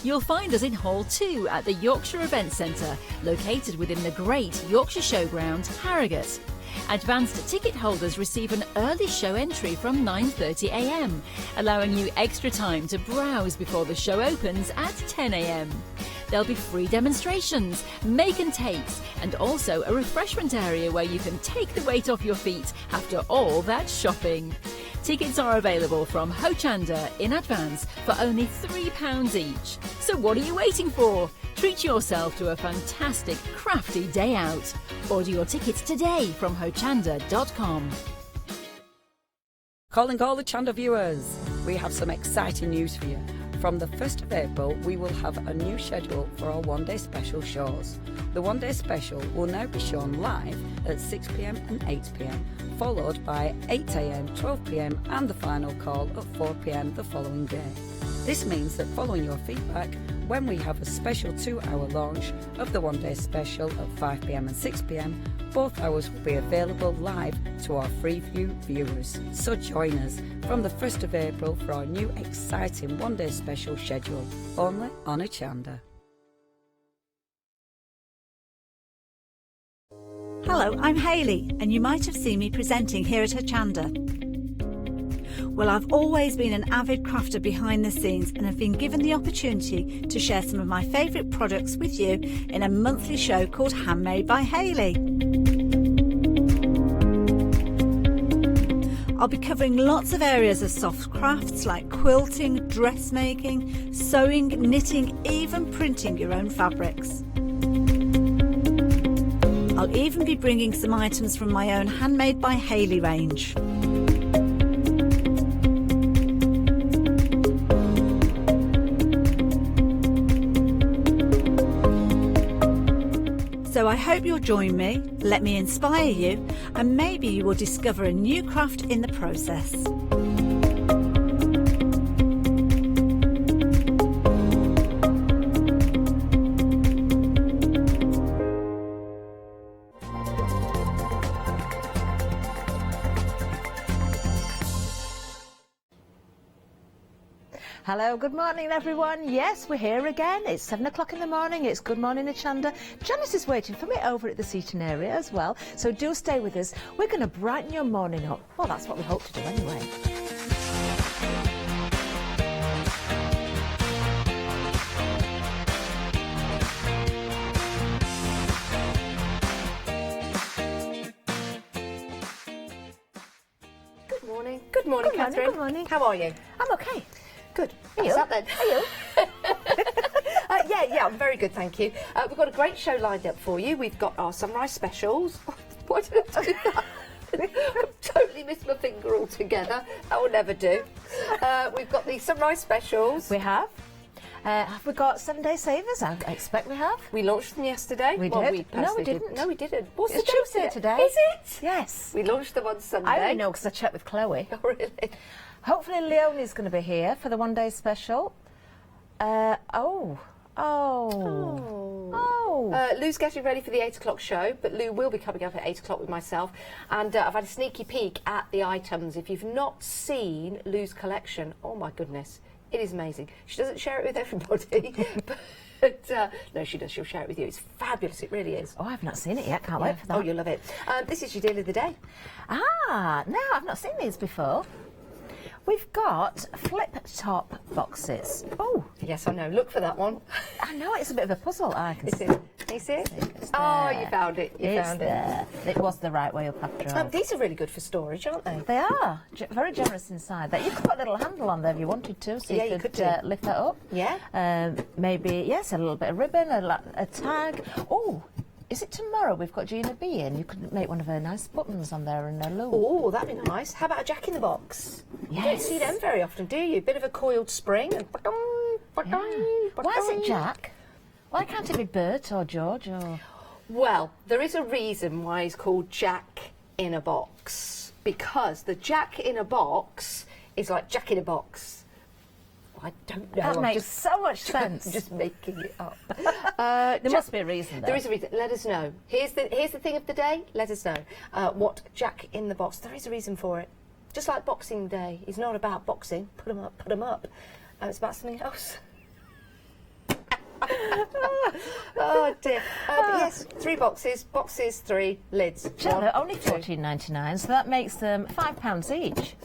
You'll find us in Hall 2 at the Yorkshire Event Centre, located within the great Yorkshire Showground, Harrogate. Advanced ticket holders receive an early show entry from 9:30 a.m, allowing you extra time to browse before the show opens at 10 a.m. There'll be free demonstrations, make and takes, and also a refreshment area where you can take the weight off your feet after all that shopping. Tickets are available from Hochanda in advance for only £3 each. So what are you waiting for? Treat yourself to a fantastic crafty day out. Order your tickets today from hochanda.com. Calling all the Chanda viewers, we have some exciting news for you. From the 1st of April, we will have a new schedule for our one-day special shows. The one-day special will now be shown live at 6 p.m. and 8 p.m, followed by 8 a.m, 12 p.m, and the final call at 4 p.m. the following day. This means that following your feedback, when we have a special 2-hour launch of the one-day special at 5 p.m. and 6 p.m, both hours will be available live to our Freeview viewers. So join us from the 1st of April for our new exciting one-day special schedule, only on Hochanda. Hello, I'm Hayley, and you might have seen me presenting here at Hochanda. Well, I've always been an avid crafter behind the scenes and have been given the opportunity to share some of my favourite products with you in a monthly show called Handmade by Hayley. I'll be covering lots of areas of soft crafts like quilting, dressmaking, sewing, knitting, even printing your own fabrics. I'll even be bringing some items from my own Handmade by Hayley range. So I hope you'll join me, let me inspire you, and maybe you will discover a new craft in the process. Hello, good morning everyone. Yes, we're here again. It's 7 o'clock in the morning. It's Good Morning Hochanda. Janice is waiting for me over at the seating area as well, so do stay with us. We're going to brighten your morning up. Well, that's what we hope to do anyway. Good morning. Good morning, Catherine. Good morning. How are you? I'm okay. Good. Are you? Then. Are you? Yeah, I'm very good, thank you. We've got a great show lined up for you. We've got our sunrise specials. Why did I do that? I've totally missed my finger altogether. That will never do. We've got the sunrise specials. We have. Have we got 7-day savers? I expect we have. We launched them yesterday. We well, did. We No, we didn't. No, we didn't. What's It's the date Tuesday today. Is it? Yes. We launched them on Sunday. I only know because I checked with Chloe. Oh, really? Hopefully Leonie's going to be here for the one-day special. Lou's getting ready for the 8 o'clock show, but Lou will be coming up at 8 o'clock with myself. And I've had a sneaky peek at the items. If you've not seen Lou's collection, oh my goodness, it is amazing. She doesn't share it with everybody, but no, she does. She'll share it with you. It's fabulous. It really is. Oh, I've not seen it yet. Can't wait for that. Oh, you'll love it. This is your deal of the day. Ah, no, I've not seen these before. We've got flip-top boxes. Oh, yes, I know. Look for that one. I know it's a bit of a puzzle. I can see. You see it? Oh, you found it. You found it. It was the right way up after all. These are really good for storage, aren't they? They are very generous inside. That you could put a little handle on there if you wanted to, so you could lift that up. Yeah. Maybe yes, a little bit of ribbon, a tag. Oh. Is it tomorrow we've got Gina B in? You could make one of her nice buttons on there and a loop. Oh, that'd be nice. How about a jack-in-the-box? Yes. You don't see them very often, do you? Bit of a coiled spring. And Why is it Jack? Why can't it be Bert or George or... Well, there is a reason why it's called Jack in a Box. Because the Jack in a Box is like Jack in a Box. I don't know. That makes so much sense. I'm just making it up. There must be a reason, though. There is a reason. Let us know. Here's the thing of the day. Let us know what Jack in the Box. There is a reason for it. Just like Boxing Day is not about boxing. Put 'em up. Put 'em up. It's about something else. Oh dear. But yes, 3 boxes. Boxes 3, lids. Jello, 1, only 2. $14.99, so that makes them £5 each.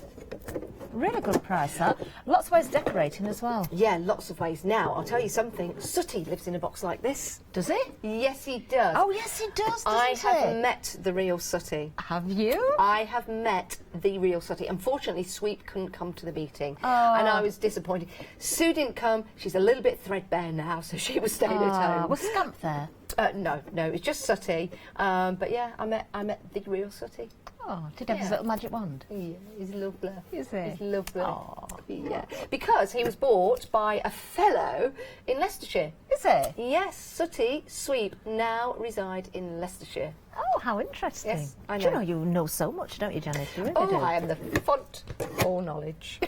Really good price, that. Lots of ways of decorating as well. Yeah, lots of ways. Now, I'll tell you something. Sooty lives in a box like this. Does he? Yes, he does. Oh, yes, he does, doesn't I have he? met the real Sooty. Have you? I have met the real Sooty. Unfortunately, Sweep couldn't come to the meeting, Oh. and I was disappointed. Sue didn't come. She's a little bit threadbare now, so she was staying at home. Was Scamp there? No, it's just Sooty. But yeah, I met the real Sooty. Oh, did he have his little magic wand? Yeah, he's lovely. Is he? He's lovely. Oh. Yeah, because he was bought by a fellow in Leicestershire. Is he? Yes, Sooty Sweep now reside in Leicestershire. Oh, how interesting. Yes, I Do you know. know, you know so much, don't you, Janice? You really Oh, do. I am the font of all knowledge.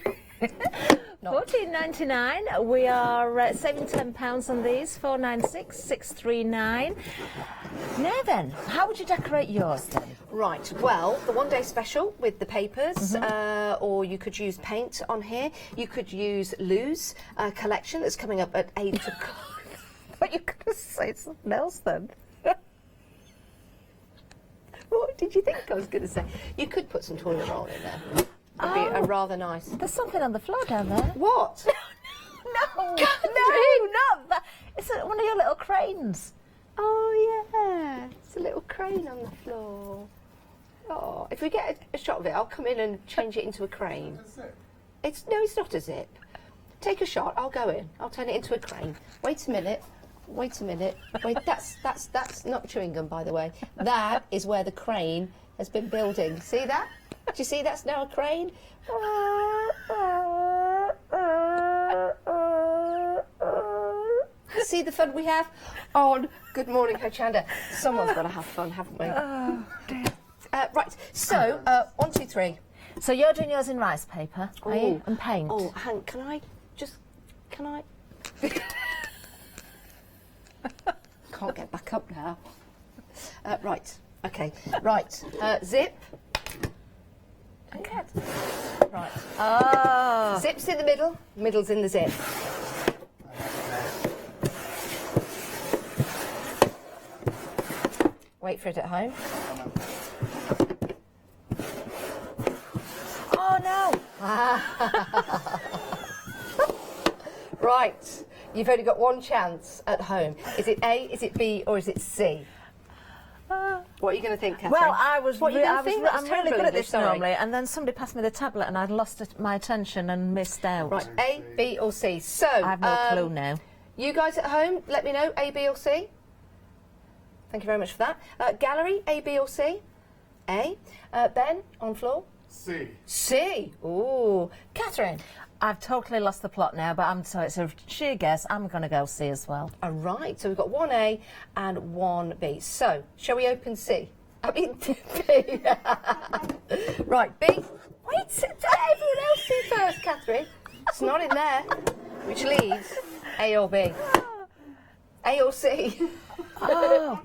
$14.99. We are saving £10 on these. 496 639. Now then, how would you decorate yours then? Right, well, the one-day special with the papers, or you could use paint on here. You could use Lou's collection that's coming up at 8 o'clock. But you could have said something else then. What did you think I was going to say? You could put some toilet roll in there. It'd be a rather nice... There's something on the floor down there. What? No, Catherine! no, not that. It's one of your little cranes. Oh, yeah. It's a little crane on the floor. Oh, if we get a shot of it, I'll come in and change it into a crane. No, it's not a zip. Take a shot, I'll go in. I'll turn it into a crane. Wait a minute. Wait, that's not chewing gum, by the way. That is where the crane has been building. See that? Do you see that's now a crane? See the fun we have on Good Morning Hochanda. Someone's got to have fun, haven't we? Oh, dear. Right, so 1, 2, 3. So you're doing yours in rice paper, are you? And paint? Oh, hang, can I? Can't get back up now. Right, okay, right, zip. Okay. Right, Oh. zip's in the middle, middle's in the zip. Wait for it at home. Oh, no. Right, you've only got one chance at home. Is it A, is it B, or is it C? What are you going to think, Catherine? Well, I was. What are you gonna think? That's I'm really terrible good at English, this sorry. normally, and then somebody passed me the tablet, and I'd lost my attention and missed out. Right, A, B, or C. So I have no clue now. You guys at home, let me know, A, B, or C. Thank you very much for that. Gallery, A, B, or C? A. Ben, on floor? C. C. Ooh. Catherine? I've totally lost the plot now, but so it's a sheer guess. I'm going to go C as well. All right, so we've got 1A and 1B. So, shall we open C? I mean, B. Right, B. Wait, everyone else see first, Catherine. It's not in there, which leaves A or B. A or C. Oh.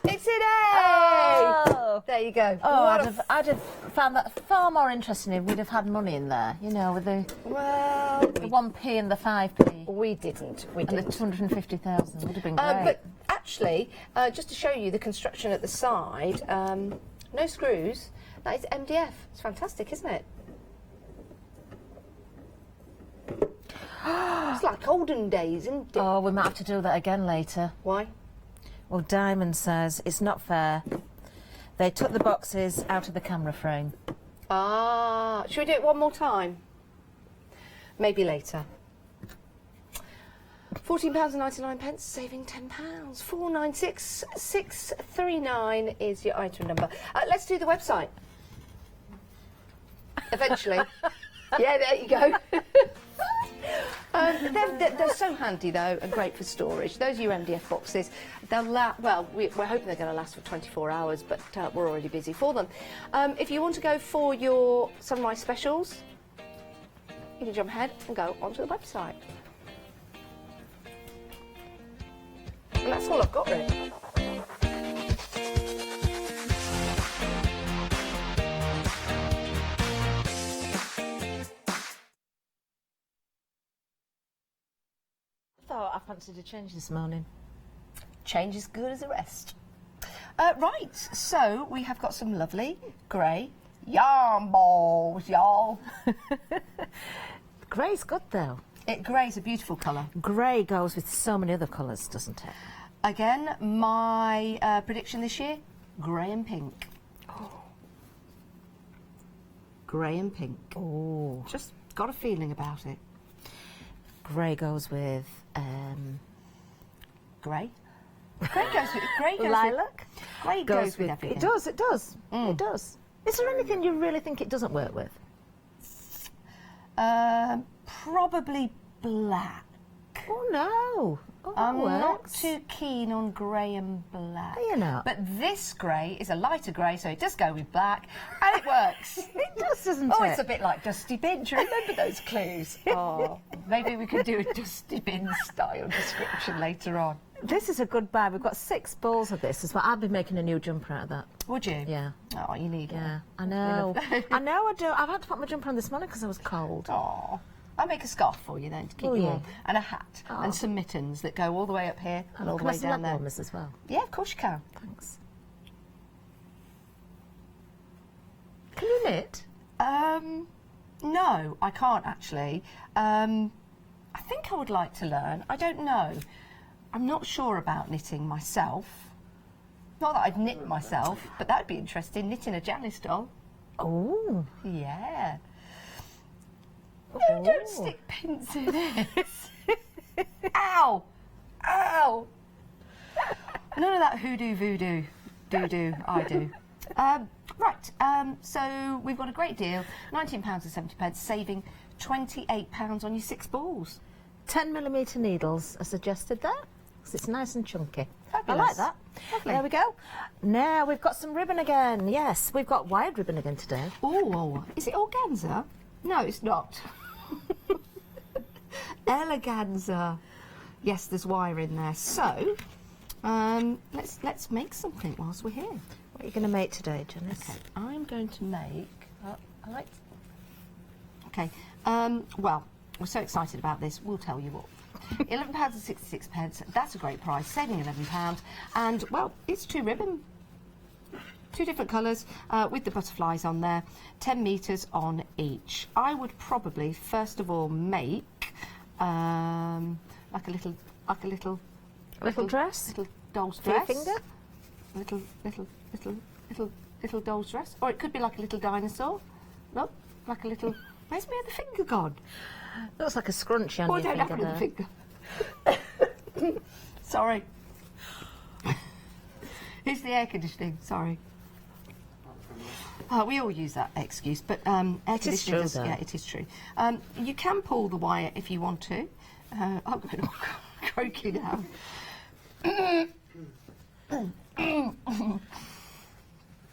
It's in A! Oh. There you go. Oh, What I'd have found that far more interesting if we'd have had money in there, you know, with the Well, 1p and the 5p we didn't. We and the didn't. 250,000 would have been great. But actually, just to show you the construction at the side, no screws. That is MDF. It's fantastic, isn't it? It's like olden days, isn't it? Oh, we might have to do that again later. Why? Well, Diamond says it's not fair. They took the boxes out of the camera frame. Ah, should we do it one more time? Maybe later. £14.99, saving £10. 496-639 is your item number. Let's do the website. Eventually. Yeah, there you go. They're so handy though and great for storage. Those are your MDF boxes. They'll well, we're hoping they're going to last for 24 hours, but we're already busy for them. If you want to go for your sunrise specials, you can jump ahead and go onto the website. And that's all I've got really. thought I fancied a change this morning. Change is good as the rest. Right, so we have got some lovely grey yarn balls, y'all. Grey's good though. Grey's a beautiful colour. Grey goes with so many other colours, doesn't it? Again, my prediction this year, grey and pink. Grey and pink. Oh. Just got a feeling about it. Grey goes with Grey. Grey goes with lilac. Grey goes with everything. It does. It does. It does. Is there anything you really think it doesn't work with? Probably black. Oh no. Oh, that I'm not works. too keen on grey and black. Are you not? But this grey is a lighter grey, so it does go with black, and it works. It does, doesn't Oh, it? it's a bit like Dusty Bin. Do you remember those clues? Oh, maybe we could do a Dusty Bin style description later on. This is a good buy. We've got 6 balls of this as well. I'd be making a new jumper out of that. Would you? Yeah. Oh, you need Yeah, one. I know. I know I do. I've had to put my jumper on this morning because I was cold. Oh, I'll make a scarf for you then to keep Will you you? warm, and a hat, Oh. and some mittens that go all the way up here and all the Can I way some down leg there. warmers as well? Yeah, of course you can. Thanks. Can you knit? No, I can't actually. I think I would like to learn. I don't know. I'm not sure about knitting myself. Not that I'd knit myself, but that'd be interesting. Knitting a Janice doll. Oh. Yeah. No, don't Oh. stick pins in it. Ow! Ow! None of that hoodoo voodoo. Doo-doo, I do. Right, so we've got a great deal. £19.70, saving £28 on your 6 balls. 10mm needles are suggested there, because it's nice and chunky. Fabulous. I like that. Lovely. There we go. Now we've got some ribbon again. Yes, we've got wired ribbon again today. Oh, is it organza? No, it's not. Eleganza. Yes, there's wire in there. So, let's make something whilst we're here. What are you going to make today, Janice? Okay, I'm going to make. I like. Okay. Well, we're so excited about this. We'll tell you what. £11.66. That's a great price, saving £11. And well, it's 2 ribbon. 2 different colours with the butterflies on there, 10 metres on each. I would probably first of all make like a little dress? little doll's For your dress. finger? Little doll's dress, or it could be like a little dinosaur. Look, like a little. Where's my other finger gone? Looks like a scrunchie on Oh, I your don't finger have there. another finger. Sorry. It's the air conditioning. Sorry. We all use that excuse, but air conditioning true, though. yeah, it is true. You can pull the wire if you want to. I'm going all croaky now.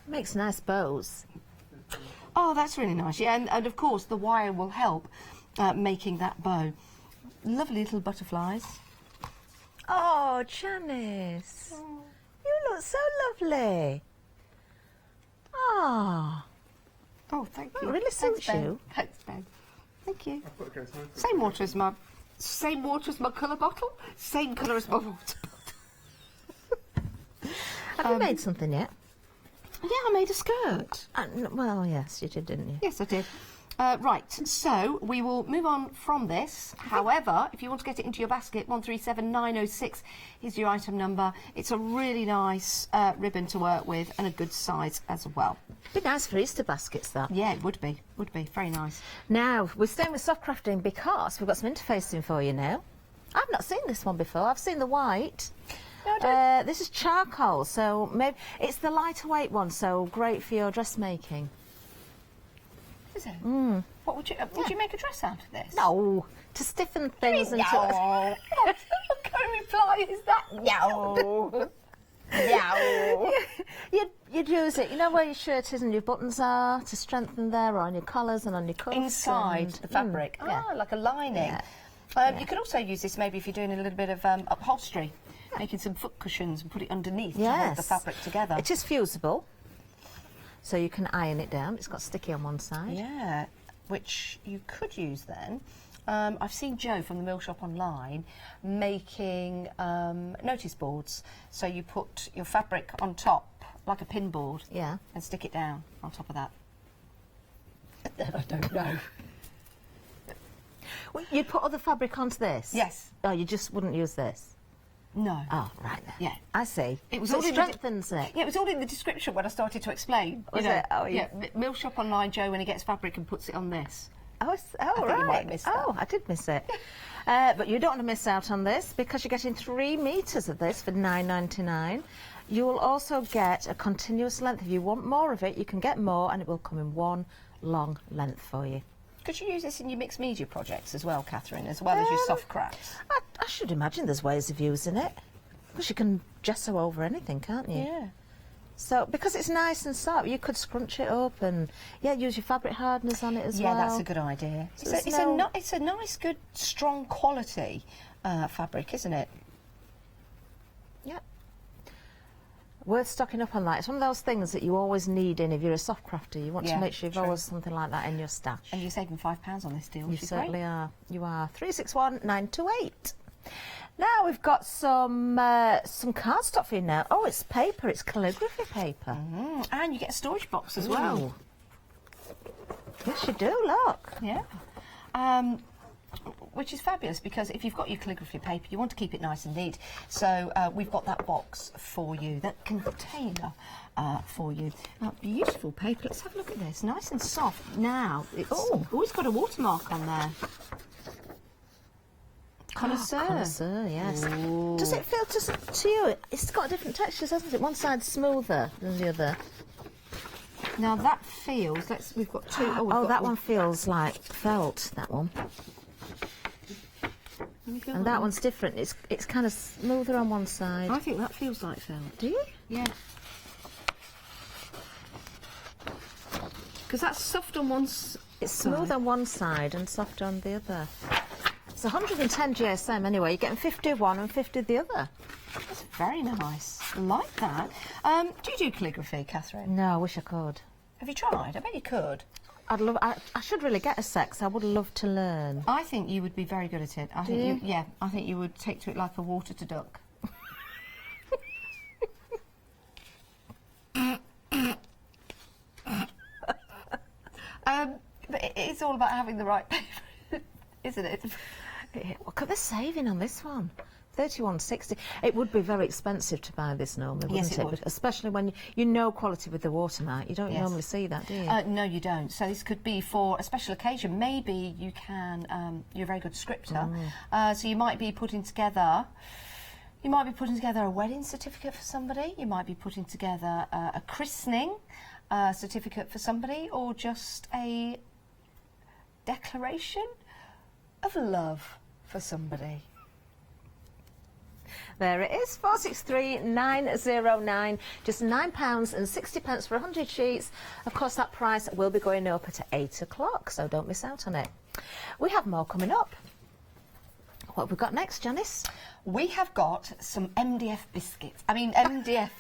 Makes nice bows. Oh, that's really nice. Yeah, and of course the wire will help making that bow. Lovely little butterflies. Oh, Janice. You look so lovely. Oh. Oh, thank That you. really Thanks, suits Ben. you. Thanks, Ben. Thank you. Same water as my colour bottle. Same colour as my water bottle. Have you made something yet? Yeah, I made a skirt. Well, yes, you did, didn't you? Yes, I did. Right, so we will move on from this. However, if you want to get it into your basket, 137906 is your item number. It's a really nice ribbon to work with and a good size as well. Be nice for Easter baskets, that. Yeah, it would be. Very nice. Now, we're staying with soft crafting because we've got some interfacing for you now. I've not seen this one before. I've seen the white. This is charcoal, so maybe it's the lighter weight one, so great for your dressmaking. Is it? What would you make a dress out of this? No, to stiffen things and to... What kind of reply is that? No. No. You'd use it, you know where your shirt is and your buttons are, to strengthen there, or on your collars and on your cuffs. Inside and- the fabric. yeah. Ah, like a lining. Yeah. You could also use this maybe if you're doing a little bit of upholstery, making some foot cushions and put it underneath to hold the fabric together. It is fusible, so you can iron it down. It's got sticky on one side. Yeah, which you could use then I've seen Jo from the Mill Shop online making notice boards. So you put your fabric on top, like a pin board, Yeah. and stick it down on top of that. I don't know. Well, you'd put other fabric onto this? Yes. Oh, you just wouldn't use this? No. Oh, right then. Yeah. I see. It was So all it in the strengthens it. Yeah, it was all in the description when I started to explain. Was you know. it? Oh, yeah. Mill Shop online, Jo, when he gets fabric and puts it on this. Oh, think you might right. have missed that. Oh, I did miss it. But you don't want to miss out on this because you're getting 3 metres of this for $9.99. You will also get a continuous length. If you want more of it, you can get more and it will come in one long length for you. Could you use this in your mixed media projects as well, Catherine, as well as your soft crafts? I should imagine there's ways of using it. Because you can gesso over anything, can't you? Yeah. So, because it's nice and soft, you could scrunch it up and, yeah, use your fabric hardeners on it as well. Yeah, that's a good idea. So It's a nice, good, strong quality fabric, isn't it? Yeah. Worth stocking up on that. It's one of those things that you always need in if you're a soft crafter. You want to make sure you've always something like that in your stash. And you're saving £5 on this deal, You which is certainly great. are. You are. 361928. Now we've got some cardstock for you now. Oh, it's paper. It's calligraphy paper. And you get a storage box as well. Ooh. Yes, you do. Look. Yeah. Which is fabulous because if you've got your calligraphy paper, you want to keep it nice and neat. So we've got that box for you, that container for you. Beautiful paper. Let's have a look at this. Nice and soft. Now, it's always got a watermark on there. Connoisseur. Connoisseur, yes. Ooh. Does it feel to you? It's got different textures, hasn't it? One side's smoother than the other. Now that feels. We've got two. Oh, we've got that one feels like felt. That one. And that one's different. It's kind of smoother on one side. I think that feels like felt. Do you? Yeah. Because that's soft on one side. It's smooth on one side and soft on the other. It's 110 GSM anyway. You're getting 50 of one and 50 of the other. That's very nice. I like that. Do you do calligraphy, Catherine? No, I wish I could. Have you tried? I bet you could. I should really get a set 'cause I would love to learn. I think you would be very good at it. I think you would take to it like a water to duck. But it's all about having the right paper, isn't it? Look at the saving on this one. £31.60. It would be very expensive to buy this normally, wouldn't Yes, it would. Especially when you know quality with the watermark. You don't normally see that, do you? No, you don't. So this could be for a special occasion. Maybe you can. You're a very good scripter, so you might be putting together. You might be putting together a wedding certificate for somebody. You might be putting together a christening certificate for somebody, or just a declaration of love for somebody. There it is, 463909, just £9.60 for 100 sheets. Of course, that price will be going up at 8 o'clock, so don't miss out on it. We have more coming up. What have we got next, Janice? We have got some MDF biscuits. I mean, MDF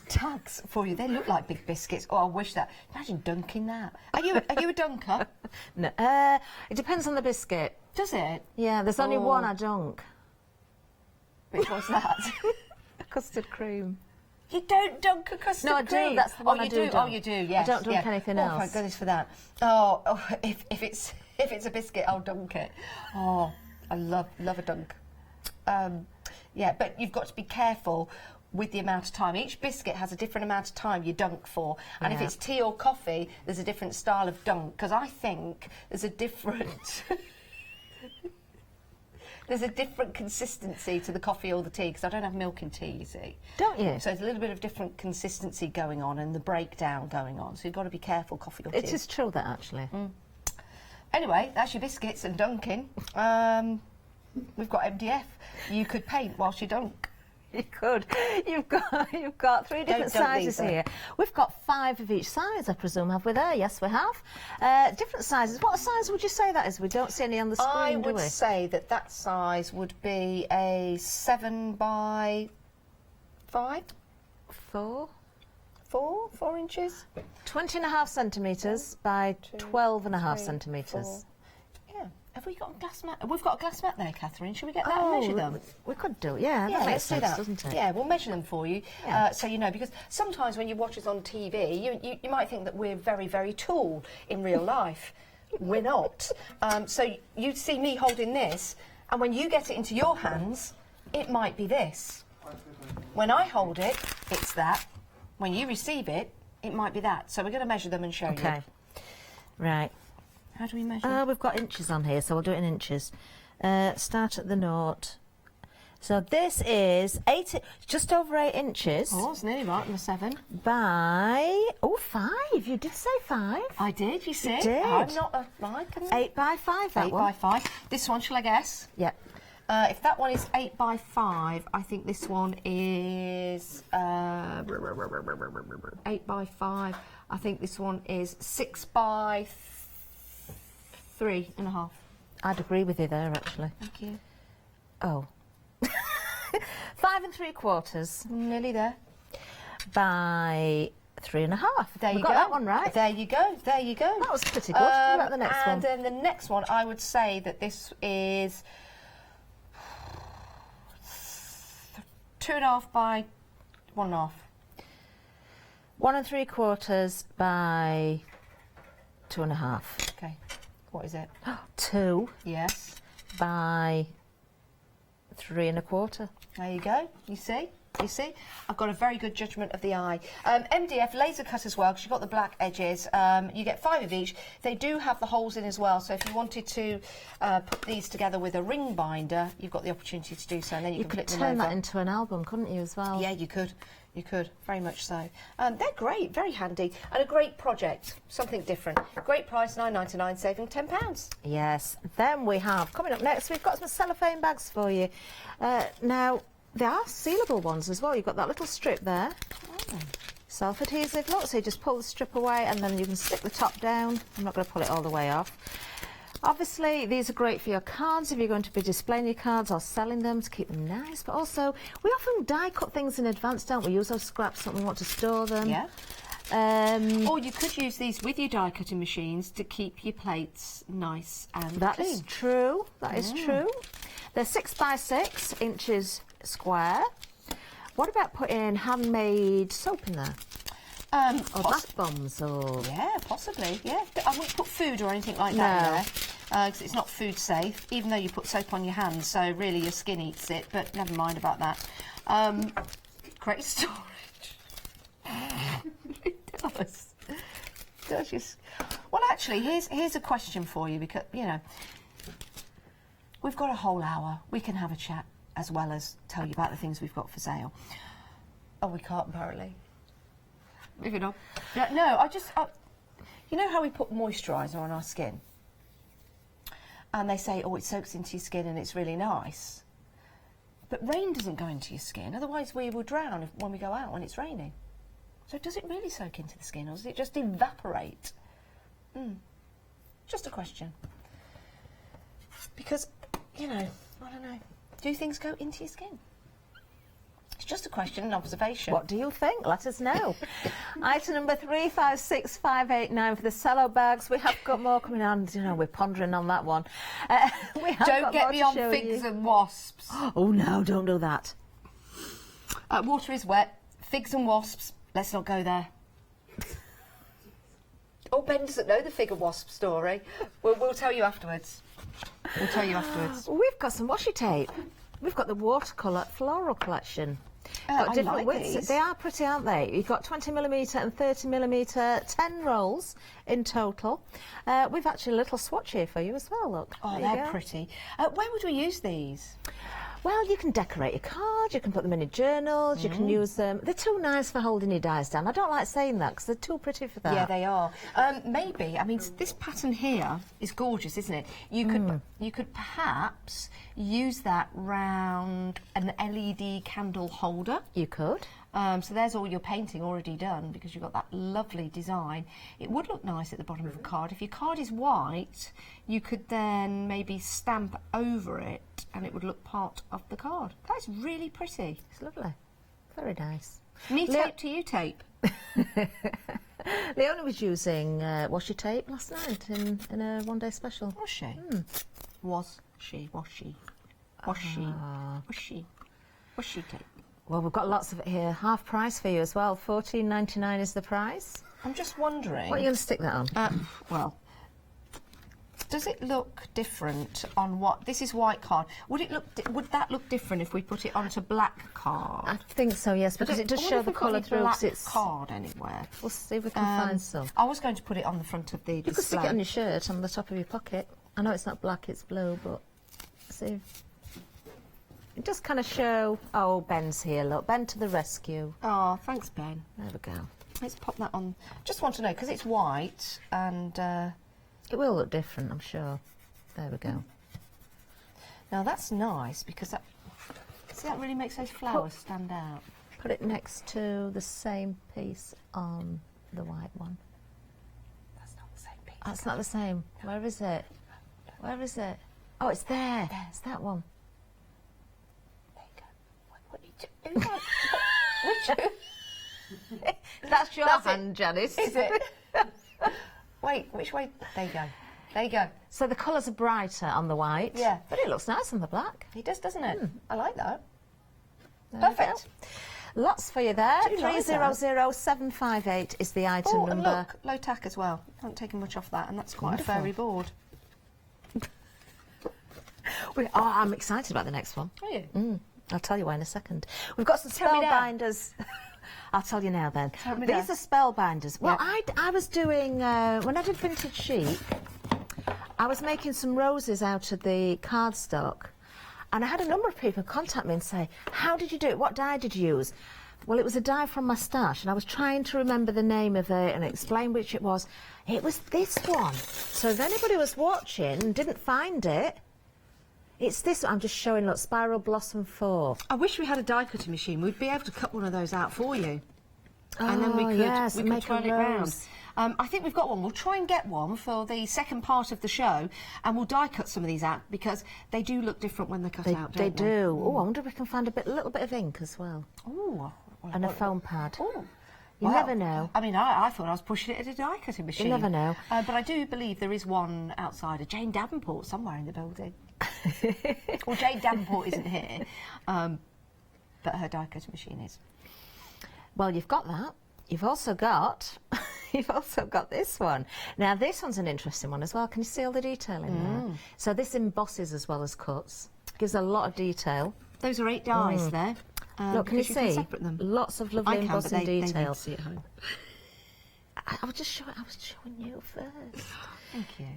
tags for you. They look like big biscuits. Oh, I wish that. Imagine dunking that. Are you a dunker? No, it depends on the biscuit. Does it? Yeah, there's only one I dunk. Which one's that? Custard cream. You don't dunk a custard No, I cream? do. That's the one I do. Oh, you do. Yes. I don't dunk anything else. Oh, thank goodness for that. Oh, if it's a biscuit, I'll dunk it. Oh, I love a dunk. Yeah, but you've got to be careful with the amount of time. Each biscuit has a different amount of time you dunk for, and if it's tea or coffee, there's a different style of dunk. Because I think there's a different. There's a different consistency to the coffee or the tea, because I don't have milk in tea, you see. Don't you? So there's a little bit of different consistency going on and the breakdown going on. So you've got to be careful, coffee or tea. It is true that, actually. Anyway, that's your biscuits and dunking. We've got MDF. You could paint whilst you dunk. You could. You've got 3 different sizes here. We've got 5 of each size, I presume, have we there? Yes, we have. Different sizes. What size would you say that is? We don't see any on the screen, do we? I would say that size would be a 7 by 5? 4 inches. 20.5 centimetres by 12.5 centimetres. Yeah. Have we got a glass mat? We've got a glass mat there, Catherine. Should we get that and measure them? We could do, yeah. Yeah, That makes let's do sense, that. doesn't it? Yeah, we'll measure them for you, Yeah. so you know. Because sometimes when you watch us on TV, you might think that we're very, very tall in real life. We're not. So you see me holding this, and when you get it into your hands, it might be this. When I hold it, it's that. When you receive it, it might be that. So we're going to measure them and show you. Okay. Right. How do we measure? We've got inches on here, so we'll do it in inches. Start at the nought. So this is just over 8 inches Oh, it's nearly right, number 7. by 5. You did say 5. I did, you see? did. I'm not I can 8 by 5. That 8 one. by 5. This one, shall I guess? Yeah. If that one is 8 by 5, I think this one is 8 by 5. I think this one is 6 by 3.5. I'd agree with you there, actually. Thank you. Oh. 5 3/4 Nearly there. by 3.5. There we you got go. that one right. There you go. There you go. That was pretty good. What about the next one? And then the next one, I would say that this is 2.5 by 1.5. 1 3/4 by 2.5. Okay. What is it? 2 Yes. by 3.25. There you go. You see? You see? I've got a very good judgment of the eye. MDF laser cut as well, because you've got the black edges. You get 5 of each. They do have the holes in as well, so if you wanted to put these together with a ring binder, you've got the opportunity to do so, and then you can could flip them turn over. that into an album, couldn't you, as well? Yeah, you could. You could, very much so. They're great, very handy, and a great project, something different. Great price, £9.99, saving £10. Yes. Then we have, coming up next, we've got some cellophane bags for you. Now, they are sealable ones as well. You've got that little strip there. Self-adhesive, look, so you just pull the strip away and then you can stick the top down. I'm not going to pull it all the way off. Obviously, these are great for your cards if you're going to be displaying your cards or selling them to keep them nice. But also, we often die cut things in advance, don't we? Use those scraps when we want to store them. Yeah. Or you could use these with your die cutting machines to keep your plates nice and That clean. is true. That is true. They're 6 by 6 inches square. What about putting handmade soap in there? Or bath bombs, or... Yeah, possibly, yeah. I wouldn't put food or anything like that in there, because it's not food safe, even though you put soap on your hands, so really your skin eats it, but never mind about that. Great storage. It does. It does just... Well, actually, here's a question for you, because, you know, we've got a whole hour. We can have a chat as well as tell you about the things we've got for sale. Oh, we can't, apparently. Moving on. No, you know how we put moisturiser on our skin? And they say, oh, it soaks into your skin and it's really nice. But rain doesn't go into your skin, otherwise we will drown when we go out when it's raining. So does it really soak into the skin, or does it just evaporate? Just a question. Because, you know, I don't know. Do things go into your skin? It's just a question, an observation. What do you think? Let us know. Item number 356589 for the cello bags. We have got more coming on. You know, we're pondering on that one. We have Don't got get more me to on show figs you. and wasps. Oh no, don't do that. Water is wet. Figs and wasps. Let's not go there. Oh, Ben doesn't know the fig and wasp story. We'll tell you afterwards. We'll tell you afterwards. We've got some washi tape. We've got the watercolour floral collection. Got I different like widths. these. They are pretty, aren't they? You've got 20mm and 30mm, 10 rolls in total. We've actually a little swatch here for you as well, look. Oh, There you they're go. pretty. Where would we use these? Well, you can decorate your card, you can put them in your journals, you can use them. They're too nice for holding your dies down. I don't like saying that because they're too pretty for that. Yeah, they are. Maybe. I mean, this pattern here is gorgeous, isn't it? You could perhaps use that round an LED candle holder. You could. So there's all your painting already done because you've got that lovely design. It would look nice at the bottom of a card. If your card is white, you could then maybe stamp over it and it would look part of the card. That's really pretty. It's lovely. Very nice. Knee tape to you tape. Leona was using washi tape last night in a one-day special. Was she? Was she? Kate? Well, we've got lots of it here. Half price for you as well. $14.99 is the price. I'm just wondering. What are you going to stick that on? Well, does it look different on what? This is white card. Would that look different if we put it onto black card? I think so, yes, because it does show the colour through. Black card anywhere. We'll see if we can find some. I was going to put it on the front of the display. You could stick it on your shirt, on the top of your pocket. I know it's not black, it's blue, but see. It does kind of show. Oh, Ben's here. Look, Ben to the rescue. Oh, thanks, Ben. There we go. Let's pop that on. Just want to know because it's white and. It will look different, I'm sure. There we go. Now that's nice because that, see, that really makes those flowers stand out. Put it next to the same piece on the white one. That's not the same piece. That's not the same. Where is it? Where is it? Oh, it's there. It's that one. There you go. What are you doing? That's your hand, Janice. Is it? Wait, which way? There you go. There you go. So the colours are brighter on the white. Yeah. But it looks nice on the black. It does, doesn't it? I like that. There Perfect. Lots for you there. Do you like that? 300758 is the item And number. look, low tack as well. Haven't taken much off that, and that's quite Wonderful. a fairy board. I'm excited about the next one. Are you? I'll tell you why in a second. We've got some Tell me now. spellbinders. I'll tell you now then. Tell me These now. are spellbinders. Well, Yeah. I was doing, when I did vintage chic, I was making some roses out of the cardstock. And I had a number of people contact me and say, how did you do it? What dye did you use? Well, it was a dye from my stash, and I was trying to remember the name of it and explain which it was. It was this one. So if anybody was watching and didn't find it, it's this. I'm just showing, look, Spiral Blossom 4. I wish we had a die cutting machine. We'd be able to cut one of those out for you. And then we could, yes, we and could make a twirl it round. rose. I think we've got one. We'll try and get one for the second part of the show, and we'll die cut some of these out because they do look different when they're cut out, They don't do. Oh, I wonder if we can find a little bit of ink as well. Ooh. And a foam pad. Ooh. You never know. I mean, I thought I was pushing it at a die cutting machine. You never know. But I do believe there is one outside of Jane Davenport somewhere in the building. Well, Jane Davenport isn't here, but her die cutting machine is. Well, you've got that. You've also got this one. Now, this one's an interesting one as well. Can you see all the detail in there? So this embosses as well as cuts. Gives a lot of detail. Those are 8 dies there. Look, can you because see? separate them. Lots of lovely I can, but embossing they detail. need to see at home. I was showing you first. Thank you.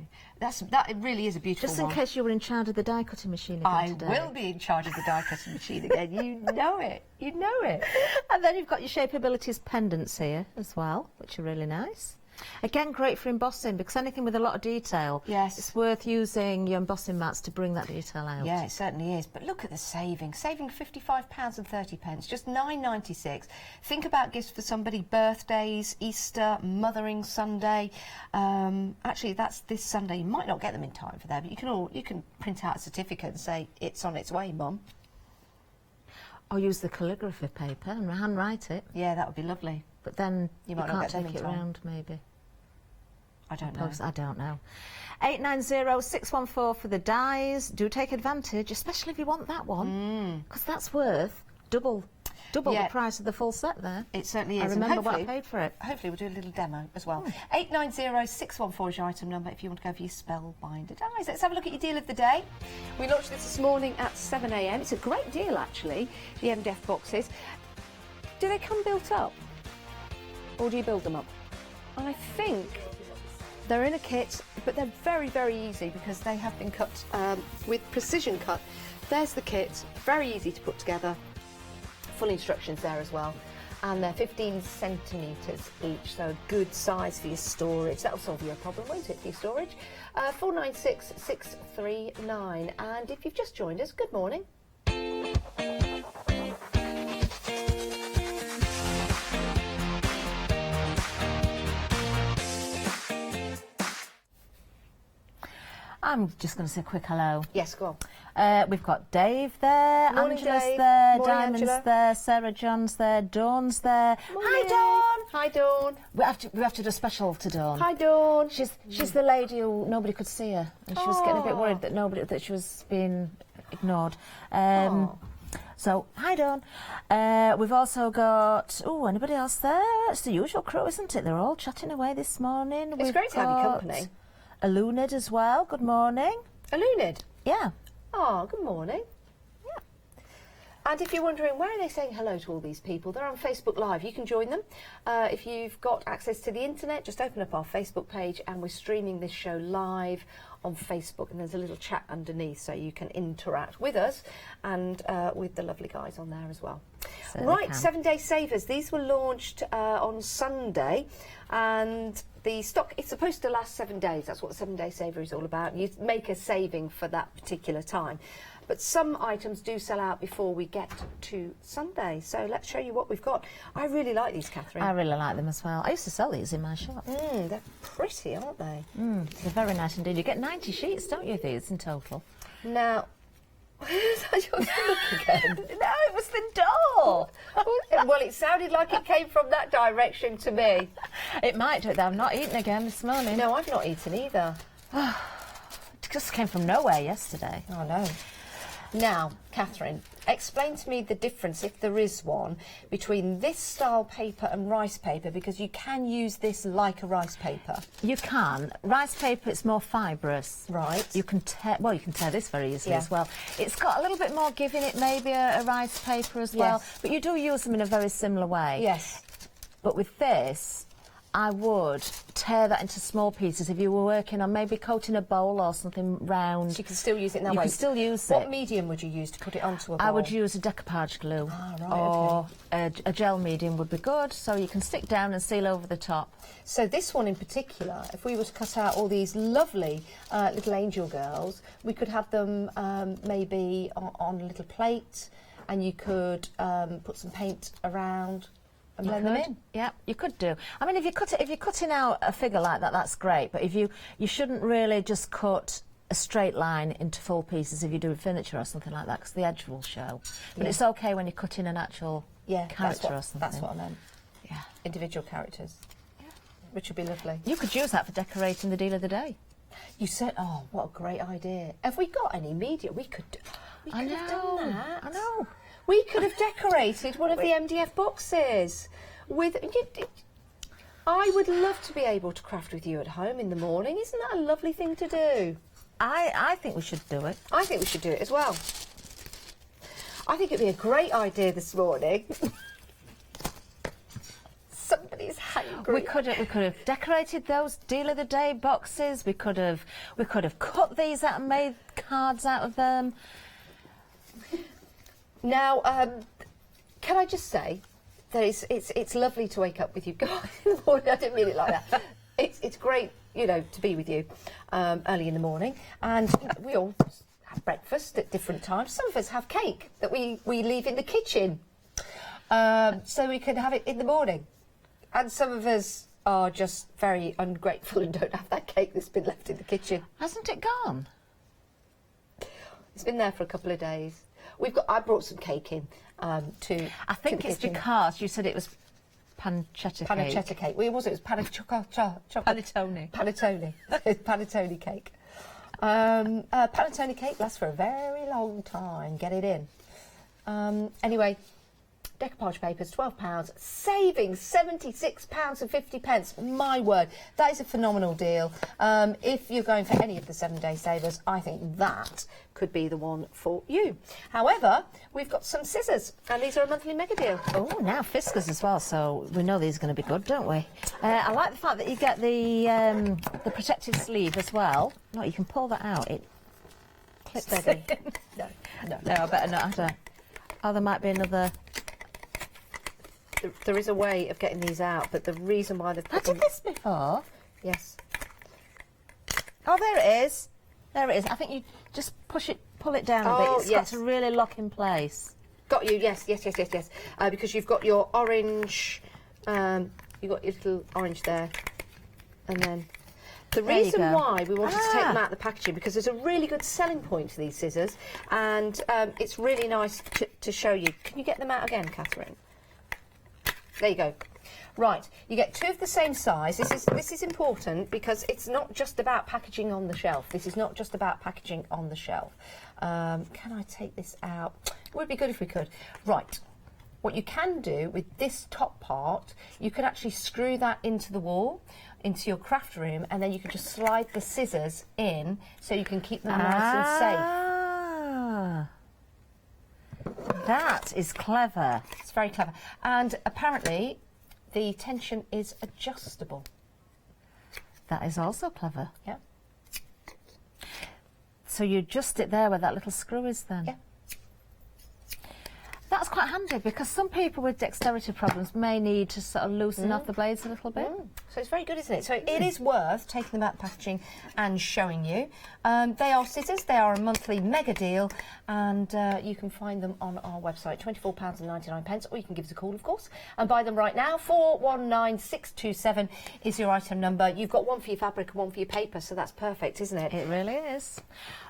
That really is a beautiful Just in one. case you were in charge of the die cutting machine again I today. will be in charge of the die cutting machine again. You know it. You know it. And then you've got your Shapeabilities pendants here as well, which are really nice. Again, great for embossing because anything with a lot of detail, Yes. it's worth using your embossing mats to bring that detail out. Yeah, it certainly is. But look at the saving. Saving £55.30, just $9.96. Think about gifts for somebody, birthdays, Easter, Mothering Sunday. Actually, that's this Sunday. You might not get them in time for that, but you can print out a certificate and say, it's on its way, Mum. Or use the calligraphy paper and handwrite it. Yeah, that would be lovely. But then You you might not can't get them take in it time. round, maybe. I don't know. I don't know. 890614 for the dies. Do take advantage, especially if you want that one, because that's worth double Yeah. the price of the full set there. It certainly is. I And remember what I hopefully- paid for it. Hopefully we'll do a little demo as well. 890614 is your item number if you want to go for your spellbinder dies. Let's have a look at your deal of the day. We launched this morning at 7 a.m. It's a great deal, actually, the MDF boxes. Do they come built up? Or do you build them up? I think they're in a kit, but they're very, very easy because they have been cut with precision cut. There's the kit, very easy to put together. Full instructions there as well. And they're 15 centimetres each, so good size for your storage. That'll solve your problem, won't it, for your storage? 496639. And if you've just joined us, good morning. I'm just going to say a quick hello. Yes, go on. We've got Dave there, Morning, Angela's Dave. there, Morning, Diamond's Angela. there, Sarah John's there, Dawn's there. Morning. Hi, Dawn! Hi, Dawn. We have to do a special to Dawn. Hi, Dawn. She's the lady who nobody could see her, and she was getting a bit worried that she was being ignored. So, hi, Dawn. We've also got... Oh, anybody else there? It's the usual crew, isn't it? They're all chatting away this morning. It's great to have your company. Alunid as well. Good morning. Alunid? Yeah. Oh, good morning. Yeah. And if you're wondering, where are they saying hello to all these people? They're on Facebook Live. You can join them. If you've got access to the internet, just open up our Facebook page, and we're streaming this show live on Facebook, and there's a little chat underneath so you can interact with us and with the lovely guys on there as well. Right, 7-day savers. These were launched on Sunday, and the stock, it's supposed to last 7 days. That's what the 7-day saver is all about. You make a saving for that particular time. But some items do sell out before we get to Sunday. So let's show you what we've got. I really like these, Catherine. I really like them as well. I used to sell these in my shop. They're pretty, aren't they? They're very nice indeed. You get 90 sheets, don't you, these in total? Now, is that your stomach again? No, it was the door. Well, it sounded like it came from that direction to me. It might do. I've not eaten again this morning. No, I've not eaten either. It just came from nowhere yesterday. Oh, no. Now, Catherine, explain to me the difference, if there is one, between this style paper and rice paper, because you can use this like a rice paper. You can. Rice paper, it's more fibrous. Right. You can tear this very easily as well. It's got a little bit more give in it, maybe a rice paper as well, but you do use them in a very similar way. Yes. But with this, I would tear that into small pieces if you were working on maybe coating a bowl or something round. You can still use it in that way. You can still use it. What medium would you use to put it onto a bowl? I would use a decoupage glue. Ah, right, or a gel medium would be good, so you can stick down and seal over the top. So this one in particular, if we were to cut out all these lovely little angel girls, we could have them maybe on a little plate, and you could put some paint around. And blend them in. Yeah, you could do. I mean, if you're cutting out a figure like that, that's great. But you shouldn't really just cut a straight line into full pieces if you're doing furniture or something like that, because the edge will show. But it's okay when you're cutting an actual character or something. That's what I meant. Yeah, individual characters. Yeah, which would be lovely. You could use that for decorating the deal of the day. You said, oh, what a great idea! Have we got any media? We could have done that. I know. We could have decorated one of the MDF boxes with... I would love to be able to craft with you at home in the morning. Isn't that a lovely thing to do? I think we should do it. I think we should do it as well. I think it'd be a great idea this morning. Somebody's hungry. We could have decorated those deal of the day boxes. We could have cut these out and made cards out of them. Now, can I just say that it's lovely to wake up with you guys in the morning. I didn't mean it like that. It's great, you know, to be with you early in the morning, and we all have breakfast at different times. Some of us have cake that we leave in the kitchen, so we can have it in the morning, and some of us are just very ungrateful and don't have that cake that's been left in the kitchen. Hasn't it gone? It's been there for a couple of days. I brought some cake in to. I think it's because you said it was pancetta cake. Pancetta cake. Well, it was panettone. Panettone. Panettone cake. Panettone cake lasts for a very long time. Get it in. Anyway, decoupage papers, £12, saving £76.50. My word, that is a phenomenal deal. If you're going for any of the 7-day savers, I think that could be the one for you. However, we've got some scissors, and these are a monthly mega deal. Oh, now Fiskars as well, so we know these are going to be good, don't we? I like the fact that you get the protective sleeve as well. No, you can pull that out. It clips steady. No, I better not. Oh, there might be another. There is a way of getting these out, but the reason why they've I did this before. Yes. Oh, there it is. There it is. I think you just pull it down a bit. It's got to really lock in place. Got you. Yes. Because you've got your orange. You've got your little orange there, and then the reason why we wanted to take them out of the packaging, because there's a really good selling point to these scissors, and it's really nice to show you. Can you get them out again, Catherine? There you go. Right, you get 2 of the same size. This is important because it's not just about packaging on the shelf. This is not just about packaging on the shelf. Can I take this out? It would be good if we could. Right, what you can do with this top part, you could actually screw that into the wall, into your craft room, and then you can just slide the scissors in so you can keep them nice and safe. That is clever. It's very clever. And apparently the tension is adjustable. That is also clever. Yeah. So you adjust it there where that little screw is then? Yeah. That's quite handy because some people with dexterity problems may need to sort of loosen off the blades a little bit. So it's very good, isn't it? So it is worth taking them out of packaging and showing you. They are scissors, they are a monthly mega deal, and you can find them on our website, £24.99, or you can give us a call, of course, and buy them right now. 419627 is your item number. You've got one for your fabric and one for your paper, so that's perfect, isn't it? It really is.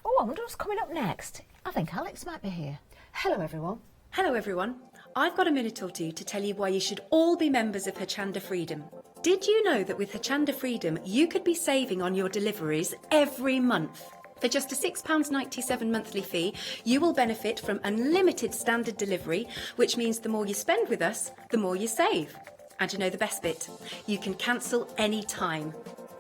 Oh, I wonder what's coming up next. I think Alex might be here. Hello, everyone. Hello everyone, I've got a minute or two to tell you why you should all be members of Hochanda Freedom. Did you know that with Hochanda Freedom you could be saving on your deliveries every month? For just a £6.97 monthly fee, you will benefit from unlimited standard delivery, which means the more you spend with us, the more you save. And you know the best bit, you can cancel any time.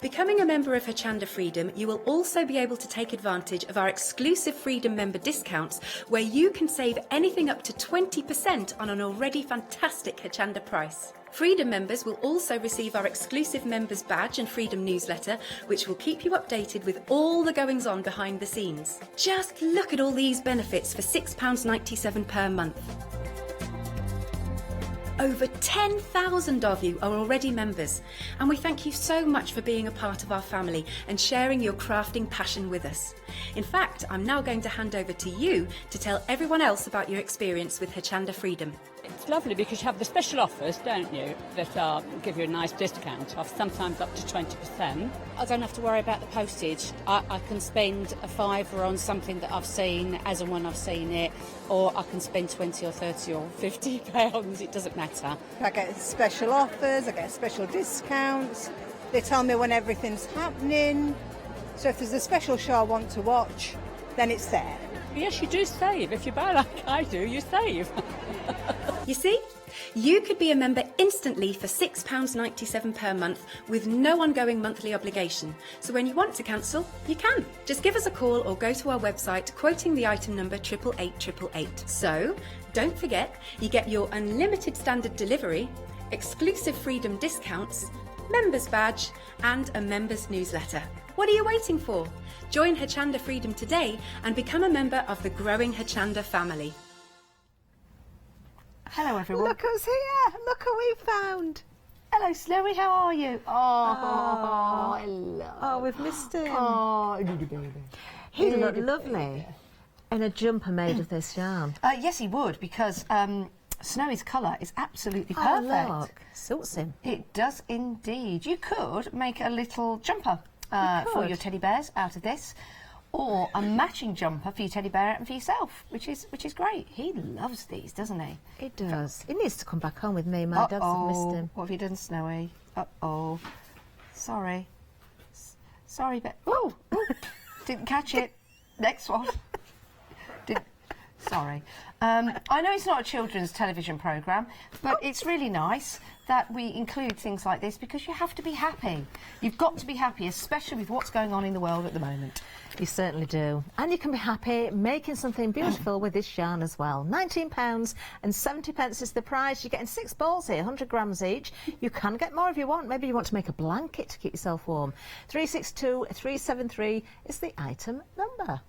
Becoming a member of Hochanda Freedom, you will also be able to take advantage of our exclusive Freedom member discounts, where you can save anything up to 20% on an already fantastic Hochanda price. Freedom members will also receive our exclusive members badge and Freedom newsletter, which will keep you updated with all the goings on behind the scenes. Just look at all these benefits for £6.97 per month. Over 10,000 of you are already members, and we thank you so much for being a part of our family and sharing your crafting passion with us. In fact, I'm now going to hand over to you to tell everyone else about your experience with Hochanda Freedom. It's lovely because you have the special offers, don't you, that give you a nice discount off, sometimes up to 20%. I don't have to worry about the postage. I can spend a £5 on something that I've seen as and when I've seen it, or I can spend 20 or 30 or £50. It doesn't matter. I get special offers, I get special discounts. They tell me when everything's happening. So if there's a special show I want to watch, then it's there. Yes, you do save. If you buy like I do, you save. You see? You could be a member instantly for £6.97 per month with no ongoing monthly obligation. So when you want to cancel, you can. Just give us a call or go to our website quoting the item number 88888. So don't forget, you get your unlimited standard delivery, exclusive Freedom discounts, members badge and a members newsletter. What are you waiting for? Join Hochanda Freedom today and become a member of the growing Hochanda family. Hello, everyone. Look who's here. Look who we found. Hello, Snowy. How are you? Oh, hello. Oh, we've missed him. Oh, He looked lovely in a jumper made of this yarn. yes, he would, because Snowy's colour is absolutely perfect. Oh, look. Suits him. It does indeed. You could make a little jumper for your teddy bears out of this, or a matching jumper for your teddy bear and for yourself, which is great. He loves these, doesn't he? He does. He needs to come back home with me. My dogs have missed him. What have you done, Snowy? Uh-oh. Sorry. Sorry, but... Oh! Didn't catch it. Next one. Sorry. I know it's not a children's television programme, but it's really nice that we include things like this because you have to be happy. You've got to be happy, especially with what's going on in the world at the moment. You certainly do. And you can be happy making something beautiful with this yarn as well. £19.70 is the price. You're getting 6 balls here, 100 grams each. You can get more if you want. Maybe you want to make a blanket to keep yourself warm. 362373 is the item number.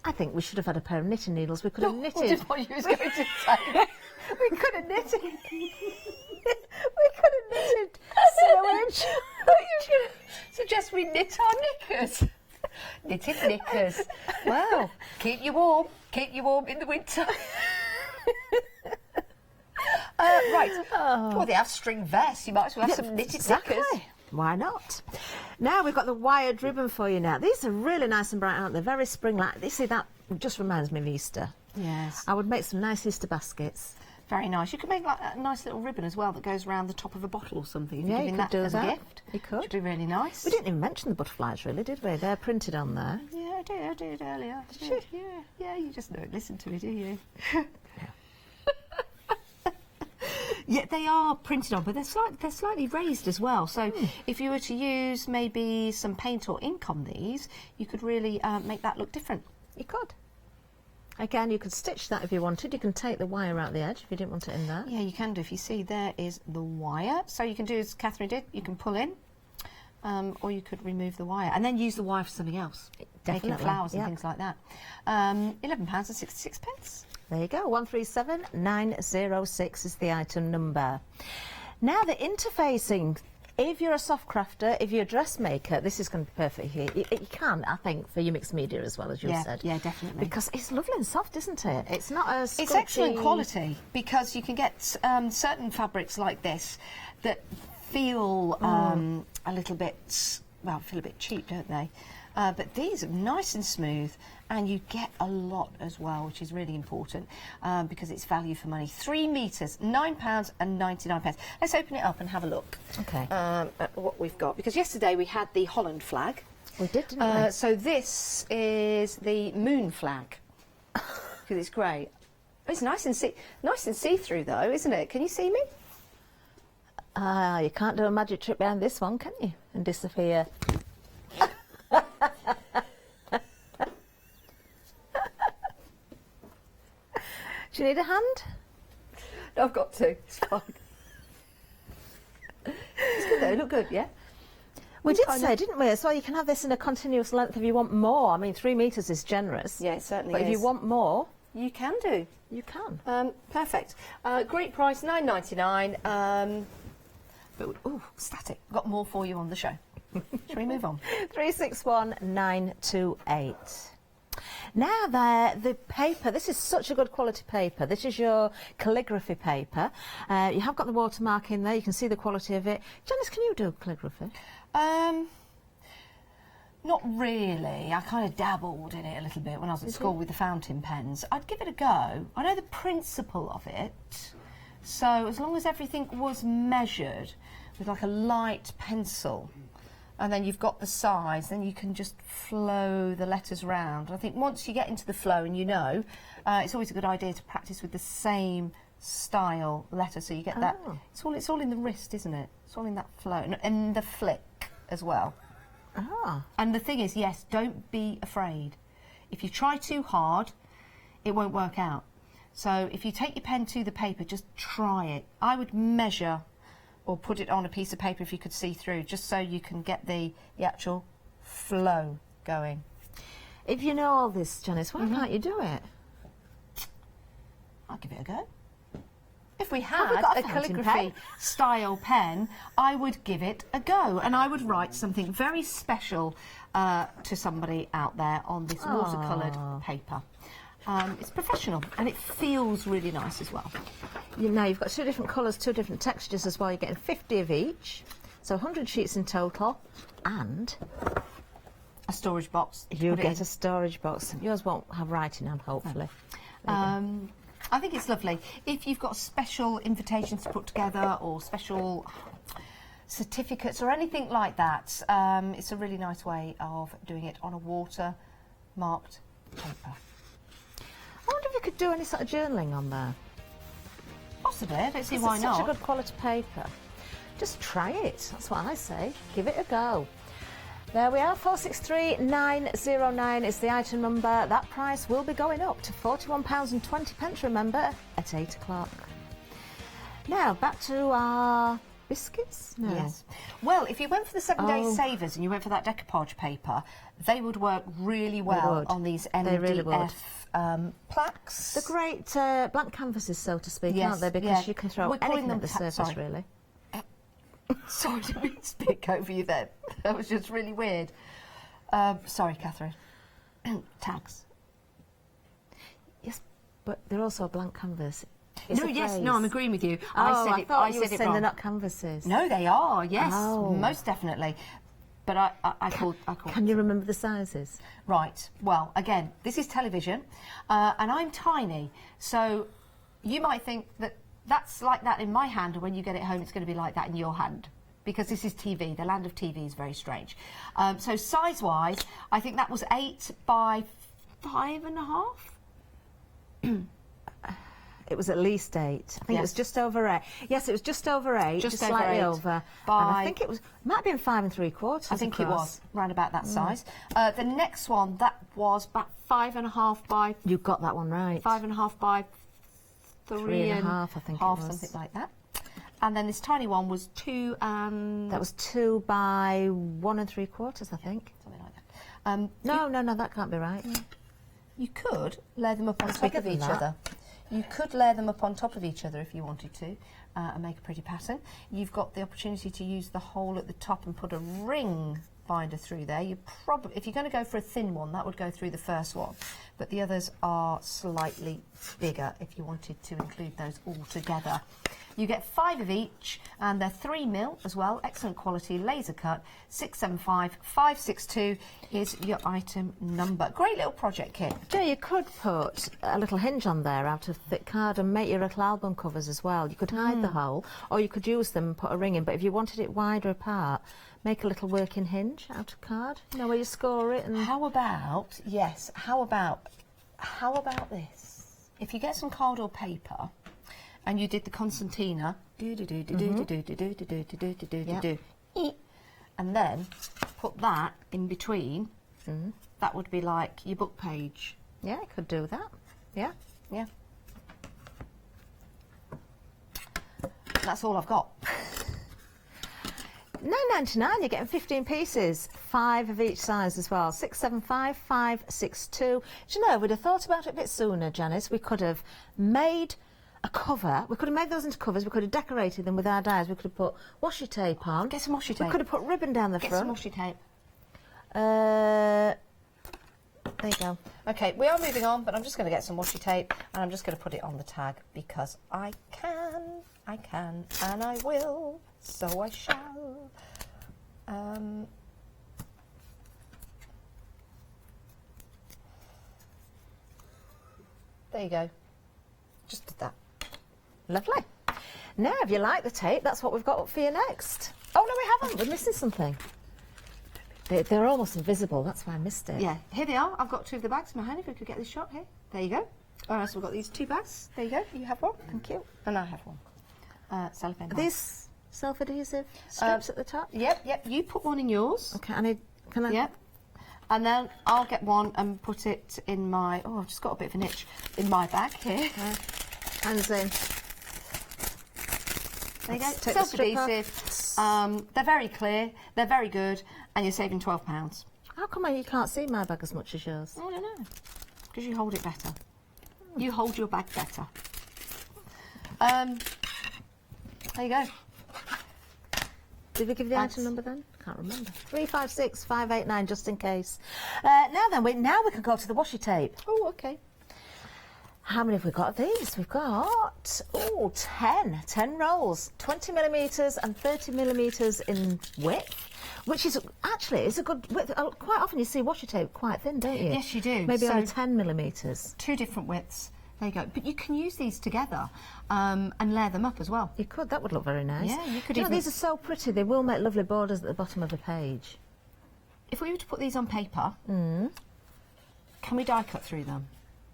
I think we should have had a pair of knitting needles. We could have knitted. I just what you was going to say. We could have knitted. We could have knitted sewage. You suggest we knit our knickers. Knitted knickers. Well, keep you warm. Keep you warm in the winter. Right. Well, they have string vests. You might as well have some knitted knickers. Why not? Now we've got the wired ribbon for you now. These are really nice and bright, aren't they? Very spring-like. You see, that just reminds me of Easter. Yes. I would make some nice Easter baskets. Very nice. You could make like a nice little ribbon as well that goes around the top of a bottle or something. If Yeah, you're you giving could do as a that. gift. You could. Which would be really nice. We didn't even mention the butterflies, really, did we? They're printed on there. Yeah, I did earlier. Yeah, you just don't listen to me, do you? Yeah, they are printed on, but they're slightly raised as well. So if you were to use maybe some paint or ink on these, you could really make that look different. You could. Again, you could stitch that if you wanted. You can take the wire out the edge if you didn't want it in there. Yeah, you can do. If you see, there is the wire. So you can do as Catherine did. You can pull in, or you could remove the wire and then use the wire for something else. Definitely, Making flowers and yeah. things like that. £11.66. There you go, 137906 is the item number. Now the interfacing, if you're a soft crafter, if you're a dressmaker, this is going to be perfect here. You can, I think, for your mixed media as well, as you said. Yeah, definitely. Because it's lovely and soft, isn't it? It's not a It's excellent quality because you can get certain fabrics like this that feel a little bit, well, feel a bit cheap, don't they? But these are nice and smooth, and you get a lot as well, which is really important because it's value for money. 3 metres, £9.99. Let's open it up and have a look at what we've got. Because yesterday we had the Holland flag. We did, didn't we? So this is the moon flag because it's great. It's nice and see-through though, isn't it? Can you see me? You can't do a magic trick behind this one, can you? And disappear. Do you need a hand? No, I've got to. It's fine. It's good though. Look good, yeah. We did say, didn't we? So you can have this in a continuous length if you want more. I mean, 3 metres is generous. Yeah, it certainly is. But if you want more, you can do. You can. Perfect. Great price, £9.99. But static. Got more for you on the show. Shall we move on? 361928. Now the paper, this is such a good quality paper. This is your calligraphy paper. You have got the watermark in there. You can see the quality of it. Janice, can you do calligraphy? Not really. I kind of dabbled in it a little bit when I was at school with the fountain pens. I'd give it a go. I know the principle of it. So as long as everything was measured with like a light pencil, and then you've got the size, then you can just flow the letters round. And I think once you get into the flow and you know, it's always a good idea to practice with the same style letter, so you get that. It's all in the wrist, isn't it? It's all in that flow and the flick as well. And the thing is, yes, don't be afraid. If you try too hard, it won't work out. So if you take your pen to the paper, just try it. I would measure or put it on a piece of paper if you could see through, just so you can get the actual flow going. If you know all this, Janice, why can't you do it? I'll give it a go. If we had got a a fountain calligraphy style pen, I would give it a go, and I would write something very special to somebody out there on this watercoloured paper. It's professional and it feels really nice as well. Now you've got 2 different colours, 2 different textures as well. You're getting 50 of each, so 100 sheets in total, and a storage box. You'll get a storage box. Yours won't have writing on, hopefully. I think it's lovely. If you've got special invitations to put together or special certificates or anything like that, it's a really nice way of doing it on a water-marked paper. I wonder if you could do any sort of journaling on there. Possibly. I don't see why It's not. such a good quality paper. Just try it. That's what I say. Give it a go. There we are. 463909 is the item number. That price will be going up to £41.20. Remember, at 8 o'clock. Now back to our biscuits. No. Yes. Well, if you went for the 7-day savers and you went for that decoupage paper, they would work really well on these MDF plaques. The great blank canvases, so to speak, aren't they? Because you can throw anything at the surface, really. Sorry, didn't mean to speak over you then. That was just really weird. Sorry, Catherine. Tags. Yes, but they're also a blank canvas. No, I'm agreeing with you. I thought you were saying wrong. they're not canvases. No, they are, yes, most definitely. But I called. Can you remember the sizes? Right. Well, again, this is television, and I'm tiny, so you might think that that's like that in my hand, and when you get it home, it's going to be like that in your hand. Because this is TV. The land of TV is very strange. So size-wise, I think that was 8 by 5.5. It was at least 8. I think it was just over 8. Yes, it was just over 8, just slightly over. By, and I think it might have been 5 3/4. I think it was round about that size. The next one, that was about 5.5 by. You got that one right. 5.5 by 3.5, I think it was. something like that. And then this tiny one was 2 and... That was 2 by 1 3/4, I think. Something like that. No, that can't be right. You could layer them up on top of each other. You could layer them up on top of each other if you wanted to, and make a pretty pattern. You've got the opportunity to use the hole at the top and put a ring binder through there. You probably, if you're going to go for a thin one, that would go through the first one, but the others are slightly bigger if you wanted to include those all together. You get 5 of each, and they're 3mm as well, excellent quality, laser cut. 675562 is your item number. Great little project kit. Joe, you could put a little hinge on there out of thick card and make your little album covers as well. You could hide the hole, or you could use them and put a ring in, but if you wanted it wider apart, make a little working hinge out of card, you know, where you score it. And how about, yes, how about this? If you get some card or paper, and you did the concertina, and then put that in between, that would be like your book page. Yeah, I could do that. Yeah. Yeah. That's all I've got. £9.99, you're getting 15 pieces, 5 of each size as well. 675562. Do you know, we'd have thought about it a bit sooner, Janice. We could have made a cover. We could have made those into covers. We could have decorated them with our dies. We could have put washi tape on. Get some washi tape. We could have put ribbon down the front. front. Get some washi tape. There you go. Okay, we are moving on, but I'm just going to get some washi tape and I'm just going to put it on the tag because I can, and I will, so I shall. There you go. Just did that. Lovely. Now, if you like the tape, that's what we've got up for you next. Oh, no, we haven't. We're missing something. They're almost invisible. That's why I missed it. Yeah, here they are. I've got 2 of the bags in my hand. If we could get this shot here. There you go. All right, so we've got these 2 bags. There you go. You have one. Thank you. And I have one. Cellophane. Are these self-adhesive strips at the top? Yep. You put one in yours. Okay, can I? Yep. And then I'll get one and put it in my... Oh, I've just got a bit of an itch in my bag here. Hands in. There you go. Self-adhesive. They're very clear. They're very good. And you're saving £12. How come you can't see my bag as much as yours? I don't know. Because you hold it better. You hold your bag better. There you go. Did we give the item number then? Can't remember. 356589, just in case. Now we can go to the washi tape. Oh, okay. How many have we got of these? We've got 10 rolls, 20mm and 30mm in width, which is actually a good width. Quite often you see washi tape quite thin, don't you? Yes, you do. Maybe only 10mm. 2 different widths. There you go. But you can use these together and layer them up as well. You could. That would look very nice. Yeah, you could. You know, these are so pretty. They will make lovely borders at the bottom of a page. If we were to put these on paper, can we die cut through them?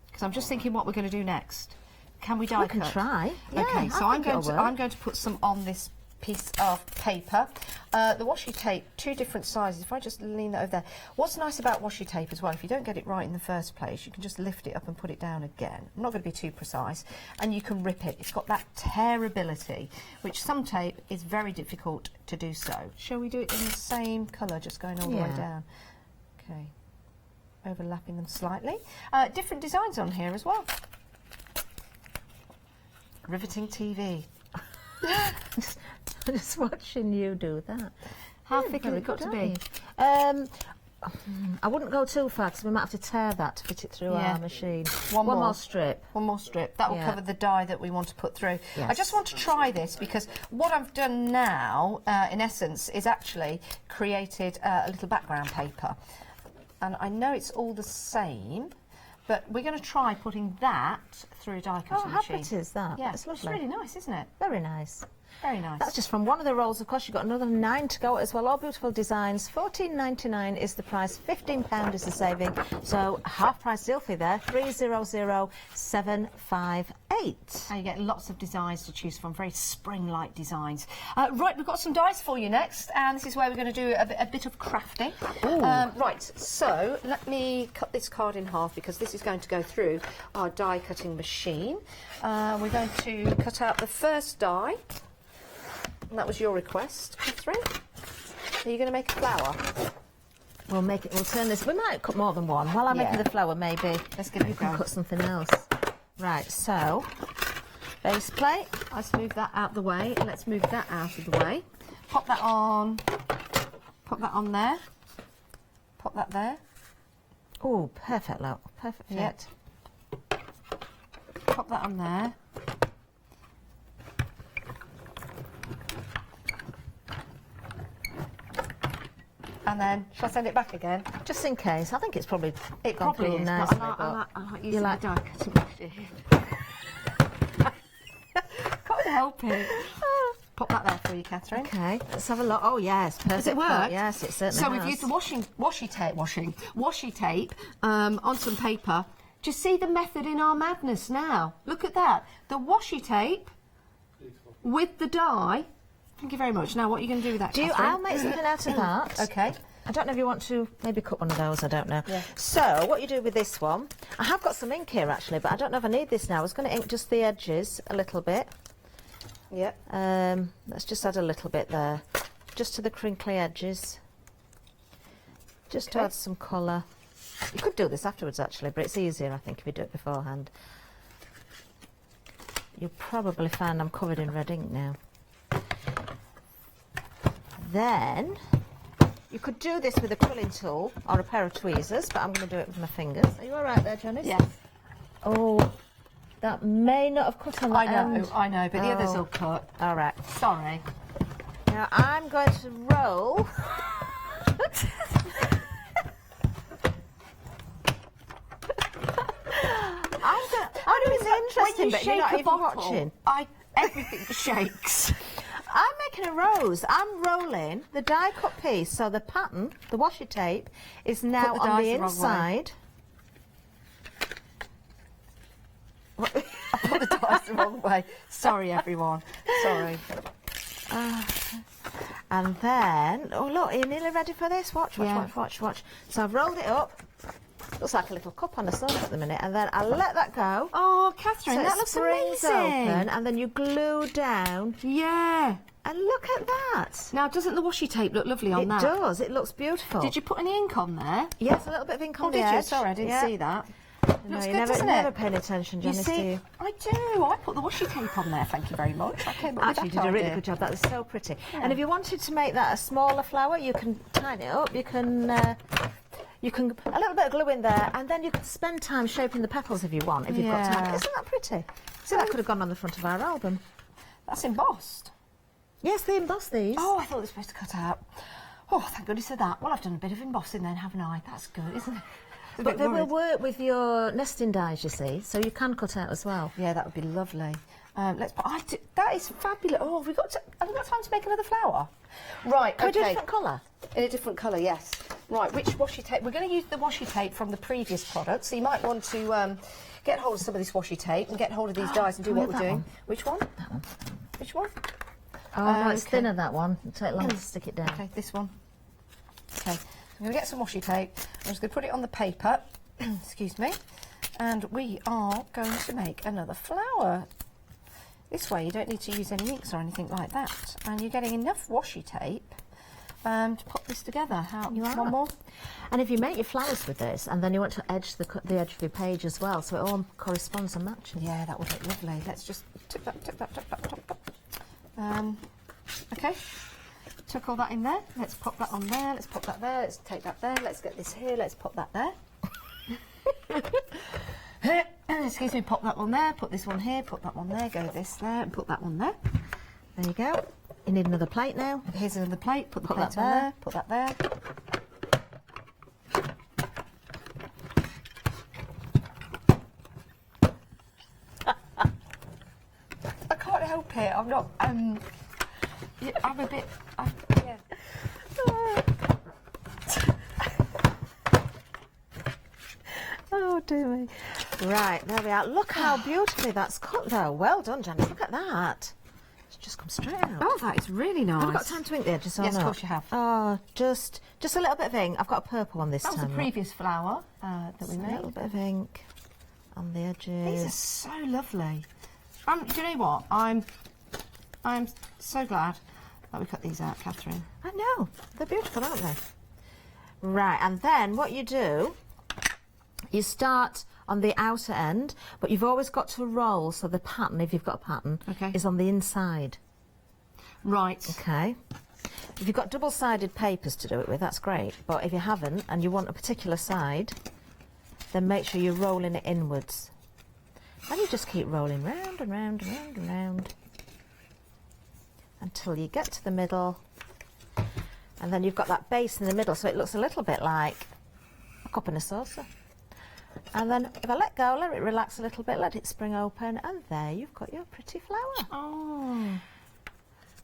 Because I'm just thinking what we're going to do next. Can we die cut? We can try. Yeah, okay, so I'm going to put some on this piece of paper. The washi tape, 2 different sizes. If I just lean that over there. What's nice about washi tape as well, if you don't get it right in the first place, you can just lift it up and put it down again. I'm not going to be too precise. And you can rip it. It's got that tearability, which some tape is very difficult to do so. Shall we do it in the same colour, just going all the way down? Okay. Overlapping them slightly. Different designs on here as well. Riveting TV. Just watching you do that. How thick has it got to be? I wouldn't go too far because we might have to tear that to fit it through our machine. One more strip. One more strip. That will cover the die that we want to put through. Yes. I just want to try this because what I've done now, in essence, is actually created a little background paper. And I know it's all the same, But we're going to try putting that through a die cutting how machine. pretty is that? Yeah, It's lovely. It's really nice, isn't it? Very nice. Very nice. That's just from one of the rolls. Of course, you've got another 9 to go as well. All beautiful designs. £14.99 is the price. £15 is the saving. So half price deal fee there. 300758. And you get lots of designs to choose from. Very spring-like designs. Right, we've got some dies for you next, and this is where we're going to do a bit of crafting. Right, so let me cut this card in half because this is going to go through our die cutting machine. We're going to cut out the first die. And that was your request, Catherine. Are you going to make a flower? We'll make it. We'll turn this. We might cut more than one. While I'm making the flower, maybe. Let's give it a you can go. cut something else. Right. So, base plate. Let's move that out the way. Let's move that out of the way. Pop that on. Pop that on there. Pop that there. Oh, perfect, look. Perfect fit. Pop that on there. And then, shall I send it back again? Just in case. I think it's probably It gone probably through is, nicely, but I like using like the die cutting machine. Can't help it. Pop that there for you, Catherine. Okay, let's have a look. Oh yes, perfect. Does it work? Yes, it certainly So has. we've used the washi tape on some paper. Do you see the method in our madness now? Look at that. The washi tape with the die. Thank you very much. Now, what are you going to do with that, Catherine? I'll make something out of that. Okay. I don't know if you want to maybe cut one of those, I don't know. Yeah. So, what you do with this one, I have got some ink here actually, but I don't know if I need this now. I was going to ink just the edges a little bit. Yeah. Let's just add a little bit there, just to the crinkly edges, just to add some colour. You could do this afterwards actually, but it's easier I think if you do it beforehand. You'll probably find I'm covered in red ink now. Then you could do this with a quilling tool or a pair of tweezers, but I'm going to do it with my fingers. Are you all right there, Janice? Yes. Oh, that may not have cut on that end. I know, but the others will cut. All right. Sorry. Now I'm going to roll. It's interesting, but you're not even watching. Everything shakes. I'm making a rose. I'm rolling the die cut piece, so the pattern, the washi tape, is now on the inside. I put the dice the wrong way. Sorry, everyone. Sorry. And then, oh look, are you nearly ready for this? Watch. So I've rolled it up. Looks like a little cup on a slab at the minute, and then I let that go. Oh, Catherine, so that it looks springs amazing. open, and then you glue down. Yeah. And look at that. Now, doesn't the washi tape look lovely on that? It does. It looks beautiful. Did you put any ink on there? Yes, a little bit of ink on the did edge. you? Sorry, I didn't see that. No, Looks you good, doesn't never it? paying attention, Janice, do you? I do. I put the washi tape on there. Thank you very much. I came up with Actually, you that did a really idea. good job. That is so pretty. Yeah. And if you wanted to make that a smaller flower, you can tighten it up. You can a little bit of glue in there, and then you can spend time shaping the petals if you want. If you've got time, isn't that pretty? So that could have gone on the front of our album. That's embossed. Yes, they emboss these. Oh, I thought it was supposed to cut out. Oh, thank goodness for that. Well, I've done a bit of embossing then, haven't I? That's good, isn't it? But they will work with your nesting dies, you see, so you can cut out as well. Yeah, that would be lovely. Let's put. That is fabulous. Oh, have we got time to make another flower? Right. Can we do a okay. different colour? In a different colour, yes. Right. Which washi tape? We're going to use the washi tape from the previous product, so you might want to get hold of some of this washi tape and get hold of these dies and do what we're doing. One. Which one? That one. Which one? Oh, no, it's thinner, that one. It'll take long to stick it down. Okay, this one. Okay. I'm going to get some washi tape. I'm just going to put it on the paper. Excuse me. And we are going to make another flower. This way you don't need to use any inks or anything like that. And you're getting enough washi tape to put this together. One more. And if you make your flowers with this, and then you want to edge the edge of your page as well, so it all corresponds and matches. Yeah, that would look lovely. Let's just tip that. Okay. Tuck all that in there. Let's pop that on there. Let's pop that there. Let's take that there. Let's get this here. Let's pop that there. Excuse me, pop that one there, put this one here, put that one there, go this there, and put that one there. There you go. You need another plate now. Here's another plate, put the plate that on there. there, put that there. okay. I'm not. Yeah, I'm a bit. Yeah. Oh, dear me. Right, there we are. Look how beautifully that's cut, though. Well done, Janet. Look at that. It's just come straight out. Oh, that is really nice. Have I got time to ink the edges or Yes, not? of course you have. Oh, just a little bit of ink. I've got a purple one this That was time. the previous flower that we A made. little bit of ink on the edges. These are so lovely. Do you know what? I'm so glad that we cut these out, Catherine. I know. They're beautiful, aren't they? Right, and then what you do, you start on the outer end, but you've always got to roll so the pattern, if you've got a pattern, Okay. is on the inside. Right. Okay. If you've got double-sided papers to do it with, that's great. But if you haven't and you want a particular side, then make sure you're rolling it inwards. And you just keep rolling round and round and round and round until you get to the middle. And then you've got that base in the middle, so it looks a little bit like a cup and a saucer. And then if I let go, let it relax a little bit, let it spring open, and there you've got your pretty flower. Oh.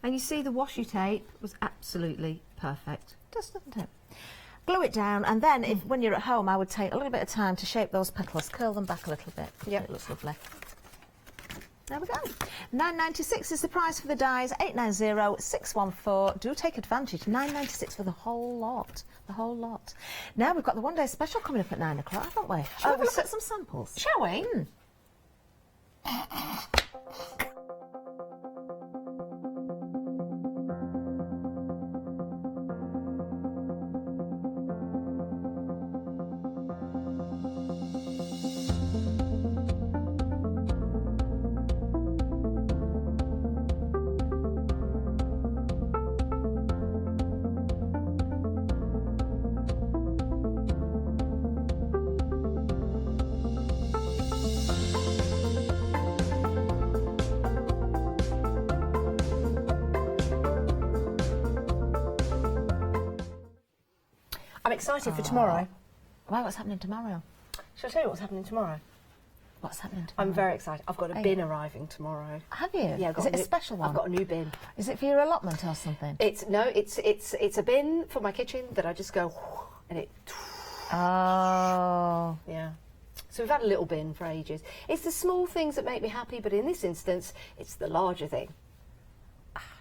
And you see the washi tape was absolutely perfect. Does, doesn't it? Glue it down, and then when you're at home, I would take a little bit of time to shape those petals, curl them back a little bit. Yep. It looks lovely. There we go. £9.96 is the price for the dies. 890 614. Do take advantage. £9.96 for the whole lot. The whole lot. Now we've got the one-day special coming up at 9 o'clock, haven't we? Shall we have a look at some samples? Shall we? I'm excited for tomorrow. Wow, what's happening tomorrow? Shall I tell you what's happening tomorrow? What's happening tomorrow? I'm very excited. I've got a bin arriving tomorrow. Have you? Yeah, I've got Is it a new- special one? I've got a new bin. Is it for your allotment or something? It's a bin for my kitchen that I just go and it. Oh. Yeah. So we've had a little bin for ages. It's the small things that make me happy, but in this instance, it's the larger thing.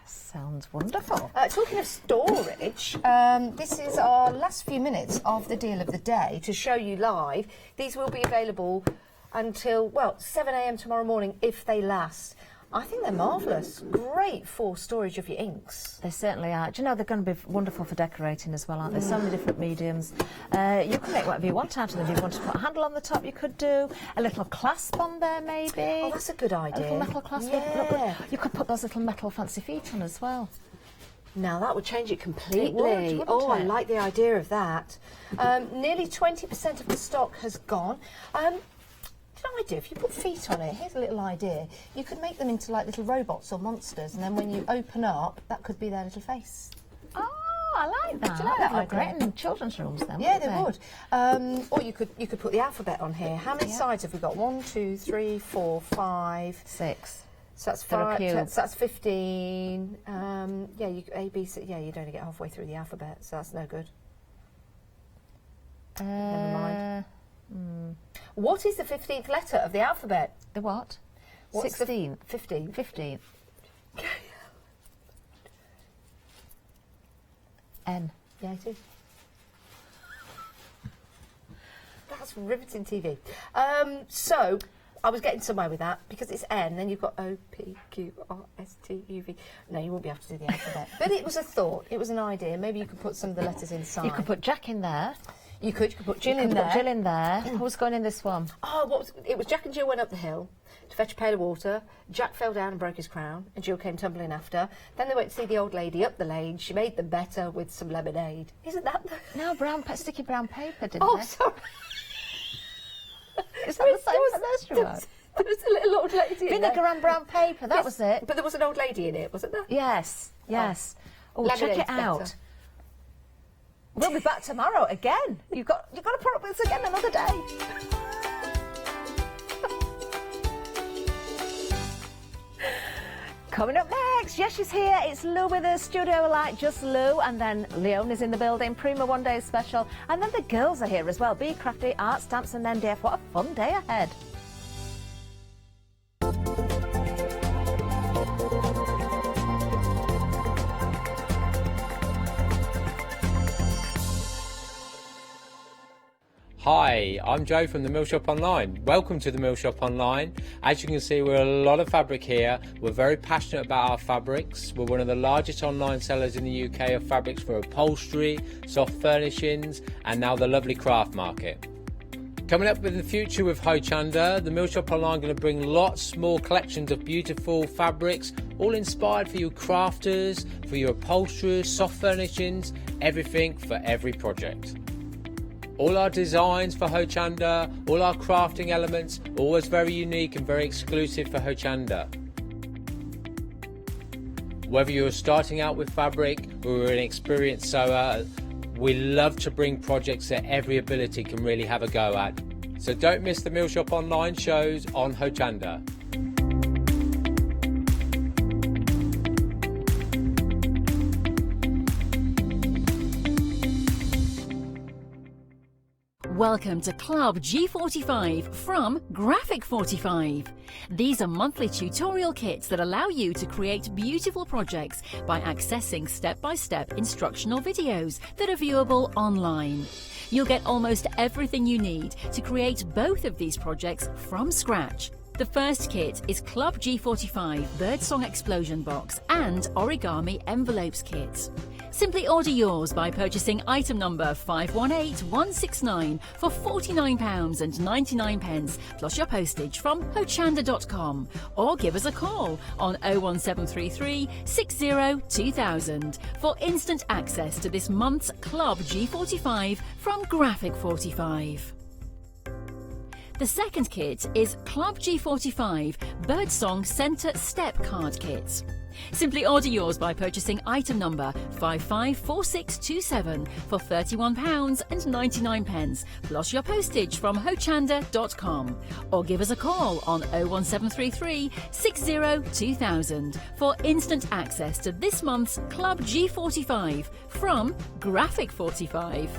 Sounds wonderful. Talking of storage, this is our last few minutes of the deal of the day to show you live. These will be available until, well, 7 a.m. tomorrow morning if they last. I think they're marvellous. Great for storage of your inks. They certainly are. Do you know, they're going to be wonderful for decorating as well, aren't they? So many different mediums. You can make whatever you want out of them. If you want to put a handle on the top, you could do. A little clasp on there, maybe. Oh, that's a good idea. A little metal clasp. Yeah. You could put those little metal fancy feet on as well. Now that would change it completely. It would, wouldn't oh, I it? like the idea of that. Nearly 20% of the stock has gone. What I do, if you put feet on it, here's a little idea. You could make them into like little robots or monsters, and then when you open up, that could be their little face. Oh, I like that. Do you like that They'd look idea? great in children's rooms then, Yeah, wouldn't they would. Or you could put the alphabet on here. How many sides have we got? 1, 2, 3, 4, 5, 6. So that's They're a 5. cube. So that's 15. Yeah, you A, B, C. Yeah, you'd only get halfway through the alphabet, so that's no good. Never mind. What is the 15th letter of the alphabet? The what? What's the 16th. 15th. 15th. N. Yeah, it is. That's riveting TV. So, I was getting somewhere with that because it's N, then you've got O, P, Q, R, S, T, U, V. No, you won't be able to do the alphabet. But it was a thought, it was an idea. Maybe you could put some of the letters inside. You could put Jack in there. You could put Jill You in could there. put Jill in there. Who's going in this one? Oh, it was Jack and Jill went up the hill to fetch a pail of water. Jack fell down and broke his crown, and Jill came tumbling after. Then they went to see the old lady up the lane. She made them better with some lemonade. Isn't that the... No, sticky brown paper, didn't Oh, they? sorry. Is that the same for nursery one? There was a little old lady in Vinegar there. and brown paper, that Yes, was it. But there was an old lady in it, wasn't there? Yes, yes. Oh, check Lemonade's it out. better. We'll be back tomorrow again. You've got to put up with us again another day. Coming up next, yes, she's here. It's Lou with us, Studio Light, just Lou, and then Leona's in the building, Prima One Day Special, and then the girls are here as well. Be Crafty, Art, Stamps and MDF. What a fun day ahead. Hi, I'm Joe from the Mill Shop Online. Welcome to the Mill Shop Online. As you can see, we're a lot of fabric here. We're very passionate about our fabrics. We're one of the largest online sellers in the UK of fabrics for upholstery, soft furnishings, and now the lovely craft market. Coming up in the future with Hochanda, the Mill Shop Online going to bring lots more collections of beautiful fabrics, all inspired for you crafters, for your upholsterers, soft furnishings, everything for every project. All our designs for Hochanda, all our crafting elements, always very unique and very exclusive for Hochanda. Whether you're starting out with fabric or you're an experienced sewer, we love to bring projects that every ability can really have a go at. So don't miss the Mill Shop Online shows on Hochanda. Welcome to Club G45 from Graphic 45. These are monthly tutorial kits that allow you to create beautiful projects by accessing step-by-step instructional videos that are viewable online. You'll get almost everything you need to create both of these projects from scratch. The first kit is Club G45 Birdsong Explosion Box and Origami Envelopes Kit. Simply order yours by purchasing item number 518169 for £49.99 plus your postage from hochanda.com, or give us a call on 01733 60 2000 for instant access to this month's Club G45 from Graphic 45. The second kit is Club G45 Birdsong Centre Step Card Kit. Simply order yours by purchasing item number 554627 for £31.99 plus your postage from hochanda.com, or give us a call on 01733 60 2000 for instant access to this month's Club G45 from Graphic 45.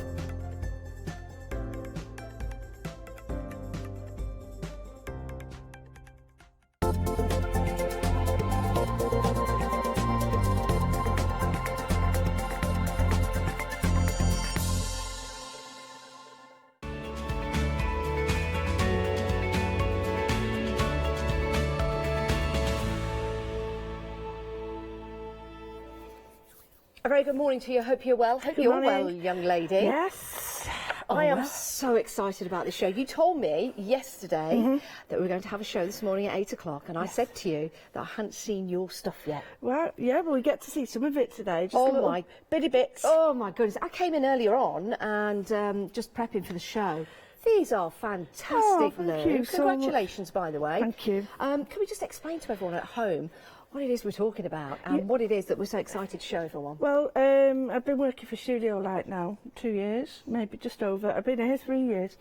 A very good morning to you. Hope you're well. Hope you're well, young lady. Yes. I am so excited about this show. You told me yesterday that we were going to have a show this morning at 8 o'clock, and I said to you that I hadn't seen your stuff yet. Well, yeah, but we get to see some of it today. Just Oh little my bitty bits. Oh my goodness. I came in earlier on and just prepping for the show. These are fantastic, Oh, thank Lou. you so much. Congratulations, by the way. Thank you. Can we just explain to everyone at home what it is we're talking about and what it is that we're so excited to show everyone? Well, I've been working for Studio Light now 2 years, maybe just over. I've been here 3 years,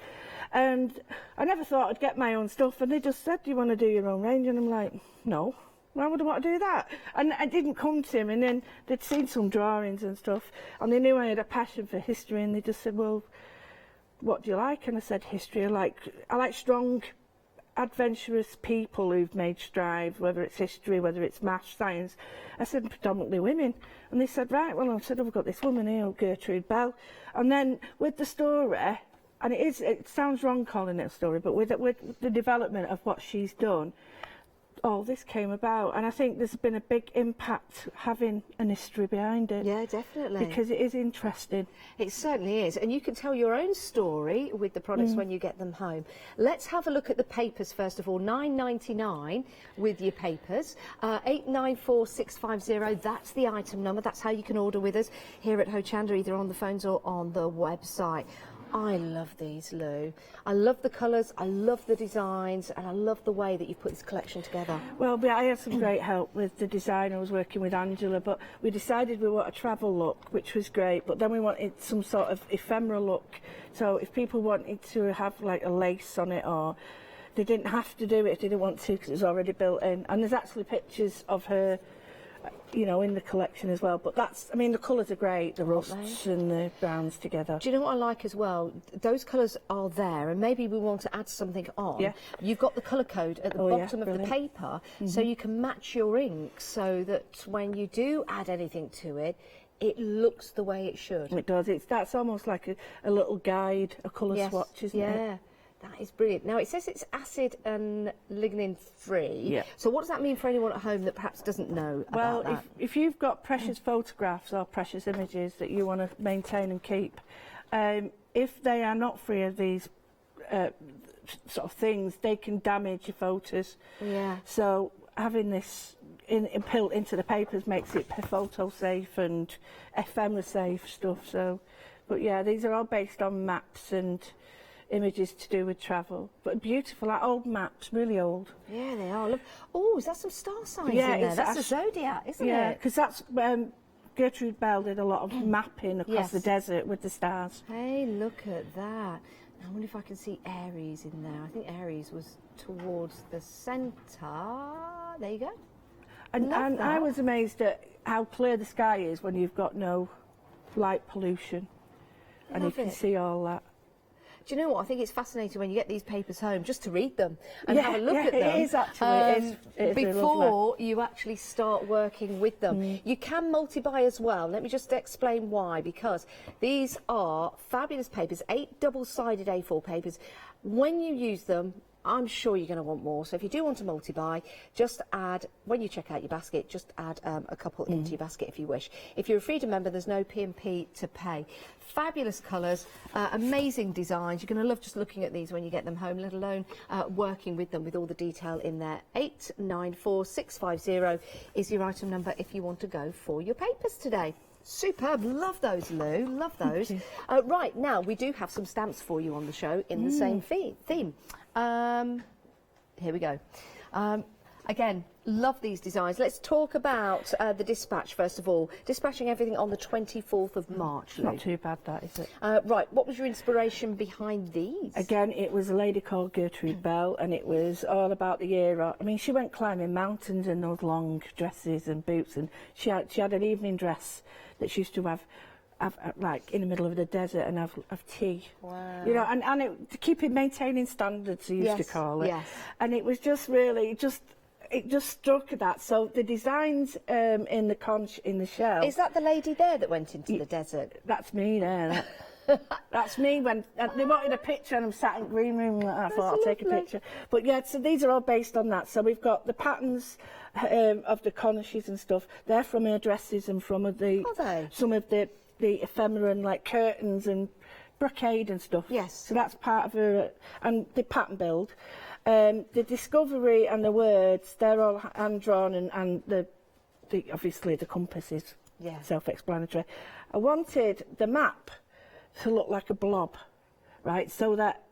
and I never thought I'd get my own stuff, and they just said, do you want to do your own range? And I'm like, no, why would I want to do that? And I didn't come to him, and then they'd seen some drawings and stuff, and they knew I had a passion for history, and they just said, well, what do you like? And I said, history. I like strong, adventurous people who've made strides, whether it's history, whether it's maths, science. I said predominantly women, and they said, right, well, I said, oh, we've got this woman here, Gertrude Bell. And then with the story, and it sounds wrong calling it a story, but with the development of what she's done, all this came about, and I think there's been a big impact having an history behind it. Yeah, definitely. Because it is interesting. It certainly is, and you can tell your own story with the products when you get them home. Let's have a look at the papers first of all. £9.99 with your papers. 894650, that's the item number. That's how you can order with us here at Hochanda, either on the phones or on the website. I love these, Lou. I love the colours, I love the designs, and I love the way that you put this collection together. Well, I had some great help with the design. I was working with Angela, but we decided we want a travel look, which was great, but then we wanted some sort of ephemeral look. So if people wanted to have like a lace on it, or they didn't have to do it if they didn't want to, because it was already built in. And there's actually pictures of her, you know, in the collection as well. But that's, I mean, the colours are great, the rusts and the browns together. Do you know what I like as well? Those colours are there, and maybe we want to add something on. Yeah. You've got the colour code at the bottom of the paper, so you can match your ink so that when you do add anything to it, it looks the way it should. It does. That's almost like a little guide, a colour swatch, isn't it? Yeah. That is brilliant. Now, it says it's acid and lignin free. Yeah. So what does that mean for anyone at home that perhaps doesn't know about that? Well, if you've got precious photographs or precious images that you want to maintain and keep, if they are not free of these sort of things, they can damage your photos. Yeah. So having this built into the papers makes it photo safe and ephemera safe stuff. So, but yeah, these are all based on maps and images to do with travel, but beautiful, like old maps, really old. Yeah, they are. Look. Oh, is that some star signs in there? That's the zodiac, isn't it? Yeah, because that's Gertrude Bell did a lot of mapping across the desert with the stars. Hey, look at that. I wonder if I can see Aries in there. I think Aries was towards the centre. There you go. And I was amazed at how clear the sky is when you've got no light pollution, and you can see all that. Do you know what? I think it's fascinating when you get these papers home just to read them and have a look at them. It is actually. It is before you actually start working with them. You can multi-buy as well. Let me just explain why. Because these are fabulous papers, 8 double-sided A4 papers. When you use them, I'm sure you're going to want more. So if you do want to multi-buy, just add, when you check out your basket, just add a couple into your basket if you wish. If you're a Freedom member, there's no P&P to pay. Fabulous colours, amazing designs. You're going to love just looking at these when you get them home, let alone working with them with all the detail in there. 894650 is your item number if you want to go for your papers today. Superb. Love those, Lou. Love those. Right, now we do have some stamps for you on the show in the same theme. Here we go. Again, love these designs. Let's talk about the dispatch first of all. Dispatching everything on the 24th of March, Lou. Not too bad, that, is it? Right, what was your inspiration behind these? Again, it was a lady called Gertrude Bell, and it was all about the era. I mean, she went climbing mountains in those long dresses and boots, and she had an evening dress that she used to have like in the middle of the desert and have tea. Wow. You know, and it, to keep it maintaining standards, they used to call it. Yes. And it was just really it just struck that. So the designs in the conch in the shell. Is that the lady there that went into the desert? That's me there. That's me when they wanted a picture and I'm sat in green room. I thought I'll take a picture. But yeah, so these are all based on that. So we've got the patterns of the conches and stuff. They're from her dresses and from some of the ephemera and like curtains and brocade and stuff. Yes. So that's part of her, and the pattern build. The discovery and the words, they're all hand drawn, and the obviously the compass is self-explanatory. I wanted the map to look like a blob, right? So that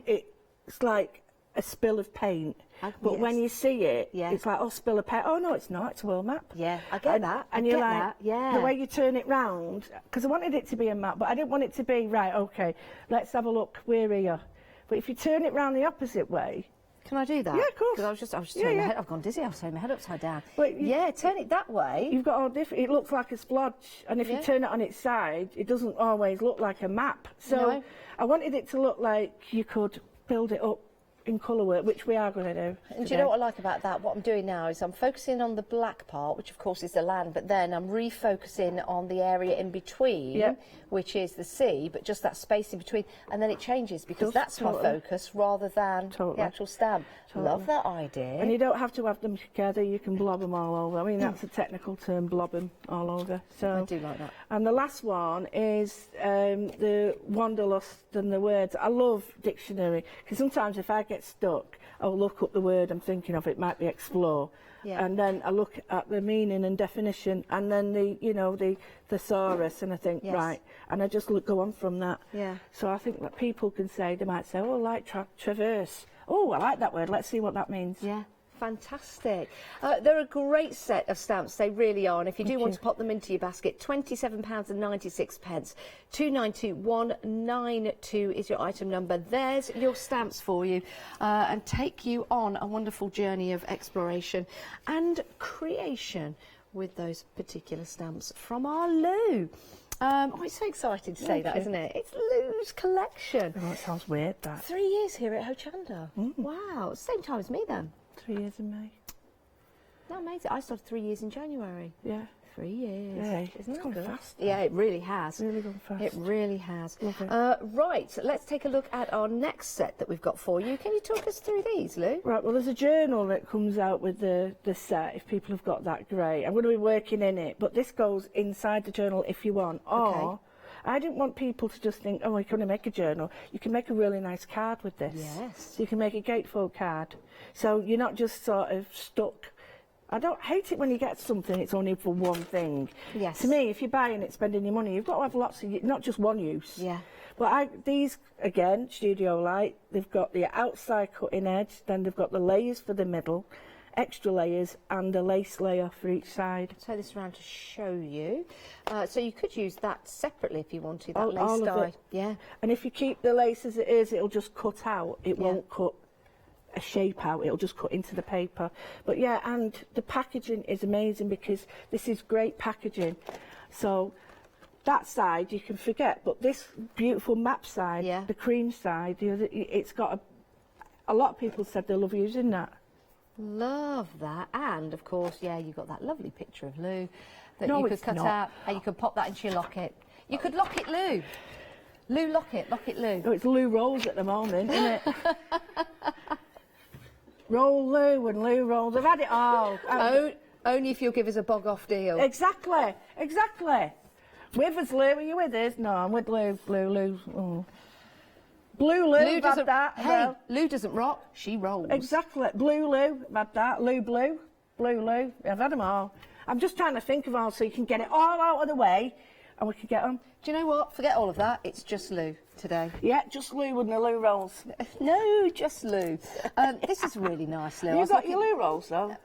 it's like a spill of paint. But when you see it, it's like, oh, spill of paint. Oh, no, it's not. It's a world map. Yeah, I get that. And you're like, the way you turn it round, because I wanted it to be a map, but I didn't want it to be, right, OK, let's have a look, we're here. But if you turn it round the opposite way... Can I do that? Yeah, of course. Because I was just turning my head... I've gone dizzy, I was turning my head upside down. But turn it that way. You've got all different... It looks like a splodge, and if you turn it on its side, it doesn't always look like a map. So I wanted it to look like you could build it up in colour work, which we are going to do. And do you know what I like about that? What I'm doing now is I'm focusing on the black part, which of course is the land, but then I'm refocusing on the area in between, which is the sea, but just that space in between, and then it changes because that's my focus rather than the actual stamp. Love that idea. And you don't have to have them together, you can blob them all over. I mean, that's a technical term, blob them all over. So, I do like that. And the last one is the wanderlust and the words. I love dictionary, because sometimes if I get stuck, I'll look up the word I'm thinking of, it might be explore. And then I look at the meaning and definition, and then the thesaurus, and I think, right, and I just go on from that. So I think that people can say, they might say, oh, like traverse. Oh, I like that word, let's see what that means. Yeah, Fantastic. They're a great set of stamps, they really are, and if you do want to pop them into your basket, £27.96. 292192 is your item number. There's your stamps for you, and take you on a wonderful journey of exploration and creation with those particular stamps from our Lou. It's so exciting to say that, isn't it? It's Lou's collection. Oh, it sounds weird, that. 3 years here at Hochanda. Wow, same time as me then. 3 years in May. No, amazing. I started 3 years in January. Yeah. 3 years. Yeah, Isn't it's that gone good? fast. Yeah, it really has. Really gone fast. It really has. Love it. Right, let's take a look at our next set that we've got for you. Can you talk us through these, Lou? Right, well, there's a journal that comes out with the set, if people have got that, great. I'm going to be working in it, but this goes inside the journal if you want. Or, I didn't want people to just think, oh, you're going to make a journal. You can make a really nice card with this. Yes. So you can make a gatefold card. So you're not just sort of stuck. I don't hate it when you get something, it's only for one thing. Yes. To me, if you're buying it, spending your money, you've got to have lots of, not just one use. Yeah. But these, again, Studio Light, they've got the outside cutting edge, then they've got the layers for the middle, extra layers, and a lace layer for each side. Turn this around to show you. So you could use that separately if you wanted, that all lace of dye. it. Yeah. And if you keep the lace as it is, it'll just cut out. It won't cut a shape out, it'll just cut into the paper. But yeah, and the packaging is amazing because this is great packaging. So that side you can forget, but this beautiful map side, the cream side, the other, it's got a lot of people said they love using that. Love that. And of course, yeah, you've got that lovely picture of Lou that No, you could it's cut not. out and you could pop that into your locket. You could lock it Lou. Lou lock it Lou. Oh, it's Lou rolls at the moment, isn't it? Roll Lou and Lou rolls. They've had it all. Only if you'll give us a bog off deal. Exactly, exactly. With us, Lou. Are you with us? No, I'm with Lou. Lou. Oh. Blue Lou, Lou doesn't. that. Hey, Lou doesn't rock. She rolls. Exactly. Blue Lou, had that. Blue Lou. I've had them all. I'm just trying to think of all so you can get it all out of the way, and we can get them. Do you know what? Forget all of that. It's just Lou today. Yeah, just Lou and the Lou rolls. No, just Lou. This is really nice, Lou. Have you got your Lou rolls though?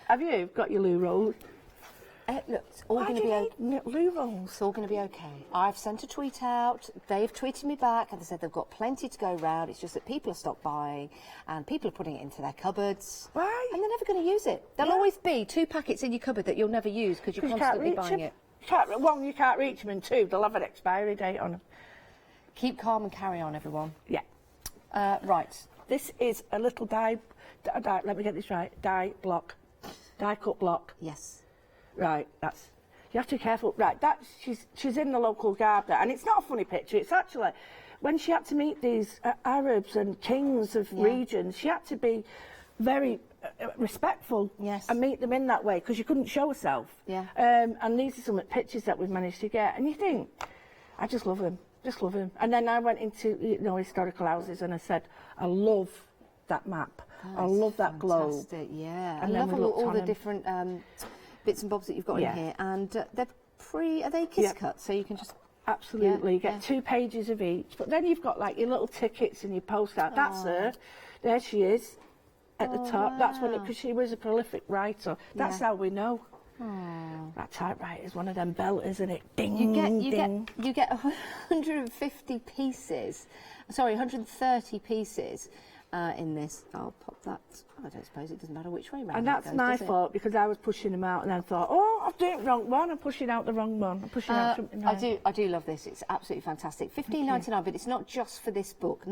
Have you got your Lou rolls? Look, it's all going to be okay. Lou rolls. It's all going to be okay. I've sent a tweet out. They've tweeted me back and they said they've got plenty to go round. It's just that people are stopped buying and people are putting it into their cupboards. Why? And they're never going to use it. There'll always be 2 packets in your cupboard that you'll never use because you're constantly buying it. One, you can't reach them, and 2, they'll have an expiry date on them. Keep calm and carry on, everyone. Yeah. Right. This is a little die, let me get this right, die cut block. Yes. Right, you have to be careful. Right, she's in the local garden, and it's not a funny picture, it's actually, when she had to meet these Arabs and kings of regions, she had to be very respectful and meet them in that way, because you couldn't show herself. Yeah. And these are some pictures that we've managed to get, and you think, I just love them. And then I went into historical houses and I said, I love that map. I love that globe. Yeah. And I love all the them. different bits and bobs that you've got in here. And are they kiss cut? So you can just... Absolutely. You get 2 pages of each. But then you've got like your little tickets and your postcard. That's her. There she is at the top. That's when, because she was a prolific writer. That's how we know. That typewriter is one of them belters, isn't it? Ding, You get 150 pieces. Sorry, 130 pieces in this. I'll pop that. I don't suppose it doesn't matter which way round. And that's my fault, because I was pushing them out and then thought, oh, I've done it wrong one. I'm pushing out the wrong one. I'm pushing out something else. I do love this. It's absolutely fantastic. $15.99, but it's not just for this book.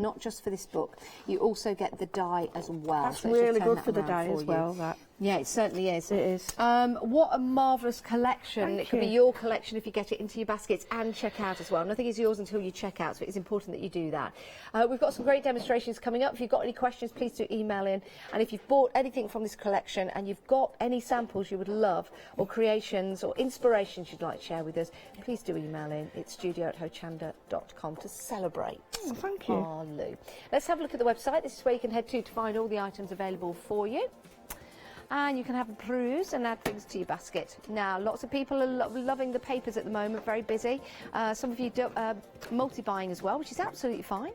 You also get the die as well. That's so let's just really turn good that for the around die for as you. well. That. Yeah, it certainly is. It is. What a marvellous collection. Thank it could be your collection if you get it into your baskets and check out as well. Nothing is yours until you check out, so it's important that you do that. We've got some great demonstrations coming up. If you've got any questions, please do email in. And if you've bought anything from this collection and you've got any samples you would love, or creations or inspirations you'd like to share with us, please do email in. It's studio@hochanda.com to celebrate. Oh, thank you. Oh, Lou. Let's have a look at the website. This is where you can head to find all the items available for you. And you can have a peruse and add things to your basket. Now, lots of people are loving the papers at the moment, very busy. Some of you do multi-buying as well, which is absolutely fine.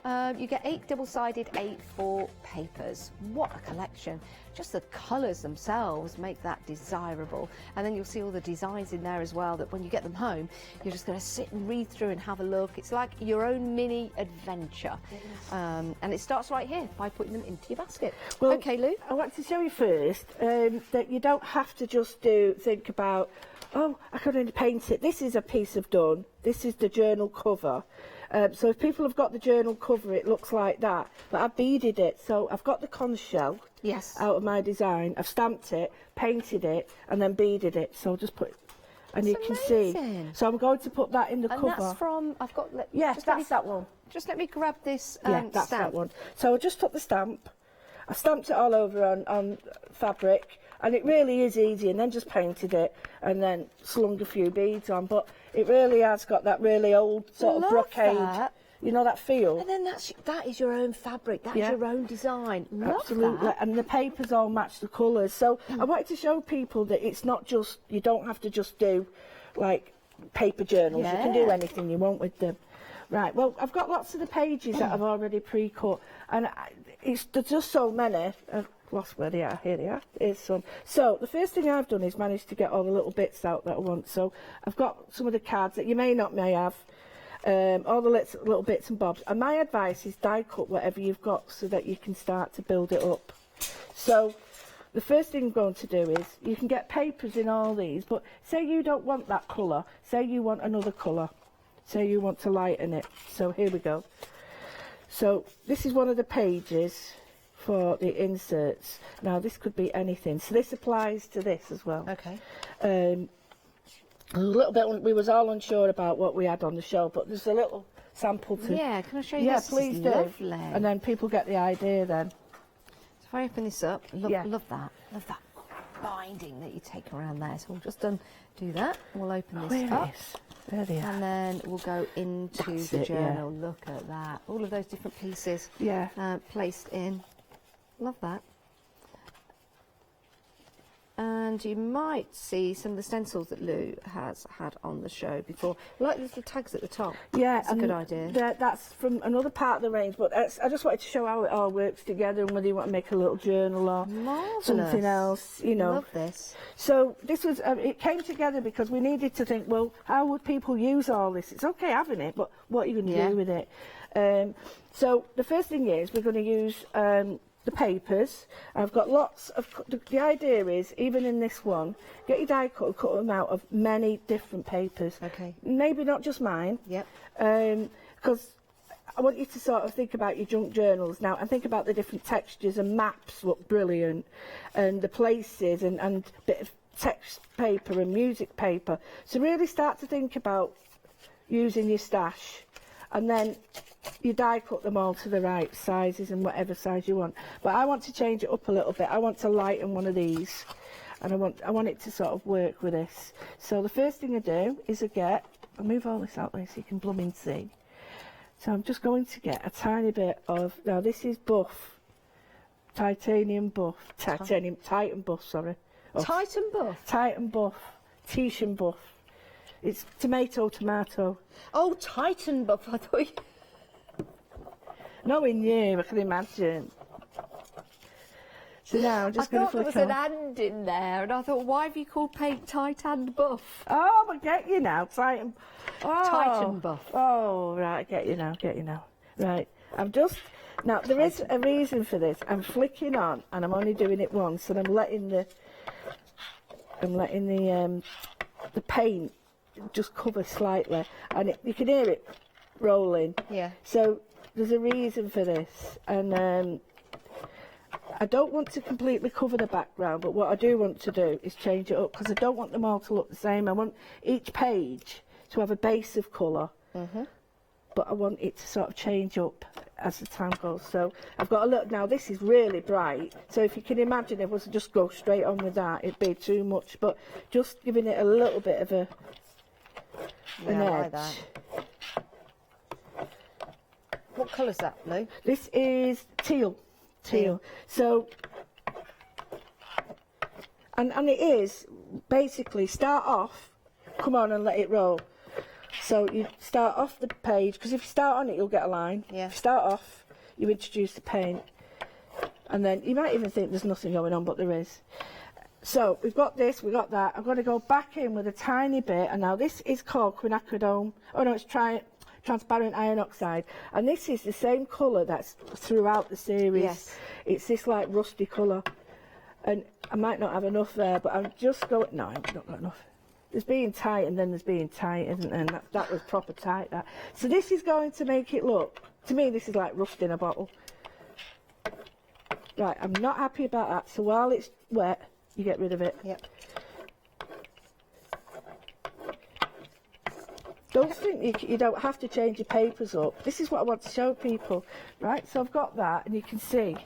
You get 8 double-sided A4 papers. What a collection. Just the colours themselves make that desirable. And then you'll see all the designs in there as well, that when you get them home, you're just going to sit and read through and have a look. It's like your own mini adventure. And it starts right here by putting them into your basket. Well, okay, Lou? I want to show you first that you don't have to just think about, oh, I could only paint it. This is a piece of done. This is the journal cover. So if people have got the journal cover, it looks like that. But I've beaded it, so I've got the conch shell out of my design. I've stamped it, painted it, and then beaded it. So I'll just put, and you can see. So I'm going to put that in the cover. And that's from, I've got, yes, that's that one. Just let me grab this that's stamp. that one. So I just took the stamp. I stamped it all over on fabric, and it really is easy, and then just painted it and then slung a few beads on. But it really has got that really old sort of brocade, you know, that feel. And then that is your own fabric, that's your own design. Absolutely. That. And the papers all match the colours. So I wanted to show people that it's not just, you don't have to just do like paper journals. You can do anything you want with them. Right, well, I've got lots of the pages that I've already pre-cut, and there's just so many. I've lost where they are. Here they are. Here's some. So the first thing I've done is managed to get all the little bits out that I want. So I've got some of the cards that you may have, all the little bits and bobs. And my advice is die cut whatever you've got so that you can start to build it up. So the first thing I'm going to do is, you can get papers in all these, but say you don't want that colour, say you want another colour. Say you want to lighten it. So here we go. So this is one of the pages for the inserts. Now this could be anything. So this applies to this as well. Okay. A little bit, we was all unsure about what we had on the show, but there's a little sample to... Yeah, can I show you this? this? Yeah, please do. Lovely. And then people get the idea then. So if I open this up, love that. Love that binding that you take around there. So we'll just do that. We'll open this up. There they are. And then we'll go into the journal. Look at that. All of those different pieces placed in. Love that. And you might see some of the stencils that Lou has had on the show before, like the little tags at the top. Yeah, that's a good idea. That's from another part of the range, but I just wanted to show how it all works together, and whether you want to make a little journal or something else, you know. Love this. So this was, it came together because we needed to think, well, how would people use all this? It's okay having it, but what are you going to do with it? So the first thing is we're going to use the papers. I've got lots of, the idea is, even in this one, get your die cut and cut them out of many different papers. Okay. Maybe not just mine. Yep. Because I want you to sort of think about your junk journals now, and think about the different textures, and maps look brilliant, and the places, and a bit of text paper and music paper. So really start to think about using your stash, and then you die cut them all to the right sizes and whatever size you want. But I want to change it up a little bit. I want to lighten one of these, and I want it to sort of work with this. So the first thing I do is I'll move all this out there so you can blooming see. So I'm just going to get a tiny bit of, now this is buff, Titan buff, sorry. Oh, Titan buff? Titan buff, Titian buff. It's tomato. Oh, Titan buff, I thought you... Knowing you, I can imagine. So now I'm just going to flick I thought there was an and in there, and I thought, why have you called paint Titan buff? Oh, I get you now, Titan. Oh. Titan buff. Oh, right, get you now. Right, I'm just... Now, there is a reason for this. I'm flicking on, and I'm only doing it once, and I'm letting the paint just cover slightly, and you can hear it rolling. Yeah. So there's a reason for this, and I don't want to completely cover the background, but what I do want to do is change it up, because I don't want them all to look the same. I want each page to have a base of colour, but I want it to sort of change up as the time goes. So I've got a little, now this is really bright, so if you can imagine if I was to just go straight on with that, it'd be too much, but just giving it a little bit of an edge. Like that. What colour's that, Lou? This is teal. So, and it is basically start off, come on and let it roll. So you start off the page, because if you start on it, you'll get a line. Yeah. If you start off, you introduce the paint, and then you might even think there's nothing going on, but there is. So we've got this, we've got that. I'm going to go back in with a tiny bit, and now this is called quinacridone. Oh no, it's transparent iron oxide, and this is the same colour that's throughout the series. Yes. It's this like rusty colour, and I might not have enough there, but I'm just going. No, I've not got enough. There's being tight, and then there's being tight, isn't there? And that was proper tight. That. So this is going to make it look. To me, this is like rust in a bottle. Right, I'm not happy about that. So while it's wet, you get rid of it. Yep. Don't think you don't have to change your papers up. This is what I want to show people, right? So I've got that, and you can see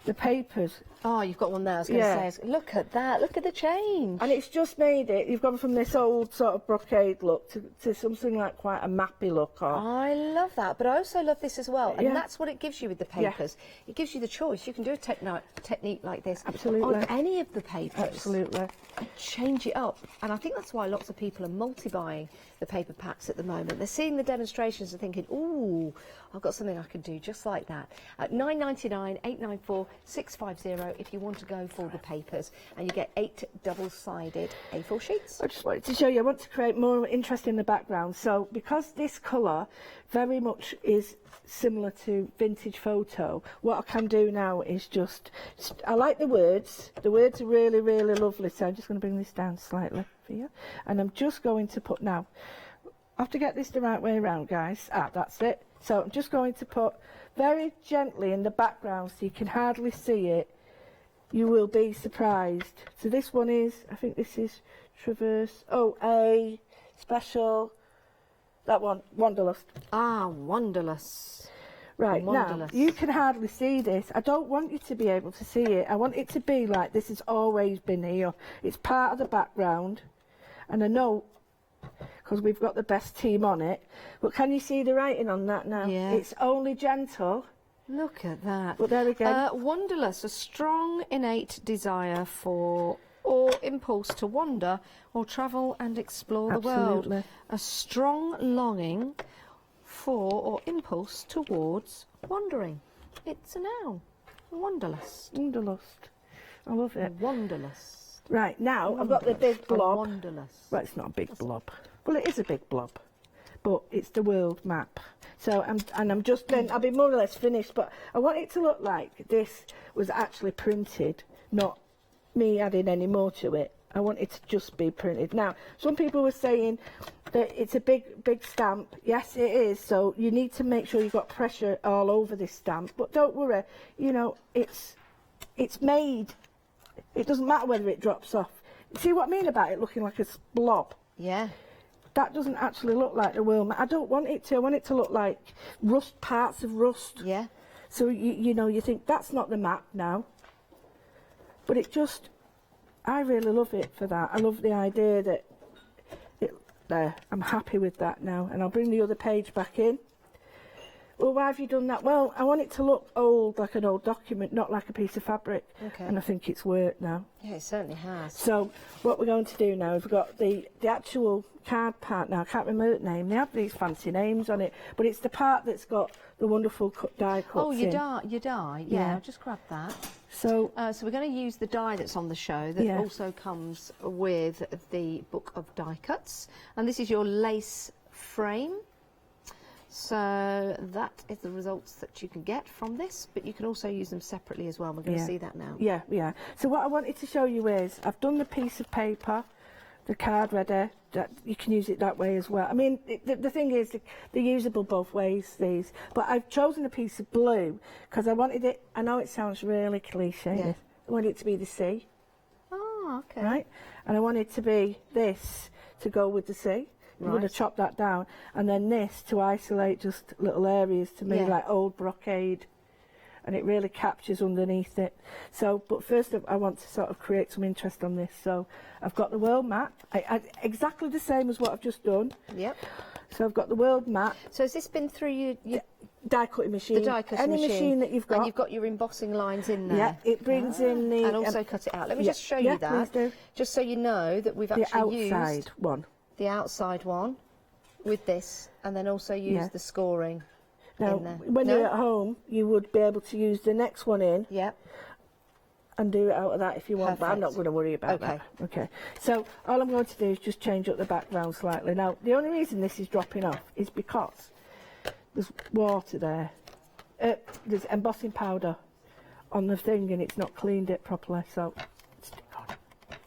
the papers. Oh, you've got one there. I was going to say, look at that. Look at the change. And it's just made it. You've gone from this old sort of brocade look to something like quite a mappy look. I love that, but I also love this as well, and that's what it gives you with the papers. It gives you the choice. You can do a technique like this Absolutely. on any of the papers. Absolutely. And change it up, and I think that's why lots of people are multi-buying the paper packs at the moment. They're seeing the demonstrations and thinking, ooh, I've got something I can do just like that. At £9.99, 894 650 if you want to go for the papers, and you get 8 double-sided A4 sheets. I just wanted to show you, I want to create more interest in the background. So because this colour very much is similar to vintage photo, what I can do now is just, I like the words are really, really lovely, so I'm just going to bring this down slightly for you, and I'm just going to put, now I have to get this the right way around, guys. That's it. So I'm just going to put very gently in the background so you can hardly see it. You will be surprised. So this one is, I think this is Traverse, A Special, that one, Wanderlust. Ah, Wanderlust. Right, Wanderlust. now, you can hardly see this. I don't want you to be able to see it. I want it to be like this has always been here. It's part of the background, and I know, because we've got the best team on it, but can you see the writing on that now? Yeah. It's only gentle. Look at that. But there again. Wanderlust, a strong innate desire for or impulse to wander or travel and explore the Absolutely. world. A strong longing for or impulse towards wandering. It's a noun. Wanderlust. Wanderlust. I love it. Wanderlust. Right, now I've got the big blob. Wanderlust. Well, it's not a big blob. Well, it is a big blob, but it's the world map. So I'm just then, I'll be more or less finished, but I want it to look like this was actually printed, not me adding any more to it. I want it to just be printed. Now, some people were saying that it's a big stamp. Yes, it is. So you need to make sure you've got pressure all over this stamp. But don't worry, you know, it's made. It doesn't matter whether it drops off. See what I mean about it looking like a blob? Yeah. That doesn't actually look like the world map. I don't want it to. I want it to look like rust, parts of rust. Yeah. So you know, you think that's not the map now. But it just, I really love it for that. I love the idea that there. I'm happy with that now, and I'll bring the other page back in. Well, why have you done that? Well, I want it to look old, like an old document, not like a piece of fabric. Okay. And I think it's worked now. Yeah, it certainly has. So what we're going to do now is we've got the actual card part now. I can't remember the name. They have these fancy names on it, but it's the part that's got the wonderful die cuts Oh, your in. die. Yeah. Yeah, I'll just grab that. So So we're going to use the die that's on the show that Yeah. also comes with the book of die cuts. And this is your lace frame. So that is the results that you can get from this, but you can also use them separately as well. We're going to see that now. Yeah. So what I wanted to show you is I've done the piece of paper, the card reader, that you can use it that way as well. I mean, the thing is, they're usable both ways, these. But I've chosen a piece of blue because I wanted it, I know it sounds really cliche, Yeah. I wanted it to be the sea. Oh, okay. Right? And I wanted to be this to go with the sea. I'm going to chop that down, and then this to isolate just little areas to me, like old brocade, and it really captures underneath it. So, but first I want to sort of create some interest on this. So I've got the world map, exactly the same as what I've just done. Yep. So I've got the world map. So has this been through your die cutting machine? The die cutting Any machine that you've got. And you've got your embossing lines in there. Yeah, it brings in the... And also cut it out. Let me just show you that. Please do. Just so you know that we've The actually used... outside one. The outside one. with this, and then also use the scoring now, in there. when you're at home, you would be able to use the next one in. Yep. And do it out of that if you want, but I'm not going to worry about that. Okay. So all I'm going to do is just change up the background slightly. Now, the only reason this is dropping off is because there's water there. There's embossing powder on the thing and it's not cleaned it properly, so stick on.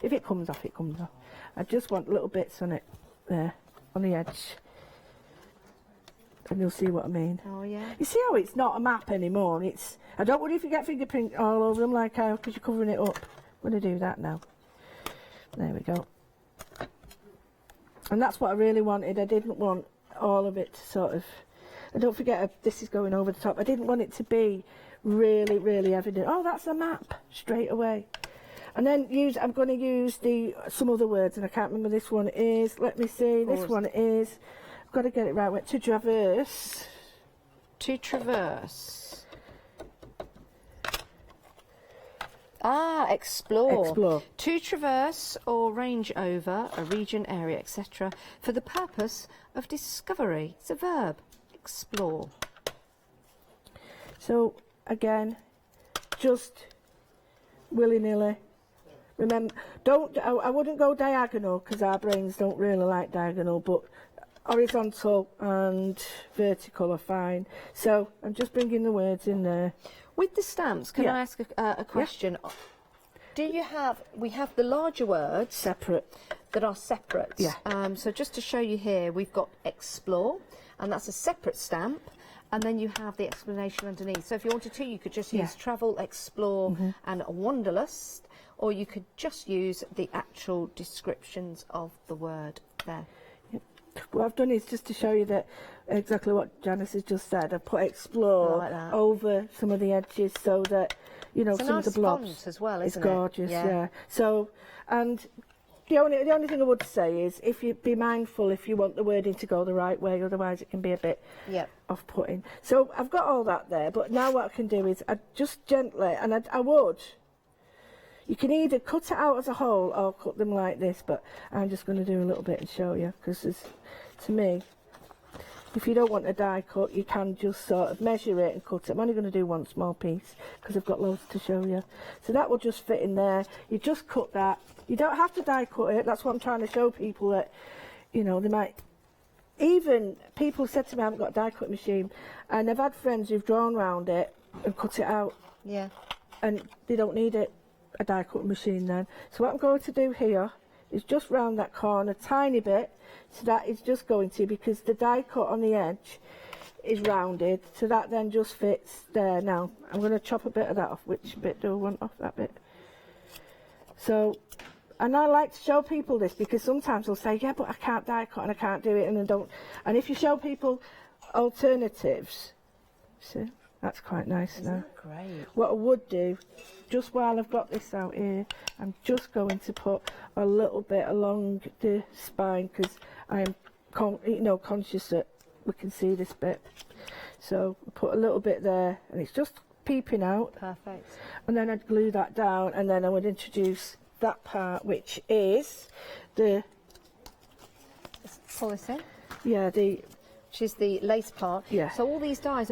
If it comes off, it comes off. I just want little bits on it there, on the edge. And you'll see what I mean. Oh, yeah. You see how it's not a map anymore? It's. I don't worry if you get fingerprint all over them like how, because you're covering it up. I'm going to do that now. There we go. And that's what I really wanted. I didn't want all of it to sort of. And don't forget, this is going over the top. I didn't want it to be really, really evident. Oh, that's a map straight away. And then I'm going to use some other words, and I can't remember this one is. Let me see. This one is. I've got to get it right. To traverse. To traverse. Ah, explore. Explore. To traverse or range over a region, area, etc. for the purpose of discovery. It's a verb. Explore. So, again, just willy-nilly. Remember, I wouldn't go diagonal because our brains don't really like diagonal, but horizontal and vertical are fine. So, I'm just bringing the words in there. With the stamps, can I ask a question? Yeah. Do you have, we have the larger words separate that are separate. Yeah. So just to show you here, we've got explore, and that's a separate stamp, and then you have the explanation underneath. So if you wanted to, you could just use travel, explore, and wanderlust, or you could just use the actual descriptions of the word there. What I've done is just to show you that exactly what Janice has just said. I've put explore like over some of the edges so that, you know, it's some of the blobs. Font as well, isn't it's gorgeous, it? yeah. So, and the only thing I would say is if you be mindful if you want the wording to go the right way, otherwise it can be a bit off-putting. So I've got all that there, but now what I can do is I just gently, and I would. You can either cut it out as a whole or cut them like this, but I'm just going to do a little bit and show you, because to me, if you don't want a die cut, you can just sort of measure it and cut it. I'm only going to do one small piece because I've got loads to show you. So that will just fit in there. You just cut that. You don't have to die cut it. That's what I'm trying to show people, that, you know, they might. Even people said to me, I haven't got a die cut machine, and I've had friends who've drawn around it and cut it out. Yeah. And they don't need it. A die cut machine then. So what I'm going to do here is just round that corner a tiny bit, so that is just going to, because the die cut on the edge is rounded, so that then just fits there. Now I'm going to chop a bit of that off. Which bit do I want off? That bit. So, and I like to show people this because sometimes they'll say, yeah, but I can't die cut and I can't do it, and then don't. And if you show people alternatives, see, that's quite nice. Isn't that great? What I would do, just while I've got this out here, I'm just going to put a little bit along the spine, because I am conscious that we can see this bit. So put a little bit there, and it's just peeping out. Perfect. And then I'd glue that down, and then I would introduce that part, which is the. Pull this in. Yeah, which is the lace part. Yeah. So all these dies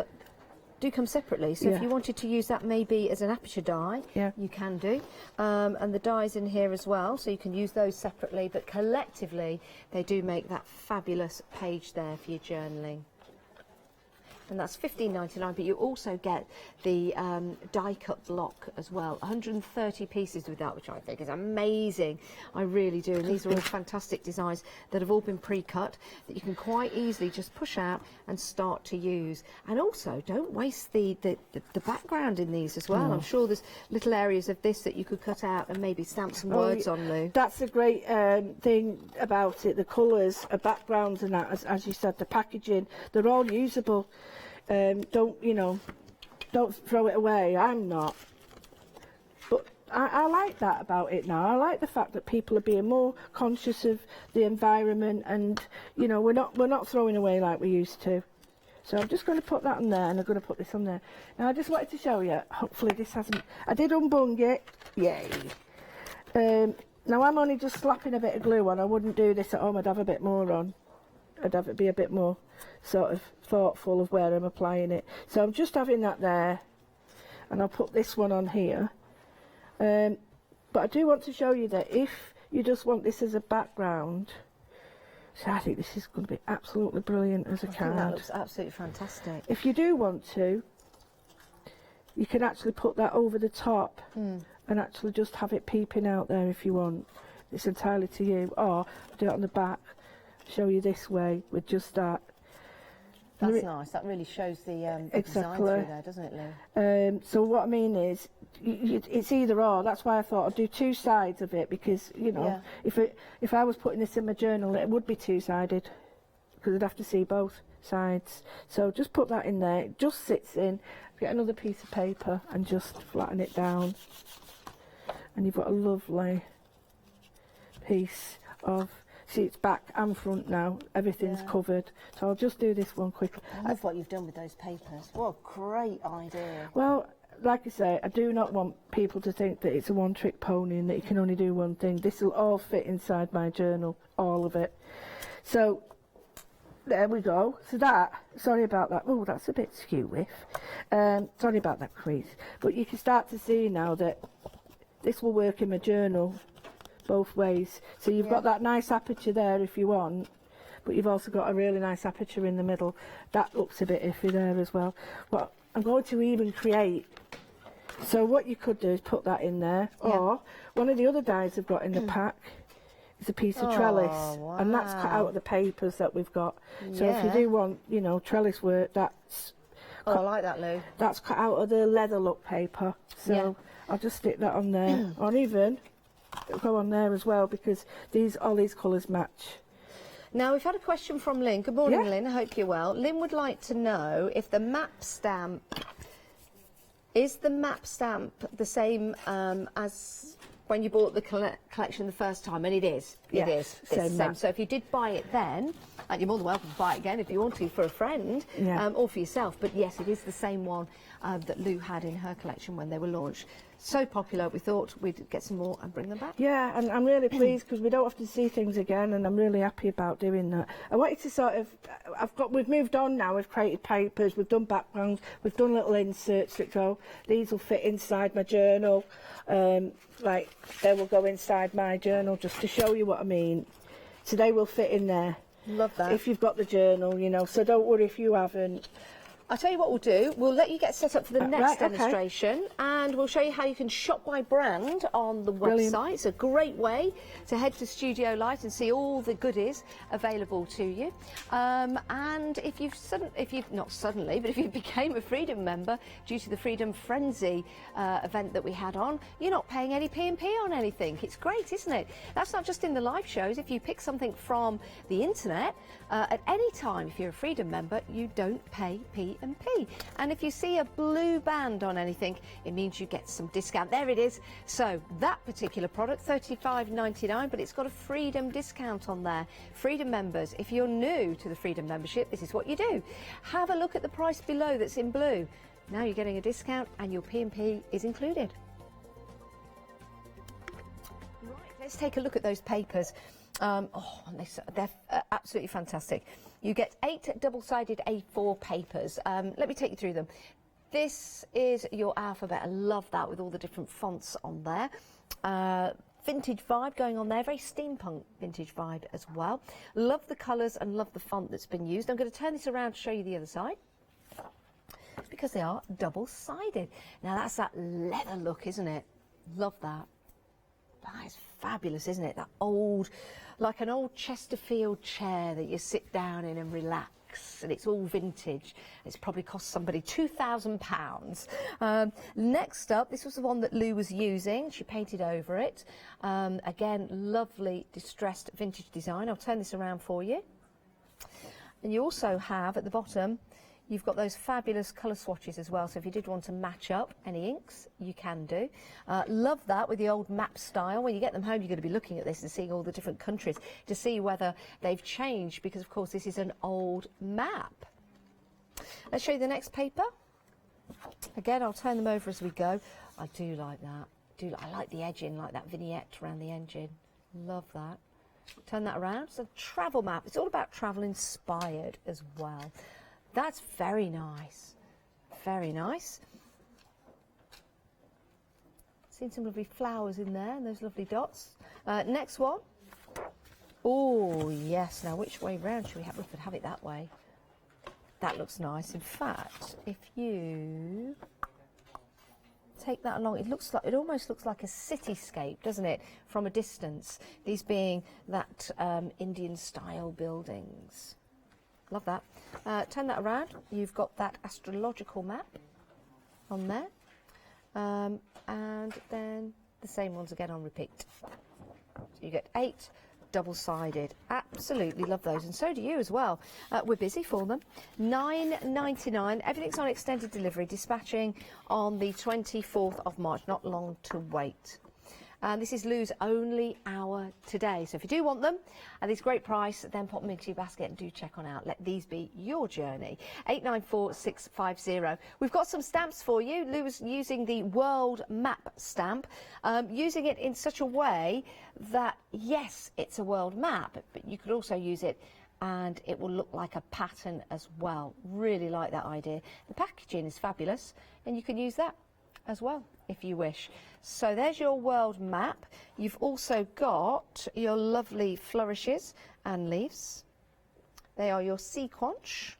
do come separately, so if you wanted to use that maybe as an aperture die, you can do, and the dies in here as well, so you can use those separately, but collectively they do make that fabulous page there for your journaling. And that's $15.99, but you also get the die cut block as well. 130 pieces with that, which I think is amazing. I really do. And these are all fantastic designs that have all been pre-cut, that you can quite easily just push out and start to use. And also, don't waste the background in these as well. I'm sure there's little areas of this that you could cut out and maybe stamp some words on, Lou. That's a great thing about it. The colours, backgrounds and that, as you said, the packaging, they're all usable. Don't throw it away. I'm not. But I like that about it now. I like the fact that people are being more conscious of the environment, and we're not throwing away like we used to. So I'm just going to put that on there, and I'm going to put this on there. Now I just wanted to show you. Hopefully this hasn't. I did unbung it. Yay. Now I'm only just slapping a bit of glue on. I wouldn't do this at home. I'd have a bit more on. I'd have it be a bit more sort of thoughtful of where I'm applying it. So I'm just having that there, and I'll put this one on here. But I do want to show you that if you just want this as a background, so I think this is going to be absolutely brilliant as a card. I think that looks absolutely fantastic. If you do want to, you can actually put that over the top and actually just have it peeping out there if you want. It's entirely to you. Or do it on the back, show you this way with just that. That's nice. That really shows the design through there, doesn't it, Lou? So what I mean is, it's either or. That's why I thought I'd do two sides of it, because, you know, if I was putting this in my journal, it would be two-sided, because I'd have to see both sides. So just put that in there. It just sits in. Get another piece of paper and just flatten it down. And you've got a lovely piece of, see, it's back and front now, everything's covered. So I'll just do this one quickly. I love what you've done with those papers. What a great idea. Well, like I say, I do not want people to think that it's a one-trick pony and that you can only do one thing. This will all fit inside my journal, all of it. So there we go. So that, sorry about that. Oh, that's a bit skew-whiff. Sorry about that crease. But you can start to see now that this will work in my journal both ways. So you've got that nice aperture there if you want, but you've also got a really nice aperture in the middle. That looks a bit iffy there as well. But I'm going to even create, so what you could do is put that in there, or one of the other dies I've got in the pack is a piece of trellis, and that's cut out of the papers that we've got. So if you do want, you know, trellis work, that's I like that, Lou. That's cut out of the leather look paper. So I'll just stick that on there, or even it'll go on there as well, because all these colours match. Now, we've had a question from Lynn. Good morning, Lynn. I hope you're well. Lynn would like to know if the map stamp, is the map stamp the same as when you bought the collection the first time? And it is. It is. It's the same. So if you did buy it then, and you're more than welcome to buy it again if you want to for a friend or for yourself. But yes, it is the same one that Lou had in her collection when they were launched. So popular, we thought we'd get some more and bring them back. Yeah, and I'm really pleased because we don't have to see things again, and I'm really happy about doing that. I wanted to sort of, we've moved on now, we've created papers, we've done backgrounds, we've done little inserts that go, these will fit inside my journal, like they will go inside my journal, just to show you what I mean. So they will fit in there. Love that. If you've got the journal, you know, so don't worry if you haven't. I'll tell you what we'll do. We'll let you get set up for the next demonstration, and we'll show you how you can shop by brand on the website. It's a great way to head to Studio Light and see all the goodies available to you. And if you became a Freedom member due to the Freedom Frenzy event that we had on, you're not paying any P&P on anything. It's great, isn't it? That's not just in the live shows. If you pick something from the internet at any time, if you're a Freedom member, you don't pay P&P. And if you see a blue band on anything, it means you get some discount. There it is. So that particular product, $35.99, but it's got a Freedom discount on there. Freedom members, if you're new to the Freedom membership, this is what you do. Have a look at the price below that's in blue. Now you're getting a discount and your P&P is included. Right, let's take a look at those papers. They're absolutely fantastic. You get 8 double-sided A4 papers. Let me take you through them. This is your alphabet. I love that with all the different fonts on there. Vintage vibe going on there, very steampunk vintage vibe as well. Love the colours and love the font that's been used. I'm going to turn this around to show you the other side, because they are double-sided. Now that's that leather look, isn't it? Love that. That is fabulous, isn't it? That old, like an old Chesterfield chair that you sit down in and relax, and it's all vintage. It's probably cost somebody £2,000. Next up, this was the one that Lou was using. She painted over it. Again, lovely distressed vintage design. I'll turn this around for you. And you also have at the bottom, you've got those fabulous colour swatches as well, so if you did want to match up any inks, you can do. Love that with the old map style. When you get them home, you're going to be looking at this and seeing all the different countries to see whether they've changed, because, of course, this is an old map. Let's show you the next paper. Again, I'll turn them over as we go. I do like that. I like the edging, like that vignette around the engine. Love that. Turn that around. It's a travel map. It's all about travel inspired as well. That's very nice. Very nice. Seen some lovely flowers in there and those lovely dots. Next one. Oh, yes. Now, which way round should we have? We could have it that way. That looks nice. In fact, if you take that along, it almost looks like a cityscape, doesn't it, from a distance? These being that Indian-style buildings. Love that. Turn that around. You've got that astrological map on there. And then the same ones again on repeat. So you get 8 double-sided. Absolutely love those, and so do you as well. We're busy for them. $9.99. Everything's on extended delivery, dispatching on the 24th of March. Not long to wait. And this is Lou's only hour today. So if you do want them at this great price, then pop them into your basket and do check on out. Let these be your journey. 894650. We've got some stamps for you. Lou was using the World Map stamp, using it in such a way that, yes, it's a world map, but you could also use it and it will look like a pattern as well. Really like that idea. The packaging is fabulous, and you can use that as well if you wish. So there's your world map. You've also got your lovely flourishes and leaves. They are your sequence.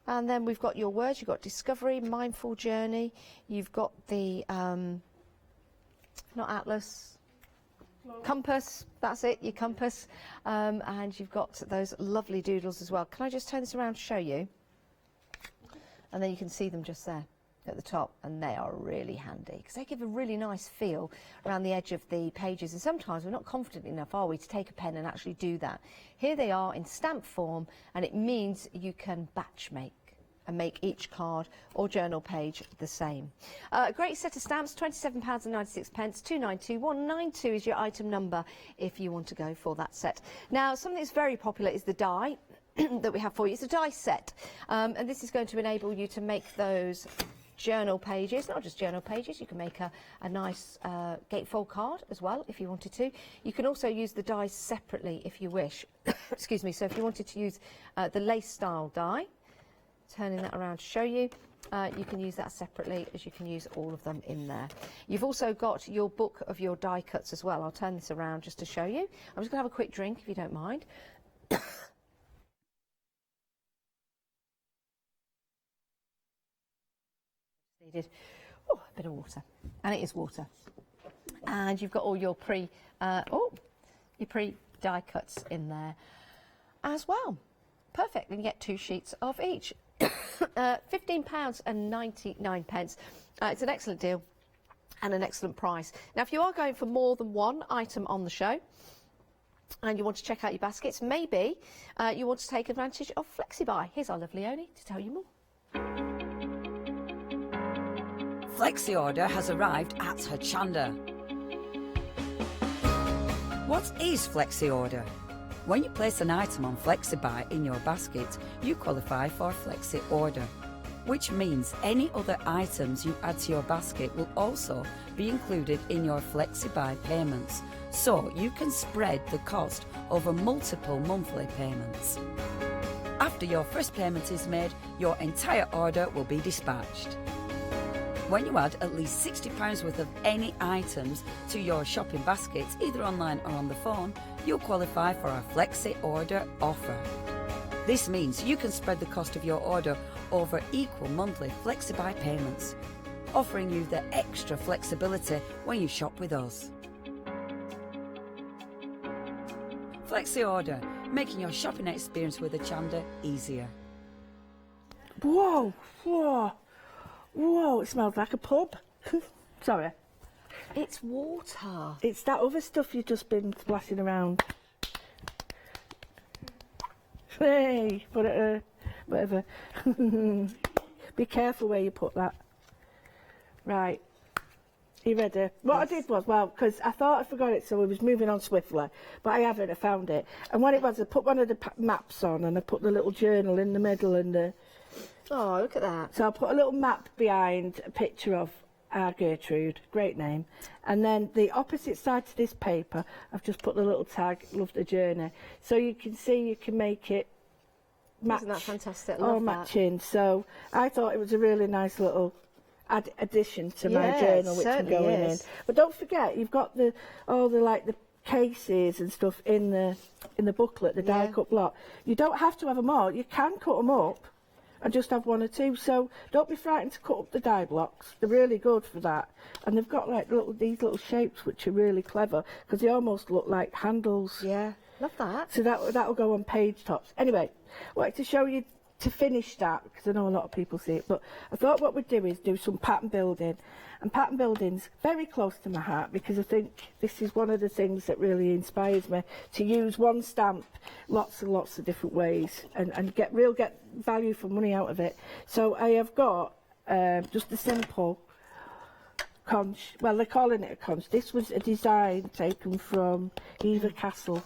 And then we've got your words. You've got discovery, mindful journey. You've got the not atlas, compass. That's it, your compass. And you've got those lovely doodles as well. Can I just turn this around to show you? And then you can see them just there at the top, and they are really handy because they give a really nice feel around the edge of the pages, and sometimes we're not confident enough, are we, to take a pen and actually do that. Here they are in stamp form, and it means you can batch make and make each card or journal page the same. A great set of stamps, £27.96, 292192 is your item number if you want to go for that set. Now, something that's very popular is the die that we have for you. It's a die set, and this is going to enable you to make those journal pages, not just journal pages. You can make a nice gatefold card as well if you wanted to. You can also use the dies separately if you wish. Excuse me. So if you wanted to use the lace style die, turning that around to show you, you can use that separately, as you can use all of them in there. You've also got your book of your die cuts as well. I'll turn this around just to show you. I'm just going to have a quick drink if you don't mind. Needed a bit of water, and it is water. And you've got all your pre die cuts in there as well. Perfect. And you get 2 sheets of each. £15.99. It's an excellent deal and an excellent price. Now, if you are going for more than one item on the show and you want to check out your baskets, maybe you want to take advantage of FlexiBuy. Here's our lovely Oni to tell you more. Flexi order has arrived at Hochanda. What is Flexi order? When you place an item on FlexiBuy in your basket, you qualify for Flexi order, which means any other items you add to your basket will also be included in your FlexiBuy payments, so you can spread the cost over multiple monthly payments. After your first payment is made, your entire order will be dispatched. When you add at least £60 worth of any items to your shopping baskets, either online or on the phone, you'll qualify for our Flexi Order offer. This means you can spread the cost of your order over equal monthly FlexiBuy payments, offering you the extra flexibility when you shop with us. Flexi Order, making your shopping experience with Hochanda easier. Whoa, whoa. Whoa, it smells like a pub. Sorry. It's water. It's that other stuff you've just been splashing around. Hey, put it, whatever. Be careful where you put that. Right. You ready? What I did was, well, because I thought I forgot it, so I was moving on swiftly, but I haven't. I found it. And what it was, I put one of the maps on, and I put the little journal in the middle, and the... Oh, look at that. So I'll put a little map behind a picture of Gertrude, great name. And then the opposite side to this paper, I've just put the little tag, Love the Journey. So you can see you can make it match. Isn't that fantastic? I All love that. matching. So I thought it was a really nice little addition to my Yeah, journal, it which I'm certainly going in. is. But don't forget, you've got all the cases and stuff in the booklet, the die cut block. You don't have to have them all. You can cut them up and just have one or two. So don't be frightened to cut up the die blocks. They're really good for that. And they've got like these little shapes which are really clever because they almost look like handles. Yeah, love that. So that'll go on page tops. Anyway, I wanted to show you to finish that because I know a lot of people see it. But I thought what we'd do is do some pattern building. And pattern building's very close to my heart because I think this is one of the things that really inspires me to use one stamp lots and lots of different ways and get value for money out of it. So I have got just a simple conch. Well, they're calling it a conch. This was a design taken from Hever Castle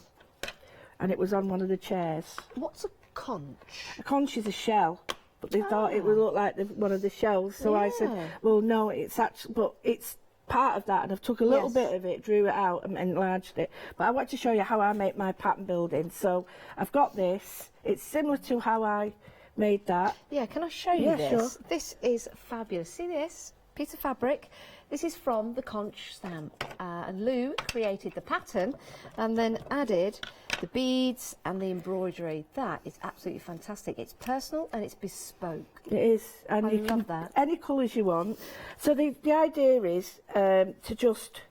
and it was on one of the chairs. What's a conch? A conch is a shell. But they thought it would look like one of the shells, so I said, well, no, it's actually, but it's part of that, and I've took a little bit of it, drew it out, and enlarged it. But I want to show you how I make my pattern building. So I've got this. It's similar to how I made that. Yeah, can I show you this? Sure. This is fabulous. See this piece of fabric? This is from the conch stamp, and Lou created the pattern and then added the beads and the embroidery. That is absolutely fantastic. It's personal and it's bespoke. It is, and you love can that. Any colours you want. So the idea is to just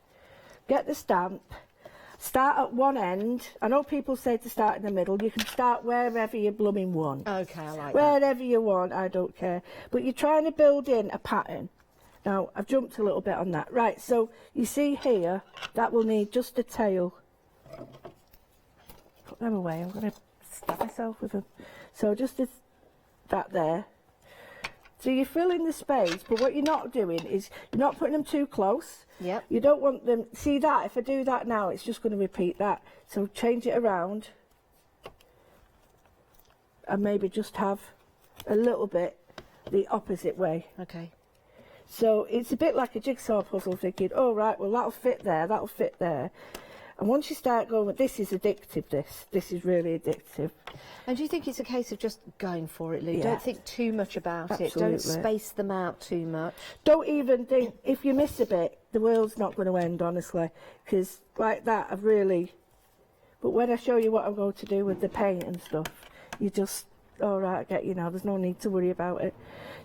get the stamp, start at one end. I know people say to start in the middle. You can start wherever you blooming want. Okay, I like that. Wherever you want, I don't care. But you're trying to build in a pattern. Now, I've jumped a little bit on that. Right, so you see here, that will need just a tail. Put them away. I'm going to stab myself with them. So just that there. So you're filling the space, but what you're not doing is you're not putting them too close. Yep. You don't want them... See that? If I do that now, it's just going to repeat that. So change it around. And maybe just have a little bit the opposite way. Okay. So it's a bit like a jigsaw puzzle, thinking, oh, right, well, that'll fit there, that'll fit there. And once you start going, this is addictive, this is really addictive. And do you think it's a case of just going for it, Lou? Yeah. Don't think too much about Absolutely. it. Don't space them out too much. Don't even think, if you miss a bit, the world's not going to end, honestly. Because like that, I've really... But when I show you what I'm going to do with the paint and stuff, you just, all right, I get you now, there's no need to worry about it.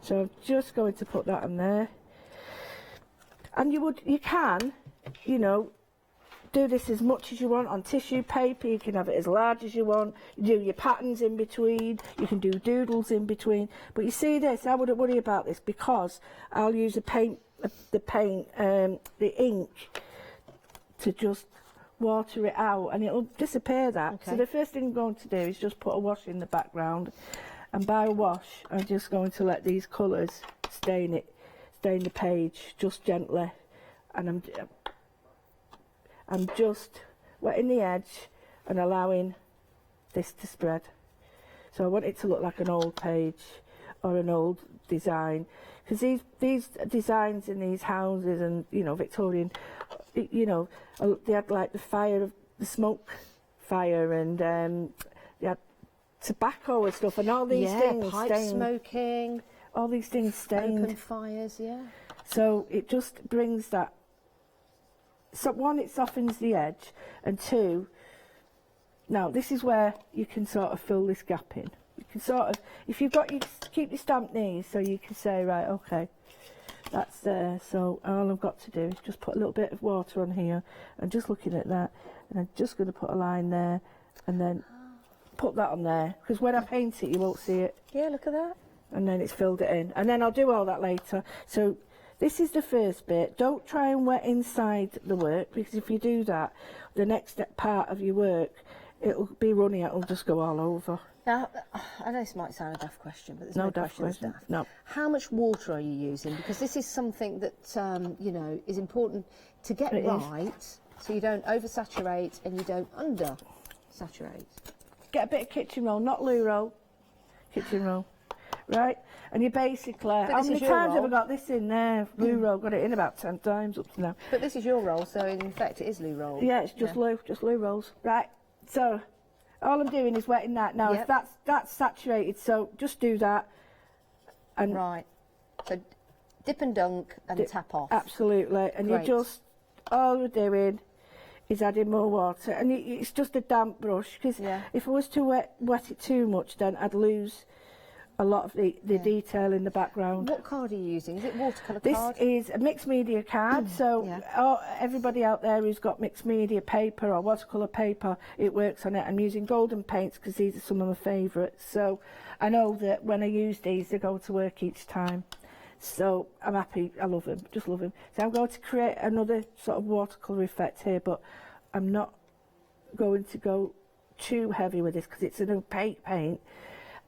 So I'm just going to put that in there. And you can, you know, do this as much as you want on tissue paper. You can have it as large as you want. You do your patterns in between. You can do doodles in between. But you see this, I wouldn't worry about this because I'll use the ink to just water it out and it'll disappear that. Okay. So the first thing I'm going to do is just put a wash in the background. And by a wash, I'm just going to let these colours stain the page just gently. And I'm just wetting the edge and allowing this to spread. So I want it to look like an old page or an old design. Because these designs in these houses and, you know, Victorian, you know, they had like the smoke fire and they had tobacco and stuff and all these things pipe stained. smoking, all these things stained. open fires, yeah. So it just brings that. So one, it softens the edge, and two, now this is where you can sort of fill this gap in. You can sort of, if you've got, you keep your stamp knees, so you can say, right, okay, that's there. So all I've got to do is just put a little bit of water on here, and just looking at that, and I'm just going to put a line there, and then put that on there, because when I paint it, you won't see it. Yeah, look at that. And then it's filled it in, and then I'll do all that later. So this is the first bit. Don't try and wet inside the work, because if you do that, the next part of your work, it'll be runny, it'll just go all over. Now, I know this might sound a daft question, but there's No no daft question that's question. daft. No. How much water are you using? Because this is something that, you know, is important to get It is. right, so you don't oversaturate and you don't undersaturate. Get a bit of kitchen roll, not loo roll. Kitchen roll. right? And you basically, how many times have I got this in there? Loo roll, got it in about 10 times up to now. But this is your roll, so in effect it is loo roll. Yeah, it's just loo rolls. Right, so all I'm doing is wetting that. Now, if that's saturated, so just do that. And right, so dip and dunk and tap off. Absolutely, and Great. you just, all you're doing is adding more water. And it's just a damp brush, because if I was to wet it too much, then I'd lose a lot of the detail in the background. What card are you using? Is it watercolour card? This is a mixed media card, so everybody out there who's got mixed media paper or watercolour paper, it works on it. I'm using golden paints because these are some of my favourites, so I know that when I use these they go to work each time. So I'm happy, I love them, just love them. So I'm going to create another sort of watercolour effect here, but I'm not going to go too heavy with this because it's an opaque paint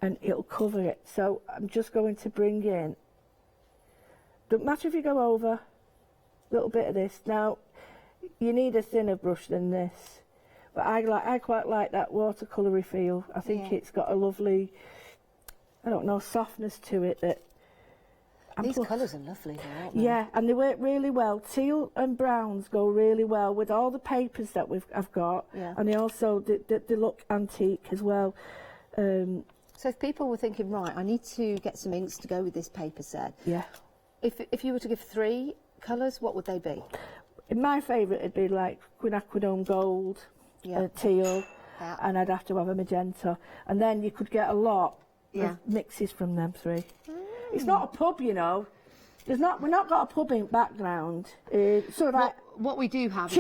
and it'll cover it. So I'm just going to bring in, don't matter if you go over a little bit of this. Now, you need a thinner brush than this, but I quite like that watercolour-y feel. I think it's got a lovely, I don't know, softness to it that... These colours are lovely though, aren't they? Yeah, and they work really well. Teal and browns go really well with all the papers that I've got, and they also they look antique as well. So if people were thinking, right, I need to get some inks to go with this paper set. Yeah. If you were to give 3 colours, what would they be? My favourite would be like quinacridone gold, teal, and I'd have to have a magenta, and then you could get a lot of mixes from them 3. It's not a pub, you know. We've not got a pub in background. Sort of what we do have,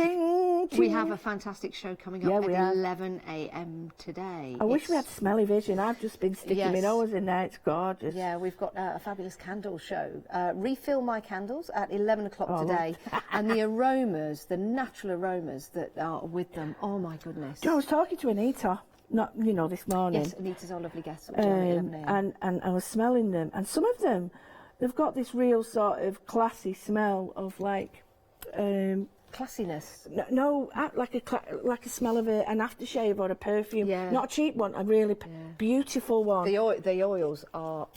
we have a fantastic show coming up at 11 a.m. today. I wish we had smelly vision. I've just been sticking my nose in there. It's gorgeous. Yeah, we've got a fabulous candle show. Refill my candles at 11 o'clock today. And the aromas, the natural aromas that are with them. Oh my goodness. I was talking to Anita. Not, you know, this morning. Yes, Anita's our lovely guest. And I was smelling them, and some of them, they've got this real sort of classy smell of like... classiness? No, like a smell of an aftershave or a perfume. Yeah. Not a cheap one, a really beautiful one. The oils are...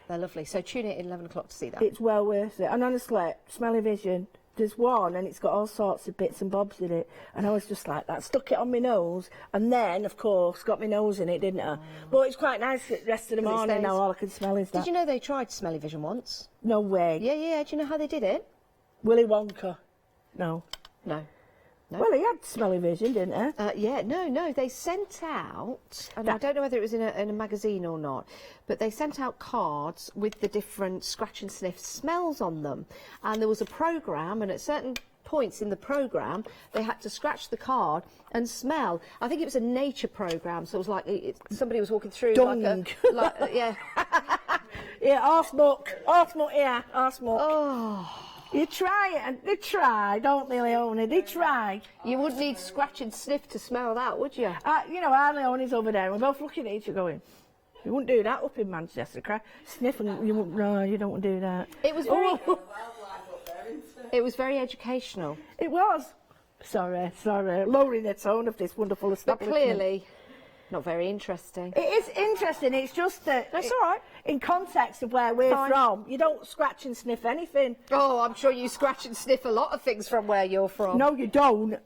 they're lovely. So tune in at 11 o'clock to see that. It's well worth it. And honestly, smelly vision... There's one and it's got all sorts of bits and bobs in it, and I was just like that, stuck it on my nose, and then of course got my nose in it, didn't I? But it's quite nice the rest of the morning now, all I can smell is that. Did you know they tried smelly vision once? No way. Yeah, do you know how they did it? Willy Wonka. No. No. Well, he had smelly vision, didn't he? No. They sent out, and I don't know whether it was in a magazine or not, but they sent out cards with the different scratch and sniff smells on them. And there was a programme, and at certain points in the programme, they had to scratch the card and smell. I think it was a nature programme, so it was like somebody was walking through Dung. yeah, arse muck, yeah, arse muck. Oh. You try it, and they try, don't they, Leonie? They try. You wouldn't need scratch and sniff to smell that, would you? You know, our Leonie's over there, and we're both looking at each other going, you wouldn't do that up in Manchester, sniff, and no, you don't do that. It was very... It was very educational. It was. Sorry, lowering the tone of this wonderful establishment. But clearly... not very interesting. It is interesting, it's just that... That's all right. In context of where we're from, you don't scratch and sniff anything. Oh, I'm sure you scratch and sniff a lot of things from where you're from. No, you don't.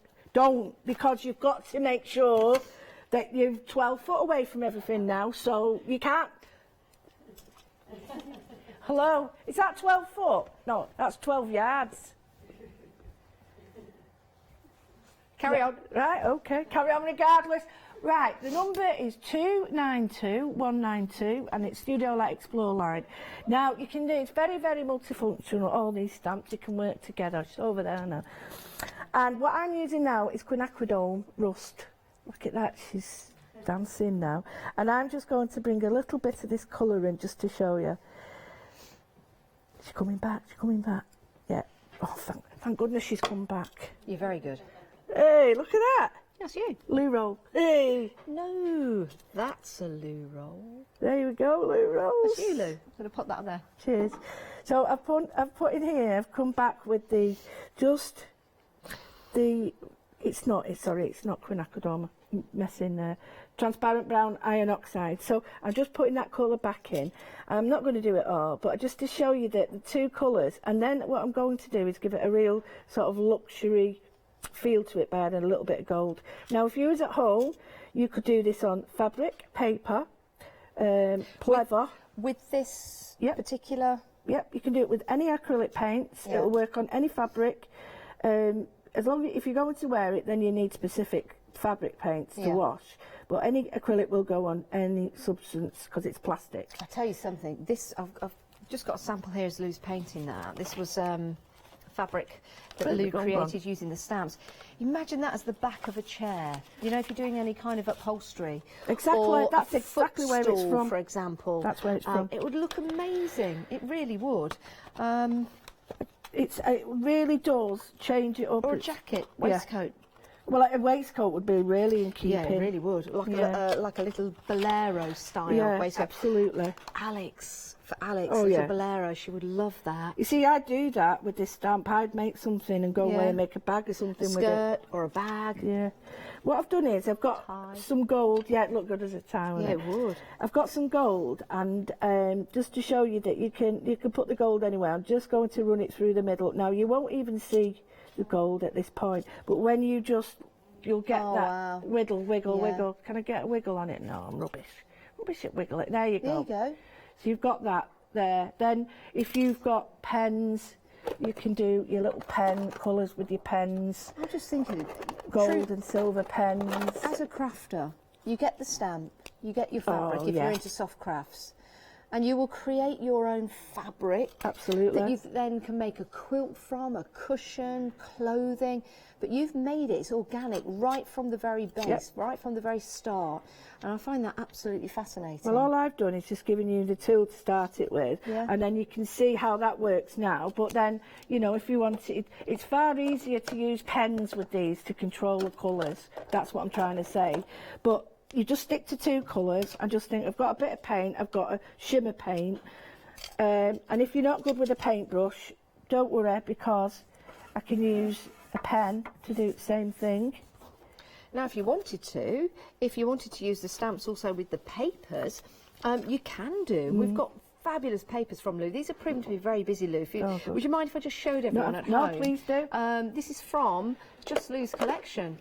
Because you've got to make sure that you're 12 foot away from everything now, so you can't... Hello? Is that 12 foot? No, that's 12 yards. Carry on. Right, OK. Carry on regardless. Right, the number is 292192, and it's Studio Light Explore Line. Now, you can do, it's very, very multifunctional, all these stamps, you can work together. It's over there now. And what I'm using now is quinacridone rust. Look at that, she's dancing now. And I'm just going to bring a little bit of this colour in just to show you. She's coming back, Yeah. Oh, thank goodness she's come back. You're very good. Hey, look at that. That's you. Loo roll. Hey. No, that's a loo roll. There we go, loo rolls. That's you, Lou. I'm going to put that on there. Cheers. So I've put in here, I've come back with the it's not quinacridone, messing there. Transparent brown iron oxide. So I'm just putting that colour back in. I'm not going to do it all, but just to show you that the two colours, and then what I'm going to do is give it a real sort of luxury feel to it by adding a little bit of gold. Now, if you was at home, you could do this on fabric, paper, pleather. With this Yep. particular... Yep, you can do it with any acrylic paints. Yeah. It'll work on any fabric. As long as if you're going to wear it, then you need specific fabric paints to wash. But any acrylic will go on any substance because it's plastic. I'll tell you something. This I've just got a sample here as Lou's painting that. This was fabric that Lou created using the stamps. Imagine that as the back of a chair. You know, if you're doing any kind of upholstery. Exactly. Or That's a exactly where it's footstool, from. for example. That's where it's from. It would look amazing. It really would. It really does change it up. Or a jacket, waistcoat. Well, like a waistcoat would be really in keeping. Yeah, it really would. Like a little bolero style waistcoat. Absolutely. For Alex, Oh, as yeah. a bolero, she would love that. You see, I'd do that with this stamp. I'd make something and go away and make a bag or something A with it. skirt or a bag. Yeah. What I've done is I've got some gold. Yeah, it looked good as a tie, wouldn't Yeah, it would. I've got some gold, and just to show you that you can put the gold anywhere. I'm just going to run it through the middle. Now, you won't even see the gold at this point, but when you'll get that wiggle. Can I get a wiggle on it? No, I'm rubbish at wiggle it. There you go. There you go. So you've got that there. Then if you've got pens, you can do your little pen colours with your pens. I'm just thinking, gold and silver pens. As a crafter, you get the stamp, you get your fabric if you're into soft crafts, and you will create your own fabric. Absolutely. That you then can make a quilt from, a cushion, clothing. But you've made it, it's organic, right from the very base, right from the very start. And I find that absolutely fascinating. Well, all I've done is just given you the tool to start it with, and then you can see how that works now. But then, you know, if you want it, it's far easier to use pens with these to control the colours. That's what I'm trying to say. But you just stick to two colours and just think, I've got a bit of paint, I've got a shimmer paint. And if you're not good with a paintbrush, don't worry, because I can use a pen to do the same thing. Now, if you wanted to use the stamps also with the papers, you can do. We've got fabulous papers from Lou. These are proving to be very busy, Lou. Would you mind if I just showed everyone at home? No, please do. This is from Just Lou's collection.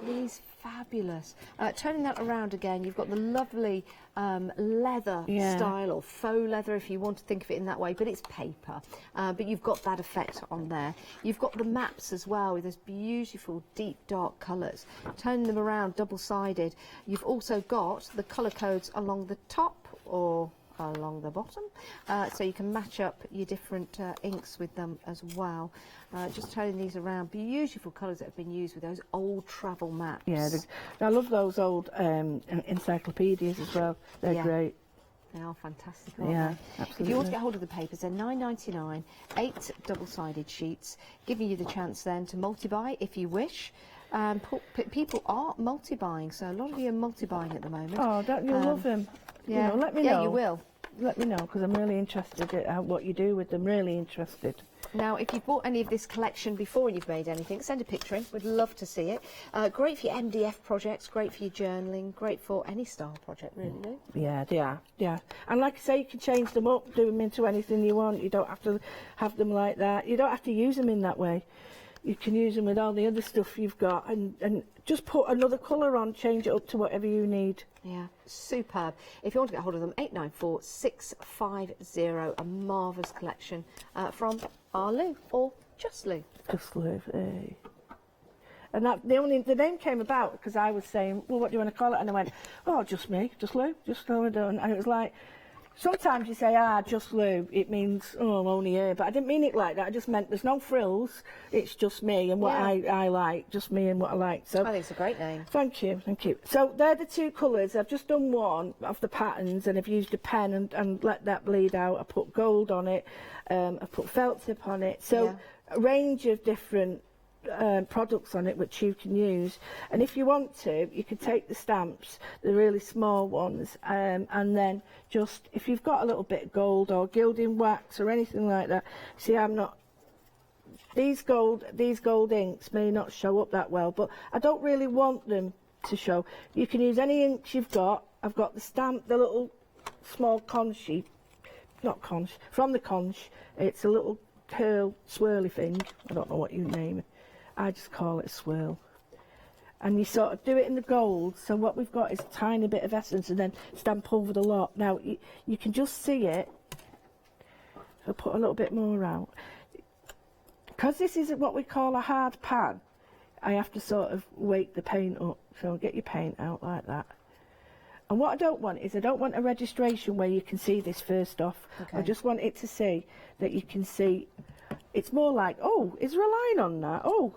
These fabulous. Turning that around again, you've got the lovely leather style, or faux leather if you want to think of it in that way, but it's paper. But you've got that effect on there. You've got the maps as well with those beautiful deep dark colours. Turning them around double-sided. You've also got the colour codes along the top or along the bottom, so you can match up your different inks with them as well. Just turning these around, beautiful colours that have been used with those old travel maps. Yeah, I love those old encyclopedias as well. They're great. They are fantastic, aren't they? Absolutely. If you want to get hold of the papers, they're £9.99, 8 double-sided sheets, giving you the chance then to multi-buy if you wish. People are multi-buying, so a lot of you are multi-buying at the moment. Oh, don't you love them? Yeah, you know, let me know. Yeah, you will. Let me know, because I'm really interested in what you do with them. Really interested. Now, if you've bought any of this collection before and you've made anything, send a picture in. We'd love to see it. Great for your MDF projects, great for your journaling, great for any style project, really, Lou. Yeah, they are. Yeah. And like I say, you can change them up, do them into anything you want. You don't have to have them like that. You don't have to use them in that way. You can use them with all the other stuff you've got, and just put another colour on, change it up to whatever you need. Yeah, superb. If you want to get hold of them, 894 650, a marvellous collection from our Lou, or Just Lou. Just Lou, hey. And that the name came about because I was saying, well, what do you want to call it? And I went, oh, just me, just Lou, just Lou. And it was like, sometimes you say, just Lou, it means, oh, I'm only here. But I didn't mean it like that. I just meant there's no frills. It's just me and what I like, just me and what I like. So I think it's a great name. Thank you, thank you. So they're the two colours. I've just done one of the patterns and I've used a pen and let that bleed out. I put gold on it. I put felt tip on it. So a range of different products on it which you can use, and if you want to, you can take the stamps, the really small ones, and then just, if you've got a little bit of gold or gilding wax or anything like that, see, I'm not these gold inks may not show up that well, but I don't really want them to show. You can use any inks you've got. I've got the stamp, the little small conch, not conch, from the conch. It's a little curl swirly thing. I don't know what you name it. I just call it a swirl. And you sort of do it in the gold. So what we've got is a tiny bit of essence and then stamp over the lot. Now you can just see it. I'll put a little bit more out. Because this is what we call a hard pan, I have to sort of wake the paint up. So get your paint out like that. And what I don't want is, I don't want a registration where you can see this first off. Okay. I just want it to see that you can see. It's more like, oh, is there a line on that? Oh,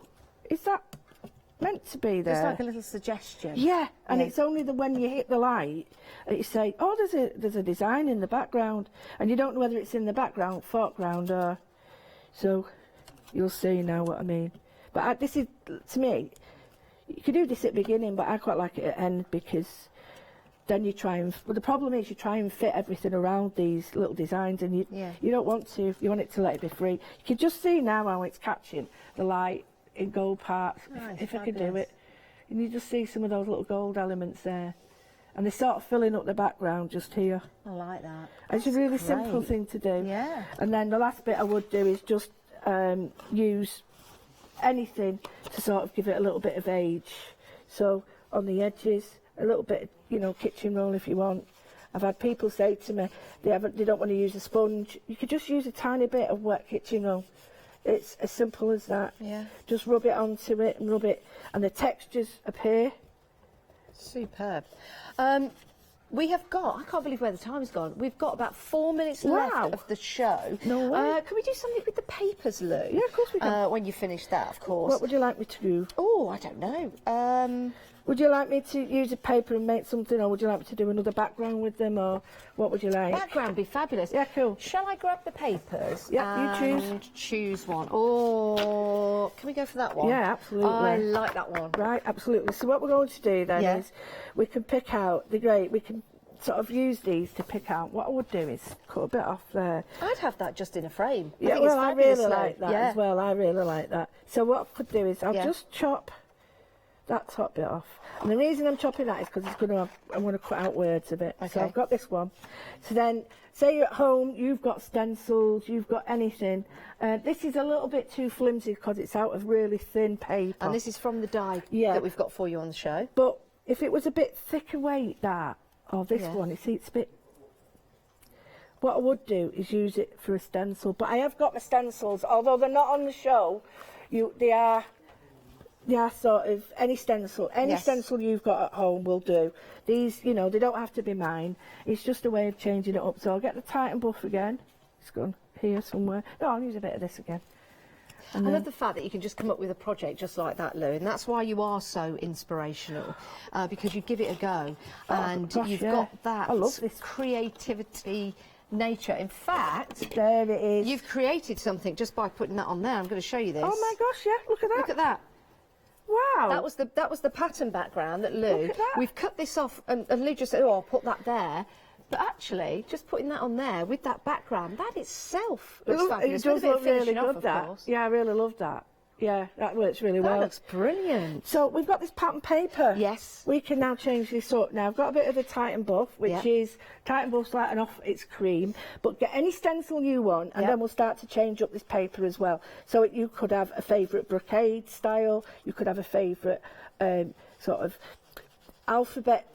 is that meant to be there? It's like a little suggestion. Yeah, and it's only when you hit the light that you say, oh, there's a design in the background, and you don't know whether it's in the background, foreground, or so. You'll see now what I mean. But this is, to me, you could do this at the beginning, but I quite like it at the end, because then you try and, well, the problem is you try and fit everything around these little designs, and you don't want to. You want it to let it be free. You can just see now how it's catching the light in gold parts, if I could do it. And you just see some of those little gold elements there. And they're sort of filling up the background just here. I like that. It's a really simple thing to do. Yeah. And then the last bit I would do is just use anything to sort of give it a little bit of age. So on the edges, a little bit, you know, kitchen roll if you want. I've had people say to me they don't want to use a sponge. You could just use a tiny bit of wet kitchen roll. It's as simple as that. Yeah. Just rub it onto it and rub it, and the textures appear. Superb. We have got, I can't believe where the time's gone. We've got about 4 minutes left of the show. No way. Can we do something with the papers, Lou? Yeah, of course we can. When you finish that, of course. What would you like me to do? Oh, I don't know. Would you like me to use a paper and make something, or would you like me to do another background with them, or what would you like? Background be fabulous. Yeah, cool. Shall I grab the papers? Yeah, you choose. Choose one. Oh, can we go for that one? Yeah, absolutely. I like that one. Right, absolutely. So what we're going to do then is we can pick out we can sort of use these to pick out. What I would do is cut a bit off there. I'd have that just in a frame. Yeah, well, I really like that as well. I really like that. So what I could do is I'll just chop that top bit off. And the reason I'm chopping that is because I'm going to cut out words a bit. Okay. So I've got this one. So then, say you're at home, you've got stencils, you've got anything. This is a little bit too flimsy because it's out of really thin paper. And this is from the die that we've got for you on the show. But if it was a bit thicker weight, this one, it's a bit... What I would do is use it for a stencil. But I have got my stencils, although they're not on the show, they are sort of any stencil you've got at home will do. These, you know, they don't have to be mine. It's just a way of changing it up. So I'll get the Titan buff again. It's gone here somewhere. No, I'll use a bit of this again. I love the fact that you can just come up with a project just like that, Lou, and that's why you are so inspirational, because you give it a go, and you've got that creativity, nature. In fact, there it is. You've created something just by putting that on there. I'm going to show you this. Oh my gosh, yeah, look at that. Look at that. Wow. That was the pattern background that Lou, we've cut this off, and Lou just said, oh, I'll put that there. But actually, just putting that on there with that background, that itself looks fabulous. It does look really good, that. Yeah, I really love that. Yeah, that works really well. That looks brilliant. So we've got this pattern paper. Yes. We can now change this up. Now I've got a bit of the Titan buff, which is Titan buff's like it's cream. But get any stencil you want, and then we'll start to change up this paper as well. So you could have a favourite brocade style. You could have a favourite sort of alphabet.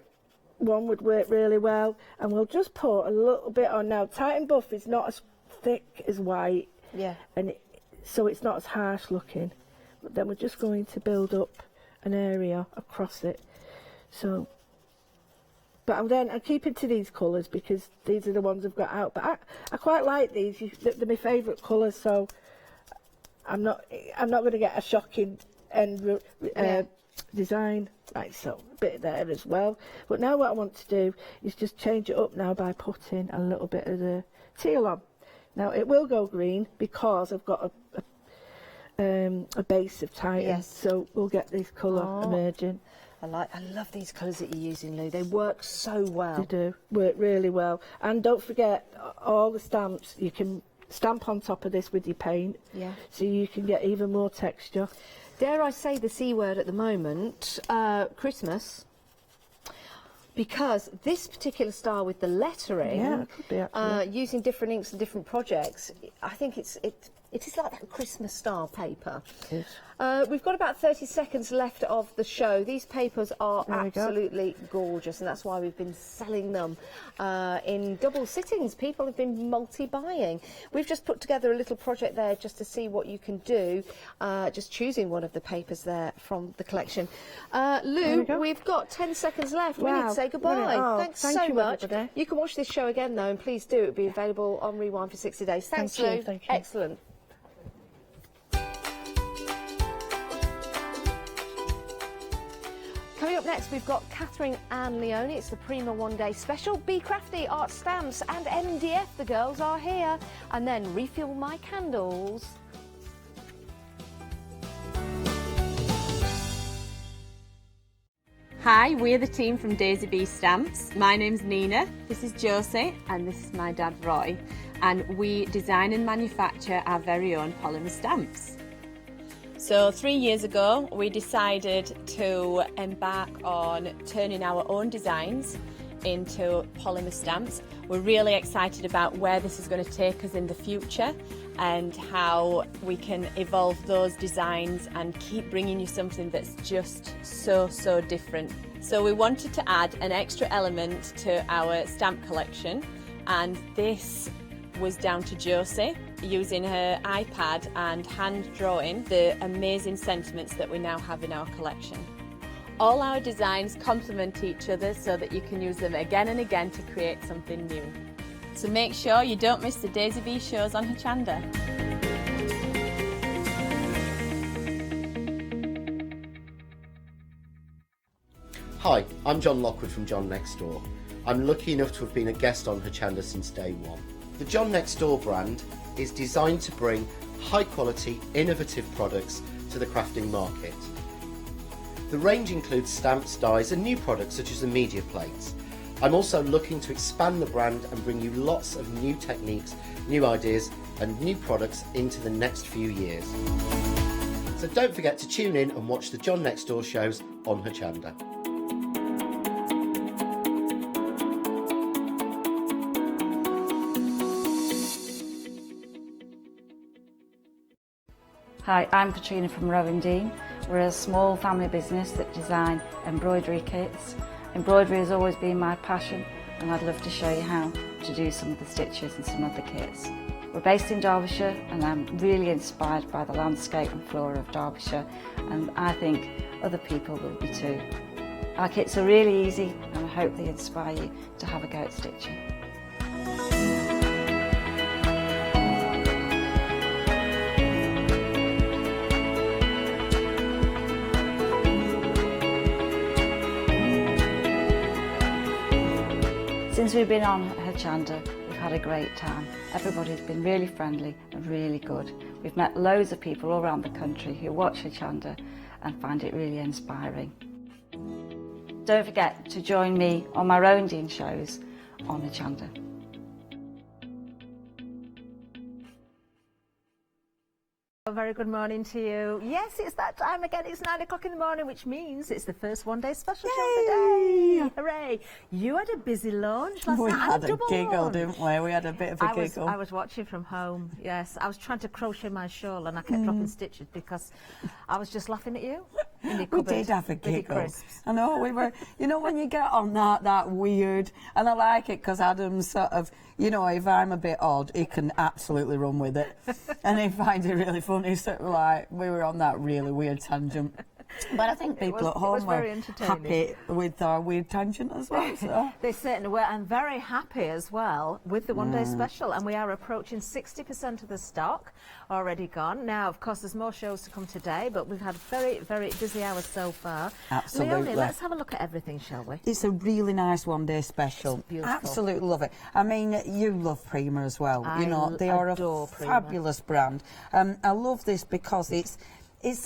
One would work really well, and we'll just put a little bit on. Now Titan buff is not as thick as white, and so it's not as harsh looking, but then we're just going to build up an area across it. So, but then I'm keeping to these colours because these are the ones I've got out, but I quite like these. They're my favourite colours, so I'm not going to get a shocking end design. Right, so a bit there as well. But now what I want to do is just change it up now by putting a little bit of the teal on. Now it will go green because I've got a base of Titan, so we'll get this colour emerging. I love these colours that you're using, Lou. They work so well. They do work really well. And don't forget, all the stamps you can stamp on top of this with your paint, so you can get even more texture. Dare I say the C word at the moment, Christmas, because this particular style with the lettering, it could be actually. using different inks and different projects, I think it is like that Christmas style paper. We've got about 30 seconds left of the show. These papers are absolutely gorgeous, and that's why we've been selling them in double sittings. People have been multi-buying. We've just put together a little project there just to see what you can do, just choosing one of the papers there from the collection. Lou, we've got 10 seconds left. We need to say goodbye. Thanks so much. Everybody. You can watch this show again, though, and please do. It'll be available on Rewind for 60 days. Thanks, Lou. Thank you. Excellent. Coming up next, we've got Catherine and Leone. It's the Prima one-day special. Be Crafty, Art Stamps and MDF. The girls are here. And then refill my candles. Hi, we're the team from Daisy Bee Stamps. My name's Nina, this is Josie, and this is my dad Roy. And we design and manufacture our very own polymer stamps. So 3 years ago, we decided to embark on turning our own designs into polymer stamps. We're really excited about where this is going to take us in the future and how we can evolve those designs and keep bringing you something that's just so different. So we wanted to add an extra element to our stamp collection, and this was down to Josie using her iPad and hand drawing the amazing sentiments that we now have in our collection. All our designs complement each other so that you can use them again and again to create something new. So make sure you don't miss the Daisy Bee shows on Hochanda. Hi, I'm John Lockwood from John Next Door. I'm lucky enough to have been a guest on Hochanda since day one. The John Next Door brand is designed to bring high quality, innovative products to the crafting market. The range includes stamps, dies and new products such as the media plates. I'm also looking to expand the brand and bring you lots of new techniques, new ideas and new products into the next few years. So don't forget to tune in and watch the John Next Door shows on Hochanda. Hi, I'm Katrina from Rowan Dean. We're a small family business that design embroidery kits. Embroidery has always been my passion, and I'd love to show you how to do some of the stitches and some of the kits. We're based in Derbyshire, and I'm really inspired by the landscape and flora of Derbyshire, and I think other people will be too. Our kits are really easy, and I hope they inspire you to have a go at stitching. Since we've been on Hochanda, we've had a great time. Everybody's been really friendly and really good. We've met loads of people all around the country who watch Hochanda and find it really inspiring. Don't forget to join me on my Rowan Dean shows on Hochanda. A very good morning to you. Yes, it's that time again. It's 9 o'clock in the morning, which means it's the first one-day special show of the day. Hooray! You had a busy lunch last night. We had a giggle, lunch. didn't we? We had a bit of a giggle. I was watching from home, yes. I was trying to crochet my shawl and I kept dropping stitches because I was just laughing at you. We did have a giggle. I know, we were, you know, when you get on that weird, and I like it because Adam's sort of, you know, if I'm a bit odd, he can absolutely run with it. And he finds it really funny, so like, we were on that really weird tangent. But I think people at home were happy with our weird tangent as well. So. They certainly were, and very happy as well with the one-day special. And we are approaching 60% of the stock already gone. Now, of course, there's more shows to come today, but we've had very, very busy hours so far. Absolutely. Leonie, let's have a look at everything, shall we? It's a really nice one-day special. It's beautiful. Absolutely love it. I mean, you love Prima as well. You know, they are a fabulous brand. I love this because it's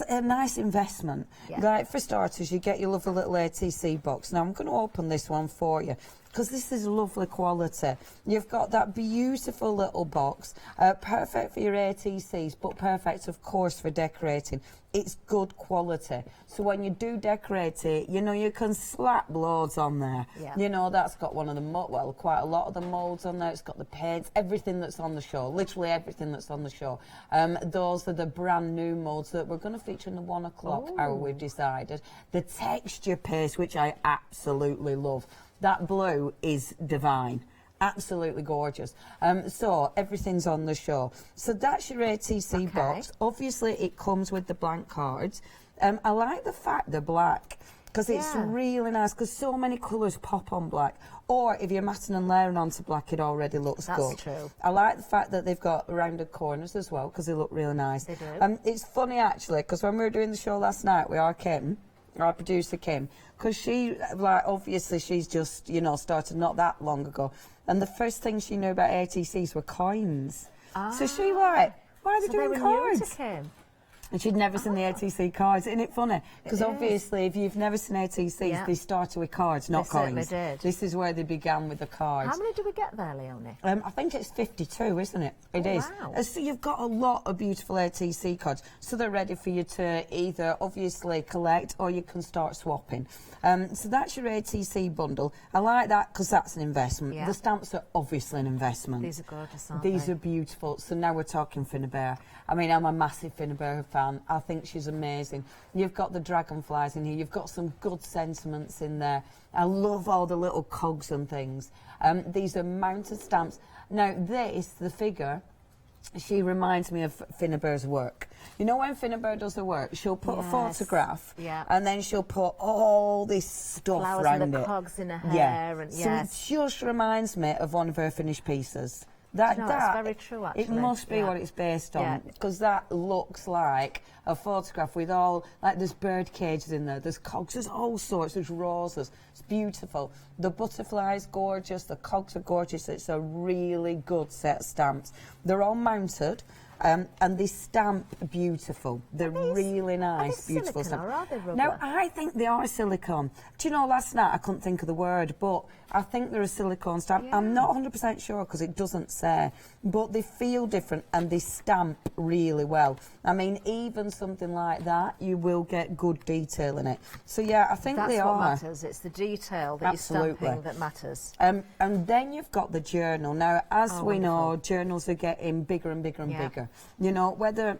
a nice investment. Yeah. Like, for starters, you get your lovely little ATC box. Now, I'm going to open this one for you. because this is lovely quality. You've got that beautiful little box, perfect for your ATCs, but perfect, of course, for decorating. It's good quality. So when you do decorate it, you know, you can slap loads on there. Yeah. You know, that's got one of the, well, quite a lot of the moulds on there. It's got the paints, everything that's on the show, literally everything that's on the show. Those are the brand new moulds that we're going to feature in the 1 o'clock hour, we've decided. The texture paste, which I absolutely love. That blue is divine. Absolutely gorgeous. So everything's on the show. So that's your ATC box. Obviously, it comes with the blank cards. I like the fact they're black because it's really nice because so many colours pop on black. Or if you're matting and layering onto black, it already looks good. That's true. I like the fact that they've got rounded corners as well because they look really nice. They do. It's funny actually because when we were doing the show last night with our producer Kim, because she, like, obviously she's just, you know, started not that long ago, and the first thing she knew about ATCs were coins. So she like, why are they doing cards? New to Kim. And she'd never seen the ATC cards. Isn't it funny? Because obviously, if you've never seen ATCs, they started with cards, not coins. They certainly did. This is where they began with the cards. How many do we get there, Leonie? I think it's 52, isn't it? It is. Wow. So you've got a lot of beautiful ATC cards. So they're ready for you to either obviously collect or you can start swapping. So that's your ATC bundle. I like that because that's an investment. Yeah. The stamps are obviously an investment. These are gorgeous, aren't they? These are beautiful. So now we're talking Finnabair. I mean, I'm a massive Finnabair fan. I think she's amazing. You've got the dragonflies in here. You've got some good sentiments in there. I love all the little cogs and things. These are mounted stamps. Now, the figure, she reminds me of Finnabair's work. You know when Finnabair does her work, she'll put a photograph and then she'll put all this stuff flowers around and the it. cogs in her hair. And, So it just reminds me of one of her finished pieces. That's very true, actually. It must be what it's based on, because that looks like a photograph with all, like there's bird cages in there, there's cogs, there's all sorts, there's roses. It's beautiful. The butterfly's gorgeous, the cogs are gorgeous. It's a really good set of stamps. They're all mounted. And they stamp beautiful. They're really nice, beautiful stamps. Or are they rubber? No, I think they are silicone. Do you know, last night I couldn't think of the word, but I think they're a silicone stamp. I'm not 100% sure because it doesn't say, but they feel different and they stamp really well. I mean, even something like that, you will get good detail in it. So yeah, I think they are. That's what matters. It's the detail that you're stamping that matters. And then you've got the journal. Now, as we know, journals are getting bigger and bigger and bigger. You know, whether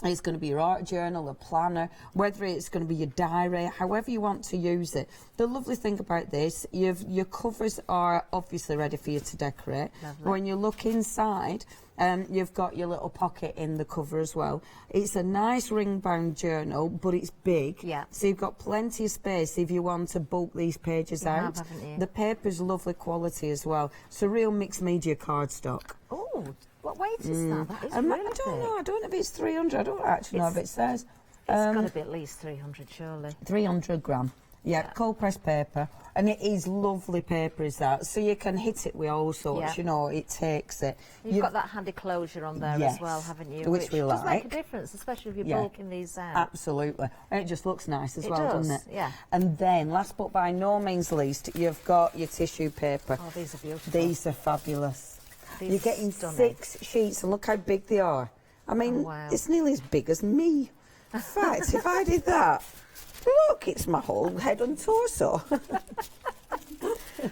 it's going to be your art journal, a planner, whether it's going to be your diary, however you want to use it. The lovely thing about this, your covers are obviously ready for you to decorate. Lovely. When you look inside, you've got your little pocket in the cover as well. It's a nice ring-bound journal, but it's big. So you've got plenty of space if you want to bulk these pages out. Haven't you? The paper's lovely quality as well. So real mixed media cardstock. Oh, what weight is that? That is I really don't big. know. I don't know if it's 300. I don't actually know if it says. It's got to be at least 300, surely. 300 gram. Yeah, cold pressed paper, and it is lovely paper, is that? So you can hit it with all sorts. You know, it takes it. You've got that handy closure on there as well, haven't you? Which we does like. make a difference, especially if you're bulking these out. Absolutely, and it just looks nice as well, does, doesn't it? Yeah. And then, last but by no means least, you've got your tissue paper. Oh, these are beautiful. These are fabulous. These You're getting stunning. 6 sheets, and look how big they are. I mean, it's nearly as big as me. In fact, if I did that, look, it's my whole head and torso.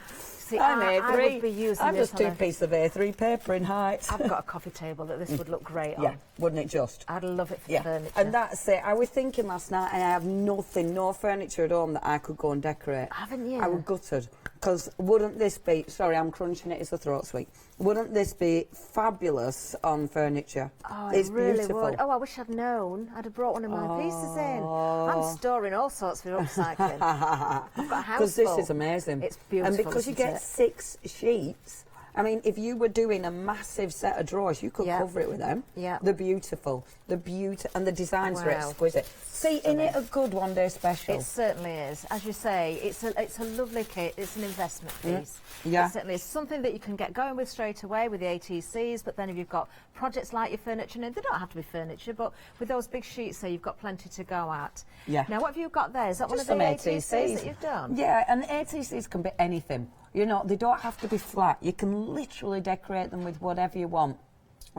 See, I'm I would be using I'm this just 2 pieces of A3 paper in height. I've got a coffee table that this would look great on. Yeah, wouldn't it just? I'd love it for furniture. And that's it. I was thinking last night, and I have nothing, no furniture at home that I could go and decorate. Haven't you? I was gutted. Because wouldn't this be, sorry, I'm crunching it, it's a throat sweet. Wouldn't this be fabulous on furniture? Oh, it's it really beautiful. would. Oh, I wish I'd known. I'd have brought one of my pieces in. I'm storing all sorts for upcycling. I've got a house Because this full. is amazing. It's beautiful. And because you isn't get it? 6 sheets, I mean, if you were doing a massive set of drawers, you could cover it with them. Yeah. They're beautiful. They're beautiful. And the designs are Wow. exquisite. See, isn't it a good one-day special? It certainly is. As you say, it's a lovely kit. It's an investment piece. Yeah. It certainly is something that you can get going with straight away with the ATCs, but then if you've got projects like your furniture, and they don't have to be furniture, but with those big sheets there, you've got plenty to go at. Yeah. Now, what have you got there? Is that Just one of the some ATCs that you've done? Yeah, and ATCs can be anything. You know, they don't have to be flat. You can literally decorate them with whatever you want.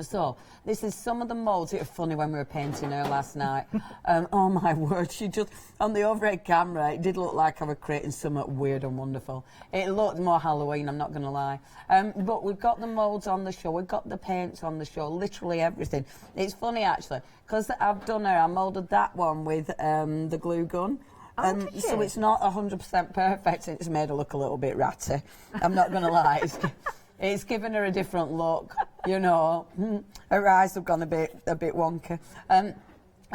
So, this is some of the moulds. It was funny when we were painting her last night. Oh my word, she just, on the overhead camera, it did look like I was creating something weird and wonderful. It looked more Halloween, I'm not going to lie. But we've got the moulds on the show, we've got the paints on the show, literally everything. It's funny actually, because I've done her, I moulded that one with the glue gun. So it's not 100% perfect, it's made her look a little bit ratty. I'm not going to lie. It's given her a different look, you know. Her eyes have gone a bit wonky.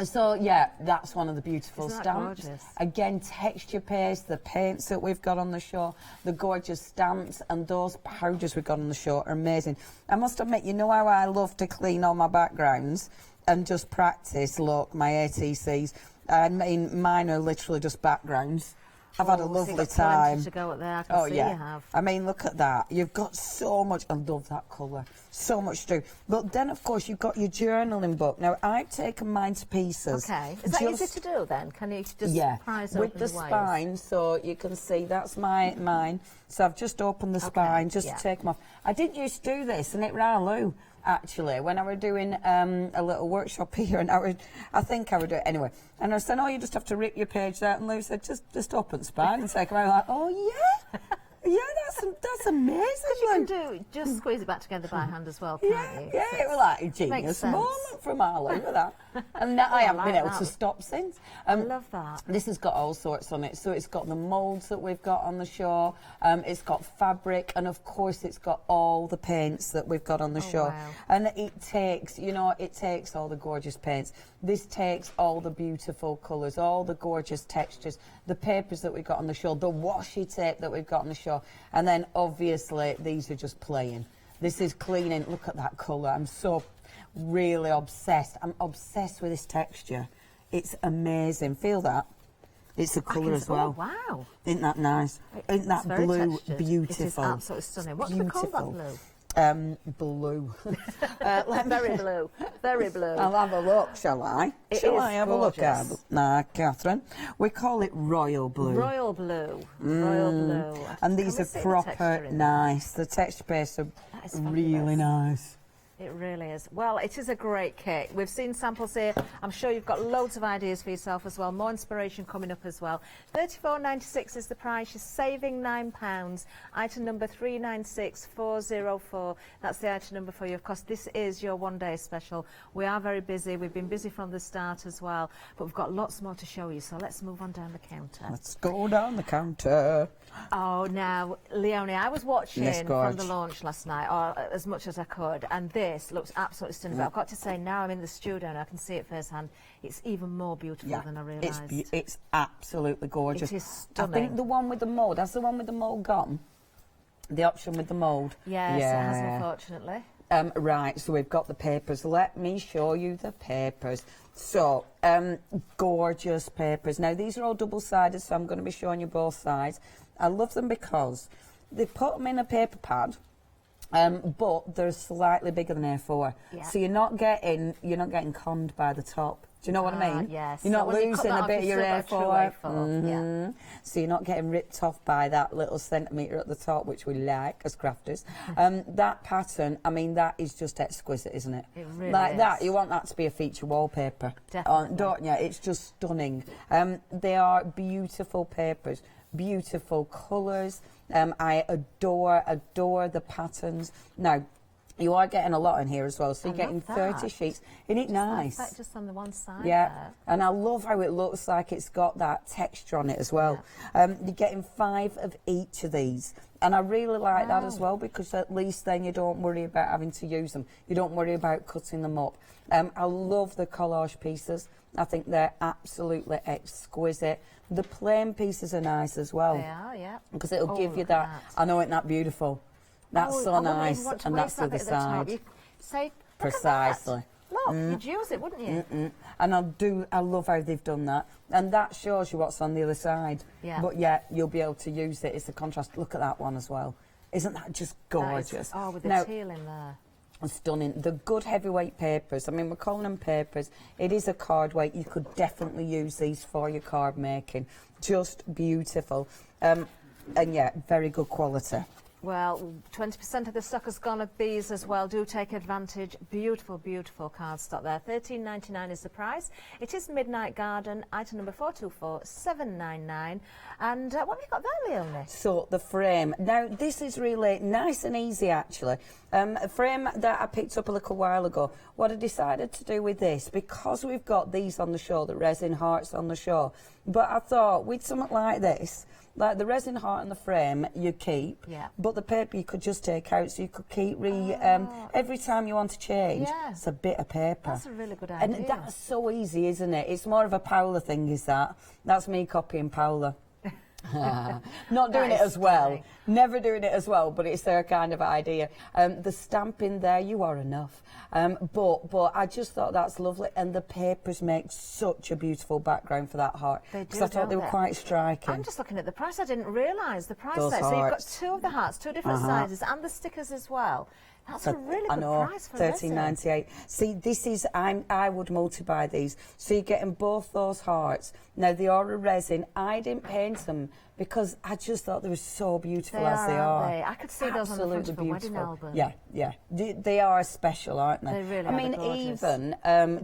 So yeah, that's one of the beautiful stamps. Gorgeous? Again, texture paste, the paints that we've got on the show, the gorgeous stamps, and those powders we've got on the show are amazing. I must admit, you know how I love to clean all my backgrounds and just practice. Look, my ATCs. I mean, mine are literally just backgrounds. I've had a lovely time. To go up there. I can see you have. I mean, look at that. You've got so much. I love that colour. So much to do. But then, of course, you've got your journaling book. Now, I've taken mine to pieces. Okay. Is that easy to do then? Can you just prise open with the spine, so you can see that's mine. So I've just opened the spine just to take them off. I did used to do this, and it ran Lou. Actually, when I were doing a little workshop here, and I think I would do it anyway. And I said, "Oh, you just have to rip your page out." And Lou said, "Just open spine and take them out." I'm like, "Oh yeah, yeah, that's amazing." You can just squeeze it back together by hand as well, can't you? Yeah, it was like a genius moment from Arlo with that. And I haven't been able to stop since. I love that. This has got all sorts on it. So it's got the moulds that we've got on the show. It's got fabric, and of course it's got all the paints that we've got on the show. Wow. And it takes, you know, it takes all the gorgeous paints. This takes all the beautiful colours, all the gorgeous textures, the papers that we've got on the show, the washi tape that we've got on the show, and then obviously these are just plain. This is cleaning. Look at that colour. I'm so really obsessed. I'm obsessed with this texture. It's amazing. Feel that? It's the colour as well. Oh, wow. Isn't that nice? Isn't that blue beautiful? It is absolutely stunning. What do we call that blue? Blue. Very blue. Very blue. I'll have a look, shall I? Shall I have a look at it? Nah, Catherine. We call it royal blue. Royal blue. Royal blue. And these are proper nice. The texture paste are really nice. It really is. Well, it is a great kit. We've seen samples here. I'm sure you've got loads of ideas for yourself as well. More inspiration coming up as well. £34.96 is the price. You're saving £9. Item number 396404. That's the item number for you. Of course, this is your one-day special. We are very busy. We've been busy from the start as well. But we've got lots more to show you. So let's move on down the counter. Let's go down the counter. Oh, now, Leonie, I was watching from the launch last night, or as much as I could, and this looks absolutely stunning. But I've got to say, now I'm in the studio and I can see it firsthand, it's even more beautiful than I realised. It's absolutely gorgeous. It is stunning. I think the one with the mould, has the one with the mould gone? The option with the mould? Yes, it has, unfortunately. Right, so we've got the papers. Let me show you the papers. So, gorgeous papers. Now, these are all double-sided, so I'm going to be showing you both sides. I love them because they put them in a paper pad, but they're slightly bigger than A4. Yeah. So you're not getting conned by the top. Do you know what I mean? Yes. You're not losing a bit of your A4. Yeah. So you're not getting ripped off by that little centimetre at the top, which we like as crafters. That pattern, I mean, that is just exquisite, isn't it? It really like is. that, you want that to be a feature wallpaper. Definitely. Don't you? It's just stunning. They are beautiful papers, beautiful colours. I adore the patterns. Now, you are getting a lot in here as well, so you're getting 30 sheets. Isn't it nice? Like just on the one side. Yeah, there. and I love how it looks like it's got that texture on it as well. Yeah. You're getting 5 of each of these, and I really like that as well, because at least then you don't worry about having to use them. You don't worry about cutting them up. I love the collage pieces. I think they're absolutely exquisite. The plain pieces are nice as well. They are, yeah. Because it'll give you that. I know, isn't that beautiful? That's so nice, and that's the other side. Precisely. Look, you'd use it, wouldn't you? And I love how they've done that, and that shows you what's on the other side. Yeah. But yeah, you'll be able to use it. It's a contrast. Look at that one as well. Isn't that just gorgeous? With the teal in there. Stunning. The good heavyweight papers. I mean, we're calling them papers. It is a card weight. You could definitely use these for your card making. Just beautiful. and yeah, very good quality. Well, 20% of the stock has gone of these as well. Do take advantage. Beautiful, beautiful cardstock there. $13.99 is the price. It is Midnight Garden, item number 424799. And what have you got there, Leonie? So the frame. Now, this is really nice and easy, actually. A frame that I picked up a little while ago. What I decided to do with this, because we've got these on the show, the resin hearts on the show, but I thought with something like this, like the resin heart and the frame, you keep, but the paper you could just take out, so you could keep every time you want to change. It's a bit of paper. That's a really good idea. And that's so easy, isn't it? It's more of a Paula thing, is that? That's me copying Paula. Not doing it as well, never doing it as well, but it's their kind of idea. The stamping there, you are enough. But I just thought that's lovely, and the papers make such a beautiful background for that heart. They do, because I thought they were quite striking. I'm just looking at the price. I didn't realise the price Those there. hearts. So you've got 2 of the hearts, 2 different sizes, and the stickers as well. That's a really good price for $13.98. See, this is, I would multi-buy these. So you're getting both those hearts. Now, they are a resin. I didn't paint them because I just thought they were so beautiful as they are. They? I could see those on the front of a wedding album. Yeah, yeah. They are special, aren't they? They really I mean, even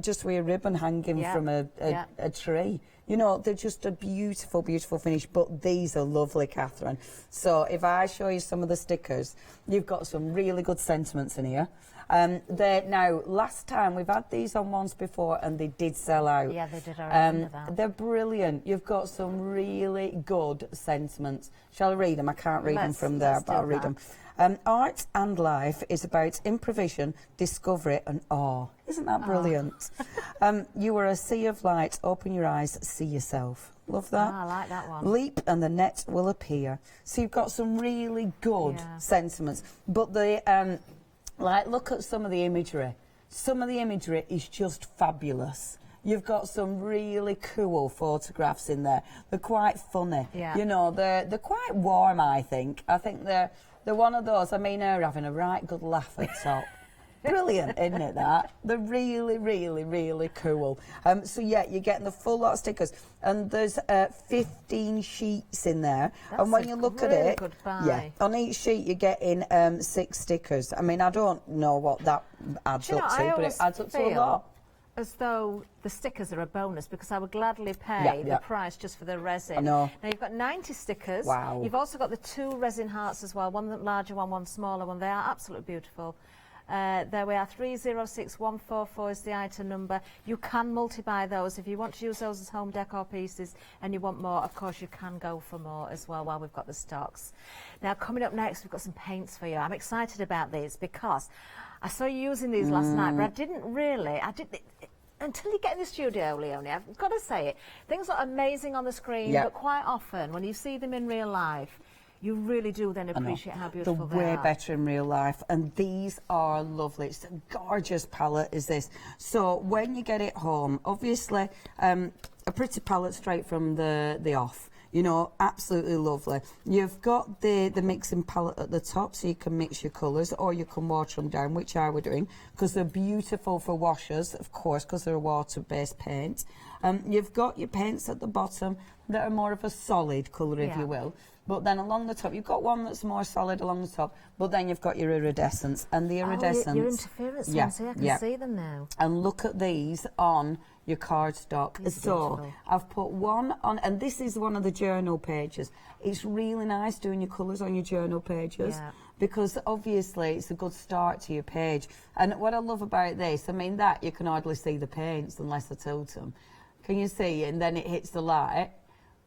just with a ribbon hanging from a tree. You know, they're just a beautiful, beautiful finish, but these are lovely, Catherine. So if I show you some of the stickers, you've got some really good sentiments in here. Now, last time, we've had these on once before, and they did sell out. Yeah, they did. I remember that. They're brilliant. You've got some really good sentiments. Shall I read them? I can't read them from there, but I'll read them. Art and life is about improvisation, discovery and awe. Isn't that brilliant? You are a sea of light. Open your eyes, see yourself. Love that. I like that one. Leap and the net will appear. So you've got some really good sentiments. But the like, look at some of the imagery. Some of the imagery is just fabulous. You've got some really cool photographs in there. They're quite funny. Yeah. You know, they're quite warm, I think. I think they're one of those, I mean, they're having a right good laugh at top. Brilliant, isn't it, that? They're really cool. So, yeah, you're getting the full lot of stickers. And there's 15 sheets in there. That's and when you look at really it, good buy. on each sheet you're getting 6 stickers. I mean, I don't know what that adds up to, but it adds up to a lot. As though the stickers are a bonus, because I would gladly pay the price just for the resin. I know. Now you've got 90 stickers. Wow. You've also got the 2 resin hearts as well, one larger one smaller one. They are absolutely beautiful. There we are, 306144 is the item number. You can multi-buy those. If you want to use those as home decor pieces and you want more, of course you can go for more as well while we've got the stocks. Now coming up next, we've got some paints for you. I'm excited about these because I saw you using these last night, but I didn't until you get in the studio, Leonie, I've got to say it. Things look amazing on the screen, but quite often when you see them in real life, you really do then appreciate how beautiful they are. They're way better in real life, and these are lovely. It's a gorgeous palette, is this. So when you get it home, obviously a pretty palette straight from the off. You know, absolutely lovely. You've got the mixing palette at the top, so you can mix your colours, or you can water them down, which I were doing, because they're beautiful for washers, of course, because they're a water-based paint. You've got your paints at the bottom that are more of a solid colour, if you will. But then along the top, you've got one that's more solid along the top, but then you've got your iridescence. And the iridescence... your interference ones, I can see them now. And look at these on your cardstock. So I've put one on, and this is one of the journal pages. It's really nice doing your colours on your journal pages, because obviously it's a good start to your page. And what I love about this, I mean, that you can hardly see the paints unless I tilt them. Can you see? And then it hits the light,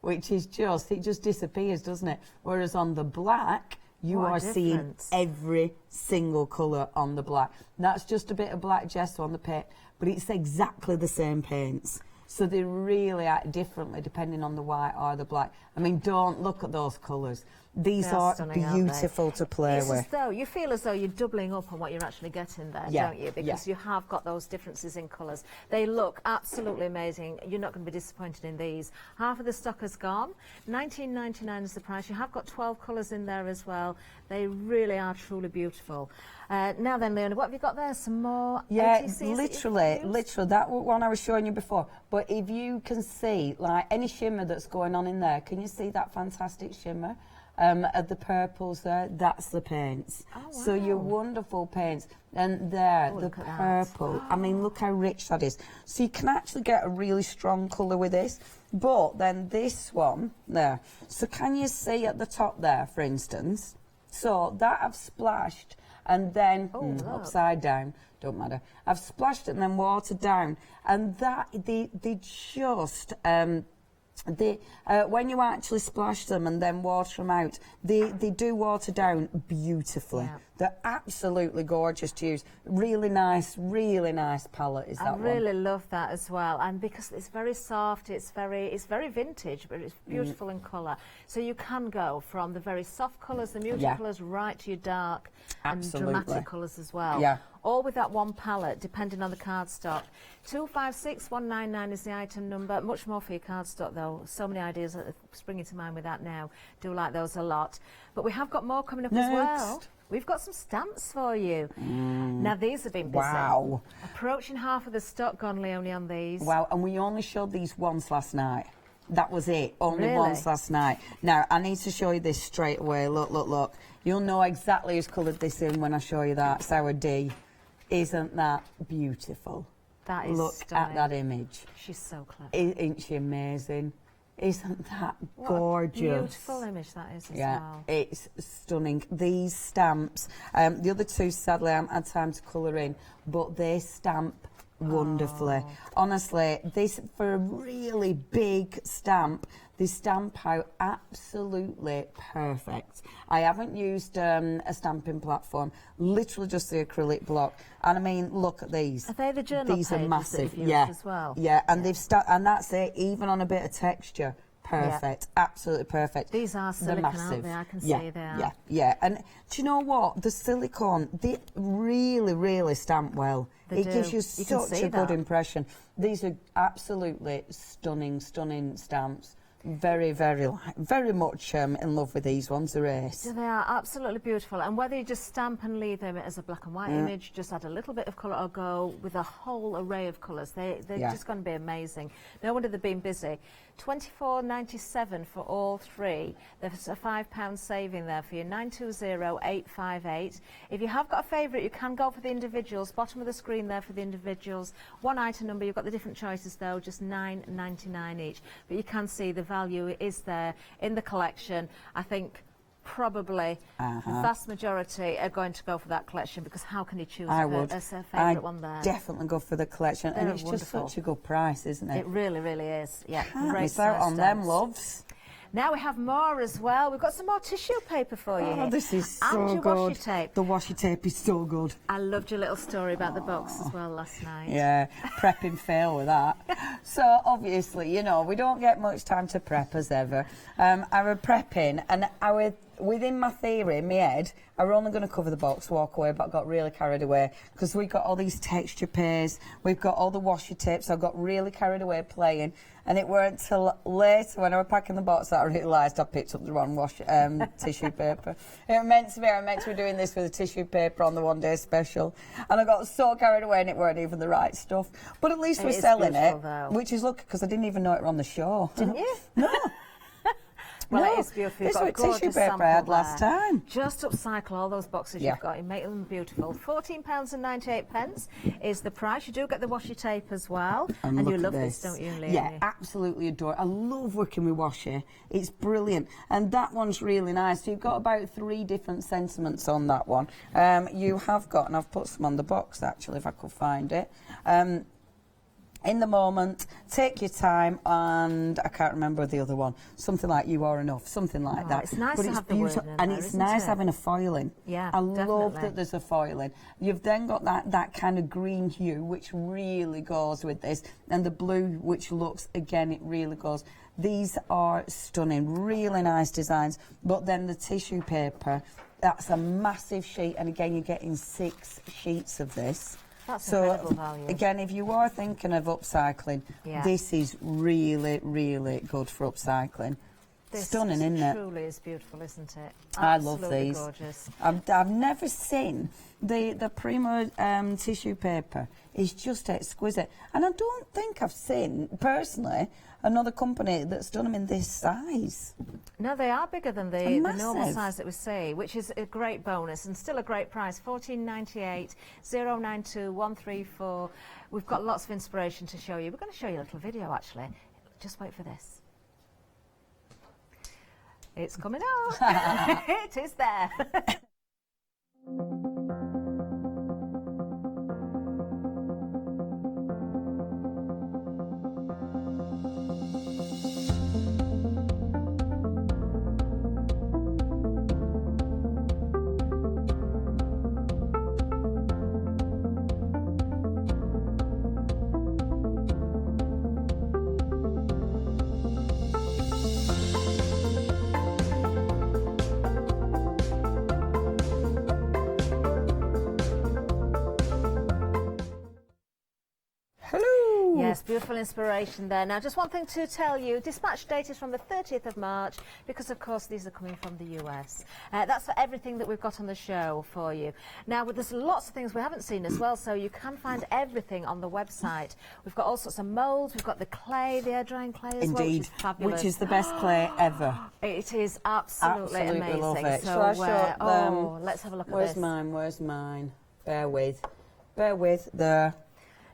which is it just disappears, doesn't it? Whereas on the black, you are seeing every single colour on the black. That's just a bit of black gesso on the paint, but it's exactly the same paints. So they really act differently depending on the white or the black. I mean, don't look at those colours. These are beautiful to play with. As though you feel as though you're doubling up on what you're actually getting there, don't you? Because you have got those differences in colours. They look absolutely amazing. You're not going to be disappointed in these. Half of the stock has gone. $19.99 is the price. You have got 12 colours in there as well. They really are truly beautiful. Now then, Leonie, what have you got there? Some more ATCs? Literally, that one I was showing you before. But But if you can see, like, any shimmer that's going on in there, can you see that fantastic shimmer? Of the purples there, that's the paints. Oh, wow. So your wonderful paints. And there, the look at that. purple. I mean, look how rich that is. So you can actually get a really strong colour with this. But then this one, there. So can you see at the top there, for instance? So that I've splashed and then upside down. Don't matter. I've splashed it and then watered down. And that, they just... when you actually splash them and then water them out, they do water down beautifully. Yeah. They're absolutely gorgeous to use. Really nice palette is that one. I really love that as well, and because it's very soft, it's very vintage, but it's beautiful in colour. So you can go from the very soft colours, the muted colours, right to your dark and dramatic colours as well. Yeah. All with that one palette, depending on the cardstock. 256199 is the item number. Much more for your cardstock, though. So many ideas are springing to mind with that now. Do like those a lot. But we have got more coming up as well. We've got some stamps for you. Now, these have been busy. Wow. Approaching half of the stock gone, Leonie, on these. Wow, and we only showed these once last night. That was it. Only once last night. Now, I need to show you this straight away. Look, look, look. You'll know exactly who's coloured this in when I show you that. It's our D. Isn't that beautiful? That is Look stunning. at that image. She's so clever. Isn't she amazing? Isn't that gorgeous? What a beautiful image that is as well. It's stunning. These stamps, the other two, sadly, I haven't had time to colour in, but they stamp wonderfully. Honestly, this, for a really big stamp, they stamp out absolutely perfect. I haven't used a stamping platform, literally just the acrylic block. And I mean, look at these. Are they the journal These are pages massive. that you've used as well? Yeah, and they've and that's it, even on a bit of texture. Perfect, absolutely perfect. These are silicone, aren't they? I can see they are. Yeah. And do you know what? The silicone, they really stamp well. It gives you such a good impression. These are absolutely stunning stamps. Very much in love with these ones. They're ace. They are absolutely beautiful, and whether you just stamp and leave them as a black and white image, just add a little bit of colour, or go with a whole array of colours, they're just going to be amazing. No wonder they've been busy. £24.97 for all three. There's a £5 saving there for you. 920858. If you have got a favourite, you can go for the individuals. Bottom of the screen there for the individuals. One item number. You've got the different choices though, just £9.99 each. But you can see the value is there in the collection. I think probably the vast majority are going to go for that collection, because how can you choose a favourite one there? Definitely go for the collection. And it's wonderful. Just such a good price, isn't it? It really is. Yeah, Can't great miss out on them, loves. Now we have more as well. We've got some more tissue paper for you here. Oh, this is so and your good. washi tape. The washi tape is so good. I loved your little story about the box as well last night. Yeah, prepping fail with that. So obviously, you know, we don't get much time to prep as ever. I was prepping, and within my theory, in my head, I were only going to cover the box, walk away, but I got really carried away because we got all these texture pairs, we've got all the washi tapes, so I got really carried away playing, and it weren't till later when I was packing the box that I realised I picked up the wrong tissue paper. I meant to be doing this with a tissue paper on the one day special, and I got so carried away and it weren't even the right stuff. But at least we're selling it, which is lucky because I didn't even know it were on the show. Didn't you? No. Well, no, it is beautiful. This was tissue paper I had last time. Just upcycle all those boxes you've got. You make them beautiful. £14.98 is the price. You do get the washi tape as well. And you love this, don't you, Leonie? Yeah, absolutely adore it. I love working with washi. It's brilliant. And that one's really nice. So you've got about 3 different sentiments on that one. You have got, and I've put some on the box actually, if I could find it. In the moment, take your time, and I can't remember the other one. Something like You Are Enough, something like that. It's nice to have the word in there, and it's nice having a foiling. Yeah, I love that there's a foiling. You've then got that kind of green hue, which really goes with this, and the blue, which looks, again, it really goes. These are stunning, really nice designs, but then the tissue paper, that's a massive sheet, and again, you're getting 6 sheets of this. That's incredible value. Again, if you are thinking of upcycling, this is really good for upcycling. Stunning, isn't it? Truly is beautiful, isn't it? I love Absolutely these. Gorgeous. I've never seen the Prima tissue paper. It's just exquisite, and I don't think I've seen personally another company that's done them in this size. No, they are bigger than the normal size that we see, which is a great bonus and still a great price. $14.98, 092 134. We've got lots of inspiration to show you. We're going to show you a little video actually. Just wait for this. It's coming out. It is there. Yes, beautiful inspiration there. Now, just one thing to tell you, dispatch date is from the 30th of March because, of course, these are coming from the US. That's for everything that we've got on the show for you. Now, there's lots of things we haven't seen as well, so you can find everything on the website. We've got all sorts of moulds. We've got the clay, the air-drying clay as well, which is fabulous. Which is the best clay ever. It is absolutely amazing. Love it. So, Shall I show them? Let's have a look at Where's this. mine? Where's mine? Bear with. There.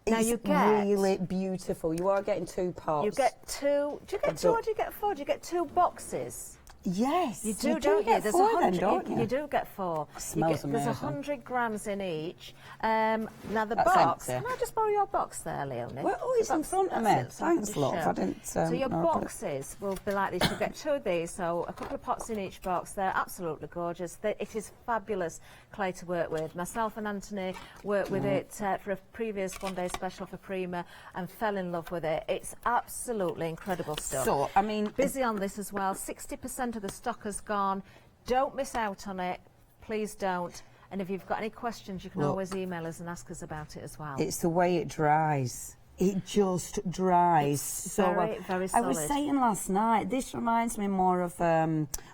Now it's you get really beautiful. You are getting 2 pots. You get 2. Do you get 2 or do you get 4? Do you get 2 boxes? Yes. You do, you don't get you? 4 then, don't you? You do get 4. Smells There's amazing. 100 grams in each. Now the That's box. empty. Can I just borrow your box there, Leonie? Well, it's in front of me. Thanks, love. I didn't. So your no, boxes will be like this. You get 2 of these, so a couple of pots in each box. They're absolutely gorgeous. It is fabulous clay to work with. Myself and Anthony worked with it for a previous one-day special for Prima and fell in love with it. It's absolutely incredible stuff. So, I mean, busy on this as well. 60% of the stock has gone. Don't miss out on it. Please don't. And if you've got any questions, you can always email us and ask us about it as well. It's the way it dries. It just dries so well. Very I solid. was saying last night, this reminds me more of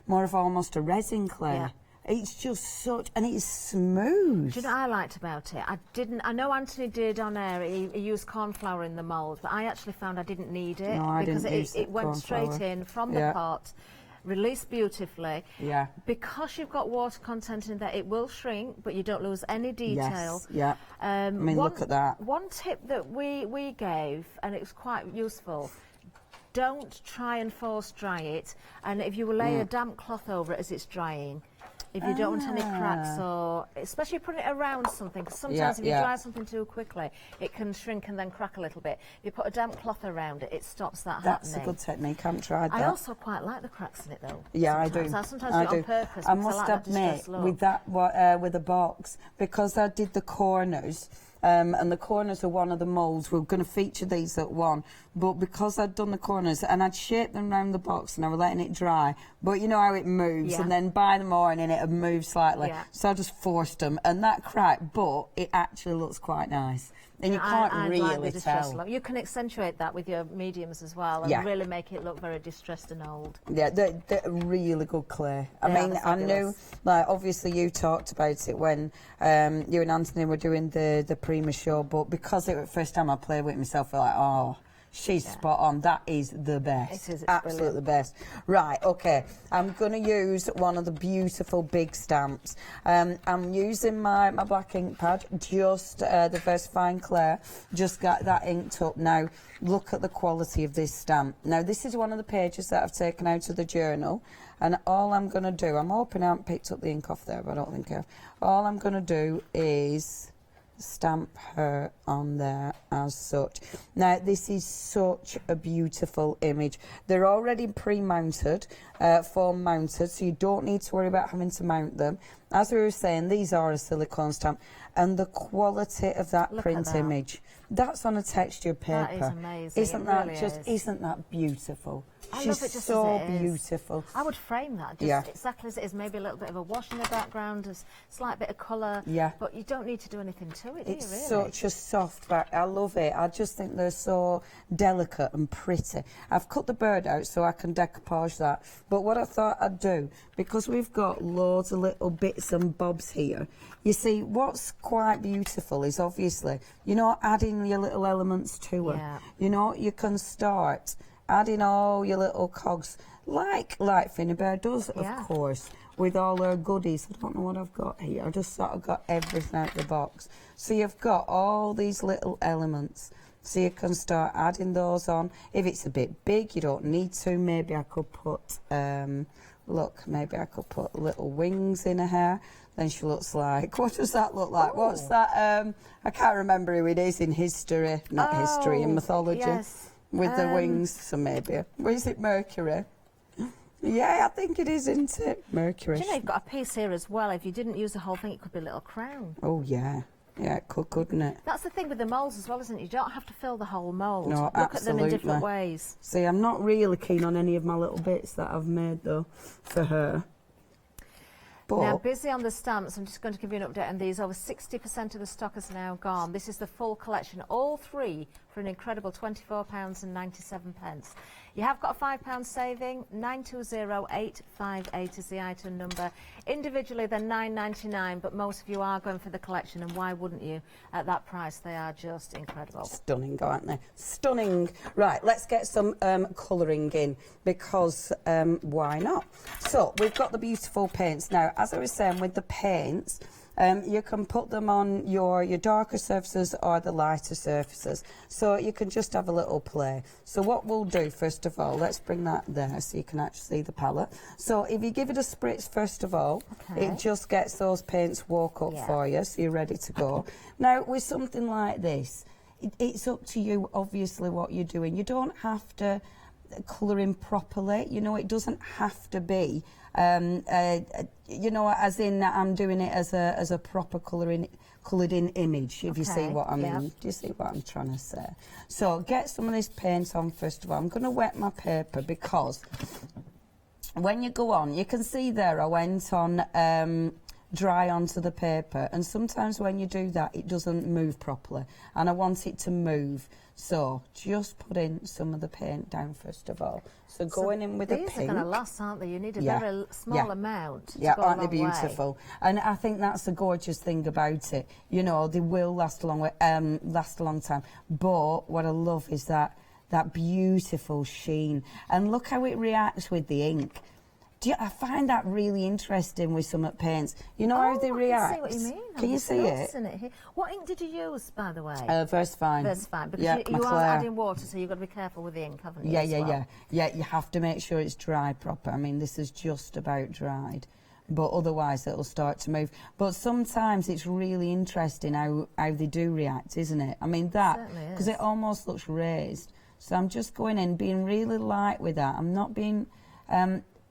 almost a resin clay. Yeah. It's just such, and it's smooth. Do you know what I liked about it? I know Anthony did on air, he used corn flour in the mould, but I actually found I didn't need it. No, I because didn't use it went corn straight flour. in from the pot. Released beautifully. Yeah. Because you've got water content in there, it will shrink, but you don't lose any detail. Yes. Yeah. I mean, look at that. One tip that we gave, and it was quite useful. Don't try and force dry it, and if you lay a damp cloth over it as it's drying, if you don't want any cracks, or especially putting it around something, because sometimes if you dry something too quickly, it can shrink and then crack a little bit. If you put a damp cloth around it, it stops that happening. That's a good technique. I haven't tried that. I also quite like the cracks in it, though. Yeah, sometimes. I do. I sometimes do it on purpose. I because must like that admit, distressed look. with that, with the box, because I did the corners. And the corners are one of the moulds. We're going to feature these at one, but because I'd done the corners and I'd shaped them around the box and I was letting it dry, but you know how it moves, and then by the morning it had moved slightly, so I just forced them, and that cracked, but it actually looks quite nice. And you can't really tell. You can accentuate that with your mediums as well, and really make it look very distressed and old. Yeah, they're really good clay. I mean, I knew, like, obviously you talked about it when you and Anthony were doing the Prima show, but because it was the first time I played with it myself, I was like, oh, she's spot on. That is the best. It is. It's absolutely the best. Right, okay. I'm going to use one of the beautiful big stamps. I'm using my black ink pad, just the Versifying Clay. Just got that inked up. Now, look at the quality of this stamp. Now, this is one of the pages that I've taken out of the journal. And all I'm going to do, I'm hoping I haven't picked up the ink off there, but I don't think I have. All I'm going to do is stamp her on there as such. Now, this is such a beautiful image. They're already pre-mounted, foam mounted, so you don't need to worry about having to mount them. As we were saying, these are a silicone stamp, and the quality of that print image, that's on a textured paper. That is amazing. Isn't that really just, isn't that beautiful? I She's love it just so as it is. beautiful. I would frame that just exactly as it is. Maybe a little bit of a wash in the background, a slight bit of colour. Yeah. But you don't need to do anything to it, do you, really? It's such a soft back. I love it. I just think they're so delicate and pretty. I've cut the bird out so I can decoupage that. But what I thought I'd do, because we've got loads of little bits and bobs here, you see, what's quite beautiful is obviously, you know, adding your little elements to her. Yeah. You know, you can start adding all your little cogs, like Finnebear does, of course, with all her goodies. I don't know what I've got here. I just sort of got everything out of the box. So you've got all these little elements. So you can start adding those on. If it's a bit big, you don't need to. Maybe I could put, look, maybe I could put little wings in her hair. Then she looks like, what does that look like? Oh. What's that? I can't remember who it is in history, not history, in mythology. Yes. With the wings, so maybe. Or is it Mercury? Yeah, I think it is, isn't it? Mercury. Do you know, you've got a piece here as well. If you didn't use the whole thing, it could be a little crown. Oh, yeah. Yeah, it could, couldn't it? That's the thing with the moulds as well, isn't it? You don't have to fill the whole mould. No, Look absolutely. at them in different ways. See, I'm not really keen on any of my little bits that I've made, though, for her. But now, busy on the stamps. I'm just going to give you an update on these. Over 60% of the stock is now gone. This is the full collection, all three, for an incredible £24.97. You have got a £5 saving. 920858 is the item number. Individually, they're £9.99, but most of you are going for the collection, and why wouldn't you? At that price, they are just incredible. Stunning, aren't they? Stunning. Right, let's get some colouring in, because why not? So, we've got the beautiful paints. Now, as I was saying, with the paints, you can put them on your darker surfaces or the lighter surfaces. So you can just have a little play. So what we'll do, first of all, let's bring that there so you can actually see the palette. So if you give it a spritz, first of all, it just gets those paints woke up for you, so you're ready to go. Now, with something like this, it's up to you, obviously, what you're doing. You don't have to colour in properly. You know, it doesn't have to be you know, as in I'm doing it as a proper coloured in image, if you see what I mean. Do you see what I'm trying to say? So get some of this paint on first of all. I'm going to wet my paper, because when you go on, you can see there I went on dry onto the paper, and sometimes when you do that it doesn't move properly, and I want it to move. So just put in some of the paint down first of all. So going in with a pink. These are going to last, aren't they? You need a very small amount to go a aren't long they beautiful? way. And I think that's the gorgeous thing about it. You know, they will last a long way, last a long time. But what I love is that beautiful sheen, and look how it reacts with the ink. I find that really interesting with some paints. You know how they react? I can see what you mean. Can you see it? What ink did you use, by the way? Versfine. Versfine, because you are adding water, so you've got to be careful with the ink, haven't you? Yeah. You have to make sure it's dry proper. I mean, this is just about dried, but otherwise it'll start to move. But sometimes it's really interesting how they do react, isn't it? I mean, that, because it almost looks raised. So I'm just going in, being really light with that. I'm not being...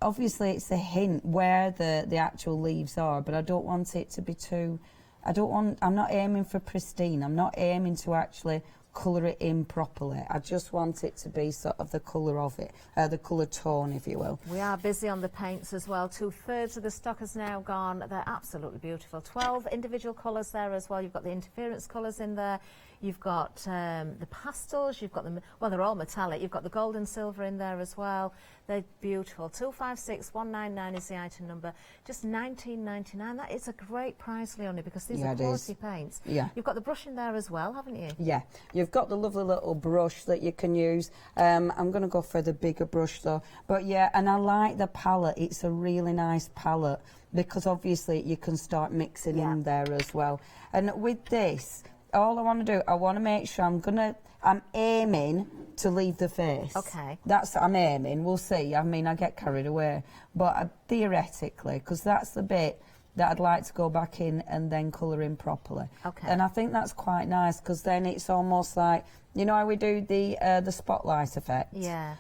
obviously, it's a hint where the actual leaves are, but I don't want it to be too... I'm not aiming for pristine. I'm not aiming to actually colour it in properly. I just want it to be sort of the colour of it, the colour tone, if you will. We are busy on the paints as well. 2/3 of the stock has now gone. They're absolutely beautiful. 12 individual colours there as well. You've got the interference colours in there. You've got the pastels. You've got them. Well, they're all metallic. You've got the gold and silver in there as well. They're beautiful. 256199 is the item number. Just £19.99. That is a great price, Leonie, because these are quality paints. Yeah. You've got the brush in there as well, haven't you? Yeah. You've got the lovely little brush that you can use. I'm going to go for the bigger brush though. But yeah, and I like the palette. It's a really nice palette, because obviously you can start mixing in there as well. And with this, all I want to do, I want to make sure I'm aiming to leave the face. Okay. I'm aiming. We'll see. I mean, I get carried away. But theoretically, because that's the bit that I'd like to go back in and then colour in properly. Okay. And I think that's quite nice, because then it's almost like, you know how we do the spotlight effect? Yeah.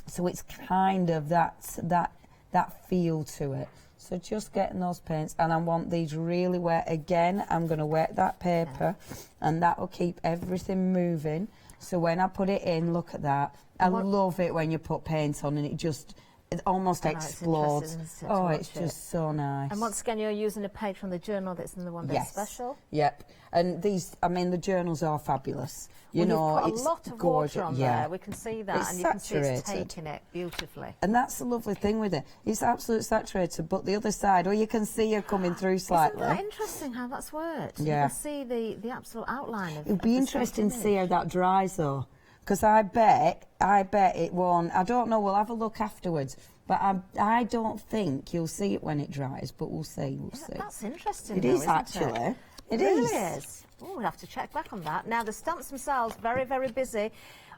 So it's kind of that feel to it. So just getting those paints, and I want these really wet. Again, I'm going to wet that paper, and that will keep everything moving. So when I put it in, look at that. I love it when you put paint on and it just it almost I know, it's explodes. interesting, isn't it, to Oh, watch it's it? just so nice. And once again, you're using a page from the journal that's in the one day Yes. special. Yep. And these, I mean, the journals are fabulous. You Well, know, you've put it's a lot of gorgeous. water on yeah. there. We can see that, It's and you can see it's saturated. taking it beautifully. And that's the lovely thing with it. It's absolutely saturated, but the other side, you can see her coming through slightly. Isn't that interesting how that's worked? Yeah. You can see the absolute outline of It'll be the interesting to image. see how that dries, though, because I bet it won't. I don't know. We'll have a look afterwards, but I don't think you'll see it when it dries. But we'll see. We'll see. That's interesting. It though, is isn't actually. It, It really is. is. Oh, we'll have to check back on that. Now the stamps themselves, very, very busy.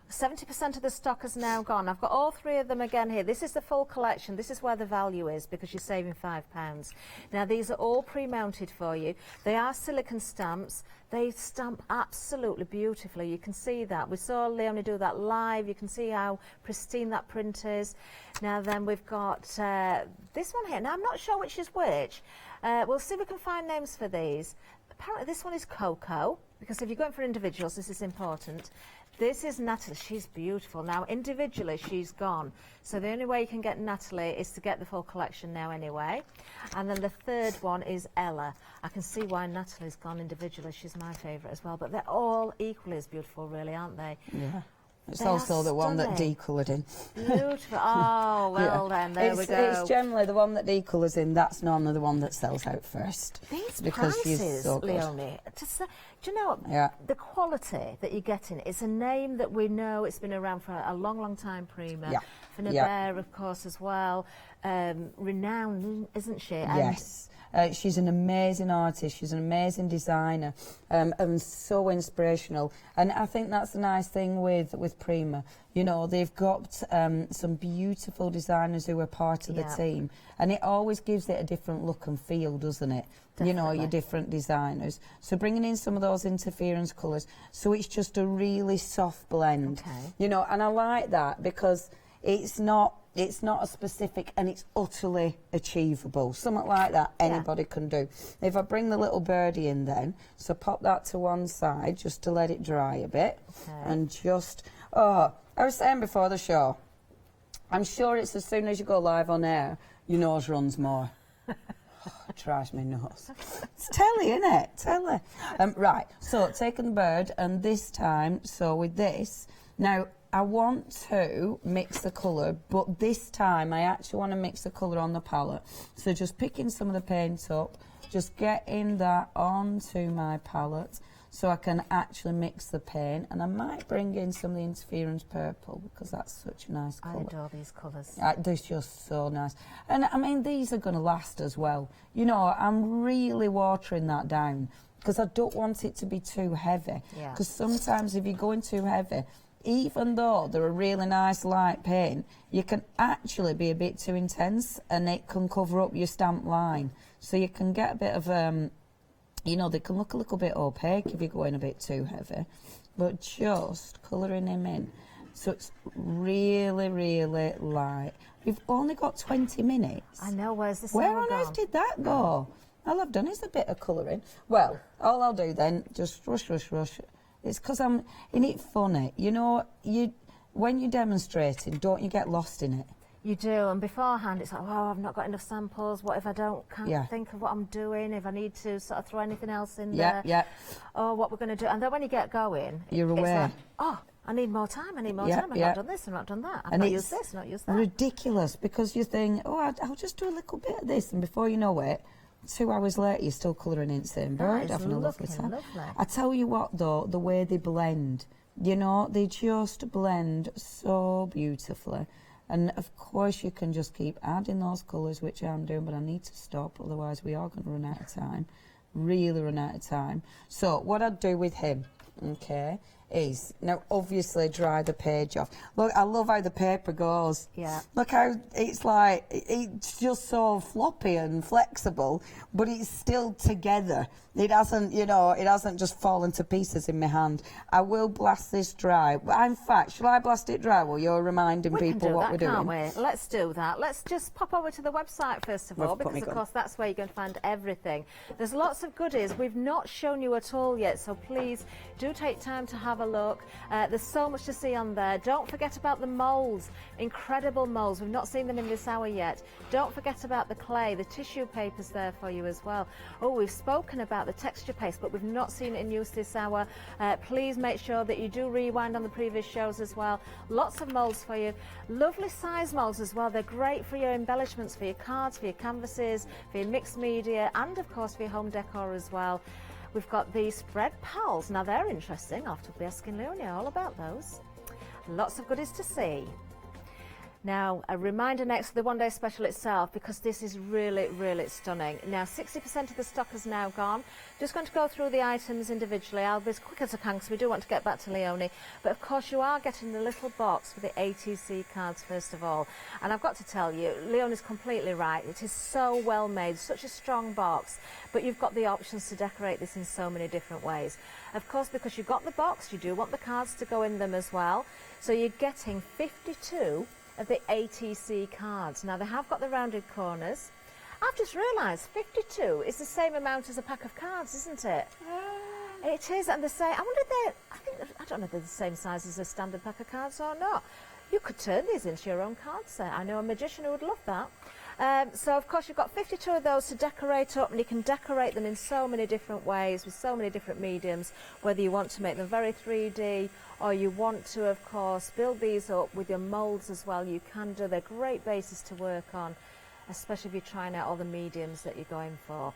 70% of the stock has now gone. I've got all three of them again here. This is the full collection. This is where the value is because you're saving £5. Now these are all pre-mounted for you. They are silicone stamps. They stamp absolutely beautifully. You can see that. We saw Leonie do that live. You can see how pristine that print is. Now then we've got this one here. Now I'm not sure which is which. We'll see if we can find names for these. Apparently this one is Coco, because if you're going for individuals, this is important. This is Natalie. She's beautiful. Now, individually, she's gone. So the only way you can get Natalie is to get the full collection now anyway. And then the third one is Ella. I can see why Natalie's gone individually. She's my favourite as well. But they're all equally as beautiful, really, aren't they? Yeah. It's They also are the one that stunning. decoloured in. Beautiful. Oh, well then, there we go. It's generally the one that decolours in, that's normally the one that sells out first. These because she's prices, so good. Leonie, do you know what? Yeah. The quality that you're getting, it's a name that we know, it's been around for a long, long time, Prima. Yeah. Finnabair, of course, as well. Renowned, isn't she? And Yes. She's an amazing artist, she's an amazing designer, and so inspirational. And I think that's the nice thing with Prima. You know, they've got some beautiful designers who are part of the Yeah. team, and it always gives it a different look and feel, doesn't it? You know, your Definitely. different designers. So bringing in some of those interference colours, so it's just a really soft blend. Okay. You know, and I like that because it's not a specific, and it's utterly achievable. Something like that anybody can do. If I bring the little birdie in then, so pop that to one side just to let it dry a bit. Okay. And just, I was saying before the show, I'm sure it's as soon as you go live on air, your nose runs more. It drives me nuts. It's telly, isn't it? Telly. Right, so taking the bird, and this time, so with this, now I want to mix the colour, but this time I actually want to mix the colour on the palette. So just picking some of the paint up, just getting that onto my palette so I can actually mix the paint, and I might bring in some of the interference purple because that's such a nice I colour. adore these colours. They're just so nice. And I mean, these are going to last as well. You know, I'm really watering that down because I don't want it to be too heavy. Yeah. Because sometimes if you're going too heavy, even though they're a really nice light paint, you can actually be a bit too intense and it can cover up your stamp line. So you can get a bit of, you know, they can look a little bit opaque if you're going a bit too heavy. But just colouring them in. So it's really, really light. We've only got 20 minutes. I know, where's the Where sour on earth gone? did that go? All I've done is a bit of colouring. Well, all I'll do then, just rush. It's because I'm in it funny. You know, when you're demonstrating, don't you get lost in it? You do, and beforehand it's like, oh, I've not got enough samples. What if I can't think of what I'm doing? If I need to sort of throw anything else in there? Yeah. Oh, what we're going to do. And then when you get going, You're it's aware. like, oh, I need more time. I've not done this, I've not done that. I've And not it's used this, not used that. ridiculous because you think, oh, I'll just do a little bit of this, and before you know it, 2 hours later, you're still colouring in the same bird, is having a lovely looking time. lovely. I tell you what, though, the way they blend, you know, they just blend so beautifully. And of course, you can just keep adding those colours, which I'm doing, but I need to stop, otherwise we are going to run out of time. Really run out of time. So what I'd do with him, okay, is now obviously dry the page off. Look, I love how the paper goes. Yeah. Look how it's like, it's just so floppy and flexible, but it's still together. It hasn't, you know, it hasn't just fallen to pieces in my hand. I will blast this dry. In fact, shall I blast it dry while you're reminding people what we're doing? Can't we? Let's do that. Let's just pop over to the website first of all, because of course that's where you're going to find everything. There's lots of goodies we've not shown you at all yet, so please do take time to have have a look. There's so much to see on there. Don't forget about the moulds, incredible moulds. We've not seen them in this hour yet. Don't forget about the clay, the tissue paper's there for you as well. Oh, we've spoken about the texture paste, but we've not seen it in use this hour. Please make sure that you do rewind on the previous shows as well. Lots of moulds for you. Lovely size moulds as well. They're great for your embellishments, for your cards, for your canvases, for your mixed media, and of course for your home decor as well. We've got the spread pals. Now they're interesting. I'll have to be asking Leonie all about those. Lots of goodies to see. Now, a reminder next to the one-day special itself, because this is really, really stunning. Now, 60% of the stock is now gone. Just going to go through the items individually. I'll be as quick as I can because we do want to get back to Leonie. But, of course, you are getting the little box with the ATC cards, first of all. And I've got to tell you, Leonie's completely right. It is so well made, such a strong box. But you've got the options to decorate this in so many different ways. Of course, because you've got the box, you do want the cards to go in them as well. So you're getting 52 of the ATC cards. Now they have got the rounded corners. I've just realised 52 is the same amount as a pack of cards, isn't it? It is, and they say, I wonder if I don't know if they're the same size as a standard pack of cards or not. You could turn these into your own card set. I know a magician who would love that. So of course you've got 52 of those to decorate up, and you can decorate them in so many different ways with so many different mediums, whether you want to make them very 3D or you want to, of course, build these up with your moulds as well. You can do. They're great bases to work on, especially if you're trying out all the mediums that you're going for.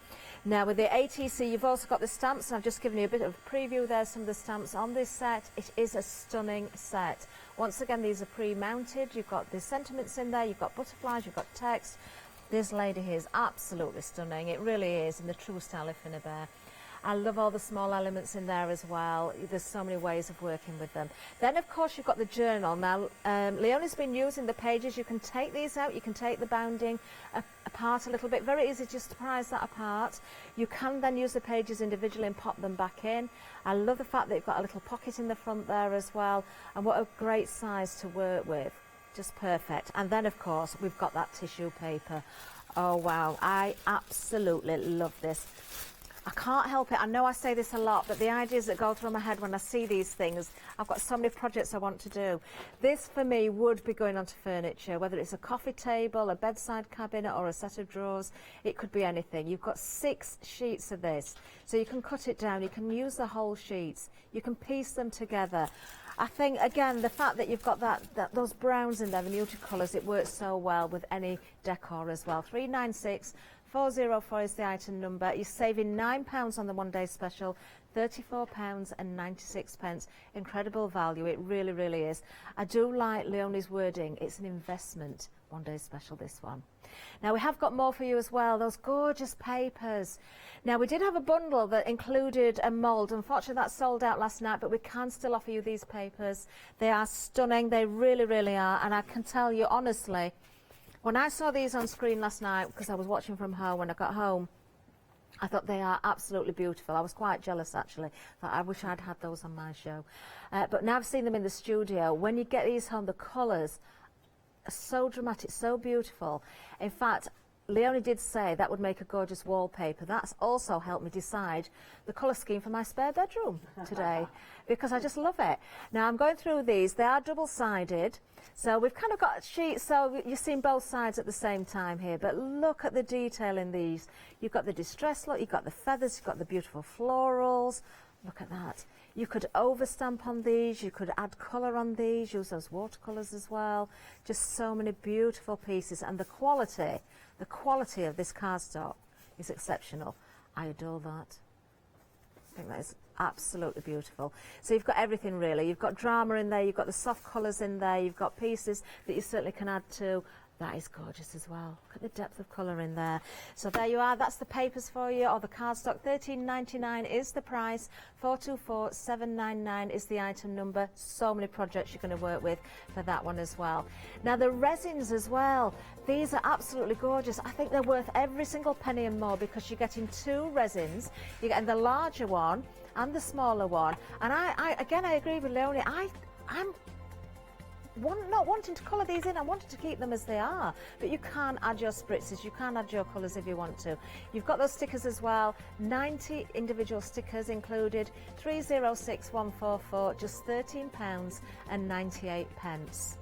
Now with the ATC, you've also got the stamps, and I've just given you a bit of a preview there, some of the stamps on this set. It is a stunning set. Once again, these are pre-mounted. You've got the sentiments in there, you've got butterflies, you've got text. This lady here is absolutely stunning. It really is, in the true style of Finna Bear. I love all the small elements in there as well. There's so many ways of working with them. Then, of course, you've got the journal. Now, Leonie's been using the pages. You can take these out. You can take the bounding apart a little bit. Very easy just to prise that apart. You can then use the pages individually and pop them back in. I love the fact that you've got a little pocket in the front there as well. And what a great size to work with. Just perfect. And then, of course, we've got that tissue paper. Oh, wow. I absolutely love this. I can't help it. I know I say this a lot, but the ideas that go through my head when I see these things, I've got so many projects I want to do. This, for me, would be going onto furniture, whether it's a coffee table, a bedside cabinet, or a set of drawers. It could be anything. You've got 6 sheets of this, so you can cut it down. You can use the whole sheets. You can piece them together. I think, again, the fact that you've got those browns in there, the muted colours, it works so well with any decor as well. 396 404 is the item number. You're saving £9 on the one-day special, £34.96. Incredible value. It really, really is. I do like Leonie's wording. It's an investment. One-day special, this one. Now, we have got more for you as well. Those gorgeous papers. Now, we did have a bundle that included a mould. Unfortunately, that sold out last night, but we can still offer you these papers. They are stunning. They really, really are. And I can tell you, honestly, when I saw these on screen last night, because I was watching from home when I got home, I thought they are absolutely beautiful. I was quite jealous, actually. I wish I'd had those on my show. But now I've seen them in the studio. When you get these home, the colours are so dramatic, so beautiful. In fact, Leonie did say that would make a gorgeous wallpaper. That's also helped me decide the colour scheme for my spare bedroom today, because I just love it. Now, I'm going through these. They are double-sided, so we've kind of got sheets, so you're seeing both sides at the same time here. But look at the detail in these. You've got the distress look, you've got the feathers, you've got the beautiful florals. Look at that. You could overstamp on these, you could add colour on these, use those watercolours as well. Just so many beautiful pieces, and the quality of this cardstock is exceptional. I adore that. I think that is absolutely beautiful. So you've got everything really. You've got drama in there, you've got the soft colours in there, you've got pieces that you certainly can add to. That is gorgeous as well. Look at the depth of colour in there. So there you are. That's the papers for you, or the cardstock. $13.99 is the price. 424799 is the item number. So many projects you're going to work with for that one as well. Now the resins as well. These are absolutely gorgeous. I think they're worth every single penny and more, because you're getting 2 resins. You're getting the larger one and the smaller one. And I agree with Leonie. I'm not wanting to colour these in. I wanted to keep them as they are, but you can add your spritzes, you can add your colours if you want to. You've got those stickers as well, 90 individual stickers included, 306144, just £13.98.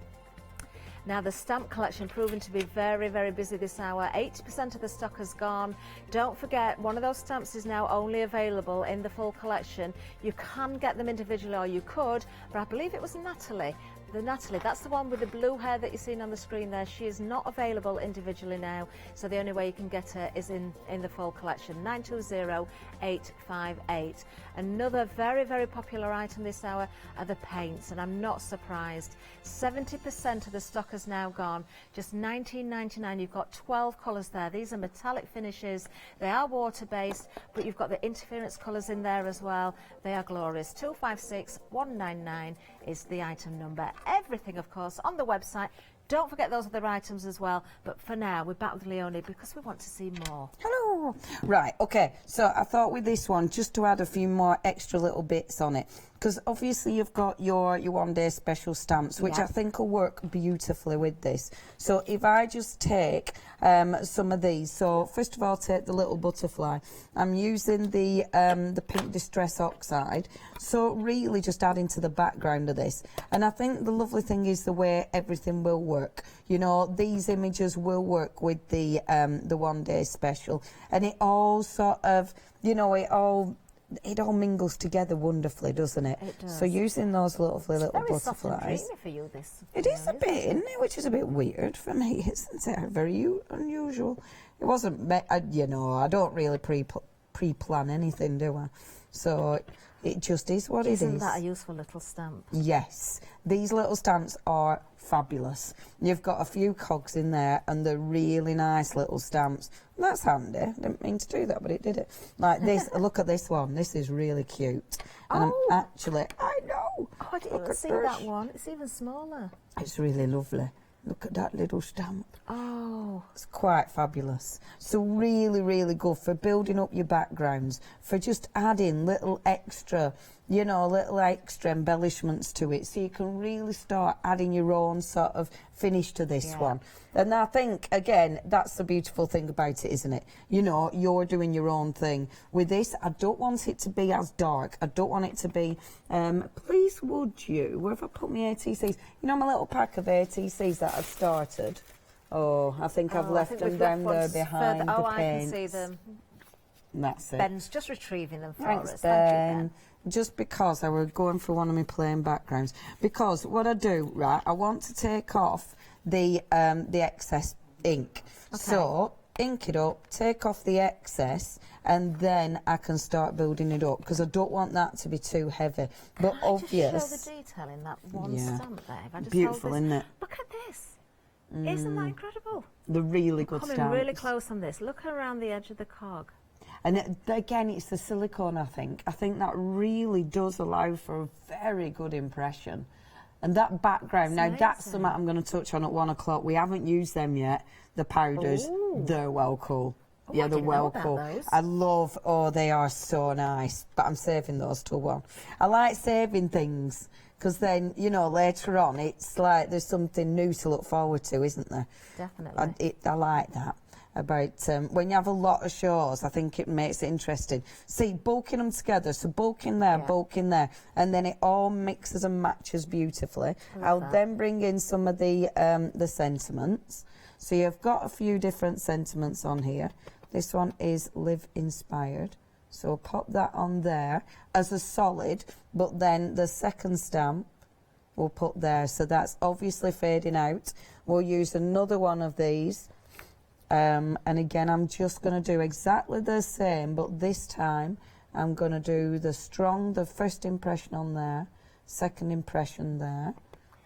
Now the stamp collection proving to be very, very busy this hour. 80% of the stock has gone. Don't forget, one of those stamps is now only available in the full collection. You can get them individually, or you could, but I believe it was Natalie. That's the one with the blue hair that you're seeing on the screen there. She is not available individually now, so the only way you can get her is in the full collection. 920858. Another very, very popular item this hour are the paints, and I'm not surprised. 70% of the stock has now gone. Just $19.99. You've got 12 colours there. These are metallic finishes. They are water-based, but you've got the interference colours in there as well. They are glorious. 256199 is the item number. Everything, of course, on the website. Don't forget those other items as well. But for now, we're back with Leonie because we want to see more. Hello. Right, okay. So I thought with this one, just to add a few more extra little bits on it, because obviously you've got your one-day special stamps, which I think will work beautifully with this. So if I just take some of these, so first of all, take the little butterfly. I'm using the pink distress oxide, so really just adding to the background of this. And I think the lovely thing is the way everything will work. You know, these images will work with the one-day special, and it all sort of, you know, it all mingles together wonderfully, doesn't it? It does. So using those lovely little very butterflies. soft and dreamy for you, this. It is a bit, isn't it? Which is a bit weird for me, isn't it? Very unusual. It wasn't, you know, I don't really pre-plan anything, do I? So it just is what it is. Isn't that a useful little stamp? Yes. These little stamps are fabulous. You've got a few cogs in there, and they're really nice little stamps. That's handy. I didn't mean to do that, but it did it. Like this, look at this one. This is really cute. And I'm actually, I know. Oh, I didn't even see that one. It's even smaller. It's really lovely. Look at that little stamp. Oh. It's quite fabulous. So really, really good for building up your backgrounds, for just adding little extra, you know, little extra embellishments to it, so you can really start adding your own sort of finish to this one. And I think, again, that's the beautiful thing about it, isn't it? You know, you're doing your own thing. With this, I don't want it to be as dark. I don't want it to be, please would you, where have I put my ATCs? You know my little pack of ATCs that I've started? Oh, I think I've left them down there behind the paints. I can see them. And that's it. Ben's just retrieving them for Thanks, us. Ben. Thank you, Ben. Just because I were going for one of my plain backgrounds. Because what I do, right, I want to take off the excess ink. Okay. So ink it up, take off the excess, and then I can start building it up, because I don't want that to be too heavy. But obvious. Just show the detail in that one stamp there. If I just beautiful, hold this. isn't it? Look at this. Isn't that incredible? The really good Coming stamps. really close on this. Look around the edge of the cog. And again, it's the silicone, I think. I think that really does allow for a very good impression. And that background, now that's something I'm going to touch on at 1 o'clock. We haven't used them yet, the powders. Ooh. They're well cool. Oh, Yeah, I they're didn't know well about cool. those. I love, they are so nice. But I'm saving those till 1. I like saving things, because then, you know, later on, it's like there's something new to look forward to, isn't there? Definitely. I like that. About when you have a lot of shows, I think it makes it interesting. See, bulking them together, so bulk in there, bulk in there, and then it all mixes and matches beautifully. I'll then bring in some of the sentiments. So you've got a few different sentiments on here. This one is Live Inspired, so pop that on there as a solid, but then the second stamp we'll put there, so that's obviously fading out. We'll use another one of these. And again, I'm just going to do exactly the same, but this time I'm going to do the first impression on there, second impression there.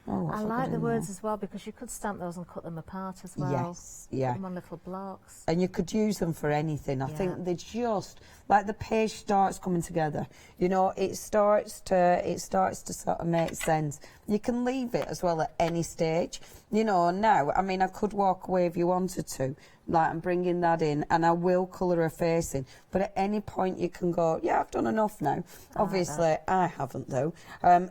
Oh, I like the words as well, because you could stamp those and cut them apart as well. Yes, yeah. Put them on little blocks. And you could use them for anything. I think they just, like the page starts coming together. You know, it starts to sort of make sense. You can leave it as well at any stage. You know, now, I mean, I could walk away if you wanted to, Like, I'm bringing that in, and I will colour her face in. But at any point you can go, yeah, I've done enough now. Obviously, I haven't, though.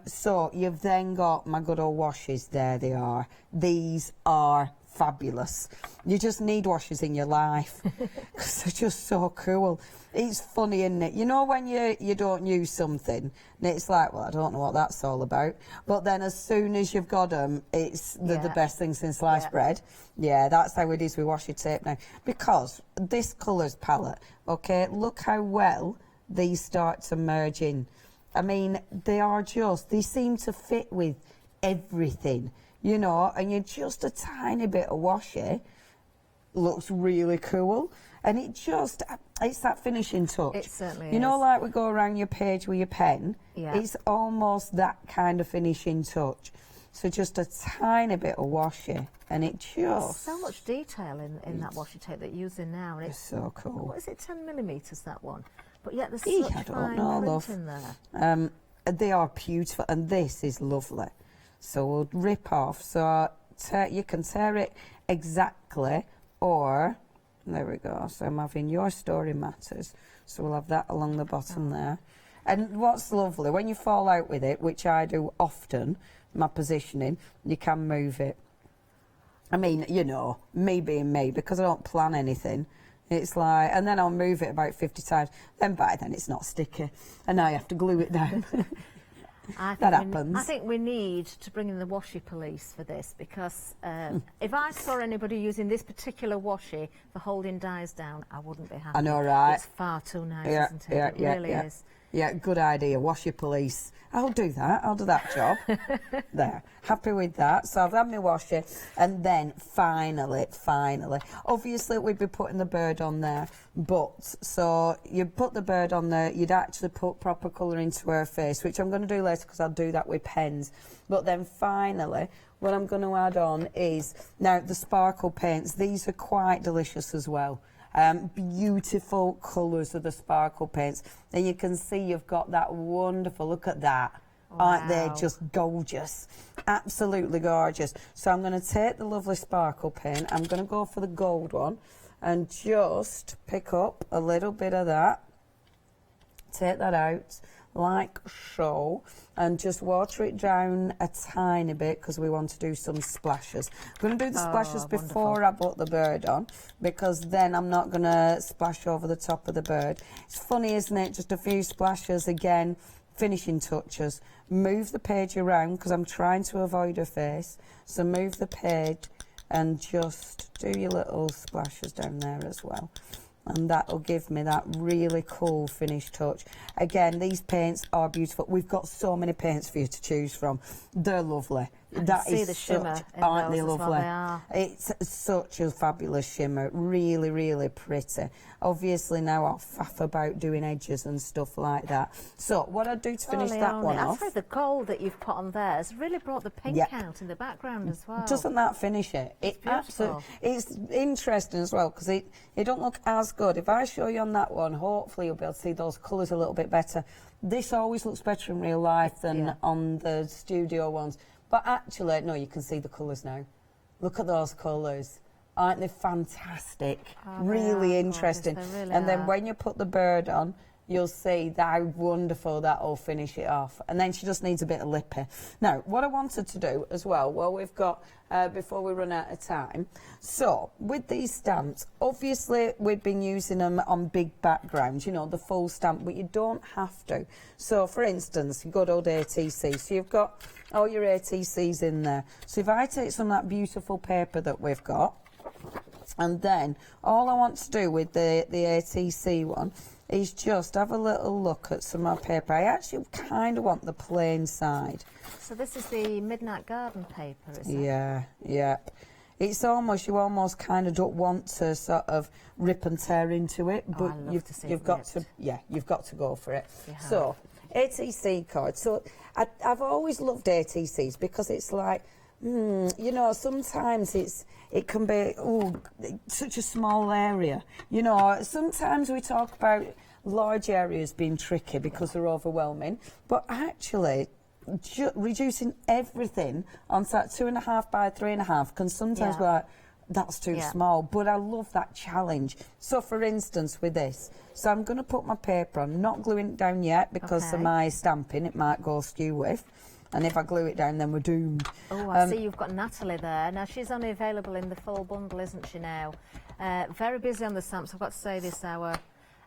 So you've then got my good old washes. There they are. These are fabulous. You just need washes in your life because they're just so cool. It's funny, isn't it? You know when you don't use something and it's like, well, I don't know what that's all about. But then as soon as you've got them, it's the best thing since sliced bread. Yeah, that's how it is with washi tape now. Because this colours palette, okay, look how well these start to merge in. I mean, they seem to fit with everything. You know, and you're just a tiny bit of washi, looks really cool. And it's that finishing touch. It certainly is. You know, like we go around your page with your pen? Yeah. It's almost that kind of finishing touch. So just a tiny bit of washi, and it just... There's so much detail in that washi tape that you're using now. And it's so cool. What is it, 10 millimetres, that one? But yet there's I such don't fine know, print in there. They are beautiful, and this is lovely. So we'll rip off. So you can tear it exactly, or there we go. So I'm having Your Story Matters. So we'll have that along the bottom there. And what's lovely, when you fall out with it, which I do often, my positioning, you can move it. I mean, you know, me being me, because I don't plan anything. It's like, and then I'll move it about 50 times. Then by then it's not sticky, and now you have to glue it down. That happens. I think we need to bring in the washi police for this, because if I saw anybody using this particular washi for holding dies down, I wouldn't be happy. I know, right? It's far too nice, isn't it? It really is. Yeah, good idea. Washi police. I'll do that. I'll do that job. There. Happy with that. So I've had my washi, and then finally, obviously we'd be putting the bird on there, but so you put the bird on there, you'd actually put proper colour into her face, which I'm going to do later because I'll do that with pens. But then finally, what I'm going to add on is, now the sparkle paints, these are quite delicious as well. Beautiful colours of the sparkle paints. And you can see you've got that wonderful, look at that. Wow. Aren't they just gorgeous? Absolutely gorgeous. So I'm going to take the lovely sparkle paint. I'm going to go for the gold one and just pick up a little bit of that. Take that out like so, and just water it down a tiny bit because we want to do some splashes. I'm going to do the splashes before I put the bird on, because then I'm not going to splash over the top of the bird. It's funny, isn't it? Just a few splashes again, finishing touches. Move the page around because I'm trying to avoid her face. So move the page and just do your little splashes down there as well. And that will give me that really cool finish touch. Again, these paints are beautiful. We've got so many paints for you to choose from. They're lovely. That is the shimmer, aren't they lovely? Well, they are. It's such a fabulous shimmer. Really, really pretty. Obviously now I'll faff about doing edges and stuff like that. So what I do to finish that one off... I'd say the gold that you've put on there has really brought the pink out in the background as well. Doesn't that finish it? It's beautiful. It's interesting as well because it don't look as good. If I show you on that one, hopefully you'll be able to see those colours a little bit better. This always looks better in real life than on the studio ones. But actually, no, you can see the colours now. Look at those colours. Aren't they fantastic? Really interesting. Really and then when you put the bird on, you'll see how wonderful that'll finish it off. And then she just needs a bit of lippy. Now, what I wanted to do as well, we've got, before we run out of time, so with these stamps, obviously we've been using them on big backgrounds, you know, the full stamp, but you don't have to. So, for instance, good old ATC. So you've got all your ATCs in there. So if I take some of that beautiful paper that we've got, and then all I want to do with the ATC one is just have a little look at some of my paper. I actually kind of want the plain side. So this is the Midnight Garden paper, is it? Yeah. It's almost, you almost kind of don't want to sort of rip and tear into it, but you've got to go for it. So, ATC card. So I've always loved ATCs because it's like, you know, sometimes it can be such a small area. You know, sometimes we talk about large areas being tricky because they're overwhelming, but actually reducing everything on that 2.5 by 3.5 can sometimes be like, that's too small. But I love that challenge. So for instance, with this, so I'm going to put my paper on, not gluing it down yet because of my stamping, it might go skew with. And if I glue it down, then we're doomed. Oh, I see you've got Natalie there. Now, she's only available in the full bundle, isn't she now? Very busy on the stamps. I've got to say this hour,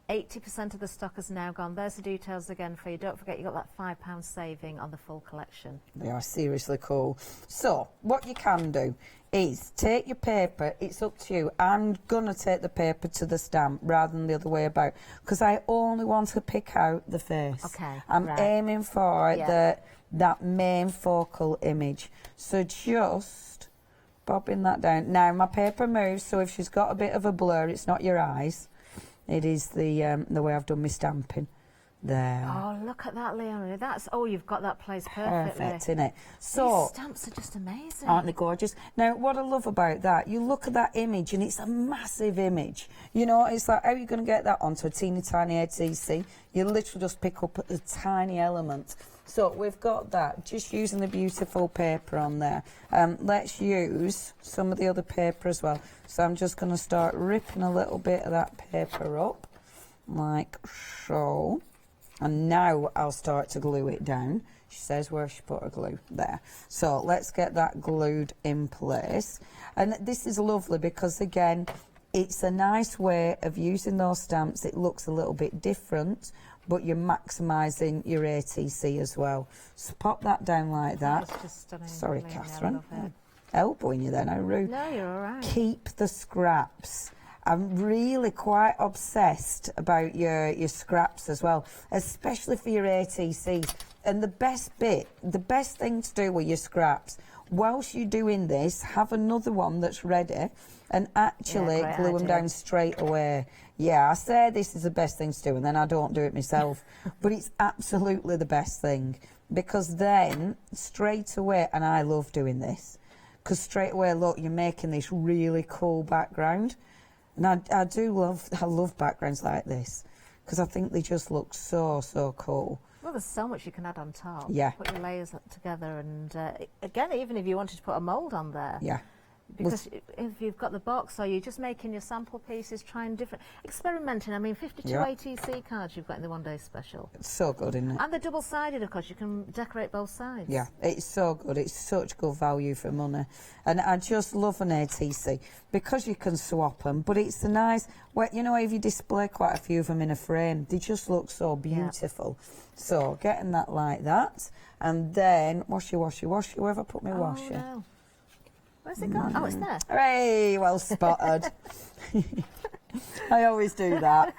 80% of the stock has now gone. There's the details again for you. Don't forget, you got that £5 saving on the full collection. They are seriously cool. So, what you can do is take your paper. It's up to you. I'm going to take the paper to the stamp rather than the other way about because I only want to pick out the face. Okay, I'm aiming for that main focal image. So just bobbing that down. Now, my paper moves, so if she's got a bit of a blur, it's not your eyes. It is the way I've done my stamping. There. Oh, look at that, Leonie. That's, you've got that place perfectly. Perfect, innit? So, these stamps are just amazing. Aren't they gorgeous? Now, what I love about that, you look at that image and it's a massive image. You know, it's like, how are you going to get that onto a teeny tiny ATC? You literally just pick up a tiny element. So we've got that, just using the beautiful paper on there. Let's use some of the other paper as well. So I'm just going to start ripping a little bit of that paper up, like so. And now I'll start to glue it down. She says where she put her glue. There. So let's get that glued in place. And this is lovely because, again, it's a nice way of using those stamps. It looks a little bit different, but you're maximising your ATC as well. So pop that down like that. That's just stunning. Sorry, Catherine. Elbowing you then, how rude. No, you're all right. Keep the scraps. I'm really quite obsessed about your scraps as well, especially for your ATCs. And the best thing to do with your scraps, whilst you're doing this, have another one that's ready and actually glue them down straight away. Yeah, I say this is the best thing to do, and then I don't do it myself. But it's absolutely the best thing, because then straight away, and I love doing this, because straight away, look, you're making this really cool background. And I love backgrounds like this, because I think they just look so, so cool. Well, there's so much you can add on top. Yeah. Put your layers together, and again, even if you wanted to put a mould on there. Yeah. Because if you've got the box, or you're just making your sample pieces, trying different, experimenting. I mean, 52 ATC cards you've got in the one-day special. It's so good, isn't it? And the double-sided, of course, you can decorate both sides. Yeah, it's so good. It's such good value for money. And I just love an ATC because you can swap them, but it's a nice, well, you know, if you display quite a few of them in a frame, they just look so beautiful. Yeah. So getting that like that, and then washy, where have I put my washer? No. Where's it gone? Oh, it's there. Hooray, well spotted. I always do that.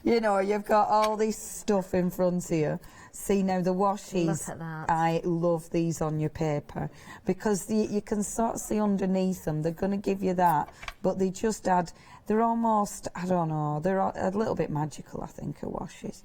You know, you've got all this stuff in front of you. See, now the washies, look at that. I love these on your paper because you can sort of see underneath them. They're going to give you that, but they just add, they're almost, I don't know, they're a little bit magical, I think, washies.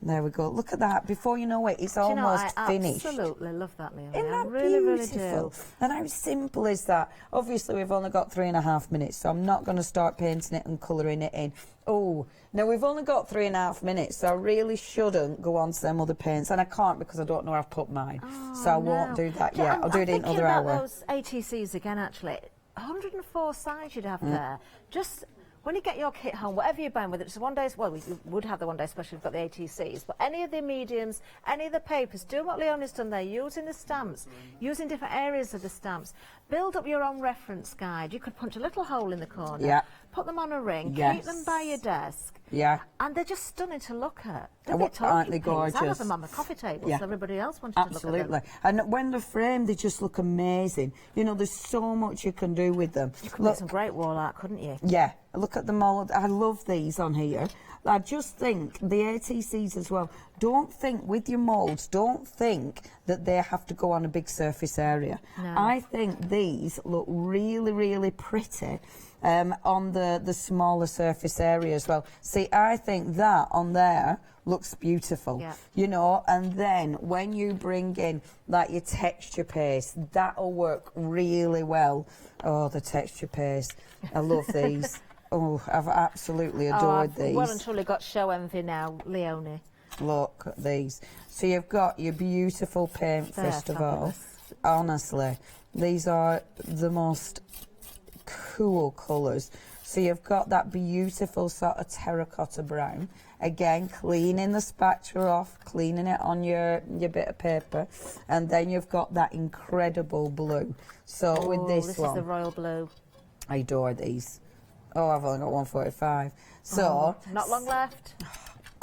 There we go. Look at that. Before you know it, it's almost finished. I absolutely love that, Leonie. Isn't that I really beautiful? do. And how simple is that? Obviously, we've only got 3.5 minutes, so I'm not going to start painting it and colouring it in. Oh, now we've only got 3.5 minutes, so I really shouldn't go on to them other paints, and I can't because I don't know where I've put mine. Oh, so I won't do that yet. I'll do it in another hour. Those ATCs again, actually. 104 sides you'd have there. Just when you get your kit home, whatever you're buying, whether it's a one-day, well, we would have the one-day special, we've got the ATCs, but any of the mediums, any of the papers, do what Leonie's done there, using the stamps, using different areas of the stamps. Build up your own reference guide. You could punch a little hole in the corner, put them on a ring, keep them by your desk. Yeah. And they're just stunning to look at. Aren't they gorgeous? I have them on the coffee table, so everybody else wanted to look at them. Absolutely. And when they're framed, they just look amazing. You know, there's so much you can do with them. You could make some great wall art, couldn't you? Yeah. Look at the mould. I love these on here. I just think the ATCs as well, don't think with your moulds, don't think that they have to go on a big surface area. No. I think these look really, really pretty on the smaller surface area as well. See, I think that on there looks beautiful, you know, and then when you bring in like your texture paste, that'll work really well. Oh, the texture paste. I love these. Oh, I've absolutely adored these. Well and truly got show envy now, Leonie. Look at these. So you've got your beautiful paint, first of all. Honestly, these are the most cool colours. So you've got that beautiful sort of terracotta brown. Again, cleaning the spatula off, cleaning it on your bit of paper, and then you've got that incredible blue. So with this one, is the royal blue. I adore these. Oh, I've only got 145. So not long left.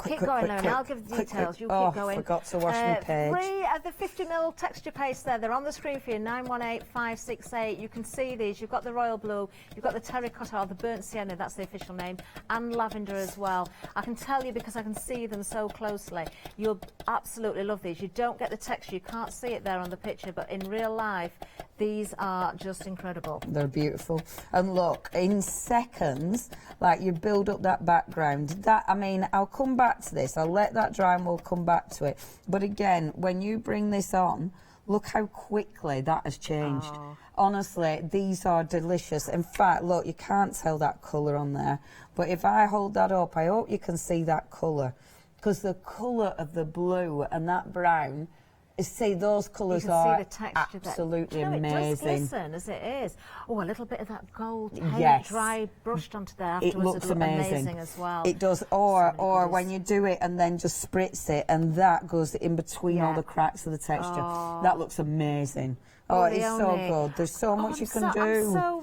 Keep going, Lauren. I'll give the details. You keep going. I forgot to wash my page. 3 of the 50mm texture paste there. They're on the screen for you. 918568. You can see these. You've got the royal blue. You've got the terracotta or the burnt sienna. That's the official name. And lavender as well. I can tell you because I can see them so closely. You'll absolutely love these. You don't get the texture. You can't see it there on the picture, but in real life, these are just incredible. They're beautiful. And look, in seconds, like you build up that background. That, I mean, I'll come back to this. I'll let that dry and we'll come back to it. But again, when you bring this on, look how quickly that has changed. Honestly, these are delicious. In fact, look, you can't tell that colour on there. But if I hold that up, I hope you can see that colour. Because the colour of the blue and that brown, see, those colours are absolutely amazing. It does glisten as it is. Oh, a little bit of that gold paint dry brushed onto there afterwards. It looks amazing as well. It does. Or when you do it and then just spritz it, and that goes in between all the cracks of the texture. That looks amazing. Oh, it's so good. There's so much you can do.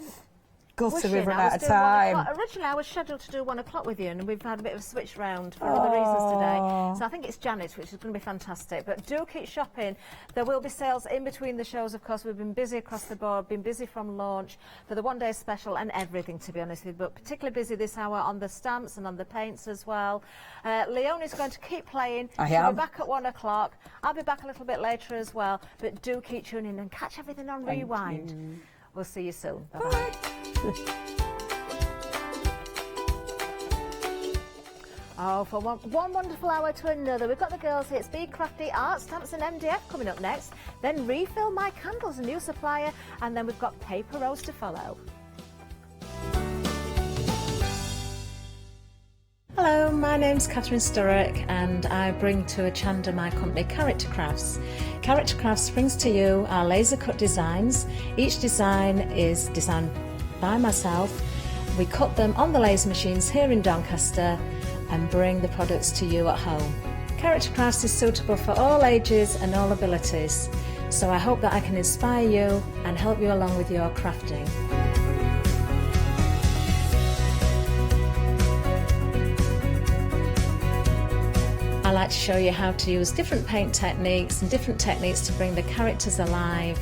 Gutted we've run out of time. Originally, I was scheduled to do 1 o'clock with you, and we've had a bit of a switch round for other reasons today. So I think it's Janet, which is going to be fantastic. But do keep shopping. There will be sales in between the shows, of course. We've been busy across the board, been busy from launch for the one-day special and everything, to be honest with you. But particularly busy this hour on the stamps and on the paints as well. Leonie's going to keep playing. She'll be back at 1 o'clock. I'll be back a little bit later as well. But do keep tuning in and catch everything on Rewind. We'll see you soon. Bye-bye. Oh, from one wonderful hour to another. We've got the girls here. It's Crafty, Arts, Stamps and MDF coming up next. Then Refill My Candles, a new supplier. And then we've got Paper Rose to follow. Hello, my name's Catherine Sturrock and I bring to Hochanda my company Character Crafts. Character Crafts brings to you our laser cut designs. Each design is designed by myself. We cut them on the laser machines here in Doncaster and bring the products to you at home. Character Crafts is suitable for all ages and all abilities, so I hope that I can inspire you and help you along with your crafting. I like to show you how to use different paint techniques and different techniques to bring the characters alive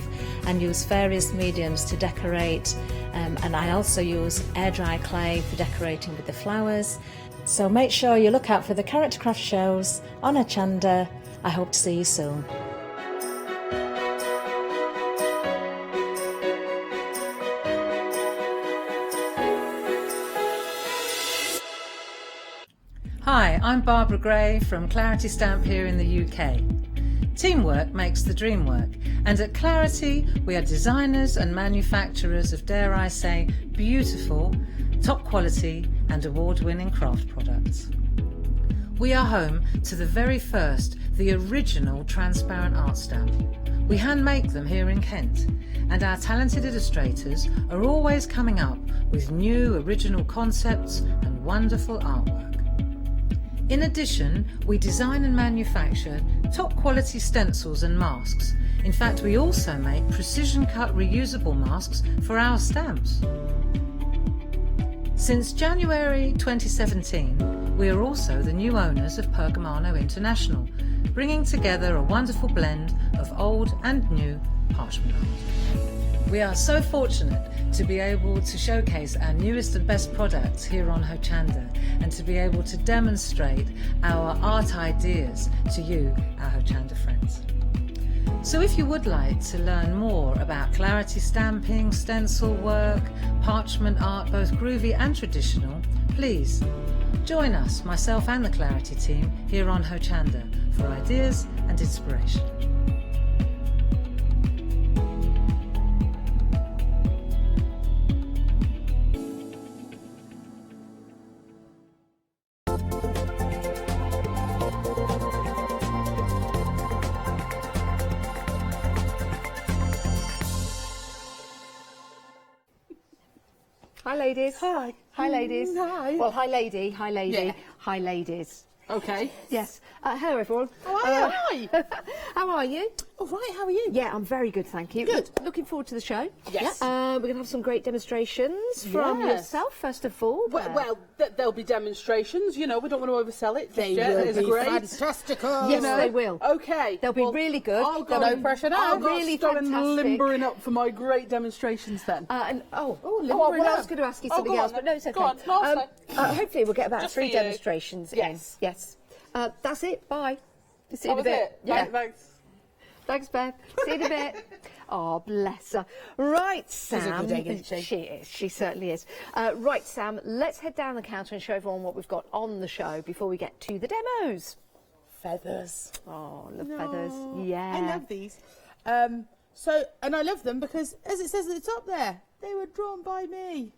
and use various mediums to decorate. And I also use air dry clay for decorating with the flowers. So make sure you look out for the Character Craft shows on Hochanda. I hope to see you soon. Hi, I'm Barbara Gray from Clarity Stamp here in the UK. Teamwork makes the dream work, and at Clarity we are designers and manufacturers of, dare I say, beautiful, top quality and award-winning craft products. We are home to the very first, the original transparent art stamp. We hand make them here in Kent, and our talented illustrators are always coming up with new original concepts and wonderful artwork. In addition, we design and manufacture top quality stencils and masks. In fact, we also make precision cut reusable masks for our stamps. Since January 2017, we are also the new owners of Pergamano International, bringing together a wonderful blend of old and new parchment art. We are so fortunate to be able to showcase our newest and best products here on Hochanda and to be able to demonstrate our art ideas to you, our Hochanda friends. So if you would like to learn more about Clarity stamping, stencil work, parchment art, both groovy and traditional, please join us, myself and the Clarity team, here on Hochanda for ideas and inspiration. Hi, ladies. Hi. Hi, ladies. Hi. Well, hi, lady. Hi, lady. Yeah. Hi, ladies. Okay. Yes. Hello, everyone. How are you? Hi. How are you? All right, how are you? Yeah, I'm very good, thank you. Good. Looking forward to the show. Yes. We're going to have some great demonstrations from Yes. yourself, first of all. Well, there'll be demonstrations, you know, we don't want to oversell it. They just yet. will It's be great. fantastical. Yes, they will. Okay. They'll be really good. I'll go, No pressure now. I'll Really go fantastic. limbering up for my great demonstrations then. Limbering limbering I up. was going to ask you Oh, something go on else, but then. no, it's okay. Go on, no, hopefully we'll get about Just 3 for you. demonstrations Yes. in. Yes. That's it. Bye. See you That in a was bit. it? Yeah. Thanks. Thanks, Bev. See you in a bit. Oh, bless her. Right, Sam. She's a good egg, isn't she? She is. She certainly is. Right, Sam, let's head down the counter and show everyone what we've got on the show before we get to the demos. Feathers. Oh, love feathers. Yeah. I love these. And I love them because, as it says at the top there, they were drawn by me.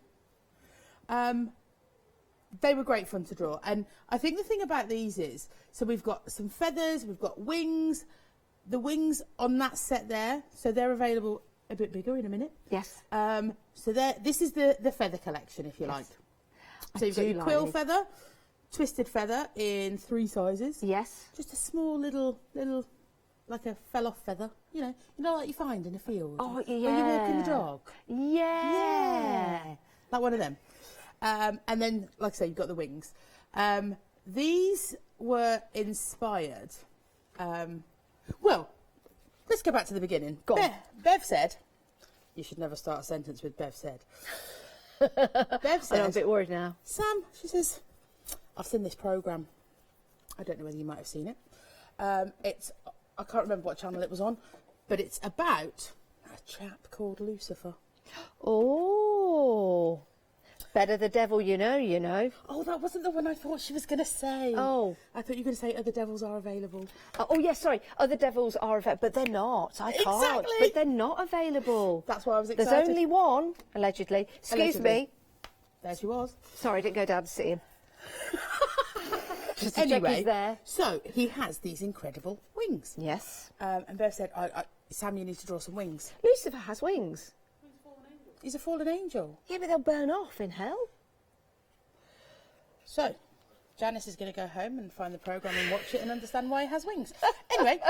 They were great fun to draw. And I think the thing about these is, so we've got some feathers, we've got wings. The wings on that set there, so they're available a bit bigger in a minute. Yes. So this is the feather collection, if you like. So you've got your quill feather, twisted feather in 3 sizes. Yes. Just a small little, like a fell-off feather. You know, like you find in a field. Oh, yeah. When you're walking the dog. Yeah. Like one of them. And then, like I say, you've got the wings. These were inspired. Well, let's go back to the beginning. Go on. Bev said, you should never start a sentence with Bev said. Bev said, I'm a bit worried now. Sam, she says, I've seen this programme. I don't know whether you might have seen it. I can't remember what channel it was on, but it's about a chap called Lucifer. Oh. Better the devil you know. Oh, that wasn't the one I thought she was going to say. Oh. I thought you were going to say other devils are available. Oh, yes, sorry. Other devils are available, but they're not. I can't. Exactly. But they're not available. That's why I was excited. There's only one, allegedly. Excuse me. There she was. Sorry, I didn't go down to see him. Just to check Anyway, he's there. so he has these incredible wings. Yes. And Bev said, Sam, you need to draw some wings. Lucifer has wings. He's a fallen angel. Yeah, but they'll burn off in hell. So, Janice is going to go home and find the programme and watch it and understand why he has wings. Anyway,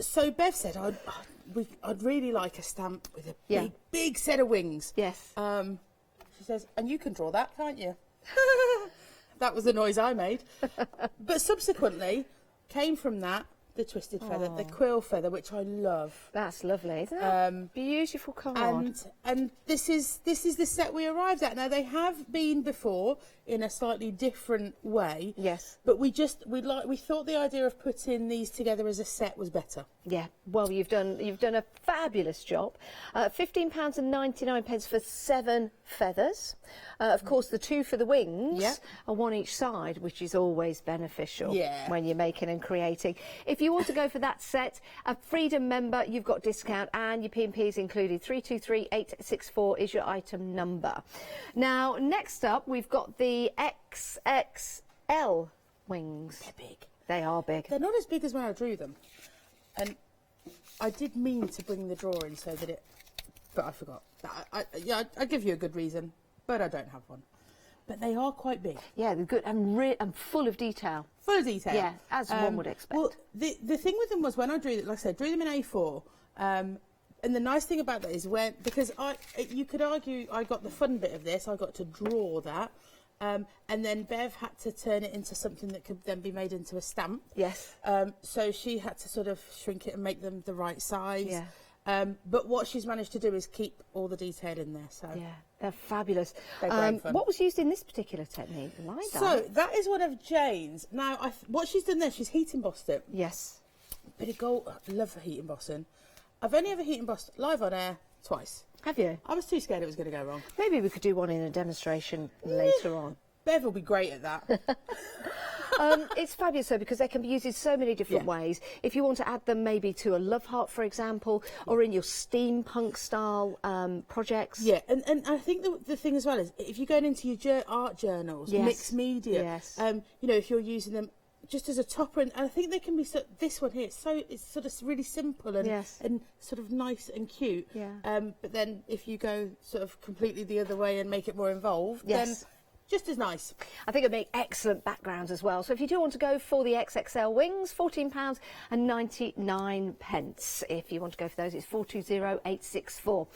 so Bev said, I'd really like a stamp with a big set of wings. Yes. She says, and you can draw that, can't you? That was the noise I made. But subsequently, came from that, the twisted feather, the quill feather, which I love. That's lovely, isn't it? Beautiful card. And this is the set we arrived at. Now they have been before in a slightly different way. Yes. But we thought the idea of putting these together as a set was better. Yeah. Well, you've done a fabulous job. £15.99 for 7 feathers. Of course, the 2 for the wings are 1 each side, which is always beneficial when you're making and creating. If you want to go for that set, a Freedom member, you've got discount and your P&P is included. 323864 is your item number. Now, next up, we've got the XXL wings. They're big. They are big. They're not as big as when I drew them. And I did mean to bring the drawing so that but I forgot. I give you a good reason, but I don't have one. But they are quite big. Yeah, they're good and full of detail. Full of detail. Yeah, as one would expect. Well, the thing with them was when I drew them, like I said, drew them in A4. And the nice thing about that is because you could argue I got the fun bit of this, I got to draw that. And then Bev had to turn it into something that could then be made into a stamp. Yes. So she had to sort of shrink it and make them the right size. Yeah. But what she's managed to do is keep all the detail in there. So yeah, they're fabulous. They're great fun. What was used in this particular technique? Like that. So that is one of Jane's. Now, what she's done there, she's heat embossed it. Yes. Bit of gold. I love heat embossing. I've only ever heat embossed live on air twice. Have you? I was too scared it was going to go wrong. Maybe we could do one in a demonstration later on. Bev will be great at that. It's fabulous though, because they can be used in so many different ways. If you want to add them maybe to a love heart, for example, or in your steampunk style projects. Yeah, and I think the thing as well is if you're going into your art journals, mixed media, you know, if you're using them, just as a topper, and I think they can be this one here. It's sort of really simple and sort of nice and cute. But then if you go sort of completely the other way and make it more involved, then just as nice. I think it'd make excellent backgrounds as well. So if you do want to go for the XXL wings, £14.99. If you want to go for those, it's 420864.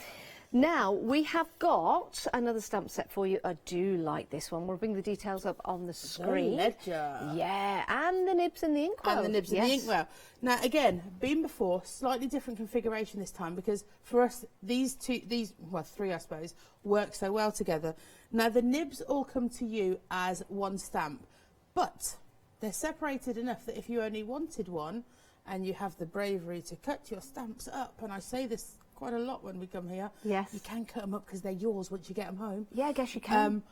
Now, we have got another stamp set for you. I do like this one. We'll bring the details up on the screen. Ledger. Yeah, and the nibs and the inkwell. And the nibs and the inkwell. Now, again, been before, slightly different configuration this time, because for us, these three, I suppose, work so well together. Now, the nibs all come to you as one stamp, but they're separated enough that if you only wanted one, and you have the bravery to cut your stamps up, and I say this quite a lot when we come here. Yes. You can cut them up because they're yours once you get them home. Yeah, I guess you can.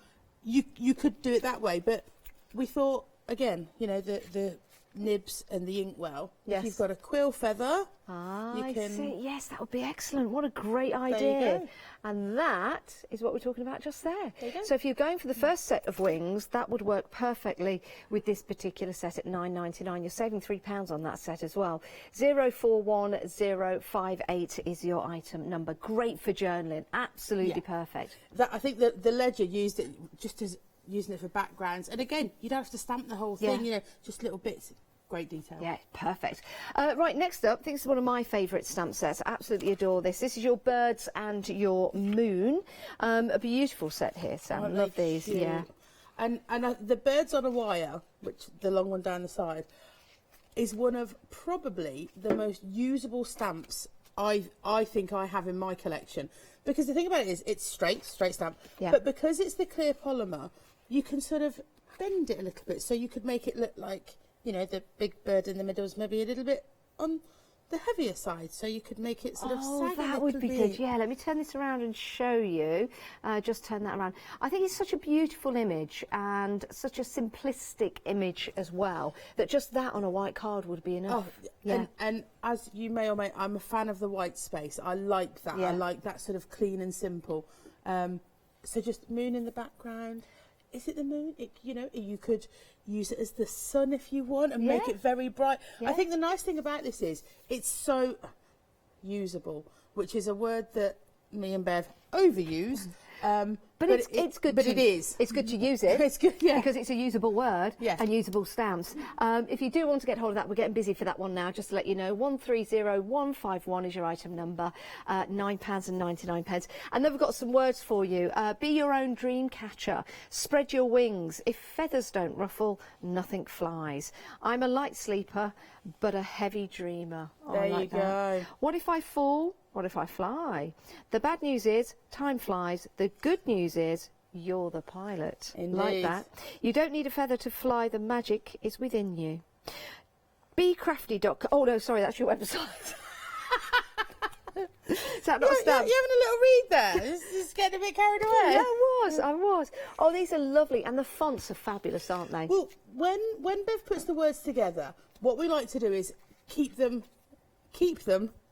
You could do it that way, but we thought, again, you know, the nibs and the inkwell. Yes. If you've got a quill feather, I can see. Yes, that would be excellent. What a great idea. There you go. And that is what we're talking about just there. There you go. So if you're going for the first set of wings, that would work perfectly with this particular set at £9.99. You're saving £3 on that set as well. 041058 is your item number. Great for journaling. Absolutely perfect. I think that the Ledger used it just as using it for backgrounds. And again, you don't have to stamp the whole thing, you know, just little bits. Great detail. Yeah, perfect. Right, next up, I think this is one of my favourite stamp sets. I absolutely adore this. This is your birds and your moon. A beautiful set here, Sam. Aren't Love they these. cute? Yeah. And the birds on a wire, which the long one down the side, is one of probably the most usable stamps I think I have in my collection. Because the thing about it is, it's straight stamp. Yeah. But because it's the clear polymer, you can sort of bend it a little bit, so you could make it look like, you know, the big bird in the middle is maybe a little bit on the heavier side, so you could make it sort of sag that a would little be bit. good. Yeah, let me turn this around and show you. Just turn that around. I think it's such a beautiful image and such a simplistic image as well, that just that on a white card would be enough. And as you may or may, I'm a fan of the white space. I like that. I like that sort of clean and simple. So just moon in the background. Is it the moon? You know, you could use it as the sun if you want and make it very bright. I think the nice thing about this is it's so usable, which is a word that me and Bev overuse. But it's good. But it is. It's good to use it. It's good, because it's a usable word and usable stamps. If you do want to get hold of that, we're getting busy for that one now. Just to let you know, 130151 is your item number. £9.99. And then we've got some words for you. Be your own dream catcher. Spread your wings. If feathers don't ruffle, nothing flies. I'm a light sleeper, but a heavy dreamer. There you go. What if I fall? What if I fly? The bad news is time flies. The good news is you're the pilot. Indeed. Like that. You don't need a feather to fly. The magic is within you. Becrafty.com. Oh, no, sorry, that's your website. Is that not a stamp? You're having a little read there. It's getting a bit carried away. Yeah, I was. Oh, these are lovely. And the fonts are fabulous, aren't they? Well, when Bev puts the words together, what we like to do is keep them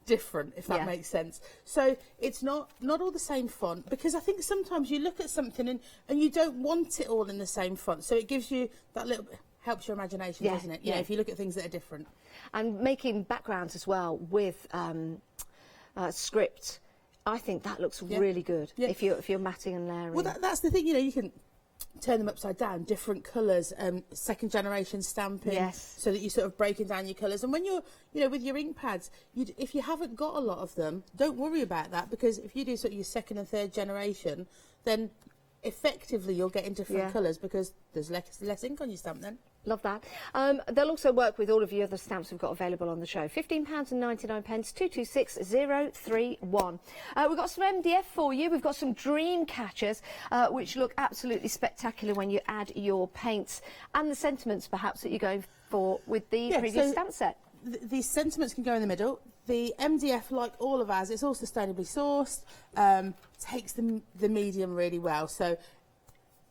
different, if that makes sense. So it's not all the same font, because I think sometimes you look at something and you don't want it all in the same font, so it gives you that little bit, helps your imagination, doesn't it? Yeah, if you look at things that are different. And making backgrounds as well with script, I think that looks really good if you're matting and layering. Well, that's the thing, you know, you can turn them upside down, different colours, second generation stamping, so that you're sort of breaking down your colours. And when you're, you know, with your ink pads, if you haven't got a lot of them, don't worry about that, because if you do sort of your second and third generation, then effectively you're getting different colours because there's less ink on your stamp then. Love that. They'll also work with all of the other stamps we've got available on the show. £15.99, 226031. We've got some MDF for you. We've got some dream catchers, which look absolutely spectacular when you add your paints and the sentiments, perhaps, that you're going for with the previous stamp set. The sentiments can go in the middle. The MDF, like all of ours, it's all sustainably sourced, takes the medium really well. So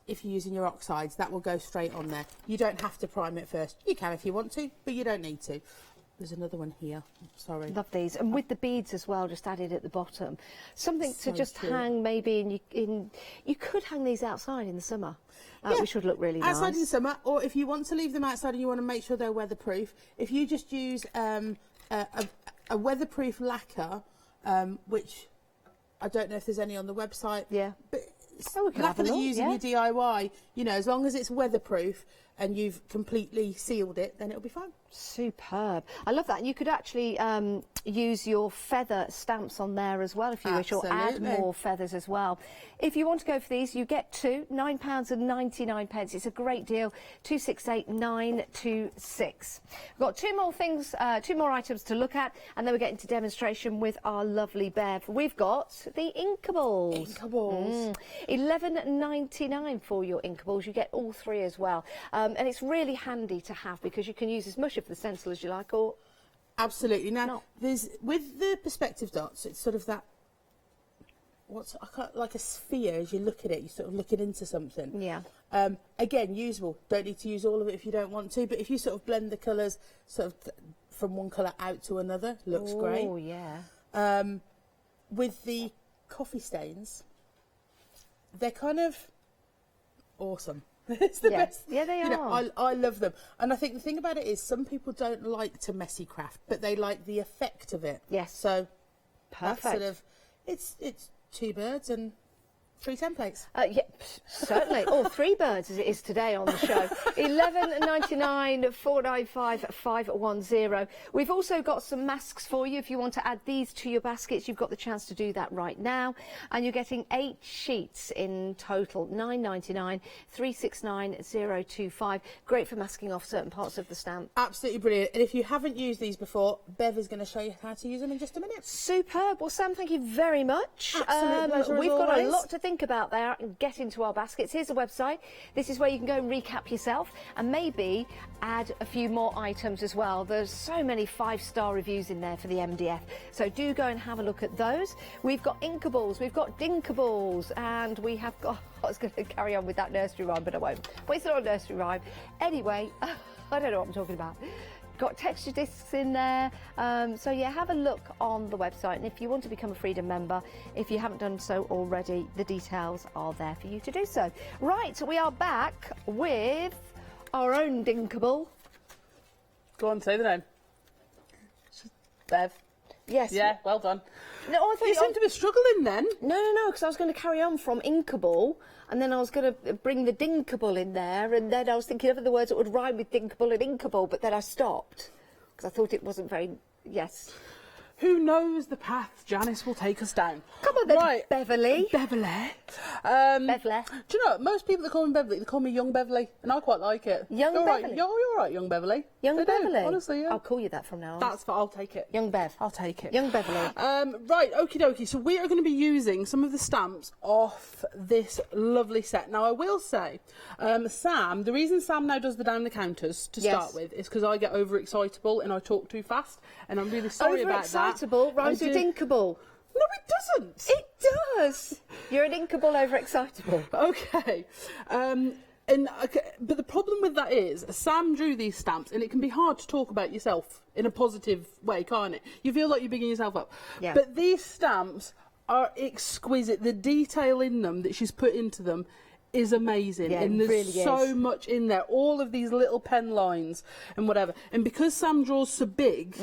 if you're using your oxides, that will go straight on there. You don't have to prime it first. You can if you want to, but you don't need to. There's another one here. Sorry. Love these, and with the beads as well, just added at the bottom. Something So to just cute. hang maybe you could hang these outside in the summer, which would look really nice. Outside in the summer, or if you want to leave them outside and you want to make sure they're weatherproof, if you just use a weatherproof lacquer, which I don't know if there's any on the website. Yeah. But we can have a lacquer that you look, use in your DIY, you know, as long as it's weatherproof and you've completely sealed it, then it'll be fine. Superb. I love that. And you could actually use your feather stamps on there as well if you wish, or add Absolutely. more feathers as well. If you want to go for these, you get two, £9.99. It's a great deal, 268,926. We've got two more things, two more items to look at, and then we're getting to demonstration with our lovely Bev. We've got the Inkables. Inkables. £11.99 for your Inkables. You get all three as well. And it's really handy to have because you can use as much of the stencil as you like, or absolutely. Now, there's with the perspective dots, it's sort of that like a sphere. As you look at it, you're sort of looking into something. Yeah. Again, usable. Don't need to use all of it if you don't want to. But if you sort of blend the colours, sort of from one colour out to another, looks great. Oh yeah. With the coffee stains, they're kind of awesome. It's the best. Yeah, they are. I love them. And I think the thing about it is some people don't like to messy craft, but they like the effect of it. Yes. So perfect. That's sort of, it's two birds and three templates. Yeah, certainly. Or three birds as it is today on the show. £11.99, 495 510. We've also got some masks for you. If you want to add these to your baskets, you've got the chance to do that right now. And you're getting 8 sheets in total, £9.99, 369025. Great for masking off certain parts of the stamp. Absolutely brilliant. And if you haven't used these before, Bev is going to show you how to use them in just a minute. Superb. Well, Sam, thank you very much. Absolute pleasure, as we've got always. a lot to think about there and get into our baskets. Here's the website. This is where you can go and recap yourself and maybe add a few more items as well. There's so many 5-star reviews in there for the MDF, so do go and have a look at those. We've got Inkables, we've got Dinkables, and we have got, I was going to carry on with that nursery rhyme, but I won't. Well, it's not a nursery rhyme. Anyway, I don't know what I'm talking about. Got texture discs in there, so yeah, have a look on the website, and if you want to become a Freedom member, if you haven't done so already, the details are there for you to do so. Right, we are back with our own Dinkable. Go on, say the name. Bev. Yes. Yeah, well done. No, I thought you seem to be struggling then. No, because I was going to carry on from Inkable, and then I was going to bring the Dinkable in there, and then I was thinking of other words that would rhyme with Dinkable and Inkable, but then I stopped because I thought it wasn't very. Yes. Who knows the path Janice will take us down? Come on then, right. Beverly. Beverly. Beverly. Do you know, most people that call me Beverly, they call me Young Beverly, and I quite like it. Young you're Beverly? Right. You're all right, Young Beverly. Young They do, Beverly? honestly, yeah. I'll call you that from now on. That's fine, I'll take it. Young Bev. I'll take it. Young Beverly. Right, okie dokie. So we are going to be using some of the stamps off this lovely set. Now, I will say, Sam, the reason Sam now does the down the counters to start with is because I get overexcitable and I talk too fast, and I'm really sorry about that. Overexcitable rhymes with Inkable. No, it doesn't. It does. You're an Inkable overexcitable. Okay. But the problem with that is Sam drew these stamps, and it can be hard to talk about yourself in a positive way, can't it? You feel like you're bigging yourself up. Yeah. But these stamps are exquisite. The detail in them that she's put into them is amazing. Yeah, and it there's really so is. much in there. All of these little pen lines and whatever. And because Sam draws so big,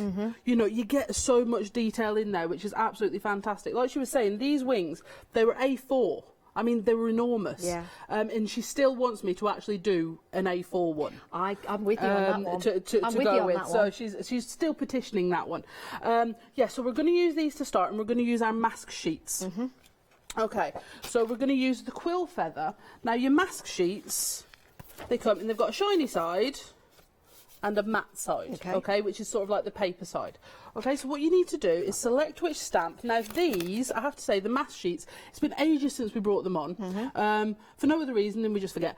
you know, you get so much detail in there, which is absolutely fantastic. Like she was saying, these wings, they were A4. I mean, they were enormous. Yeah. And she still wants me to actually do an A4 one. I'm with you on that one. To I'm with go you on with. that So one. she's still petitioning that one. Yeah, so we're going to use these to start, and we're going to use our mask sheets. Okay, so we're going to use the quill feather. Now, your mask sheets, they come, and they've got a shiny side and a matte side, okay, which is sort of like the paper side. Okay, so what you need to do is select which stamp. Now, these, I have to say, the mask sheets, it's been ages since we brought them on, for no other reason than we just forget.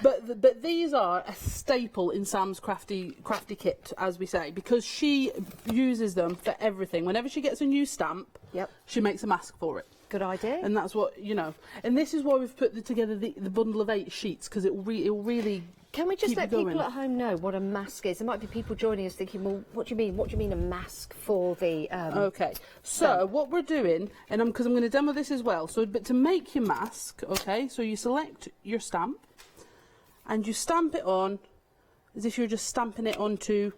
But these are a staple in Sam's crafty kit, as we say, because she uses them for everything. Whenever she gets a new stamp, she makes a mask for it. Good idea. And that's what, you know, and this is why we've put together the bundle of 8 sheets, because it will really Can we just keep let you people going. at home know what a mask is? There might be people joining us thinking, well, what do you mean? What do you mean a mask for the... Okay, so what we're doing, and because I'm going to demo this as well, so but to make your mask, okay, so you select your stamp and you stamp it on as if you're just stamping it onto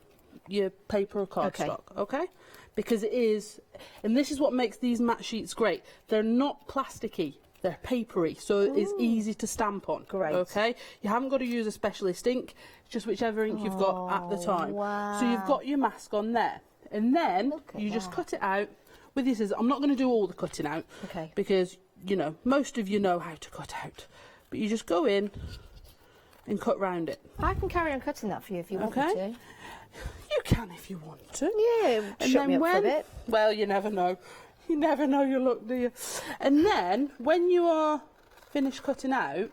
your paper or cardstock, okay? Because it is, and this is what makes these matte sheets great. They're not plasticky. They're papery, so it's easy to stamp on. Great. Okay? You haven't got to use a specialist ink, just whichever ink you've got at the time. Wow. So you've got your mask on there. And then you just cut it out with your scissors. I'm not going to do all the cutting out. Okay. Because, you know, most of you know how to cut out. But you just go in and cut round it. I can carry on cutting that for you if you want me to. You can if you want to. Yeah, and shut then me up for a bit. Well, you never know. You never know your luck, do you? And then, when you are finished cutting out,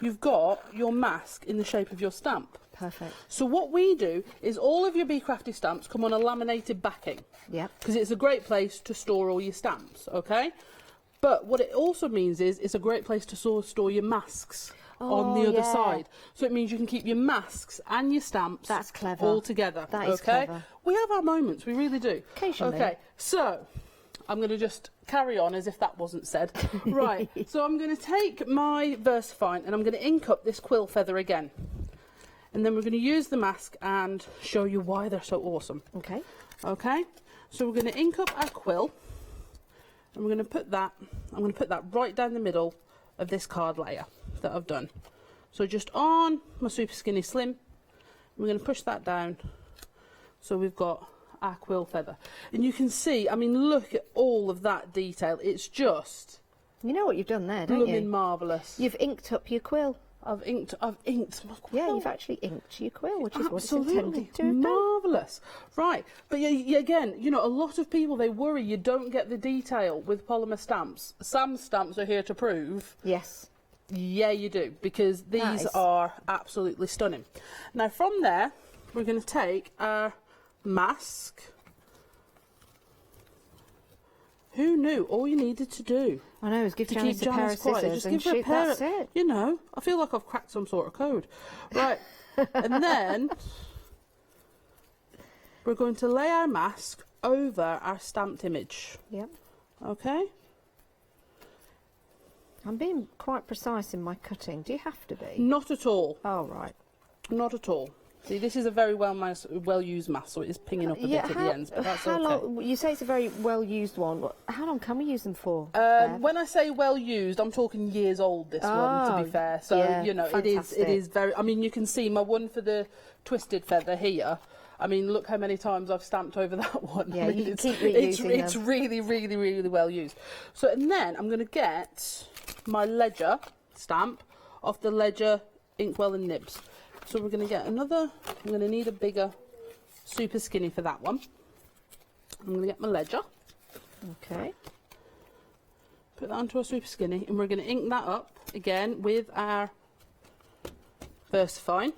you've got your mask in the shape of your stamp. Perfect. So what we do is all of your Be Crafty stamps come on a laminated backing. Yep. Because it's a great place to store all your stamps, okay? But what it also means is it's a great place to store your masks on the other side. So it means you can keep your masks and your stamps all together. That is clever. We have our moments, we really do. Occasionally. Okay, so I'm going to just carry on as if that wasn't said. Right, so I'm going to take my VersaFine and I'm going to ink up this quill feather again. And then we're going to use the mask and show you why they're so awesome. Okay. Okay, so we're going to ink up our quill and we're going to put that, I'm going to put that right down the middle of this card layer that I've done. So just on my Super Skinny Slim, we're going to push that down so we've got our quill feather. And you can see, I mean, look at all of that detail. It's just... You know what you've done there, don't you? Blooming marvellous. You've inked up your quill. I've inked my quill. Yeah, you've actually inked your quill, which is what it's Absolutely intended to have done. marvellous. Right, but again, you know, a lot of people, they worry you don't get the detail with polymer stamps. Sam's stamps are here to prove. Yes. Yeah, you do, because these are absolutely stunning. Now, from there, we're going to take our mask. Who knew? All you needed to do. I know, is give to Janice keep a pair of quiet. scissors Just and give her a shoot, pair that's of, it. You know, I feel like I've cracked some sort of code. Right, and then we're going to lay our mask over our stamped image. Yep. Okay. I'm being quite precise in my cutting. Do you have to be? Not at all. Oh, right. Not at all. See, this is a very well-used mask, so it is pinging up a bit at the ends, but that's okay. Long, you say it's a very well-used one. How long can we use them for? When I say well-used, I'm talking years old, this one, to be fair. So, yeah, you know, it is very... I mean, you can see my one for the twisted feather here. I mean, look how many times I've stamped over that one. Yeah, I mean, you can keep reusing them. It's really, really, really well used. So, and then I'm going to get my Ledger stamp off the Ledger Inkwell and Nibs. So we're going to get another, I'm going to need a bigger Super Skinny for that one. I'm going to get my Ledger. Okay. Put that onto a Super Skinny and we're going to ink that up again with our VersaFine.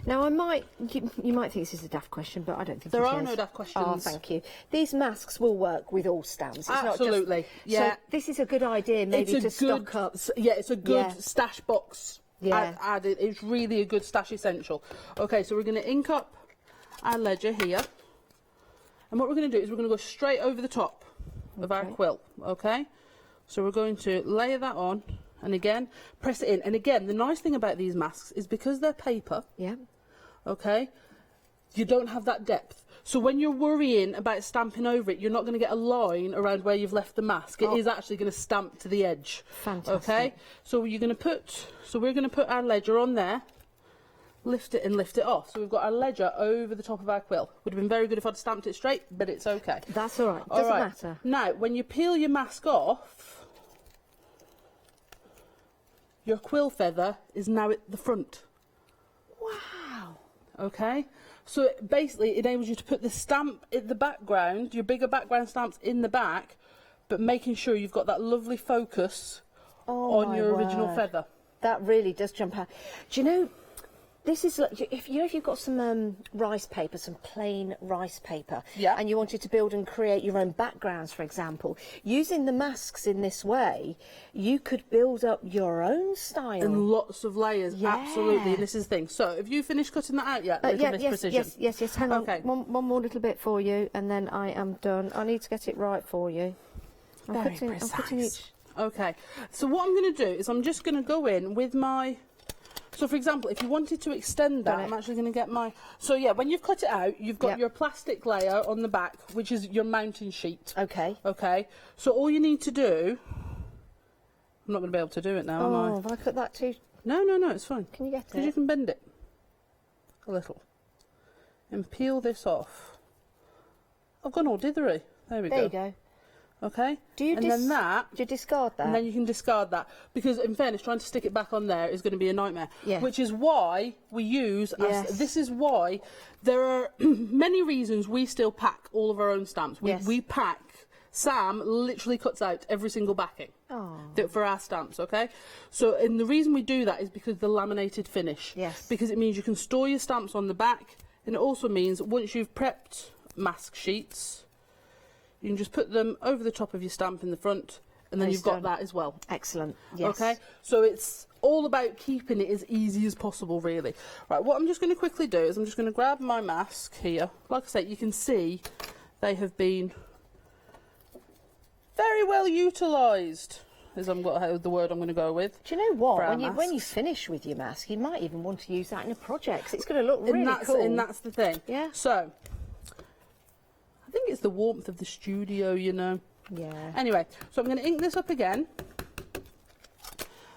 Now, you might think this is a daft question, but I don't think there it are is. no daft questions. Oh, thank you. These masks will work with all stamps. It's Absolutely. Not just, yeah. So this is a good idea, maybe to stock up. Yeah, it's a good stash box. Yeah. Added. It's really a good stash essential. Okay, so we're going to ink up our Ledger here. And what we're going to do is we're going to go straight over the top of our quill. Okay? So we're going to layer that on. And again, press it in. And again, the nice thing about these masks is because they're paper. Yeah. Okay? You don't have that depth. So when you're worrying about stamping over it, you're not going to get a line around where you've left the mask. It is actually going to stamp to the edge. Fantastic. Okay? So we're going to put our Ledger on there, lift it and lift it off. So we've got our Ledger over the top of our quill. Would have been very good if I'd stamped it straight, but it's okay. That's all right. Doesn't matter. Now, when you peel your mask off, your quill feather is now at the front. Wow. Okay? So it basically enables you to put the stamp in the background, your bigger background stamps in the back, but making sure you've got that lovely focus on your original feather. That really does jump out. Do you know, This is like, if you've got some rice paper, some plain rice paper, Yeah. and you wanted to build and create your own backgrounds, for example, using the masks in this way, you could build up your own style. And lots of layers, Yeah. absolutely. And this is the thing. So, have you finished cutting that out yet? Yeah, Miss yes, Precision? yes. Hang on. Okay. One more little bit for you, and then I am done. I need to get it right for you. I'm cutting each. Okay. So what I'm going to do is I'm just going to go in with my... So, for example, if you wanted to extend that, I'm actually going to get my... So, yeah, when you've cut it out, you've got your plastic layer on the back, which is your mounting sheet. Okay. Okay. So, all you need to do... I'm not going to be able to do it now, am I? Oh, have I cut that too? No, it's fine. Can you get it? Because you can bend it a little. And peel this off. I've gone all dithery. There we go. There you go. Okay. Do you then that? Do you discard that? And then you can discard that, because in fairness, trying to stick it back on there is going to be a nightmare. Yeah. Which is why we use. Yes. This is why there are many reasons we still pack all of our own stamps. We pack. Sam literally cuts out every single backing for our stamps. Okay. So, and the reason we do that is because the laminated finish. Yes. Because it means you can store your stamps on the back, and it also means once you've prepped mask sheets, you can just put them over the top of your stamp in the front, and then you've got that as well. Excellent. Yes. Okay, so it's all about keeping it as easy as possible, really. Right, what I'm just going to quickly do is I'm just going to grab my mask here. Like I say, you can see they have been very well utilised, is the word I'm going to go with. Do you know what? When you finish with your mask, you might even want to use that in a project. It's going to look really cool. And that's the thing. Yeah. So, I think it's the warmth of the studio, you know. Yeah. Anyway, so I'm going to ink this up again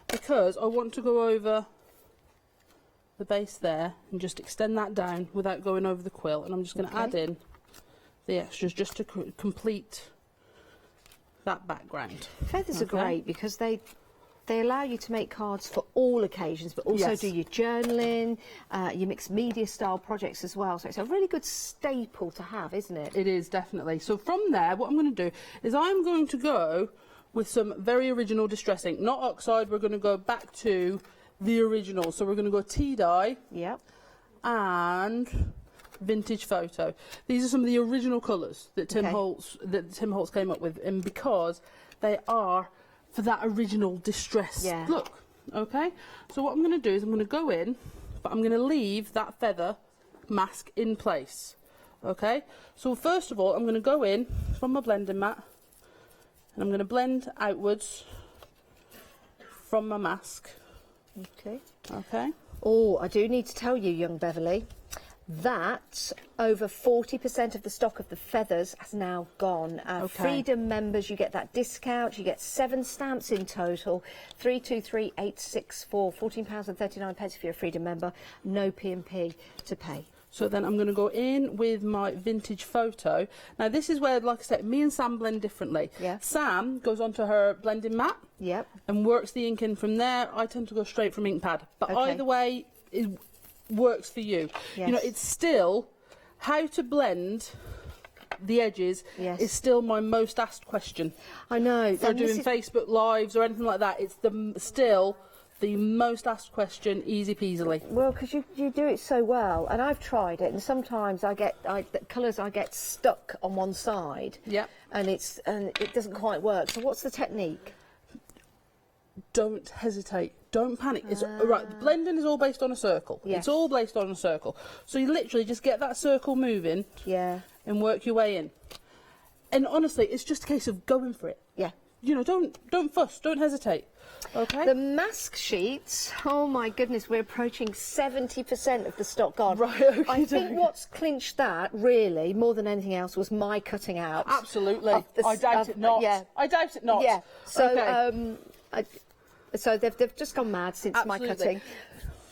because I want to go over the base there and just extend that down without going over the quill. And I'm just going to add in the extras just to complete that background. Feathers are great because they allow you to make cards for all occasions, but also do your journaling, your mixed media style projects as well. So it's a really good staple to have, isn't it? It is, definitely. So from there, what I'm going to do is I'm going to go with some very original distress ink. Not oxide, we're going to go back to the original. So we're going to go tea dye. Yep. And vintage photo. These are some of the original colours that Tim Holtz came up with, and because they are for that original distress look. Okay, so what I'm going to do is I'm going to go in, but I'm going to leave that feather mask in place. Okay, so first of all I'm going to go in from my blending mat and I'm going to blend outwards from my mask. Okay. Oh, I do need to tell you, young Beverly, that over 40% of the stock of the feathers has now gone. Freedom members, you get that discount. You get 7 stamps in total. 323864, £14.39 if you're a Freedom member. No P&P to pay. So then I'm going to go in with my vintage photo. Now this is where, like I said, me and Sam blend differently. Yeah. Sam goes onto her blending mat. Yep. And works the ink in from there. I tend to go straight from ink pad. But either way, it works for you. Yes. You know, it's still how to blend the edges is still my most asked question. I know. For doing Facebook Lives or anything like that, it's still the most asked question, easy peasily. Well, because you do it so well, and I've tried it, and sometimes the colours I get stuck on one side. Yeah. And it doesn't quite work. So what's the technique? Don't hesitate. Don't panic. It's right. The blending is all based on a circle. Yes. It's all based on a circle. So you literally just get that circle moving. Yeah. And work your way in. And honestly, it's just a case of going for it. Yeah. You know, don't fuss. Don't hesitate. Okay. The mask sheets. Oh my goodness, we're approaching 70% of the stock gone. Right. Okay. I think what's clinched that really more than anything else was my cutting out. Absolutely. I doubt it not. Yeah. I doubt it not. Yeah. So okay. So they've just gone mad since my cutting.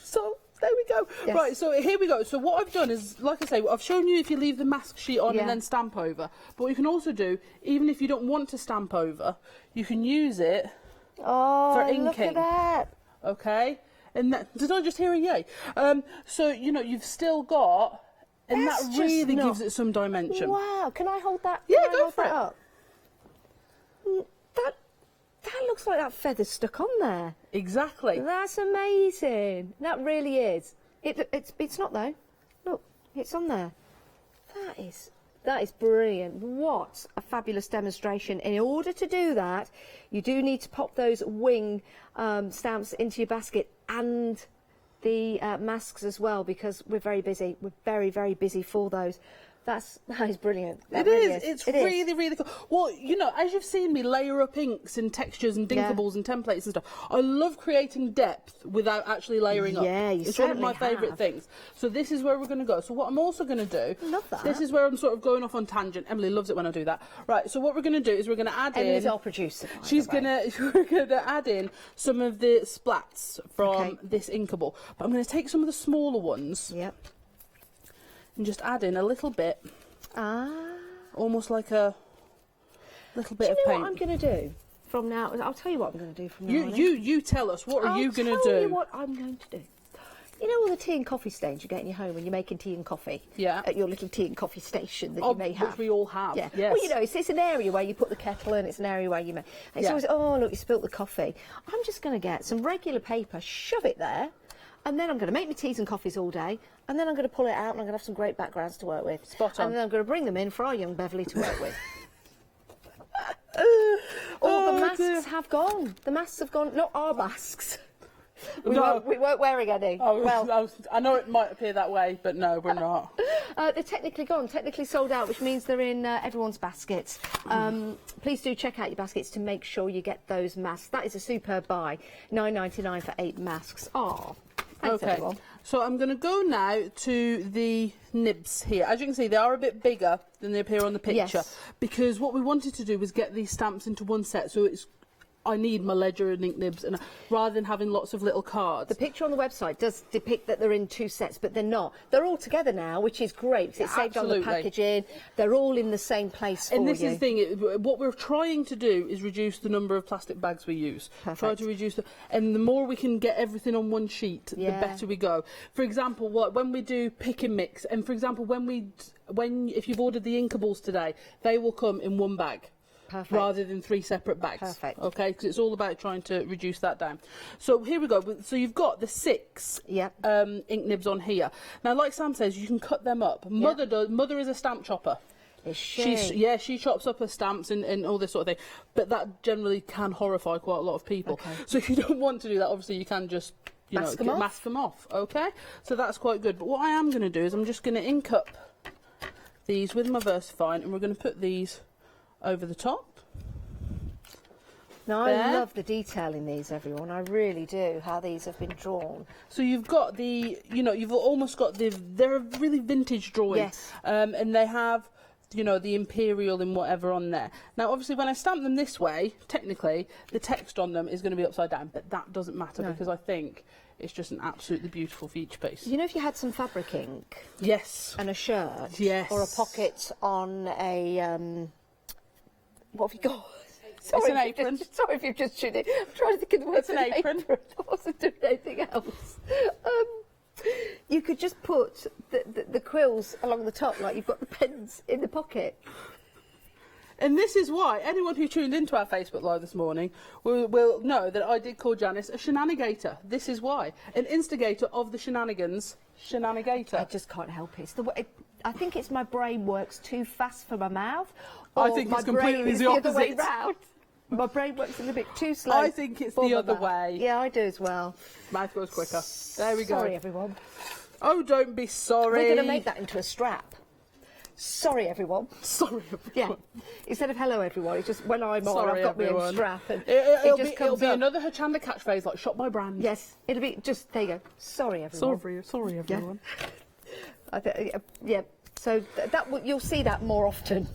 So there we go. Yes. Right, so here we go. So what I've done is, like I say, I've shown you if you leave the mask sheet on and then stamp over. But what you can also do, even if you don't want to stamp over, you can use it for inking. Look at that. Okay? And did I just hear a yay? So, you know, you've still got, and that really gives it some dimension. Wow. Can I hold that? Yeah, go for it. Up? That looks like that feather's stuck on there. Exactly. That's amazing. That really is. It's not though. Look, it's on there. That is brilliant. What a fabulous demonstration. In order to do that, you do need to pop those wing stamps into your basket and the masks as well, because we're very busy. We're very, very busy for those. That is brilliant. That It really is. It's really, really cool. Well, you know, as you've seen me layer up inks and textures and dinkables and templates and stuff, I love creating depth without actually layering up. Yeah, you It's one of my certainly favourite have. things. So this is where we're going to go. So what I'm also going to do, Love that. this is where I'm sort of going off on tangent. Emily loves it when I do that. Right, so what we're going to do is we're going to add Emily's in... our producer, by She's the way. we're going to add in some of the splats from this inkable. But I'm going to take some of the smaller ones. Yep. And just add in a little bit. Almost like a little bit of paint. Do you know what I'm going to do from now? I'll tell you what I'm going to do from now on. You tell us. What are you going to I'll do? tell you what I'm going to do. You know all the tea and coffee stains you get in your home when you're making tea and coffee? Yeah. At your little tea and coffee station that you may have. Which we all have. Yeah. Yes. Well, you know, it's an area where you put the kettle in, it's an area where you make... And it's always, oh, look, you spilt the coffee. I'm just going to get some regular paper, shove it there, and then I'm going to make my teas and coffees all day, and then I'm going to pull it out and I'm going to have some great backgrounds to work with. Spot on. And then I'm going to bring them in for our young Beverly to work with. The masks have gone. The masks have gone. Not our masks. We weren't wearing any. I know it might appear that way, but no, we're not. They're technically gone, technically sold out, which means they're in everyone's baskets. Please do check out your baskets to make sure you get those masks. That is a superb buy. $9.99 for 8 masks. Oh, thanks everyone. So I'm going to go now to the nibs here. As you can see, they are a bit bigger than they appear on the picture, because what we wanted to do was get these stamps into one set, so I need my ledger and ink nibs, and rather than having lots of little cards. The picture on the website does depict that they're in 2 sets, but they're not. They're all together now, which is great, because it's saved on the packaging. They're all in the same place for you. And this is the thing, what we're trying to do is reduce the number of plastic bags we use. Perfect. Try to reduce and the more we can get everything on one sheet, the better we go. For example, when we do pick and mix, and for example, if you've ordered the inkables today, they will come in one bag. Perfect. Rather than 3 separate bags. Perfect. Okay, because it's all about trying to reduce that down. So here we go. So you've got the 6 ink nibs on here. Now, like Sam says, you can cut them up. Mother is a stamp chopper. Is she? She chops up her stamps and all this sort of thing. But that generally can horrify quite a lot of people. Okay. So if you don't want to do that, obviously you can just mask them off. Okay, so that's quite good. But what I am going to do is I'm just going to ink up these with my VersaFine, and we're going to put these over the top. Now, I love the detail in these, everyone. I really do, how these have been drawn. So you've got you've almost got they're a really vintage drawing. Yes. And they have, the imperial and whatever on there. Now, obviously, when I stamp them this way, technically, the text on them is going to be upside down, but that doesn't matter because I think it's just an absolutely beautiful feature piece. You know, if you had some fabric ink, and a shirt, or a pocket on a what have you got? It's an apron. Sorry if you've just tuned in. I'm trying to think of the words. It's an apron. I wasn't doing anything else. You could just put the quills along the top, like you've got the pens in the pocket. And this is why anyone who tuned into our Facebook Live this morning will know that I did call Janice a shenanigator. This is why. An instigator of the shenanigans, shenanigator. I just can't help it. It's the way, I think it's my brain works too fast for my mouth. I think it's completely the opposite. Other way round. My brain works a little bit too slow. I think it's the other way. Yeah, I do as well. Mouth goes quicker. There we go. Sorry, everyone. Oh, don't be sorry. We're going to make that into a strap. Sorry, everyone. Sorry, everyone. Yeah. Instead of hello, everyone, it's just when I'm on, I've got my own strap. And it'll be another Hochanda catchphrase, like shop my brand. Yes, it'll be just, there you go. Sorry, everyone. Sorry, everyone. Yeah. So you'll see that more often.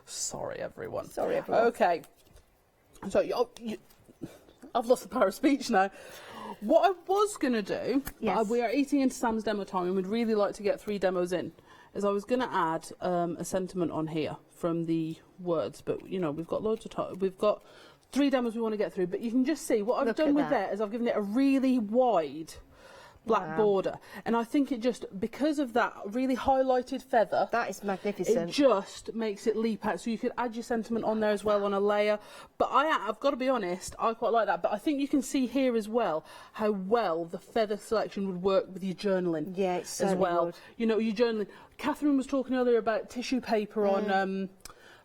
Sorry, everyone. Sorry, everyone. Okay. So I've lost the power of speech now. What I was going to do, we are eating into Sam's demo time and we'd really like to get 3 demos in, is I was going to add a sentiment on here from the words, but we've got loads of time. We've got 3 demos we want to get through, but you can just see what I've done with that is I've given it a really wide black border, and I think it just, because of that really highlighted feather, that is magnificent. It just makes it leap out. So you could add your sentiment on there as well on a layer. But I've got to be honest, I quite like that. But I think you can see here as well how well the feather selection would work with your journaling. Yeah, it certainly as well. would. You know, your journaling. Catherine was talking earlier about tissue paper on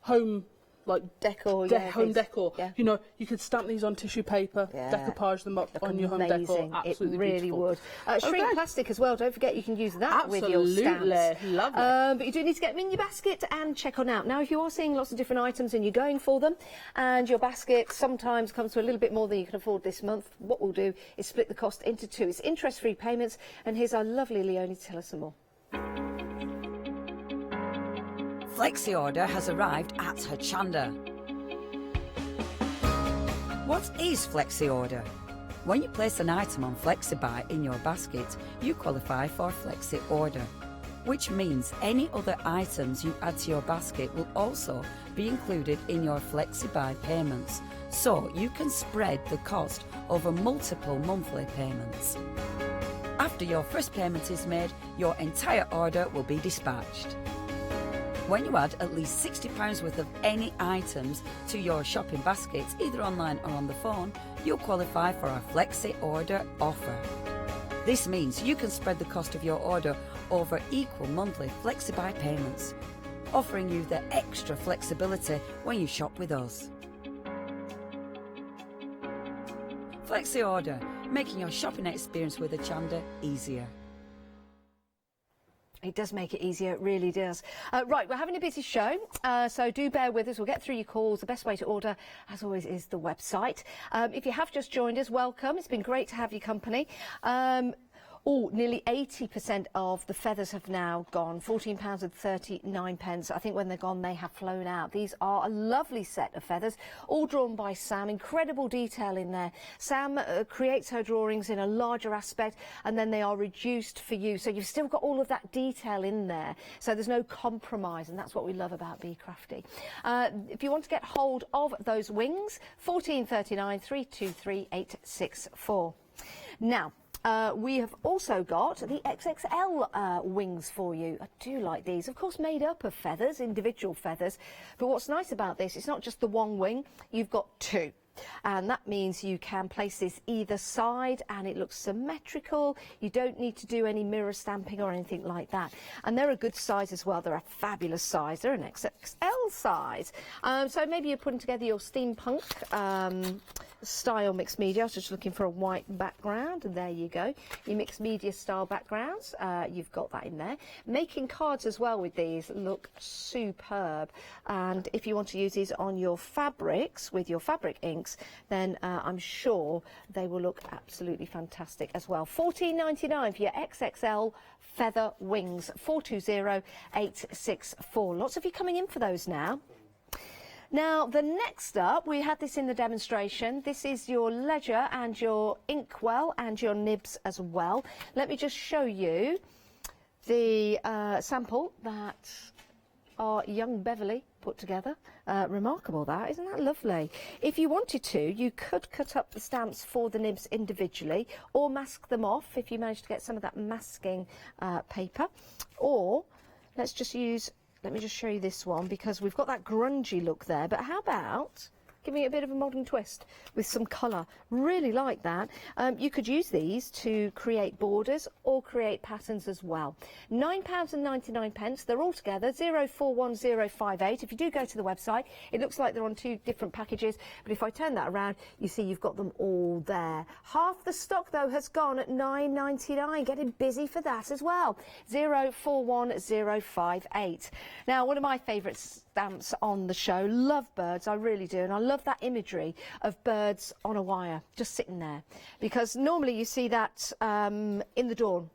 home. Like decor, home decor. Yeah. You know, you could stamp these on tissue paper, decoupage them up on your home decor. Absolutely it really beautiful. would. Shrink plastic as well. Don't forget you can use that with your Absolutely. stamps. Lovely. But you do need to get them in your basket and check on out. Now, if you are seeing lots of different items and you're going for them, and your basket sometimes comes to a little bit more than you can afford this month, what we'll do is split the cost into two. It's interest-free payments, and here's our lovely Leonie to tell us some more. Flexi Order has arrived at Hochanda. What is Flexi Order? When you place an item on FlexiBuy in your basket, you qualify for Flexi Order, which means any other items you add to your basket will also be included in your FlexiBuy payments, so you can spread the cost over multiple monthly payments. After your first payment is made, your entire order will be dispatched. When you add at least £60 worth of any items to your shopping basket, either online or on the phone, you'll qualify for our Flexi Order offer. This means you can spread the cost of your order over equal monthly FlexiBuy payments, offering you the extra flexibility when you shop with us. Flexi Order, making your shopping experience with Hochanda easier. It does make it easier, it really does. Right, we're having a busy show, so do bear with us. We'll get through your calls. The best way to order, as always, is the website. If you have just joined us, welcome. It's been great to have your company. Nearly 80% of the feathers have now gone, £14.39. I think when they're gone, they have flown out. These are a lovely set of feathers, all drawn by Sam. Incredible detail in there. Sam creates her drawings in a larger aspect, and then they are reduced for you. So you've still got all of that detail in there. So there's no compromise, and that's what we love about Be Crafty. If you want to get hold of those wings, £14.39, 323 864. Now, we have also got the XXL wings for you. I do like these, of course made up of feathers, individual feathers, but what's nice about this, it's not just the one wing, you've got two. And that means you can place this either side and it looks symmetrical. You don't need to do any mirror stamping or anything like that. And they're a good size as well. They're a fabulous size. They're an XXL size. So maybe you're putting together your steampunk style mixed media. I was just looking for a white background, and there you go. Your mixed media style backgrounds, you've got that in there. Making cards as well with these look superb. And if you want to use these on your fabrics with your fabric inks, then I'm sure they will look absolutely fantastic as well. £14.99 for your XXL feather wings. 420 864. Lots of you coming in for those now. Now, the next up, we had this in the demonstration. This is your ledger and your inkwell and your nibs as well. Let me just show you the sample that our young Beverly put together. Remarkable that, isn't that lovely? If you wanted to, you could cut up the stamps for the nibs individually or mask them off if you managed to get some of that masking paper. Or let's just use, let me just show you this one because we've got that grungy look there, but how about giving it a bit of a modern twist with some colour? Really like that. You could use these to create borders or create patterns as well. £9.99. They're all together, 041058. If you do go to the website, it looks like they're on two different packages, but if I turn that around, you see you've got them all there. Half the stock, though, has gone at £9.99. Getting busy for that as well. 041058. Now, one of my favourite stamps on the show, love birds, I really do, and I love that imagery of birds on a wire just sitting there, because normally you see that in the dawn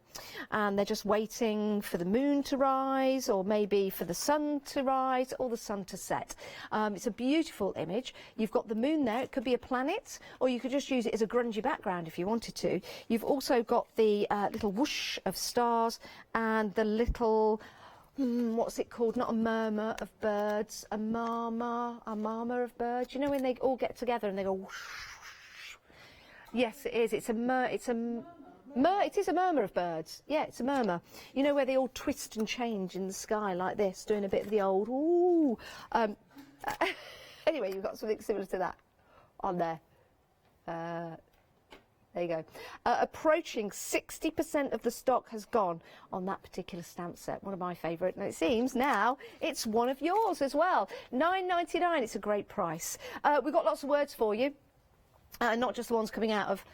and they're just waiting for the moon to rise, or maybe for the sun to rise or the sun to set. It's a beautiful image. You've got the moon there, it could be a planet, or you could just use it as a grungy background if you wanted to. You've also got the little whoosh of stars and the little what's it called? Not a murmur of birds, a murmur of birds. You know when they all get together and they go whoosh? Yes, it is. It's a It is a murmur of birds. Yeah, it's a murmur. You know where they all twist and change in the sky like this, doing a bit of the old ooh. Anyway, you've got something similar to that on there. There you go. Approaching 60% of the stock has gone on that particular stamp set. One of my favourite, and it seems now it's one of yours as well. £9.99. It's a great price. We've got lots of words for you, not just the ones coming out of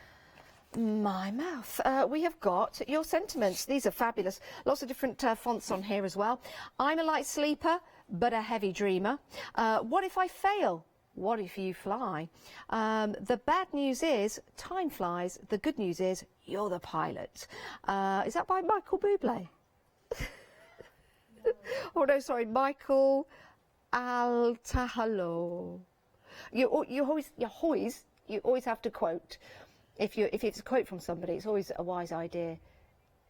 my mouth. We have got your sentiments. These are fabulous. Lots of different fonts on here as well. I'm a light sleeper, but a heavy dreamer. What if I fail? What if you fly? The bad news is time flies. The good news is you're the pilot. Is that by Michael Bublé? Oh no, sorry, Michael Altahalo. You always have to quote. If it's a quote from somebody, it's always a wise idea.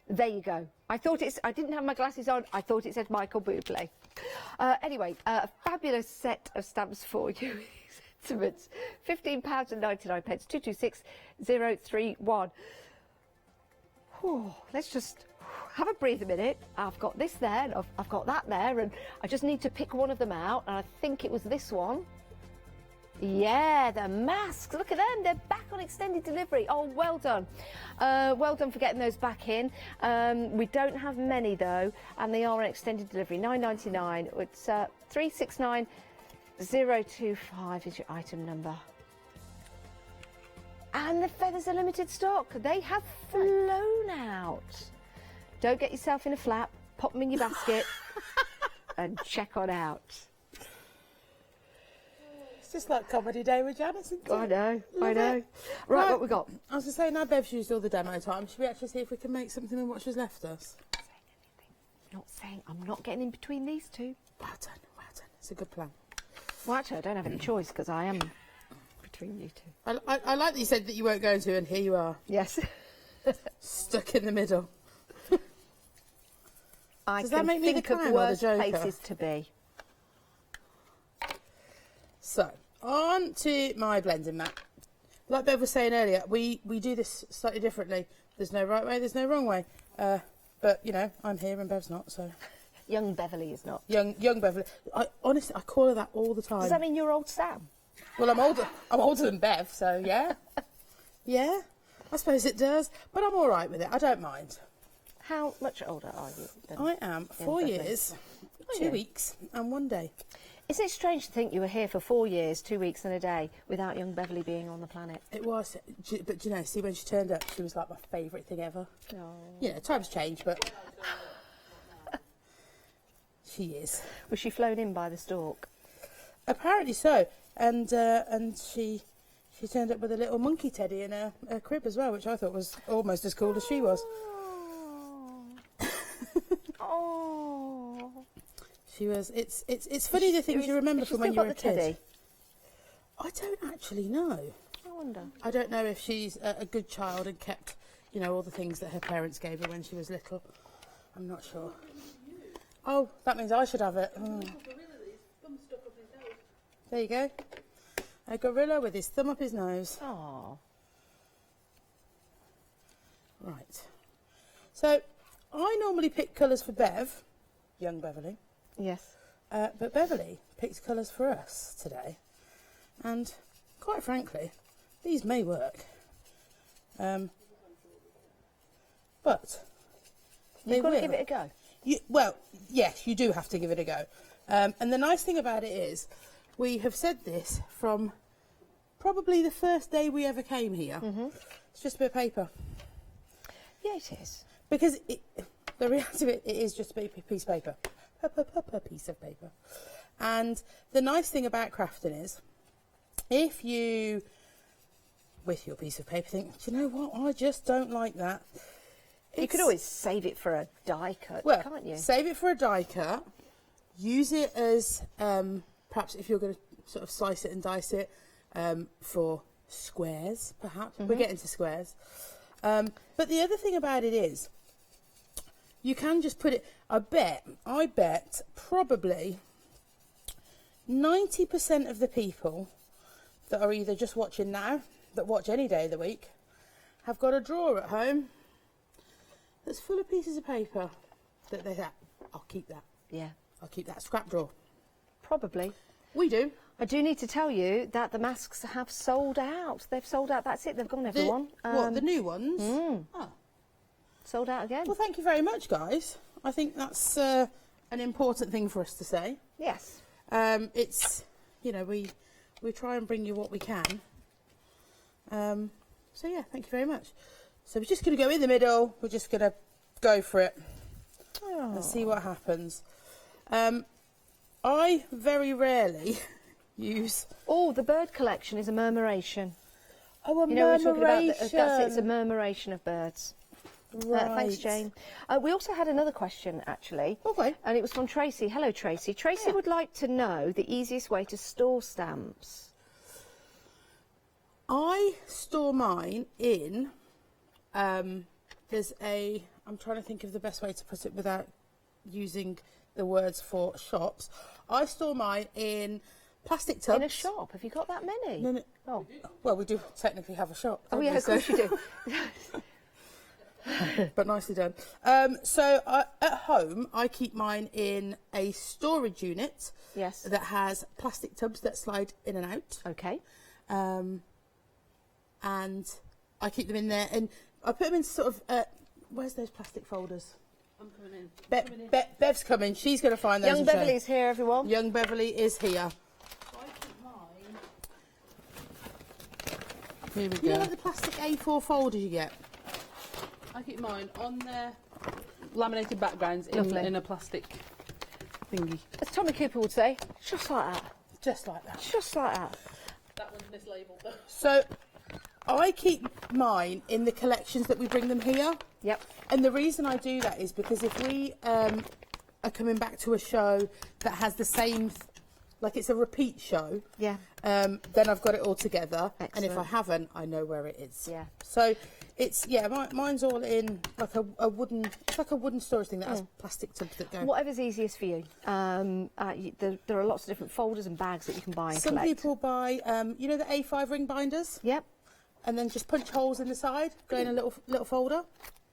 There you go. I didn't have my glasses on. I thought it said Michael Bublé. Anyway, a fabulous set of stamps for you. Sentiments. £15.99, 226031. Let's just have a breathe a minute. I've got this there, and I've got that there, and I just need to pick one of them out, and I think it was this one. Yeah, the masks. Look at them. They're back on extended delivery. Oh, well done. Well done for getting those back in. We don't have many, though, and they are on extended delivery. £9.99. It's 369025 is your item number. And the feathers are limited stock. They have flown out. Don't get yourself in a flap. Pop them in your basket and check on out. It's just like comedy day with Janice, isn't it? I know. Right, what we got? I was just saying, now Bev's used all the demo time. Should we actually see if we can make something with what she's left us? I'm not getting in between these two. Well done. It's a good plan. Well, actually, I don't have any choice because I am between you two. I like that you said that you weren't going to, and here you are. Yes. Stuck in the middle. Does that make me the clown or the Joker? Places to be. So, on to my blending mat. Like Bev was saying earlier, we do this slightly differently. There's no right way, there's no wrong way. But, you know, I'm here and Bev's not, so... Young Beverly is not. Young Beverly. Honestly, I call her that all the time. Does that mean you're old Sam? Well, I'm older than Bev, so yeah. Yeah, I suppose it does. But I'm all right with it. I don't mind. How much older are you? I am 4 years, 2 weeks and 1 day. Isn't it strange to think you were here for 4 years, 2 weeks and a day without young Beverly being on the planet? It was, but you know, see, when she turned up, she was like my favourite thing ever. Oh. You know, times change, but she is. Was she flown in by the stork? Apparently so, and she turned up with a little monkey teddy in her crib as well, which I thought was almost as cool as she was. Oh. She was. It's funny the things you remember from when you were a kid. Teddy? I don't actually know. I wonder. I don't know if she's a good child and kept, you know, all the things that her parents gave her when she was little. I'm not sure. Oh, that means I should have it. Oh. There you go. A gorilla with his thumb up his nose. Oh. Right. So, I normally pick colours for Bev, young Beverly. Yes. But Beverly picked colours for us today. And, quite frankly, these may work. But You've got to give it a go. Well, yes, you do have to give it a go. And the nice thing about it is, we have said this from probably the first day we ever came here. Mm-hmm. It's just a bit of paper. Yeah, it is. Because the reality of it is just a piece of paper. A piece of paper. And the nice thing about crafting is, if you, with your piece of paper, think, do you know what, I just don't like that. You could always save it for a die cut, can't you? Save it for a die cut. Use it as, perhaps if you're going to sort of slice it and dice it, for squares, perhaps. Mm-hmm. We're getting to squares. But the other thing about it is, you can just put it, I bet probably 90% of the people that are either just watching now, that watch any day of the week, have got a drawer at home that's full of pieces of paper that they have. I'll keep that. Yeah. I'll keep that scrap drawer. Probably. We do. I do need to tell you that the masks have sold out. They've sold out. That's it. They've gone, everyone. What, the new ones? Oh. Sold out again. Well, thank you very much, guys. I think that's an important thing for us to say. Yes. It's, you know, we try and bring you what we can. So, yeah, thank you very much. So we're just going to go in the middle. We're just going to go for it and see what happens. I very rarely use... Oh, the bird collection is a murmuration. Oh, a you know, murmuration. We're talking about that's it, it's a murmuration of birds. Right. Thanks, Jane. We also had another question, actually. Okay. And it was from Tracy. Hello, Tracy. Tracy would like to know the easiest way to store stamps. I store mine in... there's a... I'm trying to think of the best way to put it without using the words for shops. I store mine in plastic tubs. In a shop? Have you got that many? No. Oh. Well, we do technically have a shop. Oh, yeah, of course you do. But nicely done. So at home, I keep mine in a storage unit. Yes. That has plastic tubs that slide in and out. Okay. And I keep them in there, and I put them in sort of. Where's those plastic folders? I'm coming in. Bev's coming. She's going to find those. Young Beverly's here, everyone. Young Beverly is here. Here we You know, go. like the plastic A4 folders you get. I keep mine on their laminated backgrounds in a plastic thingy. As Tommy Cooper would say, just like that. Just like that. Just like that. That one's mislabelled though. So I keep mine in the collections that we bring them here. Yep. And the reason I do that is because if we are coming back to a show that has the same, like it's a repeat show, yeah, then I've got it all together. Excellent. And if I haven't, I know where it is. Yeah. So it's, mine's all in like a wooden, it's like a wooden storage thing that has plastic tubs that go. Whatever's easiest for you. There are lots of different folders and bags that you can buy and Some collect. people buy, you know, the A5 ring binders? Yep. And then just punch holes in the side, go in a little folder.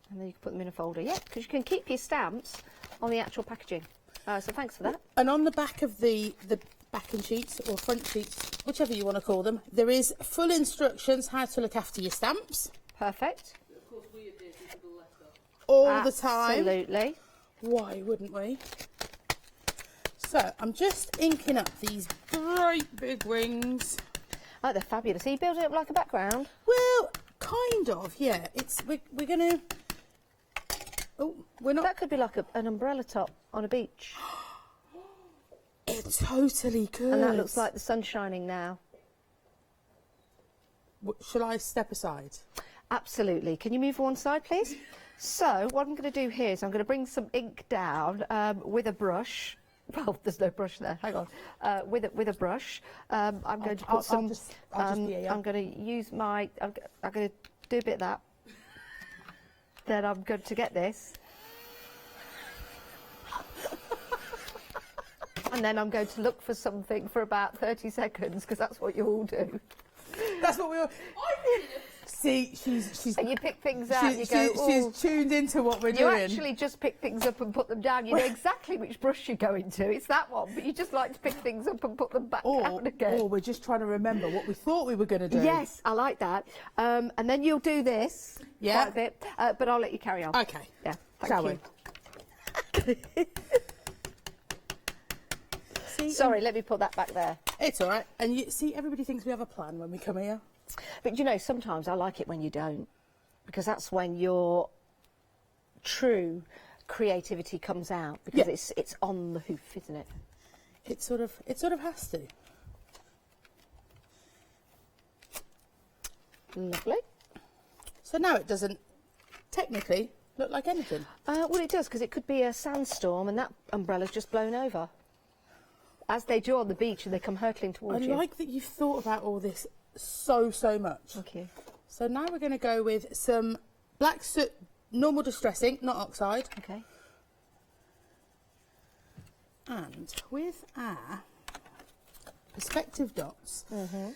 And then you can put them in a folder, yeah, because you can keep your stamps on the actual packaging. So thanks for that. And on the back of the backing sheets or front sheets, whichever you want to call them, there is full instructions how to look after your stamps. Perfect. Of course, we adhere to the letter. All the time. Absolutely. Why wouldn't we? So I'm just inking up these bright big rings. Oh, they're fabulous. Are you building it up like a background? Well, kind of, yeah. We're going to... Oh, we're not... That could be like an umbrella top on a beach. It totally could. And that looks like the sun's shining now. Shall I step aside? Absolutely. Can you move one side, please? So what I'm going to do here is I'm going to bring some ink down with a brush. Well, there's no brush there. Hang on. With a brush, I'm going to put some. I'm going to use my. I'm going to do a bit of that. Then I'm going to get this. And then I'm going to look for something for about 30 seconds, because that's what you all do. That's what we all... See, she's... And you pick things out and you go, she's tuned into what we're you doing. You actually just pick things up and put them down. You know exactly which brush you're going to. It's that one, but you just like to pick things up and put them back down again. Or we're just trying to remember what we thought we were going to do. Yes, I like that. And then you'll do this quite a bit, but I'll let you carry on. Okay. Yeah, Shall we? Sorry, let me put that back there. It's all right. And you see, everybody thinks we have a plan when we come here. But you know, sometimes I like it when you don't, because that's when your true creativity comes out, because it's on the hoof, isn't it? It sort of has to. Lovely. So now it doesn't technically look like anything. Well, it does, because it could be a sandstorm and that umbrella's just blown over. As they do on the beach and they come hurtling towards you. I like that you've thought about all this so much. Thank you. So now we're going to go with some black soot, normal distressing, not oxide. Okay. And with our perspective dots.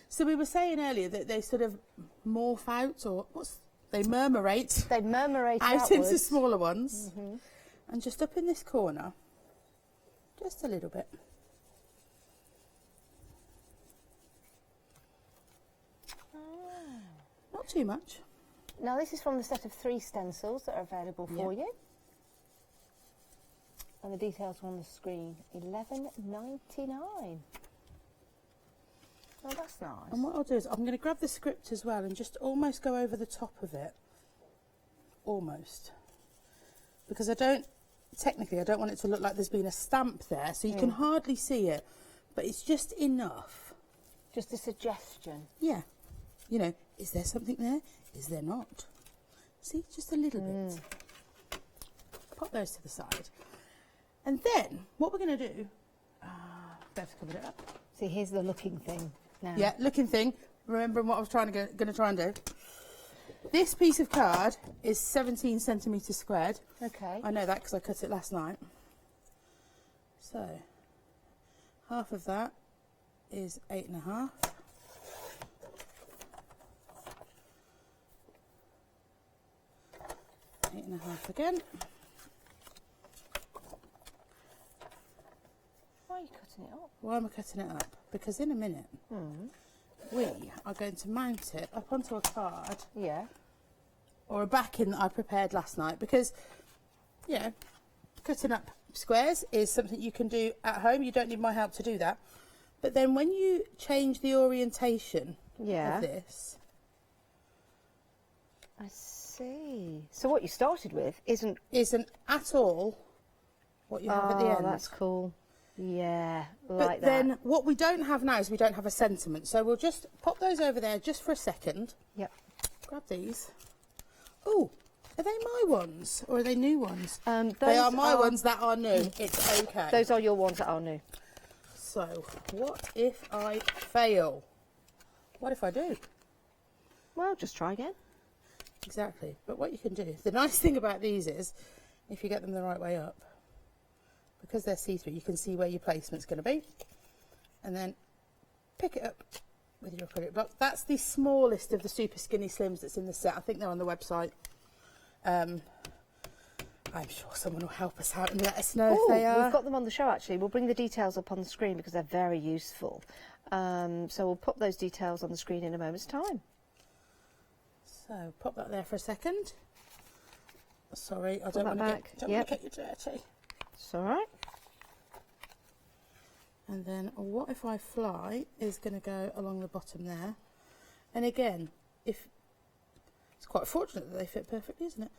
So we were saying earlier that they sort of morph out, or what's they murmurate. They murmurate out outwards. into smaller ones. And just up in this corner, just a little bit. Not too much. Now this is from the set of 3 stencils that are available for you. And the details are on the screen. $11.99. Oh, that's nice. And what I'll do is I'm going to grab the script as well and just almost go over the top of it. Almost. Because technically I don't want it to look like there's been a stamp there, so you can hardly see it, but it's just enough. Just a suggestion. Yeah. You know, is there something there? Is there not? See, just a little bit. Pop those to the side. And then, what we're going to do, better cover it up. See, here's the looking thing now. Yeah, looking thing. Remembering what I was going to try and do. This piece of card is 17 centimetres squared. Okay. I know that because I cut it last night. So, half of that is 8.5. Eight and a half again. Why are you cutting it up? Why am I cutting it up? Because in a minute we are going to mount it up onto a card. Yeah. Or a backing that I prepared last night, because, you know, cutting up squares is something you can do at home. You don't need my help to do that. But then when you change the orientation of this... I see. So what you started with isn't at all what you have at the end. That's cool. Yeah, But then what we don't have now is we don't have a sentiment. So we'll just pop those over there just for a second. Yep. Grab these. Oh, are they my ones or are they new ones? They are my ones that are new. It's okay. Those are your ones that are new. So, what if I fail? What if I do? Well, just try again. Exactly. But what you can do, the nice thing about these is, if you get them the right way up, because they're see-through, you can see where your placement's going to be. And then pick it up with your acrylic block. That's the smallest of the super skinny slims that's in the set. I think they're on the website. I'm sure someone will help us out and let us know if they are. We've got them on the show, actually. We'll bring the details up on the screen because they're very useful. So we'll put those details on the screen in a moment's time. So pop that there for a second. Sorry, I don't want to get you dirty. It's all right. And then what if I fly is going to go along the bottom there. And again, if it's quite fortunate that they fit perfectly, isn't it?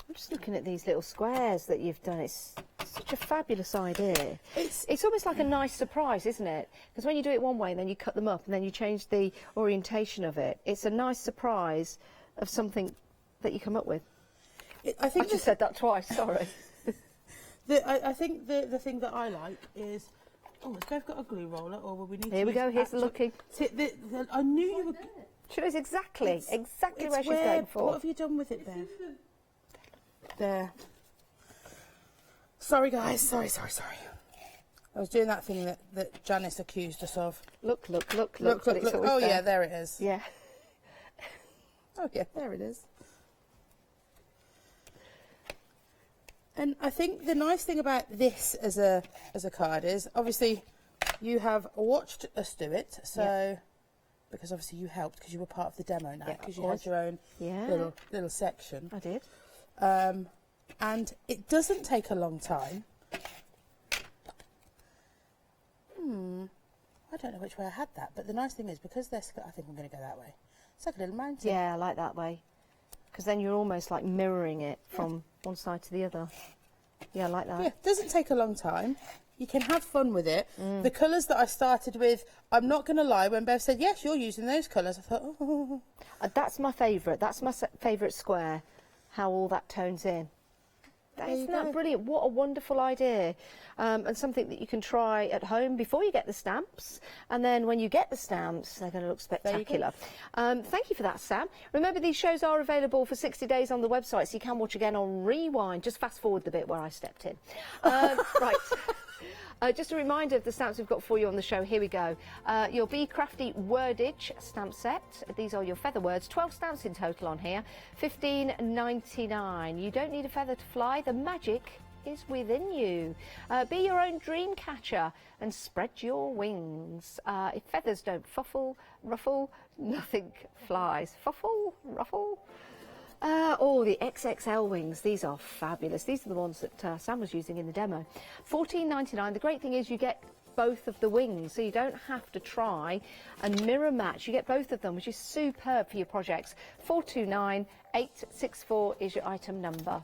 I'm just looking at these little squares that you've done. It's such a fabulous idea. It's almost like a nice surprise, isn't it? Because when you do it one way and then you cut them up and then you change the orientation of it, it's a nice surprise of something that you come up with. I just said that twice, sorry. I think the thing that I like is... Oh, has Bev got a glue roller, or will we need to... Here we go, here's the looking. See, I knew you were... She knows exactly where she's weird. going for. What have you done with it, Bev? There. Sorry, guys. Sorry. I was doing that thing that Janice accused us of. Look. Oh, yeah, there it is. Yeah. Oh, yeah, there it is. And I think the nice thing about this as a card is, obviously, you have watched us do it, so... Because obviously you helped, because you were part of the demo now, because you had your own little section. I did. And it doesn't take a long time. I don't know which way I had that, but the nice thing is, because they're... I think I'm going to go that way. It's like a little mountain. Yeah, I like that way. Because then you're almost like mirroring it from one side to the other. Yeah, I like that. Yeah, it doesn't take a long time. You can have fun with it. The colours that I started with, I'm not going to lie, when Bev said, yes, you're using those colours, I thought, oh. That's my favourite. That's my favourite square, how all that tones in. Isn't that brilliant? What a wonderful idea. And something that you can try at home before you get the stamps. And then when you get the stamps, they're going to look spectacular. Thank you for that, Sam. Remember, these shows are available for 60 days on the website, so you can watch again on Rewind. Just fast forward the bit where I stepped in. Right. Just a reminder of the stamps we've got for you on the show. Here we go. Your Be Crafty Wordage stamp set. These are your feather words. 12 stamps in total on here. $15.99. You don't need a feather to fly. The magic is within you. Be your own dream catcher and spread your wings. If feathers don't ruffle, nothing flies. Fuffle, ruffle. Oh, the XXL wings. These are fabulous. These are the ones that Sam was using in the demo. $14.99. The great thing is you get both of the wings, so you don't have to try and mirror match. You get both of them, which is superb for your projects. 429864 is your item number.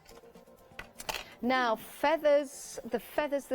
Now, feathers, the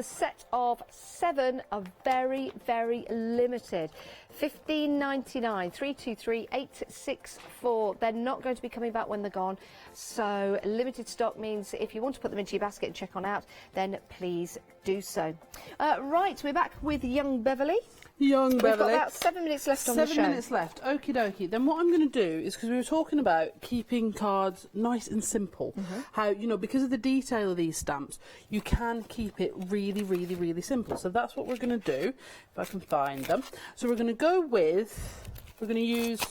set of 7 are very, very limited. $15.99, 323864. They're not going to be coming back when they're gone. So limited stock means if you want to put them into your basket and check on out, then please do so. Right, we're back with young Beverly. Young Beverly. We've got about 7 minutes left on the show. 7 minutes left. Okie dokie. Then what I'm going to do is, because we were talking about keeping cards nice and simple, how, you know, because of the detail of these stamps, you can keep it really, really, really simple. So that's what we're going to do, if I can find them. So we're going to go with, we're going to use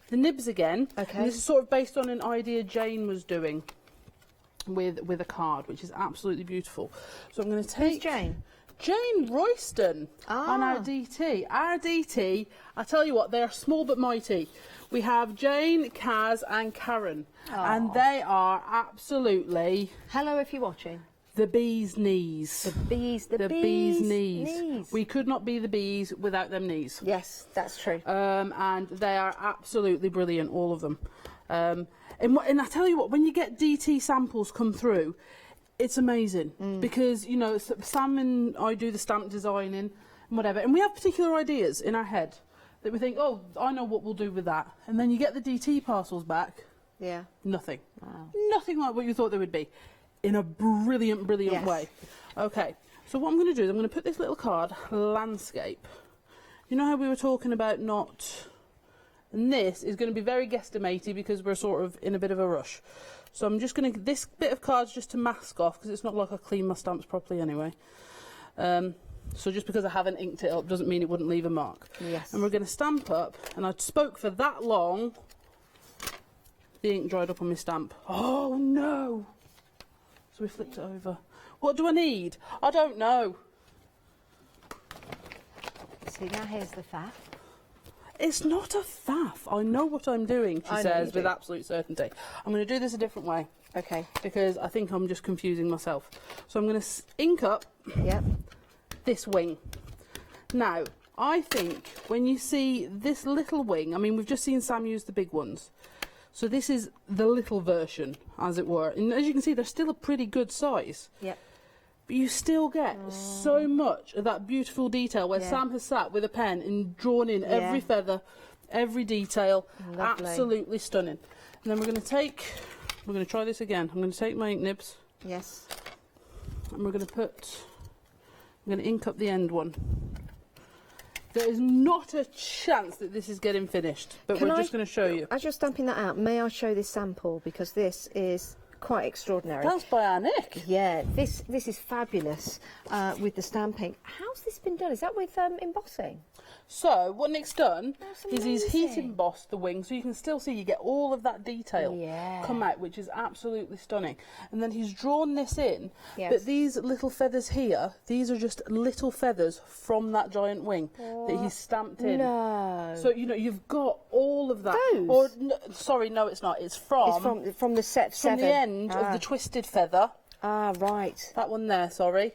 the nibs again. Okay. And this is sort of based on an idea Jane was doing with a card, which is absolutely beautiful. So I'm going to take... Who's Jane? Jane Royston on our DT. Our DT, I tell you what, they are small but mighty. We have Jane, Kaz and Karen. And they are absolutely... Hello if you're watching. The bee's knees. The bee's knees. We could not be the bees without them knees. Yes, that's true. And they are absolutely brilliant, all of them. And I tell you what, when you get DT samples come through, it's amazing because, you know, Sam and I do the stamp designing and whatever, and we have particular ideas in our head that we think, oh, I know what we'll do with that. And then you get the DT parcels back. Yeah. Nothing. Wow. Nothing like what you thought they would be, in a brilliant, brilliant way. Okay, so what I'm going to do is I'm going to put this little card, landscape. You know how we were talking about not... And this is going to be very guesstimated because we're sort of in a bit of a rush. So I'm just going to, this bit of card's just to mask off because it's not like I clean my stamps properly anyway. So just because I haven't inked it up doesn't mean it wouldn't leave a mark. Yes. And we're going to stamp up, and I spoke for that long, the ink dried up on my stamp. Oh no! So we flipped it over. What do I need? I don't know. See, now here's the faff. It's not a faff. I know what I'm doing, she says with absolute certainty. I'm going to do this a different way. Okay. Because I think I'm just confusing myself. So I'm going to ink up this wing. Now, I think when you see this little wing, I mean, we've just seen Sam use the big ones. So this is the little version, as it were. And as you can see, they're still a pretty good size. Yep. But you still get so much of that beautiful detail where Sam has sat with a pen and drawn in every feather, every detail. Lovely. Absolutely stunning. And then we're going to try this again. I'm going to take my ink nibs. Yes. And I'm going to ink up the end one. There is not a chance that this is getting finished, but we're just going to show you. As you're stamping that out, may I show this sample, because this is quite extraordinary. That's by our Nick. Yeah, this is fabulous with the stamping. How's this been done? Is that with embossing? So what Nick's done is he's heat embossed the wing, so you can still see, you get all of that detail come out, which is absolutely stunning. And then he's drawn this in, but these little feathers here, these are just little feathers from that giant wing that he's stamped in. No. So, you know, you've got all of that. Those? Or, no, sorry, no, it's not. It's from the set 7. From the end of the twisted feather. Ah, right. That one there, sorry.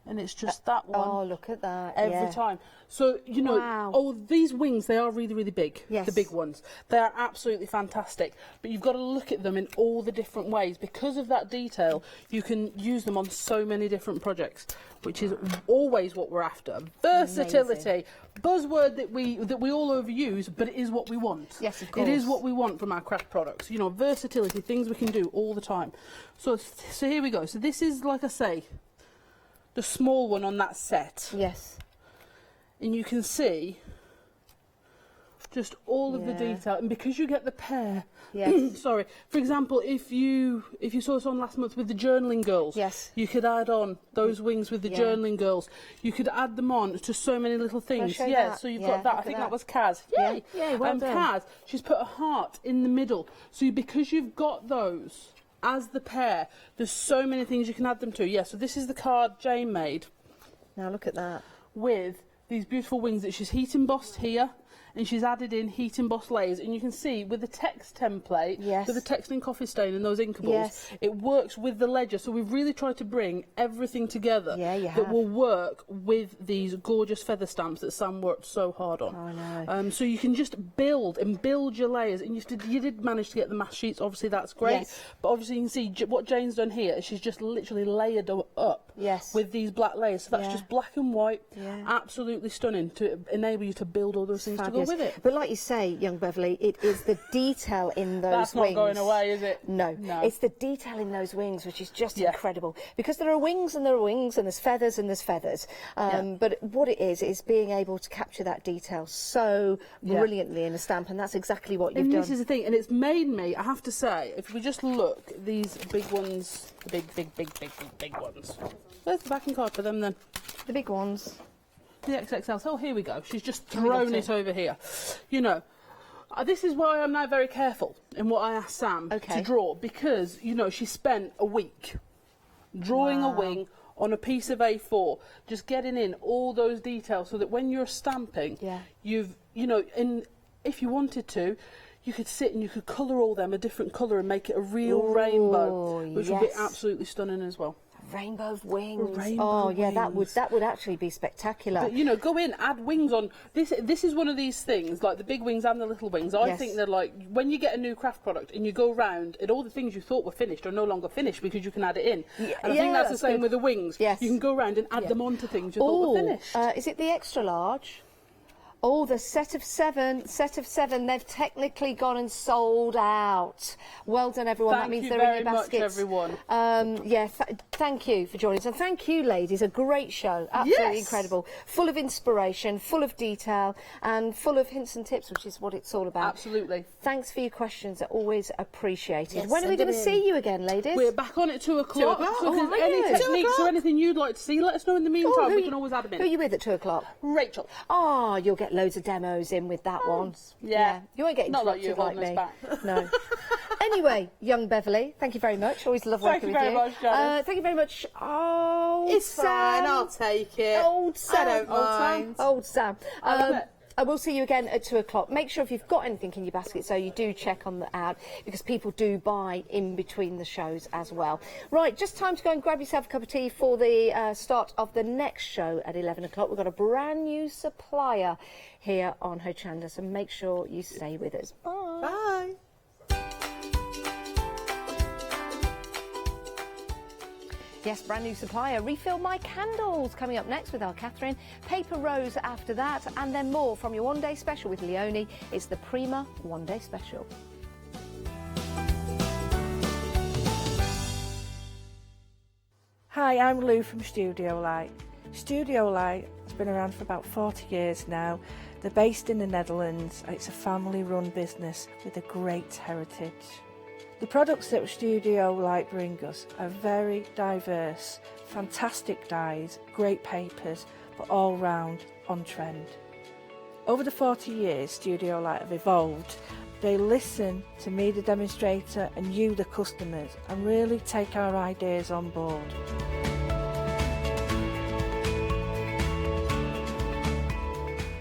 and it's just that one. Oh, look at that. Every time. So, you know, Wow. these wings, they are really, really big. Yes. The big ones. They are absolutely fantastic. But you've got to look at them in all the different ways. Because of that detail, you can use them on so many different projects, which is always what we're after. Versatility. Buzzword that we all overuse, but it is what we want. Yes, of course. It is what we want from our craft products. You know, versatility, things we can do all the time. So here we go. So this is, like I say, the small one on that set. Yes. And you can see just all of the detail, and because you get the pair. Yes. Sorry. For example, if you saw us on last month with the journaling girls, yes, you could add on those wings with the journaling girls. You could add them on to so many little things. Yeah. So you've got that. I think that was Kaz. Yay! Yeah. Well done. Kaz, she's put a heart in the middle. So because you've got those as the pair, there's so many things you can add them to. Yeah. So this is the card Jane made. Now look at that. With these beautiful wings that she's heat embossed here, and she's added in heat embossed layers, and you can see with the text template, with the text and coffee stain and those inkables, it works with the ledger. So we've really tried to bring everything together that will work with these gorgeous feather stamps that Sam worked so hard on. I know. So you can just build your layers, and you did manage to get the mask sheets. Obviously that's great, but obviously you can see what Jane's done here is she's just literally layered up with these black layers. So that's just black and white, absolutely stunning to enable you to build all those things to go with it. But like you say, young Beverly, it is the detail in those That's wings. not going away, is it? No. It's the detail in those wings which is just incredible. Because there are wings and there are wings, and there's feathers and there's feathers. But what it is being able to capture that detail so brilliantly in a stamp, and that's exactly what you've done. This is the thing, and it's made me, I have to say, if we just look, these big ones, the big ones. Where's the backing card for them then? The big ones. The XXL. So here we go. She's just thrown it over here. You know, this is why I'm now very careful in what I asked Sam to draw, because, you know, she spent a week drawing a wing on a piece of A4, just getting in all those details so that when you're stamping, you've, you know, if you wanted to, you could sit and you could colour all them a different colour and make it a real rainbow, which would be absolutely stunning as well. Rainbow wings. Wings. That would actually be spectacular. But, you know, go in, add wings on. This is one of these things, like the big wings and the little wings. I think they're like, when you get a new craft product and you go round, and all the things you thought were finished are no longer finished because you can add it in. And I think that's the same with the wings. Yes. You can go round and add them onto things you thought were finished. Is it the extra large? Oh, the set of seven. They've technically gone and sold out. Well done, everyone. That means they're in your baskets. Thank you very much, everyone. Thank you for joining us. And thank you, ladies. A great show. Absolutely incredible. Full of inspiration, full of detail, and full of hints and tips, which is what it's all about. Absolutely. Thanks for your questions. They're always appreciated. Yes, when are we going to see you again, ladies? We're back on at 2 o'clock. 2 o'clock. So if there's any techniques or anything you'd like to see, let us know in the meantime. We can always add them in. Who are you with at 2 o'clock? Rachel. Oh, you'll get loads of demos in with that one. Yeah. You won't get interrupted not like you, like me. back. No. Anyway, young Beverly, thank you very much. Always love working with you. Thank you very much, Janice. Thank you very much. Oh, it's fine. I'll take it. Old Sam. I don't mind. Old Sam. I love it. I will see you again at 2 o'clock. Make sure if you've got anything in your basket, so you do check on the ad, because people do buy in between the shows as well. Right, just time to go and grab yourself a cup of tea for the start of the next show at 11 o'clock. We've got a brand new supplier here on Hochanda, so make sure you stay with us. Bye. Bye. Yes, brand new supplier. Refill my candles coming up next with our Catherine. Paper Rose after that, and then more from your one day special with Leonie. It's the Prima one day special. Hi, I'm Lou from Studio Light. Studio Light has been around for about 40 years now. They're based in the Netherlands. It's a family-run business with a great heritage. The products that Studio Light bring us are very diverse, fantastic dyes, great papers, but all round on trend. Over the 40 years Studio Light have evolved. They listen to me, the demonstrator, and you, the customers, and really take our ideas on board.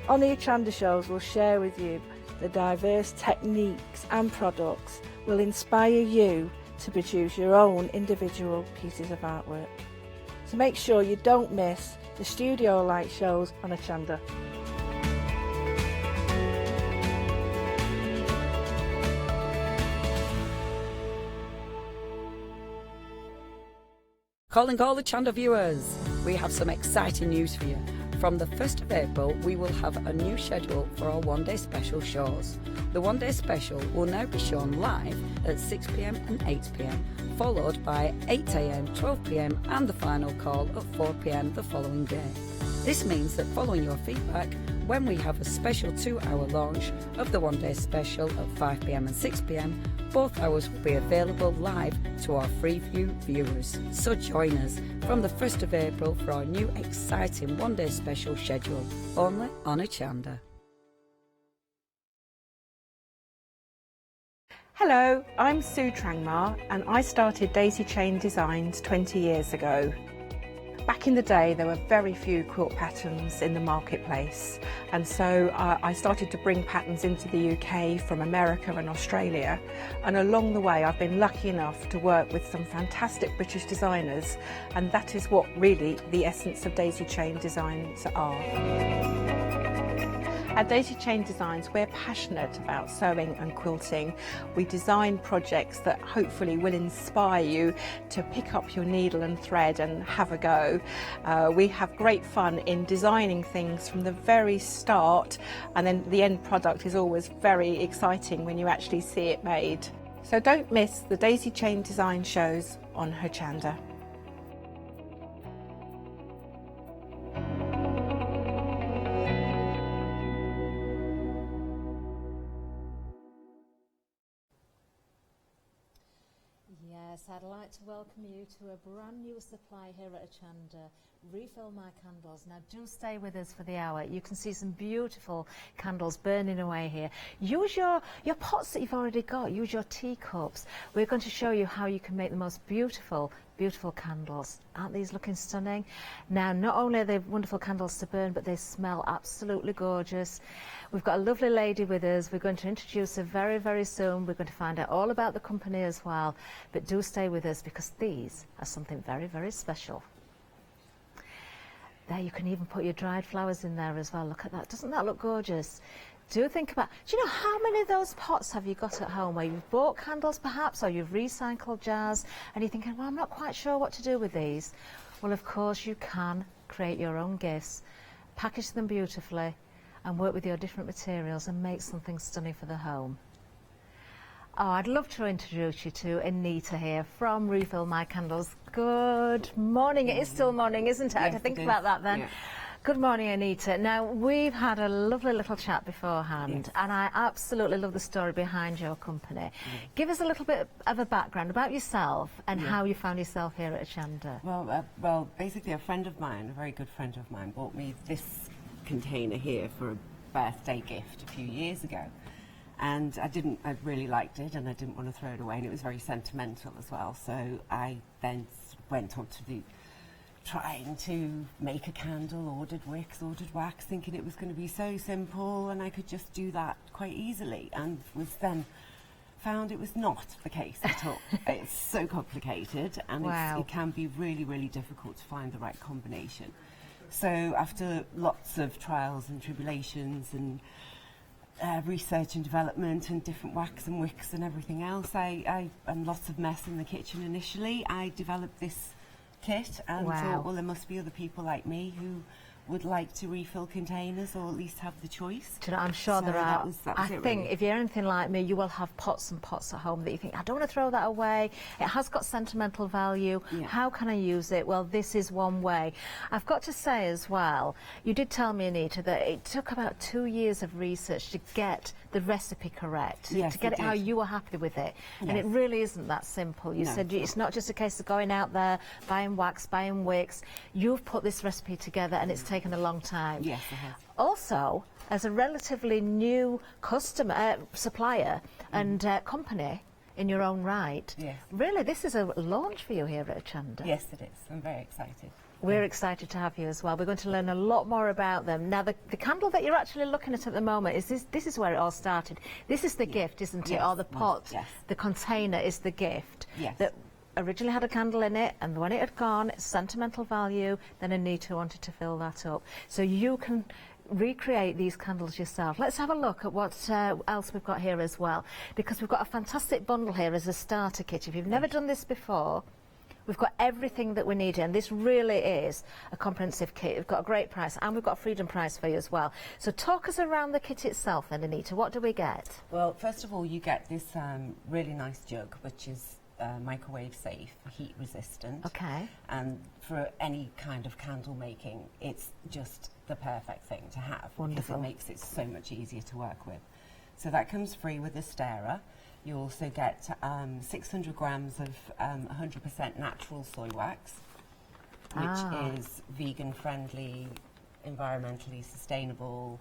On the Hochanda shows, we'll share with you the diverse techniques and products will inspire you to produce your own individual pieces of artwork. So make sure you don't miss the studio light shows on Hochanda. Calling all the Hochanda viewers, we have some exciting news for you. From the 1st of April, we will have a new schedule for our one-day special shows. The one-day special will now be shown live at 6 p.m. and 8 p.m, followed by 8 a.m, 12 p.m, and the final call at 4 p.m. the following day. This means that following your feedback, when we have a special 2-hour launch of the one-day special at 5 p.m. and 6 p.m, both hours will be available live to our Freeview viewers. So join us from the 1st of April for our new exciting one-day special schedule, only on Hochanda. Hello, I'm Sue Trangmar and I started Daisy Chain Designs 20 years ago. Back in the day there were very few quilt patterns in the marketplace, and so I started to bring patterns into the UK from America and Australia, and along the way I've been lucky enough to work with some fantastic British designers, and that is what really the essence of Daisy Chain Designs are. At Daisy Chain Designs, we're passionate about sewing and quilting. We design projects that hopefully will inspire you to pick up your needle and thread and have a go. We have great fun in designing things from the very start, and then the end product is always very exciting when you actually see it made. So don't miss the Daisy Chain Design shows on Hochanda. I'd like to welcome you to a brand new supply here at Hochanda, Refill My Candles. Now do stay with us for the hour. You can see some beautiful candles burning away here. Use your pots that you've already got, use your teacups. We're going to show you how you can make the most beautiful candles. Aren't these looking stunning? Now, not only are they wonderful candles to burn, but they smell absolutely gorgeous. We've got a lovely lady with us. We're going to introduce her very, very soon. We're going to find out all about the company as well. But do stay with us because these are something very, very special. There, you can even put your dried flowers in there as well. Look at that. Doesn't that look gorgeous? Do think about, do you know how many of those pots have you got at home where you've bought candles perhaps, or you've recycled jars and you're thinking, well, I'm not quite sure what to do with these. Well, of course you can create your own gifts, package them beautifully and work with your different materials and make something stunning for the home. Oh, I'd love to introduce you to Anita here from Refill My Candles. Good morning. It is still morning, isn't it? Yes, I had to think about that then. Yeah. Good morning, Anita. Now, we've had a lovely little chat beforehand, and I absolutely love the story behind your company. Give us a little bit of a background about yourself and how you found yourself here at Hochanda. Well, basically a friend of mine, a very good friend of mine, bought me this container here for a birthday gift a few years ago. And I really liked it, and I didn't want to throw it away, and it was very sentimental as well. So I then went on to trying to make a candle, ordered wicks, ordered wax, thinking it was going to be so simple and I could just do that quite easily, and was then found it was not the case at all. It's so complicated, and it can be really, really difficult to find the right combination. So after lots of trials and tribulations and research and development and different wax and wicks and everything else, and lots of mess in the kitchen initially, I developed this kit and thought, well, there must be other people like me who would like to refill containers, or at least have the choice. Do you know, I'm sure there are. I think if you're anything like me, you will have pots and pots at home that you think, I don't want to throw that away. It has got sentimental value. How can I use it? Well, this is one way. I've got to say as well, you did tell me, Anita, that it took about 2 years of research to get the recipe correct, to get it how you were happy with it. And it really isn't that simple. You said it's not just a case of going out there, buying wax, buying wicks. You've put this recipe together and it's taken a long time. Yes, it has. Also, as a relatively new supplier and company in your own right, really this is a launch for you here at Hochanda. Yes, it is. I'm very excited. We're excited to have you as well. We're going to learn a lot more about them. Now, the candle that you're actually looking at the moment, this is where it all started. This is the gift, isn't it? Or the pot, the container is the gift that originally had a candle in it, and when it had gone, sentimental value, then Anita wanted to fill that up. So you can recreate these candles yourself. Let's have a look at what else we've got here as well, because we've got a fantastic bundle here as a starter kit. If you've never done this before, we've got everything that we need here, and this really is a comprehensive kit. We've got a great price, and we've got a freedom price for you as well. So talk us around the kit itself then, Anita. What do we get? Well, first of all, you get this really nice jug, which is microwave safe, heat resistant. Okay. And for any kind of candle making, it's just the perfect thing to have. Wonderful. Because it makes it so much easier to work with. So that comes free with the stirrer. You also get 600 grams of 100% natural soy wax, which is vegan friendly, environmentally sustainable,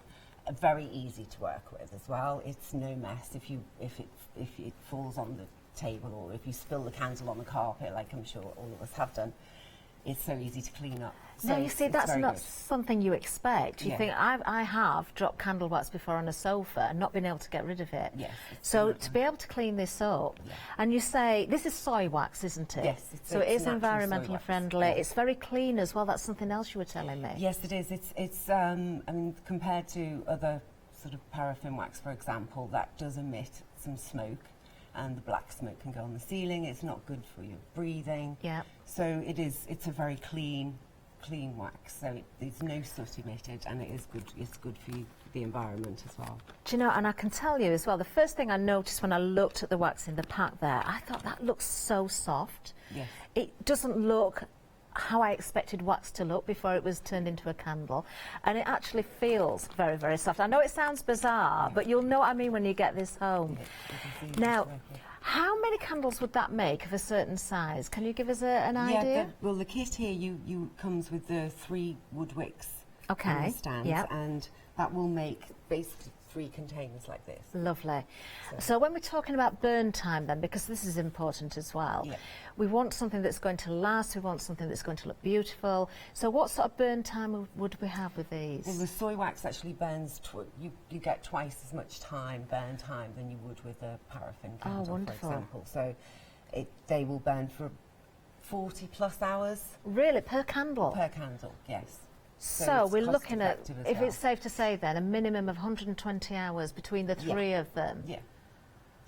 very easy to work with as well. It's no mess if it falls on the table, or if you spill the candle on the carpet, like I'm sure all of us have done. It's so easy to clean up. No, So you see, it's that's very not good. something you expect. You Yeah. think, I have dropped candle wax before on a sofa and not been able to get rid of it. Yes, So to be able to clean this up, and you say, this is soy wax, isn't it? Yes, it's- so it it's is natural soy environmentally wax, friendly. yeah. It's very clean as well. That's something else you were telling me. Yes, it is. It's I mean, compared to other sort of paraffin wax, for example, that does emit some smoke, and the black smoke can go on the ceiling. It's not good for your breathing. Yeah. So it's a very clean wax. So there's no soot emitted, and it is good. It's good for the environment as well. Do you know, and I can tell you as well, the first thing I noticed when I looked at the wax in the pack there, I thought that looks so soft. Yes. It doesn't look how I expected wax to look before it was turned into a candle, and it actually feels very, very soft. I know it sounds bizarre, but you'll know what I mean when you get this home. Now, how many candles would that make of a certain size? Can you give us an idea? Well, the kit here you comes with the 3 wood wicks Okay, on the stands, yep. and that will make basically 3 containers like this. Lovely. So when we're talking about burn time then, because this is important as well, we want something that's going to last, we want something that's going to look beautiful. So what sort of burn time would we have with these? Well, the soy wax actually burns, you get twice as much burn time than you would with a paraffin candle, for wonderful. example. So they will burn for 40 plus hours. Really, per candle? Per candle, yes. So it's we're cost looking at, effective as if well. it's safe to say then, a minimum of 120 hours between the 3 of them. Yeah.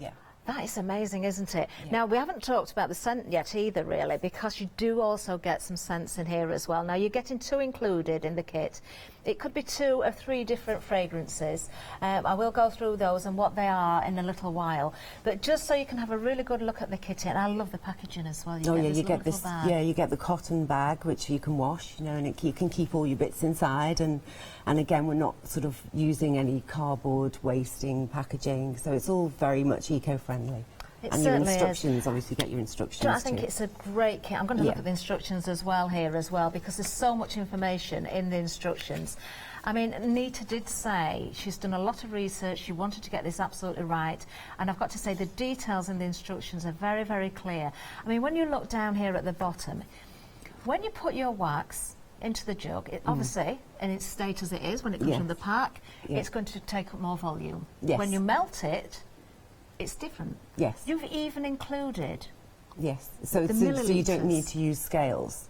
Yeah. That is amazing, isn't it? Now, we haven't talked about the scent yet either, really, because you do also get some scents in here as well. Now, you're getting 2 included in the kit. It could be 2 of 3 different fragrances. I will go through those and what they are in a little while. But just so you can have a really good look at the kit, and I love the packaging as well. You get this. Yeah, you get the cotton bag which you can wash, and you can keep all your bits inside. And again, we're not sort of using any cardboard wasting packaging, so it's all very much eco-friendly. It And your certainly instructions, obviously, get your instructions. I think too. it's a great kit. I'm going to look at the instructions as well here as well, because there's so much information in the instructions. I mean, Nita did say she's done a lot of research. She wanted to get this absolutely right. And I've got to say the details in the instructions are very, very clear. I mean, when you look down here at the bottom, when you put your wax into the jug, it obviously, in its state as it is, when it comes from the pack, it's going to take up more volume. Yes. When you melt it, it's different. Yes. You've even included so the you don't millilitres. need to use scales.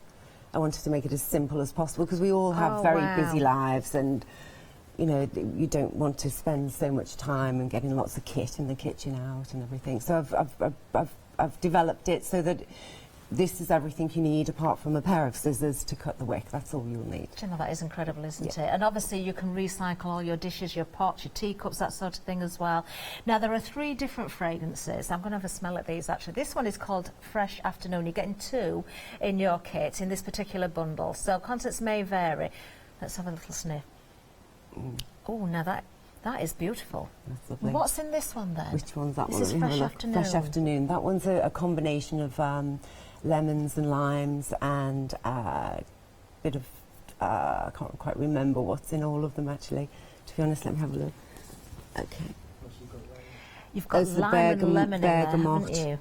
I wanted to make it as simple as possible because we all have Oh, very wow. busy lives, and you don't want to spend so much time and getting lots of kit in the kitchen out and everything. So I've developed it so that this is everything you need apart from a pair of scissors to cut the wick. That's all you'll need. Do you know, that is incredible, isn't it? And obviously you can recycle all your dishes, your pots, your teacups, that sort of thing as well. Now, there are 3 different fragrances. I'm going to have a smell at these, actually. This one is called Fresh Afternoon. You're getting 2 in your kit in this particular bundle. So contents may vary. Let's have a little sniff. Oh, now that is beautiful. That's lovely. What's in this one then? Which one's that this one? This is Let me Fresh have a look. Afternoon. Fresh Afternoon. That one's a combination of lemons and limes and a bit of, I can't quite remember what's in all of them actually. To be honest, let me have a look. Okay. You've got There's the lime and lemon in there, bergamot. haven't you?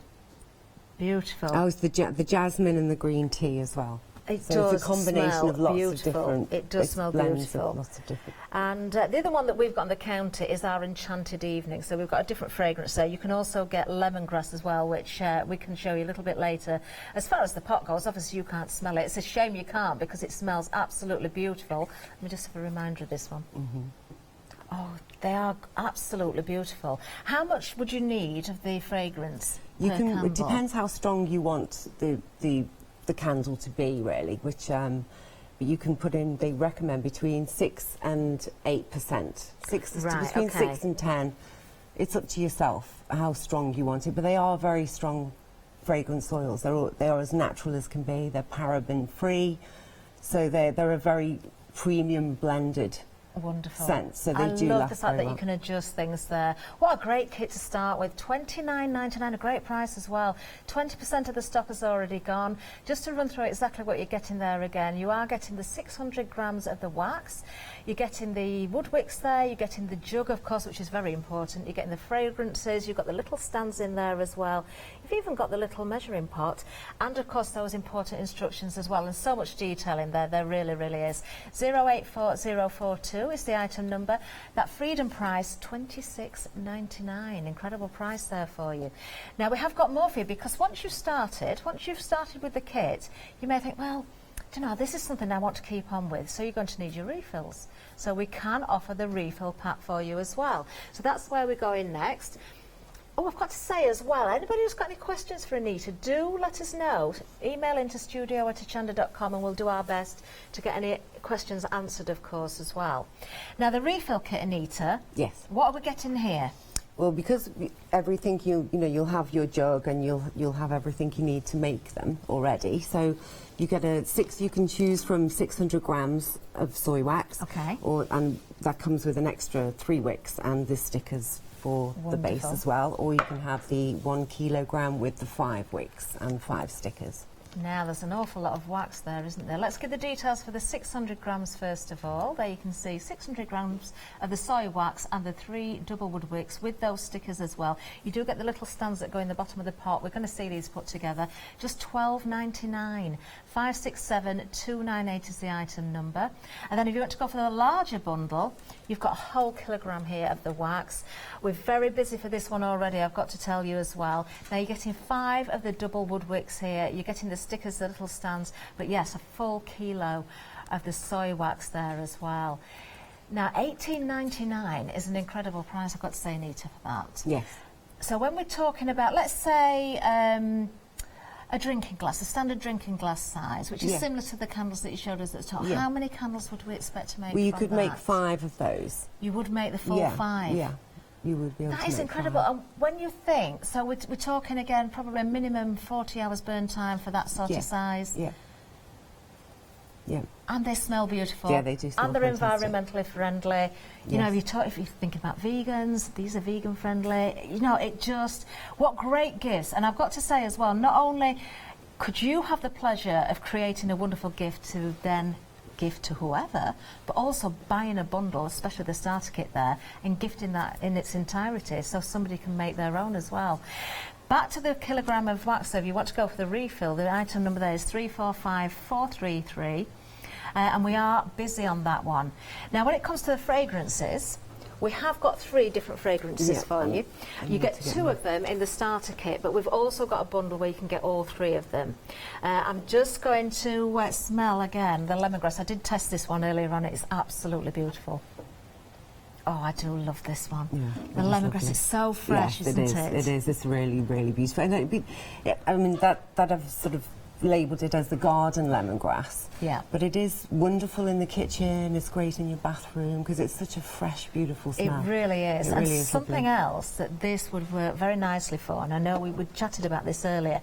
Beautiful. Oh, it's the jasmine and the green tea as well. It so does it's a combination smell of lots beautiful. of different. It does smell beautiful. Lots of different. And the other one that we've got on the counter is our Enchanted Evening. So we've got a different fragrance there. You can also get lemongrass as well, which we can show you a little bit later. As far as the pot goes, obviously you can't smell it. It's a shame you can't because it smells absolutely beautiful. Let me just have a reminder of this one. Oh, they are absolutely beautiful. How much would you need of the fragrance? It depends how strong you want the candle to be, really, which but you can put in, they recommend between 6 and 8%. Between 6 and 10. It's up to yourself how strong you want it, but they are very strong fragrance oils. They are as natural as can be. They're paraben free, so they're a very premium blended wonderful scent, so they I do love last the fact that very you can adjust things there. What a great kit to start with. $29.99, a great price as well. 20% of the stock is already gone. Just to run through exactly what you're getting there again, you are getting the 600 grams of the wax, you're getting the wood wicks there, you're getting the jug, of course, which is very important, you're getting the fragrances, you've got the little stands in there as well, you've even got the little measuring pot, and of course those important instructions as well, and so much detail in there. There really, really is. 084042 is the item number. That Freedom price, $26.99. Incredible price there for you. Now we have got more for you, because once you've started with the kit, you may think, well, do you know, this is something I want to keep on with, so you're going to need your refills. So we can offer the refill pack for you as well. So that's where we're going next. Oh, I've got to say as well, anybody who's got any questions for Anita, do let us know. Email into studio@hochanda.com and we'll do our best to get any questions answered, of course, as well. Now, the refill kit, Anita. Yes. What are we getting here? Well, because everything you'll have your jug and you'll have everything you need to make them already. So you get you can choose from 600 grams of soy wax. Okay. And that comes with an extra 3 wicks and the stickers for the base as well, or you can have the 1 kilogram with the 5 wicks and 5 stickers. Now, there's an awful lot of wax there, isn't there? Let's get the details for the 600 grams first of all. There you can see 600 grams of the soy wax and the 3 double wood wicks with those stickers as well. You do get the little stands that go in the bottom of the pot. We're going to see these put together. Just $12.99. 567298 is the item number. And then if you want to go for the larger bundle, you've got a whole kilogram here of the wax. We're very busy for this one already, I've got to tell you as well. Now, you're getting 5 of the double wood wicks here. You're getting the stickers, the little stands, but yes, a full kilo of the soy wax there as well. Now, $18.99 is an incredible price, I've got to say, Anita, for that. Yes. So when we're talking about, let's say, a drinking glass, a standard drinking glass size, which is similar to the candles that you showed us at the top. Yeah. How many candles would we expect to make? Well, you from could that? make 5 of those. You would make the full 5? Yeah, you would be able to That make is incredible. 5. And when you think, so we're talking again, probably a minimum 40 hours burn time for that sort of size. Yeah. Yeah. And they smell beautiful. Yeah, they do smell And they're fantastic. environmentally friendly. You know, if you think about vegans, these are vegan friendly. You know, it just, what great gifts. And I've got to say as well, not only could you have the pleasure of creating a wonderful gift to then gift to whoever, but also buying a bundle, especially the starter kit there, and gifting that in its entirety so somebody can make their own as well. Back to the kilogram of wax, so if you want to go for the refill, the item number there is 345433. And we are busy on that one. Now, when it comes to the fragrances, we have got 3 different fragrances for you. You get 2 of them in the starter kit, but we've also got a bundle where you can get all 3 of them. I'm just going to smell again the lemongrass. I did test this one earlier on. It's absolutely beautiful. Oh, I do love this one. Yeah, the lemongrass is so fresh, isn't it? It is. It's really, really beautiful. And I mean, that I've sort of labelled it as the garden lemongrass. Yeah. But it is wonderful in the kitchen. It's great in your bathroom because it's such a fresh, beautiful smell. It really is. It And really is something lovely. else that this would work very nicely for, and I know we chatted about this earlier.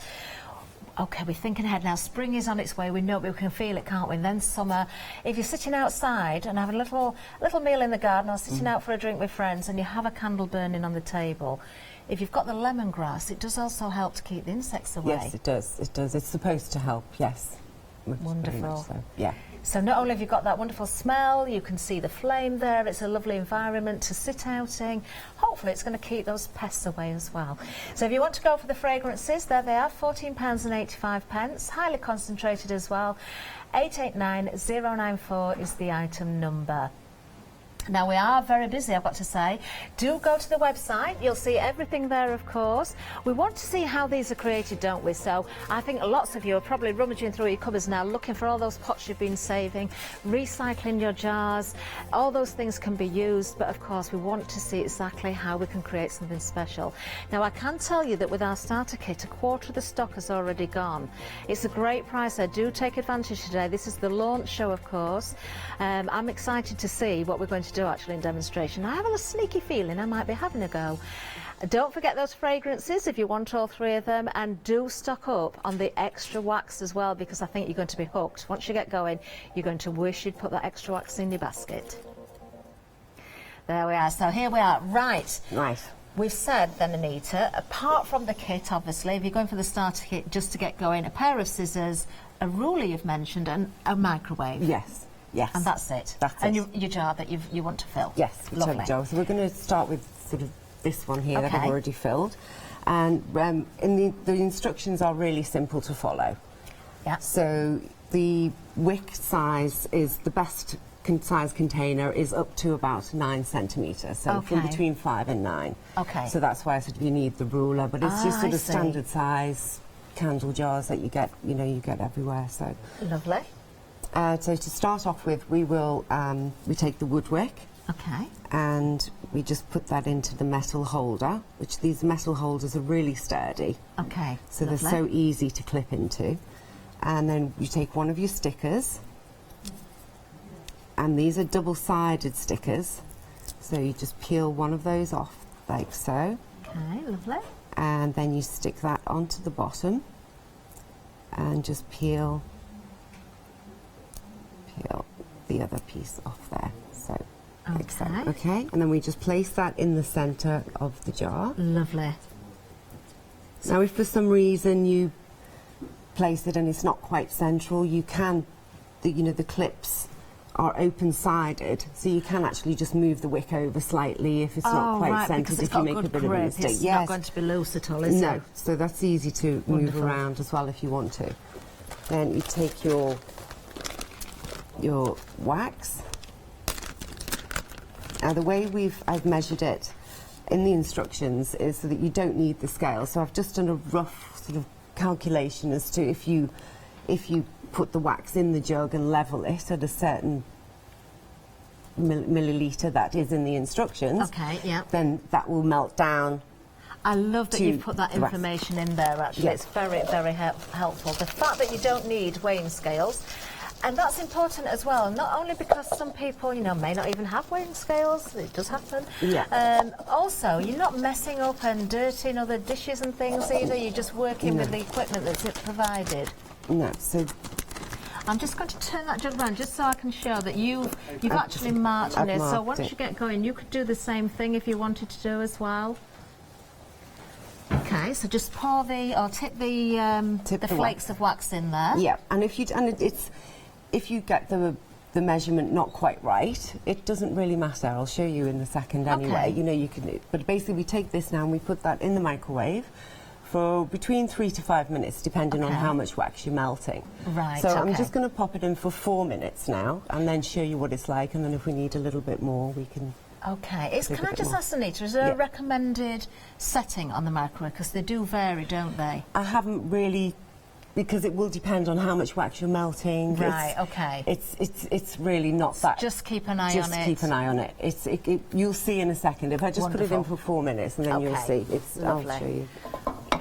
Okay, we're thinking ahead now. Spring is on its way. We know, we can feel it, can't we? And then summer. If you're sitting outside and having a little meal in the garden, or sitting out for a drink with friends, and you have a candle burning on the table, if you've got the lemongrass, it does also help to keep the insects away. Yes, it does. It does. It's supposed to help. Yes. Wonderful. very much so. Yeah. So not only have you got that wonderful smell, you can see the flame there, it's a lovely environment to sit out in. Hopefully it's going to keep those pests away as well. So if you want to go for the fragrances, there they are, £14.85, highly concentrated as well. 889094 is the item number. Now, we are very busy, I've got to say. Do go to the website. You'll see everything there, of course. We want to see how these are created, don't we? So I think lots of you are probably rummaging through your cupboards now, looking for all those pots you've been saving, recycling your jars. All those things can be used, but of course we want to see exactly how we can create something special. Now, I can tell you that with our starter kit, a quarter of the stock has already gone. It's a great price. I do take advantage today. This is the launch show, of course. I'm excited to see what we're going to do actually in demonstration. I have a sneaky feeling I might be having a go. Don't forget those fragrances if you want all three of them, and do stock up on the extra wax as well, because I think you're going to be hooked. Once you get going, you're going to wish you'd put that extra wax in your basket. There we are. So here we are. Right. Nice. We've said then, Anita, apart from the kit, obviously, if you're going for the starter kit just to get going, a pair of scissors, a ruler you've mentioned, and a microwave. Yes. Yes. And that's it. That's and it. your jar that you want to fill. Yes, lovely. jar. So we're going to start with sort of this one here that I've Okay. already filled, and in the instructions are really simple to follow. Yeah. So the wick size is the best size container is up to about 9 centimetres, so from Okay. between 5 and 9. Okay. So that's why I said you need the ruler, but it's just I sort of see. standard size candle jars that you get everywhere. So Lovely. so to start off with, we take the wood wick. Okay. And we just put that into the metal holder, which these metal holders are really sturdy. Okay. So lovely. they're so easy to clip into. And then you take one of your stickers, and these are double-sided stickers. So you just peel one of those off, like so. Okay, lovely. And then you stick that onto the bottom, and just peel the other piece off there. So. Like so. Okay, and then we just place that in the centre of the jar. Lovely. Now, if for some reason you place it and it's not quite central, you can, the clips are open-sided, so you can actually just move the wick over slightly if it's not quite centred, if you make a bit of a mistake. It's not going to be loose at all, is it? No, so that's easy to move around as well if you want to. Then you take your wax. Now, the way I've measured it in the instructions is so that you don't need the scale. So I've just done a rough sort of calculation as to if you put the wax in the jug and level it at a certain milliliter that is in the instructions. Okay, yeah. Then that will melt down. I love that you've put that information in there, actually. Yeah. It's very, very helpful. The fact that you don't need weighing scales. And that's important as well, not only because some people, may not even have weighing scales, it does happen. Yeah. Also, you're not messing up and dirtying other dishes and things either, you're just working with the equipment that's provided. No, so... I'm just going to turn that jug around just so I can show that you've actually marked on it. So once you get going, you could do the same thing if you wanted to do as well. Okay, so just pour tip the flakes of wax in there. Yeah, and if you get the measurement not quite right, it doesn't really matter. I'll show you in a second anyway. Okay. You can. But basically, we take this now and we put that in the microwave for between 3 to 5 minutes, depending on how much wax you're melting. Right. So I'm just going to pop it in for 4 minutes now, and then show you what it's like. And then if we need a little bit more, we can. Okay. Can I just ask Anita, is there a recommended setting on the microwave? Because they do vary, don't they? I haven't really. Because it will depend on how much wax you're melting. Right, okay. It's really not that. Just keep an eye on it. Just keep an eye on it. You'll see in a second. If I just put it in for 4 minutes, and then you'll see. Lovely. I'll show you.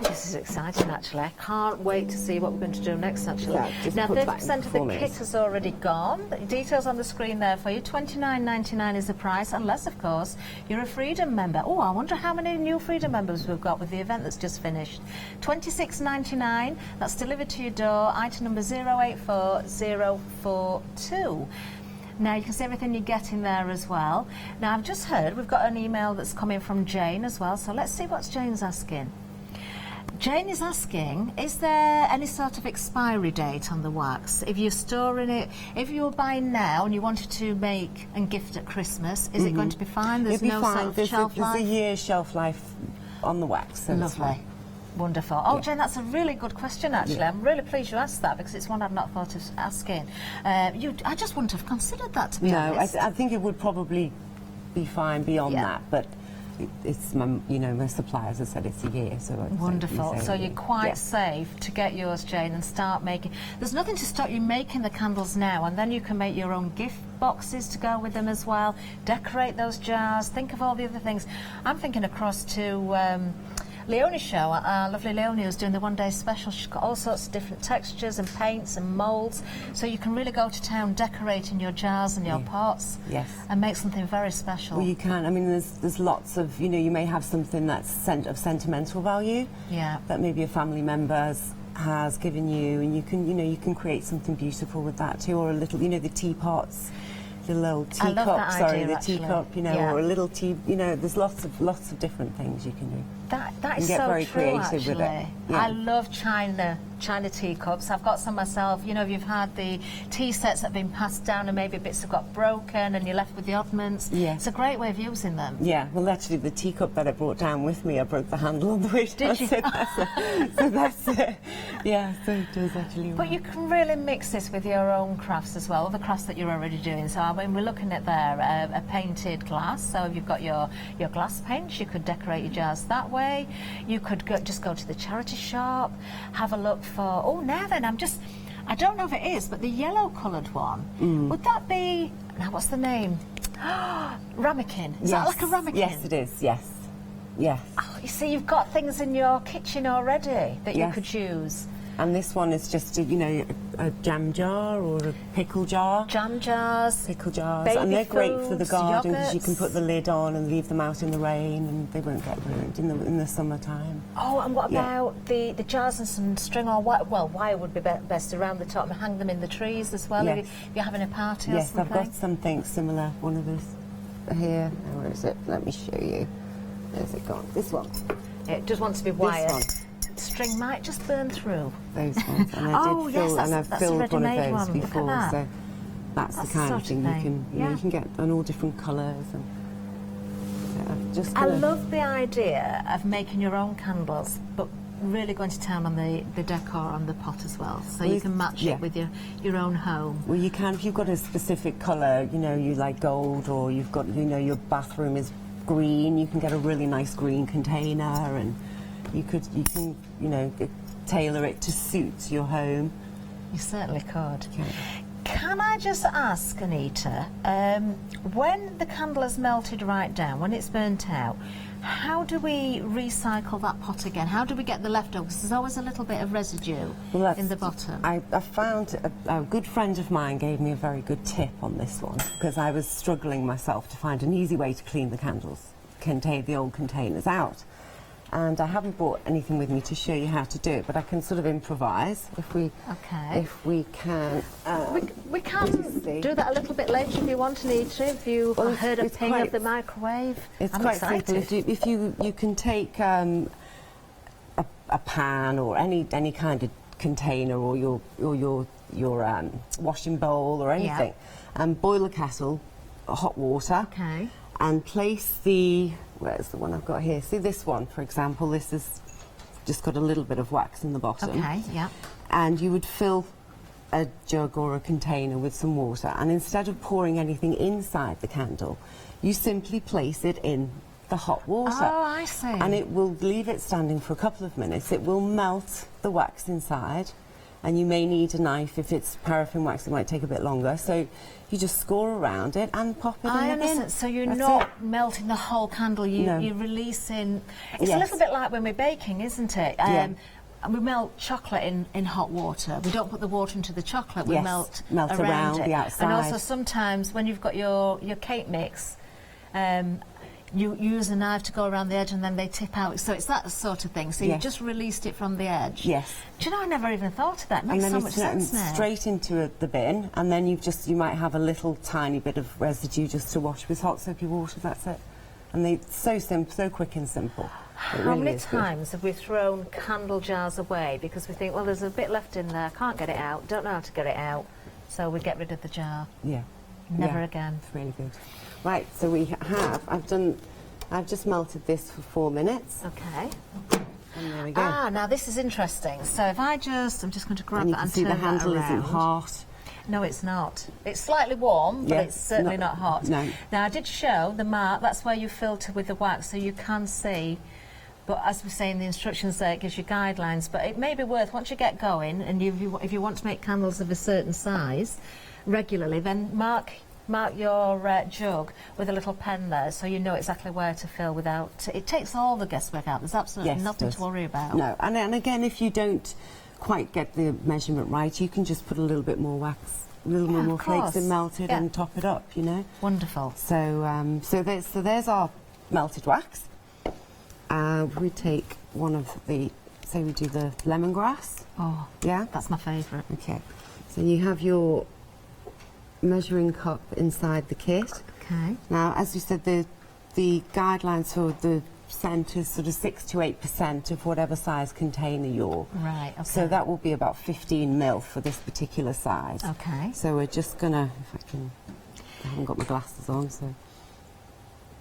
This is exciting, actually. I can't wait to see what we're going to do next, actually. Yeah, now, 30% of the minutes. kit has already gone. The details on the screen there for you. $29.99 is the price, unless, of course, you're a Freedom member. Oh, I wonder how many new Freedom members we've got with the event that's just finished. $26.99. That's delivered to your door. Item number 084042. Now, you can see everything you're getting there as well. Now, I've just heard we've got an email that's coming from Jane as well, so let's see what Jane's asking. Jane is asking, is there any sort of expiry date on the wax? If you're storing it, if you're buying now and you wanted to make and gift at Christmas, is it going to be fine? There's It'll be no fine. sort of shelf life? There's a year's shelf life on the wax. So it's Lovely. fine. Wonderful. Oh, Jane, that's a really good question, actually. Yeah. I'm really pleased you asked that, because it's one I've not thought of asking. I just wouldn't have considered that, to be honest. I think it would probably be fine beyond that, but it's my, my suppliers have said it's a year, so I'd Wonderful. say So you're quite safe to get yours, Jane, and start making. There's nothing to stop you making the candles now, and then you can make your own gift boxes to go with them as well. Decorate those jars. Think of all the other things. I'm thinking across to Leonie's show, our lovely Leonie, who's doing the one-day special. She's got all sorts of different textures and paints and moulds, so you can really go to town decorating your jars and your pots and make something very special. Well, you can. I mean, there's lots of, you may have something that's of sentimental value that maybe a family member has given you, and you can create something beautiful with that too, or a little, the teapots. The little teacup, the teacup, or a little tea, there's lots of different things you can do. That is get so very true, creative actually. with it. Yeah. I love China teacups. I've got some myself. If you've had the tea sets that have been passed down and maybe bits have got broken and you're left with the oddments, it's a great way of using them. Yeah, well, actually, the teacup that I brought down with me, I broke the handle on the way down. Did you? So that's it. Yeah, so it does actually work. But you can really mix this with your own crafts as well, the crafts that you're already doing. So when we're looking at there, a painted glass. So if you've got your glass paints, you could decorate your jars that way. You could just go to the charity shop, have a look for, now then, I don't know if it is, but the yellow coloured one, would that be, now what's the name? Ramekin. Is that like a ramekin? Yes, it is, yes. Yes. Oh, you see, you've got things in your kitchen already that you could use. And this one is just, a jam jar or a pickle jar. Jam jars. Pickle jars. Baby and they're great for the foods, garden because you can yogurts. put the lid on and leave them out in the rain and they won't get ruined in the summertime. Oh, and what about the jars and some string or wire? Well, wire would be best around the top and hang them in the trees as well if you're having a party or something. Yes, I've got something similar. One of those here. Where is it? Let me show you. Where's it gone? This one. It just wants to be wired. This one. String might just burn through. Those ones. And I did fill, and I've filled one of those before. That. So that's the kind of thing you can you can get in all different colours. And I love the idea of making your own candles, but really going to town on the decor on the pot as well, so you can match it with your own home. Well, you can if you've got a specific colour. You like gold, or you've got your bathroom is green. You can get a really nice green container, and you can tailor it to suit your home. You certainly could. Can I just ask, Anita, when the candle is melted right down, when it's burnt out, how do we recycle that pot again? How do we get the leftovers? There's always a little bit of residue in the bottom. I found a good friend of mine gave me a very good tip on this one, because I was struggling myself to find an easy way to clean the candles, the old containers out. And I haven't brought anything with me to show you how to do it, but I can sort of improvise if we can. We can do that a little bit later if you want, Anita. If you heard a ping of the microwave, it's quite simple. If you can take a pan or any kind of container or your washing bowl or anything, and boil a kettle, hot water, and place where's the one I've got here? See this one, for example, this has just got a little bit of wax in the bottom. Okay, yeah. And you would fill a jug or a container with some water, and instead of pouring anything inside the candle, you simply place it in the hot water. Oh, I see. And it will leave it standing for a couple of minutes. It will melt the wax inside, and you may need a knife. If it's paraffin wax, it might take a bit longer. So you just score around it and pop it in the bin. So you're not melting the whole candle, you're releasing. It's a little bit like when we're baking, isn't it? And we melt chocolate in hot water. We don't put the water into the chocolate, we melt around it. The outside. And also sometimes when you've got your cake mix, you use a knife to go around the edge and then they tip out. So it's that sort of thing. So you've just released it from the edge. Yes. Do you know, I never even thought of that. It makes so much sense now. Straight into the bin, and then you might have a little tiny bit of residue just to wash with hot soapy water. That's it. And they're so simple, so quick and simple. How many times have we thrown candle jars away because we think, well, there's a bit left in there, can't get it out, don't know how to get it out, so we get rid of the jar. Yeah. Never again. It's really good. Right, so I've just melted this for 4 minutes. Okay. And there we go. Ah, now this is interesting. So if I'm just going to grab and that and see turn the handle that around. isn't hot. No, it's not. It's slightly warm, but it's certainly not hot. No. Now, I did show the mark. That's where you filter with the wax, so you can see. But as we say in the instructions there, it gives you guidelines. But it may be worth, once you get going, and if you want to make candles of a certain size regularly, then mark your jug with a little pen there, so you know exactly where to fill without... It takes all the guesswork out. There's absolutely nothing to worry about. No, and again, if you don't quite get the measurement right, you can just put a little bit more wax, a little more flakes and melt it and top it up, you know. Wonderful. So there's our melted wax. We take one of the, say we do the lemongrass. Oh, yeah, that's my favourite. Okay, so you have your measuring cup inside the kit. Okay. Now, as we said, the guidelines for the scent is sort of 6 to 8% of whatever size container you're. Right, okay. So that will be about 15 ml for this particular size. Okay. So we're just gonna, I haven't got my glasses on, so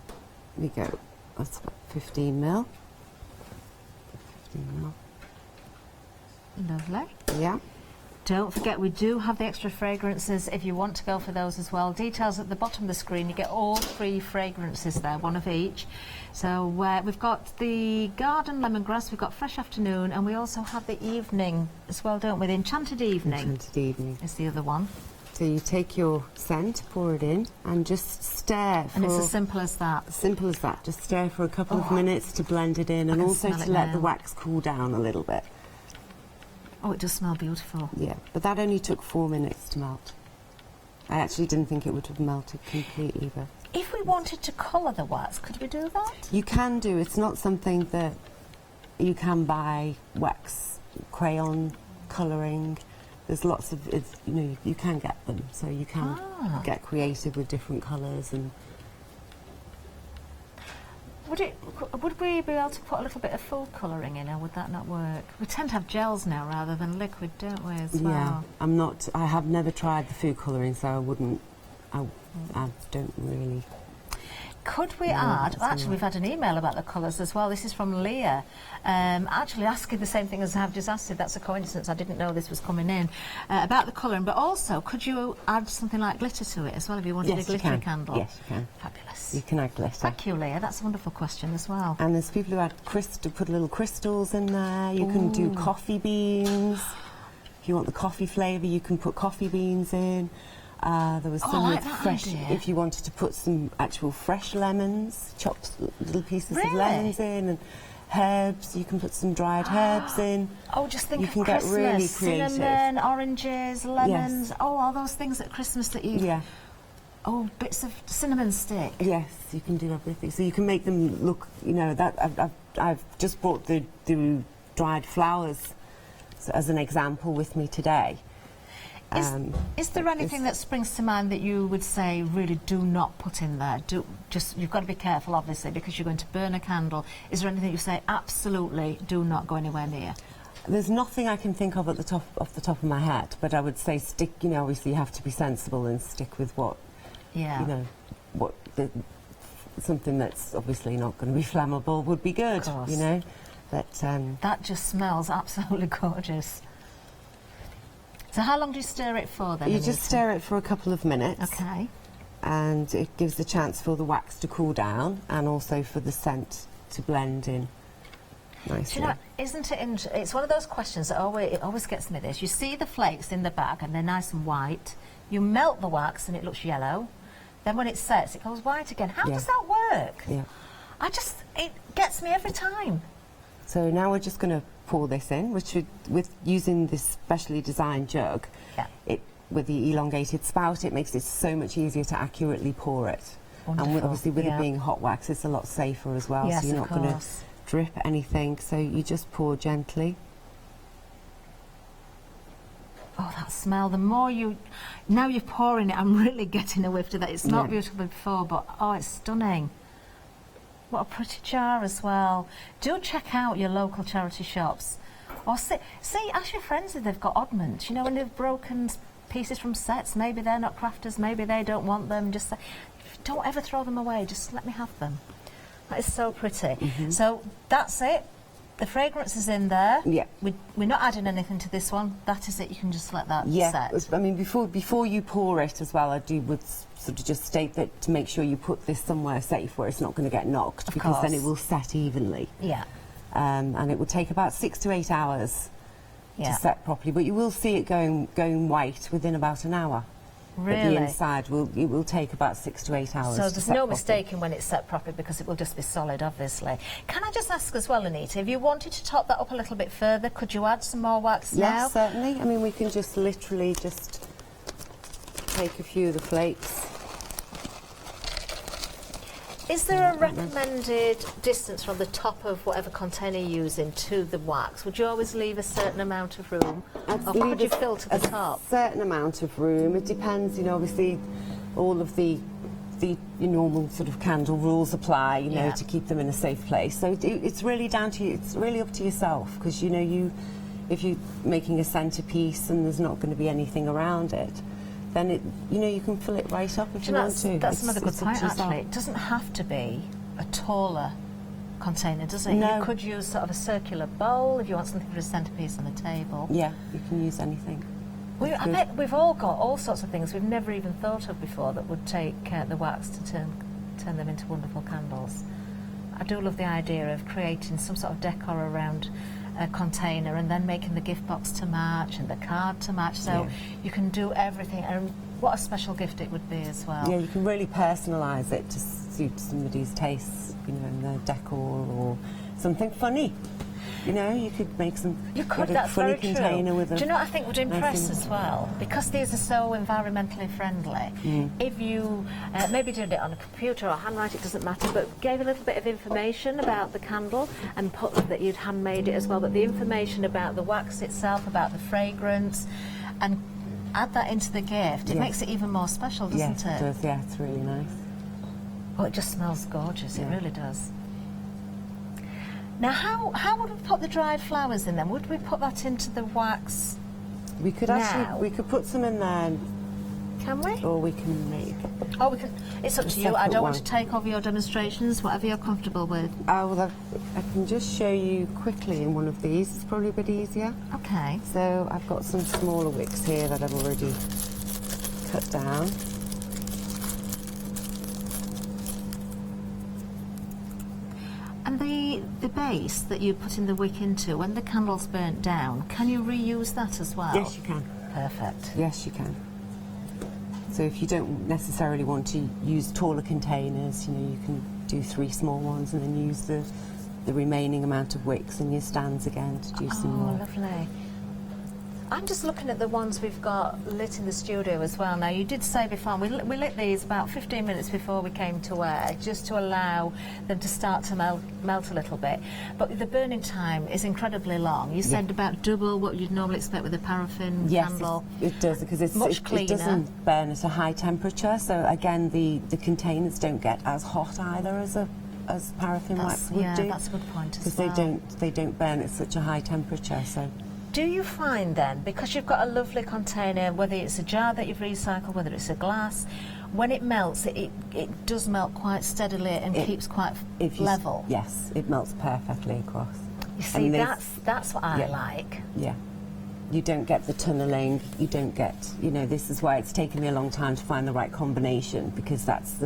there we go. That's about 15 ml. 15 ml. Lovely. Yeah. Don't forget, we do have the extra fragrances if you want to go for those as well. Details at the bottom of the screen. You get all 3 fragrances there, one of each. So we've got the garden lemongrass, we've got fresh afternoon, and we also have the evening as well, don't we? The enchanted evening. Enchanted evening is the other one. So you take your scent, pour it in, and just stir. And it's as simple as that. Simple as that. Just stir for a couple of minutes to blend it in, and also to let the wax cool down a little bit. Oh, it does smell beautiful. Yeah, but that only took 4 minutes to melt. I actually didn't think it would have melted completely, but... If we wanted to colour the wax, could we do that? You can do. It's not something that you can buy wax, crayon, colouring. There's lots of, you can get them, so you can get creative with different colours and... Would we be able to put a little bit of food colouring in, or would that not work? We tend to have gels now rather than liquid, don't we, as well? Yeah, I have never tried the food colouring, so I don't really... Could we add, actually we've had an email about the colours as well, this is from Leah, actually asking the same thing as I've just asked. That's a coincidence, I didn't know this was coming in, about the colouring, but also could you add something like glitter to it as well if you wanted a glittery candle? Yes, you can. Fabulous. You can add glitter. Thank you, Leah, that's a wonderful question as well. And there's people who add put little crystals in there. You can do coffee beans. If you want the coffee flavour, you can put coffee beans in. There was some with fresh, if you wanted to put some actual fresh lemons, chopped little pieces of lemons in, and herbs, you can put some dried herbs in. Oh, just think you of can Christmas, get really creative. Cinnamon, oranges, lemons, yes. all those things at Christmas that you... Yeah. Oh, bits of cinnamon stick. Yes, you can do everything. So you can make them look, that I've just brought the dried flowers as an example with me today. Is there anything that springs to mind that you would say really do not put in there? You've got to be careful, obviously, because you're going to burn a candle. Is there anything you say absolutely do not go anywhere near? There's nothing I can think of off the top of my head, but I would say stick. Obviously you have to be sensible and stick with what. Yeah. Something that's obviously not going to be flammable would be good. Of course. But that just smells absolutely gorgeous. So how long do you stir it for then? You just stir it for a couple of minutes. Okay. And it gives the chance for the wax to cool down and also for the scent to blend in nicely. Do you know, isn't it it's one of those questions that always gets me this. You see the flakes in the bag and they're nice and white. You melt the wax and it looks yellow. Then when it sets, it goes white again. How does that work? Yeah. It gets me every time. So now we're just going to pour this in, with using this specially designed jug, with the elongated spout, it makes it so much easier to accurately pour it. Wonderful. And obviously with it being hot wax, it's a lot safer as well, so you're not going to drip anything, so you just pour gently. Oh, that smell, now you're pouring it, I'm really getting a whiff of that. It's not beautiful before, but oh, it's stunning. What a pretty jar as well. Do check out your local charity shops. Or see, ask your friends if they've got oddments. You know, when they've broken pieces from sets, maybe they're not crafters, maybe they don't want them. Just say, don't ever throw them away, just let me have them. That is so pretty. So that's it. The fragrance is in there. Yeah. We're not adding anything to this one. That is it. You can just let that set. I mean, before you pour it as well, would sort of just state that to make sure you put this somewhere safe where it's not going to get knocked, because then it will set evenly. Yeah. And it will take about 6 to 8 hours to set properly, but you will see it going white within about an hour. Really? But the inside it will take about 6 to 8 hours. So there's no mistaking when it's set properly, because it will just be solid, obviously. Can I just ask as well, Anita, if you wanted to top that up a little bit further, could you add some more wax now? Yes, certainly. I mean, we can just literally just take a few of the flakes. Is there a recommended distance from the top of whatever container you're using to the wax? Would you always leave a certain amount of room? Or could you fill to the top? A certain amount of room. It depends, you know, obviously all of the normal sort of candle rules apply, you know, to keep them in a safe place. So it's really down to you, it's really up to yourself, because, you know, if you're making a centerpiece and there's not going to be anything around it, then you can fill it right up if you want to. That's another good point, actually. It doesn't have to be a taller container, does it? No. You could use sort of a circular bowl if you want something for a centrepiece on the table. Yeah, you can use anything. I bet we've all got all sorts of things we've never even thought of before that would take the wax to turn them into wonderful candles. I do love the idea of creating some sort of decor around a container and then making the gift box to match and the card to match, so you can do everything, and what a special gift it would be as well. Yeah, you can really personalise it to suit somebody's tastes, you know, in their decor, or something funny. You know, you could make some that's funny very container true. with a... Do you know what I think would impress as well? Because these are so environmentally friendly. If you maybe did it on a computer or handwrite, it doesn't matter, but gave a little bit of information about the candle and put that you'd handmade it as well, but the information about the wax itself, about the fragrance, and add that into the gift, it makes it even more special, doesn't it? Yes, it does, yeah, it's really nice. Oh, it just smells gorgeous, it really does. Now, how would we put the dried flowers in then? Would we put that into the wax? We could we could put some in there. Can we? Or we can make... Oh, we can. It's up to you. I don't want to take over your demonstrations, whatever you're comfortable with. Oh, well, I can just show you quickly in one of these. It's probably a bit easier. Okay. So I've got some smaller wicks here that I've already cut down. And the base that you put in the wick into, when the candle's burnt down, can you reuse that as well? Yes, you can. Perfect. Yes, you can. So if you don't necessarily want to use taller containers, you know, you can do 3 small ones and then use the remaining amount of wicks in your stands again to do some more. Oh, lovely. I'm just looking at the ones we've got lit in the studio as well. Now, you did say before, we lit these about 15 minutes before we came to air, just to allow them to start to melt a little bit. But the burning time is incredibly long. You said about double what you'd normally expect with a paraffin candle. Yes, it does, because it doesn't burn at a high temperature. So again, the containers don't get as hot either as paraffin wax would do. Yeah, that's a good point as well. Because they don't burn at such a high temperature. So. Do you find then, because you've got a lovely container, whether it's a jar that you've recycled, whether it's a glass, when it melts, it does melt quite steadily and keeps quite level? Yes, it melts perfectly across. You see, that's what I like. Yeah. You don't get the tunnelling, you don't get, you know, this is why it's taken me a long time to find the right combination, because that's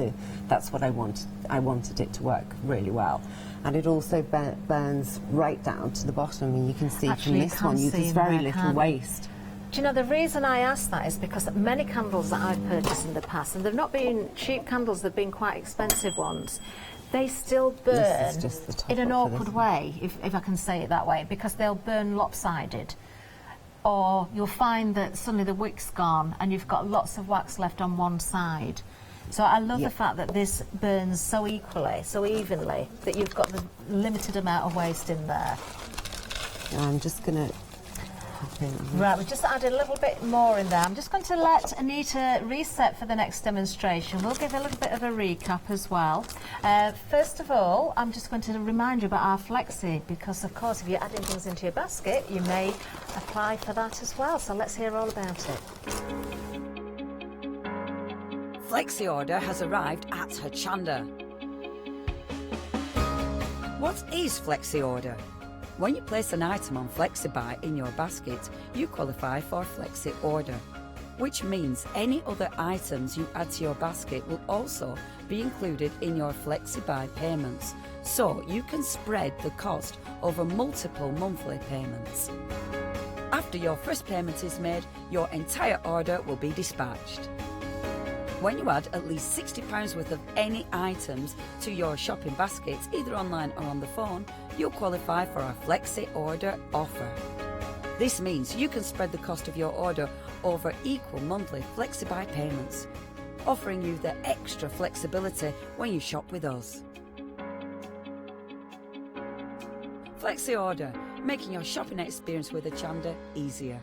what I want. I wanted it to work really well. And it also burns right down to the bottom, and you can see from this one, there's very little waste. Do you know, the reason I ask that is because many candles that I've purchased in the past, and they've not been cheap candles, they've been quite expensive ones, they still burn in an awkward way, if I can say it that way, because they'll burn lopsided. Or you'll find that suddenly the wick's gone and you've got lots of wax left on one side. So I love the fact that this burns so equally, so evenly, that you've got the limited amount of waste in there. I'm just going to Right, we've just added a little bit more in there. I'm just going to let Anita reset for the next demonstration. We'll give a little bit of a recap as well. First of all, I'm just going to remind you about our Flexi, because of course if you're adding things into your basket, you may apply for that as well. So let's hear all about it. Flexi order has arrived at Hochanda. What is Flexi order? When you place an item on FlexiBuy in your basket, you qualify for Flexi order, which means any other items you add to your basket will also be included in your FlexiBuy payments, so you can spread the cost over multiple monthly payments. After your first payment is made, your entire order will be dispatched. When you add at least £60 worth of any items to your shopping basket, either online or on the phone, you'll qualify for our Flexi Order offer. This means you can spread the cost of your order over equal monthly FlexiBuy payments, offering you the extra flexibility when you shop with us. Flexi Order, making your shopping experience with Hochanda easier.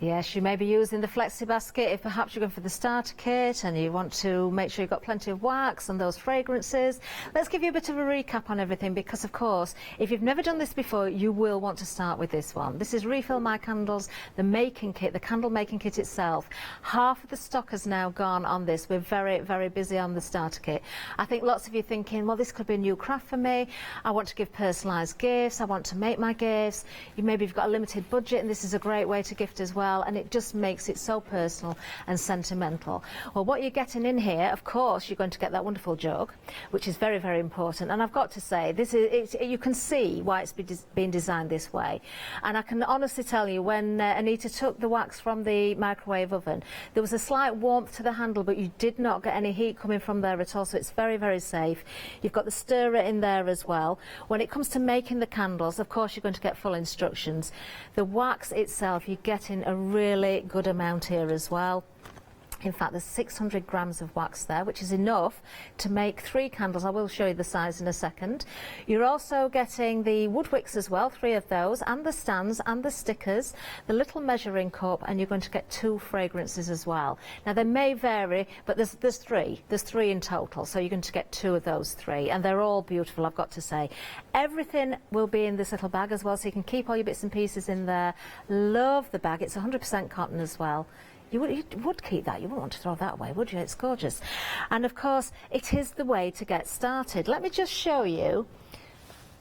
Yes, you may be using the Flexi basket if perhaps you're going for the starter kit and you want to make sure you've got plenty of wax and those fragrances. Let's give you a bit of a recap on everything, because of course if you've never done this before, you will want to start with this one. This is Refill My Candles, the making kit, the candle making kit itself. Half of the stock has now gone on this. We're very, very busy on the starter kit. I think lots of you are thinking, well, this could be a new craft for me. I want to give personalised gifts. I want to make my gifts. Maybe you've got a limited budget and this is a great way to gift as well. And it just makes it so personal and sentimental. Well, what you're getting in here, of course, you're going to get that wonderful jug, which is very, very important. And I've got to say, you can see why it's been designed this way. And I can honestly tell you, when Anita took the wax from the microwave oven, there was a slight warmth to the handle, but you did not get any heat coming from there at all. So it's very, very safe. You've got the stirrer in there as well. When it comes to making the candles, of course, you're going to get full instructions. The wax itself, you're getting a really good amount here as well. In fact, there's 600 grams of wax there, which is enough to make 3 candles. I will show you the size in a second. You're also getting the wood wicks as well, 3 of those, and the stands and the stickers, the little measuring cup, and you're going to get 2 fragrances as well. Now, they may vary, but there's 3. There's 3 in total, so you're going to get 2 of those 3, and they're all beautiful, I've got to say. Everything will be in this little bag as well, so you can keep all your bits and pieces in there. Love the bag. It's 100% cotton as well. You would keep that. You wouldn't want to throw that away, would you? It's gorgeous. And of course, it is the way to get started. Let me just show you.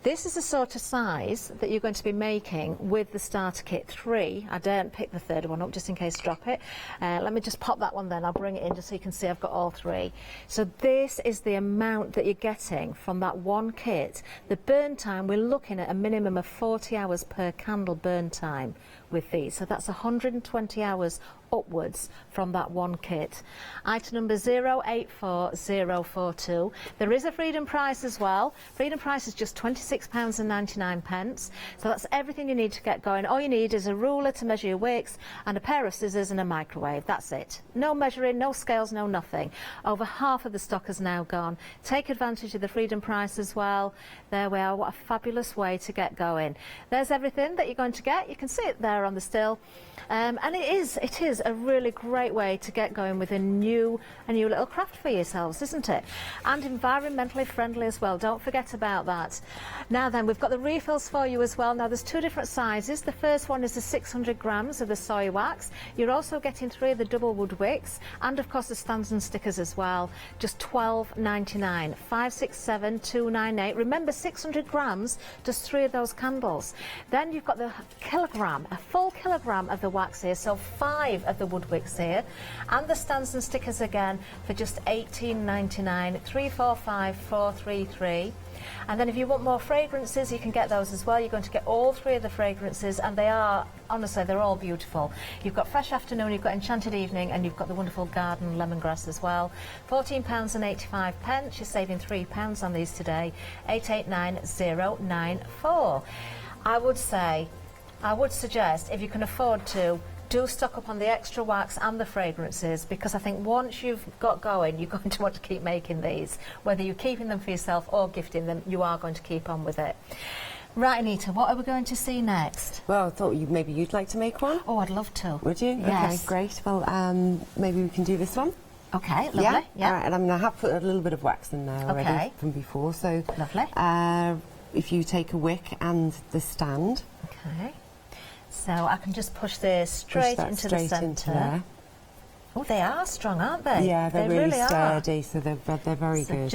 This is the sort of size that you're going to be making with the starter kit 3. I daren't pick the third one up just in case I drop it. Let me just pop that one then. I'll bring it in just so you can see I've got all 3. So this is the amount that you're getting from that one kit. The burn time, we're looking at a minimum of 40 hours per candle burn time with these. So that's 120 hours upwards from that one kit. Item number 084042. There is a freedom price as well. Freedom price is just £26.99. So that's everything you need to get going. All you need is a ruler to measure your wicks and a pair of scissors and a microwave. That's it. No measuring, no scales, no nothing. Over half of the stock has now gone. Take advantage of the freedom price as well. There we are. What a fabulous way to get going. There's everything that you're going to get. You can see it there on the still. And it is a really great way to get going with a new little craft for yourselves, isn't it? And environmentally friendly as well. Don't forget about that. Now then, we've got the refills for you as well. Now there's 2 different sizes. The first one is the 600 grams of the soy wax. You're also getting 3 of the double wood wicks, and of course the stands and stickers as well. Just £12.99. 567298. Remember, 600 grams does 3 of those candles. Then you've got the kilogram, a full kilogram of the wax here, so 5 of the wood wicks here, and the stands and stickers again for just £18.99. 345433. And then if you want more fragrances, you can get those as well. You're going to get all 3 of the fragrances, and they are, honestly, they're all beautiful. You've got Fresh Afternoon, you've got Enchanted Evening, and you've got the wonderful Garden Lemongrass as well. £14.85. You're saving £3 on these today. 889094. I would suggest, if you can afford to, do stock up on the extra wax and the fragrances, because I think once you've got going, you're going to want to keep making these. Whether you're keeping them for yourself or gifting them, you are going to keep on with it. Right, Anita, what are we going to see next? Well, I thought maybe you'd like to make one. Oh, I'd love to. Would you? Yes. Okay, great. Well, maybe we can do this one. Okay, lovely. Yeah. All right, and I have put a little bit of wax in there already from before. So lovely. If you take a wick and the stand. Okay. So I can just push this straight into the centre. Oh, they are strong, aren't they? Yeah, they're they really are. sturdy, so they're very good.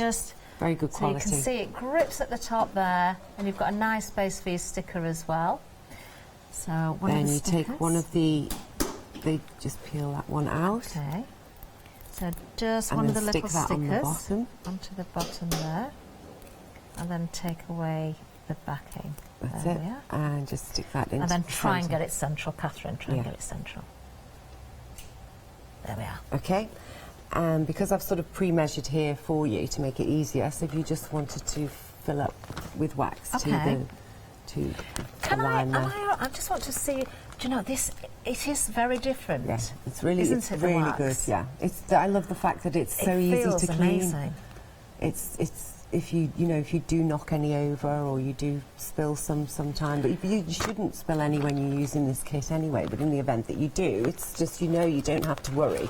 Very good quality. So you can see it grips at the top there, and you've got a nice space for your sticker as well. So then you take one of they just peel that one out. Okay. So just one of the little stickers on the bottom. Onto the bottom there, and then take away the backing. That's it. And just stick that in. And then try and get it central, Catherine. Try and get it central. There we are. Okay. And because I've sort of pre-measured here for you to make it easier, so if you just wanted to fill up with wax to the line there. I just want to see. Do you know this? It is very different. Yeah, it's really good. Yeah, I love the fact that it's so easy to clean. Amazing. It's if you do knock any over or you do spill sometime, but you shouldn't spill any when you're using this kit anyway. But in the event that you do, it's just you don't have to worry.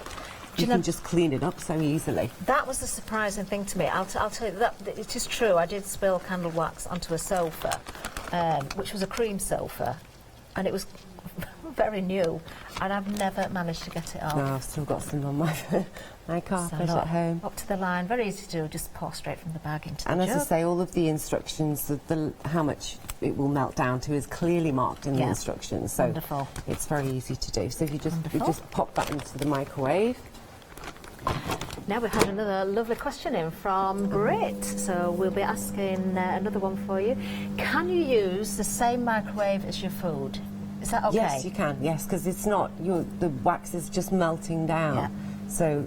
You can just clean it up so easily. That was the surprising thing to me. I'll tell you that it is true. I did spill candle wax onto a sofa, which was a cream sofa, and it was very new, and I've never managed to get it off. No, I've still got some on my carpet at home. Up to the line, very easy to do. Just pour straight from the bag into the jug. And as I say, all of the instructions, how much it will melt down to is clearly marked in the instructions. So wonderful. It's very easy to do. So if you just pop that into the microwave. Now we've had another lovely question in from Brit, so we'll be asking another one for you. Can you use the same microwave as your food? Is that okay? Yes, you can. Yes, because it's not the wax is just melting down, so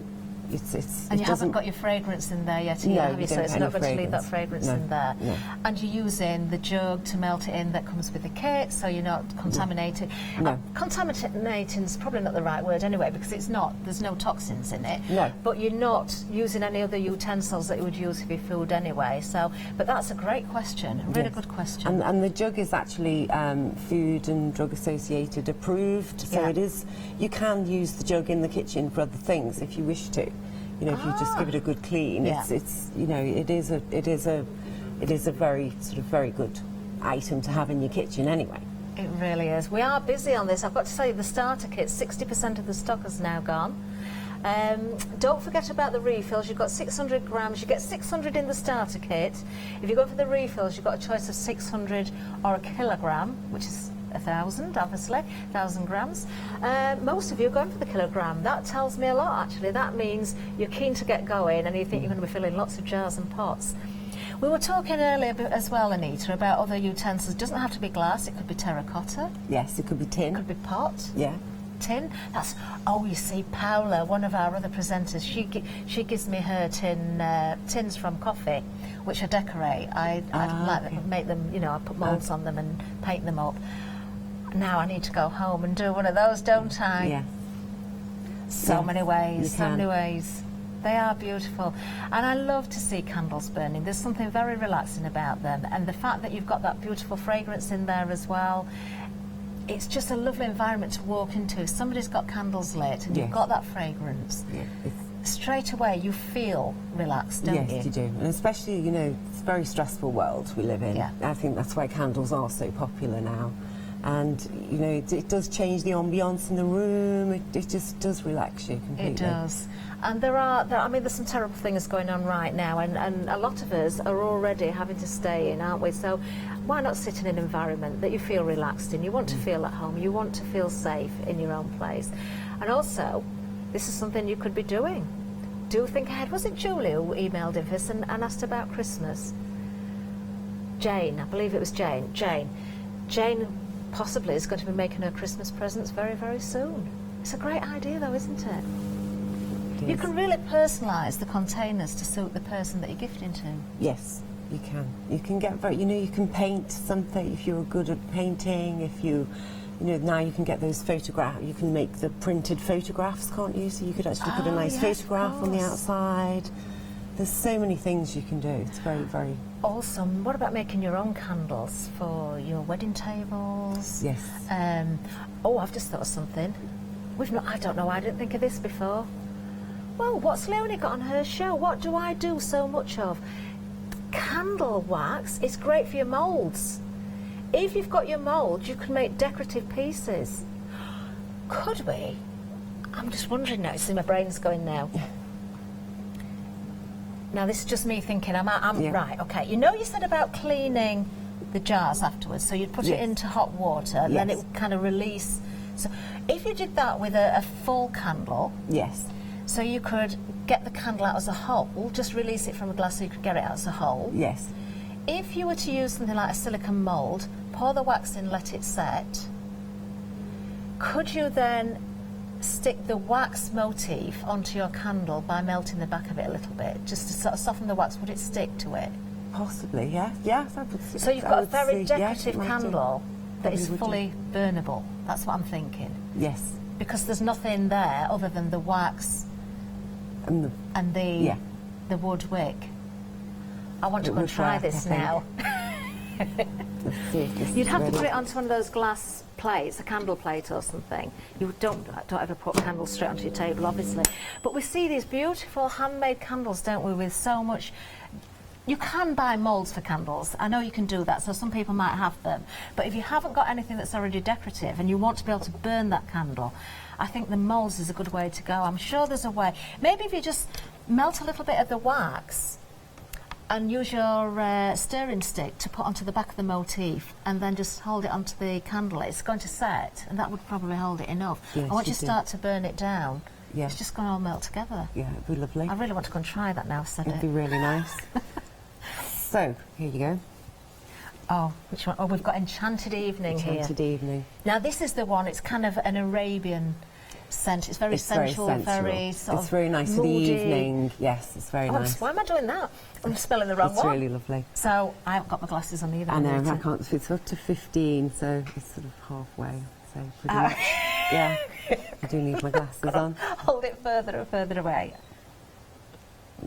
it's. And you haven't got your fragrance in there yet, have you? So it's not going to leave that fragrance in there. No. And you're using the jug to melt it in that comes with the kit, so you're not contaminated. No. Contaminating is probably not the right word anyway, because it's not. There's no toxins in it. No. But you're not using any other utensils that you would use for your food anyway. So, but that's a great question, a really good question. And the jug is actually Food and Drug Associated approved, so it is. You can use the jug in the kitchen for other things if you wish to. If you just give it a good clean, it is a very very good item to have in your kitchen anyway. It really is. We are busy on this. I've got to tell you, the starter kit, 60% of the stock has now gone. Don't forget about the refills. You've got 600 grams. You get 600 in the starter kit. If you go for the refills, you've got a choice of 600 or a kilogram, which is 1,000, obviously, 1,000 grams. Most of you are going for the kilogram. That tells me a lot, actually. That means you're keen to get going and you think you're going to be filling lots of jars and pots. We were talking earlier as well, Anita, about other utensils. It doesn't have to be glass. It could be terracotta. Yes, it could be tin. It could be pot. Yeah. Tin. You see, Paula, one of our other presenters, she gives me her tins from coffee, which I decorate. I make them, I put moulds on them and paint them up. Now I need to go home and do one of those, don't I? Yeah. So many ways, so many ways. They are beautiful. And I love to see candles burning. There's something very relaxing about them. And the fact that you've got that beautiful fragrance in there as well, it's just a lovely environment to walk into. Somebody's got candles lit and you've got that fragrance. Yeah. Straight away you feel relaxed, don't you? Yes, you do. And especially, it's a very stressful world we live in. Yeah. I think that's why candles are so popular now. And, it does change the ambience in the room. It just does relax you completely. It does. And there's some terrible things going on right now, and a lot of us are already having to stay in, aren't we? So why not sit in an environment that you feel relaxed in? You want to feel at home. You want to feel safe in your own place. And also, this is something you could be doing. Do think ahead. Was it Julie who emailed us and asked about Christmas? Jane, I believe it was Jane. Jane possibly is going to be making her Christmas presents very, very soon. It's a great idea though, isn't it? You can really personalise the containers to suit the person that you're gifting to. Yes, you can. You can get you can paint something if you're good at painting. If now you can get those photographs. You can make the printed photographs, can't you? So you could actually put a nice photograph on the outside. there's so many things you can do. It's very, very awesome. What about making your own candles for your wedding tables? Yes. Oh, I've just thought of something. I don't know, I didn't think of this before. Well, what's Leonie got on her show? What do I do so much of? Candle wax is great for your moulds. If you've got your mould, you can make decorative pieces. Could we? I'm just wondering now. See, my brain's going now. Now, this is just me thinking. Right, okay. You know you said about cleaning the jars afterwards, so you'd put it into hot water, and then it would kind of release. So if you did that with a full candle... Yes. So you could get the candle out as a whole, just release it from a glass so you could get it out as a whole. Yes. If you were to use something like a silicone mould, pour the wax in, let it set, could you then stick the wax motif onto your candle by melting the back of it a little bit, just to sort of soften the wax? Would it stick to it? Possibly, yeah. Yes, I would. So you've got a very decorative candle that is fully burnable. That's what I'm thinking. Yes. Because there's nothing there other than the wax and the wood wick. I want to go and try this now. You'd have to put it onto one of those glass plates, a candle plate or something. You don't ever put candles straight onto your table, obviously. But we see these beautiful handmade candles, don't we, with so much... You can buy moulds for candles. I know you can do that, so some people might have them. But if you haven't got anything that's already decorative and you want to be able to burn that candle, I think the moulds is a good way to go. I'm sure there's a way. Maybe if you just melt a little bit of the wax and use your stirring stick to put onto the back of the motif and then just hold it onto the candle, it's going to set, and that would probably hold it enough. Yes, and once you start to burn it down, yeah, it's just going to all melt together. Yeah, it'd be lovely. I really want to go and try that now I've said it. It'd be really nice. So, here you go. Oh, which one? Oh, we've got Enchanted Evening here. Enchanted Evening. Now, this is the one, it's kind of an Arabian scent. It's very sensual, very sort of it's very nice for the evening. Yes, it's very nice. Why am I doing that? I'm spelling the wrong one. It's really lovely. So, I haven't got my glasses on either. I know, I can't. It's up to 15, so it's sort of halfway. So, pretty much. Yeah, I do need my glasses on. Hold it further and further away.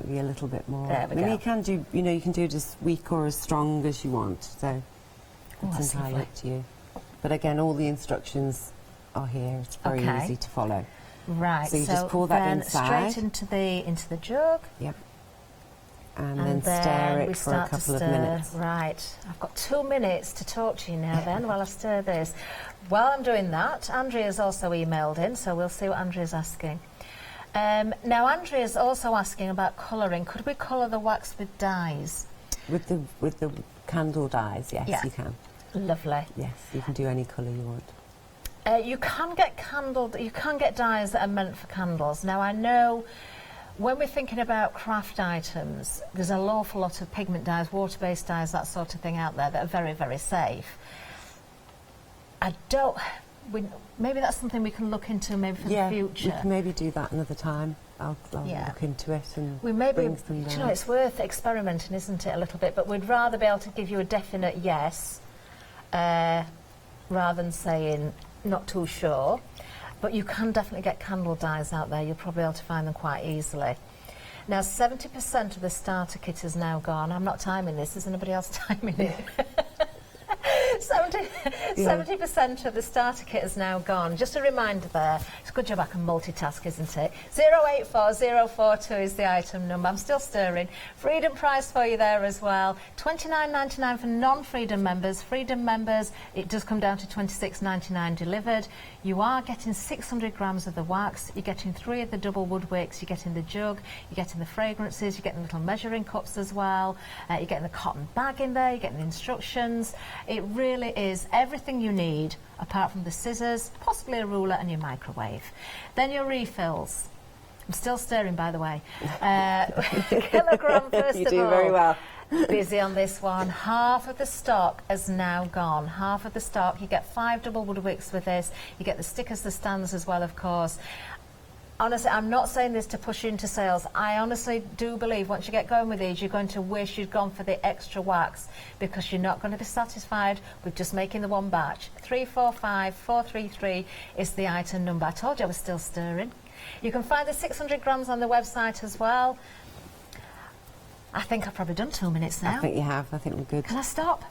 Maybe a little bit more. There we go. You can do, you can do it as weak or as strong as you want. So it's entirely up to you. But again, all the instructions are here. It's very easy to follow. Right. So you just pour that inside. Straight into the jug. Yep. And then stir it for a couple of minutes. Right. I've got 2 minutes to talk to you now then while I stir this. While I'm doing that, Andrea's also emailed in, so we'll see what Andrea's asking. Now, Andrea's also asking about colouring. Could we colour the wax with dyes? With the candle dyes, yes, you can. Lovely. Yes, you can do any colour you want. You can get dyes that are meant for candles. Now, I know when we're thinking about craft items, there's an awful lot of pigment dyes, water-based dyes, that sort of thing out there that are very, very safe. Maybe that's something we can look into maybe for the future. We can maybe do that another time. I'll look into it and bring some down. Do you know, it's worth experimenting, isn't it, a little bit? But we'd rather be able to give you a definite yes rather than saying not too sure. But you can definitely get candle dyes out there. You'll probably be able to find them quite easily. Now, 70% of the starter kit is now gone. I'm not timing this. Is anybody else timing it? 70% of the starter kit is now gone. Just a reminder there, it's a good job I can multitask, isn't it? 084042 is the item number. I'm still stirring. Freedom price for you there as well. $29.99 for non-Freedom members. Freedom members, it does come down to $26.99 delivered. You are getting 600 grams of the wax. You're getting 3 of the double wood wicks. You're getting the jug. You're getting the fragrances. You're getting little measuring cups as well. You're getting the cotton bag in there. You're getting the instructions. It really is everything you need, apart from the scissors, possibly a ruler and your microwave. Then your refills. I'm still stirring, by the way. Kilogram, first you of do all. very well. Busy on this one. Half of the stock has now gone. Half of the stock. You get 5 double wood wicks with this. You get the stickers, the stands as well, of course. Honestly, I'm not saying this to push you into sales. I honestly do believe once you get going with these, you're going to wish you'd gone for the extra wax, because you're not going to be satisfied with just making the one batch. 345433 is the item number. I told you I was still stirring. You can find the 600 grams on the website as well. I think I've probably done 2 minutes now. I think you have. I think we're good. Can I stop?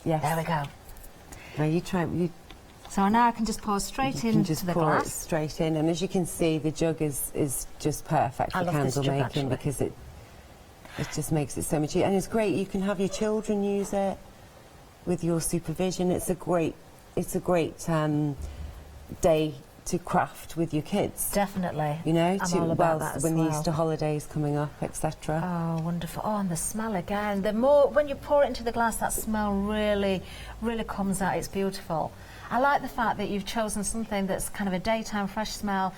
Yes. There we go. Now you try. So now I can just pour straight into the glass. It straight in, and as you can see, the jug is just perfect for candle making because it just makes it so much easier. And it's great. You can have your children use it with your supervision. It's a great day to craft with your kids. Definitely. You know, I'm all about that as when well. the Easter holidays coming up, etc. Oh, wonderful. Oh, and the smell again. The more, when you pour it into the glass, that smell really comes out. It's beautiful. I like the fact that you've chosen something that's kind of a daytime fresh smell,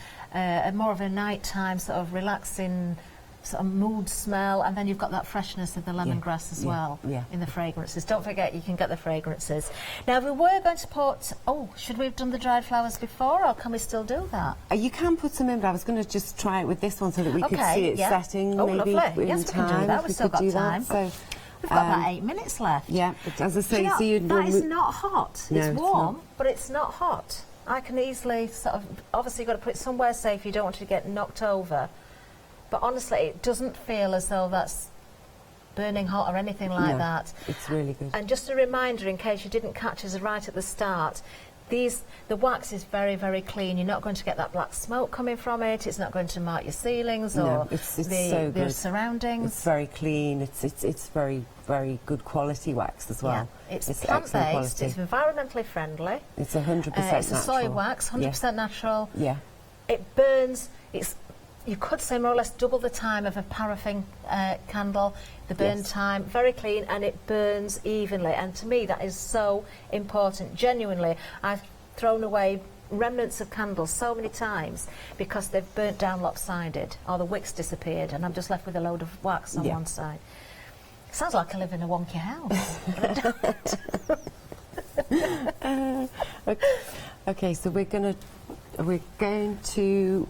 more of a nighttime sort of relaxing sort of mood smell, and then you've got that freshness of the lemongrass as well in the fragrances. Don't forget, you can get the fragrances. Now, we were going to put, should we have done the dried flowers before, or can we still do that? You can put some in, but I was going to just try it with this one so that we could see it setting. Oh, maybe lovely. Yes, we time, can do that. We've still got time. So, we've got about 8 minutes left. Yeah, but as I say, that is not hot. No, it's warm, but it's not hot. I can easily sort of, obviously you've got to put it somewhere safe. You don't want it to get knocked over. But honestly, it doesn't feel as though that's burning hot or anything like that. It's really good. And just a reminder, in case you didn't catch us right at the start, the wax is very, very clean. You're not going to get that black smoke coming from it. It's not going to mark your ceilings or the surroundings. It's very clean. It's very, very good quality wax as well. Yeah. It's plant-based. It's environmentally friendly. It's 100% natural. It's a soy wax, 100% natural. Yeah. It burns. You could say more or less double the time of a paraffin candle, the burn time, very clean, and it burns evenly. And to me, that is so important. Genuinely, I've thrown away remnants of candles so many times because they've burnt down lopsided, or the wicks disappeared, and I'm just left with a load of wax on one side. Sounds like I live in a wonky house, but I don't. Okay, so we're going to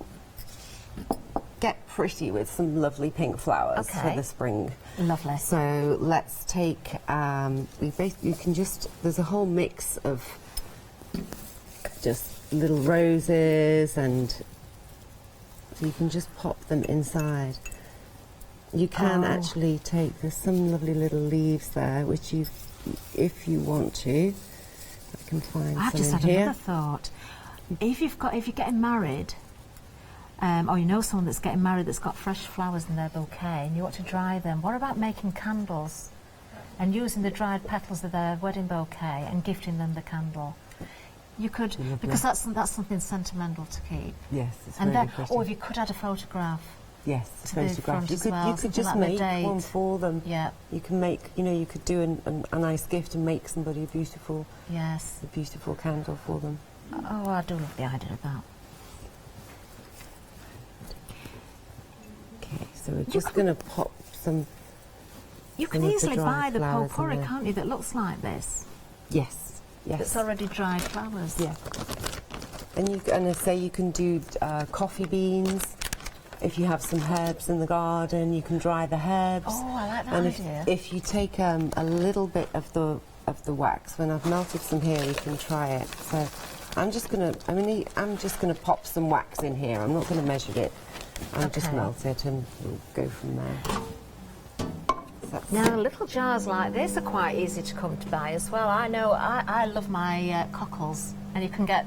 get pretty with some lovely pink flowers for the spring. Lovely. So let's take, you can just, there's a whole mix of just little roses, and so you can just pop them inside. You can actually take, there's some lovely little leaves there, which you, if you want to, I can find I've some just in had here. another thought. If you're getting married, or you know someone that's getting married that's got fresh flowers in their bouquet and you want to dry them, what about making candles and using the dried petals of their wedding bouquet and gifting them the candle? You could, because that's something sentimental to keep. Yes, it's and really then, pretty. or if you could add a photograph. Yes, to photograph. You could just make one for them. Yeah. You can make, you could do a nice gift and make somebody a beautiful candle for them. Oh, I do love the idea of that. Okay, so we're just going to pop some. You can easily buy the potpourri, can't you, that looks like this? Yes, yes. It's already dried flowers. Yeah. And I say you can do coffee beans. If you have some herbs in the garden, you can dry the herbs. Oh, I like that idea. And if you take a little bit of the wax, when I've melted some here, you can try it. So I'm just gonna pop some wax in here. I'm not gonna measure it. I'll just melt it and we'll go from there. Now, little jars like this are quite easy to come to buy as well. I know I love my cockles, and you can get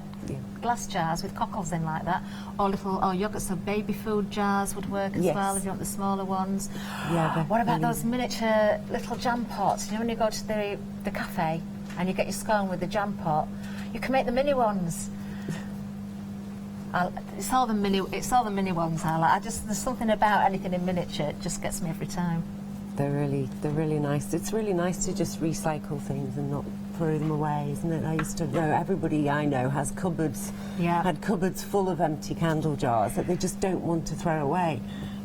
glass jars with cockles in like that, or yogurt, so baby food jars would work as well if you want the smaller ones. Yeah. What about those miniature little jam pots? You know, when you go to the cafe and you get your scone with the jam pot, you can make the mini ones. It's all the mini ones I like. There's something about anything in miniature, it just gets me every time. They're really nice. It's really nice to just recycle things and not throw them away, isn't it? I used to know everybody I know has cupboards, had cupboards full of empty candle jars that they just don't want to throw away,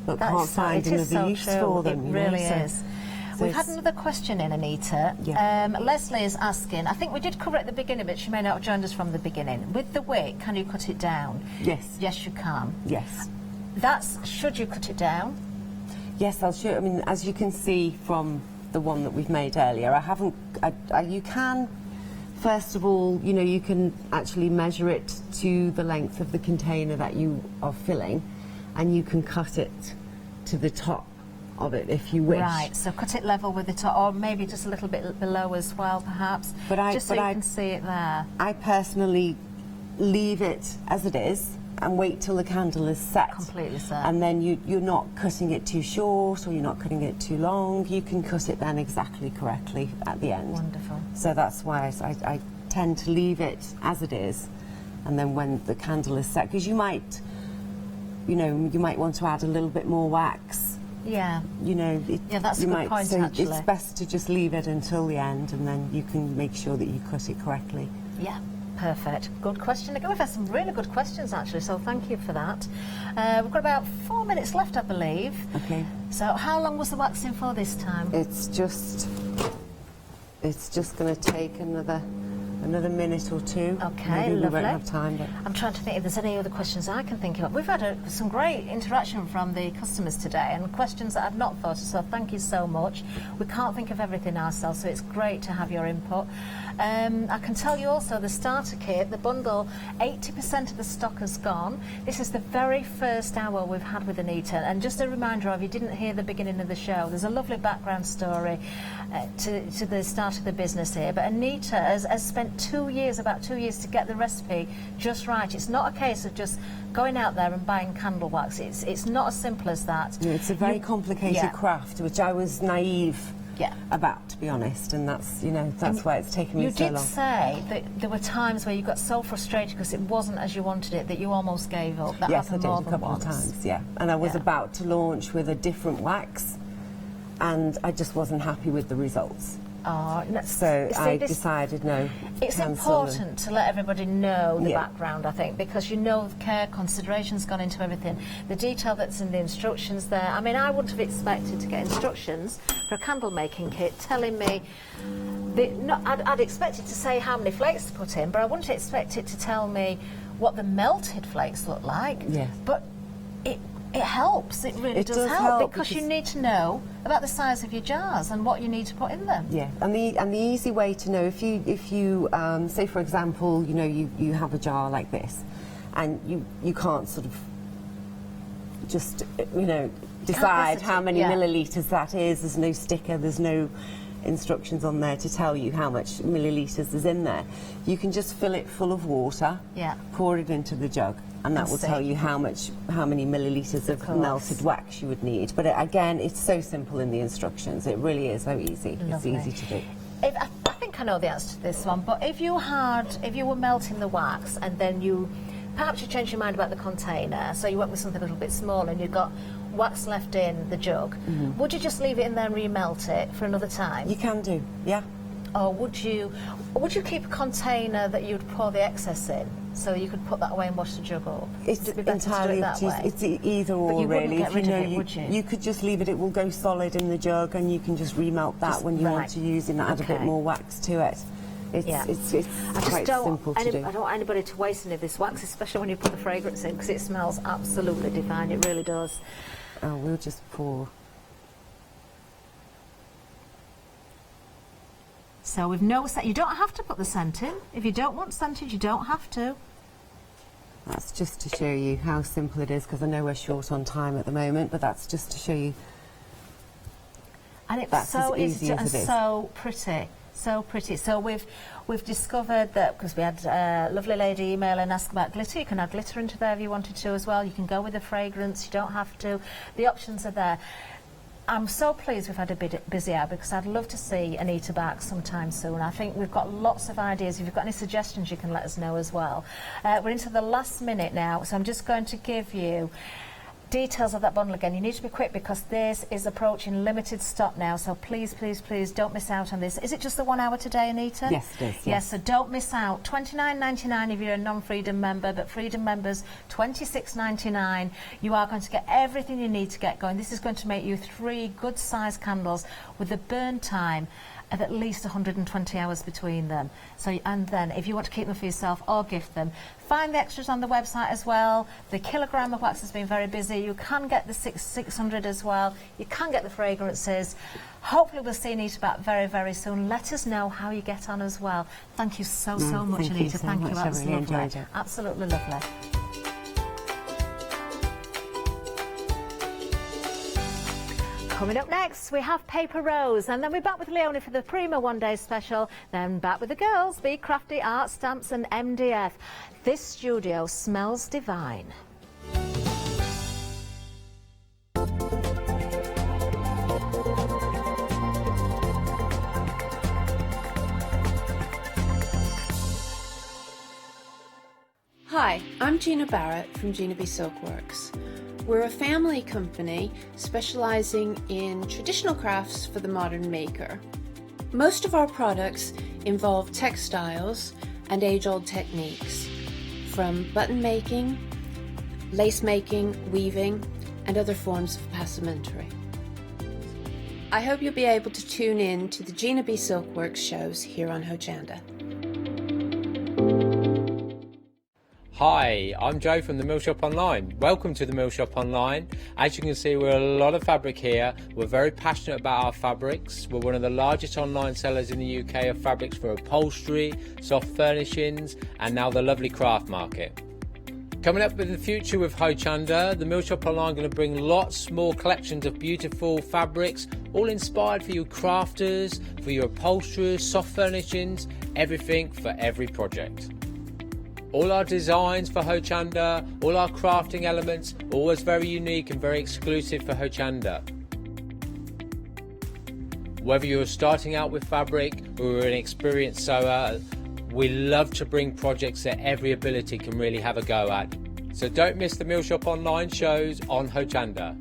but can't find another use for them. It really is. We've had another question in, Anita. Leslie is asking, I think we did cover it at the beginning, but she may not have joined us from the beginning. With the wick, can you cut it down? Yes. Yes, you can. Yes. Should you cut it down? Yes, I'll show. I mean, as you can see from the one that we've made earlier, you can, first of all, you can actually measure it to the length of the container that you are filling, and you can cut it to the top of it if you wish. Right, so cut it level with the top, or maybe just a little bit below as well, perhaps, just so you can see it there. I personally leave it as it is and wait till the candle is set. Completely set. And then you're not cutting it too short, or you're not cutting it too long. You can cut it then exactly correctly at the end. Wonderful. So that's why I tend to leave it as it is, and then when the candle is set, because you might want to add a little bit more wax. Yeah. Yeah, that's a good point, so actually. it's best to just leave it until the end, and then you can make sure that you cut it correctly. Yeah. Perfect. Good question. Again, we've had some really good questions, actually, so thank you for that. We've got about 4 minutes left, I believe. Okay. So how long was the waxing for this time? It's just going to take another minute or two. Okay, Maybe lovely. we won't have time. But I'm trying to think if there's any other questions I can think of. We've had some great interaction from the customers today, and questions that I've not thought of, so thank you so much. We can't think of everything ourselves, so it's great to have your input. I can tell you also the starter kit, the bundle, 80% of the stock has gone. This is the very first hour we've had with Anita, and just a reminder, if you didn't hear the beginning of the show, there's a lovely background story to the start of the business here. But Anita has spent about 2 years to get the recipe just right. It's not a case of just going out there and buying candle wax. It's not as simple as that. Yeah, it's a very complicated craft, which I was naive about, to be honest, and that's why it's taken me so long. You did say that there were times where you got so frustrated because it wasn't as you wanted it that you almost gave up. That yes, I happened did more a than couple once. of times, yeah. And I was about to launch with a different wax, and I just wasn't happy with the results. So I decided no. It's important to let everybody know the background, I think, because care, consideration's gone into everything. The detail that's in the instructions there. I mean, I wouldn't have expected to get instructions for a candle making kit telling me. I'd expect it to say how many flakes to put in, but I wouldn't expect it to tell me what the melted flakes look like. Yes. But it helps. It really does help because you need to know about the size of your jars and what you need to put in them. Yeah, and the easy way to know, if you say, for example, you have a jar like this, and you can't sort of just decide how many millilitres that is. There's no sticker. There's no instructions on there to tell you how much millilitres is in there. You can just fill it full of water. Yeah. Pour it into the jug. And that will tell you how many millilitres of melted wax you would need. But again, it's so simple in the instructions. It really is so easy. Lovely. It's easy to do. I think I know the answer to this one, but if you were melting the wax and then perhaps you changed your mind about the container, so you went with something a little bit smaller and you got wax left in the jug, would you just leave it in there and remelt it for another time? You can do, yeah. Or would you keep a container that you'd pour the excess in, so you could put that away and wash the jug up? It's entirely up to you. It's either or, but you really. Get rid of it, would you? You could just leave it. It will go solid in the jug, and you can just remelt that when you want to use it and add a bit more wax to it. It's quite simple to do. I don't want anybody to waste any of this wax, especially when you put the fragrance in, because it smells absolutely divine. It really does. Oh, we'll just pour. So we've no scent. You don't have to put the scent in. If you don't want scented, you don't have to. That's just to show you how simple it is, because I know we're short on time at the moment, but that's just to show you. And it's so easy and so pretty. So pretty. So we've discovered that, because we had a lovely lady email and ask about glitter. You can add glitter into there if you wanted to as well. You can go with the fragrance. You don't have to. The options are there. I'm so pleased we've had a bit busy hour, because I'd love to see Anita back sometime soon. I think we've got lots of ideas. If you've got any suggestions, you can let us know as well. We're into the last minute now, so I'm just going to give you details of that bundle again. You need to be quick, because this is approaching limited stock now, so please, please, please don't miss out on this. Is it just the 1 hour today, Anita? Yes, it is. Yes, so don't miss out. $29.99 if you're a non-Freedom member, but Freedom members, $26.99. You are going to get everything you need to get going. This is going to make you 3 good-sized candles with a burn time of at least 120 hours between them. So, and then if you want to keep them for yourself or gift them, find the extras on the website as well. The kilogram of wax has been very busy. You can get the 600 as well. You can get the fragrances. Hopefully we'll see Anita back very, very soon. Let us know how you get on as well. Thank you so much, Anita. Thank you. That was lovely. Absolutely lovely. Coming up next, we have Paper Rose, and then we're back with Leonie for the Prima One Day Special, then back with the girls, Be Crafty, Art Stamps and MDF. This studio smells divine. Hi, I'm Gina Barrett from Gina B Silkworks. We're a family company specialising in traditional crafts for the modern maker. Most of our products involve textiles and age-old techniques, from button making, lace making, weaving, and other forms of passementerie. I hope you'll be able to tune in to the Gina B Silkworks shows here on Hochanda. Hi, I'm Joe from the Mill Shop Online. Welcome to the Mill Shop Online. As you can see, we're a lot of fabric here. We're very passionate about our fabrics. We're one of the largest online sellers in the UK of fabrics for upholstery, soft furnishings, and now the lovely craft market. Coming up in the future with Hochanda, the Mill Shop Online going to bring lots more collections of beautiful fabrics, all inspired for you crafters, for your upholsterers, soft furnishings, everything for every project. All our designs for Hochanda, all our crafting elements, always very unique and very exclusive for Hochanda. Whether you're starting out with fabric or you're an experienced sewer, we love to bring projects that every ability can really have a go at. So don't miss the Mill Shop Online shows on Hochanda.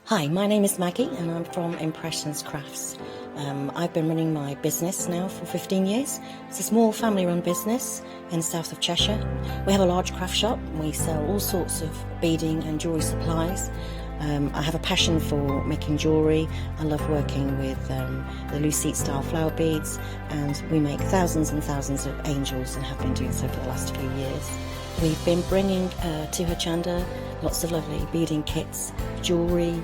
Hi, my name is Maggie and I'm from Impressions Crafts. I've been running my business now for 15 years. It's a small family-run business in the south of Cheshire. We have a large craft shop. We sell all sorts of beading and jewellery supplies. I have a passion for making jewellery. I love working with the loose seat style flower beads, and we make thousands and thousands of angels and have been doing so for the last few years. We've been bringing to Hochanda lots of lovely beading kits, jewellery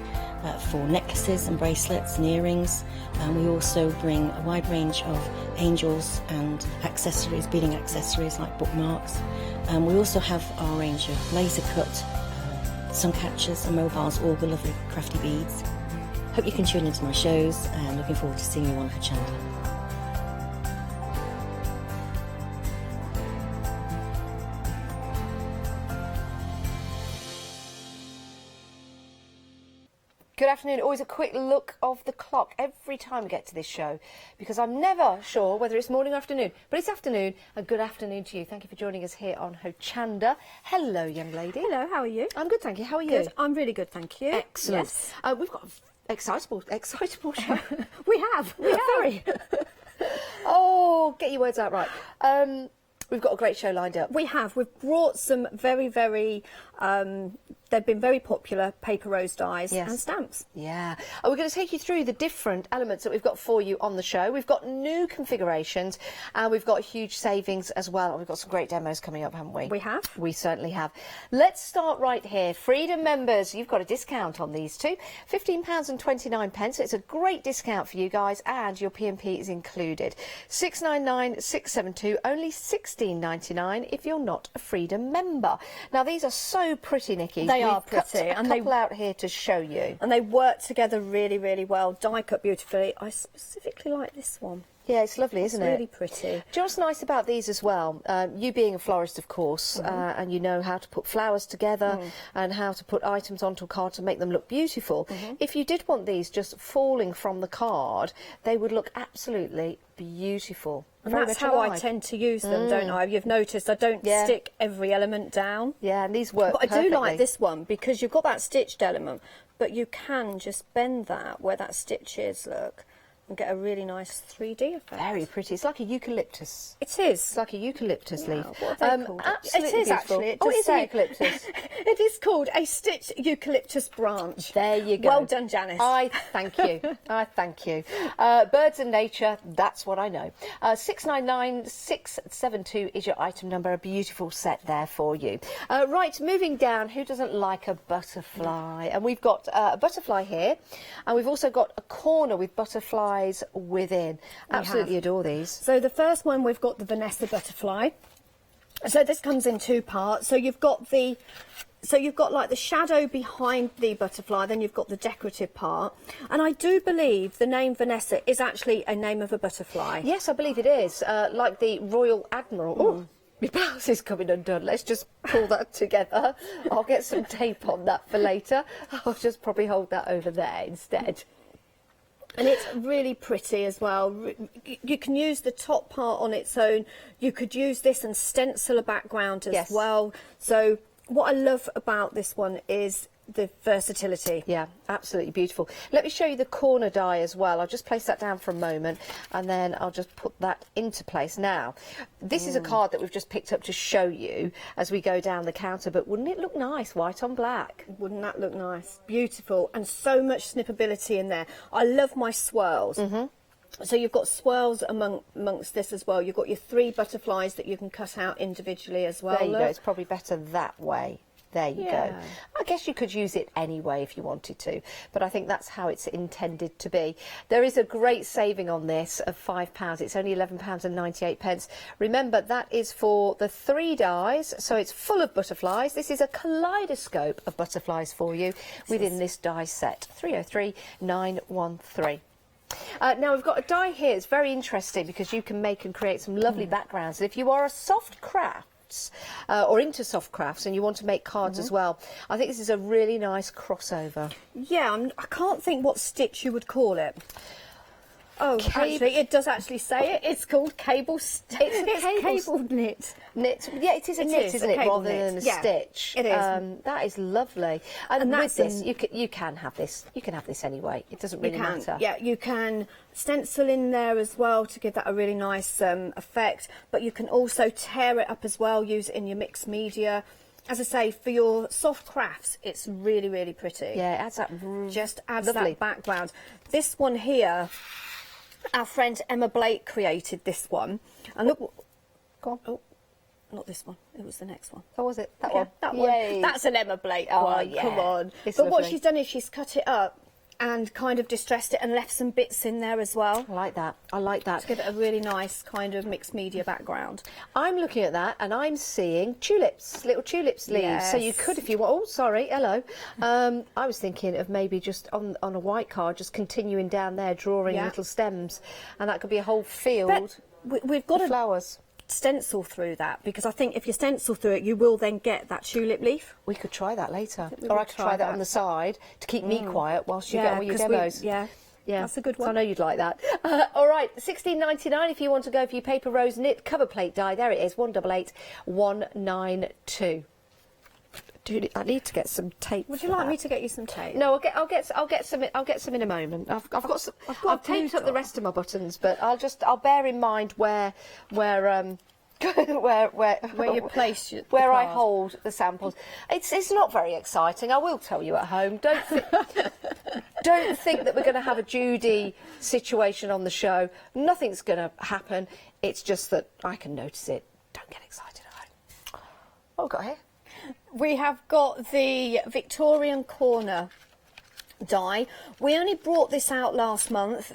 for necklaces and bracelets and earrings. And we also bring a wide range of angels and accessories, beading accessories like bookmarks. And we also have our range of laser cut sun catchers and mobiles, all the lovely crafty beads. Hope you can tune into my shows, and looking forward to seeing you on Hochanda. Good afternoon. Always a quick look of the clock every time we get to this show, because I'm never sure whether it's morning or afternoon, but it's afternoon, and good afternoon to you. Thank you for joining us here on Hochanda. Hello, young lady. Hello, how are you? I'm good, thank you. How are you? Good. I'm really good, thank you. Excellent. Yes. We've got an excitable show. We have. Sorry. Oh, get your words out right. We've got a great show lined up. We have. We've brought some very, they've been very popular paper rose dies and stamps. Yeah. We're going to take you through the different elements that we've got for you on the show. We've got new configurations and we've got huge savings as well. And we've got some great demos coming up, haven't we? We have. We certainly have. Let's start right here. Freedom members, you've got a discount on these two. £15.29. It's a great discount for you guys, and your P&P is included. £699,672, only £16.99 if you're not a Freedom member. Now, these are so pretty, Nikki. They are pretty, and they out here to show you, and they work together really, really well. Die cut beautifully. I specifically like this one. Yeah, it's lovely, isn't it? It's really pretty. Do you know what's nice about these as well? You being a florist, of course, and you know how to put flowers together and how to put items onto a card to make them look beautiful. If you did want these just falling from the card, they would look absolutely beautiful. And that's how I tend to use them, don't I? You've noticed I don't stick every element down. Yeah, and these work But perfectly. I do like this one because you've got that stitched element, but you can just bend that where that stitch is, look, and get a really nice 3D effect. Very pretty. It's like a eucalyptus. It is. It's like a eucalyptus leaf. What are they called? Absolutely it is beautiful. actually. It Oh, does it is a say- eucalyptus. It is called a stitched eucalyptus branch. There you go. Well done, Janice. I thank you. I thank you. Birds and nature, that's what I know. 699,672 is your item number. A beautiful set there for you. Right, moving down, who doesn't like a butterfly? And we've got a butterfly here, and we've also got a corner with butterfly butterflies within. Absolutely adore these. So the first one, we've got the Vanessa butterfly. So this comes in two parts. So you've got like the shadow behind the butterfly, then you've got the decorative part. And I do believe the name Vanessa is actually a name of a butterfly. Yes, I believe it is. Like the Royal Admiral. Oh, my blouse is coming undone. Let's just pull that together. I'll get some tape on that for later. I'll just probably hold that over there instead. And it's really pretty as well. You can use the top part on its own. You could use this and stencil a background as well. So what I love about this one is the versatility. Yeah, absolutely beautiful. Let me show you the corner die as well. I'll just place that down for a moment and then I'll just put that into place. Now, this is a card that we've just picked up to show you as we go down the counter, but wouldn't it look nice, white on black? Wouldn't that look nice? Beautiful, and so much snippability in there. I love my swirls. So you've got swirls amongst this as well. You've got your 3 butterflies that you can cut out individually as well. There you go. It's probably better that way. There you go. I guess you could use it anyway if you wanted to, but I think that's how it's intended to be. There is a great saving on this of £5. It's only £11.98. Remember, that is for the 3 dies, so it's full of butterflies. This is a kaleidoscope of butterflies for you within this die set. 303913. Now we've got a die here. It's very interesting because you can make and create some lovely backgrounds. And if you are a soft craft or into soft crafts and you want to make cards as well, I think this is a really nice crossover. Yeah, I can't think what stitch you would call it. Oh, actually, it does actually say it. It's called cable stitch. It's cable knit. Knit. Yeah, it is a knit, isn't it, rather than a stitch? It is. That is lovely. And with this, you can have this. You can have this anyway. It doesn't really matter. Yeah, you can stencil in there as well to give that a really nice effect. But you can also tear it up as well. Use it in your mixed media. As I say, for your soft crafts, it's really, really pretty. Yeah, it adds that. Just adds that background. This one here. Our friend Emma Blake created this one. And look, go on. Oh, not this one. It was the next one. Oh, was it? That one? That Yay. one. That's an Emma Blake Oh, one. yeah. Come on. It's but what lovely. she's done is she's cut it up and kind of distressed it and left some bits in there as well. I like that. I like that. To give it a really nice kind of mixed media background. I'm looking at that and I'm seeing tulips, little tulip sleeves. Yes. So you could, if you want. Oh, sorry, hello. I was thinking of maybe just on a white card, just continuing down there, drawing little stems, and that could be a whole field. We've got of flowers. Stencil through that, because I think if you stencil through it, you will then get that tulip leaf. We could try that later, or I could try that on the side to keep me quiet whilst you get all your demos. Yeah, that's a good one. I know you'd like that. All right, £16.99 if you want to go for your paper rose knit cover plate die. There it is, 188192. Dude, I need to get some tape. Would you like me to get you some tape? No, I'll get some in a moment. I've got some. I've taped up the rest of my buttons, but I'll bear in mind where you place where I hold the samples. It's not very exciting. I will tell you at home. Don't think that we're going to have a Judy situation on the show. Nothing's going to happen. It's just that I can notice it. Don't get excited at home. What have we got here? We have got the Victorian Corner die. We only brought this out last month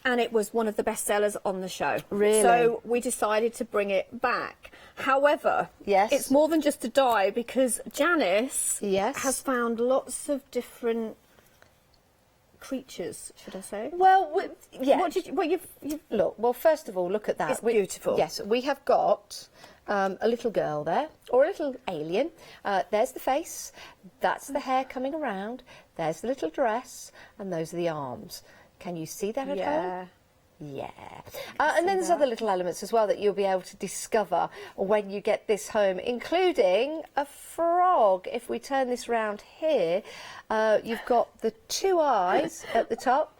and it was one of the best sellers on the show. Really? So we decided to bring it back. However, it's more than just a die because Janice has found lots of different creatures, should I say? Well, yeah. What did you, look, well, first of all, look at that. It's beautiful. Yes, we have got a little girl there, or a little alien. There's the face, that's the hair coming around, there's the little dress, and those are the arms. Can you see that at home? Yeah. And then there's other little elements as well that you'll be able to discover when you get this home, including a frog. If we turn this round here, you've got the 2 eyes at the top.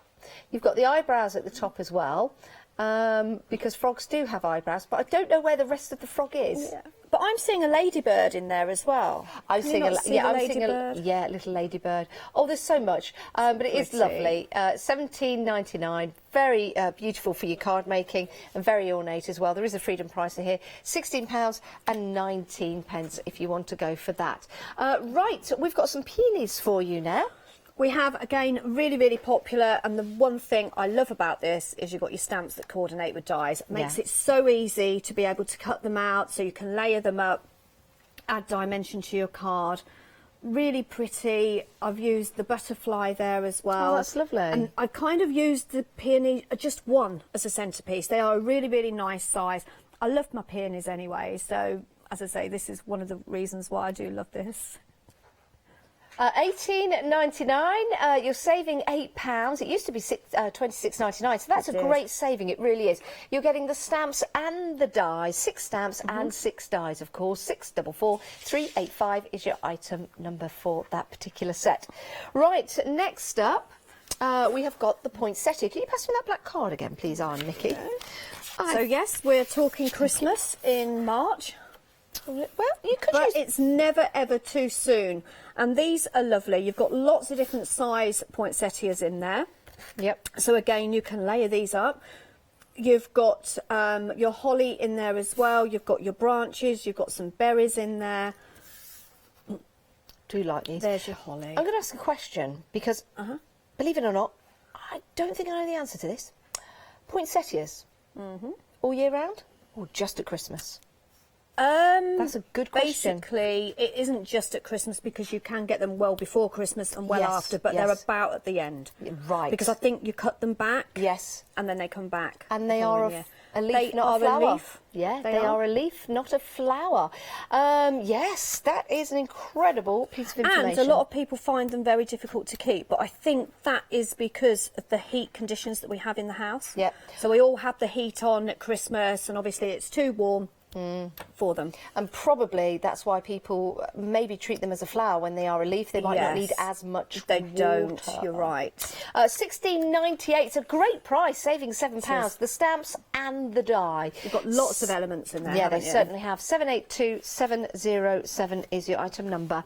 You've got the eyebrows at the top as well, because frogs do have eyebrows, but I don't know where the rest of the frog is. Yeah. But I'm seeing a ladybird in there as well. I'm seeing a little ladybird. Oh, there's so much, but it is lovely. £17.99, very beautiful for your card making and very ornate as well. There is a freedom price here, £16.19 if you want to go for that. Right, we've got some peonies for you now. We have, again, really, really popular, and the one thing I love about this is you've got your stamps that coordinate with dies. It makes it so easy to be able to cut them out, so you can layer them up, add dimension to your card. Really pretty. I've used the butterfly there as well. Oh, that's lovely. And I've kind of used the peony, just one as a centrepiece. They are a really, really nice size. I love my peonies anyway, so as I say, this is one of the reasons why I do love this. $18.99. You're saving £8. It used to be $26.99, so that's a great saving. It really is. You're getting the stamps and the dies, 6 stamps and 6 dies, of course. 644 385 is your item number for that particular set. Right, next up, we have got the poinsettia. Can you pass me that black card again, please, Nikki? So yes, we're talking Christmas in March. Well, you could but it's never ever too soon, and these are lovely. You've got lots of different size poinsettias in there. Yep. So again, you can layer these up. You've got your holly in there as well. You've got your branches. You've got some berries in there. Do you like these? There's your holly. I'm going to ask a question because, believe it or not, I don't think I know the answer to this. Poinsettias, all year round or just at Christmas? That's a good question. Basically, it isn't just at Christmas because you can get them well before Christmas and well after, but they're about at the end. Right. Because I think you cut them back. Yes. And then they come back. And they are a leaf, they not a are flower. A leaf. Yeah, they are a leaf, not a flower. Yes, that is an incredible piece of information. And a lot of people find them very difficult to keep, but I think that is because of the heat conditions that we have in the house. Yep. So we all have the heat on at Christmas, and obviously it's too warm. For them, and probably that's why people maybe treat them as a flower when they are a leaf. They might not need as much They water. don't. You're right. $16.98. It's a great price, saving £7. The stamps and the die. You've got lots of elements in there. Yeah, they haven't you? certainly have. 782707 is your item number.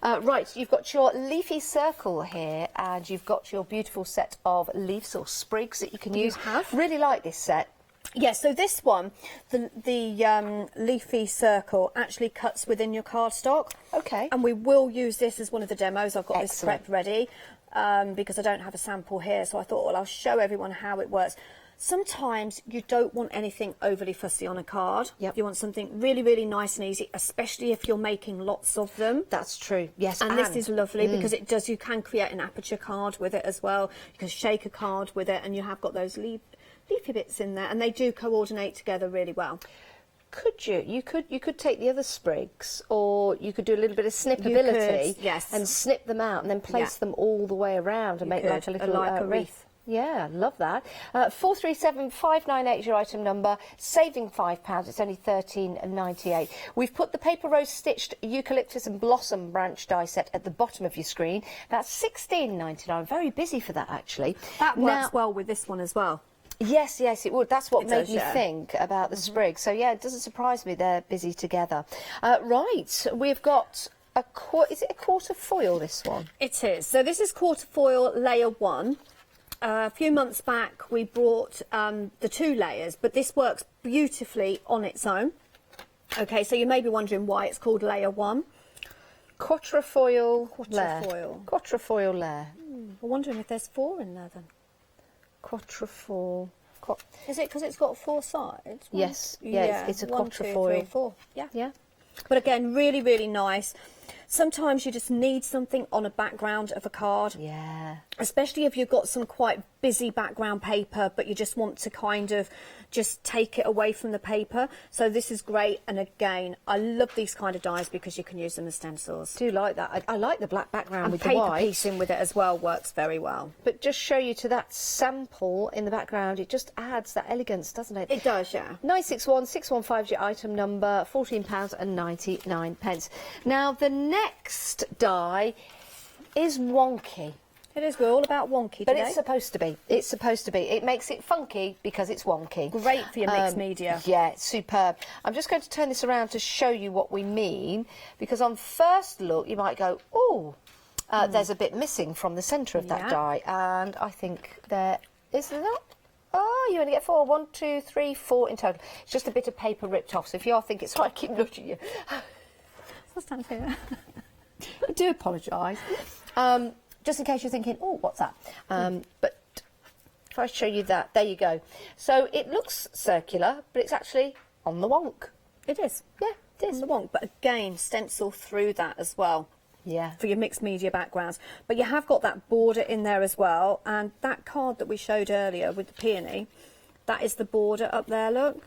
Right, you've got your leafy circle here, and you've got your beautiful set of leaves or sprigs that you can use. Really like this set. Yes, so this one, the leafy circle actually cuts within your cardstock. Okay. And we will use this as one of the demos. I've got this prepped ready because I don't have a sample here. So I thought, well, I'll show everyone how it works. Sometimes you don't want anything overly fussy on a card. Yep. You want something really, really nice and easy, especially if you're making lots of them. That's true, yes. And this is lovely because it does, you can create an aperture card with it as well. You can shake a card with it, and you have got those leafy bits in there, and they do coordinate together really well. Could you? You could take the other sprigs, or you could do a little bit of snipability, and snip them out, and then place them all the way around and make like a little wreath. Yeah, love that. 437598 is your item number, saving £5. It's only $13.98. We've put the paper rose stitched eucalyptus and blossom branch die set at the bottom of your screen. That's $16.99. Very busy for that, actually. That works well with this one as well. Yes, yes, it would. That's what made me think about the sprig. So, yeah, it doesn't surprise me they're busy together. Right, we've got is it a quarter foil, this one? It is. So this is quarter foil layer 1. A few months back we brought the 2 layers, but this works beautifully on its own. Okay, so you may be wondering why it's called layer 1. Quatrefoil layer. Quatrefoil layer. I'm wondering if there's 4 in there then. Quatrefoil. Is it because it's got 4 sides? Yes, yeah, it's a 1, 2, quatrefoil. 3, 4. Yeah. Yeah. But again, really, really nice. Sometimes you just need something on a background of a card. Yeah. Especially if you've got some quite busy background paper, but you just want to kind of just take it away from the paper. So this is great. And again, I love these kind of dies because you can use them as stencils. Do like that. I like the black background and with paper the white. piecing with it as well works very well. But just show you to that sample in the background, it just adds that elegance, doesn't it? It does, yeah. 961 615 is your item number, £14.99. Now, the next die is wonky. It is. We're all about wonky today. But it's supposed to be. It's supposed to be. It makes it funky because it's wonky. Great for your mixed media. Yeah, it's superb. I'm just going to turn this around to show you what we mean, because on first look you might go, oh, there's a bit missing from the centre of that die, and I think there is not. Oh, you only get 4. 1, 2, 3, 4 in total. It's just a bit of paper ripped off. So if you all think it's right, keep looking at you. I'll stand here. I do apologise. just in case you're thinking, oh, what's that? But if I show you that, there you go. So it looks circular, but it's actually on the wonk. It is. Yeah, it is. On the wonk, but again, stencil through that as well. Yeah. For your mixed media backgrounds. But you have got that border in there as well. And that card that we showed earlier with the peony, that is the border up there, look.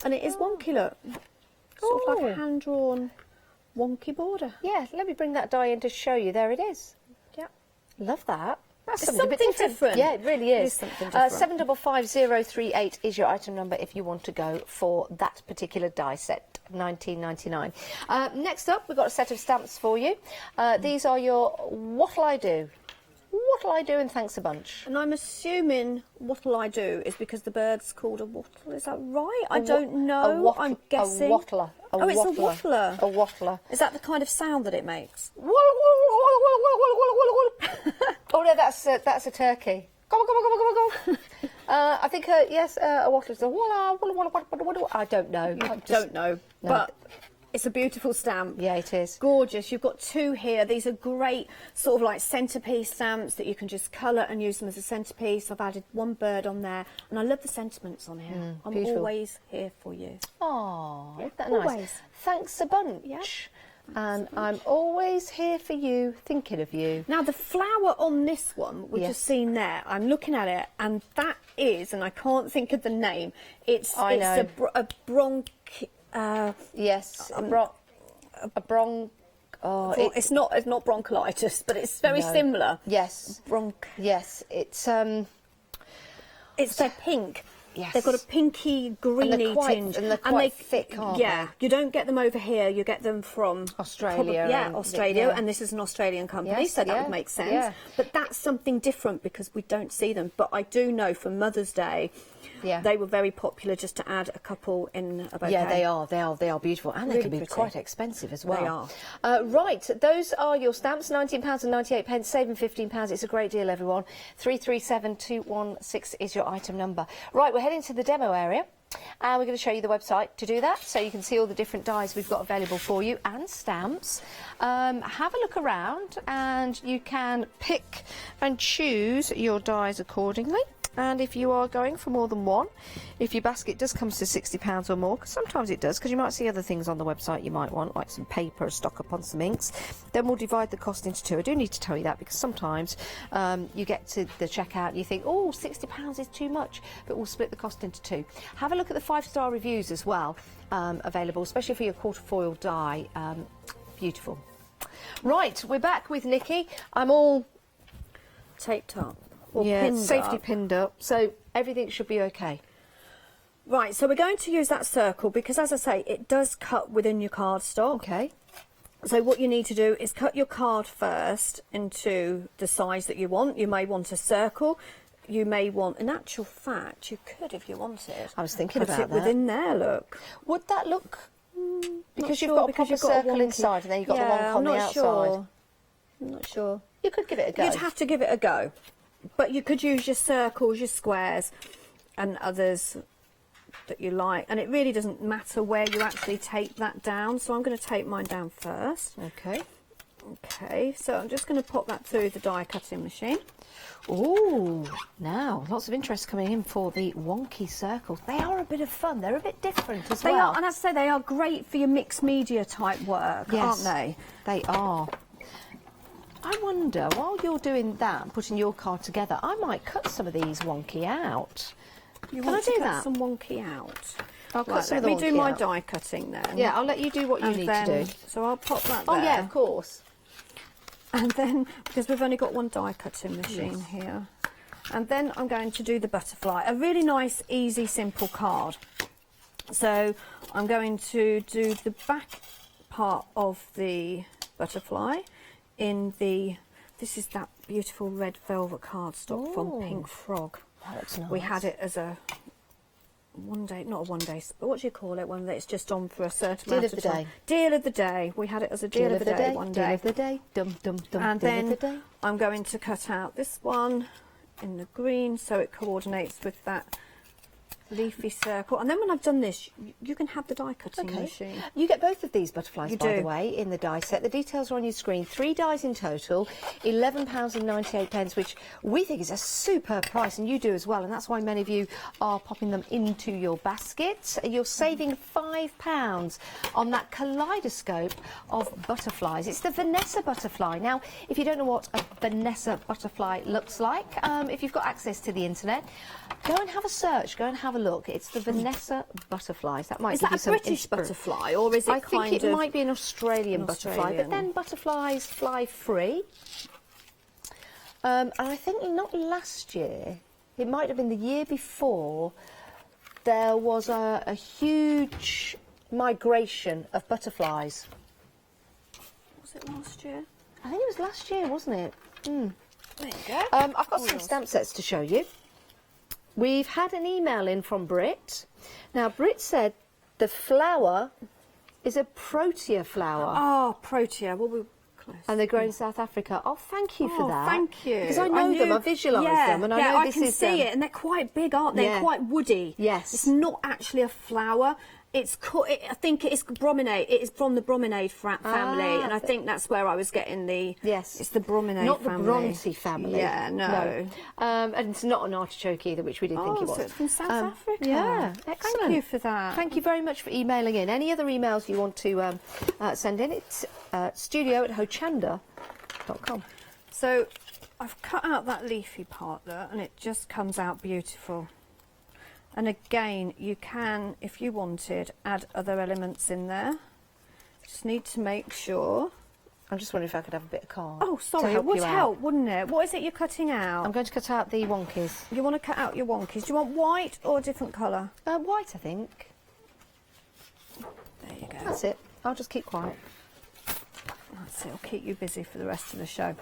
And it is wonky, look. Sort of like a hand-drawn wonky border. Yeah, let me bring that die in to show you. There it is. Yeah. Love that. That's It's something a bit different. Yeah, it really is. It is something different. 755038 is your item number if you want to go for that particular die set, $19.99. Next up, we've got a set of stamps for you. These are your What'll I Do? What'll I Do and thanks a bunch. And I'm assuming What'll I Do is because the bird's called a wattle. Is that right? I don't know. I'm guessing. A wattler. Oh, it's a wattler. A wattler. Is that the kind of sound that it makes? Oh no, that's a turkey. Go on, go on, go on, go on, go on. I think yes, a wattler is a walla, walla, walla, walla, walla. I don't know. I don't know, No. but it's a beautiful stamp. Yeah, it is. Gorgeous. You've got two here. These are great sort of like centrepiece stamps that you can just colour and use them as a centrepiece. I've added one bird on there, and I love the sentiments on here. I'm beautiful. always here for you. Oh, isn't that always. nice? Thanks a bunch. Yeah. And I'm always here for you, thinking of you. Now, the flower on this one, we've Yes. just seen there, I'm looking at it, and that is, and I can't think of the name, it's know. a bronch... yes, a bronch... Oh, it's not bronchitis, but it's very similar. Yes. Yes, it's they're pink. Yes. They've got a pinky greeny tinge. And they're quite thick, aren't yeah, you don't get them over here. You get them from Australia. Australia, yeah. and this is an Australian company, Yes, so that yeah, would make sense. yeah. But that's something different because we don't see them. But I do know for Mother's Day, Yeah. they were very popular just to add a couple in a bouquet. Yeah, they are beautiful, and they Really can be pretty. quite expensive as well. They are. Right, those are your stamps, £19.98, saving £15. It's a great deal, everyone. 337216 is your item number. Right, we're heading to the demo area, and we're going to show you the website to do that, so you can see all the different dies we've got available for you, and stamps. Have a look around, and you can pick and choose your dies accordingly. And if you are going for more than one, if your basket does come to £60 or more, 'cause sometimes it does, because you might see other things on the website you might want, like some paper, stock up on some inks, then we'll divide the cost into two. I do need to tell you that, because sometimes you get to the checkout and you think, oh, £60 is too much, but we'll split the cost into two. Have a look at the 5-star reviews as well, available, especially for your quarter foil die. Beautiful. Right, we're back with Nikki. I'm all taped up. Safety pinned up, so everything should be okay. Right, so we're going to use that circle because, as I say, it does cut within your cardstock. Okay. So what you need to do is cut your card first into the size that you want. You may want a circle. You may want, in actual fact, you could if you wanted. I was thinking put about it that. within there, look. Would that look... because you've sure, got a because proper you've got a circle wonky- inside and then you've got the Yeah, wonk on I'm the not outside. sure. I'm not sure. You could give it a go. You'd have to give it a go. But you could use your circles, your squares, and others that you like. And it really doesn't matter where you actually tape that down. So I'm going to tape mine down first. Okay. Okay, so I'm just going to pop that through the die cutting machine. Ooh, now lots of interest coming in for the wonky circles. They are a bit of fun. They're a bit different as They well. are, and as I say, they are great for your mixed media type work, aren't they? They are. I wonder, while you're doing that and putting your card together, I might cut some of these wonky out. You Can want I do to cut that? some wonky out? I'll cut Right, some of let the me do wonky my out. die cutting then. Yeah, I'll let you do what you And need then- to do. So I'll pop that there. Oh yeah, of course. And then, because we've only got one die cutting machine here, and then I'm going to do the butterfly. A really nice, easy, simple card. So I'm going to do the back part of the butterfly in the, this is that beautiful red velvet cardstock from Pink Frog. That looks nice. We had it as a one day, not a one day, but what do you call it when it's just on for a certain Deal amount of the time? day. Deal of the day. We had it as a deal of the day one day. Deal of the day. Dum dum dum. And deal then of the day. I'm going to cut out this one in the green so it coordinates with that leafy circle. And then when I've done this, you can have the die cutting machine. You get both of these butterflies, You by do. the way, in the die set. The details are on your screen. 3 dies in total, £11.98, which we think is a superb price, and you do as well, and that's why many of you are popping them into your basket. You're saving £5 on that kaleidoscope of butterflies. It's the Vanessa butterfly. Now, if you don't know what a Vanessa butterfly looks like, if you've got access to the internet, go and have a search, go and have a look. It's the Vanessa butterflies. That might Is give that you a some British butterfly, or is it I think it might be an Australian butterfly, but Australian. then butterflies fly free. And I think not last year, it might have been the year before, there was a huge migration of butterflies. Was it last year? I think it was last year, wasn't it? Mm. There you go. I've got some stamp sets to show you. We've had an email in from Brit. Now, Brit said the flower is a protea flower. Oh, protea. Well, we're close. And they grow in South Africa. Oh, thank you for that. Thank you. Because I know them, I visualise them, and I know this I can is see it, and they're quite big, aren't they? Yeah. Quite woody. Yes. It's not actually a flower. It's I think it is brominade. It is from the brominade family, and I think that's where I was getting the. Yes. It's the brominade Not family. the Bronte family. Yeah, no. And it's not an artichoke either, which we didn't think it was. So it's from South Africa. Yeah, excellent. Thank you for that. Thank you very much for emailing in. Any other emails you want to send in? It's studio@hochanda.com. So I've cut out that leafy part there, and it just comes out beautiful. And again, you can, if you wanted, add other elements in there. Just need to make sure. I'm just wondering if I could have a bit of card. Oh, sorry, it would help, wouldn't it? What is it you're cutting out? I'm going to cut out the wonkies. You want to cut out your wonkies. Do you want white or a different colour? White, I think. There you go. That's it. I'll just keep quiet. That's it. I'll keep you busy for the rest of the show.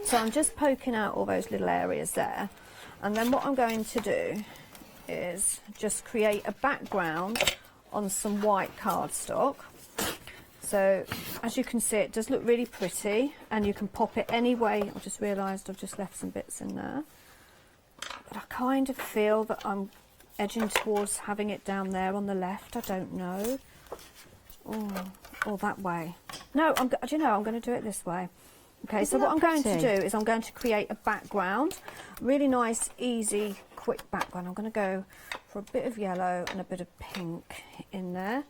So I'm just poking out all those little areas there. And then what I'm going to do is just create a background on some white cardstock. So as you can see, it does look really pretty, and you can pop it any way. I just realised I've just left some bits in there, but I kind of feel that I'm edging towards having it down there on the left. I don't know, or that way. No, do you know, I'm going to do it this way. Okay, so what I'm going to do is I'm going to create a background, really nice, easy, quick background. I'm going to go for a bit of yellow and a bit of pink in there.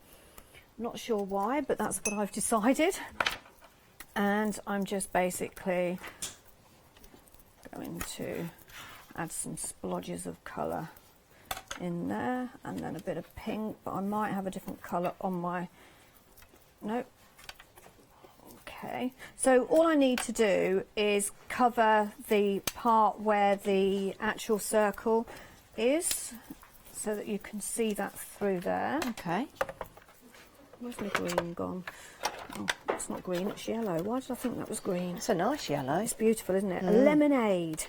Not sure why, but that's what I've decided. And I'm just basically going to add some splodges of colour in there, and then a bit of pink, but I might have a different colour on my... Nope. Okay, so all I need to do is cover the part where the actual circle is, so that you can see that through there. Okay. Where's my green gone? Oh, it's not green, it's yellow. Why did I think that was green? It's a nice yellow. It's beautiful, isn't it? A lemonade.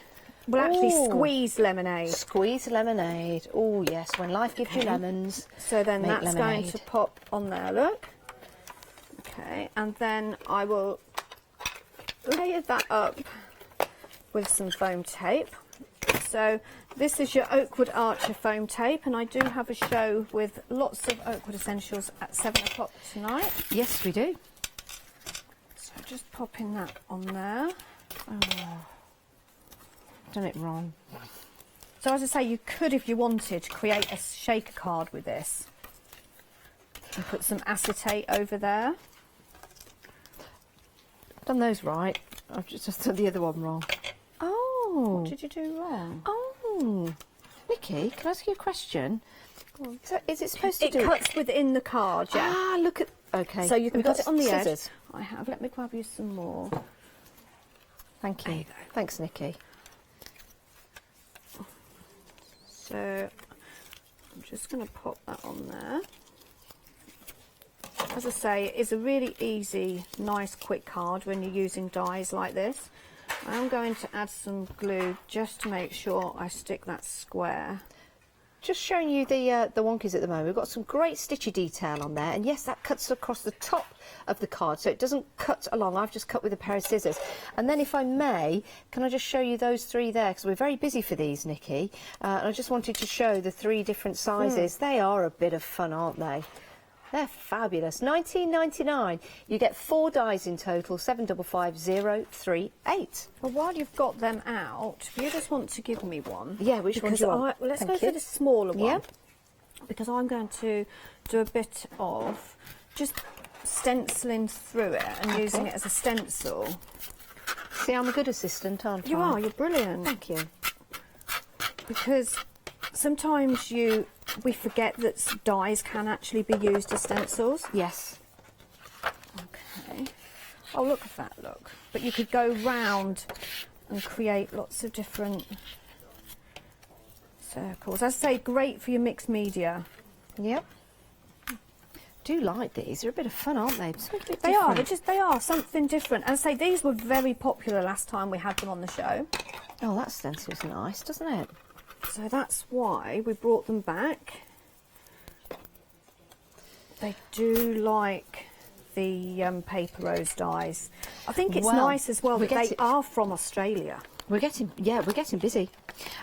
Well, actually, squeezed lemonade. Squeezed lemonade. Oh, yes, when life gives you lemons. So then make that's lemonade. going to pop on there, look. Okay, and then I will layer that up with some foam tape. So this is your Oakwood Archer foam tape, and I do have a show with lots of Oakwood essentials at 7 o'clock tonight. Yes, we do. So just popping that on there. Oh, done it wrong. So as I say, you could, if you wanted, create a shaker card with this and put some acetate over there. Done those right. I've just done the other one wrong. Oh. What did you do wrong? Oh. Nikki, can I ask you a question? Is it supposed to It do... cuts within the card, yeah. Ah, look at... Okay. So you can Have put it on the scissors? edge. I have. Let me grab you some more. Thank you. Thanks, Nikki. So I'm just going to pop that on there. As I say, it is a really easy, nice, quick card when you're using dies like this. I'm going to add some glue just to make sure I stick that square just showing you the wonkies at the moment. We've got some great stitchy detail on there, and yes, that cuts across the top of the card, so it doesn't cut along. I've just cut with a pair of scissors. And then, if I may, can I just show you those three there, because we're very busy for these, Nikki. And I just wanted to show the three different sizes. They are a bit of fun, aren't they? They're fabulous. $19.99. You get 4 dies in total. 755038. Well, while you've got them out, if you just want to give me one. Yeah, which one do you want? Let's Thank go you. for the smaller one. Yeah. Because I'm going to do a bit of just stenciling through it and using it as a stencil. See, I'm a good assistant, aren't I? You are. You're brilliant. Thank you. Because sometimes we forget that dies can actually be used as stencils. Yes. Okay. Oh, look at that, look. But you could go round and create lots of different circles. As I say, great for your mixed media. Yep. Do like these. They're a bit of fun, aren't they? They are. They are something different. As I say, these were very popular last time we had them on the show. Oh, that stencil's nice, doesn't it? So that's why we brought them back. They do like the paper rose dies. I think it's nice as well that they are from Australia. We're getting busy.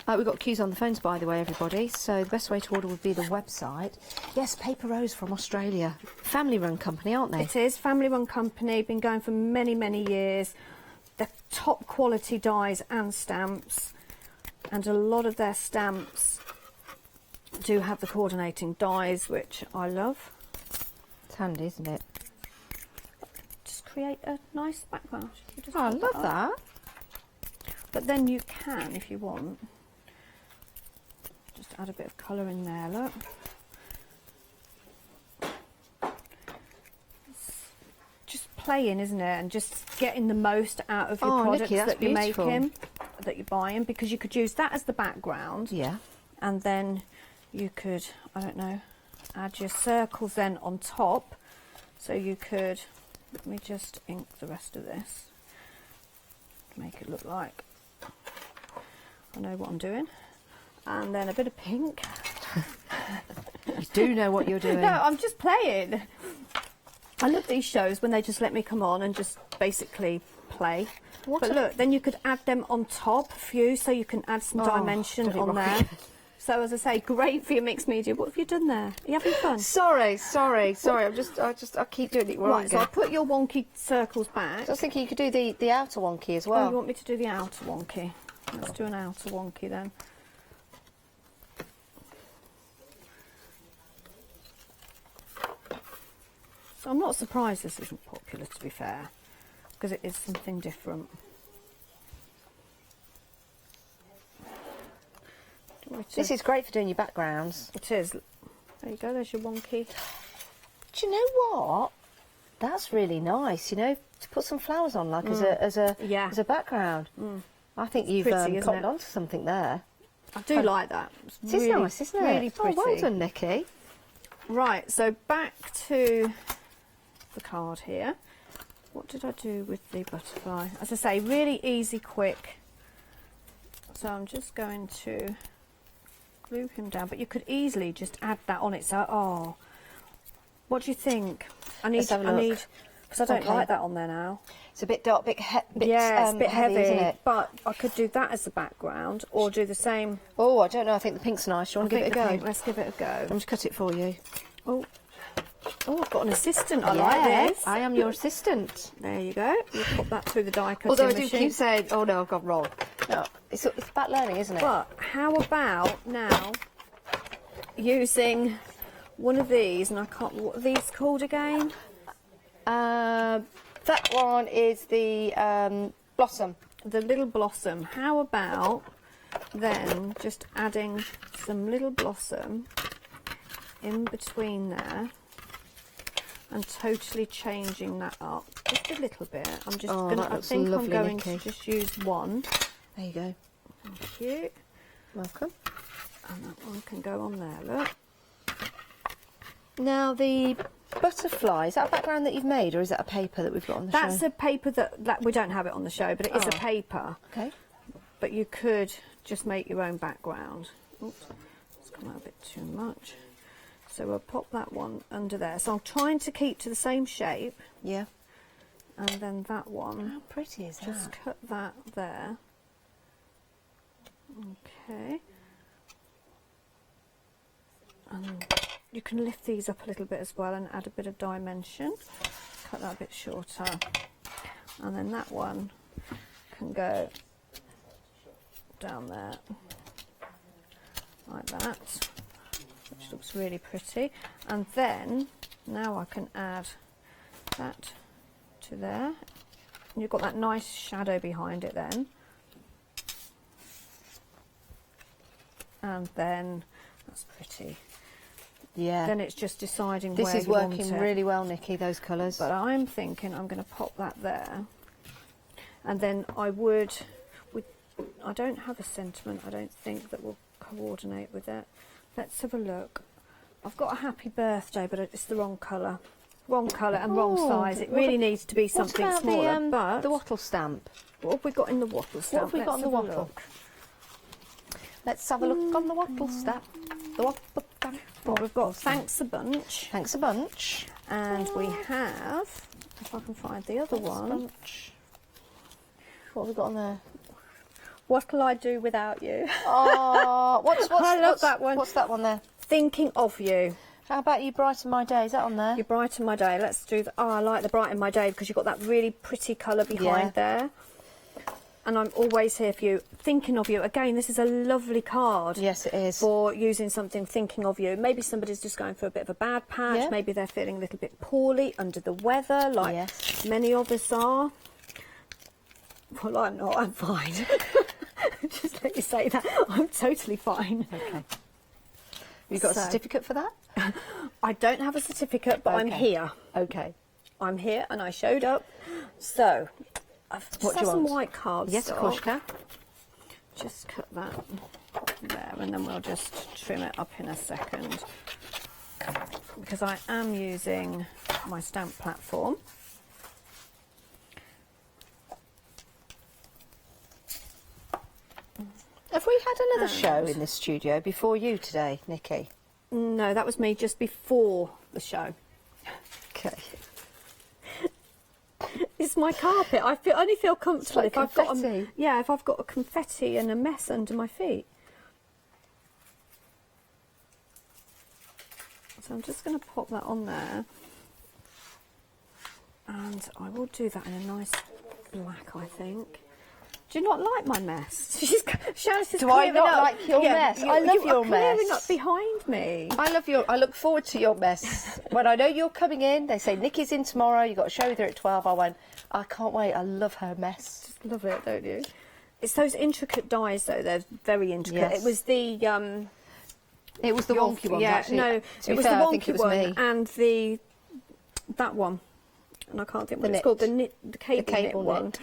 We've got queues on the phones, by the way, everybody. So the best way to order would be the website. Yes, Paper Rose from Australia. Family-run company, aren't they? It is. Family-run company. Been going for many, many years. They're top quality dies and stamps. And a lot of their stamps do have the coordinating dies, which I love. It's handy, isn't it? Just create a nice background. Oh, I love that. But then you can, if you want, just add a bit of colour in there, look. It's just playing, isn't it? And just getting the most out of your products Nikki, that you're beautiful. making, that you're buying, because you could use that as the background. Yeah. And then you could, I don't know, add your circles then on top. So you could, let me just ink the rest of this, make it look like I know what I'm doing. And then a bit of pink. You do know what you're doing. No, I'm just playing. I love these shows when they just let me come on and just basically play. But look, then you could add them on top, a few, so you can add some dimension on there. So as I say, great for your mixed media. What have you done there? Are you having fun? Sorry. I keep doing it wrong. Right, so I'll put your wonky circles back. I was thinking you could do the outer wonky as well. Oh, you want me to do the outer wonky? Let's do an outer wonky then. So I'm not surprised this isn't popular, to be fair, because it is something different. This is great for doing your backgrounds. It is. There you go, there's your wonky. Do you know what? That's really nice, you know, to put some flowers on, like as a background. I think you've cottoned onto something there. I do like that. It is nice, isn't it? Really pretty. Oh, well done, Nikki. Right, so back to the card here. What did I do with the butterfly? As I say, really easy, quick. So I'm just going to glue him down, but you could easily just add that on it. So, what do you think? I need, because I don't like that on there now. It's a bit dark, it's a bit heavy, isn't it? But I could do that as the background, or do the same. Oh, I don't know. I think the pink's nice. Do you want to give it a go? Let's give it a go. I'm just cut it for you. Oh, I've got an assistant. I like this. I am your assistant. There you go. You put that through the die cutting Although I machine. do keep saying, oh no, I've gone wrong. No, it's about learning, isn't it? But how about now using one of these, and I can't, what are these called again? That one is the blossom. The little blossom. How about then just adding some little blossom in between there and totally changing that up just a little bit. I'm just gonna, I think I'm going to just use one. There you go. Thank you. Welcome. And that one can go on there, look. Now the butterfly, is that a background that you've made, or is that a paper that we've got on the show? That's a paper that we don't have it on the show, but it is a paper. Okay. But you could just make your own background. Oops. Let's come out a bit too much. So we'll pop that one under there. So I'm trying to keep to the same shape. Yeah. And then that one. How pretty is that? Just cut that there. Okay. And you can lift these up a little bit as well and add a bit of dimension. Cut that a bit shorter. And then that one can go down there like that, which looks really pretty. And then now I can add that to there. And you've got that nice shadow behind it then. And then that's pretty. Yeah. Then it's just deciding this where is you want working it. really well, Nikki, those colours. But I'm thinking I'm going to pop that there. And then I would, I don't have a sentiment, I don't think, that will coordinate with it. Let's have a look. I've got a happy birthday, but it's the wrong colour. Wrong colour and wrong size. It really needs to be something what about smaller. But the wattle stamp? What have we got in the wattle stamp? What have we got in the wattle? Let's have a look on the wattle stamp. The wattle stamp. Well, we've got thanks a bunch. Thanks a bunch. And we have, if I can find the other one. Bunch. What have we got on there? What'll I do without you? Oh, I love that one. What's that one there? Thinking of you. How about you brighten my day? Is that on there? You brighten my day. Let's do that. Oh, I like the brighten my day because you've got that really pretty colour behind there. And I'm always here for you. Thinking of you. Again, this is a lovely card. Yes, it is. For using something, thinking of you. Maybe somebody's just going for a bit of a bad patch. Yeah. Maybe they're feeling a little bit poorly, under the weather, like many of us are. Well, I'm not. I'm fine. Just let you say that. I'm totally fine. Okay. You got a certificate for that? I don't have a certificate, but I'm here. Okay. I'm here and I showed up. So, I've just had some white cards. Yes, of course you can. Just cut that there and then we'll just trim it up in a second. Because I am using my stamp platform. Have we had another show in this studio before you today, Nikki? No, that was me just before the show. Okay. It's my carpet. I only feel comfortable like if I've got confetti. if I've got a confetti and a mess under my feet. So I'm just going to pop that on there, and I will do that in a nice black, I think. Do you not like my mess? Do I not like your mess? I love your mess. Clearing up behind me. I look forward to your mess. When I know you're coming in, they say Nikki's in tomorrow. You've got to show with her at 12. I went, I can't wait. I love her mess. Just love it, don't you? It's those intricate dies, though. They're very intricate. Yes. It was the wonky one. Yeah, actually. no, To it be was fair, the I think wonky it was one me. and that one. And I can't think what it's called. The cable knit one.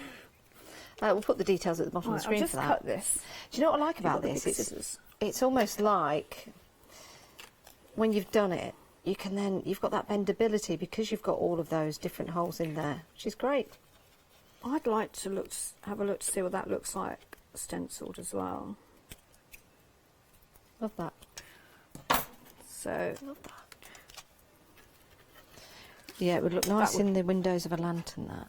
We'll put the details at the bottom of the screen I'll just for that. cut this. Do you know what I like about You've got the this? big scissors. It's almost like when you've done it, you've got that bendability because you've got all of those different holes in there, which is great. I'd like to have a look to see what that looks like stenciled as well. Love that. So love that. Yeah, it would look nice in the windows of a lantern, that.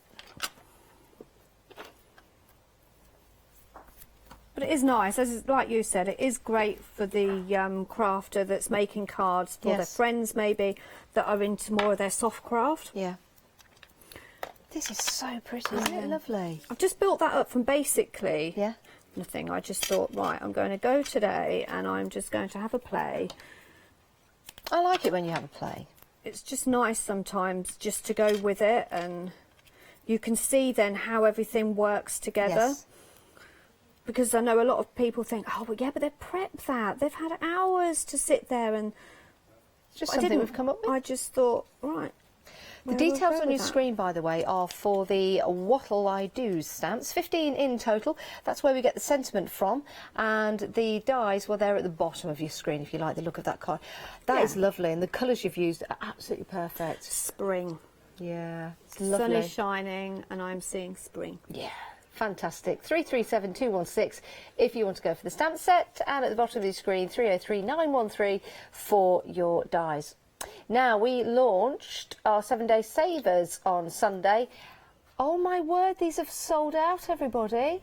But it is nice, like you said, it is great for the crafter that's making cards for their friends maybe that are into more of their soft craft. Yeah. This is so pretty, isn't it lovely? I've just built that up from basically nothing. I just thought, right, I'm going to go today and I'm just going to have a play. I like it when you have a play. It's just nice sometimes just to go with it, and you can see then how everything works together. Yes. Because I know a lot of people think, oh, well, yeah, but they've prepped that. They've had hours to sit there, and it's just something we've come up with. I just thought, right. The details on your screen, by the way, are for the What'll I Do stamps, 15 in total. That's where we get the sentiment from. And the dies were there at the bottom of your screen, if you like the look of that card. That is lovely, and the colours you've used are absolutely perfect. Spring. Yeah, it's Sun lovely. is shining, and I'm seeing spring. Yeah, Fantastic. 337216 if you want to go for the stamp set, and at the bottom of the screen 303913 for your dies. Now, we launched our 7-day savers on Sunday. Oh my word, these have sold out, everybody.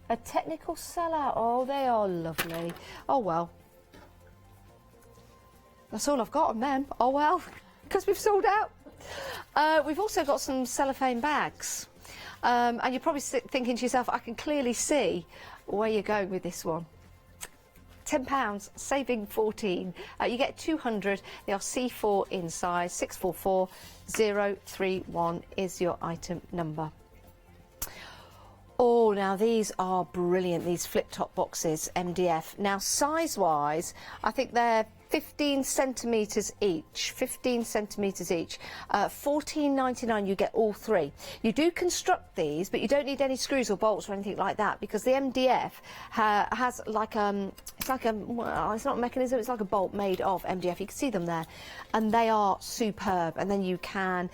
A technical sellout. Oh, they are lovely. Oh well. That's all I've got on them. Oh well, because we've sold out. We've also got some cellophane bags. And you're probably thinking to yourself, I can clearly see where you're going with this one. £10, saving 14. You get 200. They are C4 in size. 644031 is your item number. Oh, now these are brilliant, these flip-top boxes, MDF. Now, size-wise, I think they're 15 centimetres each. 15 centimetres each. $14.99, you get all three. You do construct these, but you don't need any screws or bolts or anything like that, because the MDF has like it's like a, well, it's not a mechanism, it's like a bolt made of MDF. You can see them there, and they are superb. And then you can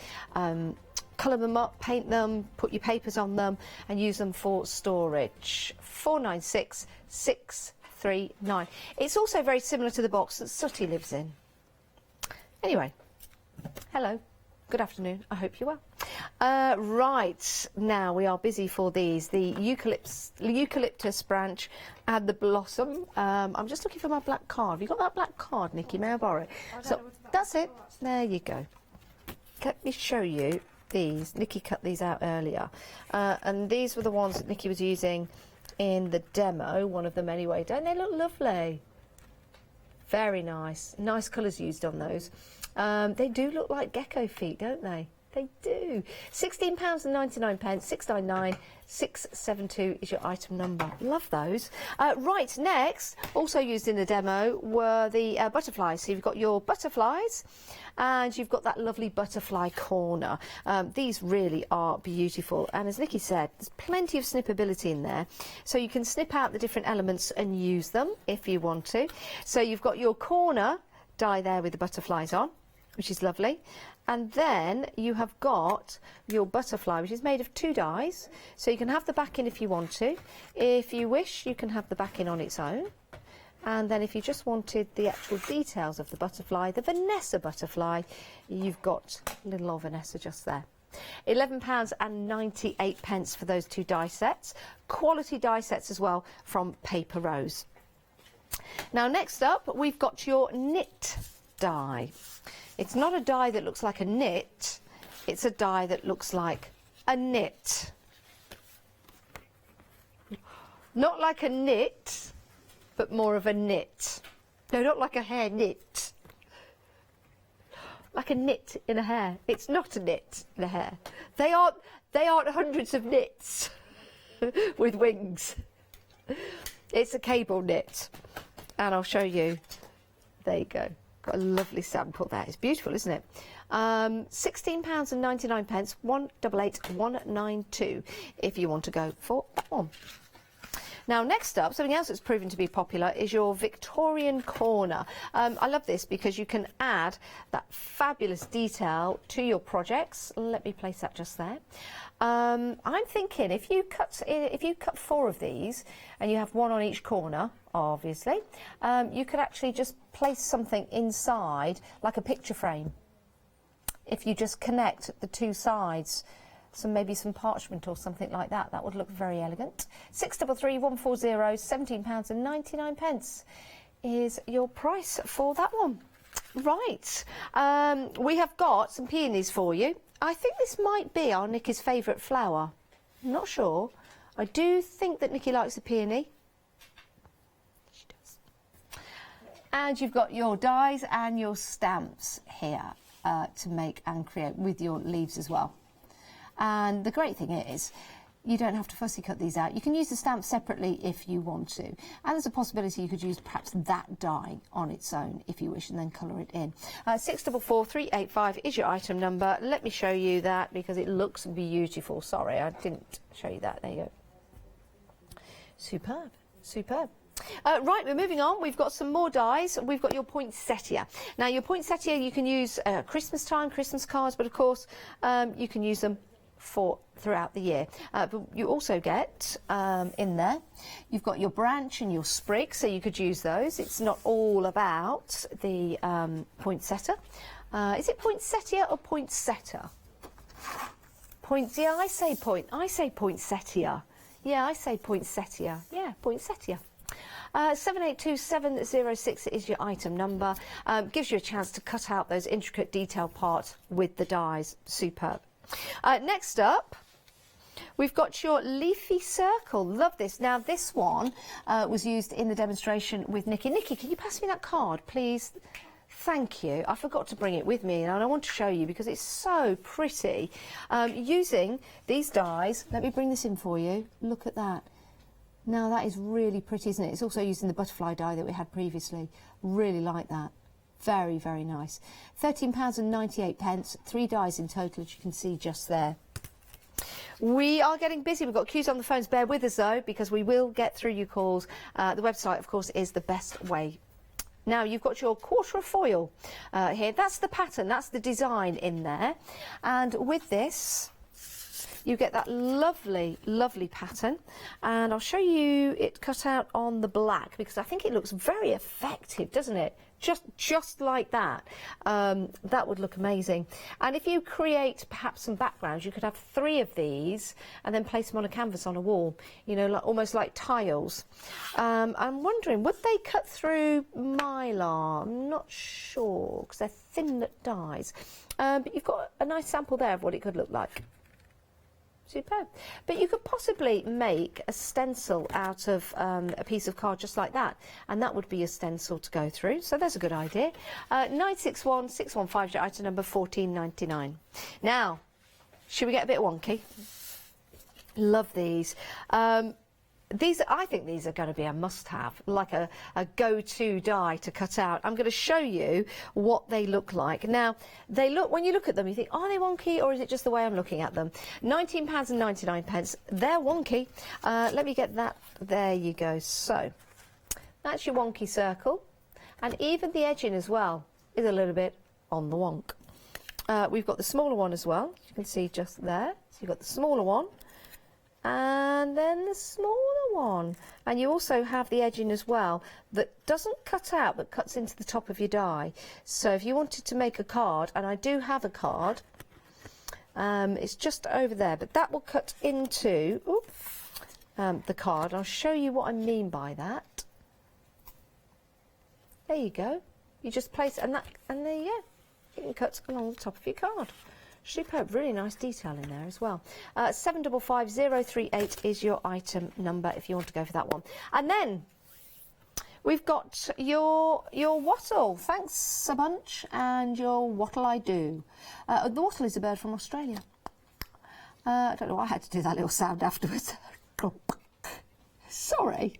colour them up, paint them, put your papers on them, and use them for storage. 496639. It's also very similar to the box that Sooty lives in. Anyway, hello, good afternoon, I hope you're well. Right, now we are busy for these. The eucalyptus branch and the blossom. I'm just looking for my black card. Have you got that black card, Nikki? May I borrow it? So that's it. There you go. Let me show you these. Nikki cut these out earlier. And these were the ones that Nikki was using in the demo, one of them anyway. Don't they look lovely? Very nice. Nice colours used on those. They do look like gecko feet, don't they? They do. £16.99, 699 672 is your item number. Love those. Right, next, also used in the demo were the butterflies. So you've got your butterflies, and you've got that lovely butterfly corner. These really are beautiful, and as Nikki said, there's plenty of snippability in there, so you can snip out the different elements and use them if you want to. So you've got your corner die there with the butterflies on, which is lovely. And then you have got your butterfly, which is made of 2 dies. So you can have the back in if you want to. If you wish, you can have the back in on its own. And then if you just wanted the actual details of the butterfly, the Vanessa butterfly, you've got little old Vanessa just there. £11.98 for those 2 die sets. Quality die sets as well from Paper Rose. Now next up, we've got your knit die. It's not a die that looks like a knit, it's a die that looks like a knit. Not like a knit, but more of a knit. No, not like a hair knit. Like a knit in a hair. It's not a knit in a hair. They aren't hundreds of knits with wings. It's a cable knit. And I'll show you. There you go. Got a lovely sample there. It's beautiful, isn't it? £16.99, 188192 if you want to go for that one. Now, next up, something else that's proven to be popular is your Victorian corner. I love this because you can add that fabulous detail to your projects. Let me place that just there. I'm thinking if you cut 4 of these and you have 1 on each corner, obviously, you could actually just place something inside, like a picture frame. If you just connect the 2 sides, maybe some parchment or something like that, that would look very elegant. 633140, £17.99 is your price for that one. Right, we have got some peonies for you. I think this might be our Nikki's favourite flower. I'm not sure. I do think that Nikki likes the peony. She does. And you've got your dies and your stamps here to make and create with your leaves as well. And the great thing is, you don't have to fussy cut these out. You can use the stamp separately if you want to. And there's a possibility you could use perhaps that die on its own if you wish, and then colour it in. 644385 is your item number. Let me show you that because it looks beautiful. Sorry, I didn't show you that. There you go. Superb, superb. Right, we're moving on. We've got some more dies. We've got your poinsettia. Now, your poinsettia you can use Christmas time, Christmas cards, but of course you can use them for throughout the year. But you also get in there, you've got your branch and your sprig, so you could use those. It's not all about the poinsettia. Is it poinsettia or poinsettia? Yeah, I say poinsettia. Yeah, I say poinsettia. Yeah, poinsettia. 782706 is your item number. Gives you a chance to cut out those intricate detail parts with the dies. Superb. Next up, we've got your leafy circle. Love this. Now, this one was used in the demonstration with Nikki. Nikki, can you pass me that card, please? Thank you. I forgot to bring it with me, and I want to show you because it's so pretty. Using these dies, let me bring this in for you. Look at that. Now, that is really pretty, isn't it? It's also using the butterfly die that we had previously. Really like that. Very, very nice. £13.98, 3 dies in total, as you can see just there. We are getting busy. We've got queues on the phones. Bear with us, though, because we will get through your calls. The website, of course, is the best way. Now, you've got your quarter of foil here. That's the pattern. That's the design in there. And with this, you get that lovely, lovely pattern. And I'll show you it cut out on the black because I think it looks very effective, doesn't it? Just like that. That would look amazing. And if you create perhaps some backgrounds, you could have 3 of these and then place them on a canvas on a wall, you know, like, almost like tiles. I'm wondering, would they cut through mylar? I'm not sure, because they're thin dies. But you've got a nice sample there of what it could look like. Superb. But you could possibly make a stencil out of a piece of card just like that, and that would be a stencil to go through. So there's a good idea. 961 615, item number 1499. Now, should we get a bit wonky? Love these. I think these are going to be a must-have, like a go-to die to cut out. I'm going to show you what they look like. Now, when you look at them, you think, are they wonky, or is it just the way I'm looking at them? £19.99. They're wonky. Let me get that. There you go. So, that's your wonky circle. And even the edging as well is a little bit on the wonk. We've got the smaller one as well. You can see just there. So you've got the smaller one. And then the smaller one, and you also have the edging as well that doesn't cut out but cuts into the top of your die. So if you wanted to make a card, and I do have a card, it's just over there, but that will cut into the card. I'll show you what I mean by that. There you go. You just place and there you go. It can cut along the top of your card. Superb, really nice detail in there as well. 755038 is your item number if you want to go for that one. And then we've got your wattle. Thanks a bunch. And your wattle I do. The wattle is a bird from Australia. I don't know why I had to do that little sound afterwards. Sorry,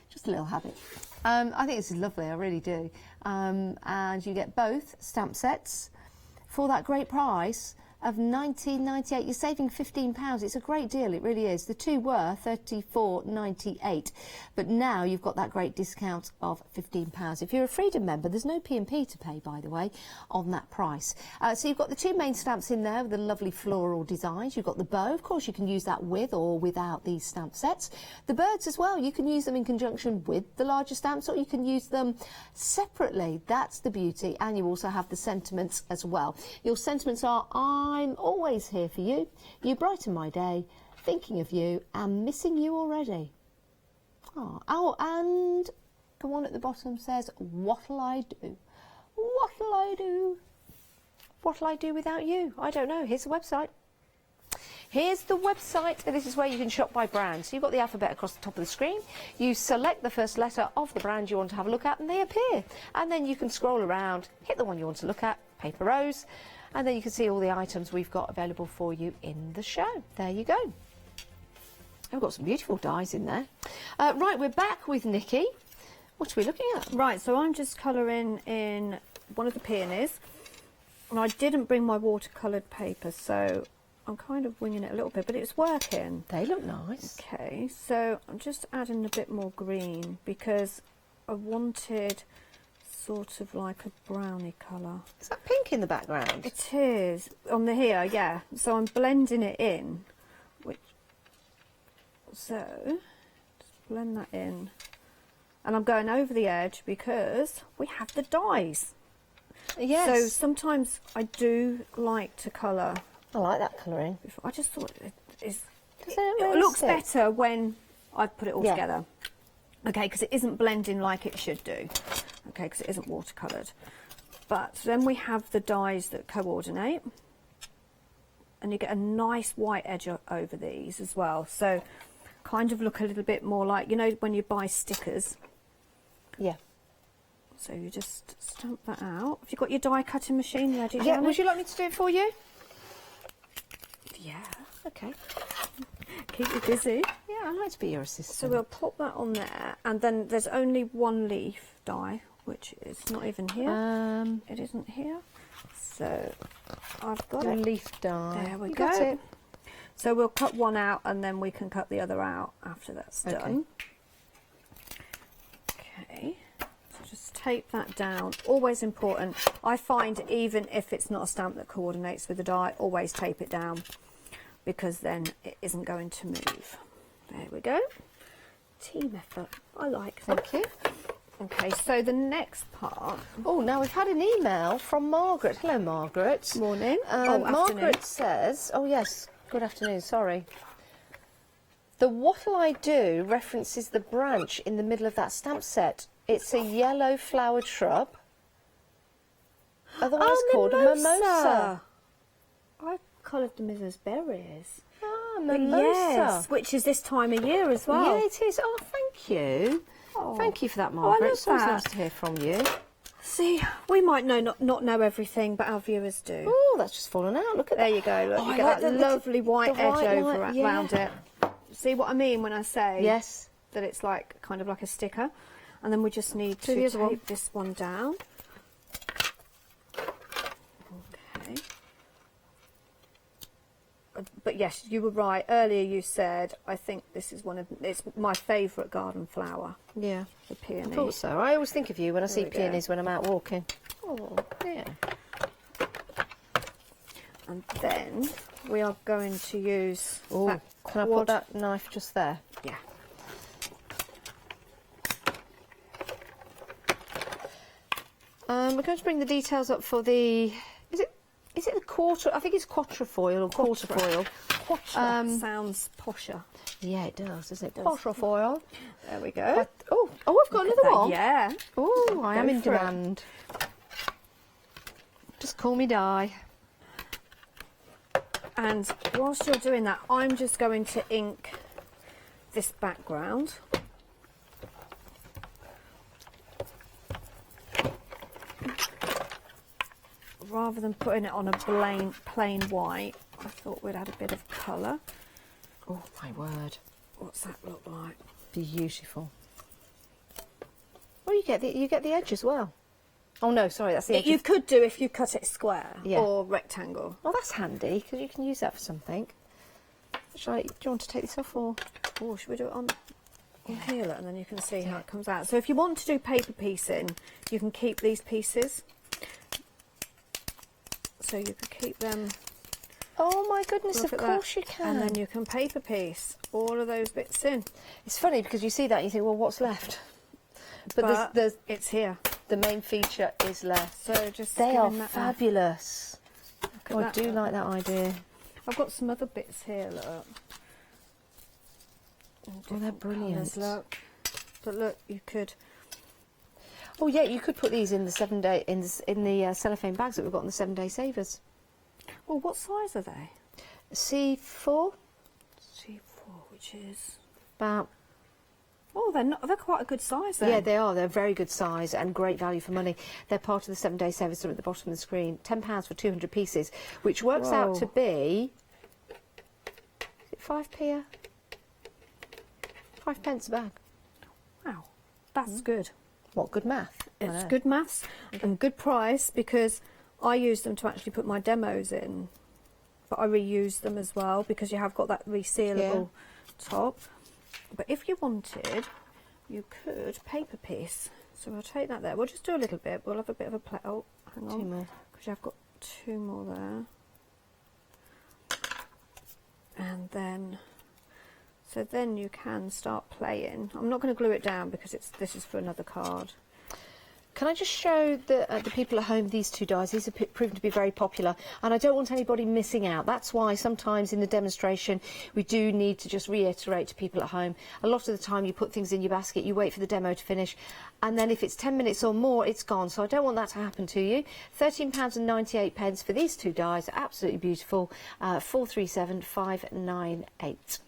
just a little habit. I think this is lovely, I really do. And you get both stamp sets for that great price of £19.98. You're saving £15. It's a great deal, it really is. The two were £34.98, but now you've got that great discount of £15. If you're a Freedom member, there's no P&P to pay, by the way, on that price. So you've got the 2 main stamps in there with the lovely floral designs. You've got the bow, of course you can use that with or without these stamp sets. The birds as well, you can use them in conjunction with the larger stamps, or you can use them separately. That's the beauty. And you also have the sentiments as well. Your sentiments are, I'm always here for you. You brighten my day. Thinking of you and missing you already. Oh, and the one at the bottom says, what'll I do? What'll I do? What'll I do without you? I don't know. Here's the website. Here's the website. This is where you can shop by brand. So you've got the alphabet across the top of the screen. You select the first letter of the brand you want to have a look at and they appear. And then you can scroll around, hit the one you want to look at, Paper Rose, and then you can see all the items we've got available for you in the show. There you go. We've got some beautiful dies in there. Right, we're back with Nikki. What are we looking at? Right, so I'm just colouring in one of the peonies. And I didn't bring my watercoloured paper, so I'm kind of winging it a little bit, but it's working. They look nice. Okay, so I'm just adding a bit more green because I wanted sort of like a brownie colour. Is that pink in the background? It is on the here, yeah. So I'm blending it in. So just blend that in, and I'm going over the edge because we have the dies. Yes. So sometimes I do like to colour. I like that colouring. I just thought it really looks sit? better when I put it all Yeah. together. Okay, because it isn't blending like it should do. Okay, because it isn't watercoloured. But then we have the dies that coordinate, and you get a nice white edge over these as well. So kind of look a little bit more like, you know, when you buy stickers. Yeah. So you just stamp that out. Have you got your die cutting machine ready? Yeah, Janet? would you like me to do it for you? Yeah. Okay. Keep you busy. Yeah, I like to be your assistant. So we'll pop that on there, and then there's only one leaf die, which is not even here. It isn't here. So I've got a it. leaf die. There we You go. got it. So we'll cut one out, and then we can cut the other out after that's done. Okay. So just tape that down. Always important. I find even if it's not a stamp that coordinates with the die, always tape it down, because then it isn't going to move. There we go. Team effort. I like that. Thank you. Okay, so the next part. Oh, now we've had an email from Margaret. Hello, Margaret. Morning. Margaret Afternoon. says, oh yes, good afternoon, sorry. The What'll I Do references the branch in the middle of that stamp set. It's a yellow flowered shrub, otherwise called a mimosa. I coloured them as berries. Ah, But mimosa. yes, which is this time of year as well. Yeah, it is. Oh, thank you. Oh. Thank you for that, Oh, I Margaret. love It's always that. nice to hear from you. See, we might not know everything, but our viewers do. Oh, that's just fallen out. Look at There that. you go. Look, Oh, you I get like that the lovely white edge white over line, yeah. around it. See what I mean when I say Yes. that it's like kind of like a sticker, and then we just need Do to the other one. tape this one down. Okay. But yes, you were right. Earlier you said, I think this is it's my favourite garden flower. Yeah. The peony. I thought so. I always think of you when I see we go. peonies when I'm out walking. Oh, yeah. And then we are going to use. Oh, can I put that knife just there? Yeah. We're going to bring the details up for the. Is it the quarter? I think it's quatrefoil or quarterfoil. Sounds posher. Yeah, it does, doesn't it? Does. Quatrefoil. There we go. I've got another one. Yeah. Oh, I am Go in for it. demand. Just call me Di. And whilst you're doing that, I'm just going to ink this background. Rather than putting it on a plain white, I thought we'd add a bit of colour. Oh my word! What's that look like? Beautiful. Oh, you get the edge as well. Oh no, sorry, that's the edge. You could do if you cut it square Yeah. or rectangle. Oh, that's handy because you can use that for something. Do you want to take this off or? Oh, should we do it on here, look, and then you can see how it comes out. So if you want to do paper piecing, you can keep these pieces. So you can keep them. Oh my goodness, Look of at course that. you can. And then you can paper piece all of those bits in. It's funny because you see that and you think, well, what's left? But there's it's here. The main feature is left. So just they are giving that a- fabulous. Look at Oh, I that. do like that idea. I've got some other bits here, look. Oh, they're brilliant. Colours, look. But look, you could. Oh yeah, you could put these in the 7 day in the cellophane bags that we've got in the 7 day savers. Well, what size are they? C4. C4, which is about. Oh, they're quite a good size then. Yeah, they are. They're very good size and great value for money. They're part of the 7 day savers that are at the bottom of the screen. £10 for 200 pieces, which works out Whoa. to be. Is it 5p? 5 pence a bag. Wow, that's good. What good math? I It's know. good maths and good price because I use them to actually put my demos in, but I reuse them as well because you have got that resealable top. But if you wanted, you could paper piece So we'll take that there. We'll just do a little bit. We'll have a bit of a play. Oh, hang on. Two more. Because I've got 2 more there. And then, so then you can start playing. I'm not going to glue it down because this is for another card. Can I just show the people at home these 2 dies? These have proven to be very popular, and I don't want anybody missing out. That's why sometimes in the demonstration we do need to just reiterate to people at home. A lot of the time you put things in your basket, you wait for the demo to finish, and then if it's 10 minutes or more, it's gone. So I don't want that to happen to you. £13.98 for these 2 dies. Absolutely beautiful. 437598.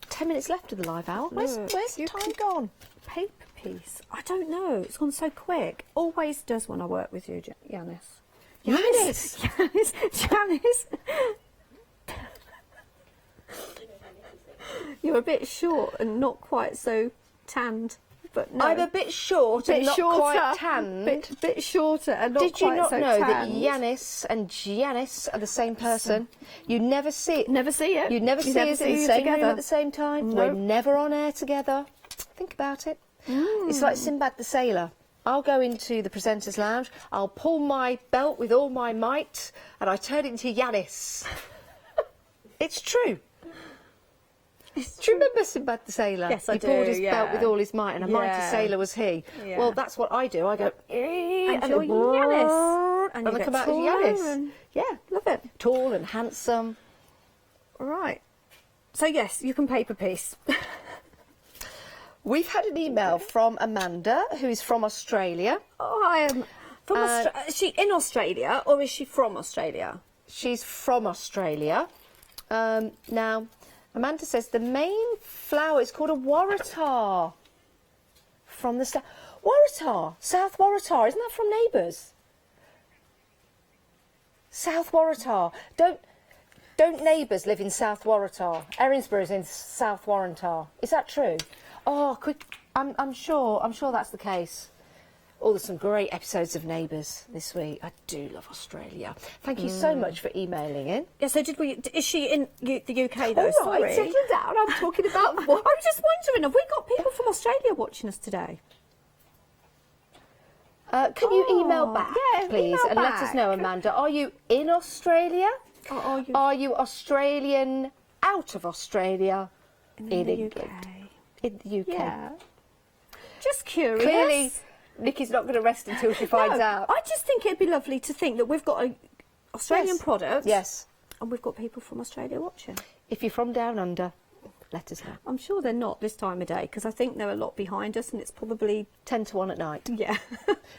10 minutes left of the live hour. Where's the time gone? Paper piece. I don't know. It's gone so quick. Always does when I work with you, Janice. Janice! Janice! You're a bit short and not quite so tanned. But no. I'm a bit short and not quite tanned. Bit shorter and not Did you quite not so know tanned. that Janice and Janice are the same person? You never see it. Never see it. You never see us in the you same together. room at the same time. No. We're never on air together. Think about it. It's like Sinbad the Sailor. I'll go into the presenter's lounge, I'll pull my belt with all my might, and I turn it into Janice. It's true. Do you remember Sinbad the Sailor? Yes, I he do, pulled his yeah. belt with all his might, and a mighty Yeah. sailor was he. Yeah. Well, that's what I do. I go, And you're Janice. and you I get come out as taller Janice. and- Yeah, love it. Tall and handsome. Right. So yes, you can paper piece. We've had an email from Amanda, who is from Australia. Oh, I am from Australia. Is she in Australia or is she from Australia? She's from Australia. Now, Amanda says the main flower is called a waratah. From the Waratah, South Waratah. Isn't that from Neighbours? South Waratah. Don't Neighbours live in South Waratah? Erinsborough's in South Waratah. Is that true? Oh, I'm sure that's the case. Oh, there's some great episodes of Neighbours this week. I do love Australia. Thank you so much for emailing in. Yeah, so is she in the UK though? All right, settle down. I'm talking about what? I'm just wondering, have we got people from Australia watching us today? Can you email back, please, email and let us back. know, Amanda? Are you in Australia? Or are you Australian out of Australia? In the England. UK. In the UK. Yeah. Just curious. Clearly, Nikki's not going to rest until she finds out. I just think it'd be lovely to think that we've got an Australian product. Yes. And we've got people from Australia watching. If you're from down under, let us know. I'm sure they're not this time of day because I think they're a lot behind us and it's probably 10 to 1 at night. Yeah.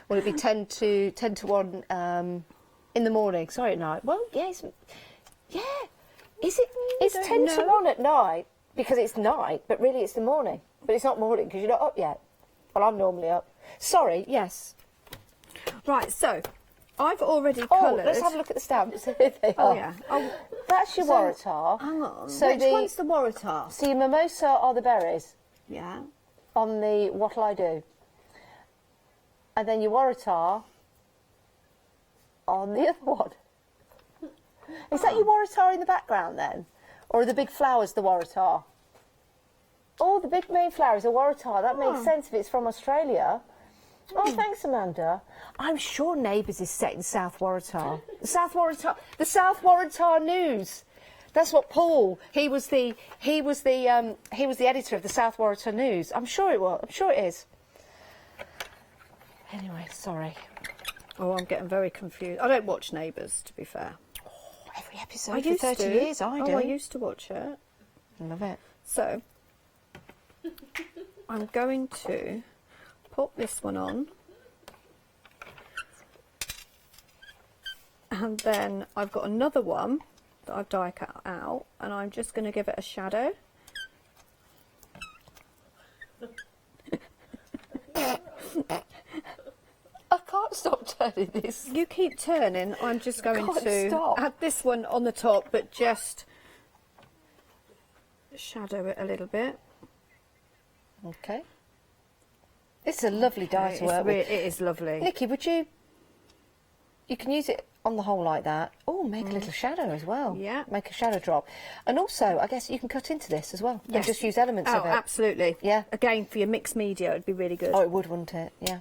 Will it be 10 to 1 in the morning? Sorry, at night. Well, yes. Yeah. Is it? It's don't 10 to know. 1 at night because it's night, but really it's the morning. But it's not morning because you're not up yet. Well, I'm normally up. Sorry, yes. Right, so I've already coloured. Let's have a look at the stamps. Here they Oh, are. yeah. Oh, That's your Waratah. Hang on. So Which one's the Waratah? So your mimosa are the berries. Yeah. On the What'll I Do? And then your Waratah on the other one. Is that your Waratah in the background then? Or are the big flowers the Waratah? Oh, the big main flower is a Waratah. That makes sense if it's from Australia. Oh, thanks, Amanda. I'm sure Neighbours is set in South Waratah. The South Waratah News. That's what Paul. He was the editor of the South Waratah News. I'm sure it was. I'm sure it is. Anyway, sorry. Oh, I'm getting very confused. I don't watch Neighbours, to be fair. Oh, every episode for 30 years, I do. Oh, I used to watch it. Love it. So, I'm going to pop this one on. And then I've got another one that I've die cut out, and I'm just going to give it a shadow. I can't stop turning this. You keep turning. I'm just going Can't to stop. add this one on the top, but just shadow it a little bit. Okay. It's a lovely die to work with. It is lovely. Nikki, would you... You can use it on the hole like that. Oh, make a little shadow as well. Yeah. Make a shadow drop. And also, I guess you can cut into this as well. Yes. And just use elements of it. Oh, absolutely. Yeah. Again, for your mixed media, it'd be really good. Oh, it would, wouldn't it? Yeah.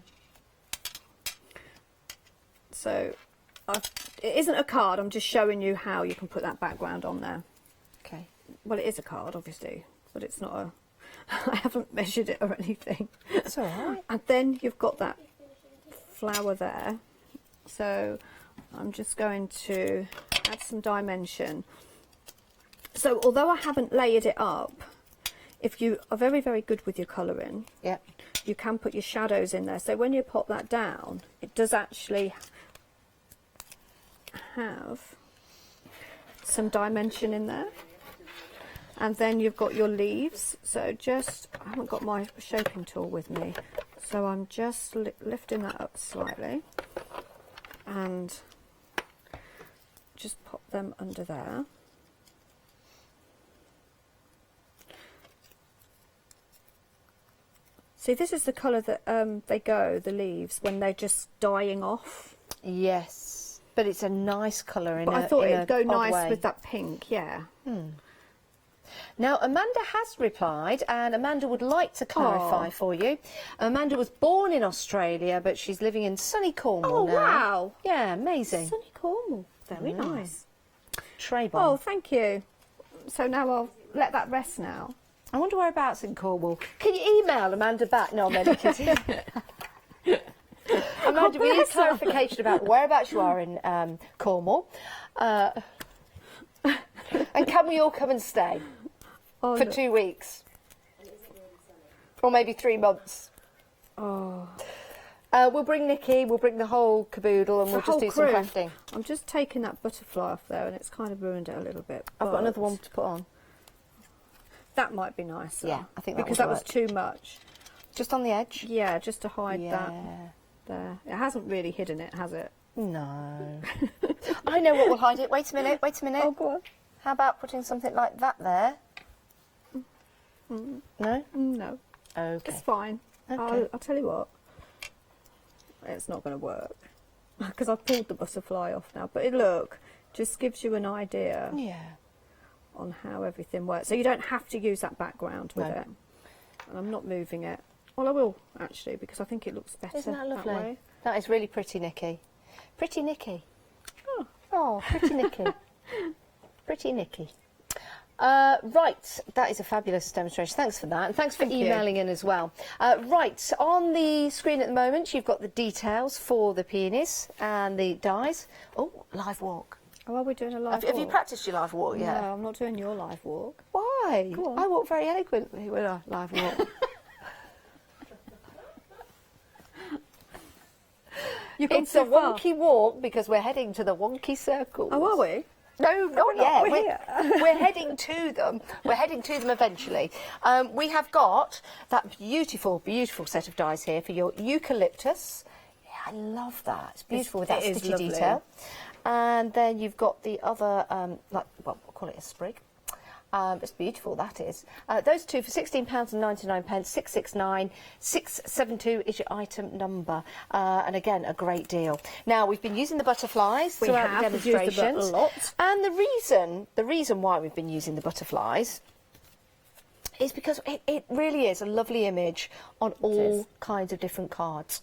So, it isn't a card. I'm just showing you how you can put that background on there. Okay. Well, it is a card, obviously, but it's not a... I haven't measured it or anything. It's all right. And then you've got that flower there. So I'm just going to add some dimension. So although I haven't layered it up, if you are very, very good with your colouring, yeah, you can put your shadows in there. So when you pop that down, it does actually have some dimension in there. And then you've got your leaves. So just, I haven't got my shaping tool with me, so I'm just lifting that up slightly and just pop them under there. See, this is the colour that they go, the leaves, when they're just dying off. Yes, but it's a nice colour in But a I thought in it'd go a odd nice way. with that pink, yeah. Now, Amanda has replied, and Amanda would like to clarify for you. Amanda was born in Australia, but she's living in sunny Cornwall Oh, now. wow. Yeah, amazing. Sunny Cornwall. Very nice. Tray Oh, bomb. thank you. So now I'll let that rest now. I wonder whereabouts in Cornwall. Can you email Amanda back? No, I'm only kidding. Amanda, we need clarification about whereabouts you are in Cornwall. And can we all come and stay for 2 weeks? Or maybe 3 months? Oh. We'll bring Nikki, we'll bring the whole caboodle, and we'll just do some crafting. I'm just taking that butterfly off there, and it's kind of ruined it a little bit. I've got another one to put on. That might be nicer. Yeah, I think that because would that was work. too much. Just on the edge? Yeah, just to hide that Yeah. there. It hasn't really hidden it, has it? No. I know what will hide it. Wait a minute, wait a minute. Oh, go on. How about putting something like that there? No? No. Okay. It's fine. Okay. I'll tell you what. It's not going to work. Because I've pulled the butterfly off now. But look, just gives you an idea on how everything works. So you don't have to use that background with it. And I'm not moving it. Well, I will, actually, because I think it looks better. Isn't that lovely? way. That is really pretty, Nikki. Pretty Nikki. Oh, pretty Nikki. Pretty Nikki. Right, that is a fabulous demonstration. Thanks for that, and thanks for emailing in as well. Right, on the screen at the moment, you've got the details for the peonies and the dies. Oh, live walk. Oh, are we doing a live walk? Have you practised your live walk yet? No, I'm not doing your live walk. Why? Go on. I walk very eloquently when I live walk. It's a wonky walk because we're heading to the wonky circles. Oh, are we? No, not not. yet. We're here. We're heading to them. We're heading to them eventually. We have got that beautiful, beautiful set of dies here for your eucalyptus. Yeah, I love that. It's beautiful with that it is stitchy lovely. detail. And then you've got the other, like, well, we'll call it a sprig. It's beautiful, that is. Those two for £16.99, 669 672 is your item number. And again, a great deal. Now, we've been using the butterflies We throughout have. the We've used the demonstrations. a lot. And the reason why we've been using the butterflies is because it really is a lovely image on all kinds of different cards.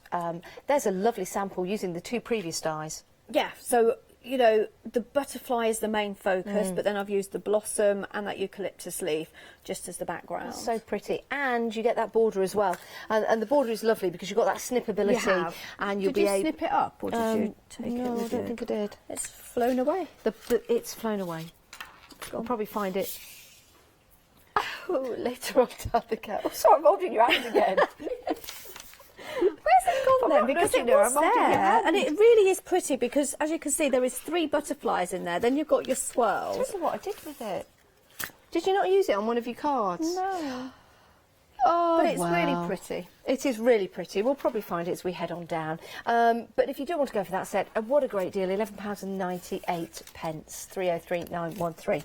There's a lovely sample using the 2 previous dies. Yeah, so, you know, the butterfly is the main focus, but then I've used the blossom and that eucalyptus leaf just as the background. It's so pretty, and you get that border as well, and the border is lovely because you've got that snippability. You have. And you'll Did be you able... snip it up, or did you take it No, I with don't you? think I did. It's flown away. It's flown away. I'll probably find it later on down the cat. Oh, sorry, I'm holding your hand again. Where's it gone then? Because it was there, and it really is pretty because, as you can see, there is 3 butterflies in there. Then you've got your swirls. Tell you what I did with it. Did you not use it on one of your cards? No. Oh, But it's wow. really pretty. It is really pretty. We'll probably find it as we head on down. But if you do want to go for that set, what a great deal, £11.98, 303913.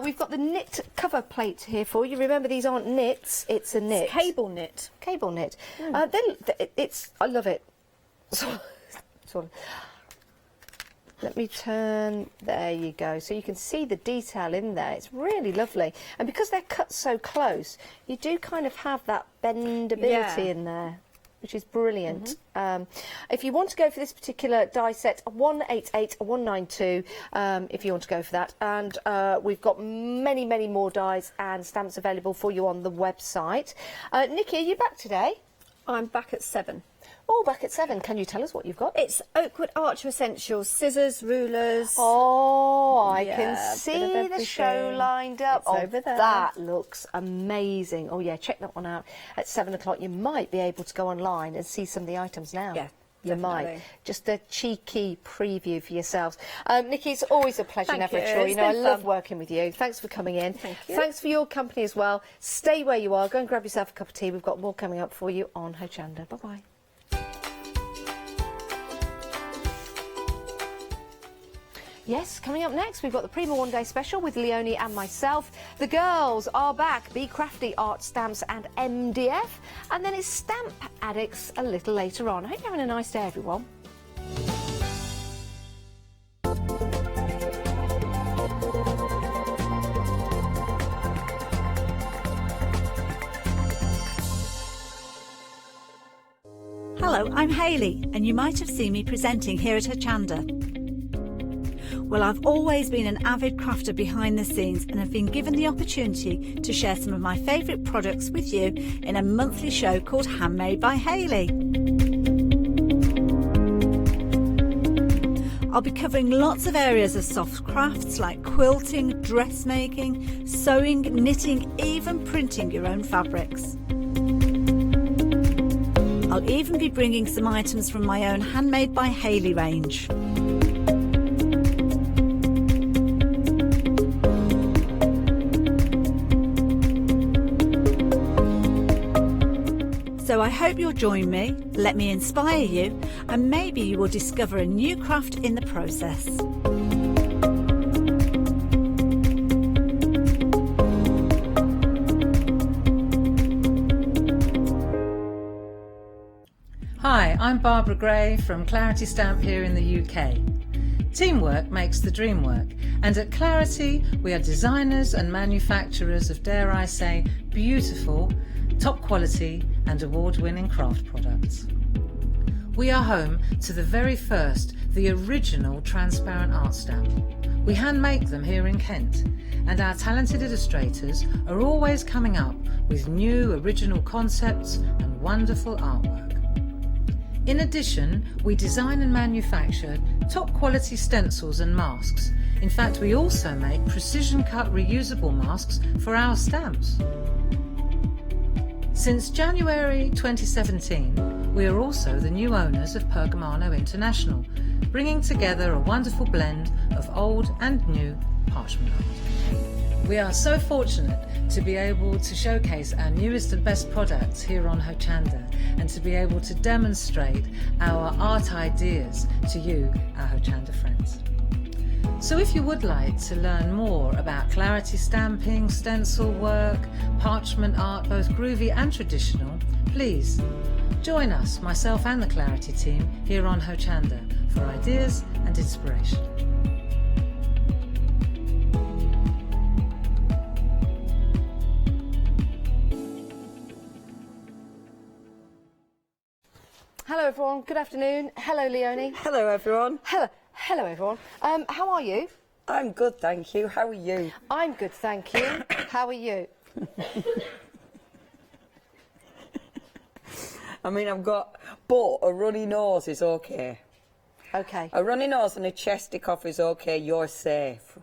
We've got the knit cover plate here for you. Remember, these aren't knits, it's a knit. It's cable knit. Cable knit. I love it. Let me turn, there you go. So you can see the detail in there. It's really lovely. And because they're cut so close, you do kind of have that bendability in there, which is brilliant. If you want to go for this particular die set, 188, 192, if you want to go for that. And we've got many, many more dies and stamps available for you on the website. Nikki, are you back today? I'm back at 7. Oh, back at 7. Can you tell us what you've got? It's Oakwood Archer Essentials, scissors, rulers. Oh, I Yeah, can bit of see the everything. show lined up. It's over there. That looks amazing. Oh, yeah, check that one out. At 7 o'clock, you might be able to go online and see some of the items now. Yeah. You Definitely. might. Just a cheeky preview for yourselves. Nikki, it's always a pleasure, Thank never a you. chore. It's You know, I been love fun. working with you. Thanks for coming in. Thank you. Thanks for your company as well. Stay where you are. Go and grab yourself a cup of tea. We've got more coming up for you on Hochanda. Bye-bye. Yes, coming up next, we've got the Prima One Day Special with Leonie and myself. The girls are back, Be Crafty, Art Stamps and MDF. And then it's Stamp Addicts a little later on. I hope you're having a nice day, everyone. Hello, I'm Hayley, and you might have seen me presenting here at Hochanda. Well, I've always been an avid crafter behind the scenes and have been given the opportunity to share some of my favourite products with you in a monthly show called Handmade by Hayley. I'll be covering lots of areas of soft crafts like quilting, dressmaking, sewing, knitting, even printing your own fabrics. I'll even be bringing some items from my own Handmade by Hayley range. So I hope you'll join me, let me inspire you, and maybe you will discover a new craft in the process. Hi, I'm Barbara Gray from Clarity Stamp here in the UK. Teamwork makes the dream work, and at Clarity we are designers and manufacturers of, dare I say, beautiful, top quality and award-winning craft products. We are home to the very first, the original transparent art stamp. We hand make them here in Kent, and our talented illustrators are always coming up with new original concepts and wonderful artwork. In addition, we design and manufacture top quality stencils and masks. In fact, we also make precision cut reusable masks for our stamps. Since January 2017, we are also the new owners of Pergamano International, bringing together a wonderful blend of old and new parchment art. We are so fortunate to be able to showcase our newest and best products here on Hochanda and to be able to demonstrate our art ideas to you, our Hochanda friends. So if you would like to learn more about Clarity stamping, stencil work, parchment art, both groovy and traditional, please join us, myself and the Clarity team, here on Hochanda for ideas and inspiration. Hello everyone, good afternoon. Hello Leonie. Hello everyone. Hello everyone. How are you? I'm good, thank you. How are you? I'm good, thank you. How are you? I mean, but a runny nose is okay. Okay. A runny nose and a chesty cough is okay, you're safe.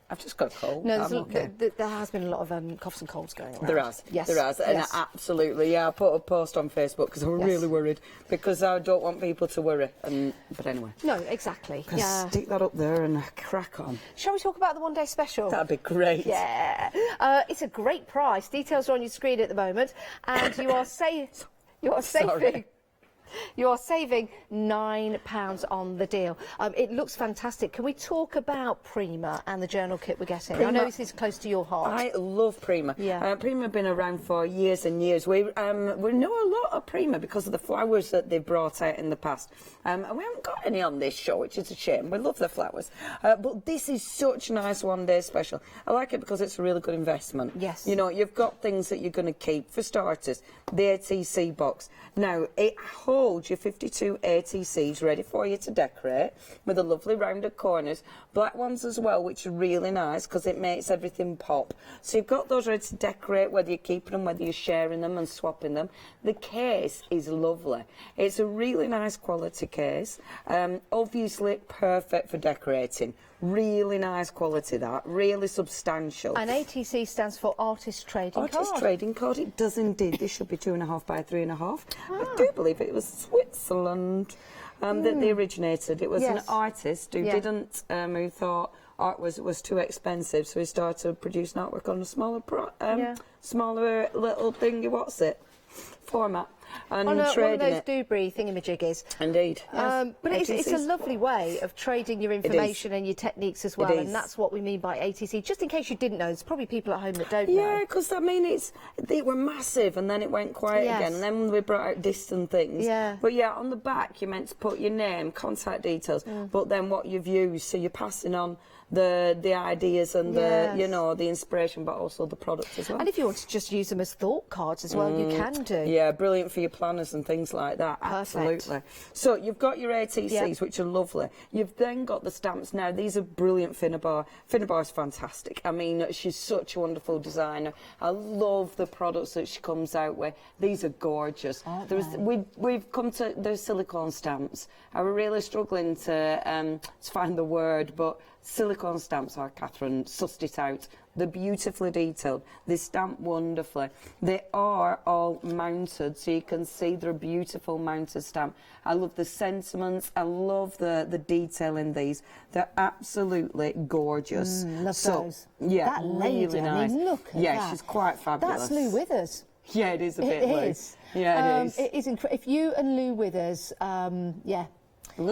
I've just got a cold. No, I'm okay. there has been a lot of coughs and colds going around. There has. Yes. There has. And Yes. absolutely, yeah. I put a post on Facebook because I'm Yes. really worried because I don't want people to worry. But anyway. No, exactly. Yeah. Stick that up there and crack on. Shall we talk about the one-day special? That'd be great. Yeah. It's a great price. Details are on your screen at the moment, and you are saving. You are saving £9 on the deal. It looks fantastic. Can we talk about Prima and the journal kit we're getting? I know this is close to your heart. I love Prima. Yeah. Prima have been around for years and years. We know a lot of Prima because of the flowers that they've brought out in the past. And we haven't got any on this show, which is a shame. We love the flowers. But this is such a nice one-day special. I like it because it's a really good investment. Yes. You know, you've got things that you're going to keep. For starters, the ATC box. Now, it holds your 52 ATCs ready for you to decorate with the lovely rounded corners. Black ones as well, which are really nice because it makes everything pop. So you've got those ready to decorate, whether you're keeping them, whether you're sharing them and swapping them. The case is lovely. It's a really nice quality case. Obviously perfect for decorating. Really nice quality, that. Really substantial. And ATC stands for Artist Trading Card. Artist Trading Card, it does indeed. This should be 2.5 by 3.5. I do believe it was Switzerland that they originated. It was an artist who didn't, who thought art was too expensive, so he started producing artwork on a smaller, smaller little thingy, format. And one of trading those it. Dewberry thingamajiggies. Indeed. But it's a lovely way of trading your information and your techniques as well, and that's what we mean by ATC. Just in case you didn't know, there's probably people at home that don't know. Yeah, because, I mean, they were massive, and then it went quiet again, and then we brought out distant things. Yeah. But, yeah, on the back, you're meant to put your name, contact details, but then what you've used, so you're passing on the ideas and the, you know, the inspiration, but also the products as well. And if you want to just use them as thought cards as well, you can do. Yeah, brilliant for your planners and things like that. Perfect. Absolutely. So you've got your ATCs, which are lovely. You've then got the stamps. Now, these are brilliant. Finnabar's fantastic. I mean, she's such a wonderful designer. I love the products that she comes out with. These are gorgeous. We've come to those silicone stamps. I was really struggling to find the word, but silicone stamps are, Catherine, sussed it out. They're beautifully detailed. They stamp wonderfully. They are all mounted, so you can see they're a beautiful mounted stamp. I love the sentiments. I love the detail in these. They're absolutely gorgeous. Love those. Yeah, that lady, really I nice. mean, look at yeah, that. she's quite fabulous. That's Lou Withers. Yeah, it is a bit It Lou. is. Yeah, it is. It is incredible. If you and Lou Withers, Lou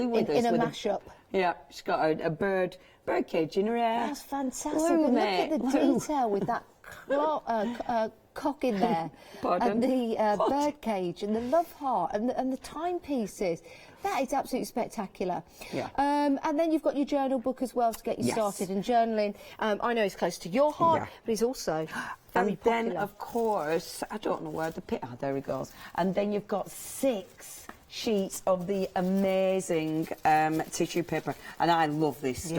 Withers in a with mashup. Yeah, she's got a bird cage in her hair. That's fantastic. Lou, And look mate. at the detail with that cock in there. Pardon? And the bird cage and the love heart and the timepieces. That is absolutely spectacular. Yeah. And then you've got your journal book as well to get you started. And journaling, I know is close to your heart, but it's also very popular. Then, of course, I don't know where the pit... Oh, there he goes. And then you've got 6 sheets of the amazing tissue paper, and I love this stuff.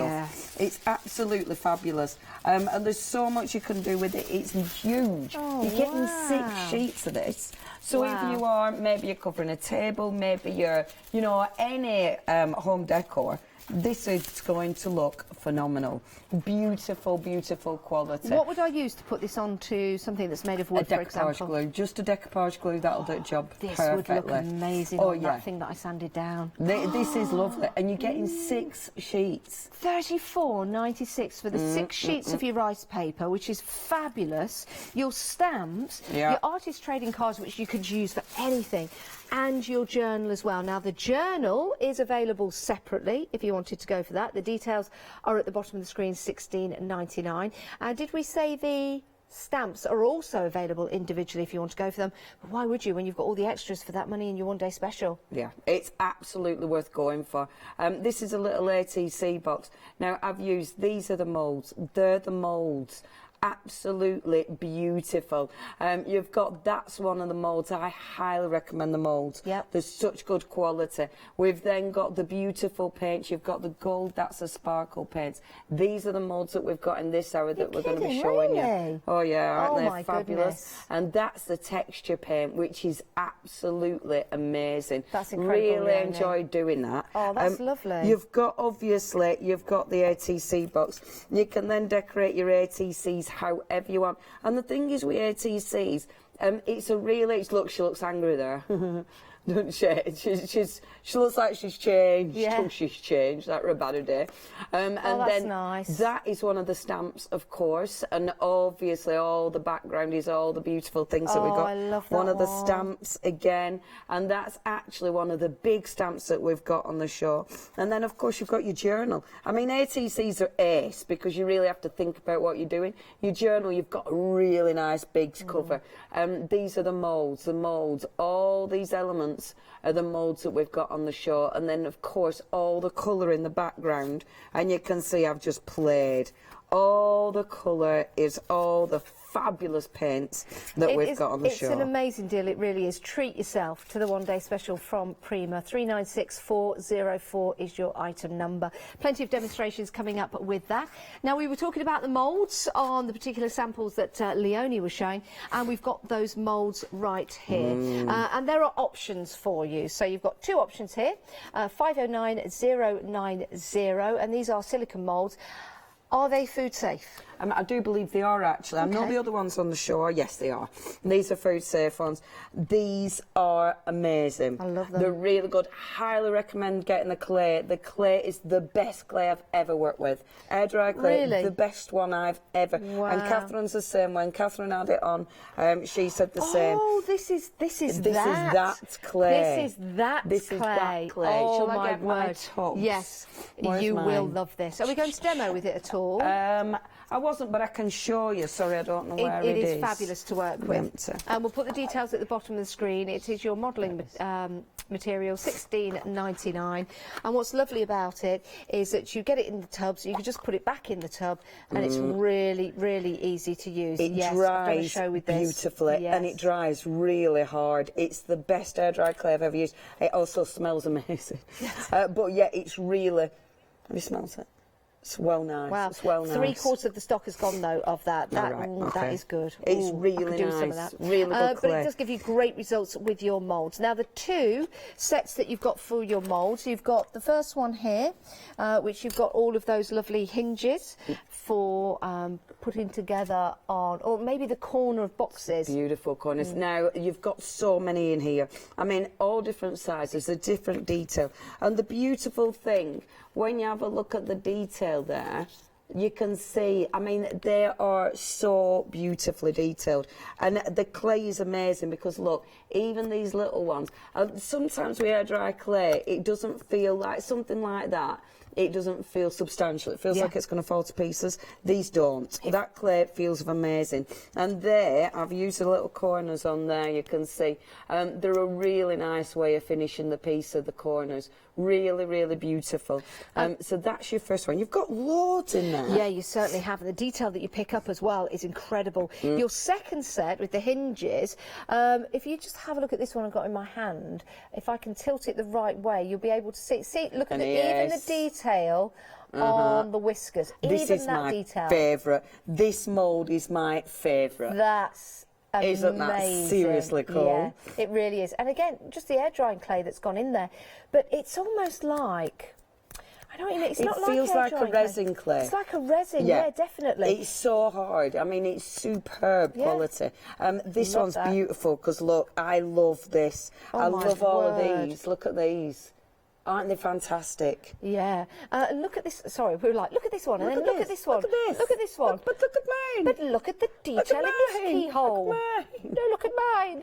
Yeah. It's absolutely fabulous, and there's so much you can do with it. It's huge. You're getting 6 sheets of this. So if you are, maybe you're covering a table, maybe you're, you know, any home decor, this is going to look phenomenal. Beautiful, beautiful quality. What would I use to put this onto something that's made of wood, for example? A decoupage glue. Just a decoupage glue, that'll do the job This perfectly. would look amazing on that thing that I sanded down. This is lovely. And you're getting 6 sheets. $34.96 for the 6 sheets of your rice paper, which is fabulous. Your stamps, your artist trading cards, which you could use for anything, and your journal as well. Now, the journal is available separately if you wanted to go for that. The details are at the bottom of the screen, $16.99. And did we say the stamps are also available individually if you want to go for them? But why would you when you've got all the extras for that money in your one-day special? Yeah, it's absolutely worth going for. This is a little ATC box. Now, I've used, these are the moulds. They're the moulds. Absolutely beautiful. You've got, that's one of the moulds. I highly recommend the moulds. They're such good quality. We've then got the beautiful paints. You've got the gold, that's a sparkle paints. These are the moulds that we've got in this hour that we're going to be showing you. Oh yeah, aren't they fabulous? Goodness. And that's the texture paint, which is absolutely amazing. That's incredible. Really enjoyed doing that. Oh, that's lovely. You've got, obviously, you've got the ATC box. You can then decorate your ATCs however you want. And the thing is with ATCs, it's a really, she looks angry there. doesn't she? She looks like she's changed. Yeah. She's changed. That were a bad day. And that's then nice. that is one of the stamps, of course, and obviously all the background is all the beautiful things that we've got. I love that one of the one. stamps again, and that's actually one of the big stamps that we've got on the show. And then, of course, you've got your journal. I mean, ATCs are ace because you really have to think about what you're doing. Your journal, you've got a really nice big cover. These are the moulds, all these elements are the moulds that we've got on the show, and then of course all the colour in the background, and you can see I've just played. All the colour is all the fabulous paints that we've got on the show. It's an amazing deal, it really is. Treat yourself to the one-day special from Prima. 396404 is your item number. Plenty of demonstrations coming up with that. Now, we were talking about the moulds on the particular samples that Leonie was showing, and we've got those moulds right here. And there are options for you. So you've got two options here, 509090, and these are silicone moulds. Are they food safe? I do believe they are, actually. I know the other ones on the show are. Yes, they are. These are food safe ones. These are amazing. I love them. They're really good. Highly recommend getting the clay. The clay is the best clay I've ever worked with. Air dry clay, Really? the best one I've ever. Wow. And Catherine's the same. When Catherine had it on, she said the same. Oh, this is that. This is that clay. This is that clay. clay. Oh, Shall I my get my word. tubs? Yes, Where's you will mine? love this. Are we going to demo with it at all? I wasn't, but I can show you. Sorry, I don't know where it is. It is fabulous to work with. And we'll put the details at the bottom of the screen. It is your modelling material, $16.99. And what's lovely about it is that you get it in the tub, so you can just put it back in the tub, and it's really, really easy to use. It yes, dries I've done a show with this. beautifully, and it dries really hard. It's the best air dry clay I've ever used. It also smells amazing. But yeah, it's really. Have you smelled it? It's well nice. Wow. It's well nice. 3/4 of the stock has gone though of that. That, right, that is good. It's Ooh, really I could do nice. some of that. Really good But clay. it does give you great results with your moulds. Now the two sets that you've got for your moulds, you've got the first one here, which you've got all of those lovely hinges for putting together on, or maybe the corner of boxes. Beautiful corners. Now, you've got so many in here. I mean, all different sizes, a different detail. And the beautiful thing, when you have a look at the detail there, you can see, I mean, they are so beautifully detailed. And the clay is amazing because, look, even these little ones, sometimes with air dry clay, it doesn't feel like something like that. It doesn't feel substantial. It feels like it's going to fall to pieces. These don't. That clay feels amazing. And there, I've used the little corners on there, you can see. They're a really nice way of finishing the piece of the corners. Really, really beautiful. So that's your first one. You've got loads in there. Yeah, you certainly have. And the detail that you pick up as well is incredible. Your second set with the hinges, if you just have a look at this one I've got in my hand, if I can tilt it the right way, you'll be able to see, look at even the detail on the whiskers. This even is that my detail. favourite. This mould is my favourite. That's amazing. Isn't that seriously cool? Yeah, it really is. And again, just the air drying clay that's gone in there. But it's almost like, I don't even, it's it not like feels like a resin clay. It's like a resin, yeah, definitely. It's so hard. I mean, it's superb quality. This Love one's that. beautiful because, look, I love this. I my love all word. of these. Look at these. Aren't they fantastic? Yeah. Look at this. Sorry, we were like, look at this one, and then look at this one. Look at this. Look at this one. But look at mine. But look at the detail in this keyhole. Look at mine. No, look at mine.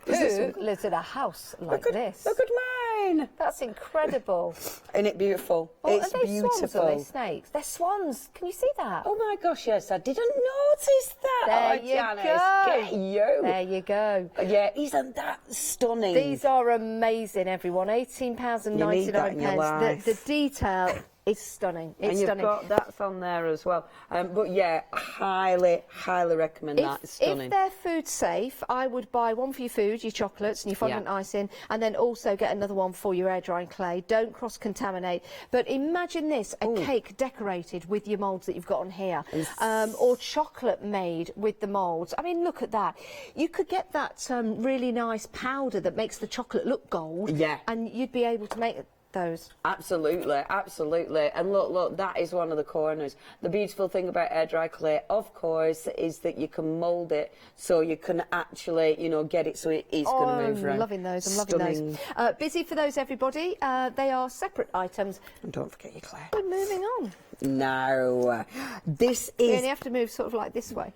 Who lives in a house like this? Look at mine. That's incredible. Isn't it beautiful? Oh, It's are they beautiful. swans or are they snakes? They're swans. Can you see that? Oh my gosh, yes, I didn't notice that. There oh, you Janice, go. Get you. There you go. Yeah, isn't that stunning? These are amazing, everyone. £18.99. You need that in your life. The detail is stunning. It's and you've stunning. got that's on there as well. But yeah, highly, highly recommend that. It's stunning. If they're food safe, I would buy one for your food, your chocolates and your fondant icing, and then also get another one for your air drying clay. Don't cross-contaminate. But imagine this, a cake decorated with your moulds that you've got on here, or chocolate made with the moulds. I mean, look at that. You could get that really nice powder that makes the chocolate look gold, and you'd be able to make those. Absolutely, absolutely. And look, that is one of the corners. The beautiful thing about air dry clay, of course, is that you can mould it so you can actually, you know, get it so it is going to move around. I'm loving those. I'm loving those. Busy for those, everybody. They are separate items. And don't forget your clay. We're moving on. No, this is. You only have to move sort of like this way.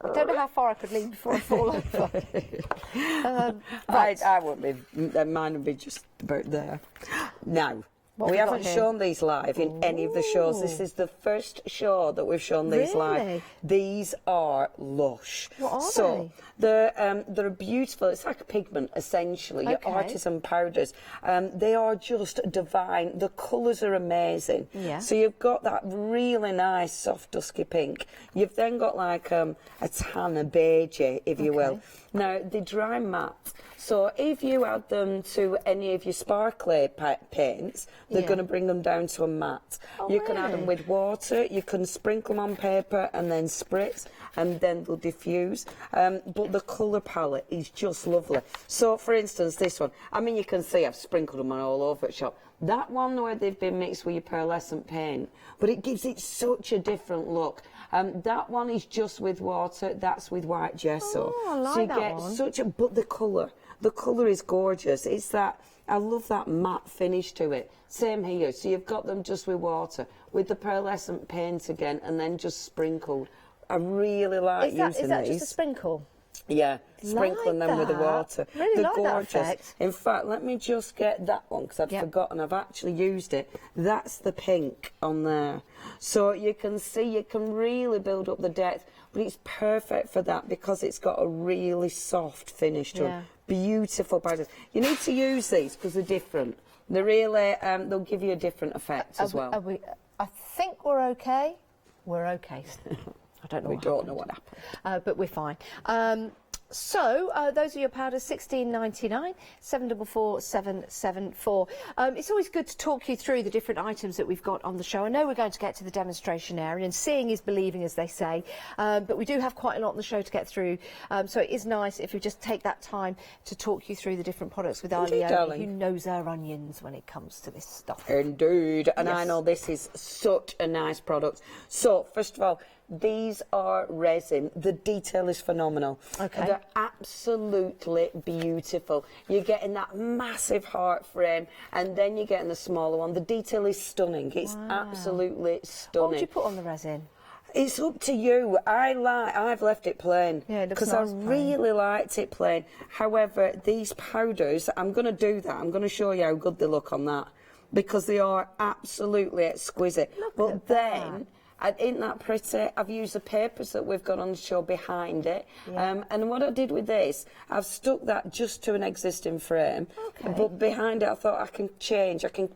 I don't know how far I could lean before I fall over. I won't be. Mine would be just about there. Now. We haven't shown these live in any of the shows. This is the first show that we've shown these live. These are lush. What are so they're beautiful. It's like a pigment, essentially. Your artisan powders. They are just divine. The colours are amazing. Yeah. So you've got that really nice, soft, dusky pink. You've then got like a tan, a beige, if you will. Now, they dry matte. So if you add them to any of your sparkly paints, they're going to bring them down to a matte. You can add them with water, you can sprinkle them on paper and then spritz, and then they'll diffuse. But the colour palette is just lovely. So, for instance, this one, I mean, you can see I've sprinkled them on all over the shop. That one where they've been mixed with your pearlescent paint, but it gives it such a different look. That one is just with water, that's with white gesso. Oh, I like so you that get one. such a, but the colour is gorgeous. It's that, I love that matte finish to it. Same here, so you've got them just with water, with the pearlescent paint again, and then just sprinkled. I really like using these. Is that just a sprinkle? Yeah, sprinkling them with the water. Really They're like that gorgeous. effect. In fact, let me just get that one because I'd forgotten. I've actually used it. That's the pink on there. So you can see, you can really build up the depth, but it's perfect for that because it's got a really soft finish to them. Beautiful powders. You need to use these because they're different. They're really, they'll give you a different effect as well. I think we're okay. We're okay. I don't know. We don't know what happened. But we're fine. So those are your powders, $16.99, 744 774. It's always good to talk you through the different items that we've got on the show. I know we're going to get to the demonstration area, and seeing is believing, as they say. But we do have quite a lot on the show to get through. So it is nice if we just take that time to talk you through the different products with our Leonie, who knows her onions when it comes to this stuff. Indeed. And I know this is such a nice product. So, first of all, these are resin. The detail is phenomenal. Okay. They're absolutely beautiful. You're getting that massive heart frame, and then you're getting the smaller one. The detail is stunning. It's absolutely stunning. What would you put on the resin? It's up to you. I've left it plain because I really liked it plain. However, these powders, I'm going to do that. I'm going to show you how good they look on that because they are absolutely exquisite. Look at that. Isn't that pretty? I've used the papers that we've got on the show behind it. And what I did with this, I've stuck that just to an existing frame. But behind it, I thought I can change. I can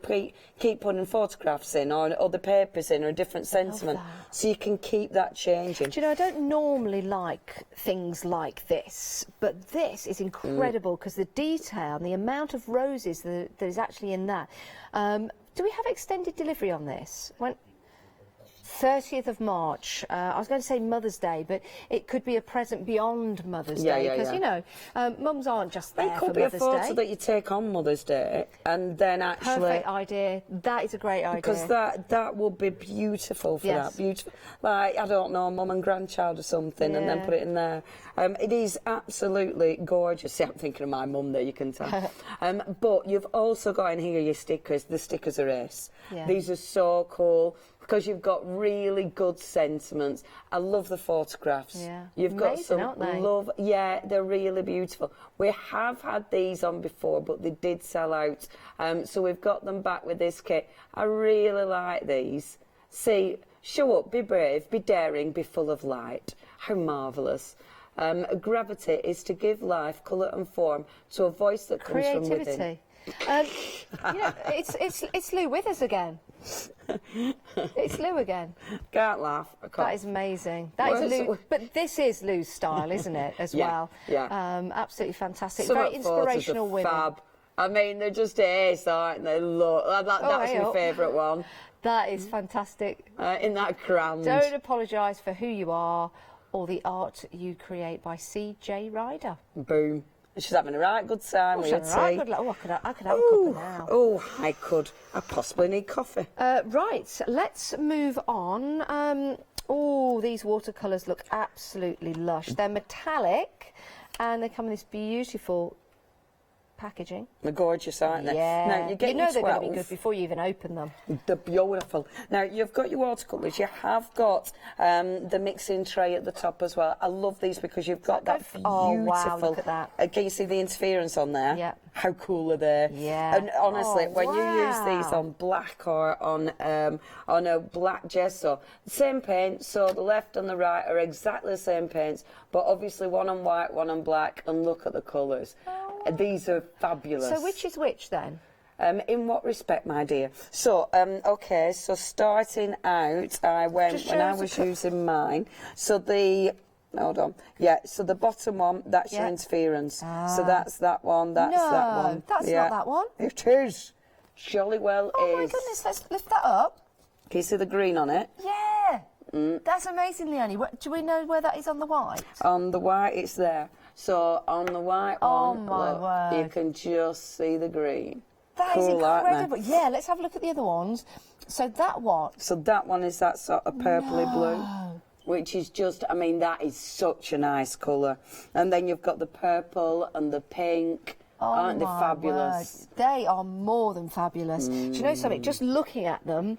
keep putting photographs in or the papers in or a different sentiment. So you can keep that changing. Do you know, I don't normally like things like this, but this is incredible because the detail and the amount of roses that is actually in that. Do we have extended delivery on this? 30th of March. I was going to say Mother's Day, but it could be a present beyond Mother's Day because you know, mums aren't just there for Mother's Day. It could be a photo that you take on Mother's Day, and then actually. Perfect idea. That is a great idea. Because that would be beautiful for that. Beautiful, like I don't know, mum and grandchild or something, and then put it in there. It is absolutely gorgeous. See, I'm thinking of my mum there. You can tell. But you've also got in here your stickers. The stickers are ace. These are so cool. Because you've got really good sentiments. I love the photographs. You've got some love. Yeah, they're really beautiful. We have had these on before, but they did sell out. So we've got them back with this kit. I really like these. See, show up, be brave, be daring, be full of light. How marvellous. Gravity is to give life, colour and form to a voice that comes from within. You know, it's Lou Withers again. It's Lou again. Can't laugh. I can't. That is amazing. That is Lou, but this is Lou's style, isn't it? As well. Absolutely fantastic. Some very inspirational women. Fab. I mean, they're just ace, aren't they? Look, that's my favourite one. That is fantastic. In that cram. Don't apologise for who you are or the art you create by C.J. Ryder. Boom. She's having a right good time with your tea. I could have a cuppa now. Oh, I could. I possibly need coffee. Right, let's move on. Oh, these watercolours look absolutely lush. They're metallic and they come in this beautiful packaging. They're gorgeous, aren't they? Yeah. Now, you get know your they're 12. going to be good before you even open them. They're beautiful. Now, you've got your watercolours. You have got the mixing tray at the top as well. I love these because you've got that beautiful... Oh, wow, look at that. Can you see the interference on there? Yeah. How cool are they? Yeah. And honestly, when you use these wow. on black or on a black gesso, same paint, so the left and the right are exactly the same paints, but obviously one on white, one on black, and look at the colours. These are fabulous. So which is which then? In what respect, my dear? So, okay, so starting out, I went, when I was using mine, so the... Hold on. Yeah, so the bottom one, that's your interference. So that's that one, that's that one. That's not that one. It is. Jolly well Oh is. my goodness, let's lift that up. Can you see the green on it? Yeah. That's amazing, Leonie. Do we know where that is on the white? On the white, it's there. So on the white one, look, you can just see the green. That is Cool, incredible. aren't they? Yeah, let's have a look at the other ones. So that one. So that one is that sort of purpley blue. Which is just, I mean, that is such a nice colour. And then you've got the purple and the pink. Aren't they fabulous? Word. They are more than fabulous. Do you know something? Just looking at them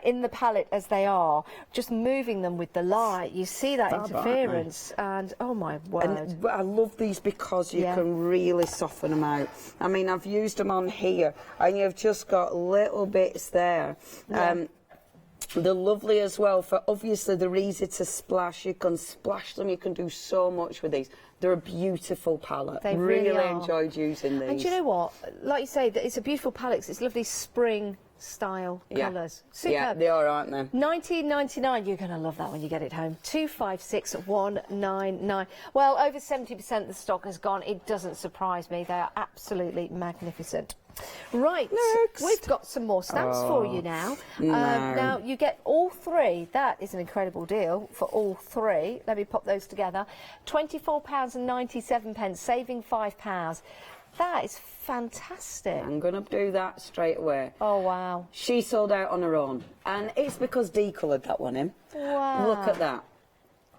in the palette as they are, just moving them with the light, you see that interference. And oh my word! And I love these because you can really soften them out. I mean, I've used them on here, and you've just got little bits there. They're lovely as well, for obviously they're easy to splash. You can splash them, you can do so much with these. They're a beautiful palette. They really are. enjoyed using these. And do you know what? Like you say, it's a beautiful palette. It's lovely spring style colours. Superb. Yeah, they are, aren't they? $19.99. You're going to love that when you get it home. 256199. Well, over 70% of the stock has gone. It doesn't surprise me. They are absolutely magnificent. Right, we've got some more stamps for you now. Now, you get all three. That is an incredible deal for all three. Let me pop those together. £24.97, saving £5. That is fantastic. I'm going to do that straight away. Oh, wow. She sold out on her own. And it's because Dee coloured that one in. Wow. Look at that.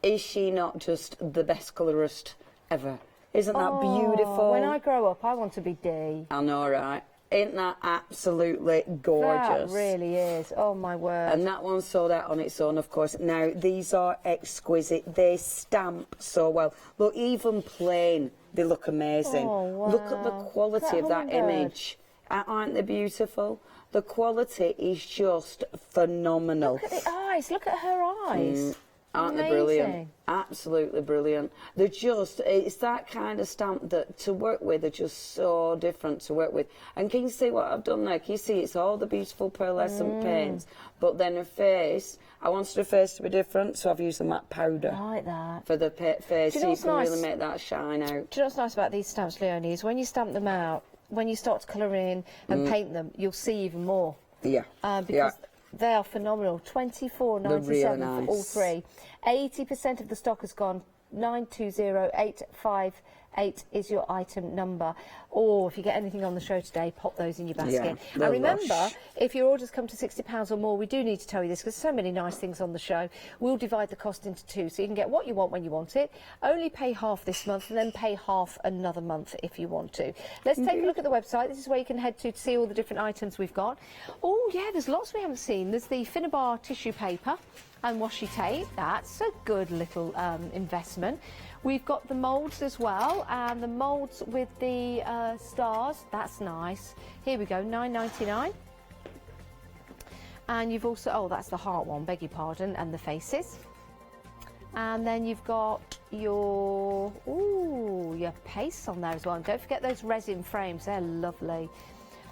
Is she not just the best colourist ever? Isn't that beautiful? When I grow up, I want to be Dee. I know, right? Isn't that absolutely gorgeous? That really is. Oh, my word. And that one sold out on its own, of course. Now, these are exquisite. They stamp so well. Look, even plain, they look amazing. Oh, wow. Look at the quality of that image. Aren't they beautiful? The quality is just phenomenal. Look at the eyes. Look at her eyes. Aren't they brilliant? Absolutely brilliant. They're just, it's that kind of stamp that to work with are just so different to work with. And can you see what I've done there? Can you see it's all the beautiful pearlescent paints, but then her face, I wanted her face to be different, so I've used the matte powder. Like that. For the face, Do you so know you can what's really nice? make that shine out. Do you know what's nice about these stamps, Leonie, is when you stamp them out, when you start to colour in and paint them, you'll see even more. Yeah. Because they are phenomenal. $24.97 really for nice. all three. 80% of the stock has gone. 920858 is your item number. Or if you get anything on the show today, pop those in your basket. And remember, if your orders come to £60 or more, we do need to tell you this because so many nice things on the show. We'll divide the cost into two, so you can get what you want when you want it. Only pay half this month and then pay half another month if you want to. Let's take a look at the website. This is where you can head to see all the different items we've got. Oh, yeah, there's lots we haven't seen. There's the Finnabar tissue paper and washi tape. That's a good little investment. We've got the moulds as well, and the moulds with the stars. That's nice. Here we go, $9.99. And you've also, oh, that's the heart one, beg your pardon, and the faces. And then you've got your, your pastes on there as well. And don't forget those resin frames, they're lovely.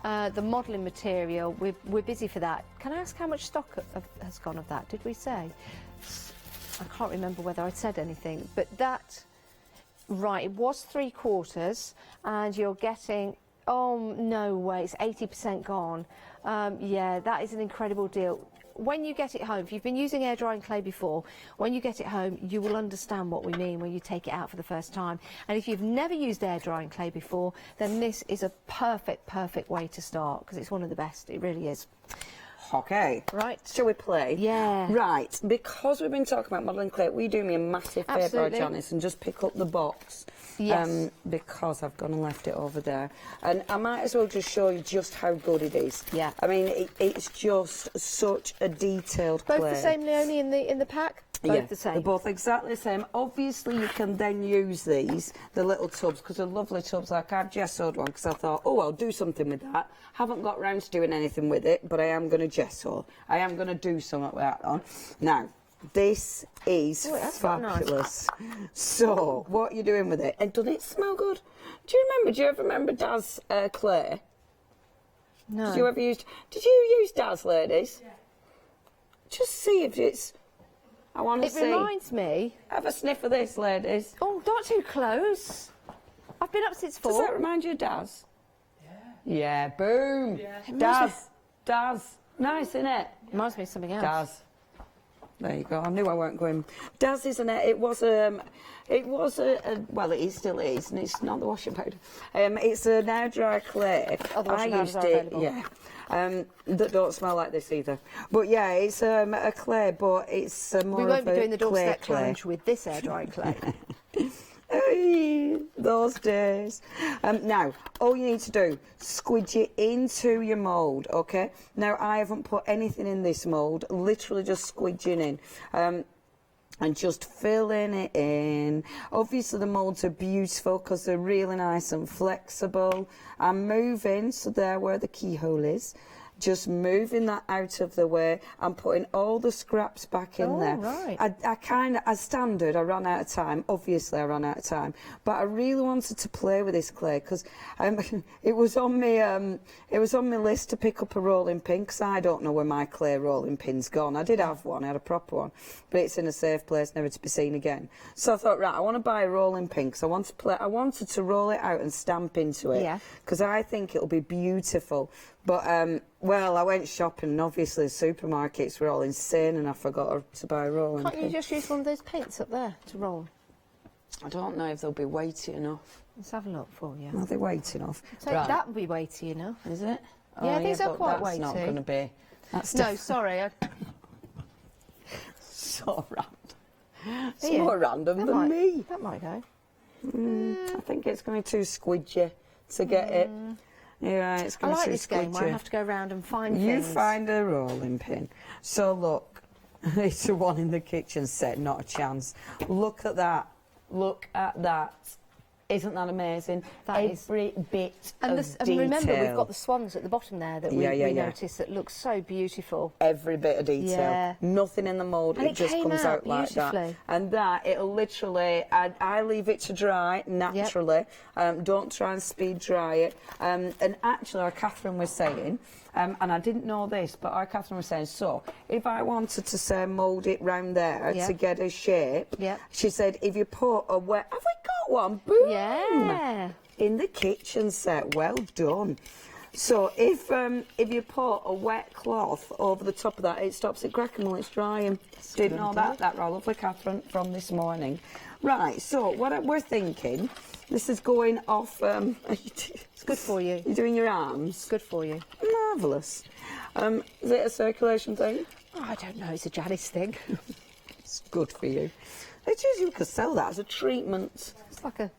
The modelling material, we're busy for that. Can I ask how much stock has gone of that? Did we say? I can't remember whether I'd said anything, but that, right, it was 3/4, and you're getting, oh, no way, it's 80% gone. Yeah, that is an incredible deal. when you get it home, if you've been using air drying clay before, when you get it home, you will understand what we mean when you take it out for the first time. And if you've never used air drying clay before, then this is a perfect way to start, because it's one of the best. It really is. Okay. Right. Shall we play? Yeah. Right. Because we've been talking about modelling clay, will you do me a massive favour, Absolutely. Janice, and just pick up the box? Yes. Because I've gone and left it over there. And I might as well just show you just how good it is. Yeah. I mean, it's just such a detailed clay. Both the same, Leonie, in the pack? Both the same. They're both exactly the same. Obviously, you can then use these, the little tubs, because they're lovely tubs. Like I've gessoed one because I thought, oh, I'll do something with that. Haven't got round to doing anything with it, but I am going to gesso. I am going to do something with that on. Now, this is fabulous. Nice. So, what are you doing with it? And doesn't it smell good? Do you ever remember Daz clay? No. Did you use Daz, ladies? Yeah. Just see if it's... I want to see. It reminds me. Have a sniff of this, ladies. Oh, not too close. I've been up since 4. Does that remind you of Daz? Yeah. Yeah, boom. Yeah. Daz. Nice, isn't it? Reminds me of something else. Daz. There you go. I knew I weren't going. Daz, isn't it? It was a well, it still is, and it's not the washing powder. It's an air dry clay. Oh, the washing powders are available. Yeah. That don't smell like this either. But yeah, it's a clay, but it's more of a clay. We won't be doing the doorstep challenge with this air dry clay. Hey, those days. Now, all you need to do, squidge it into your mould, okay? Now, I haven't put anything in this mould, literally just squidging in. And just filling it in. Obviously, the moulds are beautiful because they're really nice and flexible. I'm moving, so there where the keyhole is. Just moving that out of the way and putting all the scraps back in there. Right. I kind of, as standard, I ran out of time. Obviously, I ran out of time. But I really wanted to play with this clay because it was on my list to pick up a rolling pin because I don't know where my clay rolling pin's gone. I did have one, I had a proper one, but it's in a safe place, never to be seen again. So I thought, right, I want to buy a rolling pin because I wanted to roll it out and stamp into it because I think it'll be beautiful. But, well, I went shopping and obviously the supermarkets were all insane and I forgot to buy a rolling pin. Can't you just use one of those paints up there to roll? I don't know if they'll be weighty enough. Let's have a look for you. Are they weighty enough? So that would be weighty enough. Is it? Yeah, these are quite that's weighty. That's not going to be... No, sorry. So random. It's more random than me. That might go. I think it's going to be too squidgy to get it. Yeah, it's going to be too I like this game where I have to go around and find things. You find a rolling pin. So look, it's the one in the kitchen set, not a chance. Look at that. Look at that. Isn't that amazing? Every bit of detail. And remember, we've got the swans at the bottom there that we noticed that look so beautiful. Every bit of detail. Yeah. Nothing in the mould, And it just comes out like that. And that, it'll literally, I leave it to dry naturally. Don't try and speed dry it. And actually, our Catherine was saying, and I didn't know this, but our Catherine was saying, so, if I wanted to, say, mould it round there to get a shape, she said, if you put a wet... Have we got one? Boom! Yeah. In the kitchen set. Well done. So, if you put a wet cloth over the top of that, it stops it cracking while it's drying. Didn't know that. That was lovely, Catherine, from this morning. Right, so, what we're thinking... This is going off... it's good for you. You're doing your arms? It's good for you. Marvellous. Is it a circulation thing? Oh, I don't know. It's a Janice thing. It's good for you. It is. You could sell that as a treatment. It's like a...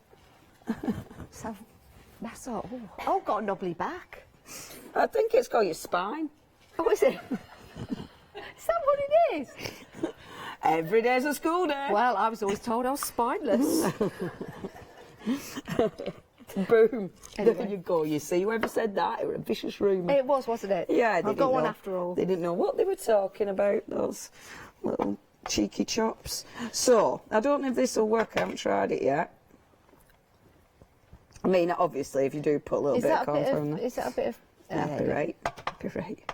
That's all. Oh, got a knobbly back. I think it's got your spine. Oh, is it? Is that what it is? Every day's a school day. Well, I was always told I was spineless. Boom. Anyway. There you go. You see, whoever said that, it was a vicious rumour. It was, wasn't it? Yeah, I've got one after all. They didn't know what they were talking about, those little cheeky chops. So, I don't know if this will work. I haven't tried it yet. I mean, obviously, if you do put a little bit of cornflour in there. Is that a bit of... That'd be right. Be right.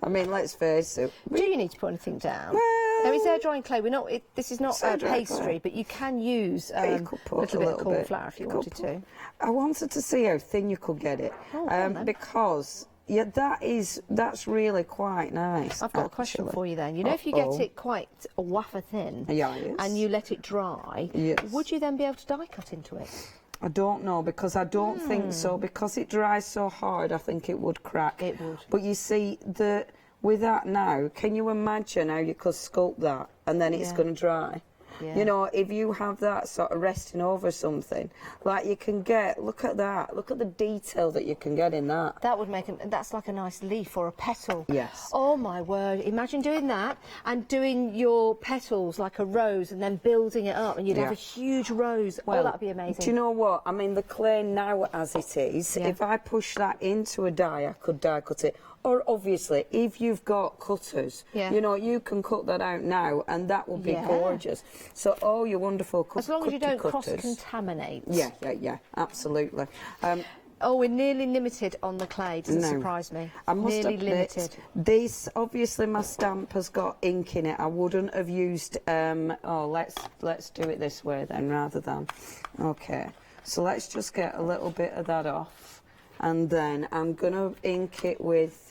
I mean, let's face it. Do you need to put anything down? Well, now, it's air drying clay. This is not pastry, but you can use a little bit of corn flour if you wanted to. I wanted to see how thin you could get it, because yeah, that's really quite nice. I've got a question for you then. You know, if you get it quite a wafer thin and you let it dry, would you then be able to die cut into it? I don't know, because I don't think so. Because it dries so hard, I think it would crack. It would. But you see, with that now, can you imagine how you could sculpt that and then it's going to dry? Yeah. You know, if you have that sort of resting over something, like you can get, look at that, look at the detail that you can get in that. That would make, that's like a nice leaf or a petal. Yes. Oh my word, imagine doing that and doing your petals like a rose and then building it up and you'd have a huge rose. Well, that'd be amazing. Do you know what? I mean, the clay now as it is, if I push that into a die, I could die cut it. Or obviously, if you've got cutters, you know, you can cut that out now and that will be gorgeous. So all your wonderful as long as you don't cross-contaminate. Yeah, absolutely. Oh, we're nearly limited on the clay. Doesn't surprise me. I must nearly admit, limited. This, obviously my stamp has got ink in it. I wouldn't have used, let's do it this way then rather than, okay. So let's just get a little bit of that off. And then I'm going to ink it with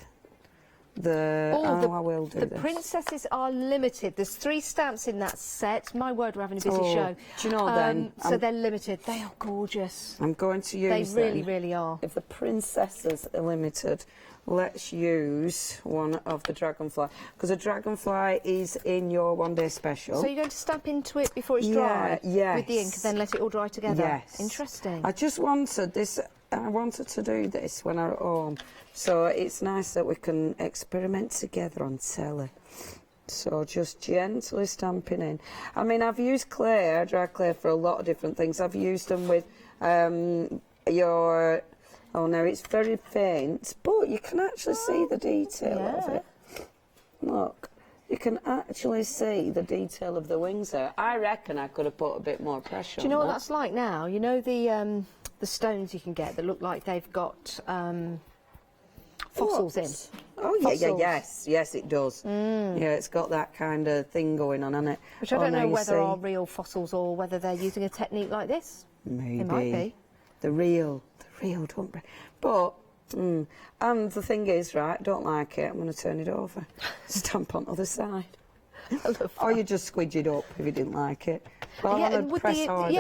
I will do the this. princesses are limited. There's 3 stamps in that set. My word, we're having a busy show. Do you know then? So they're limited. They are gorgeous. I'm going to use They really, really are. If the princesses are limited, let's use one of the dragonfly. Because a dragonfly is in your one-day special. So you're going to stamp into it before it's dry? Yes. With the ink and then let it all dry together? Yes. Interesting. I just wanted this... I wanted to do this when I was at home, so it's nice that we can experiment together on telly. So just gently stamping in. I mean, I've used clay, dry clay, for a lot of different things. I've used them with oh no, it's very faint, but you can actually see the detail of it. Look. You can actually see the detail of the wings there. I reckon I could have put a bit more pressure on. Do you know what that's like now? You know the stones you can get that look like they've got fossils in? Oh, yes, it does. Yeah, it's got that kind of thing going on it. Which I don't know whether are real fossils or whether they're using a technique like this. Maybe. It might be. The real, don't break. But... and the thing is, right, don't like it, I'm going to turn it over. Stamp on the other side. Or you just squidge it up if you didn't like it. Well, I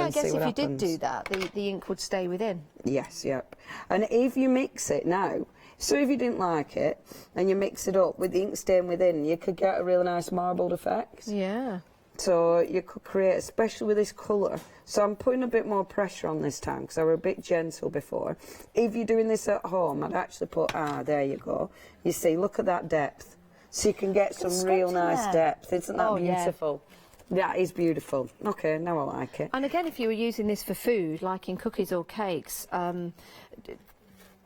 guess if you did do that, the ink would stay within. Yes, yep. And if you mix it now, so if you didn't like it, and you mix it up with the ink staying within, you could get a really nice marbled effect. Yeah. So you could create, especially with this colour. So I'm putting a bit more pressure on this time because I were a bit gentle before. If you're doing this at home, I'd actually put, there you go. You see, look at that depth. So you can get some real nice depth. Isn't that beautiful? Yeah. That is beautiful. Okay, now I like it. And again, if you were using this for food, like in cookies or cakes,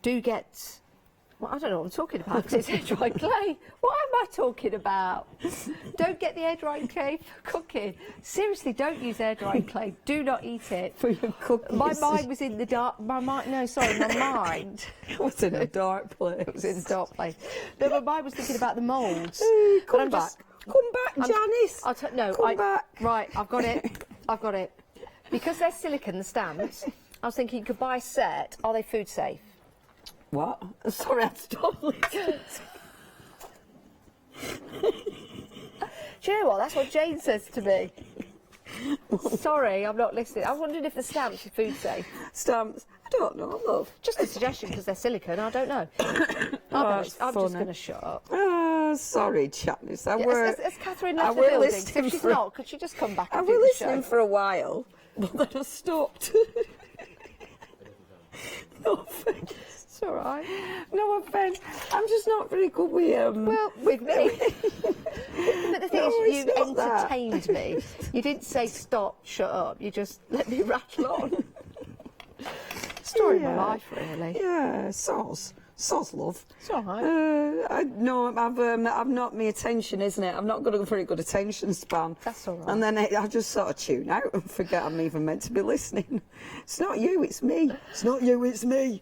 do get... Well, I don't know what I'm talking about because it's air-dried clay. What am I talking about? Don't get the air-dried clay for cooking. Seriously, don't use air-dried clay. Do not eat it. For your cookies. My mind was in the dark... My mind was in a dark place. It was in a dark place. No, my mind was thinking about the moulds. Come back. Come back, Janice. Come back. Right, I've got it. I've got it. Because they're silicone, the stamps, I was thinking you could buy a set. Are they food safe? What? Sorry, I stopped listening. Do you know what? That's what Jane says to me. Sorry, I'm not listening. I was wondering if the stamps are food safe. Stamps? I don't know, love. Just a suggestion because they're silicone. I don't know. I'm just going to shut up. Sorry, Janice. Has Catherine left the building? If she's not, could she just come back and do the show? I was listening for a while, but then I stopped. No offence. It's all right. No offence. I'm just not very good with Well, with me. But the thing is, you entertained me. You didn't say stop, shut up. You just let me rattle on. Story of my life, really. Yeah, soz, love. It's all right. No, I've not my attention, isn't it? I've not got a very good attention span. That's all right. And then I just sort of tune out and forget I'm even meant to be listening. It's not you, it's me. It's not you, it's me.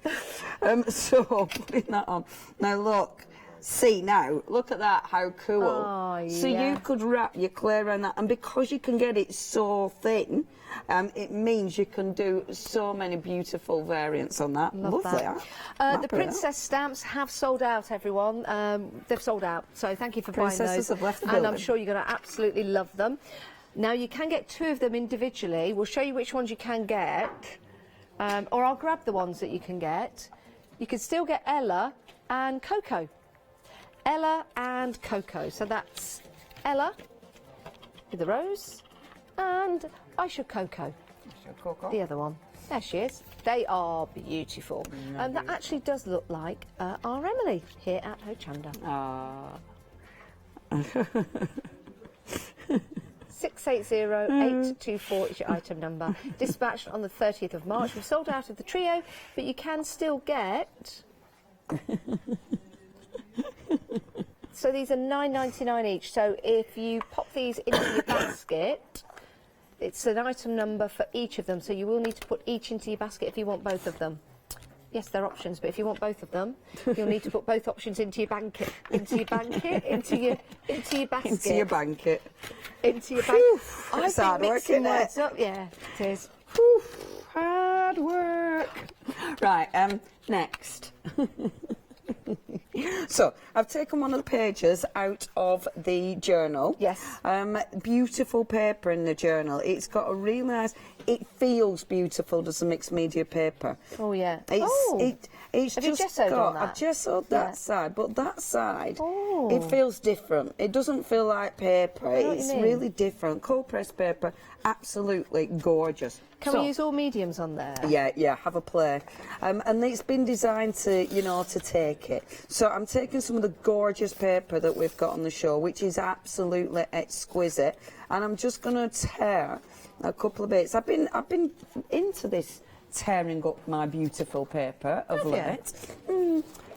So putting that on. Now look, See now, look at that, how cool. Oh, So yeah. you could wrap your clay around that, and because you can get it so thin, it means you can do so many beautiful variants on that. Love Lovely. that. Happy The Princess stamps have sold out, everyone. They've sold out, so thank you for buying Princesses those. have left the And I'm building. sure you're going to absolutely love them. Now, you can get 2 of them individually. We'll show you which ones you can get, or I'll grab the ones that you can get. You can still get Ella and Coco. Ella and Coco. So that's Ella with the rose and Aisha Coco. The other one. There she is. They are beautiful. And that actually does look like our Emily here at Hochanda. 680824 is your item number. Dispatched on the 30th of March. We've sold out of the trio, but you can still get... So these are £9.99 each. So if you pop these into your basket, it's an item number for each of them. So you will need to put each into your basket if you want both of them. Yes, they're options, but if you want both of them, you'll need to put both options into your banket, into your basket. Into your banket. Into your bank. It's hard work, mixing isn't it? words up, yeah, it is. Hard work. Right, next. So, I've taken one of the pages out of the journal. Yes. Beautiful paper in the journal. It's got a really nice... It feels beautiful, does the mixed media paper. Oh, yeah. It's Have you just gessoed got... on that? I've gessoed that side, but that side, Oh. it feels different. It doesn't feel like paper. I know what you It's mean. really different. Cold pressed paper, absolutely gorgeous. Can we use all mediums on there? Yeah, have a play. And it's been designed to, to take it. So I'm taking some of the gorgeous paper that we've got on the show, which is absolutely exquisite, and I'm just going to tear a couple of bits. I've been into this tearing up my beautiful paper of late.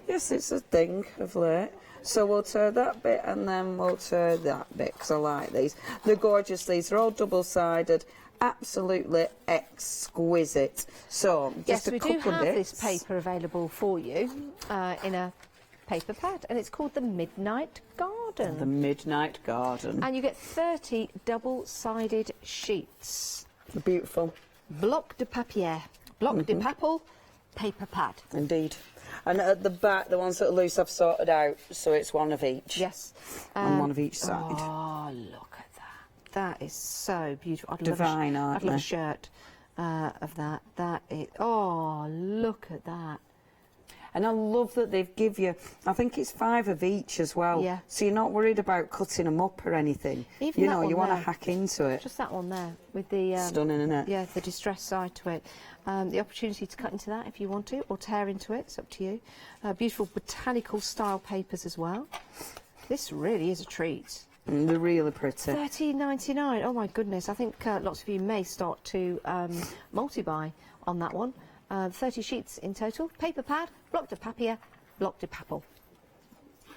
Yes, it's a thing of late. So we'll tear that bit and then we'll tear that bit, because I like these. They're gorgeous, these are all double-sided. Absolutely exquisite. So, just Yes, a we couple do have of bits. this paper available for you in a paper pad, and it's called the Midnight Garden. The Midnight Garden. And you get 30 double-sided sheets. Beautiful. Bloc de papier. Bloc de papel paper pad. Indeed. And at the back, the ones that are loose, I've sorted out, so it's one of each. Yes. And one of each side. Oh, look at that. That is so beautiful. I'd Divine, love aren't I'd love they? a shirt of that. That is... Oh, look at that. And I love that they've give you, I think it's 5 of each as well. Yeah. So you're not worried about cutting them up or anything. Even you that know, one you want to there. hack into it. Just that one there with the... Stunning, isn't it? Yeah, the distressed side to it. The opportunity to cut into that if you want to, or tear into it, it's up to you. Beautiful botanical style papers as well. This really is a treat. They're really pretty. $13.99. Oh my goodness! I think lots of you may start to multi-buy on that one. 30 sheets in total. Paper pad, bloc de papier, bloc de papel.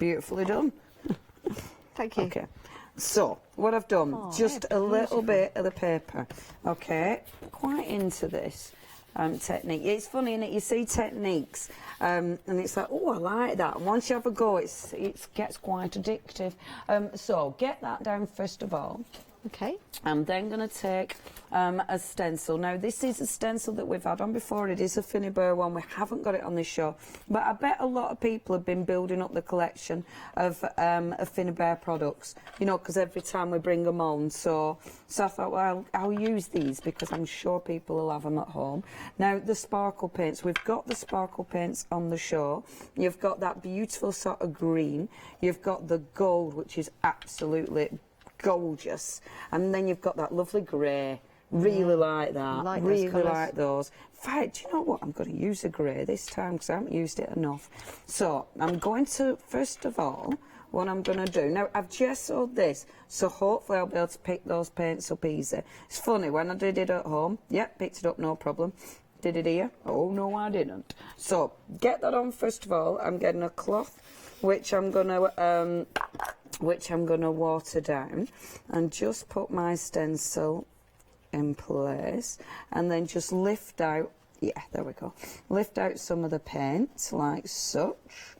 Beautifully done. Thank you. Okay. So, what I've done, just a little bit of the paper. Okay, quite into this technique. It's funny, innit? You see techniques, and it's like, oh, I like that. And once you have a go, it gets quite addictive. So, get that down first of all. Okay. I'm then going to take a stencil. Now, this is a stencil that we've had on before. It is a Finnebear one. We haven't got it on this show. But I bet a lot of people have been building up the collection of Finnebear products, you know, because every time we bring them on. So I thought, well, I'll use these because I'm sure people will have them at home. Now, the sparkle paints. We've got the sparkle paints on the show. You've got that beautiful sort of green. You've got the gold, which is absolutely gorgeous, and then you've got that lovely grey. Really like that. Really like those. In fact, do you know what? I'm going to use a grey this time because I haven't used it enough. So I'm going to, first of all, what I'm going to do now, I've gessoed this, so hopefully I'll be able to pick those paints up easy. It's funny, when I did it at home, picked it up, no problem. Did it here? Oh no, I didn't. So get that on first of all. I'm getting a cloth, which I'm going to water down, and just put my stencil in place, and then just lift out, there we go, lift out some of the paint like such,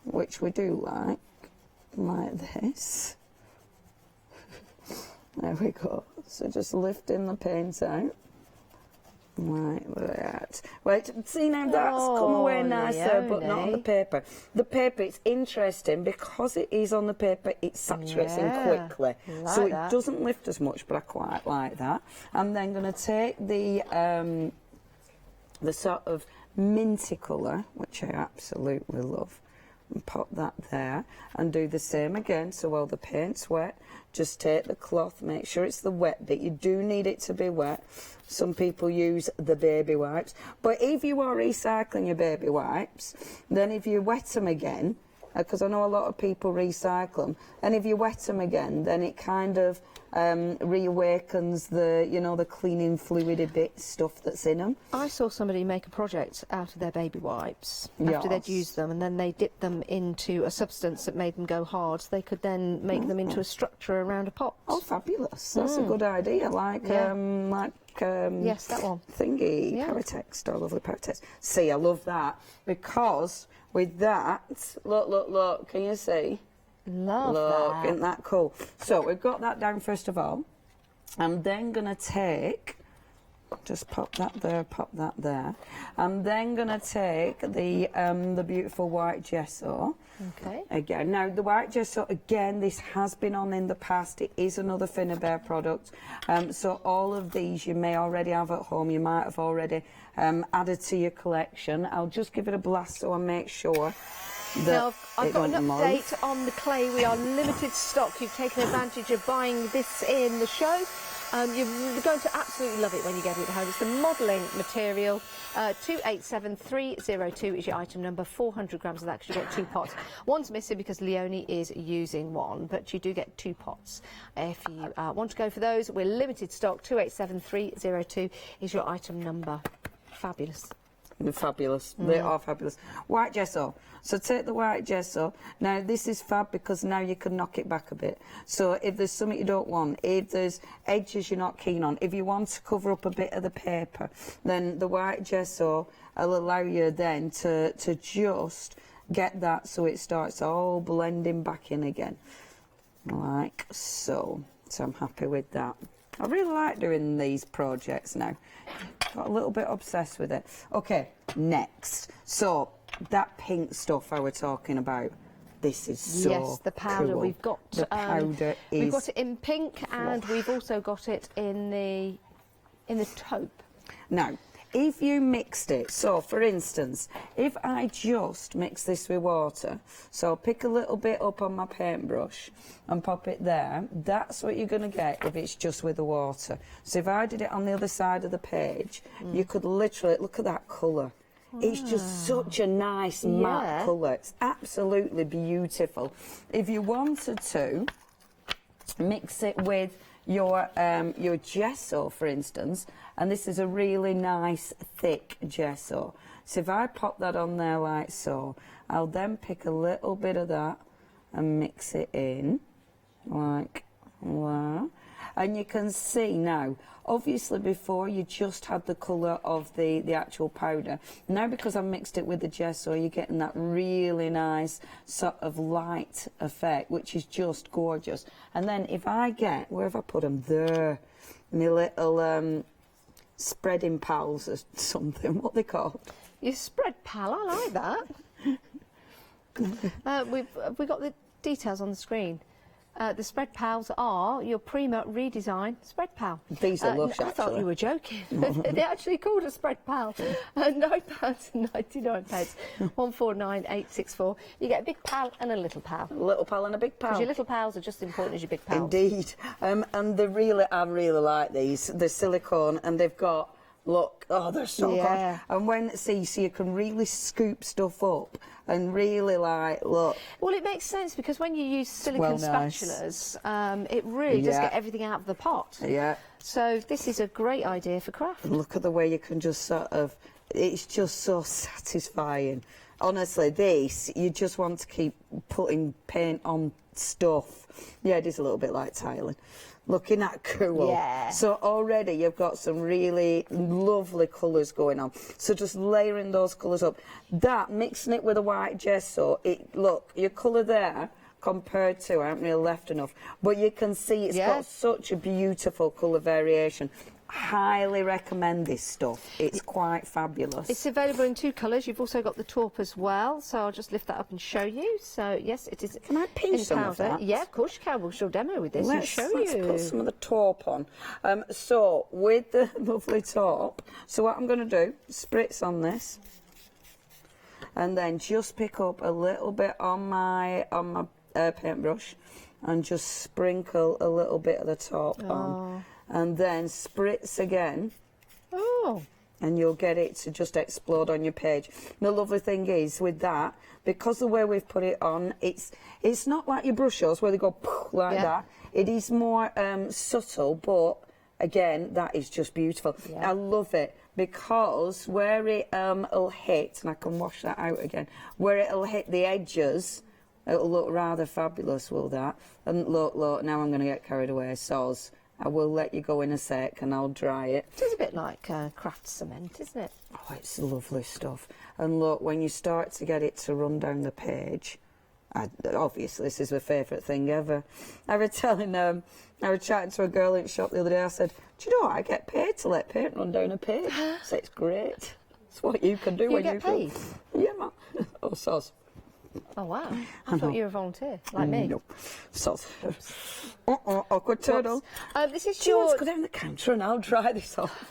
which we do like this. There we go. So just lifting the paint out. Like that. Wait, see now that's come away nicer, but not on the paper. The paper, it's interesting because it is on the paper, it saturates in quickly. So it doesn't lift as much, but I quite like that. I'm then going to take the sort of minty colour, which I absolutely love, and pop that there and do the same again. So while the paint's wet, just take the cloth, make sure it's the wet bit. You do need it to be wet. Some people use the baby wipes, but if you are recycling your baby wipes, then if you wet them again, because I know a lot of people recycle them, and if you wet them again, then it kind of reawakens the, you know, the cleaning fluidy bit stuff that's in them. I saw somebody make a project out of their baby wipes after they'd used them, and then they dipped them into a substance that made them go hard, so they could then make them into a structure around a pot. Oh, fabulous. That's a good idea. Yes, that one. Thingy, Paratext, our lovely Paratext. See, I love that, because with that, look, can you see? Love that. Isn't that cool? So we've got that down first of all. I'm then going to take, just pop that there, pop that there. I'm then going to take the beautiful white gesso. Okay. Again, now the white gesso, again, this has been on in the past. It is another Finnabair product. So all of these you may already have at home. You might have already added to your collection. I'll just give it a blast so I make sure that now, I've got an update on the clay. We are limited stock. You've taken advantage of buying this in the show. You're going to absolutely love it when you get it at home. It's the modelling material. 287302 is your item number. 400 grams of that, because you get 2 pots. One's missing because Leonie is using one, but you do get 2 pots. If you want to go for those, we're limited stock. 287302 is your item number. Fabulous. They're fabulous. They are fabulous. White gesso. So take the white gesso. Now this is fab because now you can knock it back a bit. So if there's something you don't want, if there's edges you're not keen on, if you want to cover up a bit of the paper, then the white gesso will allow you then to just get that so it starts all blending back in again. Like so. So I'm happy with that. I really like doing these projects now. Got a little bit obsessed with it. Okay, next. So that pink stuff I were talking about. This is so the powder. Cool. We've got the powder. We've got it in pink, and we've also got it in the taupe. Now, if you mixed it, so for instance, if I just mix this with water, so pick a little bit up on my paintbrush and pop it there, that's what you're going to get if it's just with the water. So if I did it on the other side of the page, you could literally, look at that colour. It's just such a nice matte colour. It's absolutely beautiful. If you wanted to mix it with your gesso, for instance, and this is a really nice thick gesso. So if I pop that on there like so, I'll then pick a little bit of that and mix it in like that. And you can see now, obviously before you just had the colour of the actual powder. Now because I've mixed it with the gesso, you're getting that really nice sort of light effect, which is just gorgeous. And then if I get, where have I put them? There, my little spreading pals or something, what they called? Your spread pal, I like that. We've got the details on the screen. The spread pals are your Prima redesign spread pal. These are lush, actually. I thought you were joking. They actually called a spread pal. £9.99. 149864. You get a big pal and a little pal. A little pal and a big pal. Because your little pals are just as important as your big pals. Indeed. And I really like these. They're silicone and they've got, look, oh, they're so good. And when, so you can really scoop stuff up and really like, look. Well, it makes sense because when you use silicone spatulas, it really does get everything out of the pot. Yeah. So this is a great idea for craft. And look at the way you can just sort of, it's just so satisfying. honestly, this, you just want to keep putting paint on stuff. Yeah, it is a little bit like tiling. Looking at cool. Yeah. So already you've got some really lovely colours going on. So just layering those colours up. That, mixing it with a white gesso, look, your colour there compared to, I haven't really left enough, but you can see it's got such a beautiful colour variation. Highly recommend this stuff. It's quite fabulous. It's available in 2 colours. You've also got the taupe as well, so I'll just lift that up and show you. So yes, it is. Can I pinch in some powder. of that? Yeah, of course you can. We'll show demo with this and show Let's you. put some of the taupe on. So with the lovely taupe, so what I'm going to do, spritz on this, and then just pick up a little bit on my paintbrush, and just sprinkle a little bit of the taupe on. And then spritz again. And you'll get it to just explode on your page. The lovely thing is with that, because the way we've put it on, it's not like your brush-ups where they go like that. It is more subtle, but again, that is just beautiful. I love it because where it'll hit, and I can wash that out again, where it'll hit the edges, it'll look rather fabulous, will that? And look, now I'm going to get carried away, soz. I will let you go in a sec and I'll dry it. It is a bit like craft cement, isn't it? Oh, it's lovely stuff. And look, when you start to get it to run down the page, obviously this is my favourite thing ever. I was chatting to a girl in the shop the other day. I said, do you know what? I get paid to let paint run down a page. So it's great. It's what you can do when you get paid? Yeah, man. Oh, soz. Oh wow! I thought you were a volunteer, like me. No, soz. Awkward turtle. This is Do you want to go down the counter and I'll dry this off?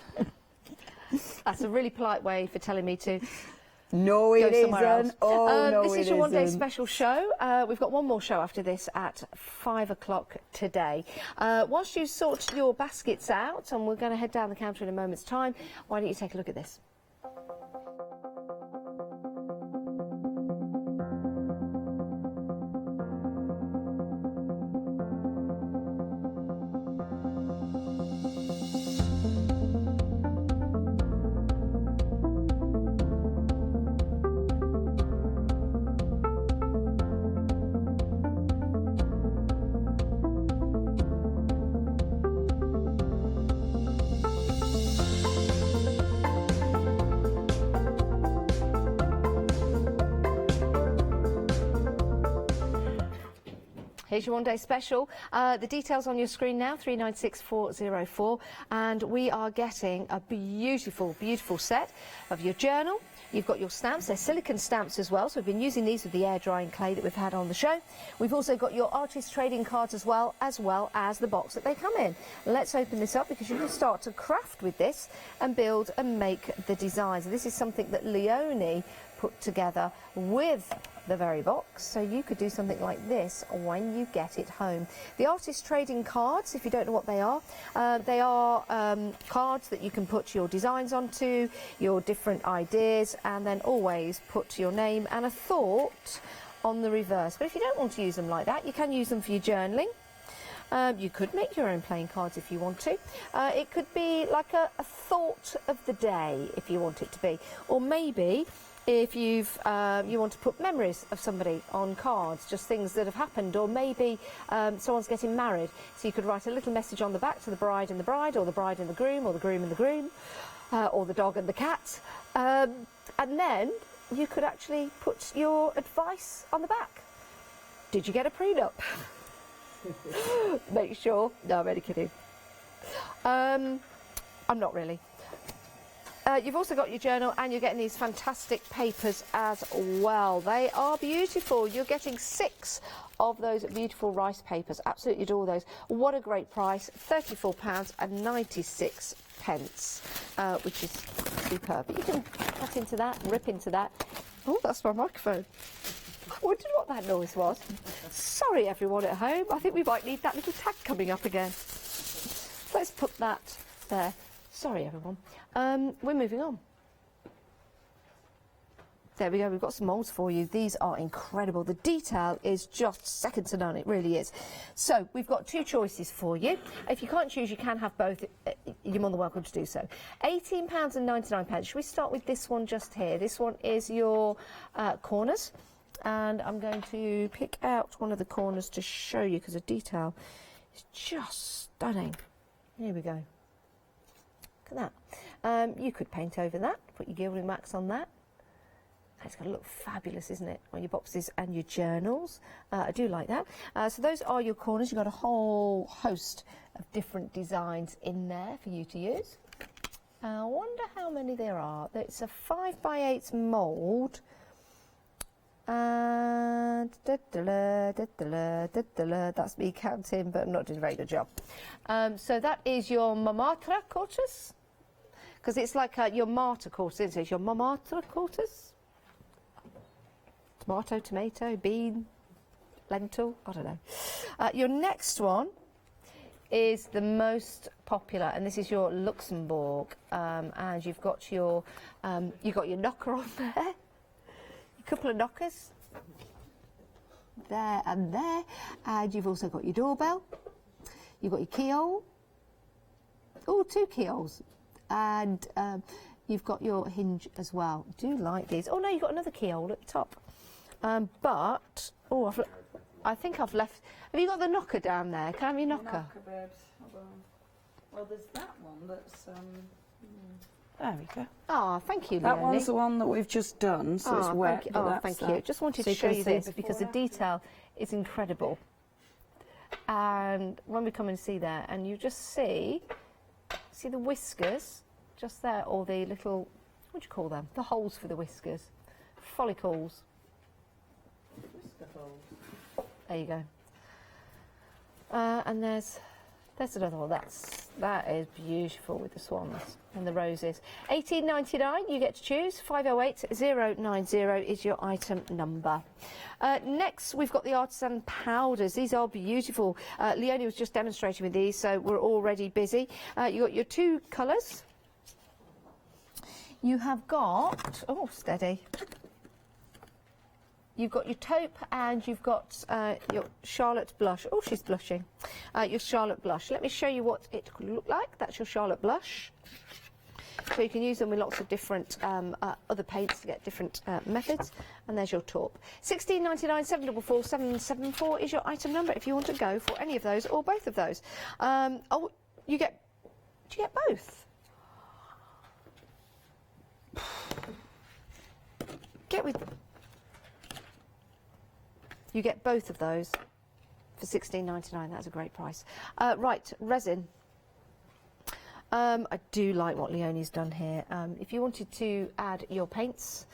That's a really polite way for telling me to. No, it isn't. Oh, no, this is your one-day special show. We've got one more show after this at 5 o'clock today. Whilst you sort your baskets out, and we're going to head down the counter in a moment's time, why don't you take a look at this? Here's your one-day special. The details on your screen now, 396404, and we are getting a beautiful, beautiful set of your journal. You've got your stamps, they're silicone stamps as well, so we've been using these with the air drying clay that we've had on the show. We've also got your artist trading cards as well as the box that they come in. Let's open this up because you can start to craft with this and build and make the designs. This is something that Leonie put together with the very box, so you could do something like this when you get it home. The artist trading cards, if you don't know what they are cards that you can put your designs onto, your different ideas, and then always put your name and a thought on the reverse. But if you don't want to use them like that, you can use them for your journaling. You could make your own playing cards if you want to. It could be like a thought of the day if you want it to be, or maybe if you want to put memories of somebody on cards, just things that have happened, or maybe someone's getting married, so you could write a little message on the back to the bride and the bride, or the bride and the groom, or the groom and the groom, or the dog and the cat, and then you could actually put your advice on the back. Did you get a prenup? Make sure. No, I'm only kidding. I'm not really. You've also got your journal, and you're getting these fantastic papers as well. They are beautiful. You're getting 6 of those beautiful rice papers. Absolutely adore those. What a great price, £34.96, which is superb. You can cut into that, rip into that. Oh, that's my microphone. I wondered what that noise was. Sorry, everyone at home. I think we might need that little tag coming up again. Let's put that there. Sorry, everyone. We're moving on. There we go, we've got some moulds for you. These are incredible. The detail is just second to none, it really is. So we've got 2 choices for you. If you can't choose, you can have both. You're more than welcome to do so. £18.99. Should we start with this one just here? This one is your corners. And I'm going to pick out one of the corners to show you because the detail is just stunning. Here we go. Look at that. You could paint over that, put your gilding wax on that. It's going to look fabulous, isn't it, on your boxes and your journals. I do like that. So those are your corners. You've got a whole host of different designs in there for you to use. I wonder how many there are. It's a 5x8 mould. And that's me counting, but I'm not doing a very good job. So that is your Montmartre quarters, because it's like your martyr quarters, isn't it? It's your Montmartre quarters. Tomato, tomato, bean, lentil, I don't know. Your next one is the most popular, and this is your Luxembourg, and you've got your knocker on there. A couple of knockers there and there, and you've also got your doorbell, you've got your keyhole, 2 keyholes, and you've got your hinge as well. I do like these. Oh no, you've got another keyhole at the top, but I think I've left. Have you got the knocker down there? Can I have your knocker? Well, there's that one that's there we go. Oh, thank you, That Leonie. one's the one that we've just done, so it's wet. Thank you. Just wanted to show you this because the detail is incredible. And when we come and see that, and you just see the whiskers just there, or the little, what do you call them? The holes for the whiskers, follicles. Whisker holes. There you go. And there's another one. That is beautiful with the swans and the roses. £18.99, you get to choose. 508090 is your item number. Next, we've got the artisan powders. These are beautiful. Leonie was just demonstrating with these, so we're already busy. You've got your 2 colours. You have got, oh, steady. You've got your taupe and you've got your Charlotte blush. Oh, she's blushing. Your Charlotte blush. Let me show you what it could look like. That's your Charlotte blush. So you can use them with lots of different other paints to get different methods. And there's your taupe. £16.99, 744 774 is your item number if you want to go for any of those or both of those. Do you get both? You get both of those for £16.99. That's a great price. Right, resin. I do like what Leonie's done here. If you wanted to add your paints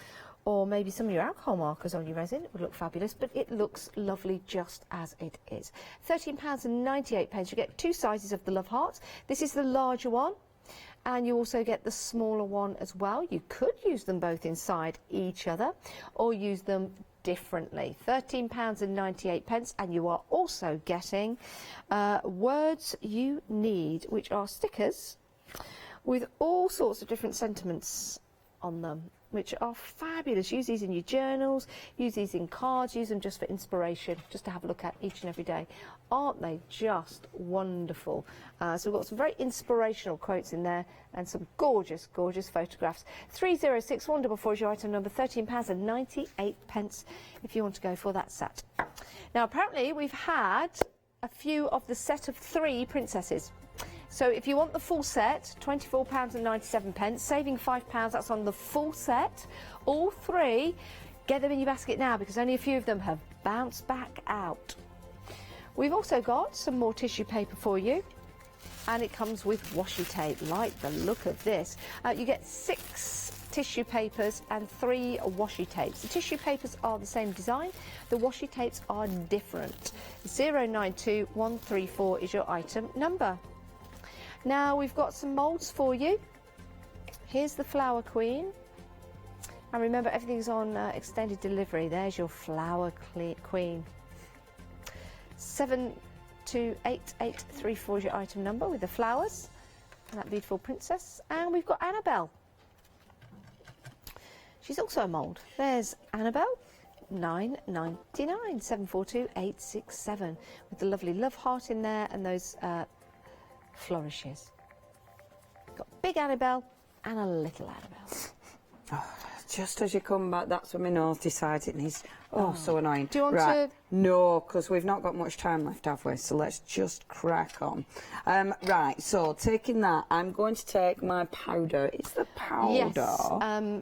or maybe some of your alcohol markers on your resin, it would look fabulous, but it looks lovely just as it is. £13.98. You get 2 sizes of the Love Hearts. This is the larger one. And you also get the smaller one as well. You could use them both inside each other or use them differently. £13.98, and you are also getting Words You Need, which are stickers with all sorts of different sentiments on them, which are fabulous. Use these in your journals, use these in cards, use them just for inspiration, just to have a look at each and every day. Aren't they just wonderful? So we've got some very inspirational quotes in there and some gorgeous, gorgeous photographs. 306144 is your item number, £13.98 if you want to go for that set. Now, apparently we've had a few of the set of 3 princesses. So if you want the full set, £24.97, saving £5, that's on the full set. All 3, get them in your basket now because only a few of them have bounced back out. We've also got some more tissue paper for you, and it comes with washi tape. Like the look of this. You get 6 tissue papers and 3 washi tapes. The tissue papers are the same design, the washi tapes are different. 092134 is your item number. Now we've got some moulds for you. Here's the Flower Queen. And remember, everything's on extended delivery. There's your Flower Queen. 728834 is your item number with the flowers and that beautiful princess. And we've got Annabelle. She's also a mould. There's Annabelle, £9.99, 742867, with the lovely love heart in there and those flourishes. Got big Annabelle and a little Annabelle. Oh, just as you come back, that's when my nose decided it needs... Oh, so annoying. Do you want right. to... No, because we've not got much time left, have we? So let's just crack on. Right, so taking that, I'm going to take my powder. It's the powder. Yes,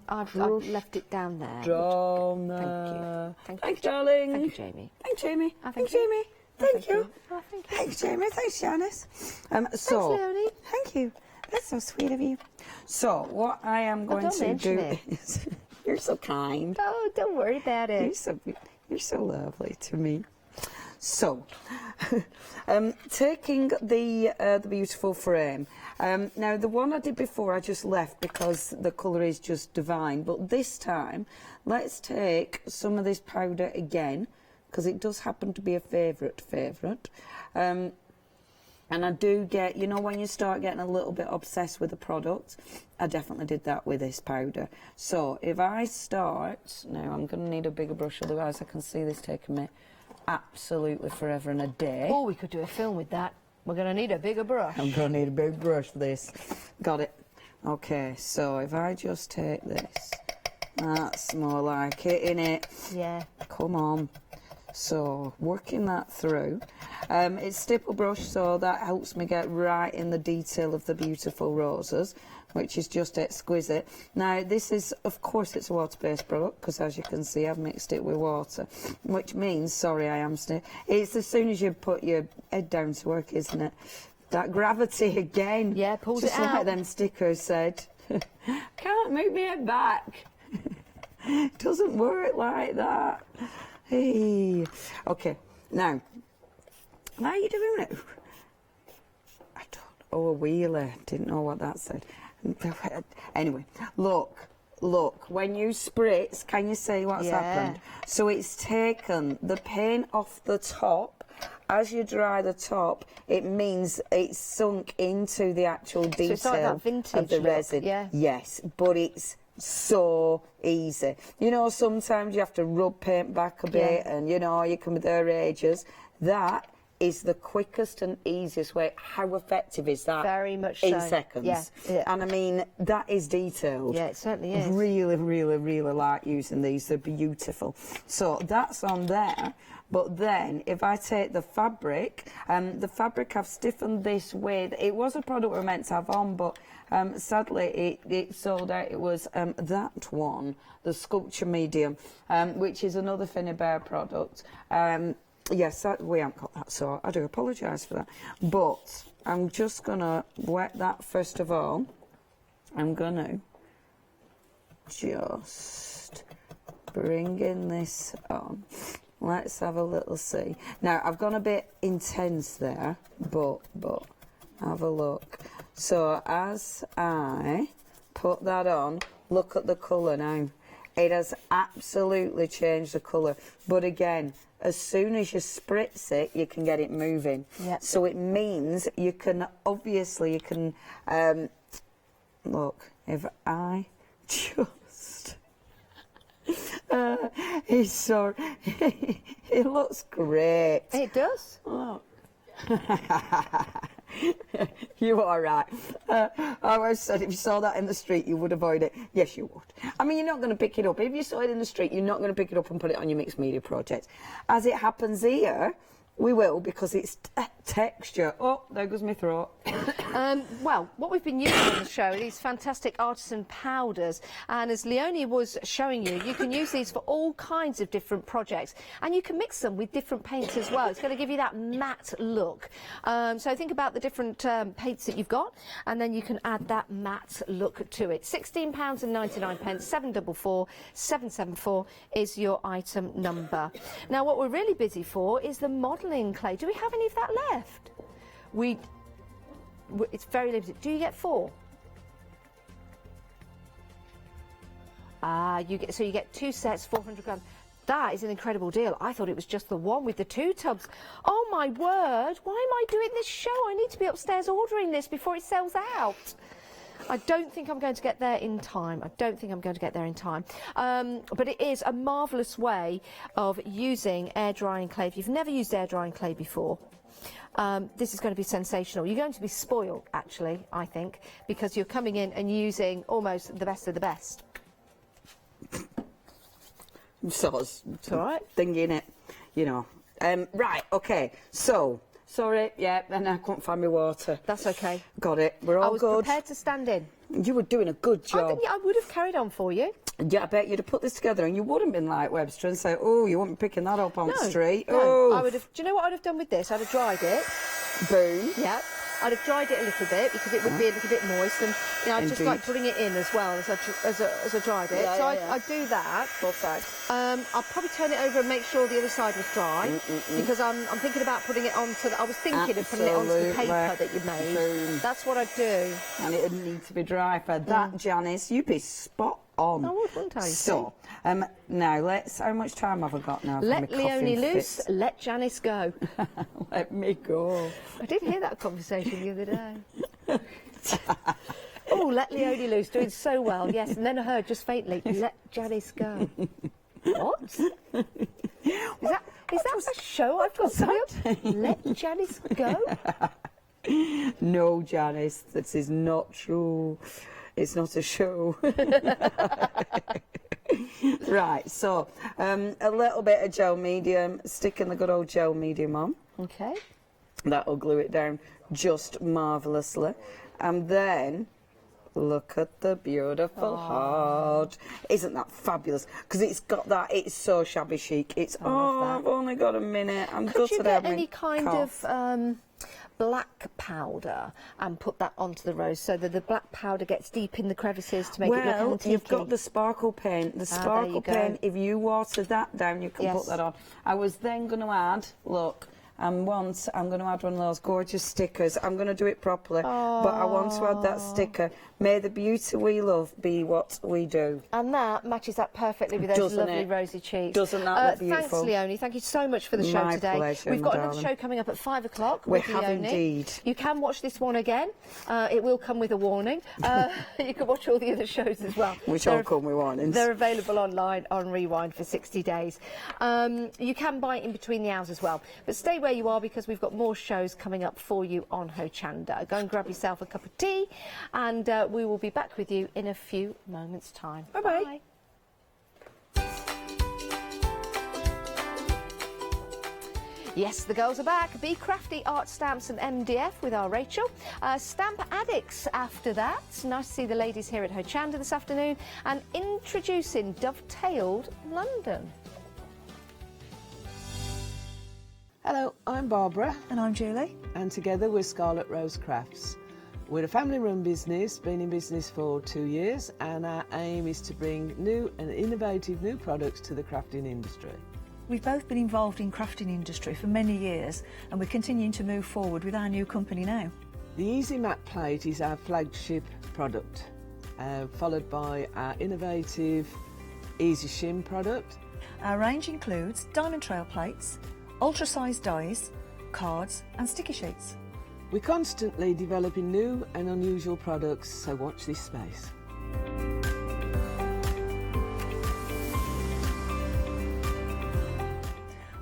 I've left it down there. Down there. Thank you. Thanks, darling. Thank you, Jamie. Thanks, Jamie. Oh, Thanks, Jamie. Thank you. Oh, thank you. Thanks, Jamie. Thanks, Janice. Thanks, Leonie. Thank you. That's so sweet of you. So, what I am going to do is... You're so kind. Oh, don't worry about it. You're so lovely to me. So, taking the beautiful frame. Now, the one I did before I just left because the colour is just divine. But this time, let's take some of this powder again, because it does happen to be a favourite. And I do get, you know, when you start getting a little bit obsessed with the product, I definitely did that with this powder. So if I start, now I'm going to need a bigger brush, otherwise I can see this taking me absolutely forever and a day. Oh, we could do a film with that. We're going to need a bigger brush. I'm going to need a big brush for this. Got it. Okay, so if I just take this, that's more like it, innit? Yeah. Come on. So, working that through. It's stipple brush, so that helps me get right in the detail of the beautiful roses, which is just exquisite. Now, this is, of course, it's a water-based product, because as you can see, I've mixed it with water, which means, sorry, I am it's as soon as you put your head down to work, isn't it? That gravity again. Yeah, pulled it out. Just like them stickers said. Can't move my head back. It doesn't work like that. Hey. Okay, now, how are you doing it? I don't know. Oh, a wheeler. Didn't know what that said. Anyway, look, when you spritz, can you see what's happened? So it's taken the paint off the top. As you dry the top, it means it's sunk into the actual detail it's like that vintage of the resin. Yeah. Yes, but it's so easy. You know, sometimes you have to rub paint back a bit and, you know, you can be there ages. That is the quickest and easiest way. How effective is that? Very much in so. seconds. Yeah. And I mean, that is detailed. Yeah, it certainly is. Really like using these. They're beautiful. So that's on there. But then, if I take the fabric I've stiffened this with, it was a product we were meant to have on, but sadly it sold out. It was that one, the Sculpture Medium, which is another Finnabair product. Yes, we haven't got that, so I do apologise for that. But I'm just going to wet that first of all. I'm going to just bring in this on. Let's have a little see. Now, I've gone a bit intense there, but have a look. So as I put that on, look at the colour now. It has absolutely changed the colour. But again, as soon as you spritz it, you can get it moving. Yep. So it means you can, obviously, you can, look, if I just... he's so... it looks great. It does. Look. You are right. I always said if you saw that in the street, you would avoid it. Yes, you would. I mean, you're not going to pick it up. If you saw it in the street, you're not going to pick it up and put it on your mixed media project. As it happens here, we will, because it's texture. Oh, there goes my throat. Well, what we've been using on the show are these fantastic artisan powders, and as Leonie was showing you, you can use these for all kinds of different projects, and you can mix them with different paints as well. It's going to give you that matte look. So think about the different paints that you've got, and then you can add that matte look to it. £16.99, 744 774 is your item number. Now, what we're really busy for is the modelling clay. Do we have any of that left? It's very limited. Do you get 4? You get 2 sets, 400 grams. That is an incredible deal. I thought it was just the one with the 2 tubs. Oh my word! Why am I doing this show? I need to be upstairs ordering this before it sells out. I don't think I'm going to get there in time. But it is a marvellous way of using air drying clay. If you've never used air drying clay before, this is going to be sensational. You're going to be spoiled, actually, I think, because you're coming in and using almost the best of the best. Sort of it's all right. Thinking it, you know. Right, okay, so, sorry, yeah, and I couldn't find my water. That's okay. Got it, we're all good. I was prepared to stand in. You were doing a good job. I would have carried on for you. Yeah, I bet you'd have put this together and you wouldn't have been like Webster and say, oh, you wouldn't be picking that up on the street. No, oh. I would have. Do you know what I'd have done with this? I'd have dried it. Boom. Yeah. I'd have dried it a little bit because it would be a little bit moist, and you know, I'd just like bring it in as well as I dried it. Yeah, so yeah, I'd do that. Both sides. I'll probably turn it over and make sure the other side was dry because I'm thinking about putting it onto. I was thinking of putting it onto the paper that you made. Boom. That's what I'd do. And it would need to be dry for that, Janice. You'd be spot on. I would, wouldn't I? So, now let's. How much time have I got now? Let Leonie loose. Let Janice go. Let me go. I did hear that conversation the other day. Oh, let Leonie loose, doing so well, yes. And then I heard just faintly, let Janice go. What? Is that a show I've got coming up? Let Janice go? No, Janice, this is not true. It's not a show. Right, so a little bit of gel medium, sticking the good old gel medium on. Okay. That'll glue it down just marvellously. And then look at the beautiful heart. Isn't that fabulous? Because it's got that, it's so shabby chic. It's, I've only got a minute. I'm Could you get any any kind of black powder and put that onto the rose so that the black powder gets deep in the crevices to make it look antique? Well, you've got the sparkle paint. The sparkle paint, if you water that down, you can put that on. I was then going to add, look, and once I'm going to add one of those gorgeous stickers. I'm going to do it properly, but I want to add that sticker. May the beauty we love be what we do. And that matches up perfectly with those lovely rosy cheeks. Doesn't that look beautiful? Thanks, Leonie. Thank you so much for the show today. Pleasure, We've got another show coming up at 5 o'clock. We have indeed. You can watch this one again. It will come with a warning. You can watch all the other shows as well. Which all come with warnings. They're available online on Rewind for 60 days. You can buy it in between the hours as well. But stay where you are because we've got more shows coming up for you on Hochanda. Go and grab yourself a cup of tea and we will be back with you in a few moments' time. Bye-bye. Yes, the girls are back. Be Crafty Art Stamps and MDF with our Rachel. Stamp Addicts after that. Nice to see the ladies here at Hochanda this afternoon. And introducing Dovetailed London. Hello, I'm Barbara. And I'm Julie. And together we're Scarlet Rose Crafts. We're a family-run business, been in business for 2 years, and our aim is to bring new and innovative new products to the crafting industry. We've both been involved in crafting industry for many years, and we're continuing to move forward with our new company now. The Easy Mat Plate is our flagship product, followed by our innovative Easy Shim product. Our range includes diamond trail plates, ultra-sized dies, cards and sticky sheets. We're constantly developing new and unusual products, so watch this space.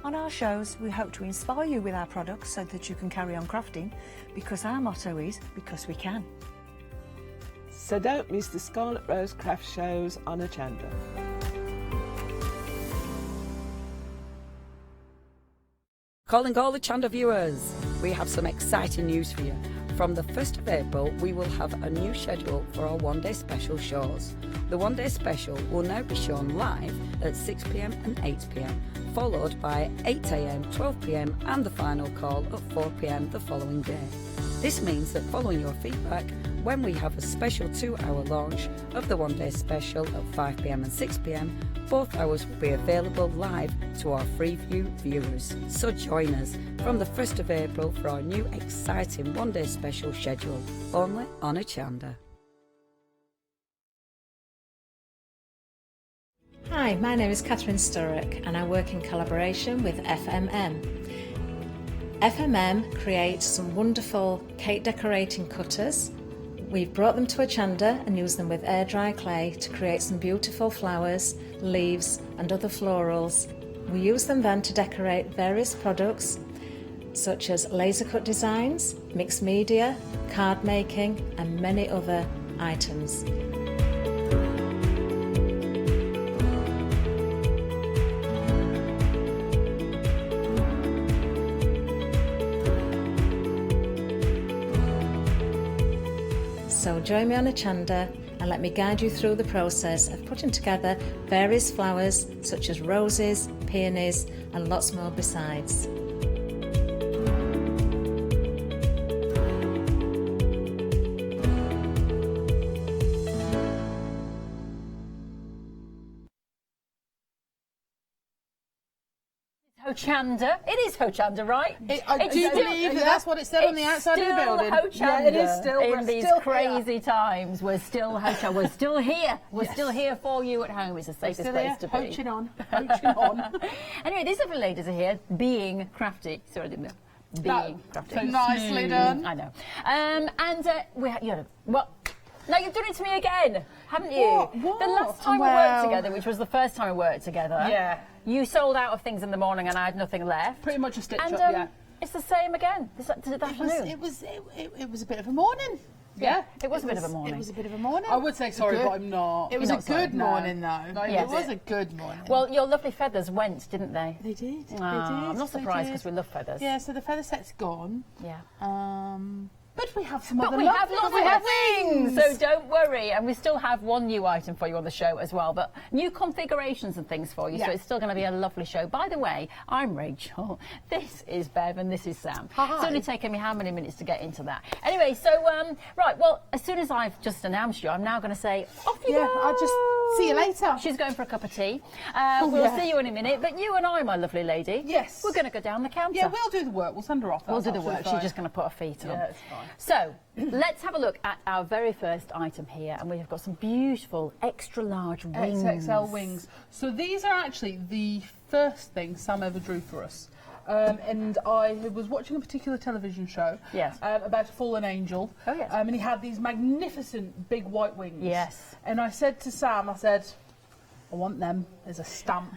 On our shows, we hope to inspire you with our products so that you can carry on crafting, because our motto is, because we can. So don't miss the Scarlet Rose Craft shows on Hochanda. Calling all the Chanda viewers, we have some exciting news for you. From the 1st of April, we will have a new schedule for our one-day special shows. The one-day special will now be shown live at 6 p.m. and 8 p.m, followed by 8 a.m, 12 p.m, and the final call at 4 p.m. the following day. This means that following your feedback, when we have a special 2-hour launch of the one-day special at 5 p.m. and 6 p.m, both hours will be available live to our Freeview viewers. So join us from the 1st of April for our new exciting one-day special schedule, only on Hochanda. Hi, my name is Catherine Sturrock and I work in collaboration with FMM. FMM creates some wonderful cake decorating cutters, We've brought them to Hochanda and used them with air dry clay to create some beautiful flowers, leaves and other florals. We use them then to decorate various products such as laser cut designs, mixed media, card making and many other items. So join me on Hochanda and let me guide you through the process of putting together various flowers such as roses, peonies and lots more besides. Hochanda. It is Hochanda, right? I do believe that's what it said on the outside of the building. Hochanda. Yeah, it is still. In these crazy times, we're still Hochanda. We're still here. We're still here for you at home. It's the safest place to be. Poaching on. Anyway, these lovely ladies are here, being crafty. Sorry, I didn't know. Being crafty. So nicely done. I know. Now you've done it to me again, haven't you? What? The last time we worked together, which was the first time we worked together. Yeah. You sold out of things in the morning and I had nothing left. Pretty much a stitch and, up, yeah. It's the same again this afternoon. It was a bit of a morning. Yeah, it was a bit of a morning. It was a bit of a morning. I would say sorry, but I'm not. It was a good morning, though. Yes. It was a good morning. Well, your lovely feathers went, didn't they? They did. They did. I'm not surprised because we love feathers. Yeah, so the feather set's gone. Yeah. But we have some other we have lots lovely of things, so don't worry. And we still have one new item for you on the show as well, but new configurations and things for you, so it's still going to be a lovely show. By the way, I'm Rachel, this is Bev, and this is Sam. Hi. It's only taken me how many minutes to get into that? Anyway, so, right, well, as soon as I've just announced you, I'm now going to say, off you go. I'll just see you later. She's going for a cup of tea. We'll see you in a minute, but you and I, my lovely lady, yes, we're going to go down the counter. Yeah, we'll do the work. We'll send her off. We'll do the work. She's just going to put her feet on. Yeah, it's fine. So, let's have a look at our very first item here, and we have got some beautiful extra large wings. XXL wings. So these are actually the first thing Sam ever drew for us. And I was watching a particular television show about a fallen angel. Oh, yes. And he had these magnificent big white wings. Yes. And I said to Sam, I want them as a stamp.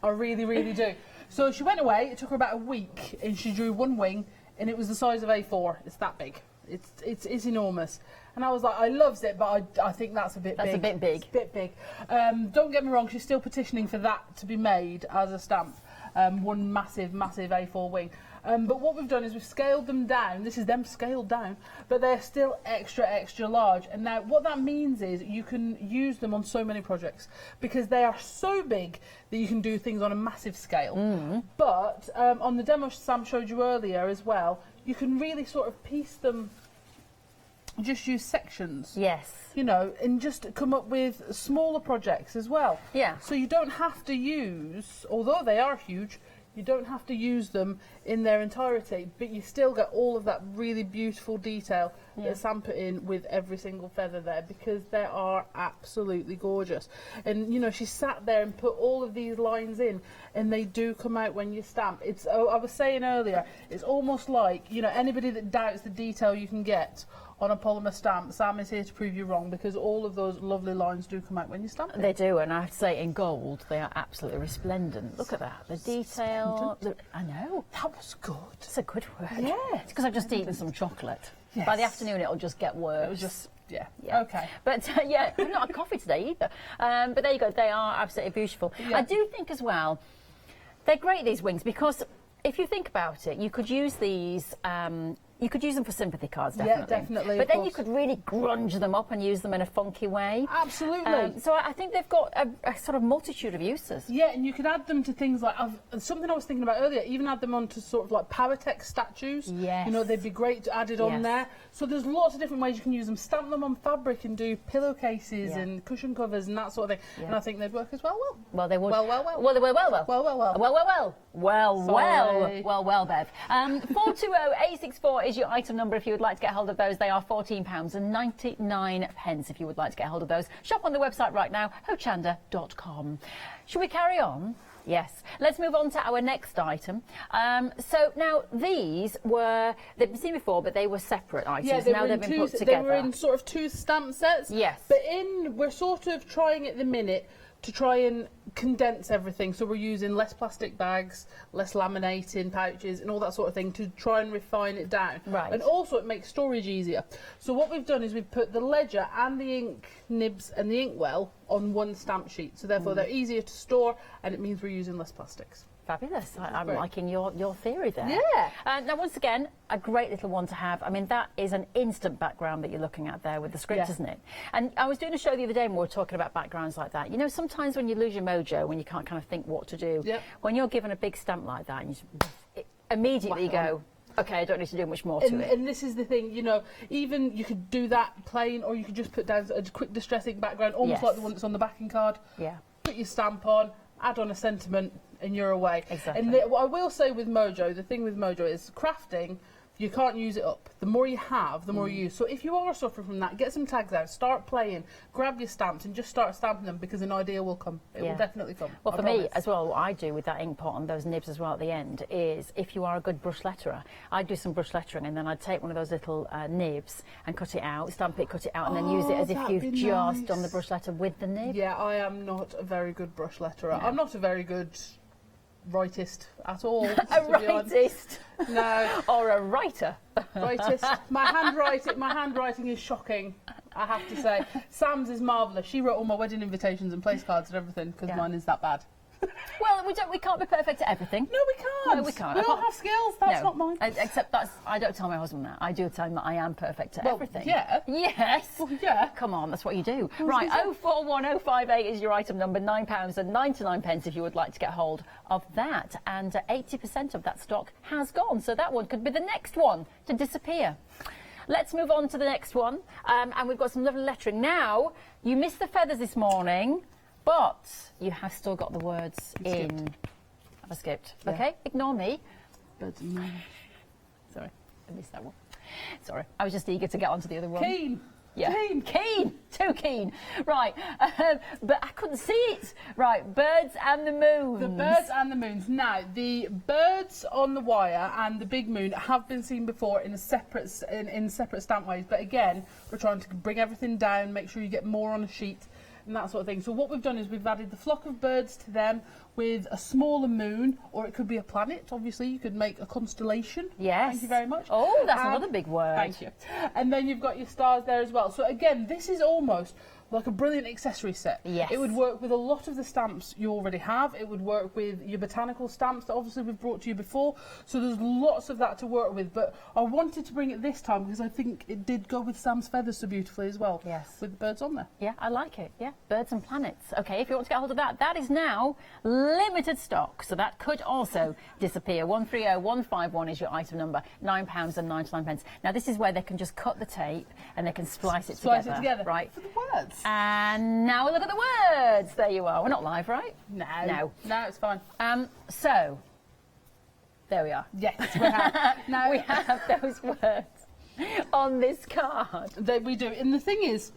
I really, really do. So she went away. It took her about a week, and she drew one wing, and it was the size of A4. It's that big. It's enormous. And I was like, I loves it, but I think that's a bit big. That's a bit big. It's a bit big. Don't get me wrong, she's still petitioning for that to be made as a stamp. One massive, massive A4 wing. But what we've done is we've scaled them down. This is them scaled down, but they're still extra, extra large. And now what that means is you can use them on so many projects because they are so big that you can do things on a massive scale. But on the demo Sam showed you earlier as well, you can really sort of piece them, just use sections. Yes. You know, and just come up with smaller projects as well. Yeah. So you don't have to use, although they are huge, you don't have to use them in their entirety, but you still get all of that really beautiful detail that Sam put in with every single feather there, because they are absolutely gorgeous. And you know, she sat there and put all of these lines in, and they do come out when you stamp. It's, I was saying earlier, it's almost like, you know, anybody that doubts the detail you can get on a polymer stamp, Sam is here to prove you wrong, because all of those lovely lines do come out when you stamp them. They do, and I have to say, in gold, they are absolutely resplendent. Look at that, the detail. I know. That was good. It's a good word. Yeah. It's because I've just eaten some chocolate. Yes. By the afternoon, it'll just get worse. It was just, yeah. Okay. But yeah, I've not had coffee today either. But there you go, they are absolutely beautiful. Yeah. I do think as well, they're great, these wings, because if you think about it, you could use these. You could use them for sympathy cards, definitely. Yeah, definitely. But then you could really grunge them up and use them in a funky way. Absolutely. So I think they've got a sort of multitude of uses. Yeah, and you could add them to things like, something I was thinking about earlier, even add them onto sort of like power tech statues. Yes. You know, they'd be great to add it on there. So there's lots of different ways you can use them. Stamp them on fabric and do pillowcases and cushion covers and that sort of thing. Yeah. And I think they'd work as well. Well, they would. Well. Well, they were well. Well, Bev. 420-864 is your item number if you would like to get hold of those. They are £14.99 if you would like to get hold of those. Shop on the website right now, hochanda.com. Shall we carry on? Yes. Let's move on to our next item. So now they've been seen before, but they were separate items. Yeah, now they've been put together. They were in sort of 2 stamp sets. Yes. But we're sort of trying at the minute to try and condense everything. So we're using less plastic bags, less laminating pouches and all that sort of thing to try and refine it down. Right. And also it makes storage easier. So what we've done is we've put the ledger and the ink nibs and the inkwell on one stamp sheet. So therefore they're easier to store and it means we're using less plastics. Fabulous. I'm liking your theory there. Yeah. Now, once again, a great little one to have. I mean, that is an instant background that you're looking at there with the script, isn't it? And I was doing a show the other day and we were talking about backgrounds like that. You know, sometimes when you lose your mojo, when you can't kind of think what to do, when you're given a big stamp like that, and immediately you go, OK, I don't need to do much more to it. And this is the thing, you know, even you could do that plain or you could just put down a quick distressing background, almost like the one that's on the backing card. Yeah. Put your stamp on, add on a sentiment, and you're away. Exactly. And what I will say with Mojo, the thing with Mojo is crafting, you can't use it up. The more you have, the more you use. So if you are suffering from that, get some tags out, start playing, grab your stamps and just start stamping them because an idea will come. It will definitely come. Well, for me as well, what I do with that ink pot and those nibs as well at the end is, if you are a good brush letterer, I'd do some brush lettering and then I'd take one of those little nibs and cut it out, stamp it, cut it out, and then use it as if you've just done the brush letter with the nib. Yeah, I am not a very good brush letterer. No. I'm not a very good writist at all. A writist? No. Or a writer? Writist. My handwriting is shocking, I have to say. Sam's is marvellous. She wrote all my wedding invitations and place cards and everything because mine is that bad. Well, we can't be perfect at everything. No, we can't. No, we can't. We all have skills. That's not mine. Except I don't tell my husband that. I do tell him that I am perfect at everything. Yeah. Yes. Well, yeah. Come on, that's what you do. Right, 041058 is your item number, £9.99 if you would like to get hold of that. And 80% of that stock has gone. So that one could be the next one to disappear. Let's move on to the next one. And we've got some lovely lettering. Now, you missed the feathers this morning, but you have still got the words in. I've skipped. Yeah. OK, ignore me. But, sorry, I missed that one. Sorry, I was just eager to get onto the other one. Keen. Yeah. Keen. Too keen. Right, but I couldn't see it. Right, birds and the moons. The birds and the moons. Now, the birds on the wire and the big moon have been seen before in separate stamp ways, but again, we're trying to bring everything down, make sure you get more on a sheet and that sort of thing. So what we've done is we've added the flock of birds to them with a smaller moon, or it could be a planet. Obviously, you could make a constellation. Yes. Thank you very much. Oh, that's another big word. Thank you. And then you've got your stars there as well. So again, this is almost like a brilliant accessory set. Yes. It would work with a lot of the stamps you already have. It would work with your botanical stamps that obviously we've brought to you before. So there's lots of that to work with. But I wanted to bring it this time because I think it did go with Sam's feathers so beautifully as well. Yes. With the birds on there. Yeah, I like it. Yeah, birds and planets. OK, if you want to get hold of that, that is now limited stock. So that could also disappear. 130151 is your item number, £9.99. Now, this is where they can just cut the tape and they can splice it together. Right. For the words. And now look at the words. There you are. We're not live, right? No. No, it's fine. So, there we are. Yes, we have. Now we have those words on this card. We do. And the thing is,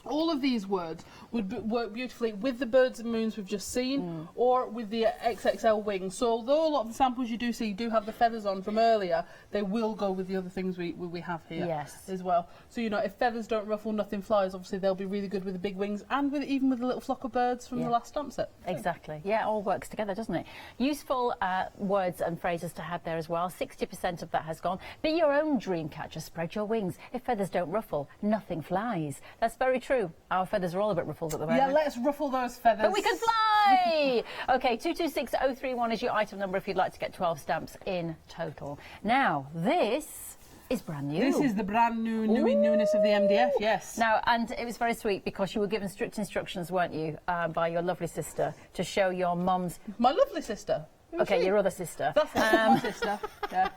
all of these words would work beautifully with the birds and moons we've just seen, or with the XXL wings. So although a lot of the samples you do see do have the feathers on from earlier, they will go with the other things we have here as well. So, you know, if feathers don't ruffle, nothing flies. Obviously, they'll be really good with the big wings and even with the little flock of birds from the last stamp set. Exactly. Yeah, it all works together, doesn't it? Useful words and phrases to have there as well. 60% of that has gone. Be your own dream catcher. Spread your wings. If feathers don't ruffle, nothing flies. That's very true. Our feathers are all a bit ruffled at the moment. Yeah, let's ruffle those feathers. But we can fly! OK, 226031 is your item number if you'd like to get 12 stamps in total. Now, this is brand new. This is the brand new newness of the MDF, yes. Now, and it was very sweet because you were given strict instructions, weren't you, by your lovely sister to show your mum's... My lovely sister? OK, your other sister. That's my sister, yeah.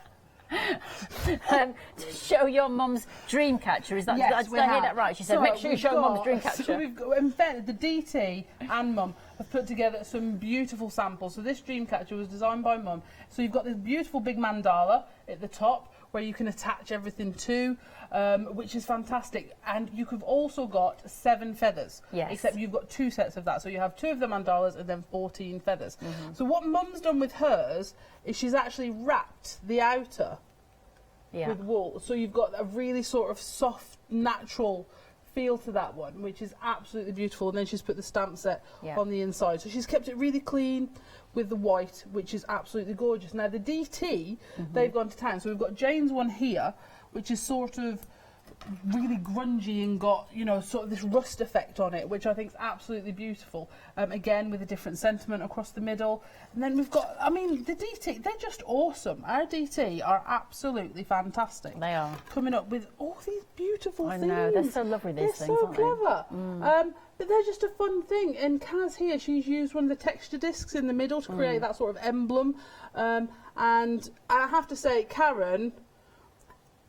To show your mum's dream catcher. Is that, did I hear that right? She said, make sure you show mum's dream catcher. So we've got, in fact, the DT and mum have put together some beautiful samples. So this dream catcher was designed by Mum. So you've got this beautiful big mandala at the top where you can attach everything to, which is fantastic. And you have also got 7 feathers, except you've got 2 sets of that. So you have 2 of the mandalas and then 14 feathers. So what Mum's done with hers is she's actually wrapped the outer with wool. So you've got a really sort of soft, natural feel to that one, which is absolutely beautiful. And then she's put the stamp set on the inside. So she's kept it really clean with the white, which is absolutely gorgeous. Now the DT, they've gone to town. So we've got Jane's one here, which is sort of really grungy and got, you know, sort of this rust effect on it, which I think is absolutely beautiful. Again, with a different sentiment across the middle. And then we've got, I mean, the DT, they're just awesome. Our DT are absolutely fantastic. They are. Coming up with all these beautiful things. I know, they're so lovely, these things, so aren't clever. they? But they're just a fun thing. And Kaz here, she's used one of the texture discs in the middle to create that sort of emblem. And I have to say, Karen,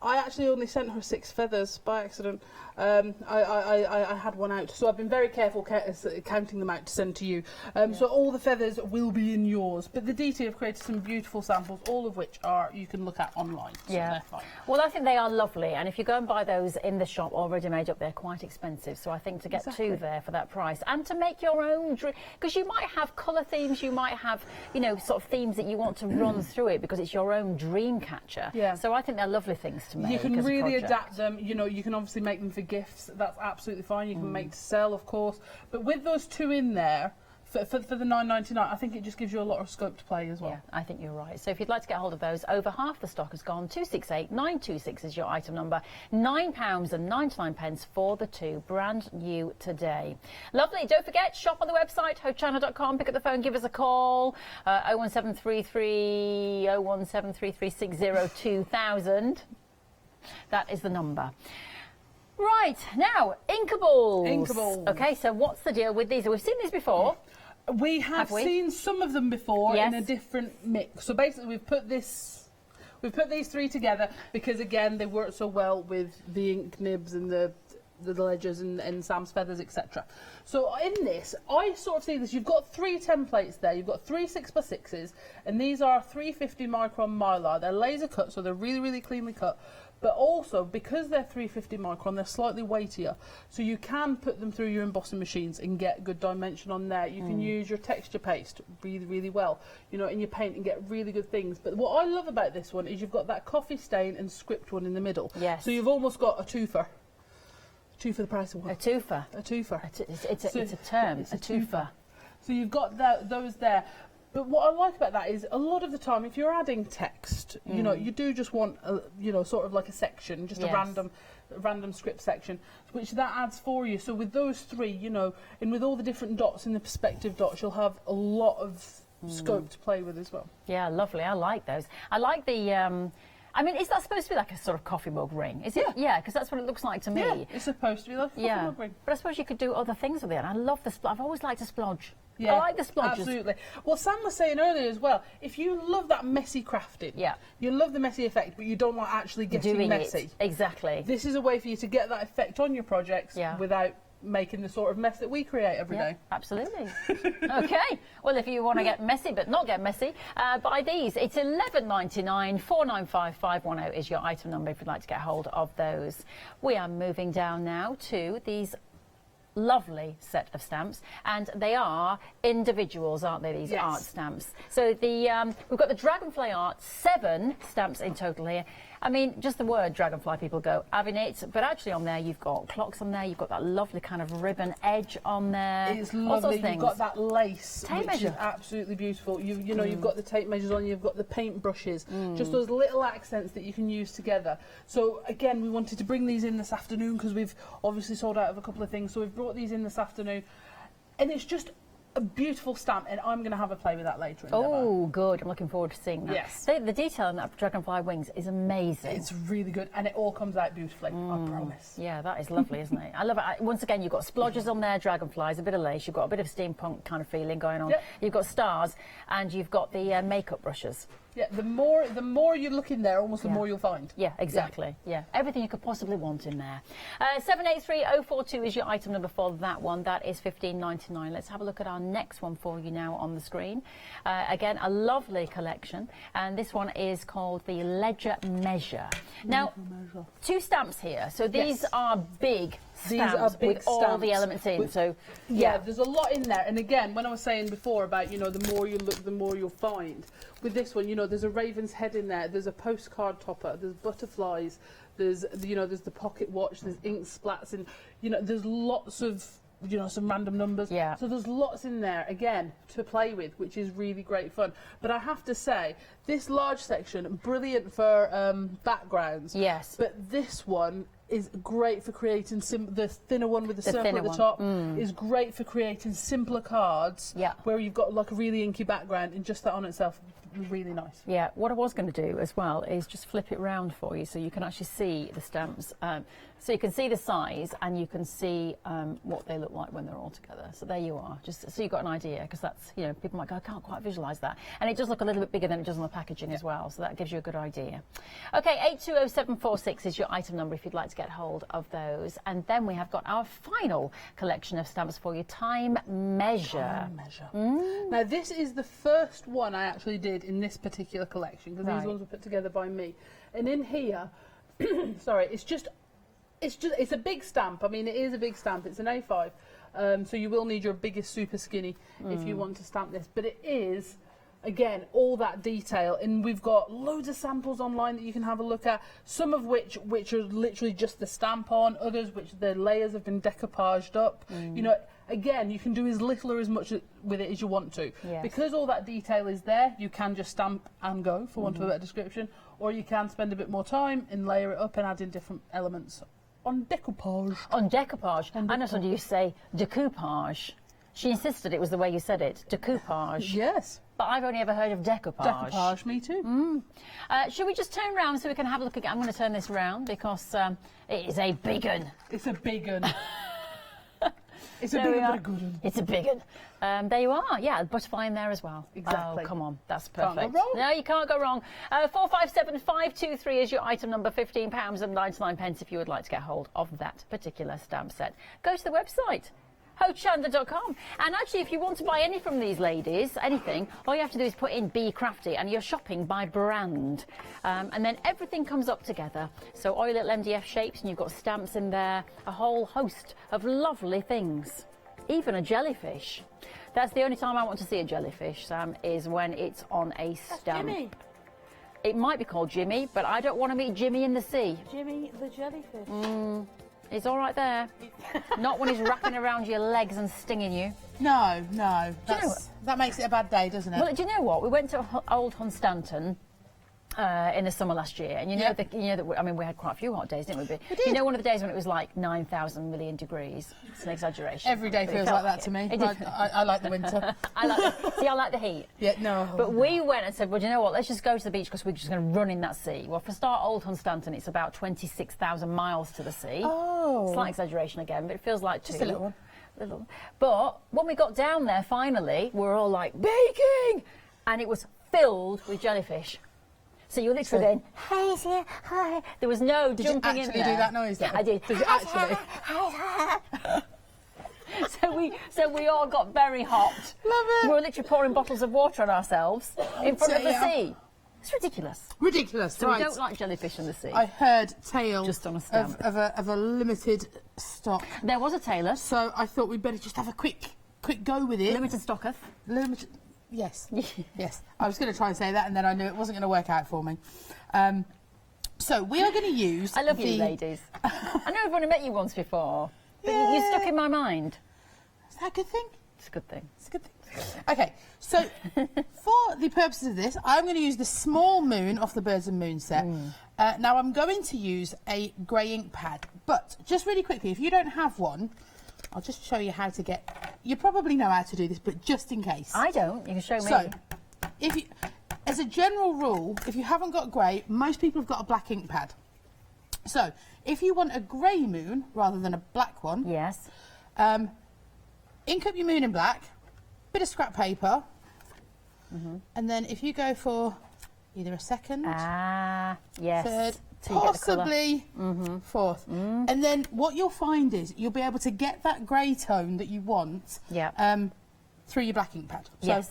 I actually only sent her 6 feathers by accident. I had one out, so I've been very careful counting them out to send to you. So all the feathers will be in yours. But the DT have created some beautiful samples, all of which you can look at online. So they're fine. Well, I think they are lovely, and if you go and buy those in the shop already made up, they're quite expensive. So I think to get 2 there for that price, and to make your own, because you might have colour themes, you might have, you know, sort of themes that you want to run through it because it's your own dream catcher. So I think they're lovely things to make. You can really adapt them. You know, you can obviously make them for gifts. That's absolutely fine. You can make to sell, of course. But with those 2 in there, for the £9.99, I think it just gives you a lot of scope to play as well. Yeah, I think you're right. So if you'd like to get hold of those, over half the stock has gone. 268,926 is your item number. £9.99 for the 2, brand new today. Lovely. Don't forget, shop on the website, hochanda.com. Pick up the phone, give us a call. 01733 2000. That is the number. Right, now, Inkables. Inkables. Okay, so what's the deal with these? We've seen these before. We have seen some of them before in a different mix. So basically we've put these 3 together because, again, they work so well with the ink nibs and the ledgers and Sam's feathers, etc. So in this, I sort of see this. You've got 3 templates there. You've got 3 6x6s, and these are 350 micron mylar. They're laser cut, so they're really, really cleanly cut. But also, because they're 350 micron, they're slightly weightier. So you can put them through your embossing machines and get good dimension on there. You can use your texture paste really, really well, you know, in your paint and get really good things. But what I love about this one is you've got that coffee stain and script one in the middle. Yes. So you've almost got a twofer. 2 for the price of 1. A twofer. A twofer. It's a term, a twofer. So you've got those there. But what I like about that is a lot of the time, if you're adding text, you know, you do just want, you know, sort of like a section, just a random script section, which that adds for you. So with those 3, you know, and with all the different dots and the perspective dots, you'll have a lot of scope to play with as well. Yeah, lovely. I like those. I like the... I mean, is that supposed to be like a sort of coffee mug ring? Is it? Yeah, because that's what it looks like to me. Yeah, it's supposed to be like a coffee mug ring. But I suppose you could do other things with it. And I love the I've always liked a splodge. Yeah, I like the splodges. Absolutely. Well, Sam was saying earlier as well, if you love that messy crafting, you love the messy effect, but you don't like actually getting messy. Exactly. This is a way for you to get that effect on your projects without making the sort of mess that we create every day. Absolutely. Okay. Well, if you want to get messy but not get messy, buy these. It's $11.99. 495510 is your item number if you'd like to get hold of those. We are moving down now to these lovely set of stamps, and they are individuals, aren't they, these art stamps? So the we've got the Dragonfly Art, 7 stamps in total here. I mean, just the word dragonfly, people go having it, but actually on there you've got clocks on there, you've got that lovely kind of ribbon edge on there. It's lovely. You've got that lace, tape which measure. Is absolutely beautiful. You know, you've got the tape measures on, you've got the paint brushes, just those little accents that you can use together. So again, we wanted to bring these in this afternoon because we've obviously sold out of a couple of things, so we've brought these in this afternoon, and it's just a beautiful stamp, and I'm going to have a play with that later in Oh, good. I'm looking forward to seeing that. Yes. The detail on that dragonfly wings is amazing. It's really good, and it all comes out beautifully, I promise. Yeah, that is lovely, isn't it? I love it. Once again, you've got splodges on there, dragonflies, a bit of lace, you've got a bit of steampunk kind of feeling going on. You've got stars, and you've got the makeup brushes. Yeah, the more you look in there, almost the more you'll find. Yeah, exactly. Yeah, everything you could possibly want in there. 783042 is your item number for that one. That is $15.99. Let's have a look at our next one for you now on the screen. Again, a lovely collection, and this one is called the Ledger Measure. Now, 2 stamps here. So these are big stamps with all the elements in. So yeah, there's a lot in there. And again, when I was saying before about, you know, the more you look, the more you'll find. With this one, you know, there's a raven's head in there. There's a postcard topper. There's butterflies. There's, you know, there's the pocket watch. There's ink splats, and you know, there's lots of, you know, some random numbers. Yeah. So there's lots in there again to play with, which is really great fun. But I have to say, this large section, brilliant for backgrounds. Yes. But this one is great for creating the thinner one with the circle at the top is great for creating simpler cards where you've got like a really inky background, and just that on itself really nice. Yeah, what I was going to do as well is just flip it round for you so you can actually see the stamps. So you can see the size, and you can see what they look like when they're all together. So there you are, just so you've got an idea, because that's, you know, people might go, I can't quite visualise that. And it does look a little bit bigger than it does on the packaging as well, so that gives you a good idea. Okay, 820746 is your item number if you'd like to get hold of those. And then we have got our final collection of stamps for you, Time Measure. Time Measure. Now, this is the first one I actually did in this particular collection, because these ones were put together by me. And in here, sorry, it's a big stamp. I mean, it is a big stamp. It's an A5, so you will need your biggest super skinny if you want to stamp this. But it is, again, all that detail, and we've got loads of samples online that you can have a look at. Some of which are literally just the stamp on, others which the layers have been decoupaged up. You know, again, you can do as little or as much with it as you want to. Yes. Because all that detail is there, you can just stamp and go, for want of a better description, or you can spend a bit more time and layer it up and add in different elements. On decoupage. On decoupage. I know somebody used to say decoupage. She insisted it was the way you said it. Decoupage. Yes. But I've only ever heard of decoupage. Decoupage, me too. Should we just turn round so we can have a look again? I'm going to turn this round because it is a big un. It's a big un. It's a big un, but a good one. It's a big un. There you are. Yeah, butterfly in there as well. Exactly. Oh, come on. That's perfect. Can't go wrong. No, you can't go wrong. 457523 is your item number, £15.99 if you would like to get hold of that particular stamp set. Go to the website, Hochanda.com. And actually, if you want to buy any from these ladies, anything, all you have to do is put in Be Crafty, and you're shopping by brand. And then everything comes up together. So oil little MDF shapes, and you've got stamps in there, a whole host of lovely things. Even a jellyfish. That's the only time I want to see a jellyfish, Sam, is when it's on a stamp. That's Jimmy. It might be called Jimmy, but I don't want to meet Jimmy in the sea. Jimmy the jellyfish. He's all right there. Not when he's wrapping around your legs and stinging you. No. That makes it a bad day, doesn't it? Well, do you know what? We went to Old Hunstanton in the summer last year, and I mean, we had quite a few hot days, didn't we? We did. You know, one of the days when it was like 9,000 million degrees. It's an exaggeration. Every day feels like that to me. I like the winter. I like the heat. Yeah, no. But we went and said, well, do you know what? Let's just go to the beach because we're just going to run in that sea. Well, for a start, Old Hunstanton, it's about 26,000 miles to the sea. Oh. Slight exaggeration again, but it feels like just a little one. But when we got down there, finally, we were all like, baking! And it was filled with jellyfish. So you were literally going, hi, here, hi. There was no jumping in there. Did you actually do that noise? Yeah, I did. Did you actually? So we all got very hot. Love it. We were literally pouring bottles of water on ourselves in front of the sea. It's ridiculous. Ridiculous, so right. We don't like jellyfish in the sea. I heard tales just on a stamp. of a limited stock. There was a tailor. So I thought we'd better just have a quick go with it. Limited stocketh. Yes. Yes. I was going to try and say that, and then I knew it wasn't going to work out for me. So we are going to use. I love you, ladies. I know I've only met you once before, but you're stuck in my mind. Is that a good thing? It's a good thing. It's a good thing. Okay. So for the purposes of this, I'm going to use the small moon off the Birds and Moon set. Now I'm going to use a grey ink pad, but just really quickly, if you don't have one, I'll just show you how to get. You probably know how to do this, but just in case. I don't. You can show me. So, as a general rule, if you haven't got grey, most people have got a black ink pad. So, if you want a grey moon rather than a black one, yes, ink up your moon in black, bit of scrap paper, and then if you go for either a second, yes, third, to get the colour. possibly fourth. And then what you'll find is you'll be able to get that grey tone that you want through your black ink pad. So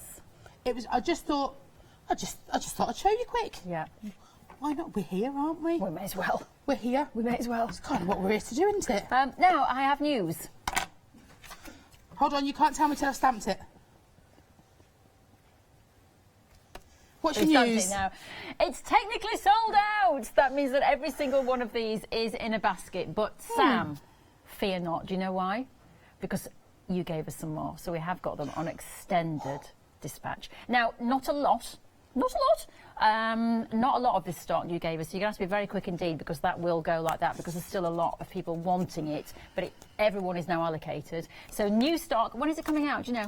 it was. I just thought I'd show you quick. Yeah. Why not? We're here, aren't we? We may as well. We're here. We may as well. It's kind of what we're here to do, isn't it? Now I have news. Hold on, you can't tell me till I've stamped it. What's your news? Now. It's technically sold out. That means that every single one of these is in a basket. But Sam, fear not. Do you know why? Because you gave us some more. So we have got them on extended dispatch. Now, not a lot. Not a lot of this stock you gave us. So you're going to have to be very quick indeed, because that will go like that, because there's still a lot of people wanting it, but everyone is now allocated. So new stock, when is it coming out, do you know?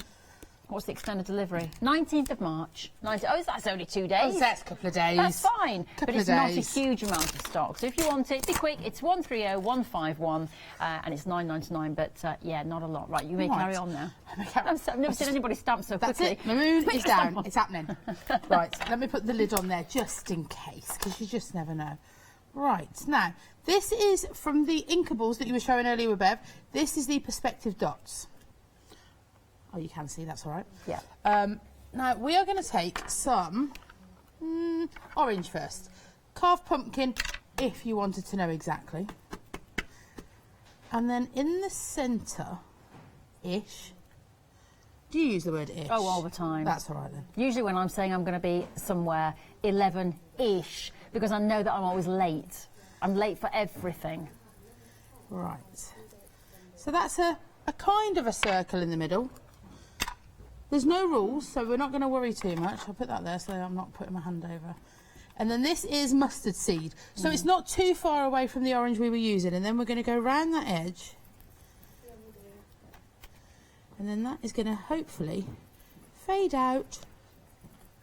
What's the extended delivery? 19th of March. That's only 2 days. Oh, that's a couple of days. That's fine. But it's not a huge amount of stock. So if you want it, be quick. It's 130151 and it's £9.99. But yeah, not a lot. Right, you may carry on now. I've never seen anybody stamp so quickly. That's it. The moon is down. It's happening. Right, let me put the lid on there just in case, because you just never know. Right, now, this is from the Inkables that you were showing earlier with Bev. This is the perspective dots. Oh, you can see, that's all right. Yeah. Now, we are going to take some orange first. Carved pumpkin, if you wanted to know exactly. And then in the centre-ish, do you use the word ish? Oh, all the time. That's all right then. Usually when I'm saying I'm going to be somewhere 11-ish, because I know that I'm always late. I'm late for everything. Right. So that's a kind of a circle in the middle. There's no rules, so we're not going to worry too much. I'll put that there so I'm not putting my hand over. And then this is mustard seed. So it's not too far away from the orange we were using. And then we're going to go round that edge. And then that is going to hopefully fade out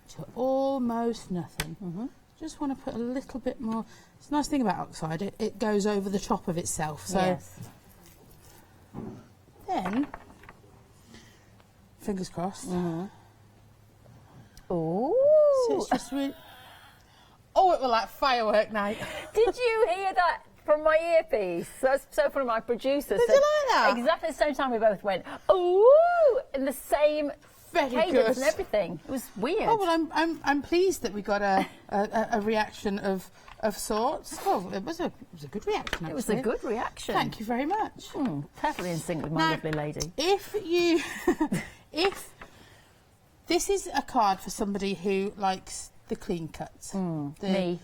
to almost nothing. Just want to put a little bit more. It's a nice thing about oxide, it goes over the top of itself. So then, fingers crossed. Oh, so it's just really. Oh, it was like firework night. Did you hear that from my earpiece? That's so funny. My producer Did said you like that? exactly the same time. We both went, "Ooh!" in the same cadence and everything. It was weird. Oh well, I'm pleased that we got a reaction of sorts. Oh, it was a good reaction. Actually. It was a good reaction. Thank you very much. Totally in sync with my lovely lady. If this is a card for somebody who likes the clean cuts, me.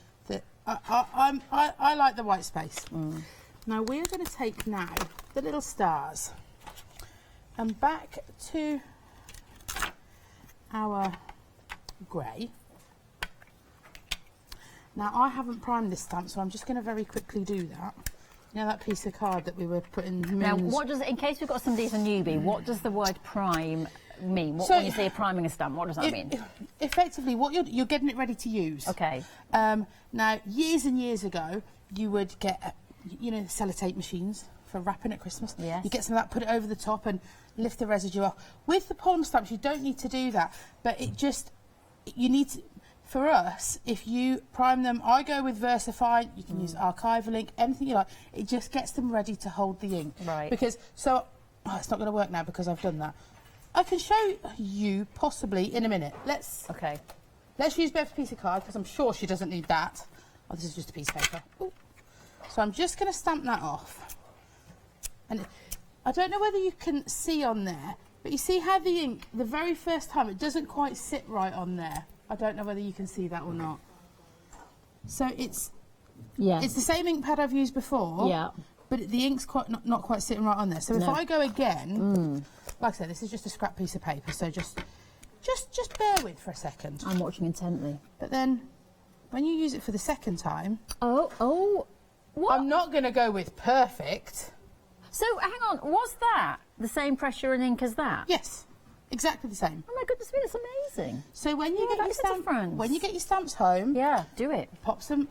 I like the white space. Now we're going to take now the little stars and back to our grey. Now I haven't primed this stamp, so I'm just going to very quickly do that. You know that piece of card that we were putting moons... Now, what does, in case we've got somebody who's a newbie, what does the word prime mean? When you say priming a stamp, what does that mean? Effectively, what you're getting it ready to use. Okay. Now, years and years ago, you would get, sellotape machines for wrapping at Christmas. Yes. You get some of that, put it over the top and lift the residue off. With the polymer stamps, you don't need to do that, but you need to... For us, if you prime them, I go with VersaFine, you can use Archival ink, anything you like. It just gets them ready to hold the ink. Right. Because, it's not going to work now because I've done that. I can show you possibly in a minute. Let's use Bev's piece of card because I'm sure she doesn't need that. Oh, this is just a piece of paper. Ooh. So I'm just going to stamp that off. And I don't know whether you can see on there, but you see how the ink, the very first time, it doesn't quite sit right on there. I don't know whether you can see that or not. So it's the same ink pad I've used before, but the ink's not quite sitting right on there. So if I go again, like I said, this is just a scrap piece of paper, so just bear with for a second. I'm watching intently. But then when you use it for the second time, what? I'm not going to go with perfect. So hang on, was that the same pressure and ink as that? Yes. Exactly the same. Oh my goodness me, that's amazing. So when you get your stamps home, do it. Pop some.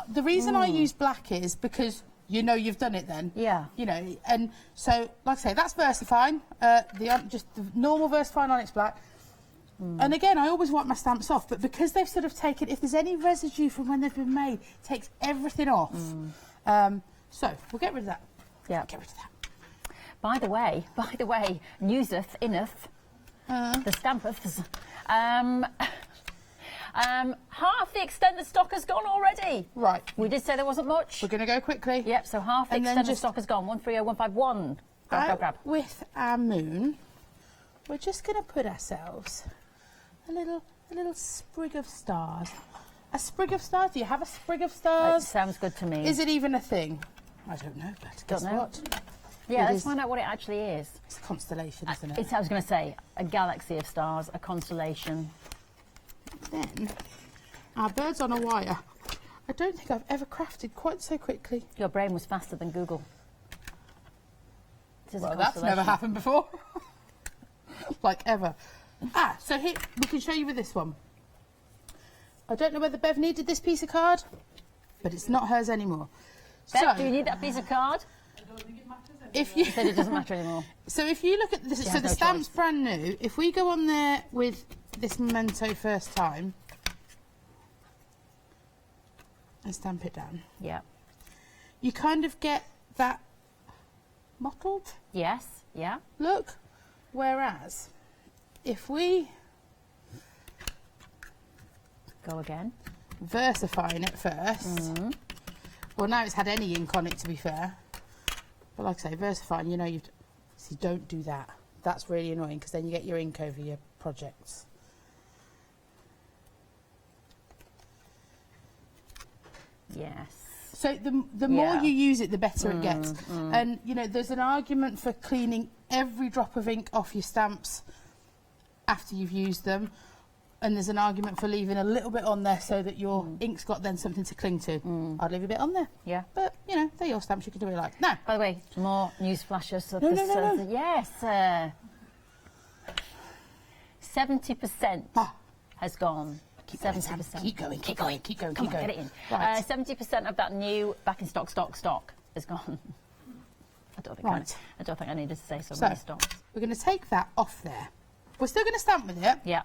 The reason I use black is because you've done it then. Yeah. And so like I say, that's VersaFine. Just the normal VersaFine Onyx black. And again, I always wipe my stamps off, but because they've sort of taken, if there's any residue from when they've been made, it takes everything off. So we'll get rid of that. Yeah. Get rid of that. By the way, newseth, inneth, the stampeth. Half the extended stock has gone already. Right. We did say there wasn't much. We're going to go quickly. Yep, so half the extended stock has gone. 130151. Grab. With our moon, we're just going to put ourselves a little sprig of stars. A sprig of stars? Do you have a sprig of stars? It sounds good to me. Is it even a thing? I don't know, but guess what? Yeah, let's find out what it actually is. It's a constellation, isn't it? I was going to say, a galaxy of stars, a constellation. Then, our birds on a wire. I don't think I've ever crafted quite so quickly. Your brain was faster than Google. Well, that's never happened before. Like ever. So here, we can show you with this one. I don't know whether Bev needed this piece of card, but it's not hers anymore. Bev, do you need that piece of card? If you said it doesn't matter anymore. So if you look at this, so the stamp's brand new. If we go on there with this memento first time and stamp it down, you kind of get that mottled. Yes. Yeah. Look. Whereas, if we go again, versifying it first. Well, now it's had any ink on it, to be fair. But like I say, versifying, you know, you don't do that. That's really annoying because then you get your ink over your projects. Yes. So the more you use it, the better it gets. And, you know, there's an argument for cleaning every drop of ink off your stamps after you've used them. And there's an argument for leaving a little bit on there so that your ink's got then something to cling to. I'd leave a bit on there. Yeah. But, you know, they're your stamps, you can do what you like. Now. By the way, more news flashes. No. Yes. 70% has gone. 70%. Keep going. Come on, get it in. Right. 70% of that new back in stock is gone. I don't think I needed to say so many stocks. We're going to take that off there. We're still going to stamp with it. Yeah.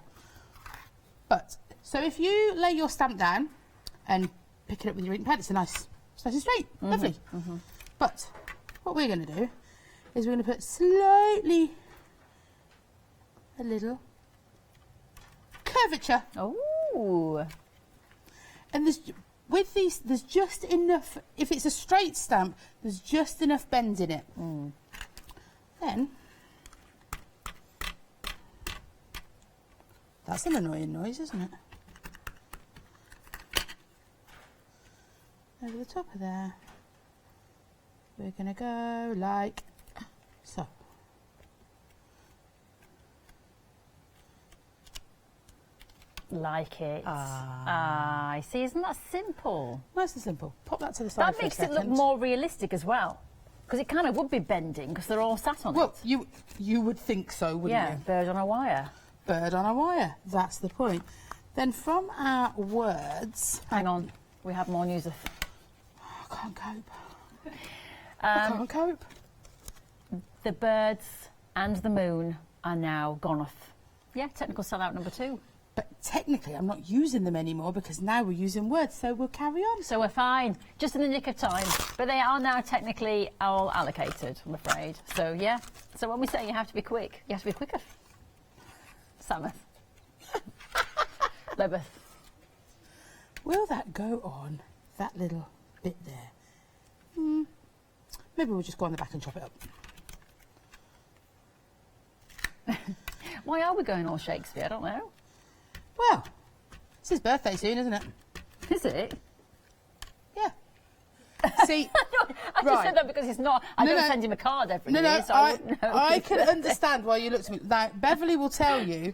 But, so if you lay your stamp down and pick it up with your ink pad, it's nice and straight. Lovely. But what we're going to do is we're going to put slightly a little curvature. Oh. And with these, there's just enough, if it's a straight stamp, there's just enough bend in it. Then, that's an annoying noise, isn't it? Over the top of there, we're going to go like so. Like it. I see. Isn't that simple? Nice and simple. Pop that to the side. That makes it look more realistic as well, because it kind of would be bending because they're all sat on it. Well, you would think so, wouldn't you? Yeah, bird on a wire. Bird on a wire. That's the point. Then from our words, hang on, we have more news. I can't cope. I can't cope. The birds and the moon are now gone off. Yeah, technical sellout number 2. But technically, I'm not using them anymore because now we're using words, so we'll carry on. So we're fine, just in the nick of time. But they are now technically all allocated, I'm afraid. So, yeah. So when we say you have to be quick, you have to be quicker. Samuth. Lebeth. Will that go on that little bit there? Maybe we'll just go on the back and chop it up. Why are we going all Shakespeare? I don't know. Well, it's his birthday soon, isn't it? Is it? Yeah. See, I just said that because it's not. I don't send him a card every year, so I wouldn't know. I can understand why you looked at me. Now, Beverly will tell you,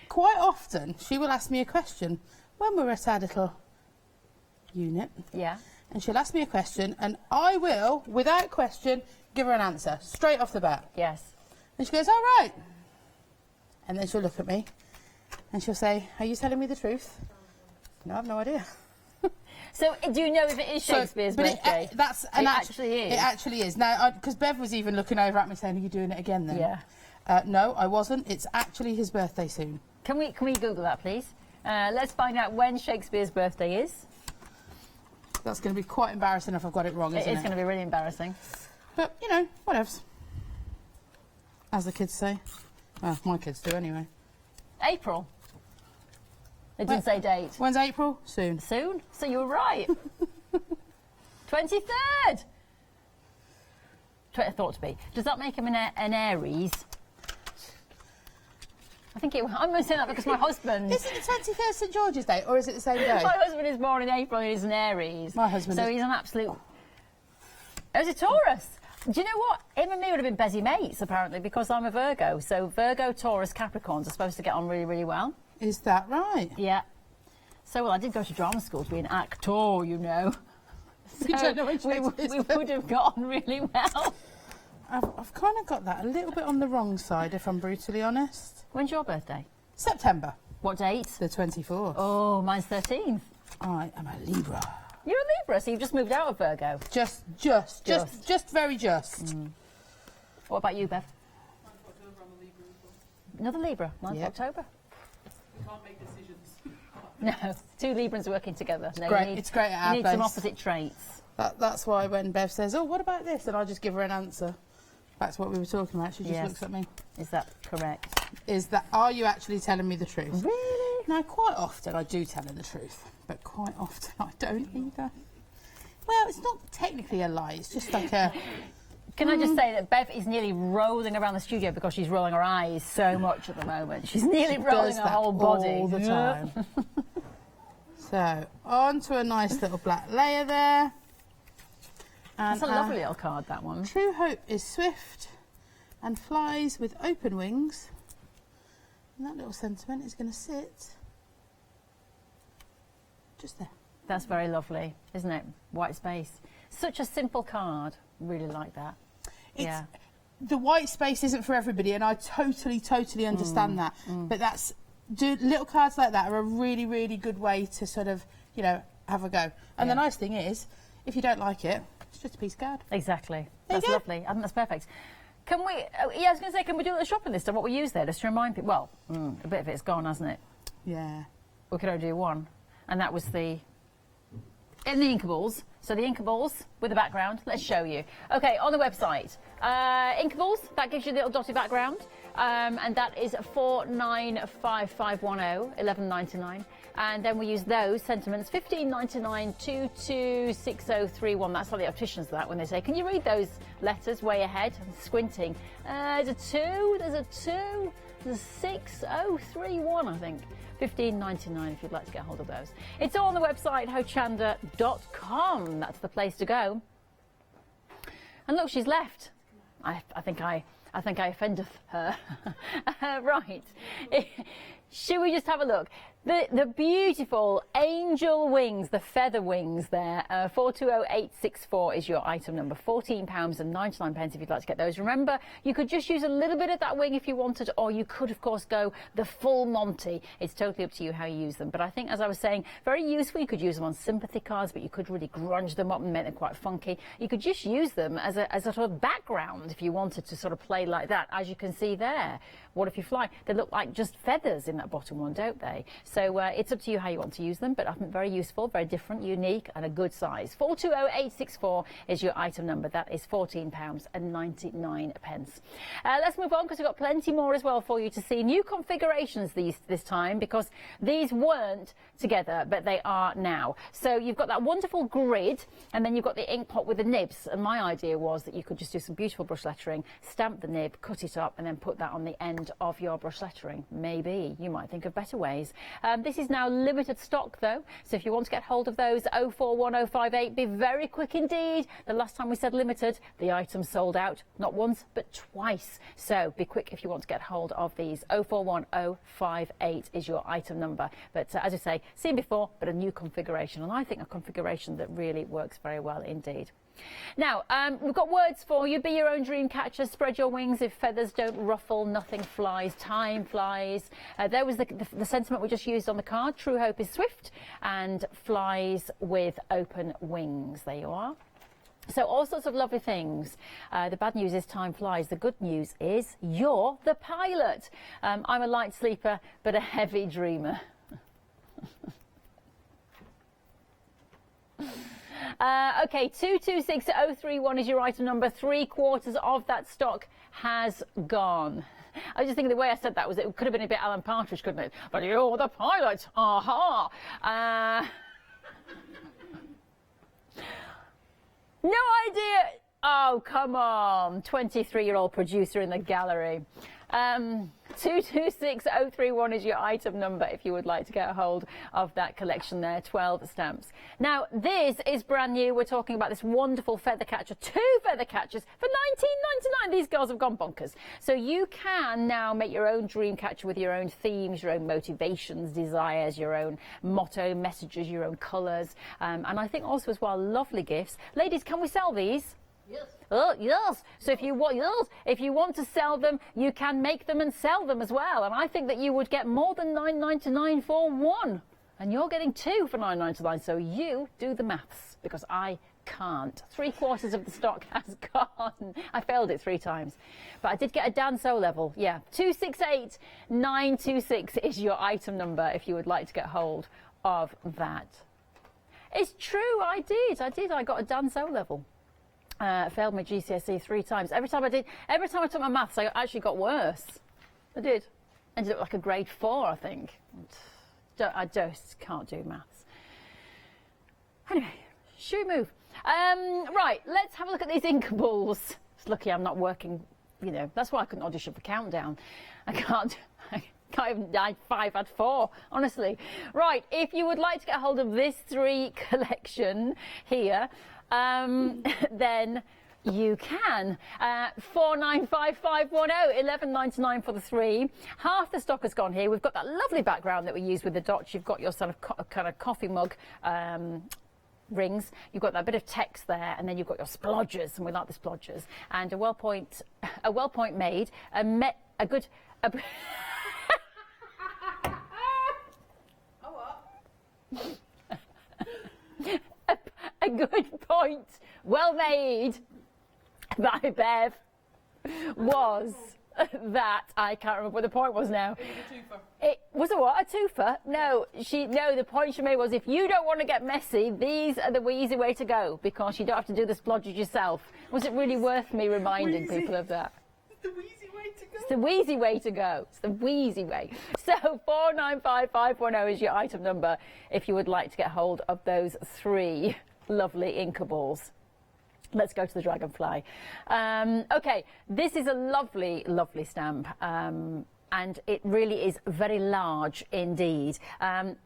quite often, she will ask me a question when we're at our little unit. Yeah. And she'll ask me a question, and I will, without question, give her an answer, straight off the bat. Yes. And she goes, all right. And then she'll look at me, and she'll say, are you telling me the truth? No, I've no idea. So, do you know if it is Shakespeare's birthday? It actually is. It actually is. Now, because Bev was even looking over at me saying, are you doing it again then? Yeah. No, I wasn't. It's actually his birthday soon. Can we Google that, please? Let's find out when Shakespeare's birthday is. That's going to be quite embarrassing if I've got it wrong, isn't it? It is going to be really embarrassing. But, you know, whatevs. As the kids say. Well, my kids do anyway. April. It didn't say date. When's April? Soon. Soon? So you were right. 23rd. I thought to be. Does that make him an Aries? I think I'm going to say that because my husband... Is it the 23rd St George's Day, or is it the same day? My husband is born in April and he's an Aries. My husband So he's an absolute... It was a Taurus. Do you know what? Him and me would have been busy mates, apparently, because I'm a Virgo. So Virgo, Taurus, Capricorns are supposed to get on really, really well. Is that right? Yeah. So, well, I did go to drama school to be an actor, you know. So You don't know which we would have got on really well. I've kind of got that a little bit on the wrong side, if I'm brutally honest. When's your birthday? September. What date? The 24th. Oh, mine's 13th. I am a Libra. You're a Libra, so you've just moved out of Virgo. Just very just. Mm. What about you, Bev? Another Libra, 9th October. We can't make decisions. No, two Librans working together. It's great. It's great at our You need some opposite traits. That's why when Bev says, "Oh, what about this?" and I just give her an answer. That's what we were talking about. She just looks at me. Is that correct? Are you actually telling me the truth? Really? Now, quite often I do tell her the truth, but quite often I don't either. Well, it's not technically a lie. It's just like a... Can I just say that Bev is nearly rolling around the studio because she's rolling her eyes so much at the moment. She's nearly rolling her whole body. All the time. So, on to a nice little black layer there. And That's a lovely little card, that one. True hope is swift and flies with open wings. And that little sentiment is going to sit just there. That's very lovely, isn't it? White space. Such a simple card. Really like that. Yeah. The white space isn't for everybody, and I totally understand that. But little cards like that are a really, really good way to sort of, you know, have a go. And the nice thing is, if you don't like it, it's just a piece of card. Exactly. That's lovely. I think that's perfect. Can we, I was going to say, can we do a little shopping list of what we use there, just to remind people? Well, a bit of it's gone, hasn't it? Yeah. We could only do one. And that was the Inkables. So the Inkables with the background, let's show you. Okay, on the website, Inkables, that gives you a little dotted background, and that is 495510, 11.99. And then we use those sentiments, 15.99, 226031. That's like the opticians, that, when they say, can you read those letters way ahead? I'm squinting. There's a 2, there's a 2, there's a 6031, I think. 15.99 if you'd like to get hold of those. It's all on the website, hochanda.com. That's the place to go. And look, she's left. I think I offended her. Right. Should we just have a look? The beautiful angel wings, the feather wings there, 420864 is your item number, £14.99 if you'd like to get those. Remember, you could just use a little bit of that wing if you wanted, or you could, of course, go the full Monty. It's totally up to you how you use them. But I think, as I was saying, very useful. You could use them on sympathy cards, but you could really grunge them up and make them quite funky. You could just use them as a sort of background if you wanted to sort of play like that, as you can see there. What if you fly? They look like just feathers in that bottom one, don't they? So it's up to you how you want to use them, but I think very useful, very different, unique, and a good size. 420864 is your item number. That is £14.99. Let's move on, because we've got plenty more as well for you to see. New configurations this time, because these weren't together, but they are now. So you've got that wonderful grid, and then you've got the ink pot with the nibs. And my idea was that you could just do some beautiful brush lettering, stamp the nib, cut it up, and then put that on the end of your brush lettering. Maybe you might think of better ways. This is now limited stock though, so if you want to get hold of those, 041058, be very quick indeed. The last time we said limited, the item sold out, not once but twice. So be quick if you want to get hold of these. 041058 is your item number. But as I say, seen before, but a new configuration, and I think a configuration that really works very well indeed. Now, we've got words for you. Be your own dream catcher. Spread your wings. If feathers don't ruffle, nothing flies. Time flies. There was the sentiment we just used on the card. True hope is swift and flies with open wings. There you are. So all sorts of lovely things. The bad news is time flies. The good news is you're the pilot. I'm a light sleeper, but a heavy dreamer. Okay, 226031 is your item number. 3/4 of that stock has gone. I was just thinking the way I said that was it could have been a bit Alan Partridge, couldn't it? But you're the pilot. Aha. No idea. Oh, come on. 23-year-old producer in the gallery. 226031 is your item number if you would like to get a hold of that collection there, 12 stamps. Now, this is brand new. We're talking about this wonderful feather catcher, 2 feather catchers for $19.99. These girls have gone bonkers. So you can now make your own dream catcher with your own themes, your own motivations, desires, your own motto, messages, your own colours. And I think also as well, lovely gifts. Ladies, can we sell these? Yes. Oh, yes. So if you want to sell them, you can make them and sell them as well. And I think that you would get more than $9.99 for one. And you're getting 2 for $9.99. So you do the maths, because I can't. 3/4 of the stock has gone. I failed it 3 times. But I did get a Dan So level. Yeah. 268926 is your item number if you would like to get hold of that. It's true. I did. I got a Dan So level. Failed my GCSE 3 times. Every time I took my maths, I actually got worse. I did. Ended up like a grade 4, I think. I just can't do maths. Anyway, should we move? Right, let's have a look at these inkables. It's lucky I'm not working, you know. That's why I couldn't audition for Countdown. I can't even, I 5 had 4, honestly. Right, if you would like to get hold of this 3 collection here, then you can. 495510, $11.99 for the 3. Half the stock has gone here. We've got that lovely background that we use with the dots. You've got your sort of kind of coffee mug rings. You've got that bit of text there, and then you've got your splodgers, and we like the splodgers. And a well point made, a good. A good point, well made by Bev, was that I can't remember what the point was now. It was a what? A twofer? No, the point she made was if you don't want to get messy, these are the easy way to go, because you don't have to do the splodges yourself. Was it really worth me reminding people of that? It's the wheezy way to go. It's the wheezy way. So 495510 is your item number if you would like to get hold of those 3 lovely inkables. Let's go to the dragonfly. Okay, this is a lovely, lovely stamp. And it really is very large indeed.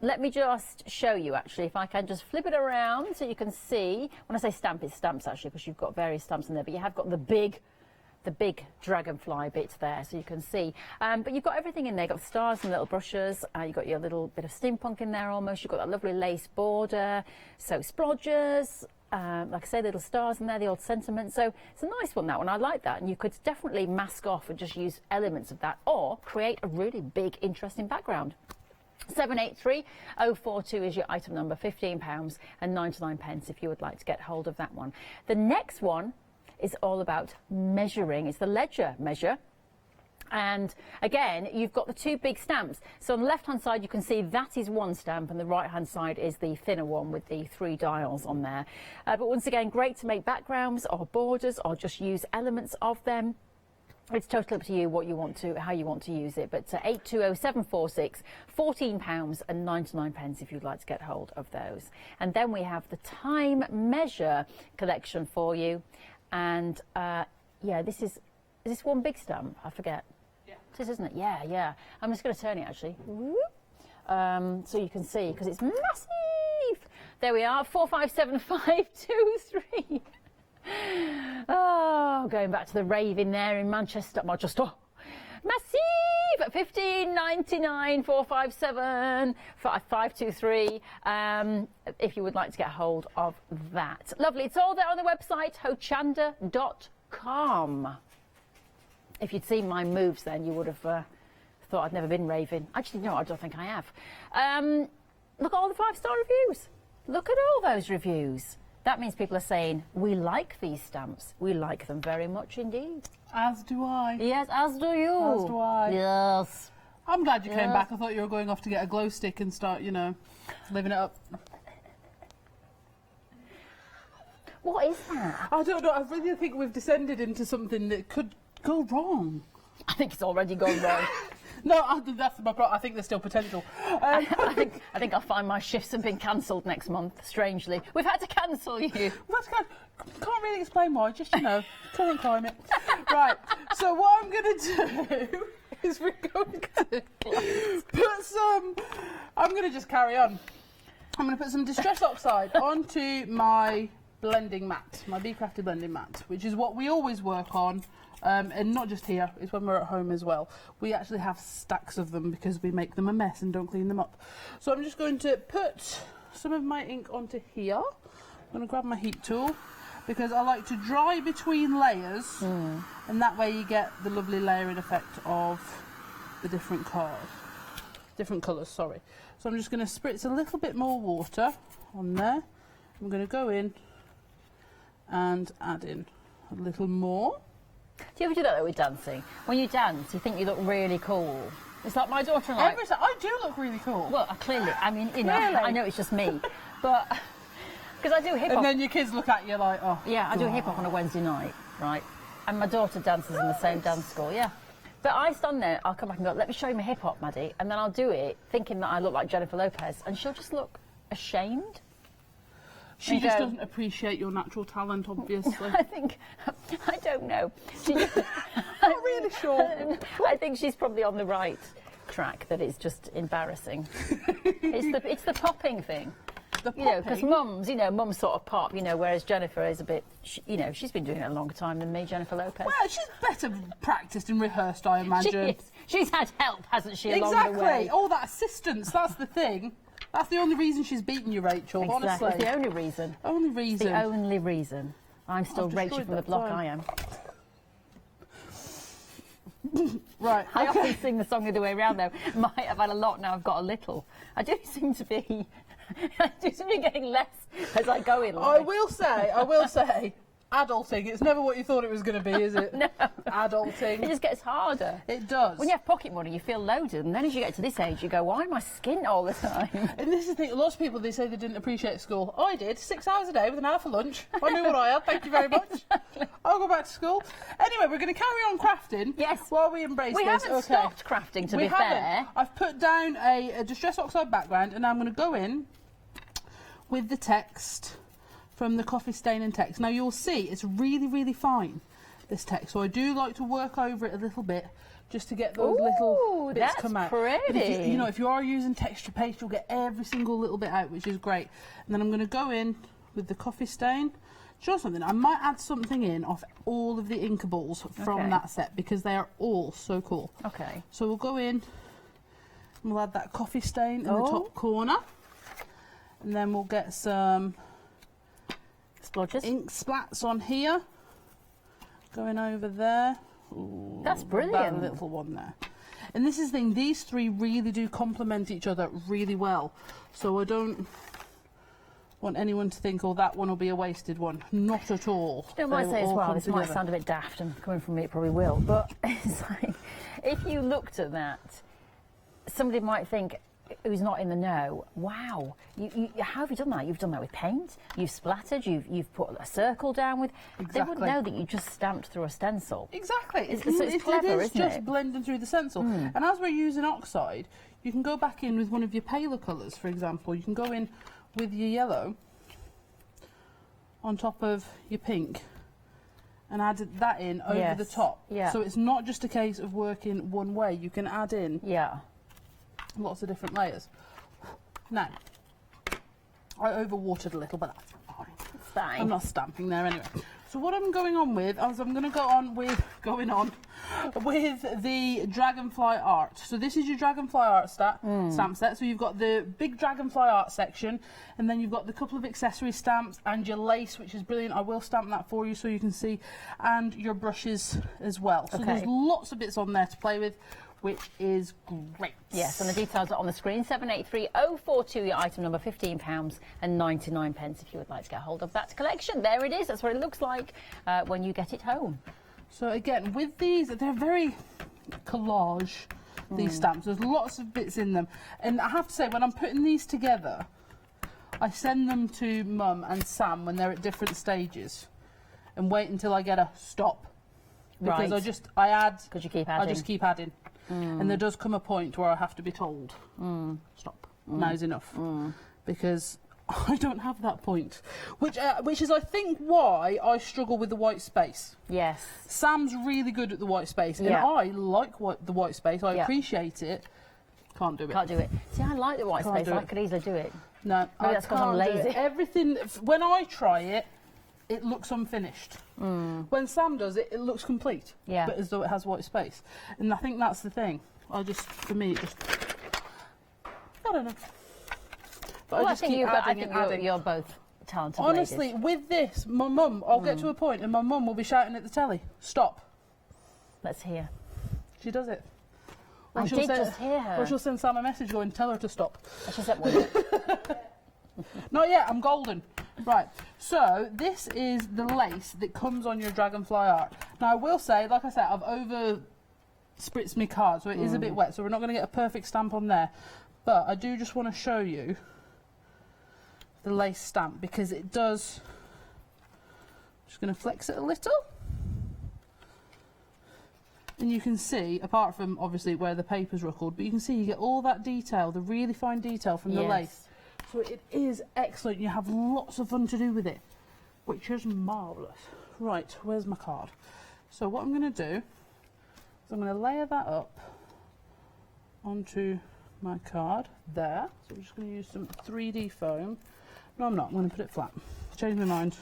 Let me just show you, actually, if I can just flip it around so you can see. When I say stamp, it's stamps, actually, because you've got various stamps in there, but you have got the big dragonfly bit there, so you can see. But you've got everything in there. You've got stars and little brushes. You've got your little bit of steampunk in there almost. You've got that lovely lace border. So splodgers, like I say, little stars in there, the old sentiment. So it's a nice one, that one. I like that. And you could definitely mask off and just use elements of that, or create a really big, interesting background. 783042 is your item number, £15.99 if you would like to get hold of that one. The next one is all about measuring. It's the ledger measure. And again, you've got the 2 big stamps. So on the left hand side, you can see that is 1 stamp, and the right hand side is the thinner one with the 3 dials on there. But once again, great to make backgrounds or borders, or just use elements of them. It's totally up to you what you want to, how you want to use it. But 820746, £14.99 if you'd like to get hold of those. And then we have the time measure collection for you. And yeah, this is this one big stamp? I forget. Yeah. It is, isn't it? Yeah, yeah. I'm just going to turn it, actually. So you can see, because it's massive. There we are, 457523. Oh, going back to the rave in there in Manchester. Massive! $15.99 457 523 if you would like to get hold of that. Lovely. It's all there on the website, hochanda.com. If you'd seen my moves then, you would have thought I'd never been raving. Actually, no, I don't think I have. Look at all the 5-star reviews. Look at all those reviews. That means people are saying, we like these stamps. We like them very much indeed. As do I. Yes, as do you. As do I. Yes. I'm glad you came Yes. back. I thought you were going off to get a glow stick and start, you know, living it up. What is that? I don't know. I really think we've descended into something that could go wrong. I think it's already gone wrong. No, that's my problem. I think there's still potential. I think I'll find my shifts have been cancelled next month, strangely. We've had to cancel you. Can't really explain why, just, you know, current climate. Right, so what I'm going to do is we're going to put some... I'm going to just carry on. I'm going to put some Distress Oxide onto my blending mat, my Be Crafty blending mat, which is what we always work on. And not just here, it's when we're at home as well. We actually have stacks of them because we make them a mess and don't clean them up. So I'm just going to put some of my ink onto here. I'm going to grab my heat tool because I like to dry between layers and that way you get the lovely layering effect of the different colours, sorry. So I'm just going to spritz a little bit more water on there. I'm going to go in and add in a little more. Do you ever do that though with dancing? When you dance, you think you look really cool. It's like my daughter and I... Every time, I do look really cool. Well, clearly, I mean, you know, Really? I know it's just me, but... Because I do hip-hop. And then your kids look at you like, oh... Yeah, I do hip-hop on a Wednesday night, right? And my daughter dances in the same dance school, yeah. But I stand there, I'll come back and go, let me show you my hip-hop, Maddie, and then I'll do it thinking that I look like Jennifer Lopez, and she'll just look ashamed. She just doesn't appreciate your natural talent, obviously. I don't know. Not really sure. I think she's probably on the right track, that it's just embarrassing. it's the popping thing. You know, because mums sort of pop, you know, whereas Jennifer is a bit, you know, she's been doing it a longer time than me, Jennifer Lopez. Well, she's better practised and rehearsed, I imagine. She's had help, hasn't she, along the way? Exactly. All that assistance, that's the thing. That's the only reason she's beaten you, Rachel, Exactly. honestly. It's the only reason. Only reason. It's the only reason. I'm still Rachel from the block, I am. Right. I often sing the song the other way around, though. I've had a lot, now I've got a little. I do seem to be getting less as I go in life. I will say, adulting, it's never what you thought it was going to be, is it? No. Adulting. It just gets harder. It does. When you have pocket money, you feel loaded, and then as you get to this age, you go, why am I skint all the time? And this is the thing, lots of people, they say they didn't appreciate school. I did, 6 hours a day with an hour for lunch. I knew what I had, thank you very much. Exactly. I'll go back to school. Anyway, we're going to carry on crafting. Yes. While we embrace We this. haven't stopped crafting, to be fair. I've put down a Distress Oxide background, and I'm going to go in with the text from the Coffee Stain and Text. Now you'll see it's really, really fine, this text. So I do like to work over it a little bit just to get those little bits come out. Pretty. But if you are using texture paste, you'll get every single little bit out, which is great. And then I'm going to go in with the Coffee Stain. Show something. I might add something in off all of the Inkables from that set because they are all so cool. Okay. So we'll go in and we'll add that Coffee Stain in the top corner. And then we'll get some ink splats on here, going over there. Ooh, that's brilliant. That little one there. And this is the thing, these three really do complement each other really well. So I don't want anyone to think, oh, that one will be a wasted one. Not at all. I might say as well, this might sound a bit daft, and coming from me it probably will, but it's like, if you looked at that, somebody might think, who's not in the know, wow, how have you done that? You've done that with paint, you've splattered, you've put a circle down with... Exactly. They wouldn't know that you just stamped through a stencil. Exactly. It's clever, isn't just it? blending through the stencil. And as we're using oxide, you can go back in with one of your paler colours, for example. You can go in with your yellow on top of your pink and add that in over the top. Yeah. So it's not just a case of working one way. You can add in lots of different layers. Now, I overwatered a little, but that's fine. It's fine. I'm not stamping there anyway. So what I'm going on with is I'm going to go on with the Dragonfly Art. So this is your Dragonfly Art stamp set. So you've got the big Dragonfly Art section, and then you've got the couple of accessory stamps and your lace, which is brilliant. I will stamp that for you so you can see, and your brushes as well. So there's lots of bits on there to play with. which is great. Yes, and the details are on the screen. 783042, your item number, £15.99 if you would like to get hold of that collection. There it is. That's what it looks like when you get it home. So again, with these, they're very collage, these stamps. There's lots of bits in them. And I have to say, when I'm putting these together, I send them to Mum and Sam when they're at different stages and wait until I get a stop. Because Right. I add. Because you keep adding. I just keep adding. And there does come a point where I have to be told, stop, now's enough. Because I don't have that point. Which is, I think, why I struggle with the white space. Yes. Sam's really good at the white space. And Yeah. I like the white space. I appreciate it. Can't do it. Can't do it. See, I like the white Can't space. do I it. could easily do it. No, Maybe that's 'cause I'm can't do it. lazy. Everything, when I try it, it looks unfinished. When Sam does it, it looks complete. Yeah. But as though it has white space. And I think that's the thing. For me, it just, I don't know. But Well, I just keep adding and adding. You're both talented Honestly, ladies. with this, my mum, I'll get to a point and my mum will be shouting at the telly, stop. Let's hear. She does it. I did just hear her. Or she'll send Sam a message going, tell her to stop. She said, well, Not yet, I'm golden. Right, so this is the lace that comes on your dragonfly art. Now I will say, like I said, I've over spritzed my card, so it is a bit wet, so we're not going to get a perfect stamp on there. But I do just want to show you the lace stamp, because it does, I'm just going to flex it a little. And you can see, apart from obviously where the paper's ruckled, but you can see you get all that detail, the really fine detail from the lace. So it is excellent. You have lots of fun to do with it, which is marvellous. Right, where's my card? So what I'm going to do is I'm going to layer that up onto my card there. So I'm just going to use some 3D foam. No, I'm not. I'm going to put it flat. Change my mind.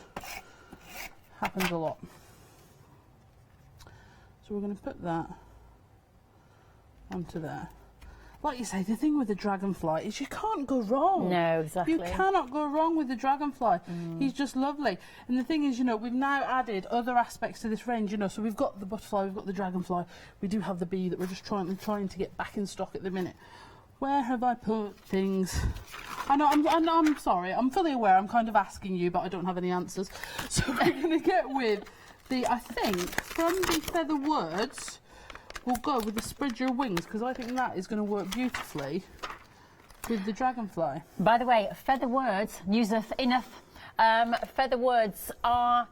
Happens a lot. So we're going to put that onto there. Like you say, the thing with the dragonfly is you can't go wrong. No, exactly. You cannot go wrong with the dragonfly. He's just lovely. And the thing is, you know, we've now added other aspects to this range, you know, so we've got the butterfly, we've got the dragonfly, we do have the bee that we're just trying to get back in stock at the minute. Where have I put things? I know, I'm sorry, I'm fully aware, I'm kind of asking you, but I don't have any answers. So we're going to get with the, I think, from the Feather Words, we'll go with the Spread Your Wings, because I think that is going to work beautifully with the dragonfly. By the way, Feather Words, newseth enough. Feather Words are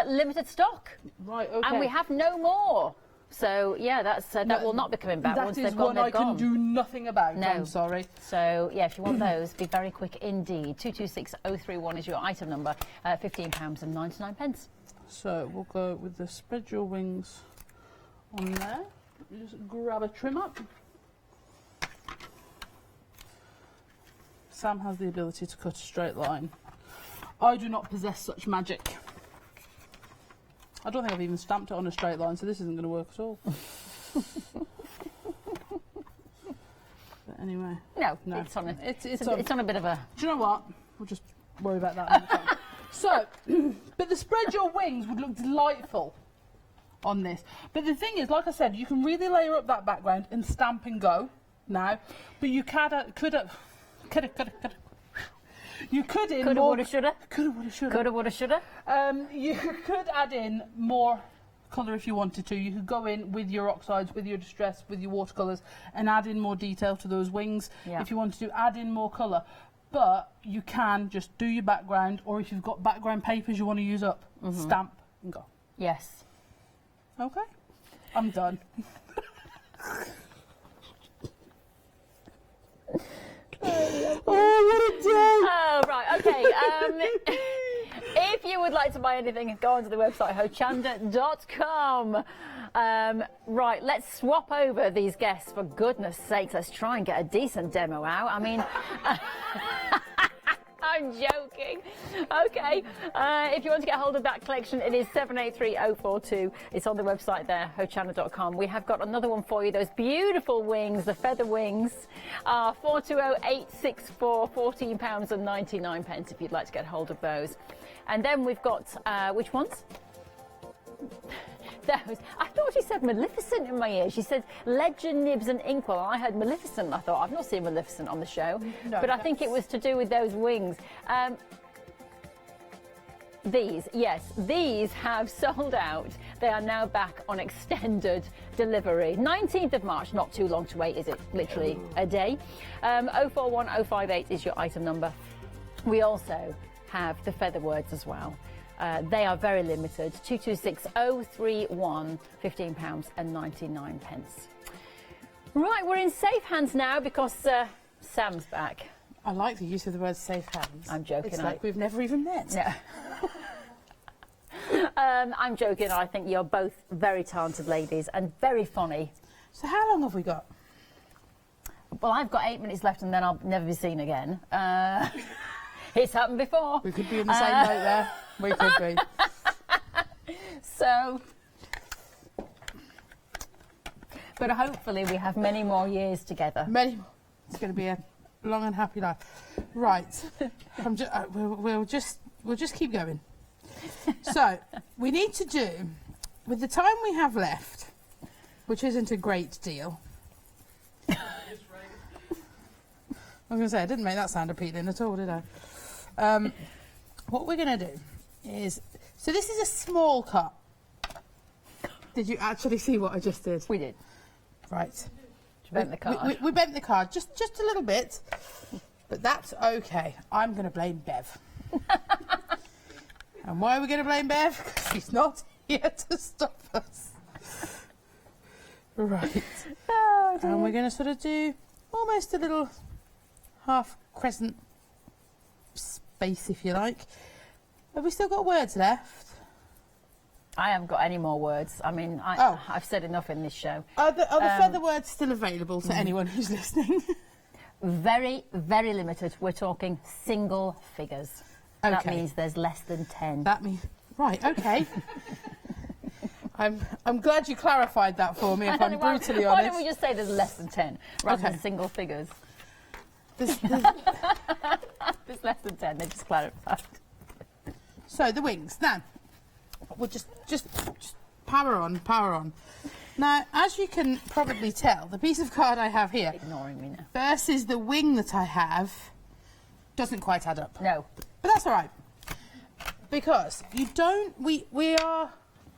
limited stock. Right, okay. And we have no more. So, yeah, that will not be coming back. That Once is they've gone, one I they've gone. can do nothing about, No. I'm sorry. So, yeah, if you want those, be very quick indeed. 226031 is your item number, £15.99. So we'll go with the Spread Your Wings on there. Just grab a trim up. Sam has the ability to cut a straight line. I do not possess such magic. I don't think I've even stamped it on a straight line, so this isn't going to work at all. But anyway. No, it's on a, it's on a bit of a... Do you know what? We'll just worry about that another time. So, but the Spread Your Wings would look delightful on this. But the thing is, like I said, you can really layer up that background and stamp and go now. But you could in Coulda, more... woulda, shoulda. Coulda, woulda, shoulda. Coulda, woulda, shoulda. You could add in more colour if you wanted to. You could go in with your oxides, with your distress, with your watercolours, and add in more detail to those wings. Yeah. If you wanted to add in more colour. But you can just do your background, or if you've got background papers you want to use up, stamp and go. Yes. Okay, I'm done. Oh, what a day! Oh, right, okay. If you would like to buy anything, go onto the website, hochanda.com. Right, let's swap over these guests, for goodness sakes. Let's try and get a decent demo out. I mean... I'm joking. Okay, if you want to get hold of that collection, it is 783042. It's on the website there, hochanda.com. We have got another one for you. Those beautiful wings, the feather wings, are 420864, £14.99 if you'd like to get hold of those. And then we've got, which ones? those. I thought she said Maleficent in my ear. She said Legend, Nibs and Inkwell. I heard Maleficent. I thought, I've not seen Maleficent on the show. No, but I think it was to do with those wings. These have sold out. They are now back on extended delivery. 19th of March, not too long to wait, is it? Literally a day. 041058 is your item number. We also have the feather words as well. They are very limited. 226031, £15.99. Right, we're in safe hands now because Sam's back. I like the use of the word safe hands. I'm joking. It's like we've never even met. Yeah. I'm joking. I think you're both very talented ladies and very funny. So how long have we got? Well, I've got 8 minutes left and then I'll never be seen again. It's happened before. We could be in the same boat there. We could be. So, but hopefully we have many more years together. Many more. It's going to be a long and happy life. Right. We'll just keep going. So, we need to do, with the time we have left, which isn't a great deal. I was going to say, I didn't make that sound appealing at all, did I? What we're going to do is, so this is a small cut. Did you actually see what I just did? We did. Right. We bent the card. We bent the card just a little bit, but that's okay. I'm going to blame Bev. And why are we going to blame Bev? Because she's not here to stop us. Right. Oh, dear. And we're going to sort of do almost a little half crescent space, if you like. Have we still got words left? I haven't got any more words. I mean, I've said enough in this show. Are the feather words still available to anyone who's listening? Very, very limited. We're talking single figures. Okay. That means there's less than 10. That means... Right, okay. I'm glad you clarified that for me, if I'm brutally honest. Why don't we just say there's less than 10, rather than single figures? There's less than 10, they just clarified. So, the wings. Now, we'll just power on, power on. Now, as you can probably tell, the piece of card I have here ignoring me now versus the wing that I have doesn't quite add up. No. But that's all right. Because you don't, we are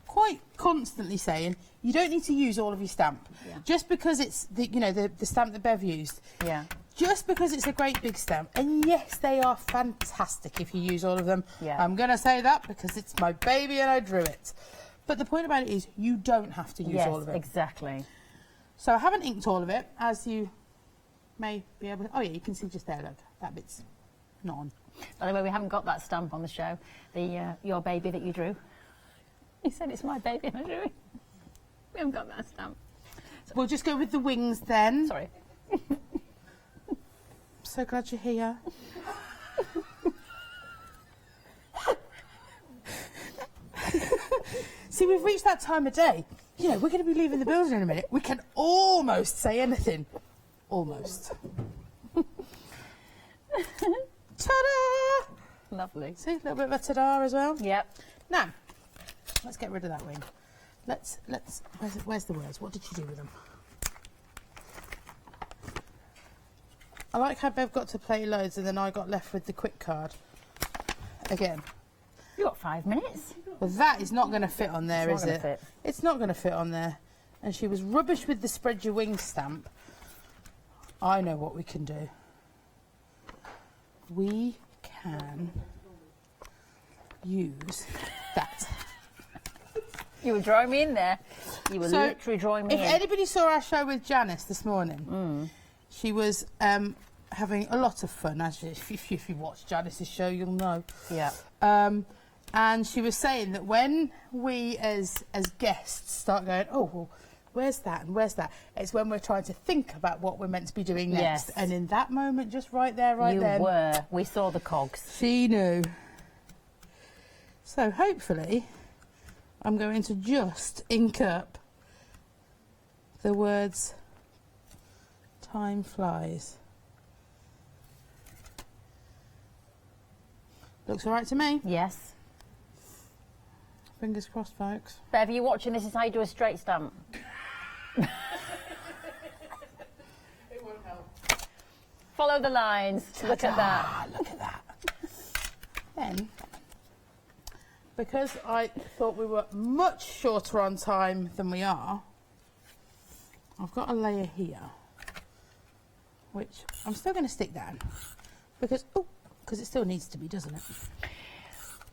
quite constantly saying you don't need to use all of your stamp. Yeah. Just because it's the stamp that Bev used. Yeah. Just because it's a great big stamp. And yes, they are fantastic if you use all of them. Yeah. I'm going to say that because it's my baby and I drew it. But the point about it is you don't have to use all of it. Yes, exactly. So I haven't inked all of it, as you may be able to... Oh, yeah, you can see just there, look. That bit's not on. By the way, we haven't got that stamp on the show. The your baby that you drew. You said it's my baby and I drew it. We haven't got that stamp. So we'll just go with the wings then. Sorry. So glad you're here. See, we've reached that time of day. You know, we're going to be leaving the building in a minute. We can almost say anything. Almost. Ta-da! Lovely. See, a little bit of a ta-da as well. Yep. Now, let's get rid of that wing. Let's. Where's the words? What did you do with them? I like how Bev got to play loads and then I got left with the quick card. Again. You got 5 minutes. Well, that is not going to fit on there, It's is not it? gonna fit. It's not going to fit on there. And she was rubbish with the spread your wings stamp. I know what we can do. We can use that. You were drawing me in there. You were literally drawing me in. If anybody saw our show with Janice this morning, she was having a lot of fun. As if you watch Janice's show, you'll know. Yeah. And she was saying that when we as guests start going, oh, well, where's that and where's that? It's when we're trying to think about what we're meant to be doing next. Yes. And in that moment, just right there, right then. You were. We saw the cogs. She knew. So hopefully, I'm going to just ink up the words time flies. Looks all right to me. Yes. Fingers crossed, folks. Bev, are you watching? This is how you do a straight stamp. It won't help. Follow the lines. Look at that. Look at that. Then, because I thought we were much shorter on time than we are, I've got a layer here, which I'm still going to stick down because it still needs to be, doesn't it?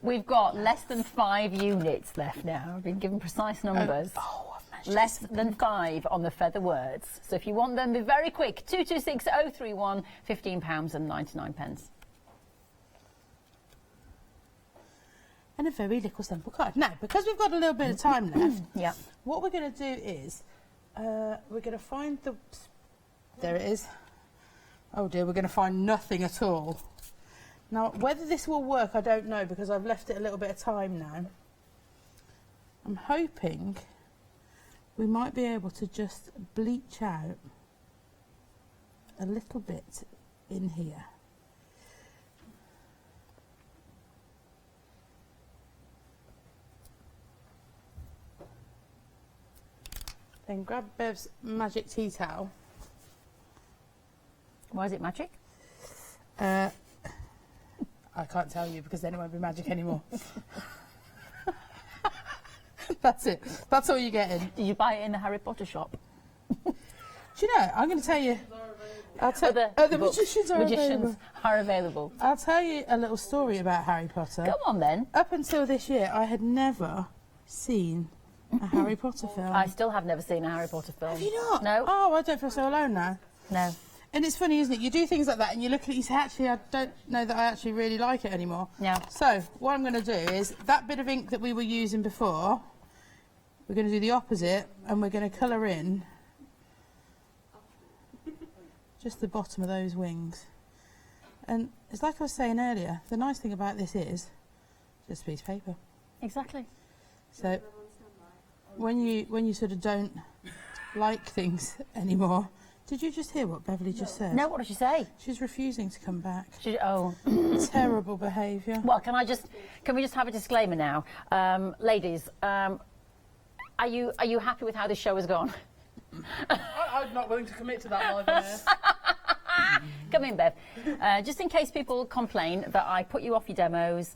We've got less than 5 units left now. I've been given precise numbers. Less than 5 on the feather words. So if you want them, be very quick. 226031, £15.99. And a very little sample card. Now, because we've got a little bit of time left, what we're going to do is we're going to find the... There it is. Oh dear, we're going to find nothing at all. Now, whether this will work, I don't know, because I've left it a little bit of time now. I'm hoping we might be able to just bleach out a little bit in here. Then grab Bev's magic tea towel. Why is it magic? I can't tell you because then it won't be magic anymore. That's it. That's all you're getting. Did you buy it in the Harry Potter shop? Do you know, I'm going to tell you... the magicians are available. I'll tell you a little story about Harry Potter. Come on then. Up until this year, I had never seen a Harry Potter film. I still have never seen a Harry Potter film. Have you not? No. Oh, I don't feel so alone now. No. And it's funny, isn't it? You do things like that and you look at it, you say, actually, I don't know that I actually really like it anymore. Yeah. So, what I'm going to do is, that bit of ink that we were using before, we're going to do the opposite, and we're going to colour in just the bottom of those wings. And it's like I was saying earlier, the nice thing about this is just a piece of paper. Exactly. So, when you sort of don't like things anymore... Did you just hear what Beverly just said? No, what did she say? She's refusing to come back. Oh. Terrible behaviour. Well, can we just have a disclaimer now? Ladies, are you happy with how this show has gone? I'm not willing to commit to that live on air. Come in, Bev. Just in case people complain that I put you off your demos.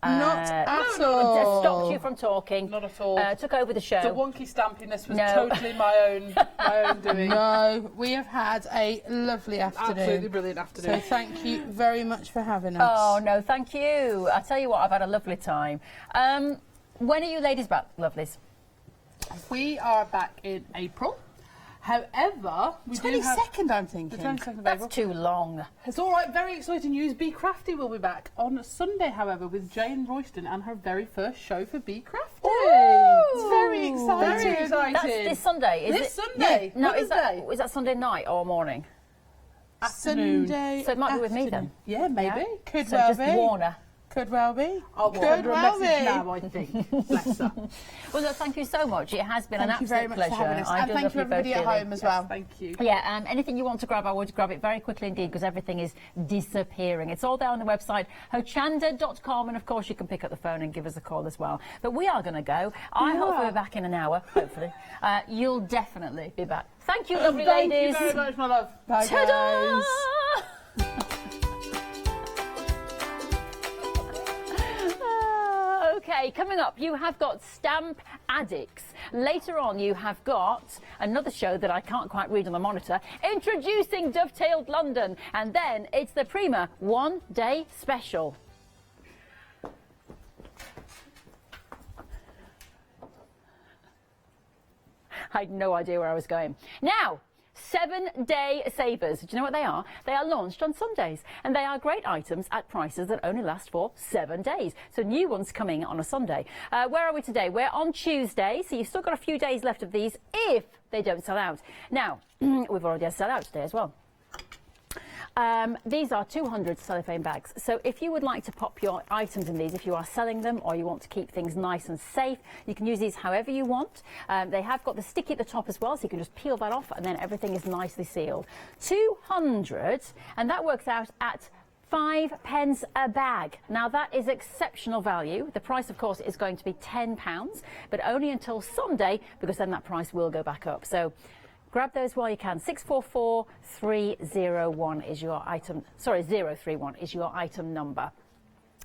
Not at all. Stopped you from talking. Not at all. Took over the show. The wonky stampiness was totally my own doing. No, we have had a lovely afternoon. Absolutely brilliant afternoon. So thank you very much for having us. Oh, no, thank you. I tell you what, I've had a lovely time. When are you ladies back, lovelies? We are back in April. However, we 22nd, I'm thinking. The 22nd of April. That's too long. It's all right. Very exciting news. Be Crafty will be back on Sunday, however, with Jane Royston and her very first show for Be Crafty. Ooh. It's very exciting. Very exciting. That's this Sunday, is it? This Sunday. Yeah. No, is that Sunday night or morning? Afternoon. Sunday. So it might be with me then. Yeah, maybe. Yeah. Could so well just be. Warner. Could well be. I'll Could well be. Now, I think. Bless her. Well, look, thank you so much. It has been an absolute pleasure. Thank you very much for having us. And thank you everybody at home as well. Thank you. Yeah, anything you want to grab, I would grab it very quickly indeed because everything is disappearing. It's all there on the website, hochanda.com, and of course you can pick up the phone and give us a call as well. But we are going to go. I hope we're back in an hour, hopefully. You'll definitely be back. Thank you, lovely ladies. Thank you very much, my love. Bye, Ta-da! guys. Okay, coming up, you have got Stamp Addicts. Later on, you have got another show that I can't quite read on the monitor, introducing Dovetailed London. And then it's the Prima one-day special. I had no idea where I was going. Now, 7-day savers. Do you know what they are? They are launched on Sundays, and they are great items at prices that only last for 7 days. So new ones coming on a Sunday. Where are we today? We're on Tuesday, so you've still got a few days left of these if they don't sell out. Now, we've already had sell out today as well. These are 200 cellophane bags. So if you would like to pop your items in these, if you are selling them or you want to keep things nice and safe, you can use these however you want. They have got the sticky at the top as well, so you can just peel that off and then everything is nicely sealed. 200, and that works out at 5p a bag. Now that is exceptional value. The price, of course, is going to be £10, but only until Sunday, because then that price will go back up. So grab those while you can. 644301 is your item. Sorry, 031 is your item number.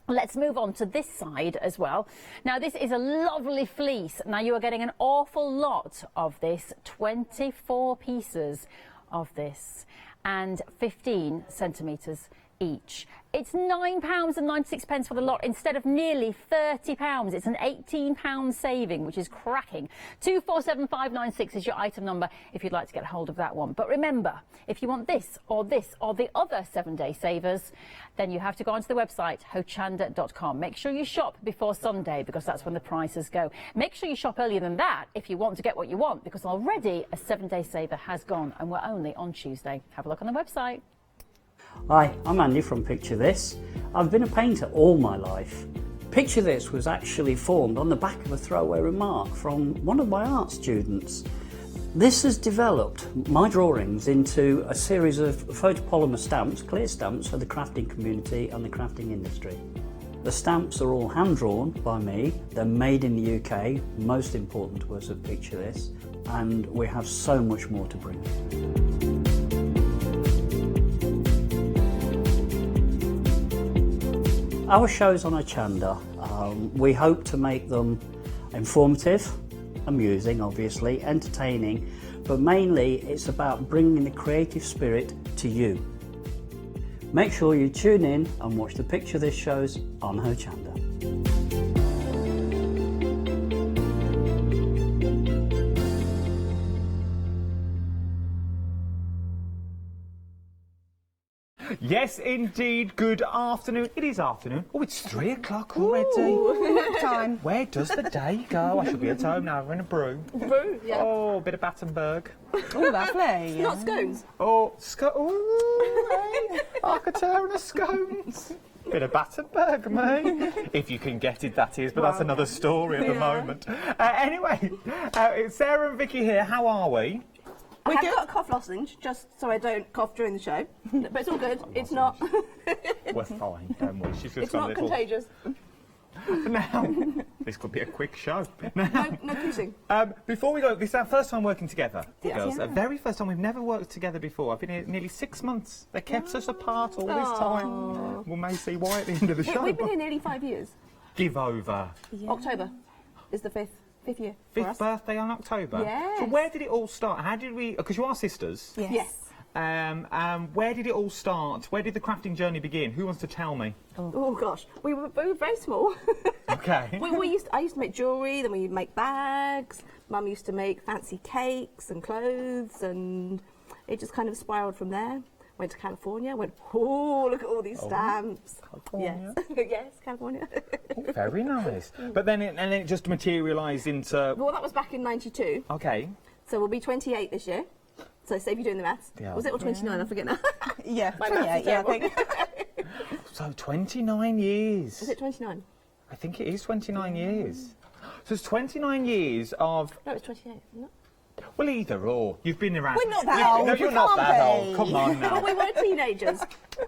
Let's move on to this side as well. Now, this is a lovely fleece. Now, you are getting an awful lot of this, 24 pieces of this, and 15 centimetres each. It's £9.96 for the lot instead of nearly £30. It's an £18 saving, which is cracking. 247596 is your item number if you'd like to get hold of that one. But remember, if you want this or the other 7-day savers, then you have to go onto the website, hochanda.com. Make sure you shop before Sunday, because that's when the prices go. Make sure you shop earlier than that if you want to get what you want, because already a 7-day saver has gone and we're only on Tuesday. Have a look on the website. Hi, I'm Andy from Picture This. I've been a painter all my life. Picture This was actually formed on the back of a throwaway remark from one of my art students. This has developed my drawings into a series of photopolymer stamps, clear stamps for the crafting community and the crafting industry. The stamps are all hand-drawn by me, they're made in the UK, most important to us at Picture This, and we have so much more to bring. Our shows on Hochanda, we hope to make them informative, amusing obviously, entertaining, but mainly it's about bringing the creative spirit to you. Make sure you tune in and watch the Picture This shows on Hochanda. Yes, indeed. Good afternoon. It is afternoon. Oh, it's 3 o'clock already. Nap time. Where does the day go? I should be at home now having a brew. Brew, yeah. Oh, a bit of Battenberg. Oh, lovely. Not scones. Oh, hey. Arcater and a scones. Bit of Battenberg, mate. If you can get it, that is, but that's another story at the moment. Anyway, it's Sarah and Vicky here. How are we? I have got a cough lozenge, just so I don't cough during the show. But it's all good. It's not. We're fine, don't we? She's just It's not contagious. Now, this could be a quick show. Now, No kissing. before we go, this is our first time working together, Yes. girls. Yeah. The very first time. We've never worked together before. I've been here nearly 6 months. They kept us apart all this time. We may see why at the end of the show. We've been here nearly 5 years. Give over. Yeah. October is the fifth year. for Fifth us. birthday on October. Yes. So where did it all start? How did we? Because you are sisters. Yes. Where did it all start? Where did the crafting journey begin? Who wants to tell me? Oh gosh, we were very small. Okay. I used to make jewellery, then we make bags. Mum used to make fancy cakes and clothes, and it just kind of spiralled from there. Went to California, oh, look at all these stamps. California? Yes, yes, California. Oh, very nice. But then it just materialised into... Well, that was back in '92. Okay. So we'll be 28 this year. So save you doing the maths. Yeah. Was it or 29? I forget now. Yeah, My maths is 28, yeah, I terrible. think. So 29 years. Is it 29? I think it is 29 years. So it's 29 years of... No, it's 28, isn't it? Well, either or. You've been around... We're not that old. No, you're we not can't that be. old. Come on now. But we were teenagers.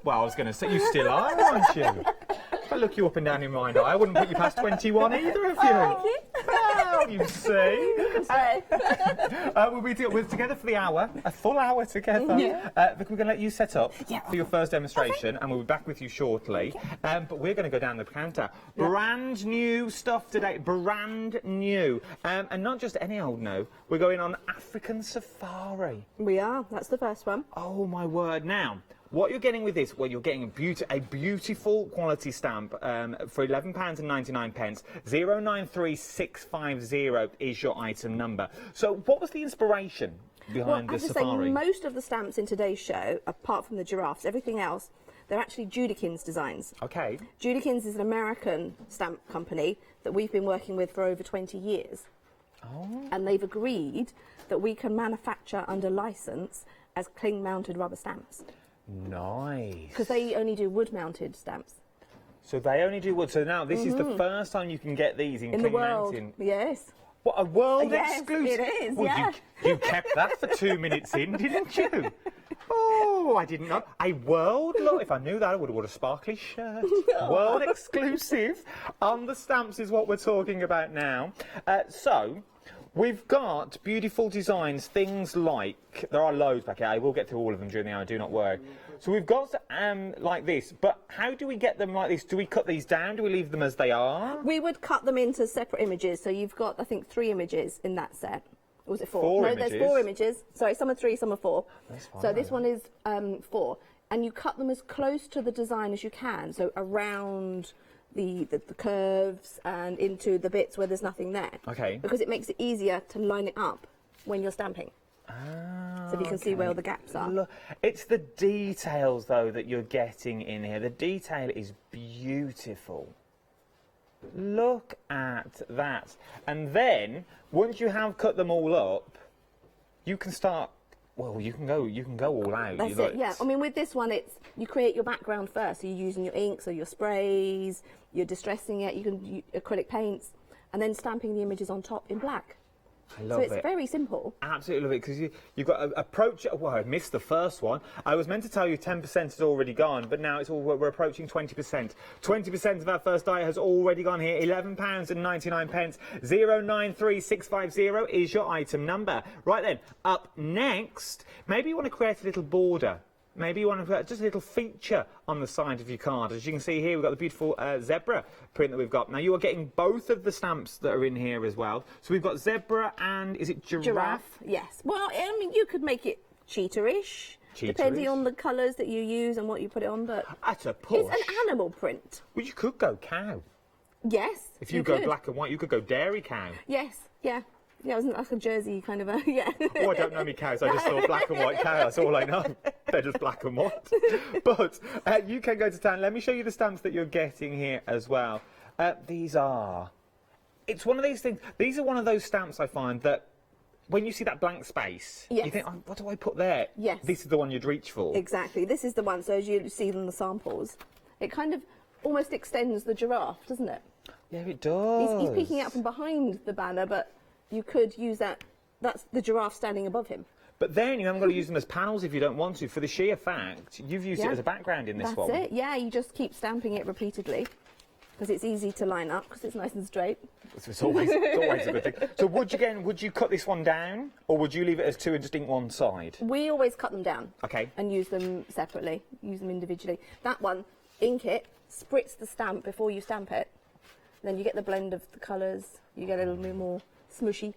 Well, I was going to say, you still are, aren't you? If I look you up and down in my eye, I wouldn't put you past 21 either of you. Thank you. Well, you see. You can say. We're together for the hour, a full hour together. Yeah. We're going to let you set up for your first demonstration, and we'll be back with you shortly. But we're going to go down the counter. Yeah. Brand new stuff today, brand new. And not just any old no, we're going on African safari. We are, that's the first one. Oh my word. Now, what you're getting with this, well, you're getting a beautiful quality stamp for £11.99. 093650 is your item number. So what was the inspiration behind the safari? Say, most of the stamps in today's show, apart from the giraffes, everything else, they're actually Judikins designs. Okay. Judikins is an American stamp company that we've been working with for over 20 years. Oh. And they've agreed that we can manufacture under licence as cling-mounted rubber stamps. Nice. Because they only do wood-mounted stamps. So they only do wood. So now this is the first time you can get these in the world. mountain. Yes. What, a world Yes, exclusive? it is, Well, yeah. you kept that for 2 minutes in, didn't you? Oh, I didn't know. A world, look, if I knew that, I would have worn a sparkly shirt. World exclusive on the stamps is what we're talking about now. So, we've got beautiful designs, things like, there are loads back here, I will get through all of them during the hour, do not worry. So we've got like this, but how do we get them like this? Do we cut these down? Do we leave them as they are? We would cut them into separate images. So you've got, I think, 3 images in that set. Or was it 4? Four no, images. there's 4 images. Sorry, some are 3, some are 4. That's fine. So this one is 4. And you cut them as close to the design as you can. So around the curves and into the bits where there's nothing there. Okay. Because it makes it easier to line it up when you're stamping. So if you can see where all the gaps are. Look, it's the details, though, that you're getting in here. The detail is beautiful. Look at that. And then, once you have cut them all up, you can start, well, you can go all out. That's it, yeah. I mean, with this one, it's you create your background first. So you're using your inks or your sprays, you're distressing it, you can use acrylic paints, and then stamping the images on top in black. I love it. So it's very simple. Absolutely love it, because you've got to approach it. Well, I missed the first one. I was meant to tell you 10% has already gone, but now it's all, we're approaching 20%. 20% of our first die has already gone here. £11.99. 093650 is your item number. Right then, up next, maybe you want to create a little border. Maybe you want to put just a little feature on the side of your card. As you can see here, we've got the beautiful zebra print that we've got. Now, you are getting both of the stamps that are in here as well. So we've got zebra and, is it giraffe? Yes. Well, I mean, you could make it cheetah-ish, depending on the colours that you use and what you put it on, but That's a push. it's an animal print. Well, you could go cow. Yes. If you go black and white, you could go dairy cow. Yes, yeah. Yeah, it wasn't like a jersey kind of a, yeah. Oh, I don't know me cows. I just saw black and white cow. That's all I know. They're just black and white. But you can go to town. Let me show you the stamps that you're getting here as well. These are... It's one of these things... These are one of those stamps I find that when you see that blank space, Yes. you think, oh, what do I put there? Yes. This is the one you'd reach for. Exactly. This is the one, so as you see in the samples, it kind of almost extends the giraffe, doesn't it? Yeah, it does. He's peeking out from behind the banner, but you could use that. That's the giraffe standing above him. But then you haven't got to use them as panels if you don't want to. For the sheer fact, you've used it as a background in this one. That's it, yeah. You just keep stamping it repeatedly because it's easy to line up because it's nice and straight. It's always a good thing. So would you cut this one down, or would you leave it as 2 and just ink one side? We always cut them down. Okay. And use them separately, use them individually. That one, ink it, spritz the stamp before you stamp it. Then you get the blend of the colours, you get a little bit more smushy.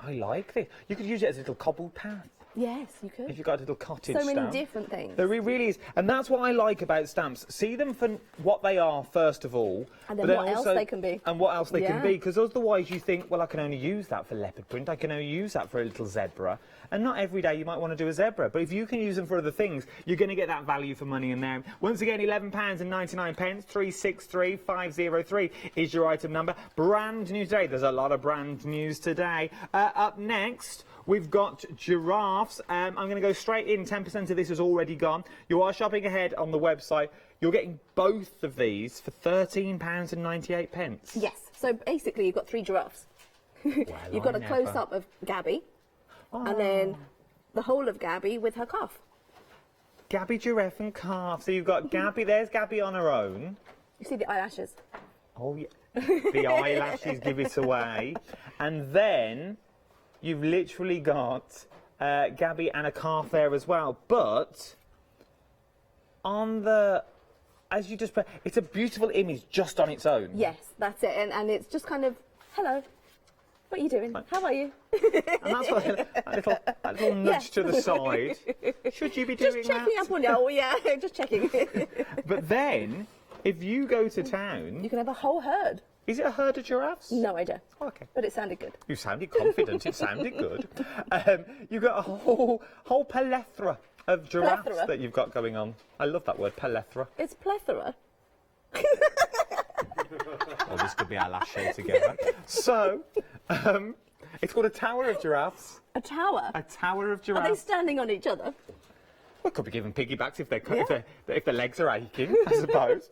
I like this. You could use it as a little cobbled path. Yes, you could. If you've got a little cottage So many stamp. different things. There really is. And that's what I like about stamps. See them for what they are, first of all. And then but what also, else they can be. And what else they can Yeah. be. Because otherwise you think, well, I can only use that for leopard print. I can only use that for a little zebra. And not every day you might want to do a zebra. But if you can use them for other things, you're going to get that value for money in there. Once again, £11.99. 363503 is your item number. Brand new today. There's a lot of brand news today. Up next, we've got giraffes. I'm going to go straight in. 10% of this has already gone. You are shopping ahead on the website. You're getting both of these for £13.98. Yes. So basically, you've got 3 giraffes. You've got a close-up of Gabby, and then the whole of Gabby with her calf. Gabby, giraffe and calf. So you've got Gabby. There's Gabby on her own. You see the eyelashes? Oh, yeah. The eyelashes give it away. And then you've literally got Gabby and a calf there as well. But on the... As you just... It's a beautiful image just on its own. Yes, that's it. And it's just kind of, hello, what are you doing? How are you? And that's what, a little nudge to the side. Should you be doing just checking that? up on you. Oh, yeah, just checking. But then, if you go to town... You can have a whole herd. Is it a herd of giraffes? No idea. Okay. But it sounded good. You sounded confident. It sounded good. You've got a whole plethora of giraffes Plethora? that you've got going on. I love that word, plethora. It's plethora. Oh, this could be our last show together. So, it's called a tower of giraffes. A tower? A tower of Are giraffes. they standing on each other? Well, could be given piggybacks if if their legs are aching, I suppose.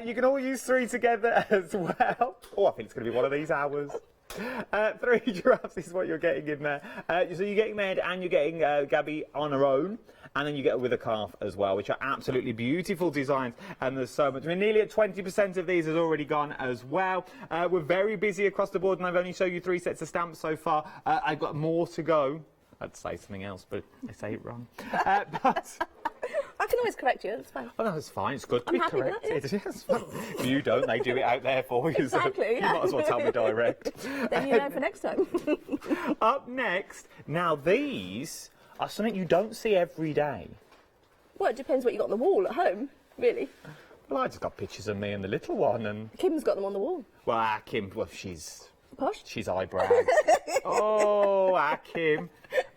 You can all use 3 together as well. Oh, I think it's going to be one of these hours. 3 giraffes is what you're getting in there. So you're getting Med and you're getting Gabby on her own. And then you get with a calf as well, which are absolutely beautiful designs. And there's so much. I mean, nearly at 20% of these has already gone as well. We're very busy across the board, and I've only shown you 3 sets of stamps so far. I've got more to go. I'd say something else, but I say it wrong. But I can always correct you, it's fine. oh, no, it's fine. It's good to I'm be happy with corrected. that, yeah. Yes, fine. You don't. They do it out there for you. Exactly, So yeah. you might as well tell me direct. Then you know for next time. Up next, now these are something you don't see every day. Well, it depends what you got on the wall at home, really. Well, I just got pictures of me and the little one, and Kim's got them on the wall. well, Kim, well, she's Posh? she's eyebrows. Oh, Kim.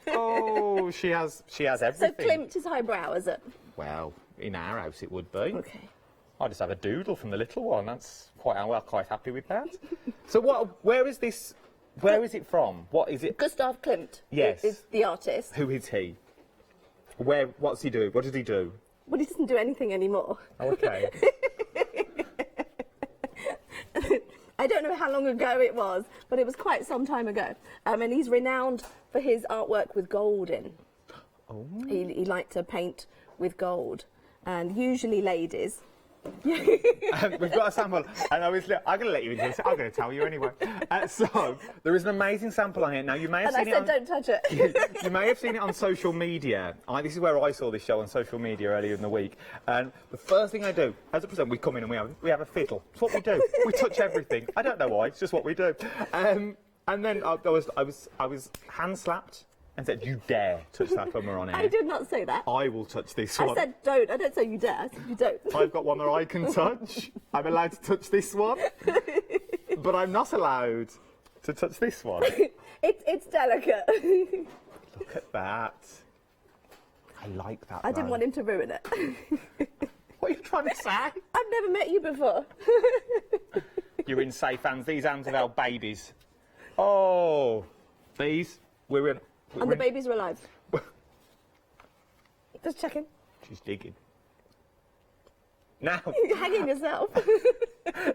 Oh, she has everything. So Klimt is highbrow, is it? Well, in our house it would be. Okay. I just have a doodle from the little one. That's quite happy with that. So where is this? Where is it from? What is it? Gustav Klimt. Yes. Is the artist. Who is he? What's he doing? What does he do? Well, he doesn't do anything anymore. Oh, okay. I don't know how long ago it was, but it was quite some time ago. And he's renowned for his artwork with gold in. Oh. He liked to paint with gold, and usually ladies. We've got a sample, and obviously I'm going to let you into this. I'm going to tell you anyway. So there is an amazing sample on here. Now you may have And seen I said, don't touch it. you may have seen it on social media. This is where I saw this show on social media earlier in the week. And the first thing I do, as a present, we come in and we have a fiddle. It's what we do. We touch everything. I don't know why. It's just what we do. And then I was hand slapped and said, "You dare touch that when we're on air." I did not say that. I will touch this I one. said don't. I don't say you dare. I said you don't. I've got one that I can touch. I'm allowed to touch this one, but I'm not allowed to touch this one. It's delicate. Look at that. I like that. I didn't want him to ruin it. What are you trying to say? I've never met you before. You're in safe hands. These hands have held babies. Oh, these we're in. And the babies are alive. Just checking. She's digging. Now. You're hanging yourself.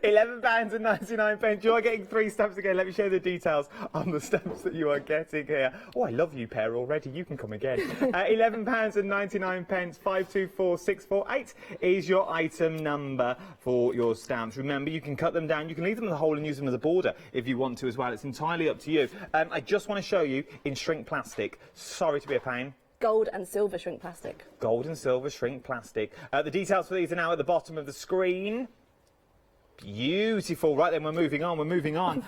£11.99. You are getting 3 stamps again. Let me show you the details on the stamps that you are getting here. Oh, I love you pair already. You can come again. £11.99. 524648 is your item number for your stamps. Remember, you can cut them down. You can leave them in the hole and use them as a border if you want to as well. It's entirely up to you. I just want to show you in shrink plastic. Sorry to be a pain. Gold and silver shrink plastic. Gold and silver shrink plastic. The details for these are now at the bottom of the screen. Beautiful. Right then, we're moving on.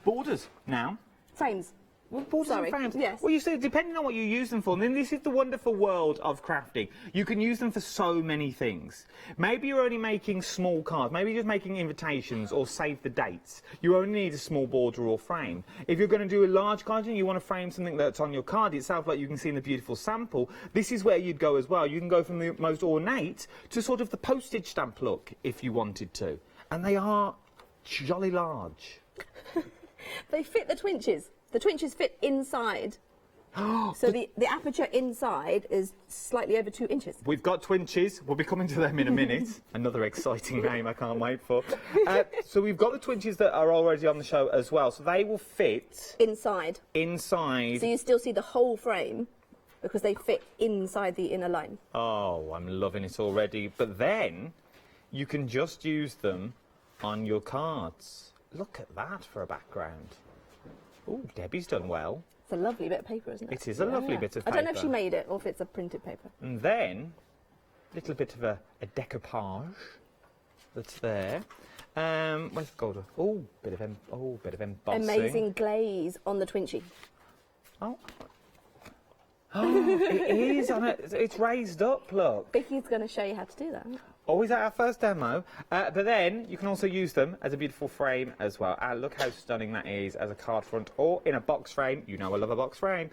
Borders now. Frames. Well, borders Sorry. and frames. Yes. Well, you see, depending on what you use them for, then this is the wonderful world of crafting. You can use them for so many things. Maybe you're only making small cards. Maybe you're just making invitations or save the dates. You only need a small border or frame. If you're going to do a large card and you want to frame something that's on your card itself, like you can see in the beautiful sample, this is where you'd go as well. You can go from the most ornate to sort of the postage stamp look if you wanted to. And they are jolly large. They fit the twinches. The twinches fit inside. So the aperture inside is slightly over 2 inches. We've got twinches. We'll be coming to them in a minute. Another exciting name I can't wait for. So we've got the twinches that are already on the show as well. So they will fit... Inside. Inside. So you still see the whole frame because they fit inside the inner line. Oh, I'm loving it already. But then you can just use them on your cards. Look at that for a background. Oh, Debbie's done well. It's a lovely bit of paper, isn't it? It is a lovely bit of paper. I don't know if she made it or if it's a printed paper. And then, a little bit of a decoupage that's there. Where's the gold? Oh, bit of embossing. Amazing glaze on the twinchy. Oh. Oh, it is on it. It's raised up, look. Vicky's going to show you how to do that. Oh, is that our first demo? But then you can also use them as a beautiful frame as well. Look how stunning that is as a card front or in a box frame. You know I love a box frame.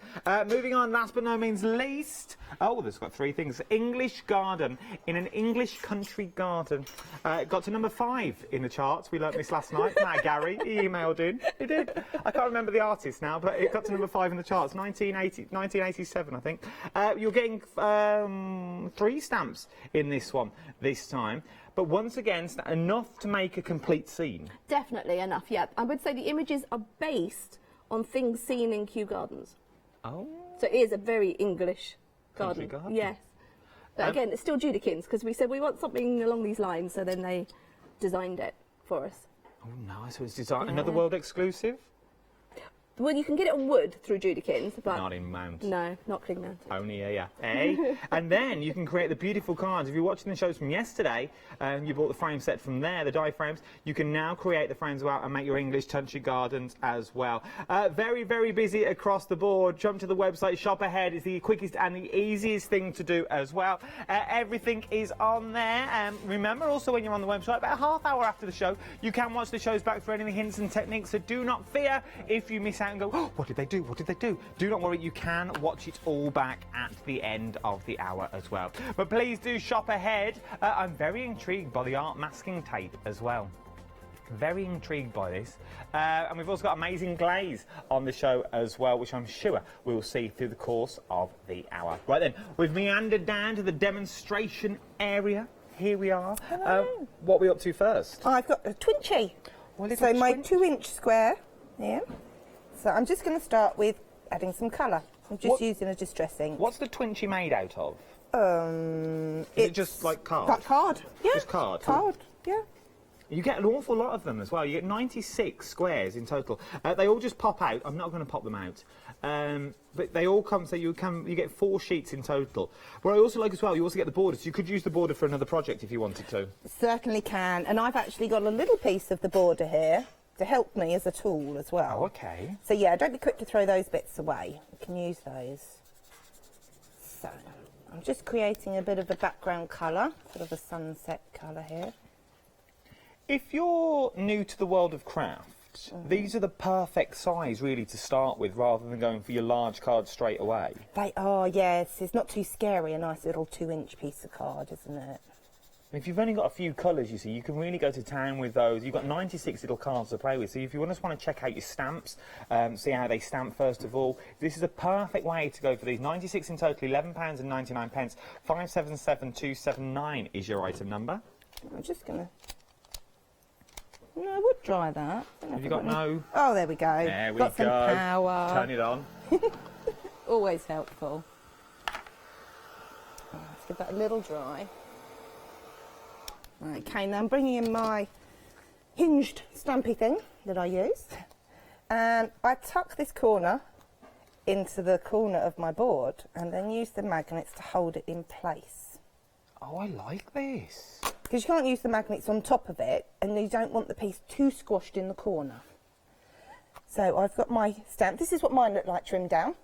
Moving on, last but no means least. Oh, there's got 3 things. English garden in an English country garden. It got to number 5 in the charts. We learnt this last night. Gary, he emailed in. He did. I can't remember the artist now, but it got to number 5 in the charts. 1987, I think. You're getting 3 stamps in this one. This this time. But once again, enough to make a complete scene. Definitely enough, yeah. I would say the images are based on things seen in Kew Gardens. Oh. So it is a very English garden. Country garden. Yes. But again, it's still Judikins, because we said we want something along these lines, so then they designed it for us. Oh, nice. So it's designed. Another world exclusive? Well, you can get it on wood through Judikins, but... Not in Mount. No, not Cling Mount. Only here, eh? And then you can create the beautiful cards. If you're watching the shows from yesterday, and you bought the frame set from there, the die frames, you can now create the frames as well and make your English country gardens as well. Very, very busy across the board. Jump to the website, shop ahead. It's the quickest and the easiest thing to do as well. Everything is on there. Remember also when you're on the website, about a half hour after the show, you can watch the shows back for any hints and techniques, so do not fear if you miss out and go, oh, what did they do? What did they do? Do not worry, you can watch it all back at the end of the hour as well. But please do shop ahead. I'm very intrigued by the art masking tape as well. Very intrigued by this. And we've also got amazing glaze on the show as well, which I'm sure we will see through the course of the hour. Right then, we've meandered down to the demonstration area. Here we are. What are we up to first? I've got a Twinchy. So my 2-inch square here. So I'm just going to start with adding some colour. I'm just using a distress ink. What's the Twinchy made out of? Is it just like card? Card, yeah. Just card? Card, yeah. You get an awful lot of them as well. You get 96 squares in total. They all just pop out. I'm not going to pop them out. But they all come, so you get 4 sheets in total. What I also like as well, you also get the borders. You could use the border for another project if you wanted to. Certainly can. And I've actually got a little piece of the border here to help me as a tool as well. Oh, okay. So yeah, don't be quick to throw those bits away. You can use those. So I'm just creating a bit of a background colour, sort of a sunset colour here. If you're new to the world of craft, these are the perfect size really to start with, rather than going for your large card straight away. They are, yes. It's not too scary, a nice little 2-inch piece of card, isn't it? If you've only got a few colours, you see, you can really go to town with those. You've got 96 little cards to play with, so if you just want to check out your stamps, see how they stamp first of all, this is a perfect way to go for these. 96 in total, £11.99. 577279 is your item number. I'm just going to... No, I would try that. Have you got no... Oh, there we go. There we got go. Some power. Turn it on. Always helpful. Let's give that a little dry. Okay, now I'm bringing in my hinged stampy thing that I use, and I tuck this corner into the corner of my board and then use the magnets to hold it in place. Oh, I like this. Because you can't use the magnets on top of it, and you don't want the piece too squashed in the corner. So I've got my stamp. This is what mine look like trimmed down.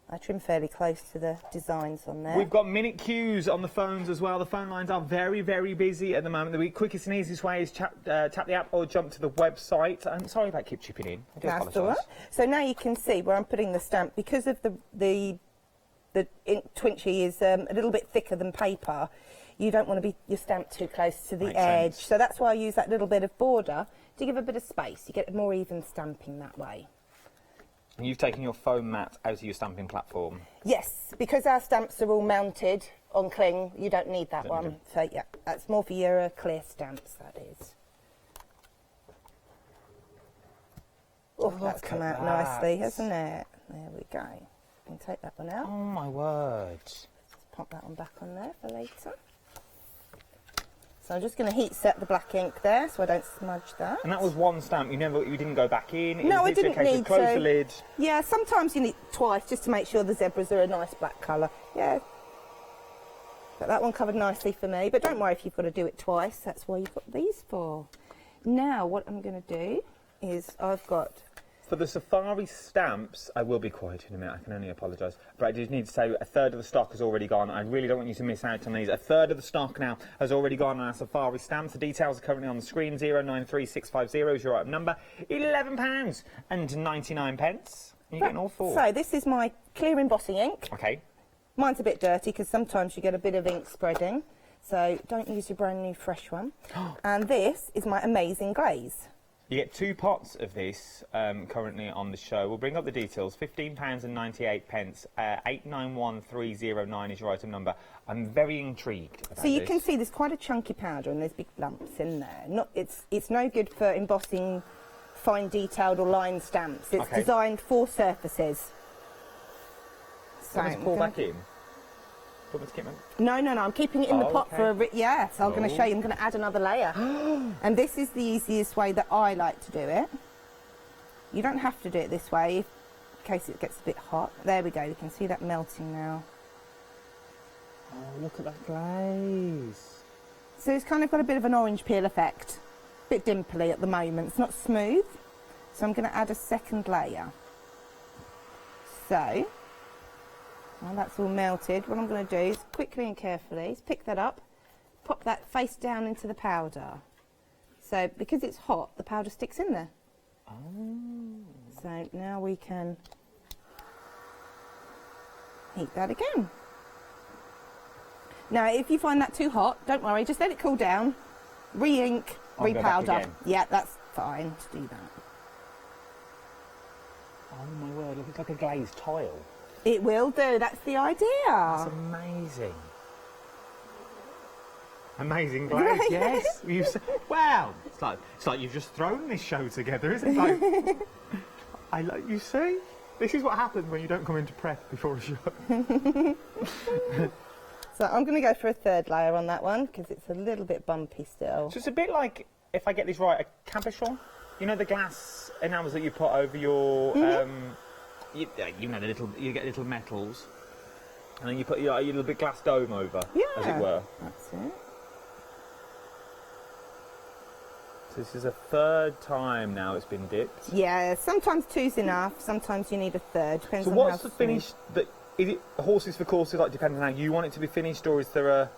I trim fairly close to the designs on there. We've got minute queues on the phones as well. The phone lines are very, very busy at the moment. The quickest and easiest way is tap the app or jump to the website. I'm sorry about keep chipping in. I do apologise. All right. So now you can see where I'm putting the stamp. Because of the Twinchy is a little bit thicker than paper, you don't want to be your stamp too close to the edge. So that's why I use that little bit of border to give a bit of space. You get a more even stamping that way. And you've taken your foam mat out of your stamping platform? Yes, because our stamps are all mounted on cling, you don't need that one. So yeah, that's more for your clear stamps, that is. Oh, that's come out nicely, hasn't it? There we go. You can take that one out. Oh my word. Just pop that one back on there for later. So I'm just going to heat set the black ink there so I don't smudge that. And that was one stamp, you didn't go back in? No, I didn't need to. Close the lid? Yeah, sometimes you need twice just to make sure the zebras are a nice black colour. Yeah. Got that one covered nicely for me, but don't worry if you've got to do it twice, that's why you've got these for. Now what I'm going to do is I've got... For the safari stamps, I will be quiet in a minute, I can only apologise, but I just need to say a third of the stock has already gone. I really don't want you to miss out on these. A third of the stock now has already gone on our safari stamps. The details are currently on the screen. 093650 is your item number. £11.99. You're getting all 4. So this is my clear embossing ink. Okay. Mine's a bit dirty because sometimes you get a bit of ink spreading, so don't use your brand new fresh one. And this is my amazing glaze. You get 2 pots of this currently on the show. We'll bring up the details. £15.98. 891309 is your item number. I'm very intrigued about So you this. can see there's quite a chunky powder and there's big lumps in there. It's no good for embossing fine detailed or line stamps. It's designed for surfaces. So let's pour back in. No, I'm keeping it in the pot for a bit. Yes, I'm going to show you. I'm going to add another layer. And this is the easiest way that I like to do it. You don't have to do it this way in case it gets a bit hot. There we go. You can see that melting now. Oh, look at that glaze. So it's kind of got a bit of an orange peel effect. A bit dimply at the moment. It's not smooth. So I'm going to add a second layer. So, now that's all melted. What I'm going to do is quickly and carefully is pick that up, pop that face down into the powder. So because it's hot, the powder sticks in there. Oh. So now we can heat that again. Now if you find that too hot, don't worry, just let it cool down, re-ink, repowder. Yeah, that's fine to do that. Oh my word, look, it's like a glazed tile. It will do, that's the idea. That's amazing. Amazing glaze, yes. Wow, it's like you've just thrown this show together, isn't it? Like, you see? This is what happens when you don't come into prep before a show. So I'm going to go for a third layer on that one because it's a little bit bumpy still. So it's a bit like, if I get this right, a cabochon? You know the glass enamels that you put over your, you know, you get little metals, and then you put your little bit glass dome over, as it were. That's it. So this is a third time now it's been dipped. Yeah, sometimes two's enough, sometimes you need a third. Depends So on what's how the finish? Is it horses for courses, like depending on how you want it to be finished, or is there a?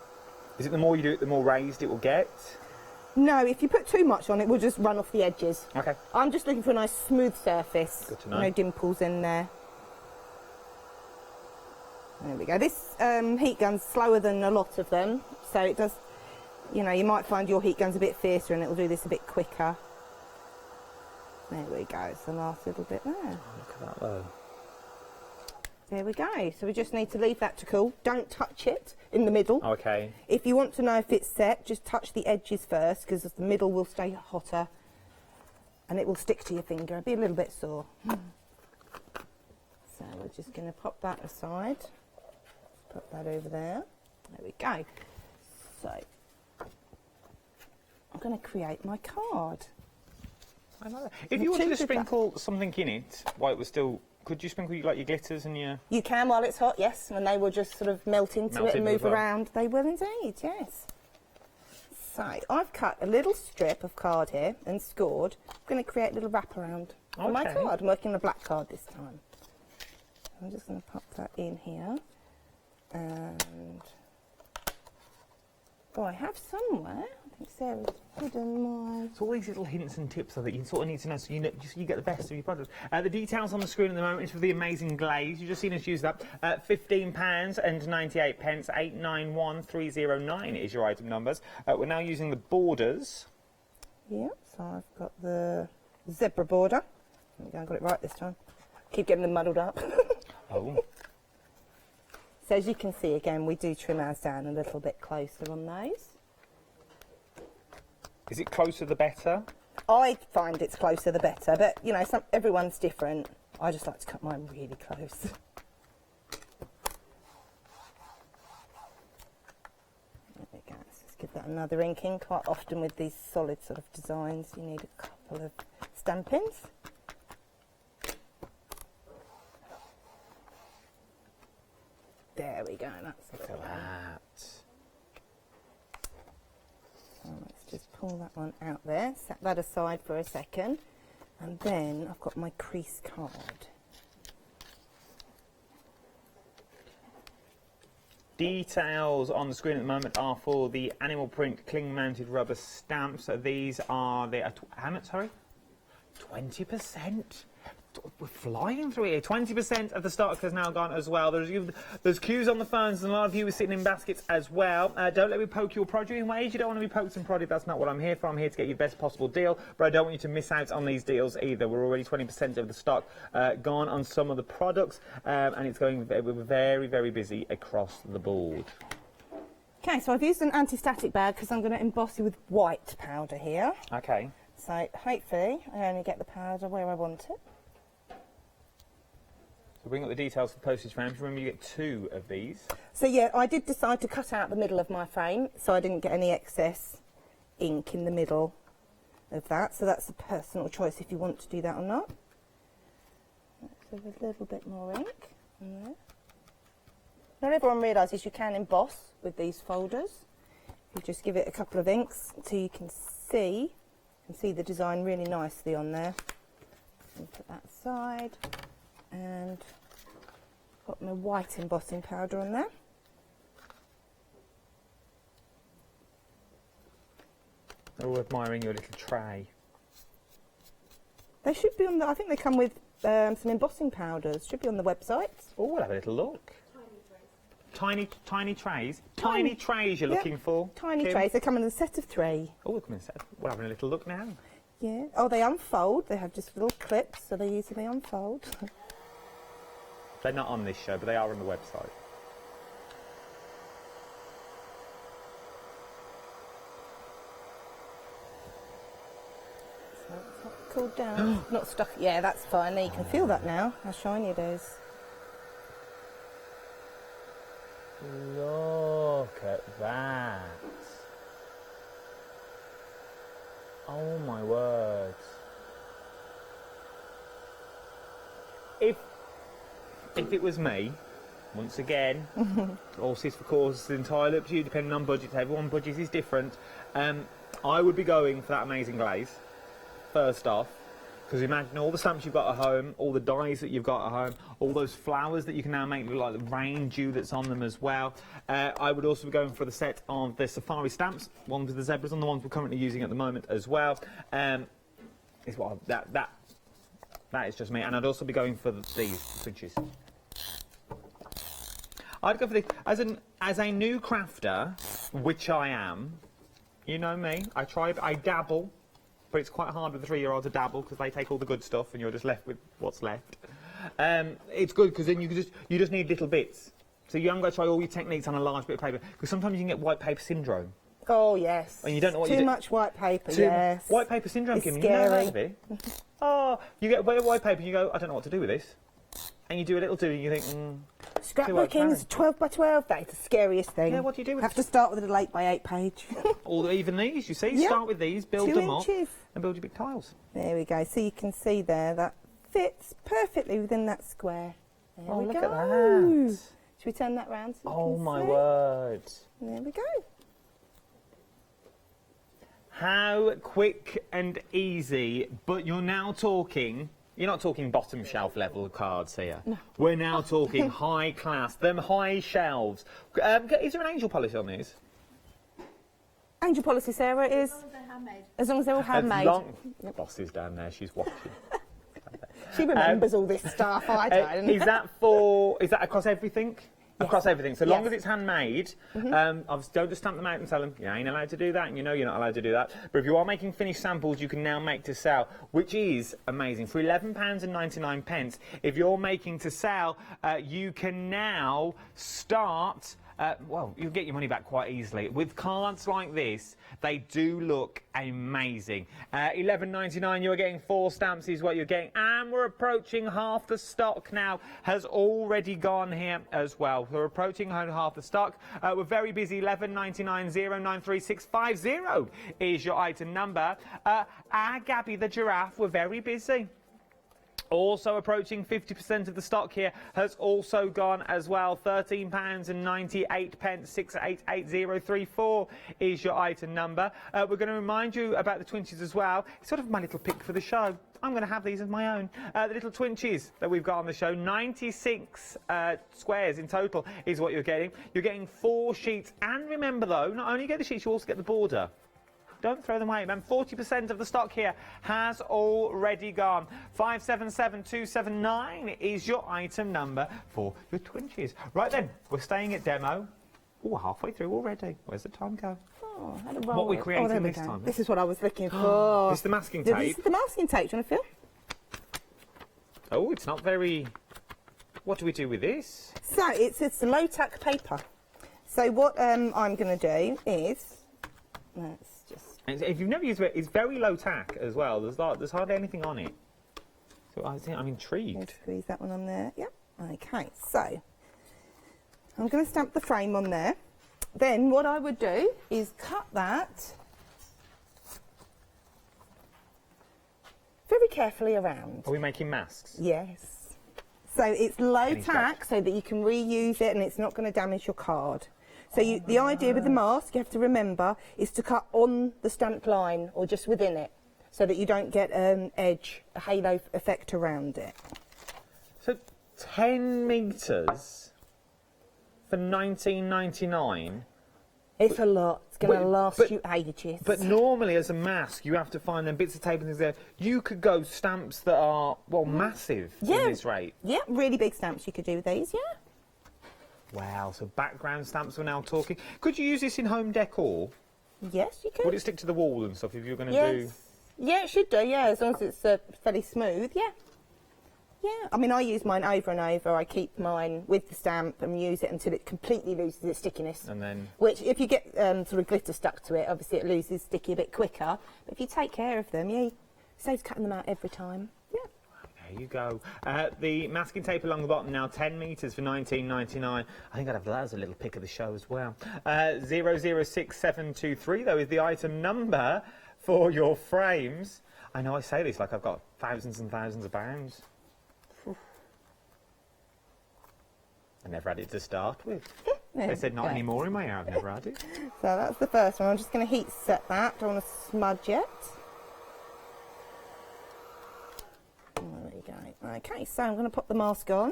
Is it the more you do it, the more raised it will get? No, if you put too much on it, we'll just run off the edges. Okay. I'm just looking for a nice smooth surface. Good to know. No dimples in there. There we go. This heat gun's slower than a lot of them, so it does. You know, you might find your heat gun's a bit fiercer, and it'll do this a bit quicker. There we go. It's the last little bit there. Oh, look at that though. There we go. So we just need to leave that to cool. Don't touch it in the middle. Okay. If you want to know if it's set, just touch the edges first, because the middle will stay hotter and it will stick to your finger. It'll be a little bit sore. So we're just going to pop that aside. Put that over there. There we go. So I'm going to create my card. I know that. If you wanted to sprinkle something in it while it was still... Could you sprinkle like your glitters and your... You can while it's hot, yes, and they will just sort of melt into it and move around. They will indeed, yes. So I've cut a little strip of card here and scored. I'm going to create a little wraparound on my card. I'm working on a black card this time. I'm just going to pop that in here. And... Oh, I have somewhere. I think Sarah's hidden my... It's all these little hints and tips that you sort of need to know so you get the best of your products. The details on the screen at the moment is for the amazing glaze. You've just seen us use that. £15.98. 891309 is your item numbers. We're now using the borders. Yep, so I've got the zebra border. There we go, I got it right this time. Keep getting them muddled up. Oh. So as you can see, again, we do trim ours down a little bit closer on those. Is it closer the better? I find it's closer the better, but, you know, everyone's different. I just like to cut mine really close. There we go. Let's just give that another inking. Quite often with these solid sort of designs, you need a couple of stampings. There we go, that's it. Look at that. So let's just pull that one out there, set that aside for a second, and then I've got my crease card. Details on the screen at the moment are for the animal print cling mounted rubber stamps. So these are the, how much, sorry? 20%? we're flying through here. 20% of the stock has now gone as well. There's queues on the phones, and a lot of you are sitting in baskets as well. Don't let me poke your produce in ways. You don't want to be poked and prodded. That's not what I'm here for. I'm here to get you the best possible deal, but I don't want you to miss out on these deals either. We're already 20% of the stock gone on some of the products, and it's going. We're very, very busy across the board. Okay, so I've used an anti-static bag because I'm going to emboss you with white powder here. Okay. So hopefully I only get the powder where I want it. So bring up the details for the postage frame. Remember, you get 2 of these. So yeah, I did decide to cut out the middle of my frame so I didn't get any excess ink in the middle of that. So that's a personal choice if you want to do that or not. So a little bit more ink in there. Not everyone realises you can emboss with these folders. You just give it a couple of inks so you can see the design really nicely on there. And put that aside and put my white embossing powder on there. They're all admiring your little tray. They should be on the, I think they come with some embossing powders. Should be on the website. Oh, we'll have a little look. Tiny trays. Tiny trays you're looking for. Tiny Kim? trays. They come in a set of 3. Oh, we'll come in a set. We're having a little look now. Yeah. Oh, they unfold. They have just little clips, so they easily unfold. They're not on this show, but they are on the website. So it's not cooled down. Not stuck. Yeah, that's fine. There, you can feel that now. How shiny it is. Look at that. Oh my word. If it was me, once again, horses for courses, entirely up to you, depending on budget. Everyone's budget is different. I would be going for that amazing glaze, first off. Because imagine all the stamps you've got at home, all the dies that you've got at home, all those flowers that you can now make look like the rain dew that's on them as well. I would also be going for the set of the safari stamps, ones with the zebras on, the ones we're currently using at the moment as well. Is what that is just me. And I'd also be going for these switches. I'd go for the as a new crafter, which I am. You know me. I dabble. But it's quite hard with the 3-year-old to dabble because they take all the good stuff and you're just left with what's left. It's good because then you just need little bits. So you haven't got to try all your techniques on a large bit of paper because sometimes you can get white paper syndrome. Oh yes. And you don't know what Too much white paper. Yes. White paper syndrome, It's Kim. scary. You know that of it. Oh, you get white paper and you go, I don't know what to do with this. And you do a little do and you think, Scrapbooking's 12 by 12. That is the scariest thing. Yeah, what do you do with Have to start with an 8 by 8 page. Or even these, you see. Yeah. Start with these, build 2 them up, inches. and build your big tiles. There we go. So you can see there that fits perfectly within that square. There Oh, we look go. at that. Should we turn that round so you Oh can my see? word. There we go. How quick and easy, but you're now talking... You're not talking bottom shelf level cards here. No. We're now talking high class, them high shelves. Is there an angel policy on these? Angel policy, Sarah, is as long as they're all handmade. Boss is down there, she's watching. She remembers all this stuff, I don't. Is that across everything? Yes. Across everything. So long as it's handmade, obviously don't just stamp them out and tell them you ain't allowed to do that, and you know you're not allowed to do that. But if you are making finished samples, you can now make to sell, which is amazing. For £11.99, if you're making to sell, you can now start... well, you'll get your money back quite easily. With cards like this, they do look amazing. £11.99, you're getting 4 stamps is what you're getting. And we're approaching half the stock now. Has already gone here as well. We're approaching half the stock. We're very busy. £11.99, 093650 is your item number. Gabby the giraffe, we're very busy. Also approaching 50% of the stock here has also gone as well. £13.98, 688034 is your item number. We're going to remind you about the Twinchies as well. It's sort of my little pick for the show. I'm going to have these as my own. The little Twinchies that we've got on the show, 96 squares in total is what you're getting. You're getting 4 sheets. And remember though, not only get the sheets, you also get the border. Don't throw them away. And 40% of the stock here has already gone. 577279 is your item number for your twinchies. Right then, we're staying at demo. Oh, halfway through already. Where's the time go? Oh, what are we creating this time? This is what I was looking for. This is the masking tape. This is the masking tape. Do you want to feel? Oh, it's not very... What do we do with this? So, it's a low-tack paper. So what I'm going to do is... Let's just... If you've never used it, it's very low tack as well. There's hardly anything on it. So I'm intrigued. Let's squeeze that one on there. Yep. Okay, so I'm going to stamp the frame on there. Then what I would do is cut that very carefully around. Are we making masks? Yes. So it's low tack so that you can reuse it and it's not going to damage your card. So the idea with the mask, you have to remember, is to cut on the stamped line or just within it so that you don't get an edge, a halo effect around it. So 10 metres for £19.99? It's a lot. It's going to last you ages. But normally, as a mask, you have to find them bits of tape and things there. You could go stamps that are, well, massive in this rate. Yeah, really big stamps you could do with these, yeah. Wow, so background stamps we're now talking. Could you use this in home decor? Yes, you could. Would it stick to the wall and stuff if you were going to do... Yeah, it should do, yeah, as long as it's fairly smooth, yeah. Yeah, I mean, I use mine over and over. I keep mine with the stamp and use it until it completely loses its stickiness. And then... Which, if you get sort of glitter stuck to it, obviously it loses sticky a bit quicker. But if you take care of them, yeah, it saves cutting them out every time. Yeah. There you go. The masking tape along the bottom now, 10 metres for £19.99. I think I'd have that as a little pick of the show as well. 006723, though, is the item number for your frames. I know I say this like I've got thousands and thousands of pounds. I never had it to start with. They said not anymore in my hair, I've never had it. So that's the first one. I'm just going to heat set that. Don't want to smudge it. There we go. Okay, so I'm going to put the mask on.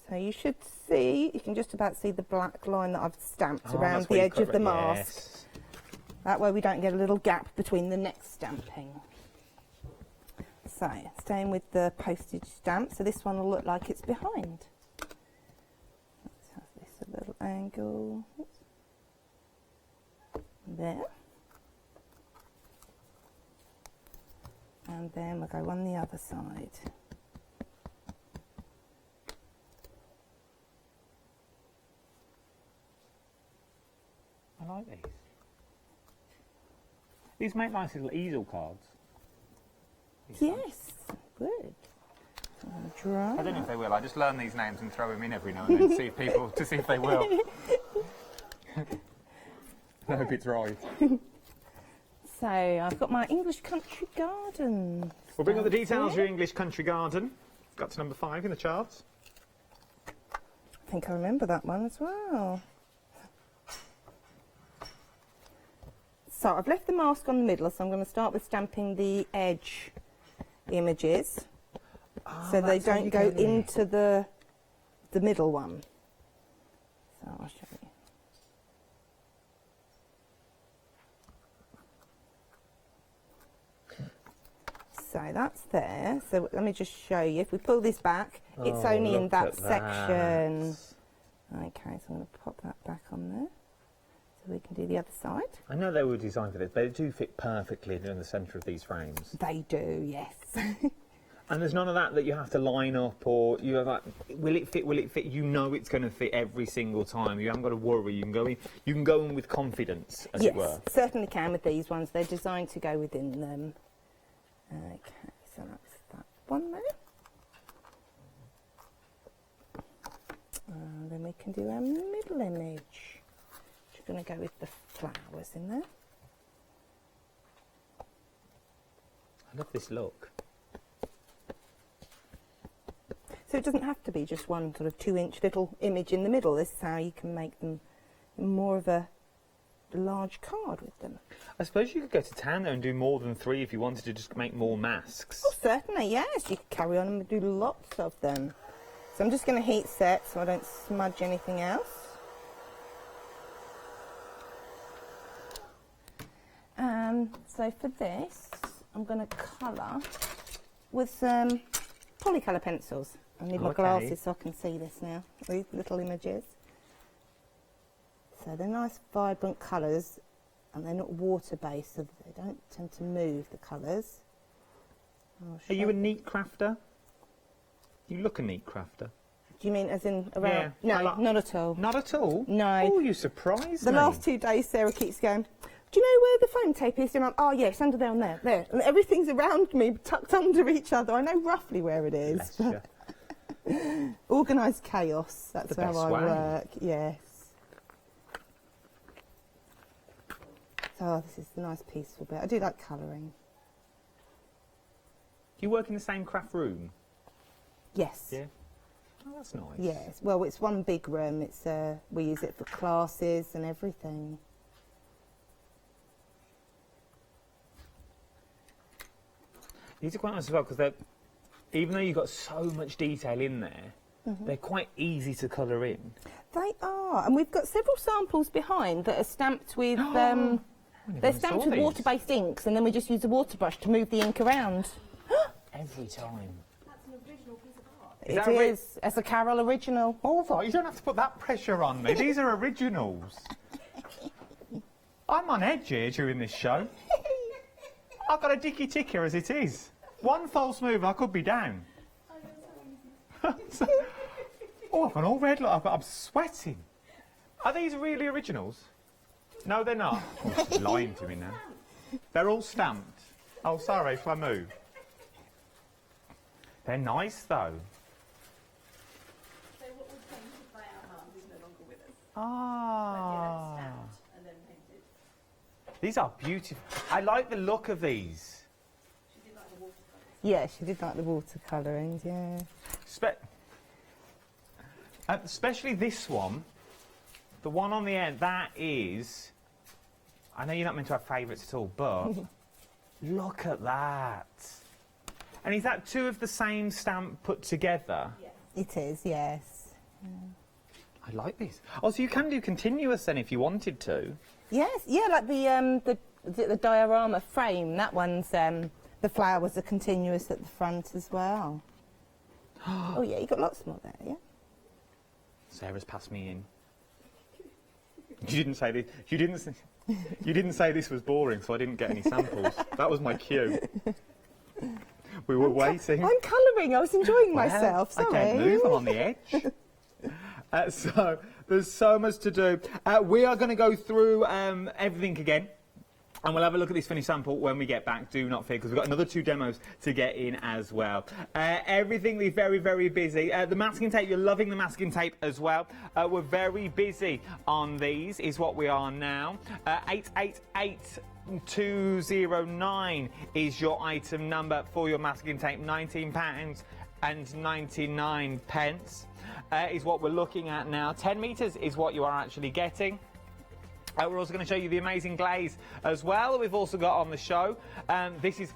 So you should see, you can just about see the black line that I've stamped around the edge of the mask. Yes. That way we don't get a little gap between the next stamping. So, staying with the postage stamp, so this one will look like it's behind. Let's have this a little angle. There. And then we'll go on the other side. I like these. These make nice little easel cards. Yes, good. I don't know if they will. I just learn these names and throw them in every now and then to see if they will. I hope it's right. So I've got my English country garden. We'll bring up the details of your English country garden. Got to number 5 in the charts. I think I remember that one as well. So I've left the mask on the middle, so I'm going to start with stamping the edge images so they don't go into the middle one. So I'll show you. So that's there. So let me just show you. If we pull this back, it's only in that section. Okay, so I'm going to pop that back on there. So we can do the other side. I know they were designed for this, but they do fit perfectly in the centre of these frames. They do, yes. And there's none of that you have to line up or you have like, will it fit, will it fit? You know it's going to fit every single time. You haven't got to worry. You can go in with confidence, as it were. Yes, certainly can with these ones. They're designed to go within them. Okay, so that's that one there. And then we can do our middle image. We're going to go with the flowers in there. I love this look. So it doesn't have to be just one sort of 2-inch little image in the middle. This is how you can make them more of a large card with them. I suppose you could go to town there and do more than 3 if you wanted to just make more masks. Oh, certainly, yes. You could carry on and do lots of them. So I'm just going to heat set so I don't smudge anything else. So for this, I'm going to colour with some polycolour pencils. I need my glasses so I can see this now, these little images. So they're nice vibrant colours and they're not water-based, so they don't tend to move, the colours. Are you a neat crafter? You look a neat crafter. Do you mean as in around? Yeah. No, not at all. Not at all? No. Oh, you surprised me. The last 2 days, Sarah keeps going, do you know where the foam tape is? And I'm, oh, yeah, it's under there and there, there. And everything's around me, tucked under each other. I know roughly where it is. Organised chaos, that's how I work, yes. So this is a nice peaceful bit. I do like colouring. Do you work in the same craft room? Yes. Yeah. Oh, that's nice. Yes. Well, it's one big room. It's we use it for classes and everything. These are quite nice as well because they're, even though you've got so much detail in there, they're quite easy to colour in. They are, and we've got several samples behind that are stamped with. They're stamped with water-based inks, and then we just use a water brush to move the ink around. Every time. That's an original piece of art. It is. It's a Carol original. All right, you don't have to put that pressure on me. These are originals. I'm on edge here during this show. I've got a dicky ticker as it is. One false move, I could be down. Oh, I've gone all red. Look, I'm sweating. Are these really originals? No, they're not. Oh, she's lying to me now. They're all stamped. Oh, sorry if I move. They're nice, though. So what was painted by our mum is no longer with us. Ah. But yeah, stamped and then painted. These are beautiful. I like the look of these. She did like the watercolours. Yeah, she did like the watercolourings, yeah. Especially this one. The one on the end, that is... I know you're not meant to have favourites at all, but look at that. And is that 2 of the same stamp put together? Yes. It is, yes. Yeah. I like these. Oh, so you can do continuous then if you wanted to? Yes, yeah, like the diorama frame, that one's, the flowers are continuous at the front as well. Oh yeah, you got lots more there, yeah? Sarah's passed me in. You didn't say this. You didn't say this was boring, so I didn't get any samples. That was my cue. We were waiting. I'm colouring. I was enjoying myself. Sorry. I can't move. I'm on the edge. So there's so much to do. We are going to go through everything again. And we'll have a look at this finished sample when we get back, do not fear, because we've got another 2 demos to get in as well. Everything is very, very busy. The masking tape, you're loving the masking tape as well. We're very busy on these, is what we are now. 888209 is your item number for your masking tape. £19.99 is what we're looking at now. 10 metres is what you are actually getting. We're also going to show you the amazing glaze as well that we've also got on the show. This is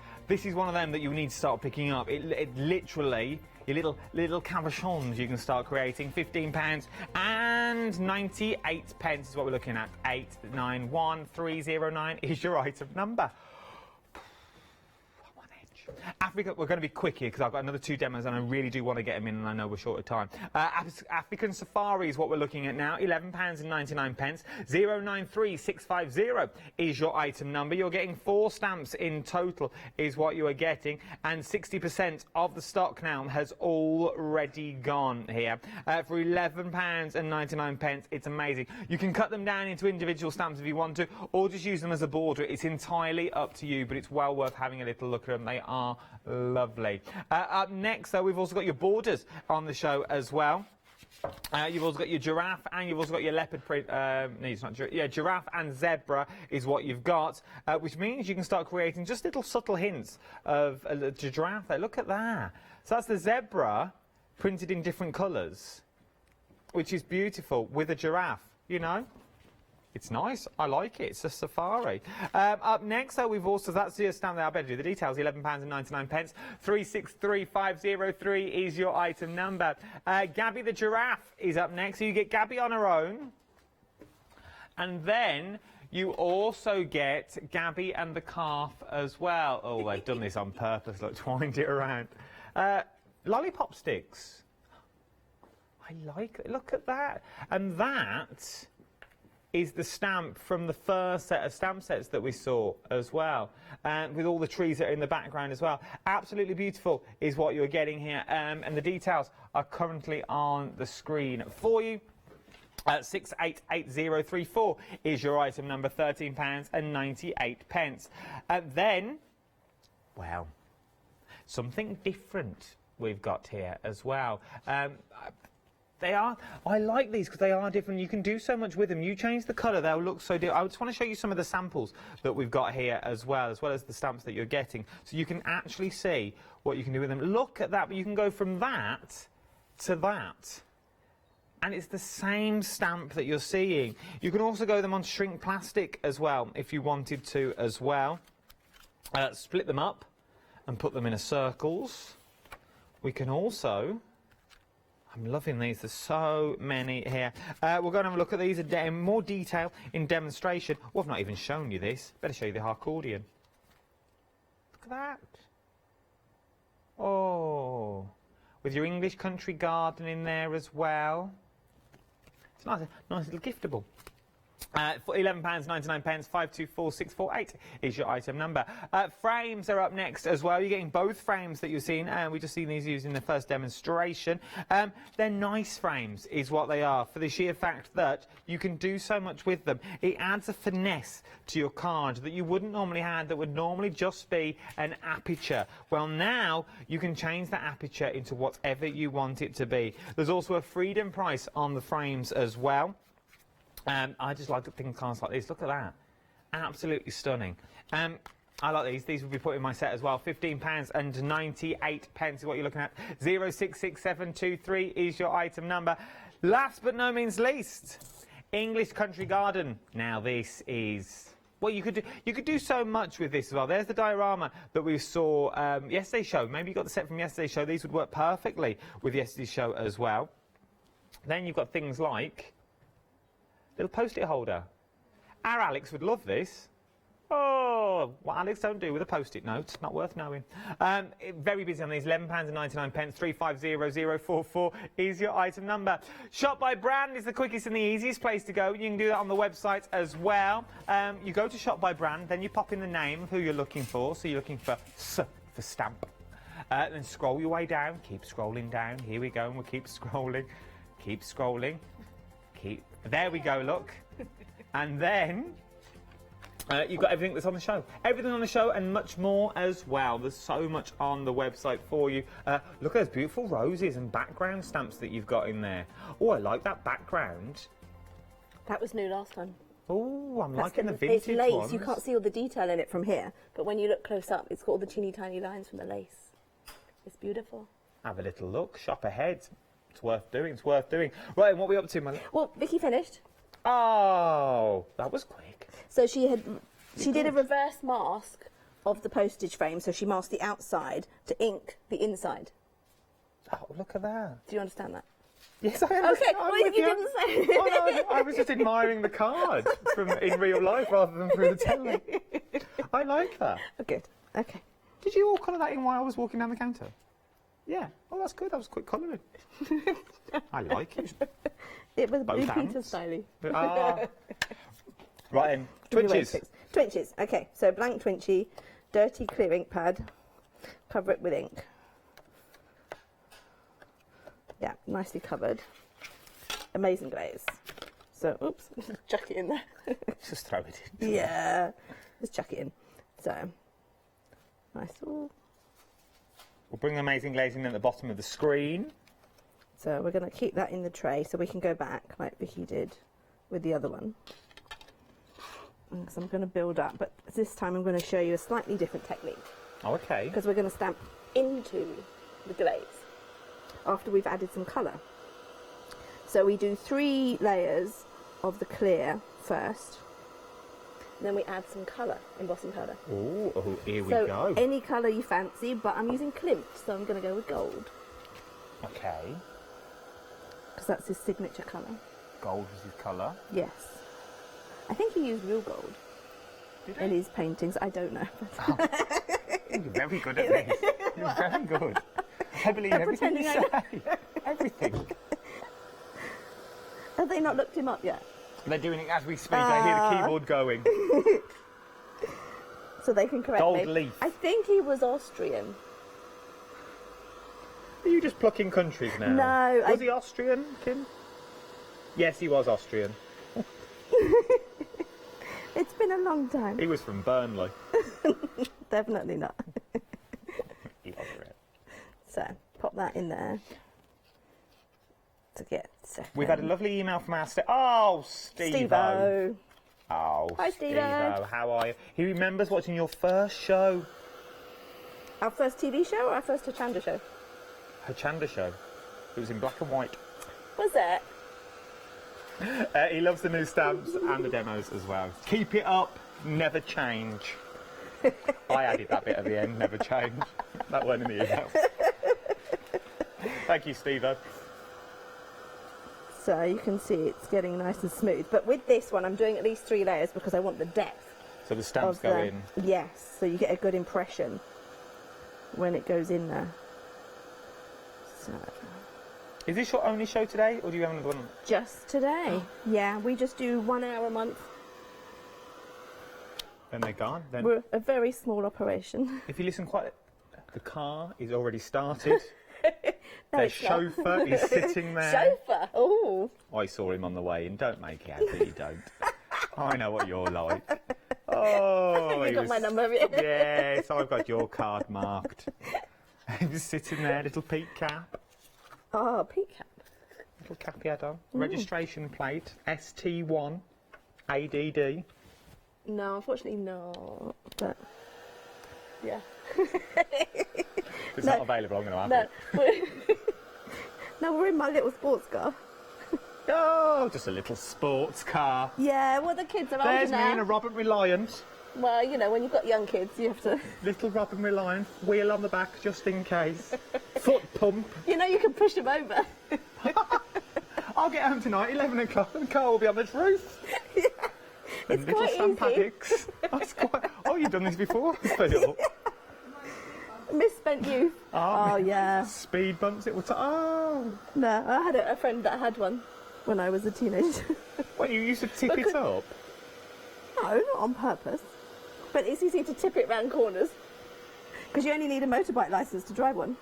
one of them that you need to start picking up. It literally, your little cabochons you can start creating. £15.98 is what we're looking at. 891309 is your item number. Africa, we're going to be quick here because I've got another 2 demos and I really do want to get them in and I know we're short of time. African Safari is what we're looking at now, £11.99. 093650 is your item number. You're getting 4 stamps in total is what you are getting, and 60% of the stock now has already gone here. For £11.99, it's amazing. You can cut them down into individual stamps if you want to, or just use them as a border. It's entirely up to you, but it's well worth having a little look at them. They are lovely. Up next, though, we've also got your borders on the show as well. You've also got your giraffe and you've also got your leopard print. No, it's not giraffe and zebra is what you've got, which means you can start creating just little subtle hints of a giraffe there. Look at that. So that's the zebra printed in different colours, which is beautiful with a giraffe, you know. It's nice. I like it. It's a safari. Up next, though, we've also... That's the stamp there. I better do the details. £11.99. 363503 is your item number. Gabby the giraffe is up next. So you get Gabby on her own. And then you also get Gabby and the calf as well. Oh, they've done this on purpose, look, twined it around. Lollipop sticks. I like it, look at that. And that is the stamp from the first set of stamp sets that we saw as well, with all the trees that are in the background as well. Absolutely beautiful is what you're getting here, and the details are currently on the screen for you. 688034 is your item number, £13.98. Then, well, something different we've got here as well. I like these because they are different. You can do so much with them. You change the colour, they'll look so different. I just want to show you some of the samples that we've got here as well as the stamps that you're getting. So you can actually see what you can do with them. Look at that, but you can go from that to that. And it's the same stamp that you're seeing. You can also go them on shrink plastic as well, if you wanted to as well. Split them up and put them in circles. We can also... I'm loving these, there's so many here. We'll go and have a look at these in more detail in demonstration. Well, I've not even shown you this. Better show you the accordion. Look at that. Oh, with your English country garden in there as well. It's nice little giftable. For £11.99, 524648 is your item number. Frames are up next as well. You're getting both frames that you've seen, and we've just seen these used in the first demonstration. They're nice frames, is what they are, for the sheer fact that you can do so much with them. It adds a finesse to your card that you wouldn't normally have, that would normally just be an aperture. Well, now you can change that aperture into whatever you want it to be. There's also a freedom price on the frames as well. I just like thinking cards like this. Look at that. Absolutely stunning. I like these. These will be put in my set as well. £15.98 is what you're looking at. 066723 is your item number. Last but no means least, English Country Garden. Now this is... Well, you could do so much with this as well. There's the diorama that we saw yesterday's show. Maybe you got the set from yesterday's show. These would work perfectly with yesterday's show as well. Then you've got things like... little post-it holder. Our Alex would love this. Oh, what Alex don't do with a post-it note, not worth knowing. Very busy on these, £11.99, 350044 is your item number. Shop by brand is the quickest and the easiest place to go. You can do that on the website as well. You go to shop by brand, then you pop in the name of who you're looking for. So you're looking for S for stamp. Then scroll your way down, keep scrolling down. Here we go, and we'll keep scrolling. Keep scrolling. There we go, look. And then you've got everything that's on the show. Everything on the show and much more as well. There's so much on the website for you. Look at those beautiful roses and background stamps that you've got in there. Oh, I like that background. That was new last time. Oh, I'm liking the vintage It's lace. ones. You can't see all the detail in it from here, but when you look close up, it's got all the teeny tiny lines from the lace. It's beautiful. Have a little look. Shop ahead. It's worth doing. It's worth doing. Right, and what are we up to, Molly? Well, Vicky finished. Oh, that was quick. So she did a reverse mask of the postage frame. So she masked the outside to ink the inside. Oh, look at that. Do you understand that? Yes, I understand. Okay, well, you didn't say. Oh, no, I was just admiring the card from in real life rather than through the telly. I like that. Oh, good. Okay. Did you all colour that in while I was walking down the counter? Yeah. Oh, that's good. That was quick colouring. I like it. It was Both Blue hands. Peter styling. Right then. Twinches. Twinches. Okay, so blank twinchy, dirty clear ink pad, cover it with ink. Yeah, nicely covered. Amazing glaze. So, oops, chuck it in there. Just throw it in. Yeah, just chuck it in. So, nice. Ooh. We'll bring the amazing glazing at the bottom of the screen. So we're going to keep that in the tray so we can go back like Vicky did with the other one. So I'm going to build up, but this time I'm going to show you a slightly different technique. Oh, okay. Because we're going to stamp into the glaze after we've added some colour. So we do 3 layers of the clear first, then we add some colour, embossing powder. Oh, here we So go. any colour you fancy, but I'm using Klimt, so I'm going to go with gold. Okay. Because that's his signature colour. Gold is his colour. Yes. I think he used real gold in his paintings. I don't know. You're very good at this. You're very good. I believe everything you say. Everything. Have they not looked him up yet? They're doing it as we speak. I hear the keyboard going. So they can correct Gold me. leaf. I think he was Austrian. Are you just plucking countries now? No. Was he Austrian, Kim? Yes, he was Austrian. It's been a long time. He was from Burnley. Definitely not. He was right. So, pop that in there. To get second. We've had a lovely email from our Steve-O. Oh, Hi, Steve-O. How are you? He remembers watching your first show. Our first TV show or our first Hochanda show? Hochanda show. It was in black and white. Was it? He loves the new stamps and the demos as well. Keep it up, never change. I added that bit at the end, never change. That went in the email. Thank you, Steve-O. So you can see it's getting nice and smooth. But with this one, I'm doing at least 3 layers because I want the depth. So the stamps go in? Yes, so you get a good impression when it goes in there. So. Is this your only show today, or do you have another one? Just today. Yeah, we just do 1 hour a month. Then they're gone. Then We're a very small operation. if you listen quite... The car is already started. No, Their it's not. chauffeur is sitting there. Chauffeur? Oh. I saw him on the way in. Don't make it out that you don't. I know what you're like. Oh, You he got was- my number, have you? Yes, I've got your card marked. He was sitting there, little peak cap. Oh, peak cap. Little cap he had on. Ooh. Registration plate, ST1, ADD. No, unfortunately not. But, yeah. If it's not available, I'm going to have No, it. no, we're in my little sports car. Oh, just a little sports car. Yeah, well, the kids are There's older me now. in a Robert Reliant. Well, you know, when you've got young kids, you have to... Little Robert Reliant, wheel on the back just in case. Foot pump. You know, you can push them over. I'll get home tonight, 11 o'clock, and the car will be on this roof. And little quite Sam easy. Paddocks. That's quite... Oh, you've done this before, Phil. Misspent youth. Oh, yeah. Speed bumps, it will... Oh. No, I had a friend that had one when I was a teenager. Well, you used to tip it up? No, not on purpose. But it's easy to tip it round corners. Because you only need a motorbike licence to drive one.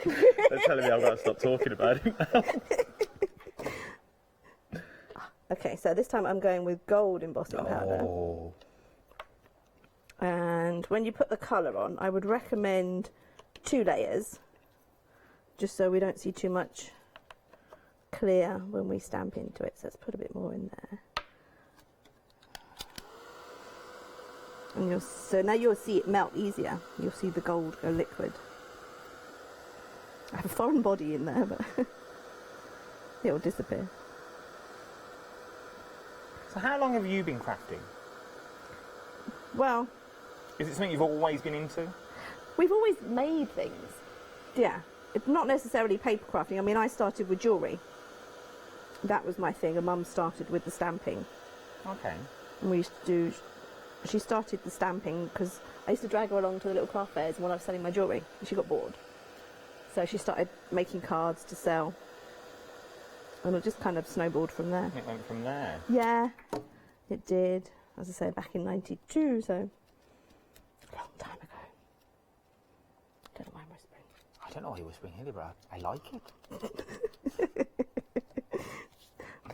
They're telling me I've got to stop talking about it now. Okay, so this time I'm going with gold embossing powder. Oh. And when you put the colour on, I would recommend 2 layers, just so we don't see too much clear when we stamp into it. So let's put a bit more in there. And so now you'll see it melt easier. You'll see the gold go liquid. I have a foreign body in there, but it will disappear. So how long have you been crafting? Well, Is it something you've always been into? we've always made things. Yeah, it's not necessarily paper crafting. I mean, I started with jewellery. That was my thing, and Mum started with the stamping. Okay. And we used to do... She started the stamping because I used to drag her along to the little craft fairs when I was selling my jewellery, and she got bored. So she started making cards to sell. And it just kind of snowballed from there. It went from there. Yeah, it did. As I say, back in '92, so a long time ago. Don't know why I'm whispering. I don't know why you're whispering either, but I like it.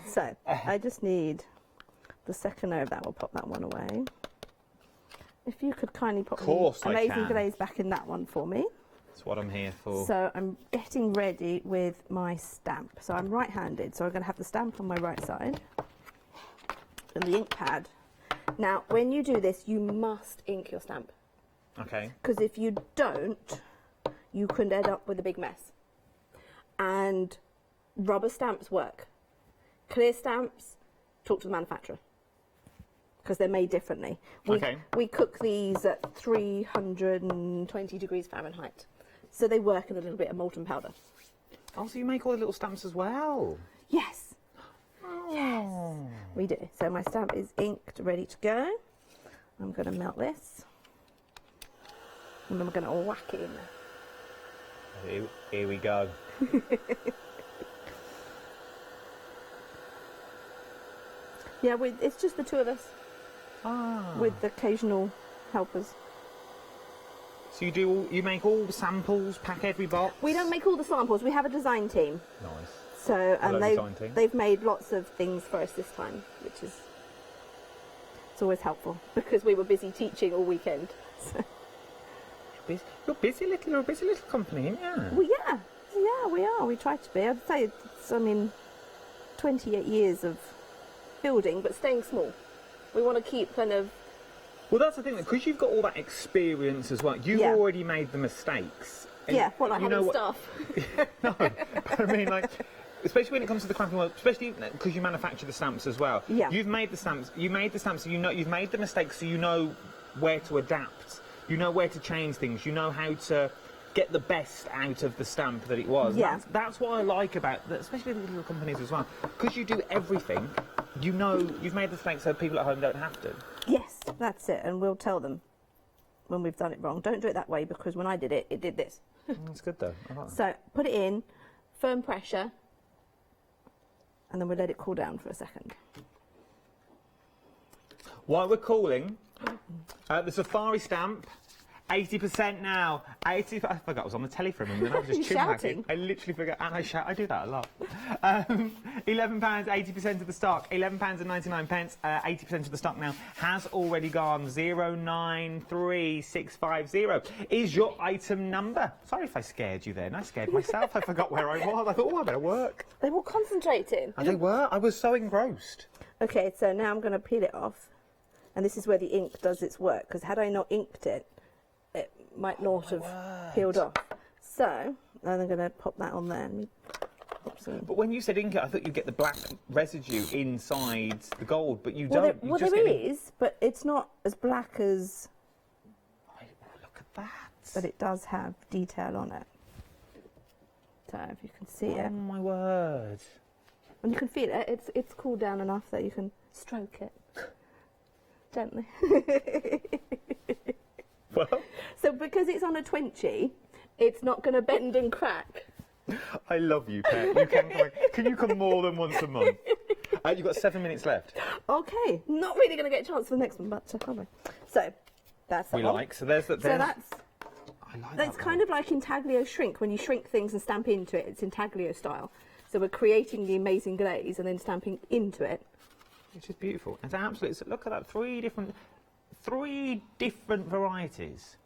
So I just need the second layer of that. We'll pop that one away. If you could kindly pop the I amazing can. glaze back in that one for me. That's what I'm here for. So I'm getting ready with my stamp. So I'm right-handed, so I'm going to have the stamp on my right side and the ink pad. Now, when you do this, you must ink your stamp. Okay. Because if you don't, you could end up with a big mess. And rubber stamps work. Clear stamps, talk to the manufacturer. Because they're made differently. We cook these at 320 degrees Fahrenheit. So they work in a little bit of molten powder. Oh, so you make all the little stamps as well? Yes. Oh, Yes, we do. So my stamp is inked, ready to go. I'm going to melt this. And then we're going to whack it in there. Here we go. Yeah, it's just the two of us. With occasional helpers. So you make all the samples, pack every box? We don't make all the samples. We have a design team. Nice. So Hello, and design team. they've made lots of things for us this time, which is it's always helpful because we were busy teaching all weekend. So. You're a busy little company, aren't you? Well, yeah, we are. We try to be. I'd say it's 28 years of building, but staying small. We want to keep kind of. Well, that's the thing, because you've got all that experience as well. You've already made the mistakes. Yeah, what, like having staff? No, but I mean, like, especially when it comes to the crafting world, especially because you manufacture the stamps as well. Yeah. You've made the stamps, so you know, you've made the mistakes, so you know where to adapt. You know where to change things. You know how to get the best out of the stamp that it was. Yeah. That's what I like about that, especially the little companies as well. Because you do everything, you know you've made the mistakes so people at home don't have to. Yes, that's it, and we'll tell them when we've done it wrong. Don't do it that way because when I did it, it did this. That's good though. I like that. So put it in, firm pressure, and then we'll let it cool down for a second. While we're cooling, the Safari stamp, 80% now. I forgot I was on the telly for a moment. I was just shouting. I literally forgot, and I shout. I do that a lot. £11, 80% of the stock. £11.99. 80% of the stock now has already gone. 093650 is your item number. Sorry if I scared you then. I scared myself. I forgot where I was. I thought, oh, I better work. They were concentrating. And they were. I was so engrossed. Okay, so now I'm going to peel it off, and this is where the ink does its work. Because had I not inked it, it might not have peeled off. So, then I'm going to pop that on there. But when you said ink it, I thought you'd get the black residue inside the gold, but you Well, don't. there, well, there is, but it's not as black as... Look at that. But it does have detail on it. So, if you can see it. Oh, my word. And you can feel it. It's cooled down enough that you can stroke it. Gently. Well, so because it's on a 20, it's not going to bend and crack. I love you, Pet. You can you come more than once a month? You've got 7 minutes left. Okay, not really going to get a chance for the next one, but anyway. So that's that one. So there's that. So that's kind of like intaglio shrink. When you shrink things and stamp into it, it's intaglio style. So we're creating the amazing glaze and then stamping into it. Which is beautiful. It's absolutely. Look at that. Three different varieties.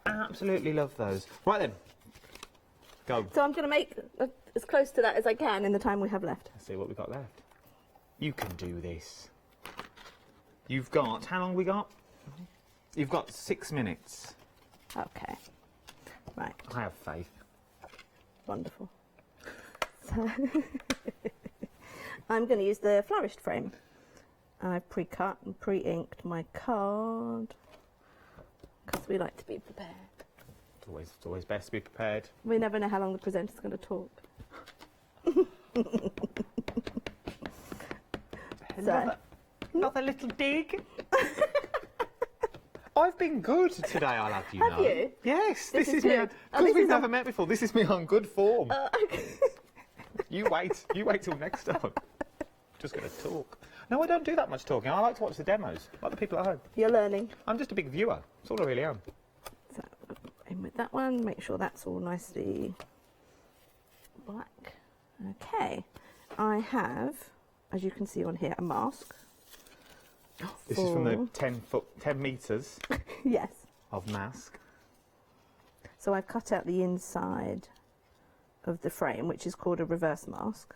Absolutely love those. Right then. Go. So I'm going to make as close to that as I can in the time we have left. Let's see what we've got left. You can do this. You've got, how long have we got? You've got 6 minutes. Okay. Right. I have faith. Wonderful. So I'm going to use the flourished frame. I've pre-cut and pre-inked my card because we like to be prepared. It's always best to be prepared. We never know how long the presenter's going to talk. Another little dig. I've been good today, I'll have you know. Have you? Yes, this is good. me. Because we've never met before, this is me on good form. Okay. You wait till next time. Just going to talk. No, I don't do that much talking. I like to watch the demos, like the people at home. You're learning. I'm just a big viewer. That's all I really am. So, in with that one, make sure that's all nicely black. Okay, I have, as you can see on here, a mask. This is from the 10 metres yes. of mask. So I've cut out the inside of the frame, which is called a reverse mask.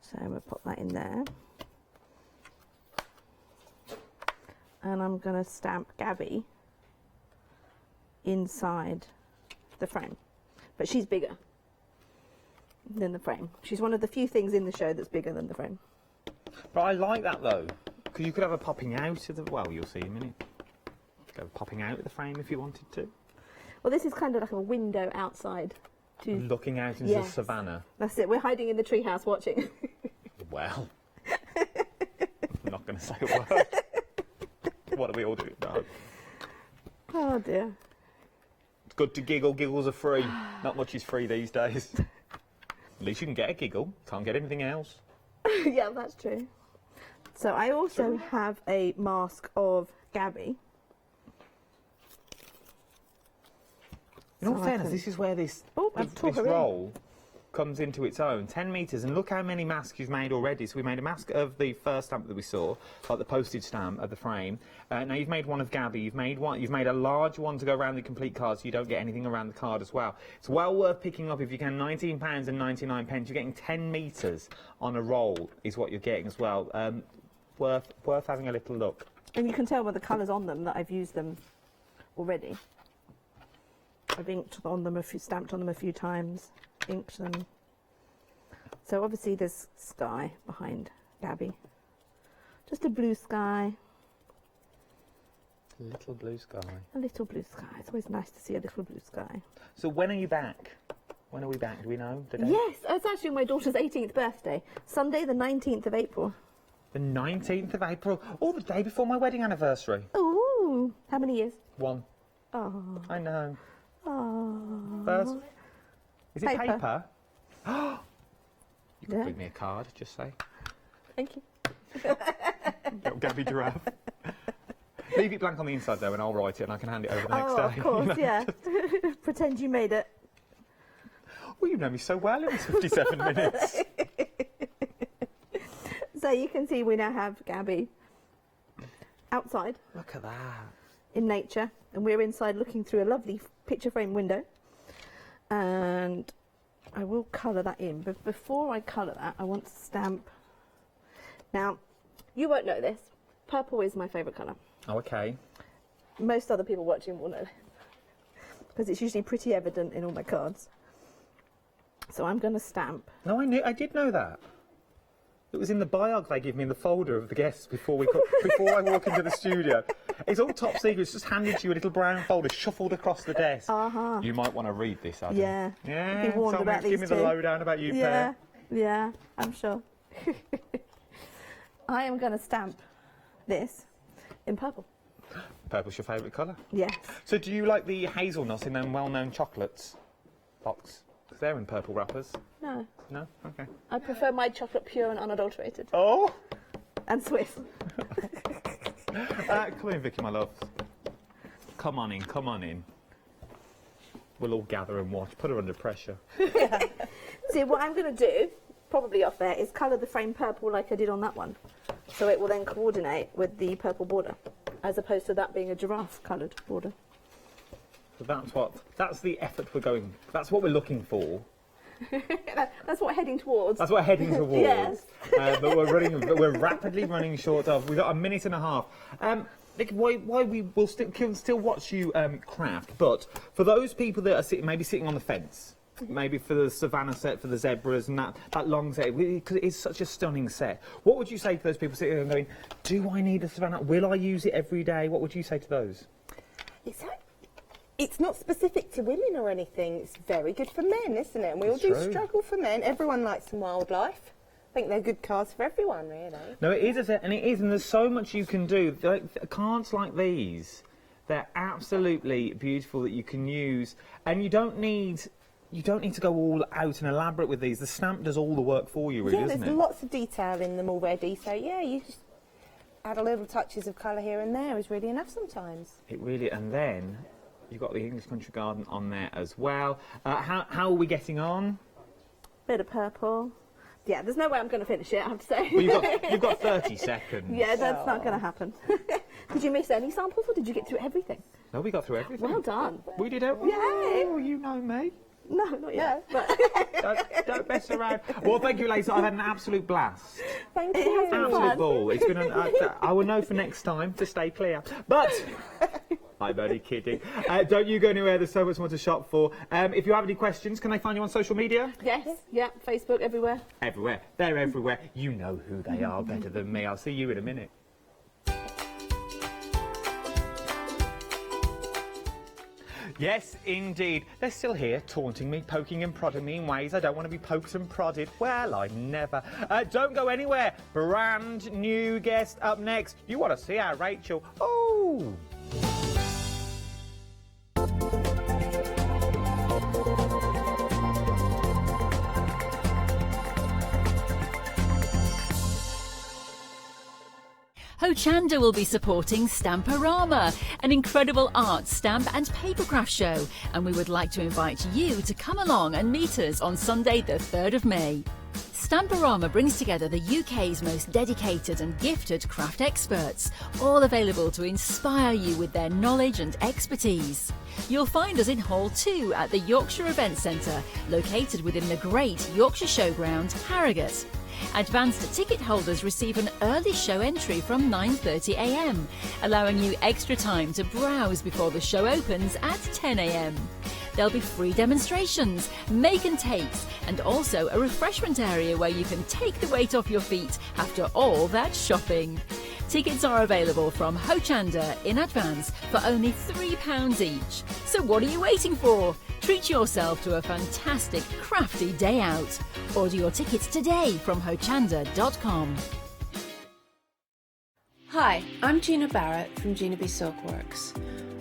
So we'll pop that in there. And I'm going to stamp Gabby inside the frame. But she's bigger than the frame. She's one of the few things in the show that's bigger than the frame. But I like that though, because you could have her popping out of the, well, you'll see in a minute. Go popping out of the frame if you wanted to. Well, this is kind of like a window outside. Looking out into the savannah. That's it, we're hiding in the treehouse watching. Well, I'm not going to say a word. What do we all do? No. Oh dear. It's good to giggle. Giggles are free. Not much is free these days. At least you can get a giggle. Can't get anything else. Yeah, that's true. So I also have a mask of Gabby. In all fairness, this is where this roll comes into its own. 10 metres, and look how many masks you've made already. So we made a mask of the first stamp that we saw, like the postage stamp of the frame. Now you've made one of Gabby. You've made a large one to go around the complete card, so you don't get anything around the card as well. It's well worth picking up if you can. £19.99. You're getting 10 metres on a roll is what you're getting as well. Worth having a little look. And you can tell by the colours on them that I've used them already. I've inked on them stamped on them a few times, inked them. So obviously there's sky behind Gabby. Just a blue sky. A little blue sky. A little blue sky. It's always nice to see a little blue sky. So when are you back? When are we back? Do we know the date? Yes, it's actually my daughter's 18th birthday. Sunday the 19th of April. The 19th of April. Oh, the day before my wedding anniversary. Ooh, how many years? 1. Oh. I know. Oh. First. Is it paper? Paper. You can bring me a card, just say. Thank you. Little Gabby giraffe. Leave it blank on the inside though and I'll write it and I can hand it over the next day. Of course, yeah. Pretend you made it. Well, you know me so well in this 57 minutes. So you can see we now have Gabby outside. Look at that. In nature. And we're inside looking through a lovely picture frame window. And I will colour that in. But before I colour that, I want to stamp. Now, you won't know this. Purple is my favourite colour. Oh, okay. Most other people watching will know. Because it's usually pretty evident in all my cards. So I'm going to stamp. No, I did know that. It was in the biog they give me in the folder of the guests before I walk into the studio. It's all top secret. It's just handed to you a little brown folder shuffled across the desk. Uh-huh. You might want to read this, Adam. Yeah. Yeah. Be warned about these give me the lowdown about you, yeah. pair. Yeah, I'm sure. I am going to stamp this in purple. Purple's your favourite colour? Yes. So do you like the hazelnuts in them well-known chocolates box? Because they're in purple wrappers. No. No? Okay. I prefer my chocolate pure and unadulterated. Oh! And Swiss. Come in, Vicky, my love. Come on in, come on in. We'll all gather and watch. Put her under pressure. See, what I'm going to do, probably off there, is colour the frame purple like I did on that one. So it will then coordinate with the purple border, as opposed to that being a giraffe-coloured border. So that's the effort that's what we're looking for. That's what we're heading towards. That's what we're heading towards. Yes. But we're rapidly running short of. We've got a minute and a half. Nick, why we will still watch you craft, but for those people that are maybe sitting on the fence, maybe for the savannah set, for the zebras and that long set, because it is such a stunning set, what would you say to those people sitting there and going, do I need a savannah? Will I use it every day? What would you say to those? It's not specific to women or anything. It's very good for men, isn't it? And we all do struggle for men. Everyone likes some wildlife. I think they're good cards for everyone, really. No, it is, and there's so much you can do. Cards like these, they're absolutely beautiful that you can use, and you don't need to go all out and elaborate with these. The stamp does all the work for you, really, doesn't it? There's lots of detail in them already, so yeah, you just add a little touches of colour here and there is really enough sometimes. It really, and then you've got the English Country Garden on there as well. How are we getting on? Bit of purple. Yeah, there's no way I'm going to finish it, I have to say. Well, you've got 30 seconds. Yeah, that's not going to happen. Did you miss any samples, or did you get through everything? No, we got through everything. Well done. We did everything. Yay! Oh, you know me. No, not yet. But don't mess around. Well, thank you, ladies. I've had an absolute blast. Thank you. Absolute ball. It's been. I will know for next time to stay clear. But I'm only kidding. Don't you go anywhere. There's so much more to shop for. If you have any questions, can they find you on social media? Yes. Yeah. Facebook, everywhere. Everywhere. They're everywhere. You know who they are better than me. I'll see you in a minute. Yes, indeed. They're still here, taunting me, poking and prodding me in ways I don't want to be poked and prodded. Well, I never. Don't go anywhere. Brand new guest up next. You want to see our Rachel? Oh! Hochanda will be supporting Stamporama, an incredible art, stamp and papercraft show, and we would like to invite you to come along and meet us on Sunday the 3rd of May. Stamporama brings together the UK's most dedicated and gifted craft experts, all available to inspire you with their knowledge and expertise. You'll find us in Hall 2 at the Yorkshire Event Centre, located within the great Yorkshire Showground, Harrogate. Advanced ticket holders receive an early show entry from 9:30 a.m, allowing you extra time to browse before the show opens at 10 a.m. There'll be free demonstrations, make and takes, and also a refreshment area where you can take the weight off your feet after all that shopping. Tickets are available from Hochanda in advance for only £3 each. So what are you waiting for? Treat yourself to a fantastic crafty day out. Order your tickets today from hochanda.com. Hi, I'm Gina Barrett from Gina B Silkworks.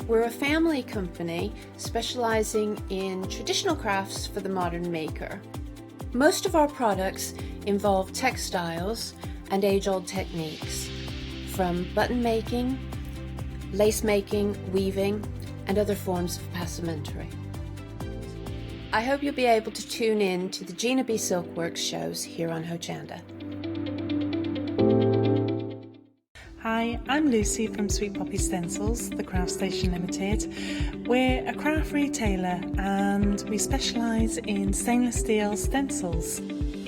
We're a family company specialising in traditional crafts for the modern maker. Most of our products involve textiles and age-old techniques, from button making, lace making, weaving, and other forms of passementerie. I hope you'll be able to tune in to the Gina B Silkworks shows here on Hochanda. Hi, I'm Lucy from Sweet Poppy Stencils, the Craft Station Limited. We're a craft retailer and we specialise in stainless steel stencils.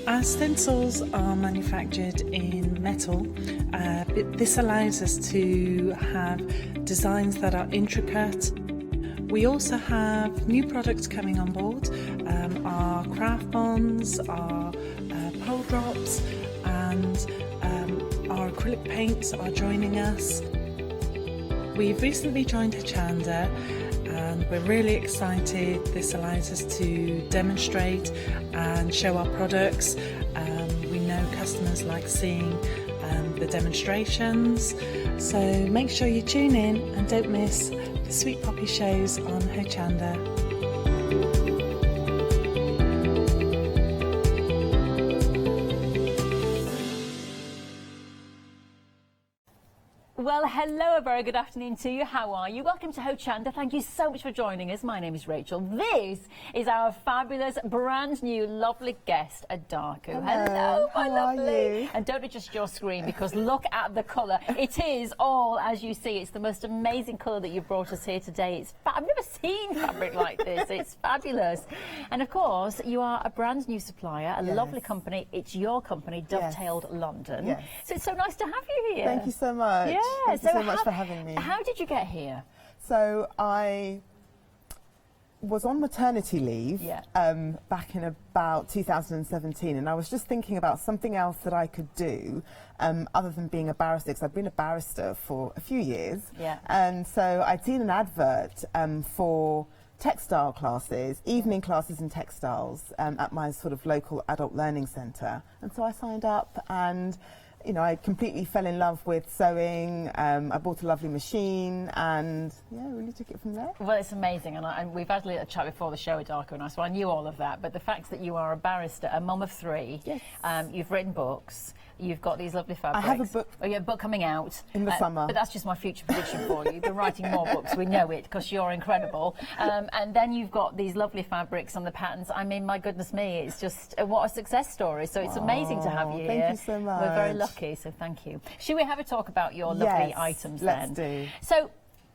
Our stencils are manufactured in metal. This allows us to have designs that are intricate. We also have new products coming on board, our craft bonds, our pole drops, and our acrylic paints are joining us. We've recently joined Hochanda and we're really excited. This allows us to demonstrate and show our products. We know customers like seeing the demonstrations, so make sure you tune in and don't miss the Sweet Poppy shows on Hochanda. Well, hello, a very good afternoon to you. How are you? Welcome to Hochanda. Thank you so much for joining us. My name is Rachel. This is our fabulous, brand new, lovely guest, Adarko. Hello, my lovely. And don't adjust your screen because look at the colour. It is all, as you see, it's the most amazing colour that you've brought us here today. I've never seen fabric like this. It's fabulous. And of course, you are a brand new supplier, a lovely company. It's your company, Dovetailed London. Yes. So it's so nice to have you here. Thank you so much. Yeah. Thank you so much for having me. How did you get here? So I was on maternity leave back in about 2017, and I was just thinking about something else that I could do other than being a barrister, because I've been a barrister for a few years. Yeah. And so I'd seen an advert for textile classes, evening classes in textiles at my sort of local adult learning centre. And so I signed up, and you know, I completely fell in love with sewing. I bought a lovely machine and, yeah, really took it from there. Well, it's amazing, and we've had a little chat before the show with Darko and I, so I knew all of that. But the fact that you are a barrister, a mum of three, you've written books, you've got these lovely fabrics. I have a book. Oh, yeah, a book coming out. In the summer. But that's just my future prediction for you. You've been writing more books, we know it, because you're incredible. And then you've got these lovely fabrics and the patterns. I mean, my goodness me, it's just, what a success story. So it's amazing to have you here. Thank you so much. We're very lucky, so thank you. Should we have a talk about your lovely items then? Let's do. So,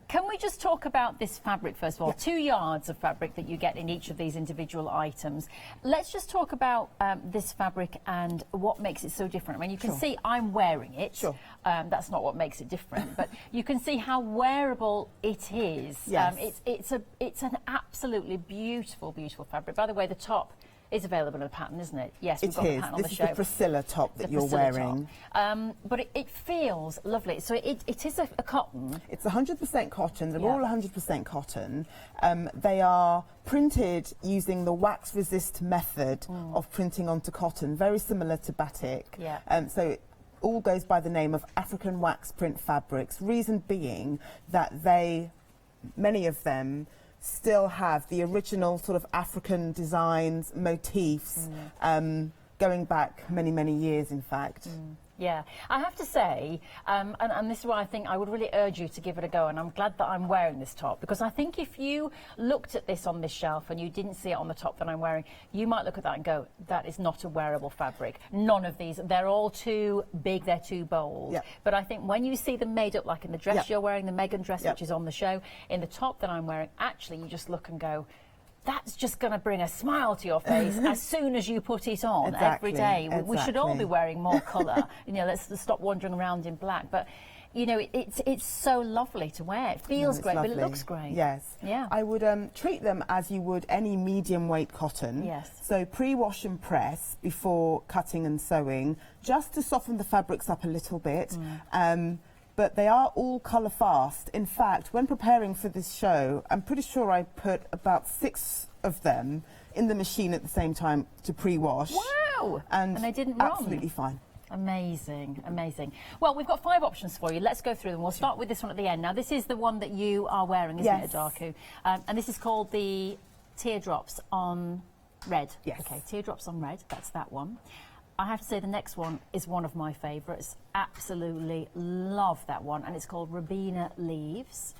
can we just talk about this fabric first of all? 2 yards of fabric that you get in each of these individual items. Let's just talk about this fabric and what makes it so different. I mean, you can see I'm wearing it. Sure. That's not what makes it different, but you can see how wearable it is. Yes. It's an absolutely beautiful, beautiful fabric. By the way, the top is available in a pattern, isn't it? Yes, we've It got the is. pattern on This the is show. the Priscilla top that you're Priscilla wearing. top. But it feels lovely. So it is a cotton. It's 100% cotton. They're Yeah. all 100% cotton. They are printed using the wax resist method of printing onto cotton, very similar to batik. Yeah. So it all goes by the name of African wax print fabrics. Reason being that many of them still have the original sort of African designs, motifs, going back many, many years, in fact. Yeah, I have to say, and this is why I think I would really urge you to give it a go, and I'm glad that I'm wearing this top, because I think if you looked at this on this shelf and you didn't see it on the top that I'm wearing, you might look at that and go, that is not a wearable fabric. None of these, they're all too big, they're too bold. Yep. But I think when you see them made up, like in the dress Yep. you're wearing, the Meghan dress, Yep. which is on the show, in the top that I'm wearing, actually you just look and go, that's just going to bring a smile to your face as soon as you put it on every day. We should all be wearing more colour. You know, let's stop wandering around in black. But, you know, it's so lovely to wear. It feels great, but it looks great. Yes. Yeah. I would treat them as you would any medium weight cotton. Yes. So pre-wash and press before cutting and sewing, just to soften the fabrics up a little bit. But they are all colour fast. In fact, when preparing for this show, I'm pretty sure I put about 6 of them in the machine at the same time to pre-wash. Wow! And they didn't run. absolutely fine. Amazing, amazing. Well, we've got 5 options for you. Let's go through them. We'll start with this one at the end. Now, this is the one that you are wearing, isn't it, Adaku? And this is called the Teardrops on Red. Yes. Okay, Teardrops on Red. That's that one. I have to say the next one is one of my favourites. Absolutely love that one, and it's called Rabina Leaves.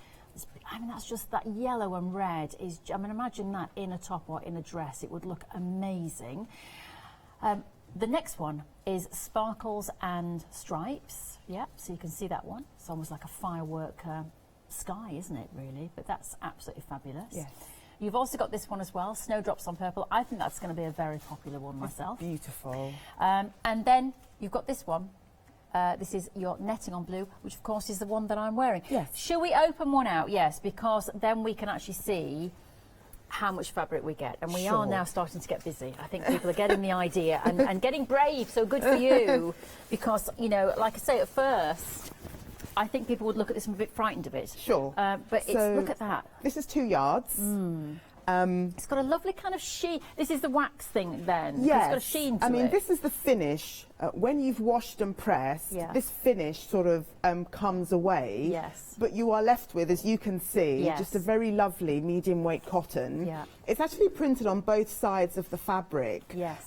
I mean, that's just that yellow and red is. I mean, imagine that in a top or in a dress. It would look amazing. The next one is Sparkles and Stripes. Yeah, so you can see that one. It's almost like a firework sky, isn't it, really? But that's absolutely fabulous. Yes. You've also got this one as well, Snowdrops on Purple. I think that's going to be a very popular one myself. Beautiful. And then you've got this one. This is your Netting on Blue, which of course is the one that I'm wearing. Yes. Shall we open one out? Yes, because then we can actually see how much fabric we get. And we are now starting to get busy. I think people are getting the idea and getting brave, so good for you. Because, you know, like I say, at first, I think people would look at this and be a bit frightened of it. Sure. But So look at that. This is 2 yards. It's got a lovely kind of sheen. This is the wax thing then. Yes. It's got a sheen to it. I mean, this is the finish. When you've washed and pressed, this finish sort of comes away. Yes. But you are left with, as you can see, just a very lovely medium weight cotton. Yeah. It's actually printed on both sides of the fabric. Yes.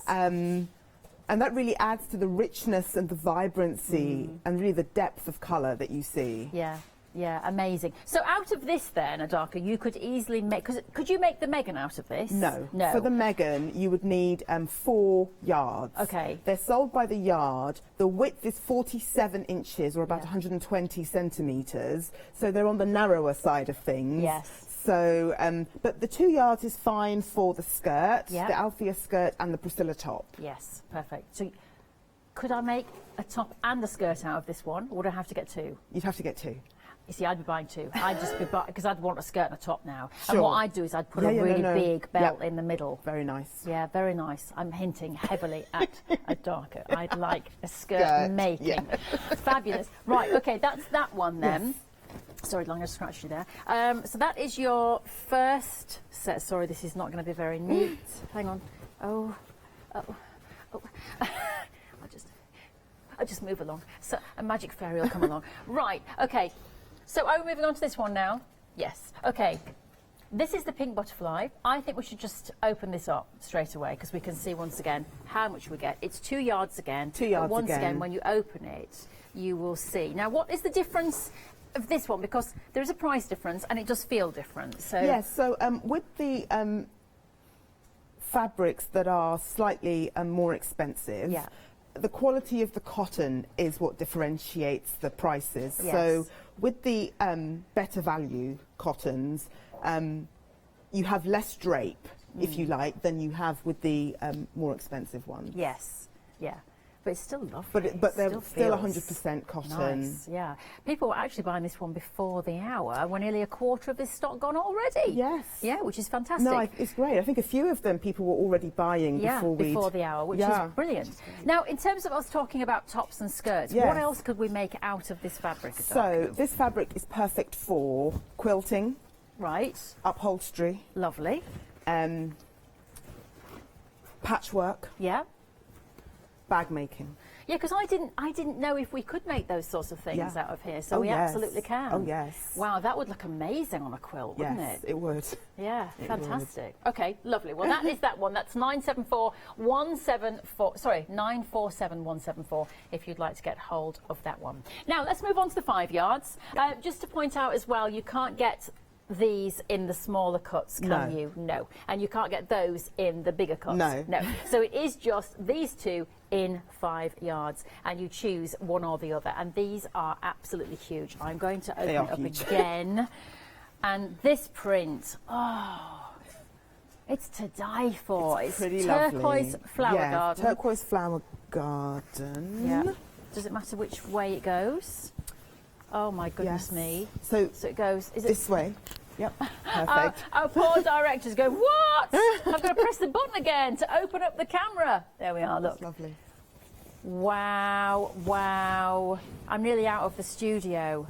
And that really adds to the richness and the vibrancy and really the depth of colour that you see. Yeah. Yeah, amazing. So out of this then, Adaka, you could easily make... Could you make the Meghan out of this? No. No. For the Meghan, you would need 4 yards. Okay. They're sold by the yard. The width is 47 inches, or about 120 centimetres. So they're on the narrower side of things. Yes. So, but the 2 yards is fine for the skirt, Yeah. the Althea skirt and the Priscilla top. Yes, perfect. So could I make a top and a skirt out of this one, or would I have to get 2? You'd have to get 2. You see, I'd be buying 2. I'd just be buying, because I'd want a skirt and a top now. Sure. And what I'd do is I'd put a really big belt Yep. in the middle. Very nice. Yeah, very nice. I'm hinting heavily at a darker. I'd like a skirt making. yeah. Fabulous. Right, okay, that's that one then. Sorry, I'm going to scratch you there. So that is your first set. Sorry, this is not going to be very neat. Hang on. Oh. I'll just move along. So a magic fairy will come along. Right, okay. So are we moving on to this one now? Yes. Okay. This is the pink butterfly. I think we should just open this up straight away because we can see once again how much we get. It's 2 yards again. 2 yards Once again. again, when you open it, you will see. Now, what is the difference of this one? Because there is a price difference and it does feel different. So Yes, so with the fabrics that are slightly more expensive, the quality of the cotton is what differentiates the prices. Yes. So with the better value cottons, you have less drape, if you like, than you have with the more expensive ones. Yes, yeah. But it's still lovely. But they're still feels 100% cotton. Nice, yeah. People were actually buying this one before the hour when nearly a quarter of this stock gone already. Yes. Yeah, which is fantastic. No, it's great. I think a few of them people were already buying before the hour, which is brilliant. Now, in terms of us talking about tops and skirts, what else could we make out of this fabric? So, this fabric is perfect for quilting. Right. Upholstery. Lovely. Patchwork. Yeah. Bag making. Yeah, because I didn't know if we could make those sorts of things out of here, so we absolutely can. Oh yes. Wow, that would look amazing on a quilt, wouldn't it? Yes, it would. Yeah, fantastic. Okay, lovely. Well, that is that one. That's 974-174. Sorry, 947-174. If you'd like to get hold of that one. Now let's move on to the 5 yards. Just to point out as well, you can't get these in the smaller cuts, can you? No. And you can't get those in the bigger cuts. No. No. So it is just these two in 5 yards, and you choose one or the other. And these are absolutely huge. I'm going to open it up again. And this print, it's to die for. It's pretty turquoise lovely. flower garden. Turquoise flower garden. Yeah. Does it matter which way it goes? Oh my goodness me. So it goes, is it this way? Yep, perfect. Our poor director's going, what? I've got to press the button again to open up the camera. There we are, look. That's lovely. Wow, wow. I'm nearly out of the studio.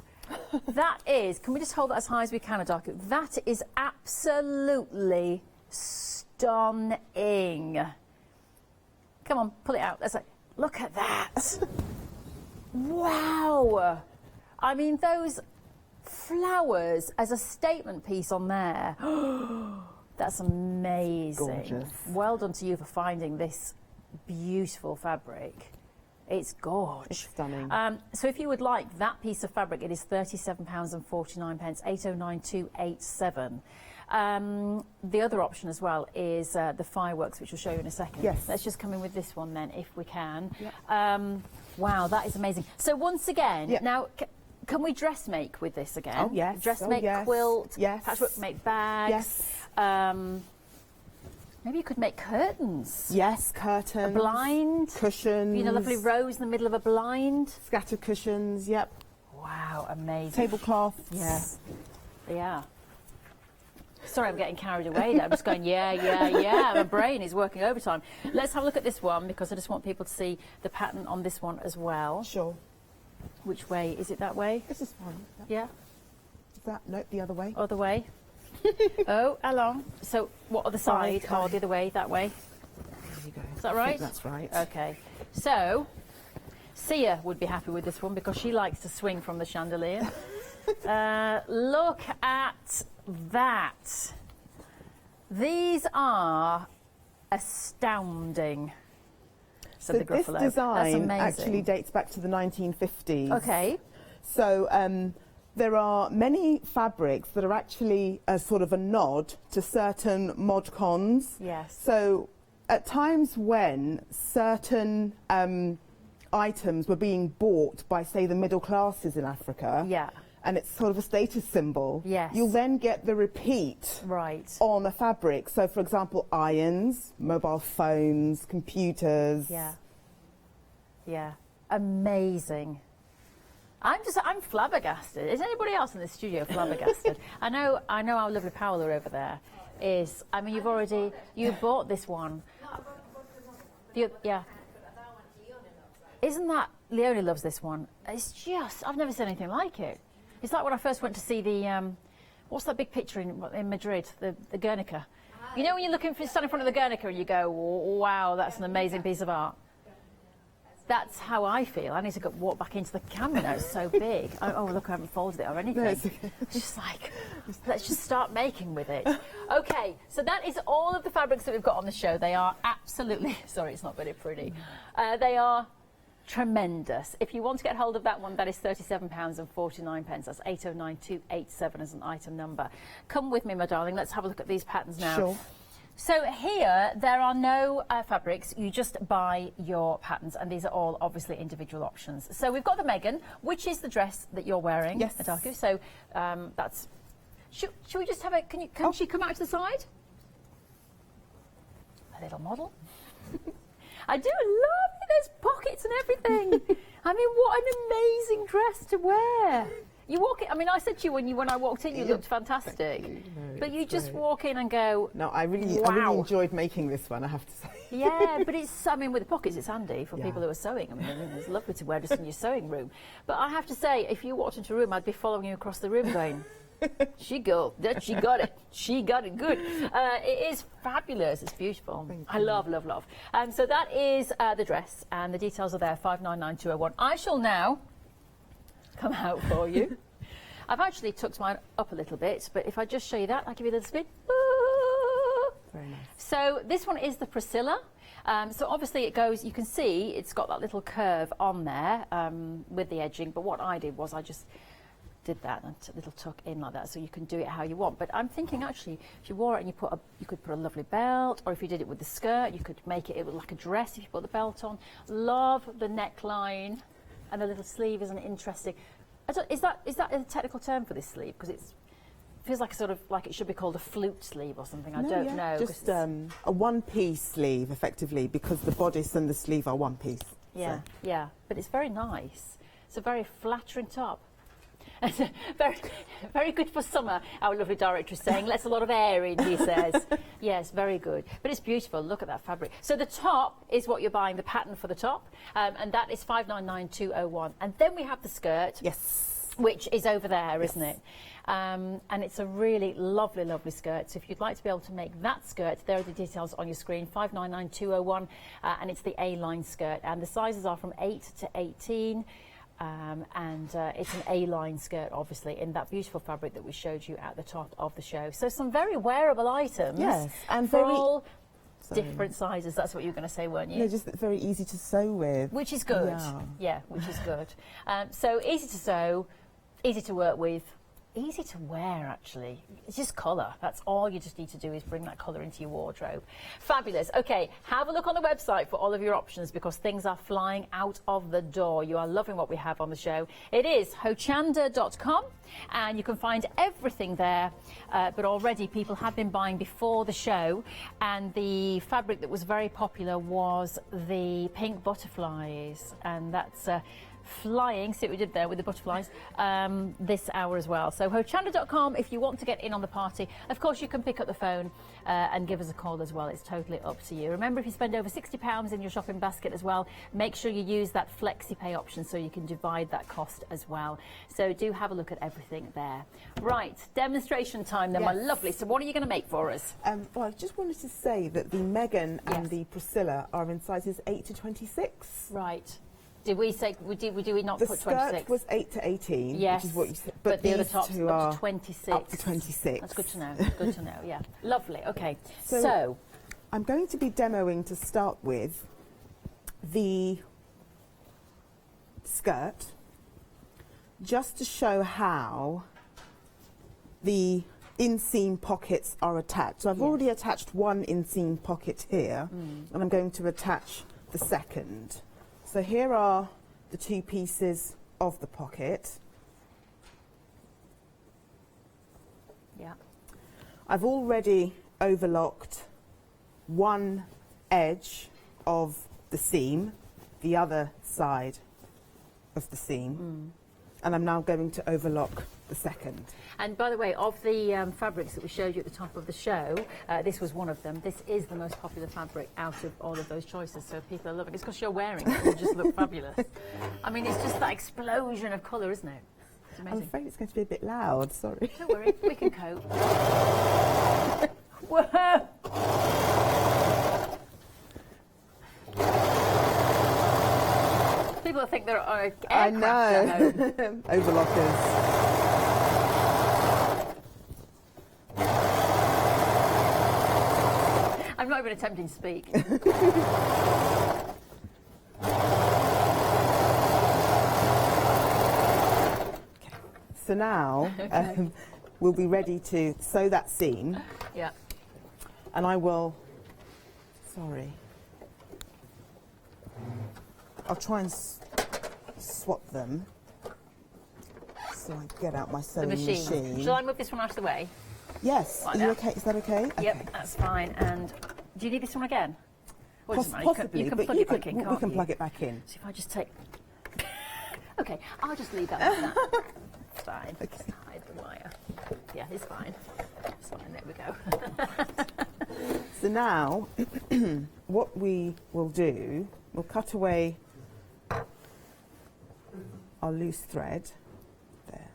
That is, can we just hold that as high as we can, Adaku? That is absolutely stunning. Come on, pull it out. Let's look at that. Wow. I mean, those flowers as a statement piece on there. That's amazing. Gorgeous. Well done to you for finding this beautiful fabric. It's gorgeous. It's stunning. So if you would like that piece of fabric, it is £37.49, 809287. The other option as well is the fireworks, which we'll show you in a second. Yes. Let's just come in with this one then, if we can. Yep. Wow, that is amazing. So once again, now, can we dress make with this again? Oh, yes. Dress make, quilt, patchwork, make bags. Yes. Maybe you could make curtains. Yes, curtains. A blind. Cushions. You know, lovely rose in the middle of a blind. Scatter cushions, yep. Wow, amazing. Tablecloths. Yes. Yeah. Sorry, I'm getting carried away there. I'm just going, yeah. My brain is working overtime. Let's have a look at this one, because I just want people to see the pattern on this one as well. Sure. Which way? Is it that way? This is fine. Yeah. Is that, no, the other way. Other way. Oh, along. So, what other side? Oh, the other way, that way. There you go. Is that right? I think that's right. Okay. So, Sia would be happy with this one because she likes to swing from the chandelier. Look at that. These are astounding. So this design actually dates back to the 1950s. Okay. So there are many fabrics that are actually a sort of a nod to certain mod cons. Yes. So at times when certain items were being bought by, say, the middle classes in Africa, and it's sort of a status symbol, you'll then get the repeat on a fabric. So, for example, irons, mobile phones, computers. Yeah, amazing. I'm flabbergasted. Is anybody else in the studio flabbergasted? I know our lovely Paola over there is. I mean, you bought this one. Yeah. Isn't that, Leonie loves this one. It's just, I've never seen anything like it. It's like when I first went to see the, what's that big picture in Madrid, the Guernica. You know when you're standing in front of the Guernica and you go, wow, that's an amazing piece of art. That's how I feel. I need to walk back into the camera now. It's so big. Oh, look, I haven't folded it or anything. No, it's okay. It's just like, let's just start making with it. Okay, so that is all of the fabrics that we've got on the show. They are absolutely, sorry, it's not very pretty. They are tremendous. If you want to get hold of that one, that is £37.49. That's 809287 as an item number. Come with me, my darling. Let's have a look at these patterns now. Sure. So here, there are no fabrics. You just buy your patterns, and these are all obviously individual options. So we've got the Megan, which is the dress that you're wearing, Adaku. So that's. Should we just have a? Can she come out to the side? A little model. I do love it. There's pockets and everything. I mean, what an amazing dress to wear. You walk in, I mean, I said to you when I walked in, you looked fantastic. But you just walk in and go, no, I really enjoyed making this one, I have to say. Yeah, but it's, I mean, with the pockets, it's handy for people who are sewing. I mean, it's lovely to wear just in your sewing room. But I have to say, if you walked into a room, I'd be following you across the room going, she got it. She got it good. It is fabulous. It's beautiful. I love, love, love. So that is the dress, and the details are there, 599201. I shall now come out for you. I've actually tucked mine up a little bit, but if I just show you that, I'll give you a little spin. Very nice. So this one is the Priscilla. So obviously it goes, you can see it's got that little curve on there with the edging, but what I did was I just did that and a little tuck in like that, so you can do it how you want. But I'm thinking actually, if you wore it and you could put a lovely belt, or if you did it with the skirt, you could make it look like a dress if you put the belt on. Love the neckline. And the little sleeve isn't interesting. Is that a technical term for this sleeve? Because it feels like it should be called a flute sleeve or something. I don't know. Just a one-piece sleeve, effectively, because the bodice and the sleeve are one piece. Yeah, so. yeah. But it's very nice. It's a very flattering top. very, very good for summer, our lovely director is saying. Lets a lot of air in, he says. Yes, very good. But it's beautiful. Look at that fabric. So the top is what you're buying, the pattern for the top, and that is 599201. And then we have the skirt. Yes. Which is over there, isn't it? And it's a really lovely, lovely skirt. So if you'd like to be able to make that skirt, there are the details on your screen, 599201, and it's the A-line skirt. And the sizes are from 8 to 18. It's an A-line skirt, obviously, in that beautiful fabric that we showed you at the top of the show. So some very wearable items. Yes, and for all different sizes. That's what you were going to say, weren't you? No, just very easy to sew with. Which is good. Yeah, which is good. So easy to sew, easy to work with. Easy to wear, actually. It's just colour. That's all you just need to do is bring that colour into your wardrobe. Fabulous. OK, have a look on the website for all of your options because things are flying out of the door. You are loving what we have on the show. It is hochanda.com and you can find everything there. But already people have been buying before the show, and the fabric that was very popular was the pink butterflies, and that's flying, see what we did there with the butterflies, this hour as well. So hochanda.com if you want to get in on the party. Of course you can pick up the phone and give us a call as well. It's totally up to you. Remember, if you spend over £60 in your shopping basket as well, make sure you use that flexi pay option so you can divide that cost as well. So do have a look at everything there. Right, demonstration time then, my lovely. So what are you going to make for us? Well, I just wanted to say that the Megan and the Priscilla are in sizes 8 to 26. Right. Did we say, did we not put 26? The skirt was 8 to 18, yes, which is what you said. But the other top's up to 26. Up to 26. That's good to know. Good to know, yeah. Lovely, OK. So I'm going to be demoing, to start with, the skirt, just to show how the inseam pockets are attached. So I've already attached one inseam pocket here, and I'm going to attach the second. So here are the two pieces of the pocket. Yeah. I've already overlocked one edge of the seam, the other side of the seam, and I'm now going to overlock the second. And by the way, of the fabrics that we showed you at the top of the show, this was one of them. This is the most popular fabric out of all of those choices, so people are loving it. It's because you're wearing it, you just look fabulous. I mean, it's just that explosion of colour, isn't it? It's amazing. I'm afraid it's going to be a bit loud, sorry. Don't worry, we can cope. Whoa! People think there are aircraft at home. Overlockers. I'm not even attempting to speak. So now we'll be ready to sew that seam. Yeah. And I will, I'll try and swap them. So I get out my sewing machine. Shall I move this one out of the way? Yes. Like Are you okay? Is that okay? Yep, that's fine. And do you need this one again? Well, it doesn't matter. Possibly, you can but plug it back in, we can't can you? plug it back in. So if I just take... Okay, I'll just leave that like that. It's fine. Okay. Just hide the wire. Yeah, it's fine. It's fine, there we go. So now, what we will do, we'll cut away our loose thread. There.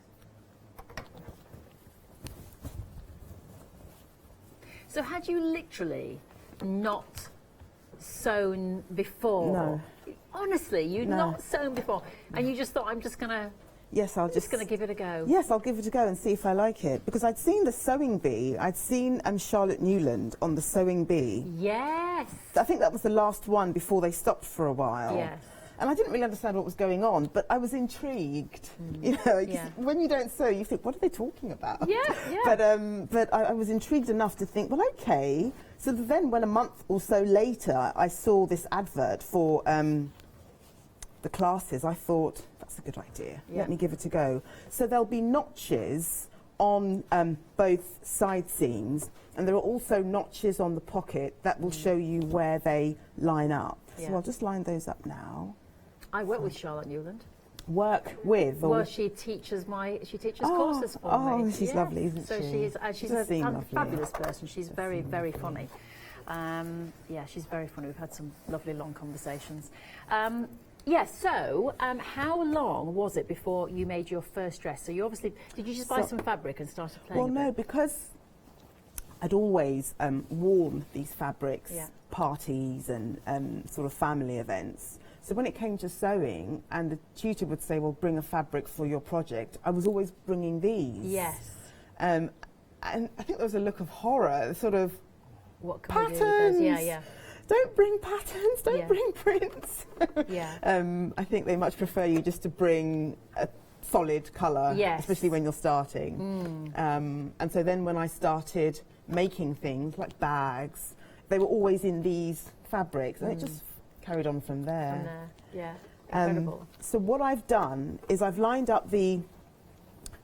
So had you literally not sewn before? No. Honestly, you'd No. not sewn before, and you just thought, I'm just gonna Yes, I'll just gonna give it a go. Yes, I'll give it a go and see if I like it. Because I'd seen the sewing bee. I'd seen Charlotte Newland on the sewing bee. Yes. I think that was the last one before they stopped for a while. Yes. And I didn't really understand what was going on, but I was intrigued. You know, Yeah. when you don't sew, you think, what are they talking about? Yeah, yeah. But I was intrigued enough to think, well, okay. So then when a month or so later I saw this advert for the classes, I thought, that's a good idea. Yeah. Let me give it a go. So there'll be notches on both side seams, and there are also notches on the pocket that will show you where they line up. Yeah. So I'll just line those up now. I work with Charlotte Newland. Work with? Or Well, she teaches courses for me. Oh, she's Yes. lovely, isn't so she? She's Does a seem lovely. fabulous person. She's very, very funny. Yeah, she's very funny. We've had some lovely long conversations. Yes, so how long was it before you made your first dress? So you obviously, did you just buy some fabric and started playing Well, a no, bit? because I'd always worn these fabrics, Yeah. parties and sort of family events. So when it came to sewing, and the tutor would say, well, bring a fabric for your project, I was always bringing these. Yes. And I think there was a look of horror, sort of, what can patterns! we do with those? Yeah, yeah. Don't bring patterns, don't Yeah. bring prints. Yeah. I think they much prefer you just to bring a solid colour, Yes. especially when you're starting. And so then when I started making things like bags, they were always in these fabrics, and it just carried on from there. From there, yeah. Incredible. So what I've done is I've lined up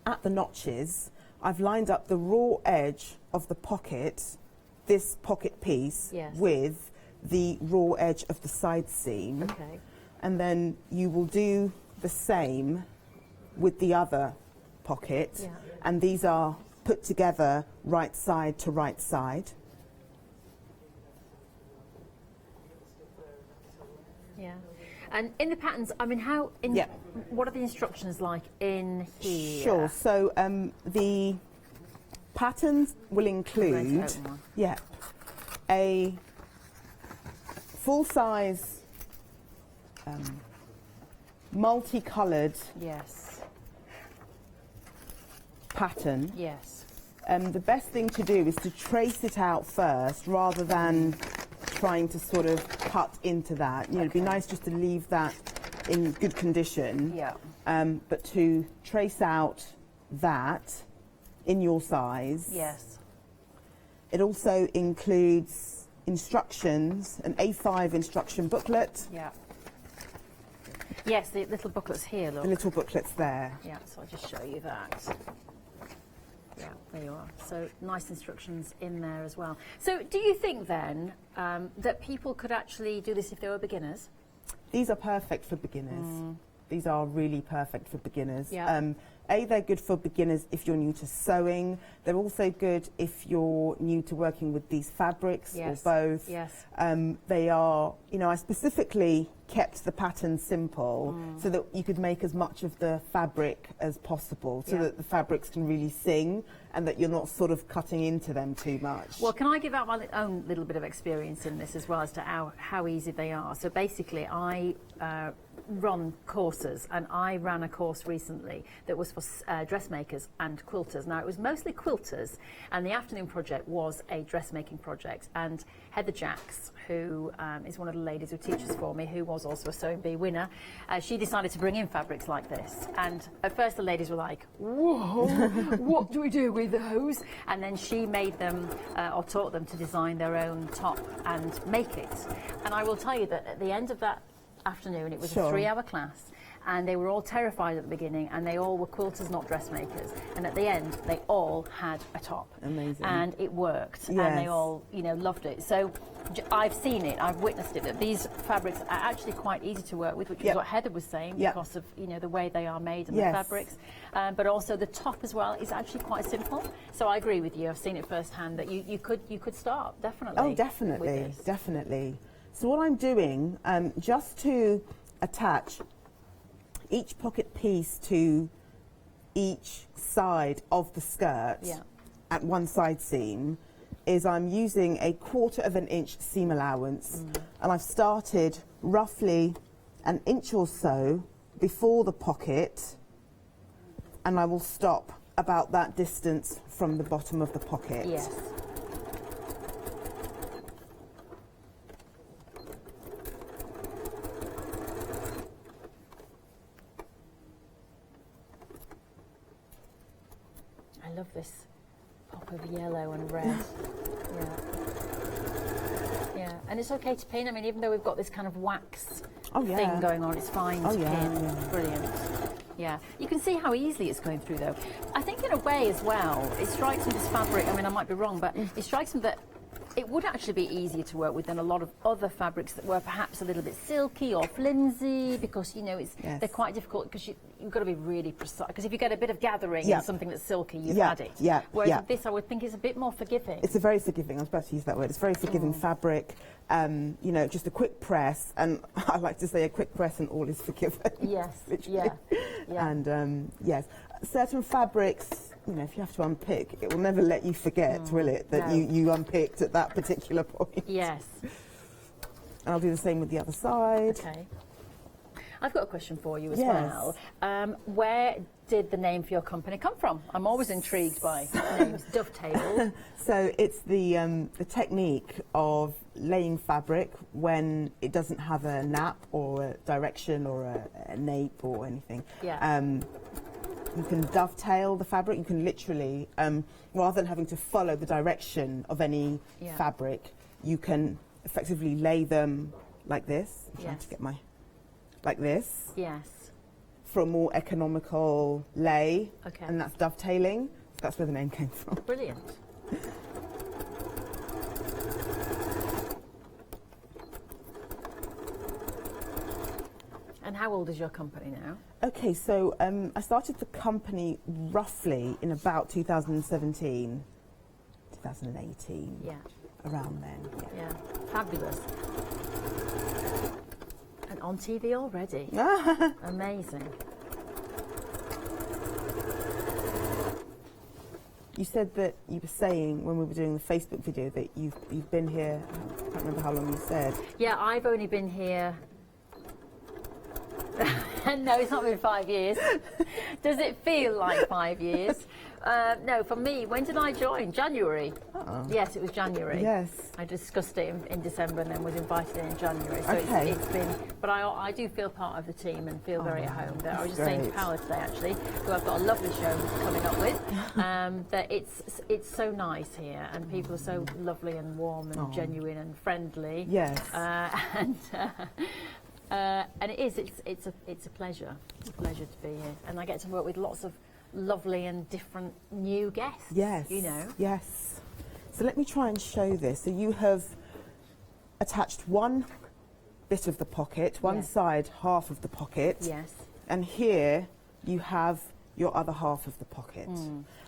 at the notches, I've lined up the raw edge of the pocket, this pocket piece, Yes. with the raw edge of the side seam. Okay. And then you will do the same with the other pocket. Yeah. And these are put together right side to right side. Yeah. And in the patterns, I mean, what are the instructions like in here? Sure. So the patterns will include a full-size multicoloured pattern. Yes. The best thing to do is to trace it out first rather than trying to sort of cut into that. You know, it'd be nice just to leave that in good condition. Yeah. But to trace out that in your size. Yes. It also includes instructions, an A5 instruction booklet. Yeah. Yes, the little booklets here, look. The little booklets there. Yeah, so I'll just show you that. Yeah, there you are. So nice instructions in there as well. So do you think then that people could actually do this if they were beginners? These are perfect for beginners. These are really perfect for beginners. Yeah. They're good for beginners if you're new to sewing. They're also good if you're new to working with these fabrics or both. Yes. They are, you know, I specifically kept the pattern simple so that you could make as much of the fabric as possible so that the fabrics can really sing and that you're not sort of cutting into them too much. Well, can I give out my own little bit of experience in this as well as to how easy they are? So basically, I run courses, and I ran a course recently that was for dressmakers and quilters. Now, it was mostly quilters, and the afternoon project was a dressmaking project. And Heather Jacks, who is one of the ladies who teaches for me, who was also a Sewing Bee winner, she decided to bring in fabrics like this. And at first the ladies were like, whoa, what do we do with those? And then she made them, or taught them to design their own top and make it. And I will tell you that at the end of that afternoon, it was a 3-hour class, and they were all terrified at the beginning, and they all were quilters, not dressmakers. And at the end, they all had a top. Amazing. And it worked, Yes. and they all, you know, loved it. So I've seen it, I've witnessed it, that these fabrics are actually quite easy to work with, which is what Heather was saying, because of, you know, the way they are made and the fabrics. But also the top as well is actually quite simple. So I agree with you. I've seen it firsthand that you could start, definitely. Oh, definitely, definitely. So what I'm doing, just to attach each pocket piece to each side of the skirt at one side seam, is I'm using a 1/4 inch seam allowance, and I've started roughly an inch or so before the pocket, and I will stop about that distance from the bottom of the pocket. Yes. I love this pop of yellow and red. Yeah, and it's okay to pin. I mean, even though we've got this kind of wax thing going on, it's fine to pin. Brilliant. Yeah, you can see how easily it's going through, though. I think in a way as well, it strikes me this fabric, I mean, I might be wrong, but it strikes me that it would actually be easier to work with than a lot of other fabrics that were perhaps a little bit silky or flimsy, because, you know, they're quite difficult, because you've got to be really precise, because if you get a bit of gathering in something that's silky, you've had it. Whereas with this, I would think, is a bit more forgiving. It's a very forgiving, I was about to use that word, it's very forgiving fabric, you know, just a quick press, and I like to say a quick press and all is forgiven. Yes, literally. And yes, certain fabrics, you know, if you have to unpick, it will never let you forget, will it, that you unpicked at that particular point. Yes. And I'll do the same with the other side. Okay. I've got a question for you as well. Where did the name for your company come from? I'm always intrigued by names. Dovetail. So it's the technique of laying fabric when it doesn't have a nap or a direction or a nape or anything. You can dovetail the fabric. You can literally, rather than having to follow the direction of any fabric, you can effectively lay them like this. I'm trying to get my, like this. Yes. For a more economical lay. Okay. And that's dovetailing. So that's where the name came from. Brilliant. And how old is your company now? Okay, so I started the company roughly in about 2017, 2018. Yeah. Around then. Yeah. Fabulous. And on TV already. Amazing. You said that you were saying when we were doing the Facebook video that you've been here, I can't remember how long you said. Yeah, I've only been here. No, it's not been 5 years. Does it feel like 5 years? No, for me, when did I join? January. Yes, it was January. Yes. I discussed it in December and then was invited in January. So Okay. it's been, but I do feel part of the team and feel very at home there. I was just saying to Paola today, actually, who I've got a lovely show coming up with, that it's so nice here and people are so lovely and warm and genuine and friendly. Yes. And it's a pleasure. It's a pleasure to be here, and I get to work with lots of lovely and different new guests. Yes. You know. Yes. So let me try and show this. So you have attached one bit of the pocket, one side half of the pocket. Yes. And here you have your other half of the pocket.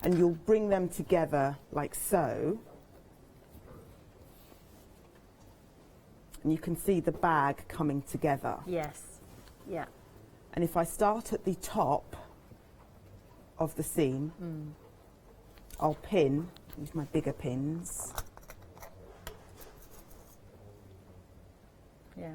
And you'll bring them together like so. And you can see the bag coming together. Yes. Yeah. And if I start at the top of the seam, I'll pin, use my bigger pins. Yeah.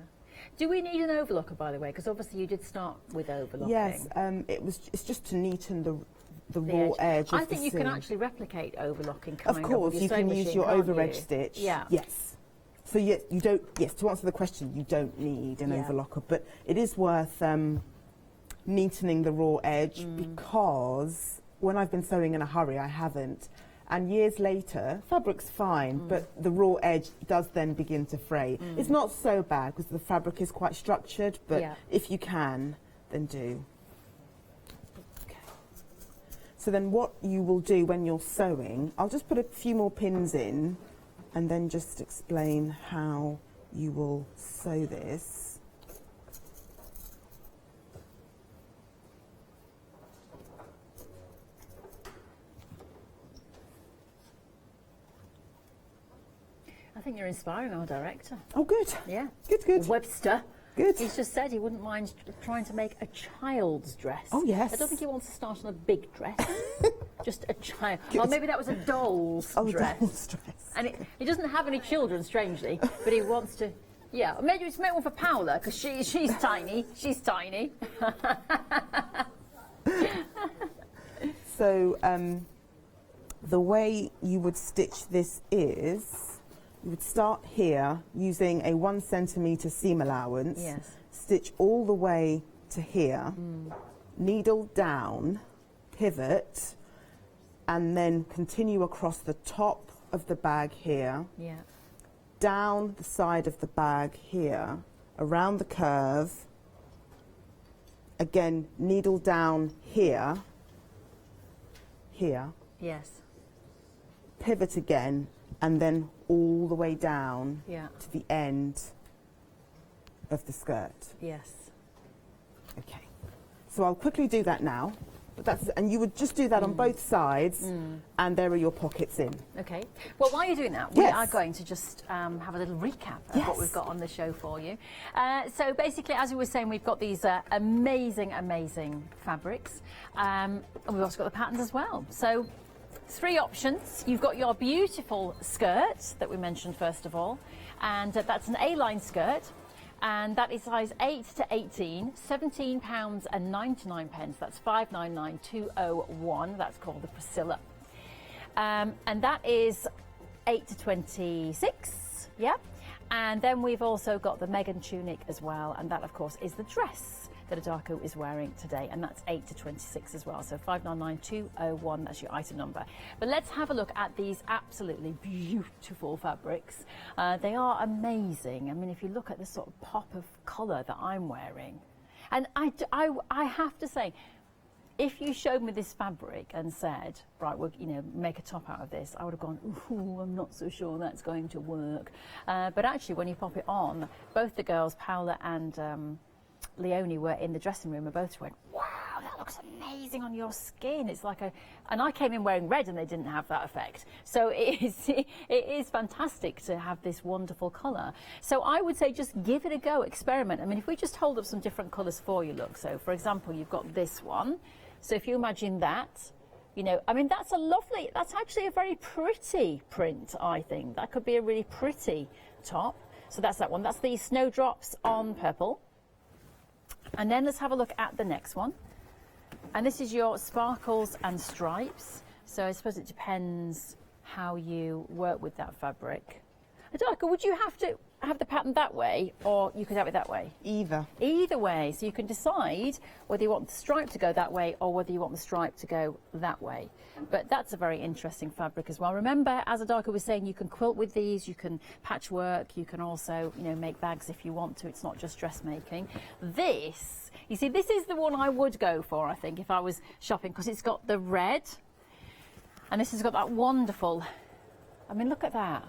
Do we need an overlocker, by the way? Because obviously you did start with overlocking. Yes, it's just to neaten the raw edge of I think the you seam. can actually replicate overlocking. Of course, you can use your over edge stitch. Yeah. Yes. So yes, you don't. Yes, to answer the question, you don't need an overlocker, but it is worth neatening the raw edge because when I've been sewing in a hurry, I haven't. And years later, fabric's fine, but the raw edge does then begin to fray. It's not so bad because the fabric is quite structured, but if you can, then do. Okay. So then what you will do when you're sewing, I'll just put a few more pins in and then just explain how you will sew this. I think you're inspiring our director. Oh, good. Yeah. Good, good. Webster. Good. He's just said he wouldn't mind trying to make a child's dress. Oh, yes. I don't think he wants to start on a big dress. Just a child. Good. Or maybe that was a doll's dress. Doll's dress. And he doesn't have any children, strangely, but he wants to. Yeah, maybe it's make one for Paola because she's tiny. She's tiny. So the way you would stitch this is. You would start here using a 1 centimetre seam allowance, yes. Stitch all the way to here, needle down, pivot, and then continue across the top of the bag here, yeah. Down the side of the bag here, around the curve, again needle down here, yes. Pivot again, and then all the way down to the end of the skirt. Yes. Okay. So I'll quickly do that now. But and you would just do that on both sides, and there are your pockets in. Okay. Well, while you're doing that, we are going to just have a little recap of what we've got on the show for you. So basically, as we were saying, we've got these amazing, amazing fabrics. And we've also got the patterns as well. So 3 options. You've got your beautiful skirt that we mentioned first of all, and that's an A-line skirt, and that is size 8 to 18, £17.99. That's 599,201. That's called the Priscilla, and that is 8 to 26. Yeah, and then we've also got the Megan tunic as well, and that of course is the dress that Adako is wearing today, and that's 8 to 26 as well, so 599,201, that's your item number. But let's have a look at these absolutely beautiful fabrics. They are amazing. I mean, if you look at the sort of pop of colour that I'm wearing, and I have to say, if you showed me this fabric and said, right, we'll make a top out of this, I would have gone, ooh, I'm not so sure that's going to work. But actually, when you pop it on, both the girls, Paola and Leonie, were in the dressing room and both went, wow, that looks amazing on your skin. It's like and I came in wearing red and they didn't have that effect. So it is fantastic to have this wonderful colour. So I would say just give it a go, experiment. I mean, if we just hold up some different colours for you, look. So for example, you've got this one. So if you imagine that, I mean, that's actually a very pretty print, I think. That could be a really pretty top. So that's that one. That's the Snowdrops on purple. And then let's have a look at the next one. And this is your Sparkles and Stripes. So I suppose it depends how you work with that fabric. Adako, would you have to have the pattern that way, or you could have it that way? Either. Either way. So you can decide whether you want the stripe to go that way or whether you want the stripe to go that way. But that's a very interesting fabric as well. Remember, as Adako was saying, you can quilt with these, you can patchwork, you can also, make bags if you want to. It's not just dressmaking. This, you see, this is the one I would go for, I think, if I was shopping, because it's got the red, and this has got that wonderful, I mean, look at that.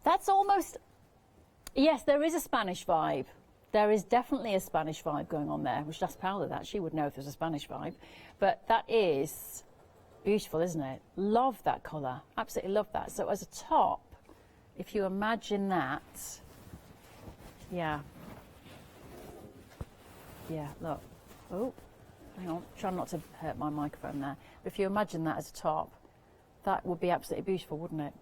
That's almost, yes, there is a Spanish vibe. There is definitely a Spanish vibe going on there. We should ask Paola that. She would know if there's a Spanish vibe. But that is beautiful, isn't it? Love that colour. Absolutely love that. So as a top, if you imagine that, yeah. Yeah, look. Oh, hang on. Try not to hurt my microphone there. But if you imagine that as a top, that would be absolutely beautiful, wouldn't it?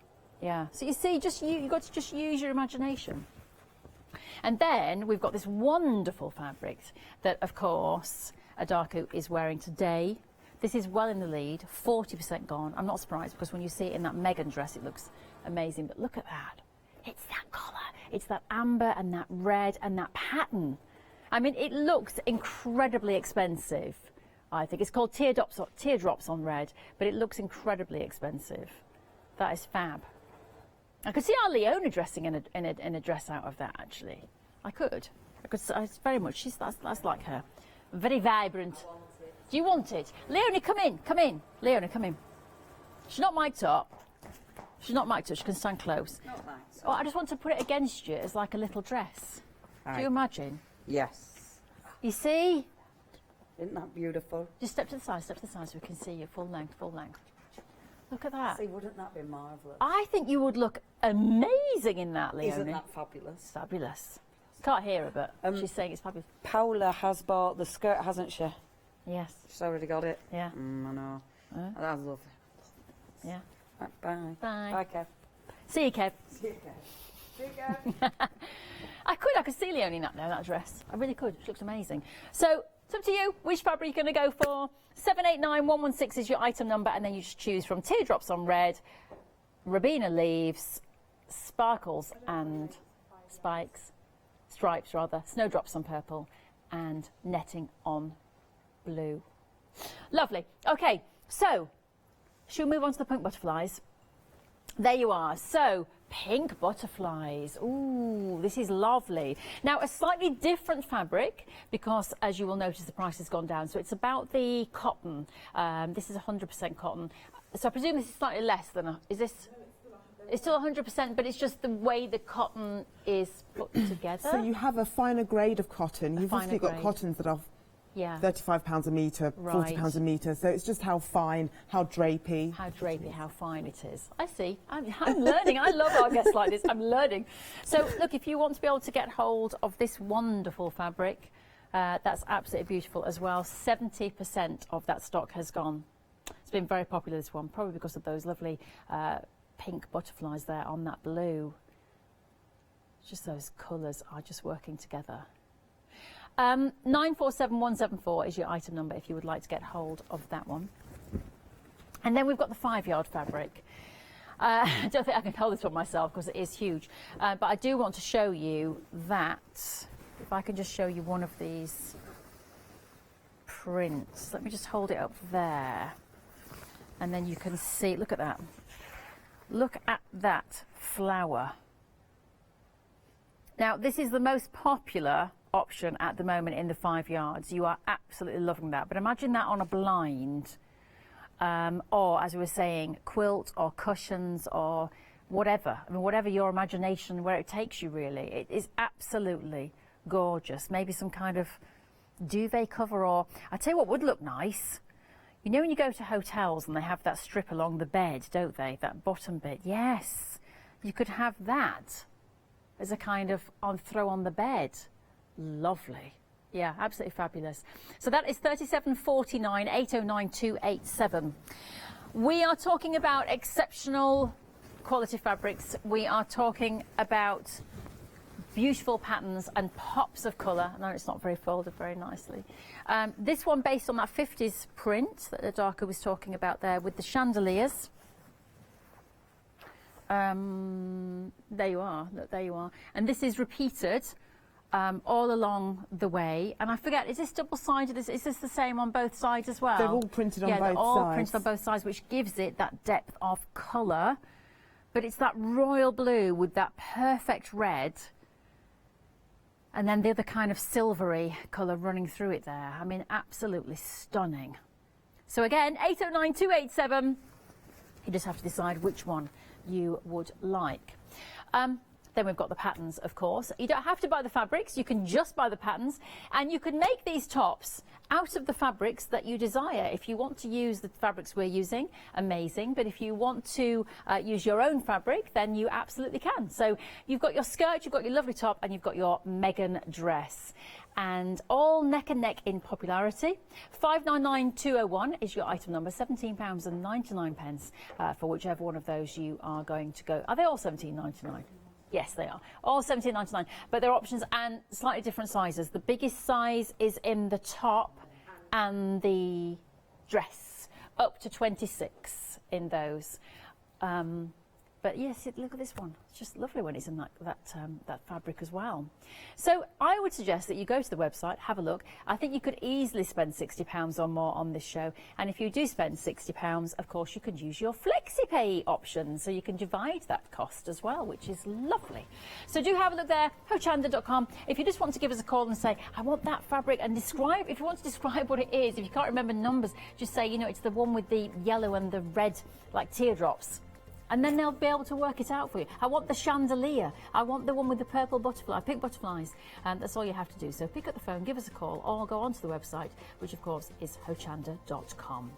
Yeah. So you see, you've got to just use your imagination. And then we've got this wonderful fabric that, of course, Adako is wearing today. This is well in the lead, 40% gone. I'm not surprised, because when you see it in that Megan dress, it looks amazing. But look at that. It's that colour. It's that amber and that red and that pattern. I mean, it looks incredibly expensive, I think. It's called Teardrops on Red, but it looks incredibly expensive. That is fab. I could see our Leona dressing in a dress out of that, actually. I could. Because it's very much, that's like her. Very vibrant. Do you want it? Leonie, come in, come in. Leonie, come in. She's not mic'd up. She's not mic'd up, she can stand close. Not mic'd Oh, I just want to put it against you as like a little dress. Do you imagine? Yes. You see? Isn't that beautiful? Just step to the side so we can see you full length, full length. Look at that. See, wouldn't that be marvellous? I think you would look amazing in that, Leonie. Isn't that fabulous? Fabulous. Can't hear her, but she's saying it's fabulous. Paula has bought the skirt, hasn't she? Yes. She's already got it. Yeah. I know. That's lovely. Yeah. Right, bye. Bye. Bye, Kev. See you, Kev. See you, Kev. See you, Kev. I could see Leonie in that dress. I really could. She looks amazing. So it's up to you. Which fabric you're going to go for? 789116 is your item number, and then you just choose from teardrops on red, Rabina leaves, sparkles and stripes rather, snowdrops on purple, and netting on blue. Lovely. Okay, so should we move on to the pink butterflies? There you are. So pink butterflies. Ooh, this is lovely. Now, a slightly different fabric because, as you will notice, the price has gone down. So it's about the cotton. This is 100% cotton. So I presume this is slightly less than is this? It's still 100%, but it's just the way the cotton is put together. So you have a finer grade of cotton. You've obviously got grade. cottons that are Yeah. £35 a metre, Right. £40 a metre. So it's just how fine, how drapey. How drapey, how fine it is. I see. I'm learning. I love our guests like this. I'm learning. So, look, if you want to be able to get hold of this wonderful fabric, that's absolutely beautiful as well. 70% of that stock has gone. It's been very popular, this one, probably because of those lovely pink butterflies there on that blue. Just those colours are just working together. 947174 is your item number if you would like to get hold of that one. And then we've got the 5-yard fabric. I don't think I can hold this one myself because it is huge. But I do want to show you that. If I can just show you one of these prints. Let me just hold it up there. And then you can see, look at that. Look at that flower. Now, this is the most popular option at the moment in the 5 yards. You are absolutely loving that. But imagine that on a blind, or as we were saying, quilt or cushions or whatever. I mean, whatever your imagination, where it takes you really. It is absolutely gorgeous. Maybe some kind of duvet cover, or I tell you what would look nice. You know when you go to hotels and they have that strip along the bed, don't they? That bottom bit. Yes, you could have that as a kind of throw on the bed. Lovely. Yeah, absolutely fabulous. So that is 3749 809 287. We are talking about exceptional quality fabrics. We are talking about beautiful patterns and pops of colour. No, it's not very folded very nicely. This one based on that 50s print that Adaka was talking about there with the chandeliers. There you are. Look, there you are. And this is repeated all along the way. And I forget, is this double-sided? Is this the same on both sides as well? They're all printed on both sides. Yeah, they're all printed on both sides, which gives it that depth of colour. But it's that royal blue with that perfect red. And then the other kind of silvery colour running through it there. I mean, absolutely stunning. So again, 809 287. You just have to decide which one you would like. Then we've got the patterns, of course. You don't have to buy the fabrics, you can just buy the patterns, and you can make these tops out of the fabrics that you desire. If you want to use the fabrics we're using, amazing, but if you want to use your own fabric, then you absolutely can. So you've got your skirt, you've got your lovely top, and you've got your Meghan dress. And all neck and neck in popularity. 599201 is your item number, £17.99 for whichever one of those you are going to go. Are they all £17.99? Yes, they are. All £17.99. But there are options and slightly different sizes. The biggest size is in the top and the dress, up to 26 in those. But But yes, look at this one. It's just lovely when it's in that fabric as well. So I would suggest that you go to the website, have a look. I think you could easily spend £60 or more on this show. And if you do spend £60, of course, you can use your FlexiPay option. So you can divide that cost as well, which is lovely. So do have a look there, hochanda.com. If you just want to give us a call and say, I want that fabric, and describe, if you want to describe what it is, if you can't remember numbers, just say, you know, it's the one with the yellow and the red, like teardrops. And then they'll be able to work it out for you. I want the chandelier. I want the one with the purple butterfly, pink butterflies. And that's all you have to do. So pick up the phone, give us a call, or go onto the website, which of course is hochanda.com.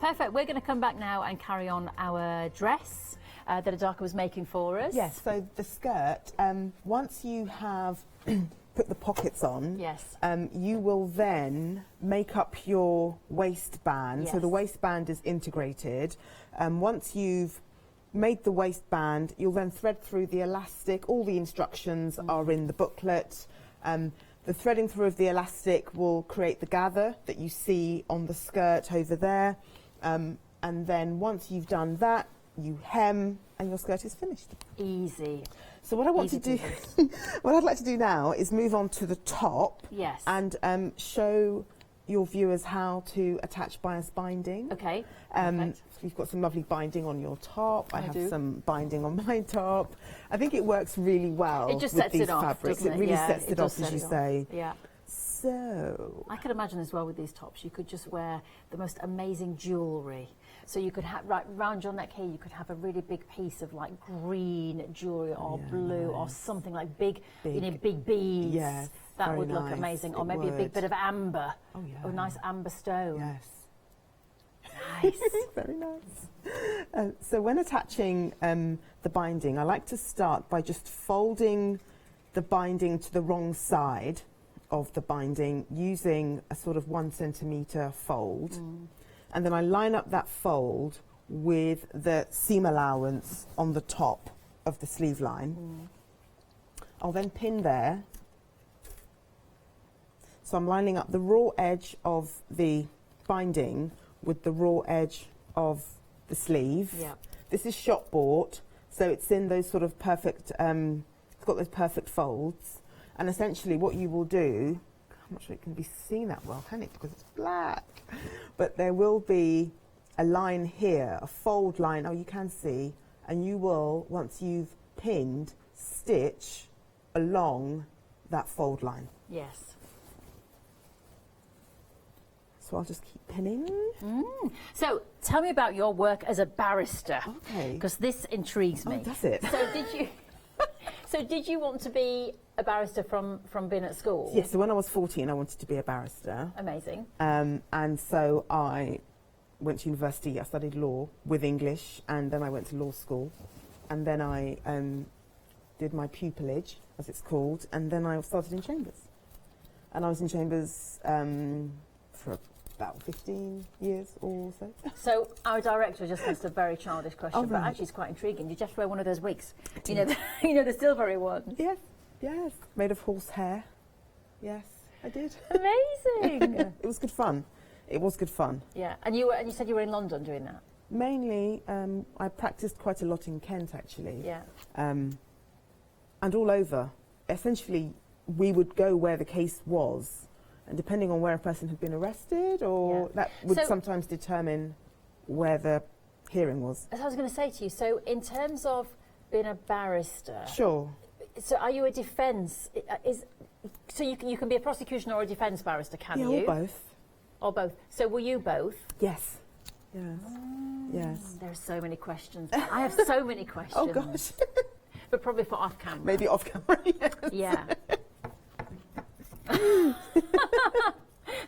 Perfect. We're going to come back now and carry on our dress that Adaka was making for us. Yes, so the skirt, once you have put the pockets on, yes, you will then make up your waistband. Yes. So the waistband is integrated. Once you've made the waistband, you'll then thread through the elastic. All the instructions are in the booklet. The threading through of the elastic will create the gather that you see on the skirt over there. And then once you've done that, you hem and your skirt is finished. Easy. So what I want to do, what I'd like to do now is move on to the top. Yes. And show your viewers how to attach bias binding. Okay. You've got some lovely binding on your top. I have do. some binding on my top. I think it works really well It just with sets these it off, fabrics. doesn't It it? really Yeah, sets it it does off, as set you it off. say. Yeah. So I could imagine as well with these tops, you could just wear the most amazing jewellery. So you could have, right round your neck here, you could have a really big piece of like green jewellery or blue or something like big, you know, big beads. Yes, that very would look nice. amazing. Or It maybe a big would. bit of amber. Oh, yeah. Or a nice amber stone. Yes. Nice. Very nice. So when attaching the binding, I like to start by just folding the binding to the wrong side of the binding using a sort of 1 centimetre fold. And then I line up that fold with the seam allowance on the top of the sleeve line. I'll then pin there. So I'm lining up the raw edge of the binding with the raw edge of the sleeve. Yeah. This is shop bought, so it's in those sort of perfect, it's got those perfect folds. And essentially what you will do, I'm not sure it can be seen that well, can it? Because it's black. But there will be a line here, a fold line, oh you can see, and you will, once you've pinned, stitch along that fold line. Yes. So I'll just keep pinning. So tell me about your work as a barrister. Okay. Because this intrigues me. Oh, does it? So did you want to be a barrister from being at school? Yes, so when I was 14 I wanted to be a barrister. Amazing. And so I went to university, I studied law with English, and then I went to law school. And then I did my pupillage, as it's called, and then I started in Chambers. And I was in Chambers for about 15 years or so. So our director just asked a very childish question, but actually it's quite intriguing. Did you just wear one of those wigs? You know, the silvery ones. Yes, yes. Made of horse hair. Yes, I did. Amazing. Yeah, it was good fun. It was good fun. Yeah, and you said you were in London doing that. Mainly, I practiced quite a lot in Kent actually. Yeah. And all over. Essentially, we would go where the case was. And depending on where a person had been arrested, or that would sometimes determine where the hearing was. As I was going to say to you, so in terms of being a barrister... Sure. So are you a defence... So you can be a prosecution or a defence barrister, can you? Yeah, or both. Or both. So were you both? Yes. Yes. Yes. There are so many questions. I have so many questions. Oh, gosh. But probably for off camera. Maybe off camera, yes. Yeah.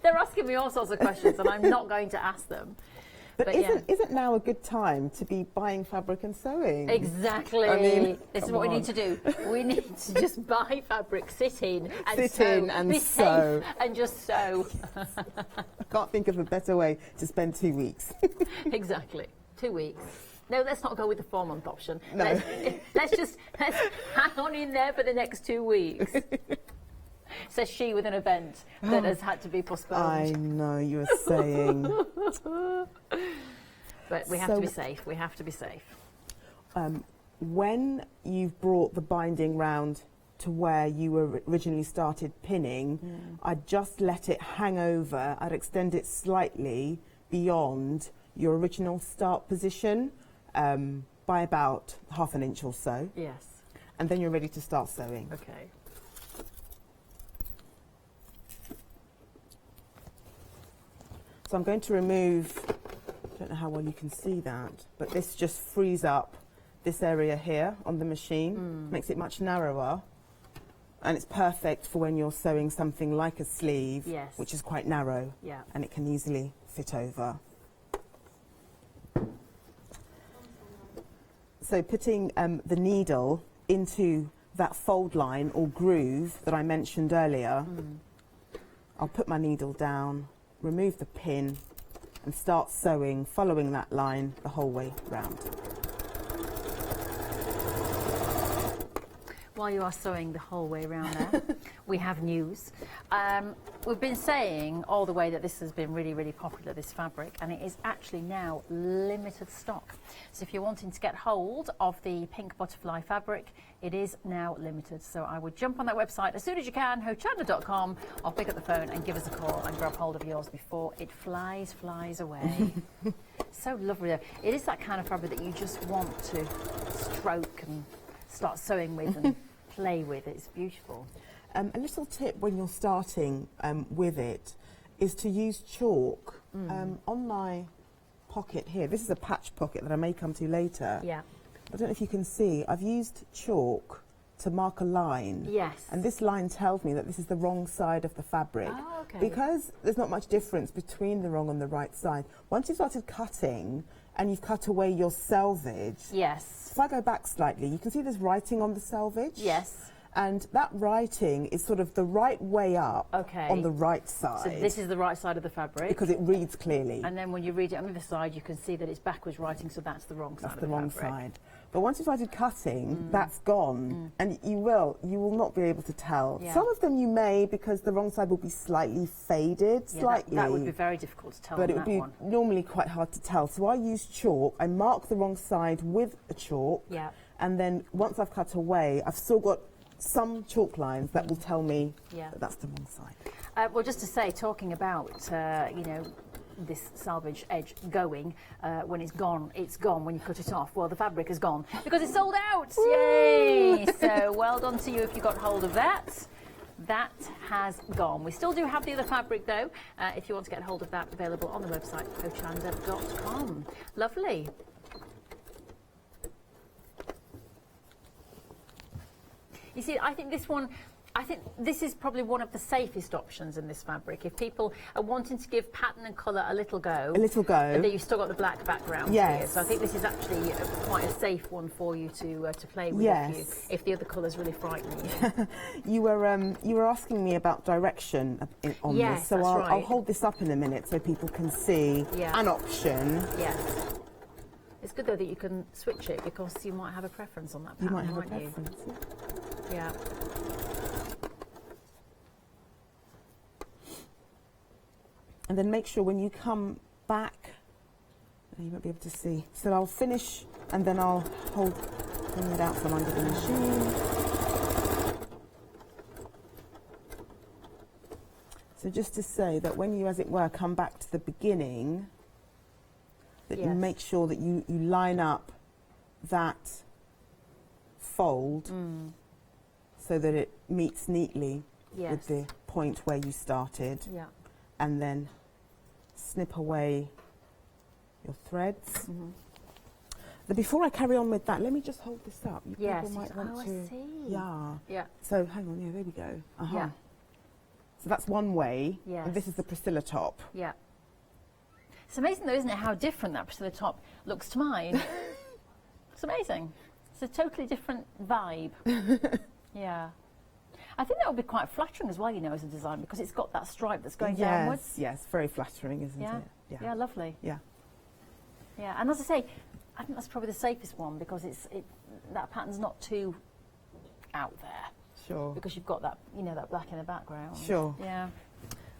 They're asking me all sorts of questions and I'm not going to ask them. But isn't now a good time to be buying fabric and sewing? Exactly. I mean, this is what we need to do. We need to just buy fabric, sit in and sit sew. in and be sew. safe and just sew. I can't think of a better way to spend 2 weeks. Exactly. 2 weeks. No, let's not go with the 4-month option. No. Let's hang on in there for the next 2 weeks. Says she with an event that has had to be postponed. I know, you were saying. But we have to be safe. We have to be safe. when you've brought the binding round to where you were originally started pinning, I'd just let it hang over. I'd extend it slightly beyond your original start position by about half an inch or so. Yes. And then you're ready to start sewing. Okay. So I'm going to remove, I don't know how well you can see that, but this just frees up this area here on the machine, makes it much narrower, and it's perfect for when you're sewing something like a sleeve, which is quite narrow, and it can easily fit over. So putting the needle into that fold line or groove that I mentioned earlier, I'll put my needle down, remove the pin, and start sewing, following that line the whole way round. While you are sewing the whole way around there, we have news. We've been saying all the way that this has been really, really popular, this fabric, and it is actually now limited stock. So if you're wanting to get hold of the pink butterfly fabric, it is now limited. So I would jump on that website as soon as you can, hochanda.com, or pick up the phone and give us a call and grab hold of yours before it flies away. So lovely though. It is that kind of fabric that you just want to stroke and start sewing with and play with. It's beautiful. A little tip when you're starting with it is to use chalk. On my pocket here, this is a patch pocket that I may come to later. Yeah. I don't know if you can see, I've used chalk to mark a line. Yes. And this line tells me that this is the wrong side of the fabric. Oh, okay. Because there's not much difference between the wrong and the right side. Once you've started cutting and you've cut away your selvage, yes. If I go back slightly, you can see there's writing on the selvage. Yes. And that writing is sort of the right way up on the right side. So this is the right side of the fabric. Because it reads clearly. And then when you read it on the other side, you can see that it's backwards writing, so that's the wrong side of the fabric. That's the wrong side. But once you've started cutting, that's gone. And you will not be able to tell. Yeah. Some of them you may, because the wrong side will be slightly faded, slightly. That would be very difficult to tell But on it would that be one. normally quite hard to tell. So I use chalk. I mark the wrong side with a chalk. Yeah. And then once I've cut away, I've still got some chalk lines that will tell me that that's the wrong side. Well, just to say, talking about, you know, this selvage edge going, when it's gone when you cut it off. Well, the fabric is gone because it's sold out. Yay! So well done to you if you got hold of that. That has gone. We still do have the other fabric though, if you want to get hold of that, available on the website hochanda.com. Lovely. You see, I think this is probably one of the safest options in this fabric. If people are wanting to give pattern and colour a little go, that you've still got the black background here. So I think this is actually quite a safe one for you to play with if the other colours really frighten you. You were asking me about direction on this, so I'll hold this up in a minute so people can see an option. Yes. It's good though that you can switch it because you might have a preference on that pattern, you might have a mightn't preference. you? Yeah. And then make sure when you come back, you won't be able to see. So I'll finish and then I'll bring it out from under the machine. So just to say that when you, as it were, come back to the beginning, that you make sure that you line up that fold so that it meets neatly with the point where you started. Yeah. And then snip away your threads. But before I carry on with that, let me just hold this up. You people might want to. I see. Yeah. Yeah. So hang on, there we go. Yeah. So that's one way. Yes. And this is the Priscilla top. Yeah. It's amazing though, isn't it, how different that Priscilla top looks to mine. It's amazing. It's a totally different vibe. Yeah. I think that would be quite flattering as well, you know, as a design, because it's got that stripe that's going downwards. Yes, very flattering, isn't it? Yeah, lovely. Yeah. Yeah, and as I say, I think that's probably the safest one because that pattern's not too out there. Sure. Because you've got that, you know, that black in the background. Sure. Yeah.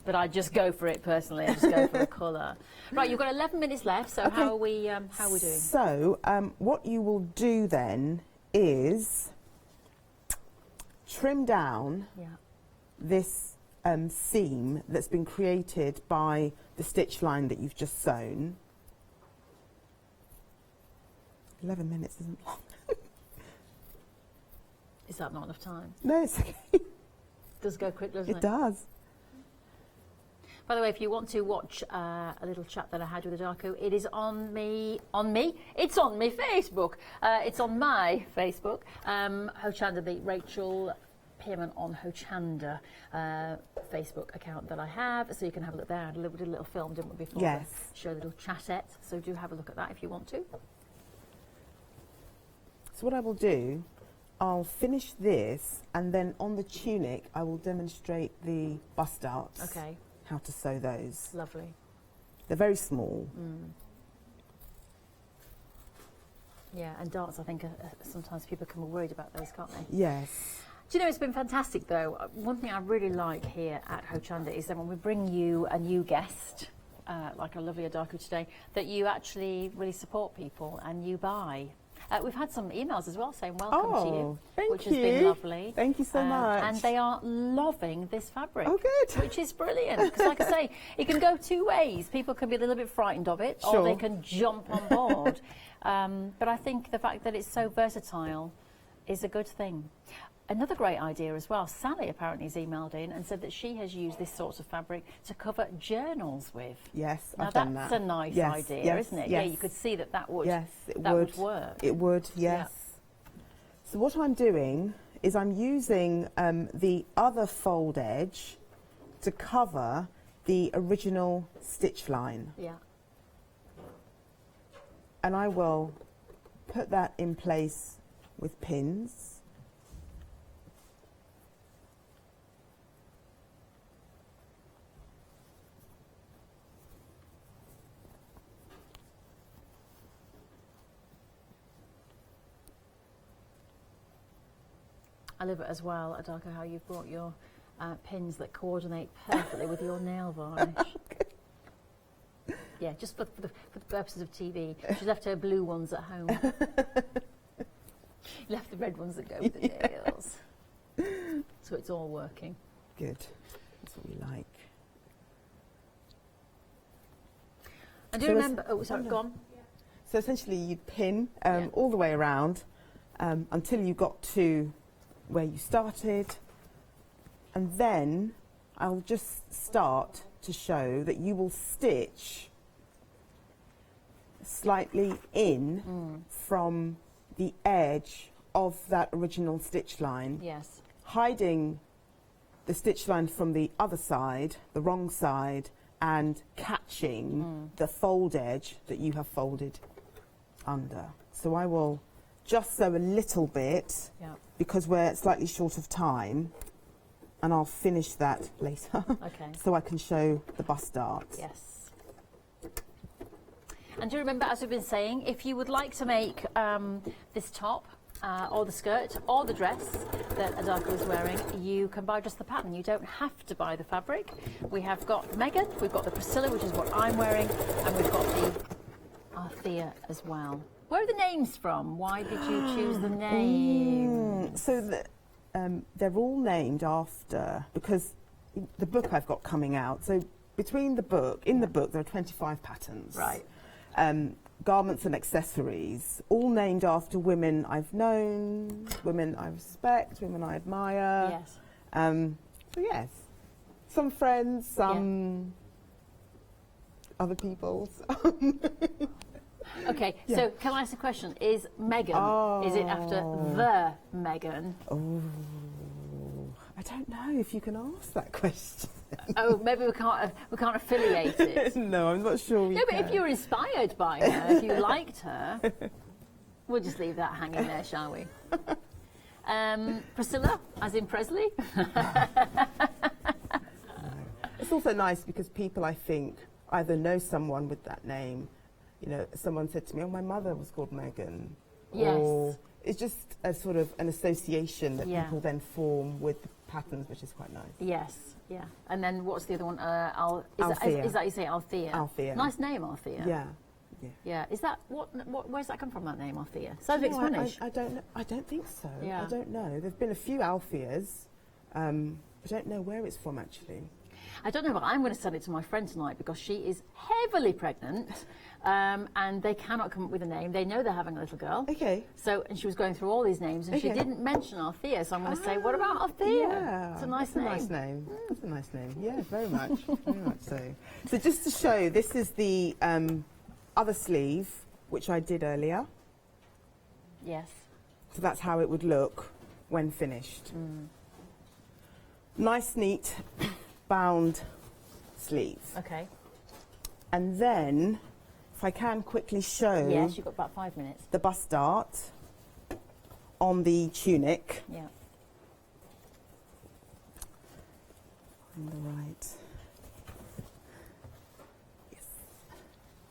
But I just go for it personally. I just go for the colour. Right, you've got 11 minutes left. So how are we doing? So what you will do then is trim down this seam that's been created by the stitch line that you've just sewn. 11 minutes isn't long. Is that not enough time? No, it's okay. It does go quick, doesn't it? It does. By the way, if you want to watch a little chat that I had with Adako, it is on me. It's on me Facebook. It's on my Facebook. Hochanda, the Rachel Pearman on Hochanda Facebook account that I have, so you can have a look there. We did a little film, didn't we, before? Yes. Show a little chatette, so do have a look at that if you want to. So what I will do, I'll finish this, and then on the tunic I will demonstrate the bust darts. Okay. How to sew those. Lovely. They're very small. Yeah, and darts, I think, sometimes people can be worried about those, can't they? Yes. Do you know, it's been fantastic, though. One thing I really like here at Hochanda is that when we bring you a new guest, like our lovely Adako today, that you actually really support people and you buy. We've had some emails as well saying welcome to you, which has been lovely. Thank you so much. And they are loving this fabric. Oh, good. Which is brilliant. Because like I say, it can go two ways. People can be a little bit frightened of it, or they can jump on board. But I think the fact that it's so versatile is a good thing. Another great idea as well, Sally apparently has emailed in and said that she has used this sort of fabric to cover journals with. Yes, now I've done that. That's a nice idea, isn't it? Yeah, you could see that would, would work. It would, yes. Yeah. So what I'm doing is I'm using the other fold edge to cover the original stitch line. Yeah. And I will put that in place with pins. I love it as well, Adako, how you've brought your pins that coordinate perfectly with your nail varnish. Yeah, just for the purposes of TV. She's left her blue ones at home. Left the red ones that go with the nails. So it's all working. Good. That's what we like. I do remember... Oh, sorry, go on. So essentially you'd pin all the way around until you got to where you started, and then I'll just start to show that you will stitch slightly in from the edge of that original stitch line, hiding the stitch line from the other side, the wrong side, and catching the fold edge that you have folded under. So I will just sew a little bit because we're slightly short of time, and I'll finish that later so I can show the bust darts. Yes. And do you remember, as we've been saying, if you would like to make this top or the skirt or the dress that Adako is wearing, you can buy just the pattern. You don't have to buy the fabric. We have got Megan, we've got the Priscilla, which is what I'm wearing, and we've got the Althea as well. Where are the names from? Why did you choose the names? So they're all named after, because the book I've got coming out, so between the book, in the book there are 25 patterns. Right. Garments and accessories, all named after women I've known, women I respect, women I admire. Yes. So yes, some friends, some other people's. Okay, so can I ask a question? Is Megan, is it after the Megan? Oh, I don't know if you can ask that question. Oh, maybe we can't affiliate it. No, I'm not sure we can. But if you're inspired by her, if you liked her, we'll just leave that hanging there, shall we? Priscilla, as in Presley? It's also nice because people, I think, either know someone with that name. You know, someone said to me, oh, my mother was called Megan. Yes. Or it's just a sort of an association that people then form with the patterns, which is quite nice. Yes, yeah. And then what's the other one? Althea. Is that you say Althea? Althea. Nice name, Althea. Yeah, Yeah. Is that where's that come from? That name, Althea? Sounds like No, Spanish. I don't know. I don't think so. Yeah. I don't know. There've been a few Altheas. I don't know where it's from actually. I don't know, but I'm going to send it to my friend tonight because she is heavily pregnant, and they cannot come up with a name. They know they're having a little girl. Okay. So, and she was going through all these names, and she didn't mention Althea. So I'm going to say, what about Althea? Yeah, it's a nice name. That's a nice name. That's a nice name. Yeah, very much, very much so. So just to show, this is the other sleeve which I did earlier. Yes. So that's how it would look when finished. Nice, neat, bound sleeve. Okay. And then, if I can quickly show... Yes, you've got about 5 minutes. ...the bust dart on the tunic. Yeah. On the right. Yes.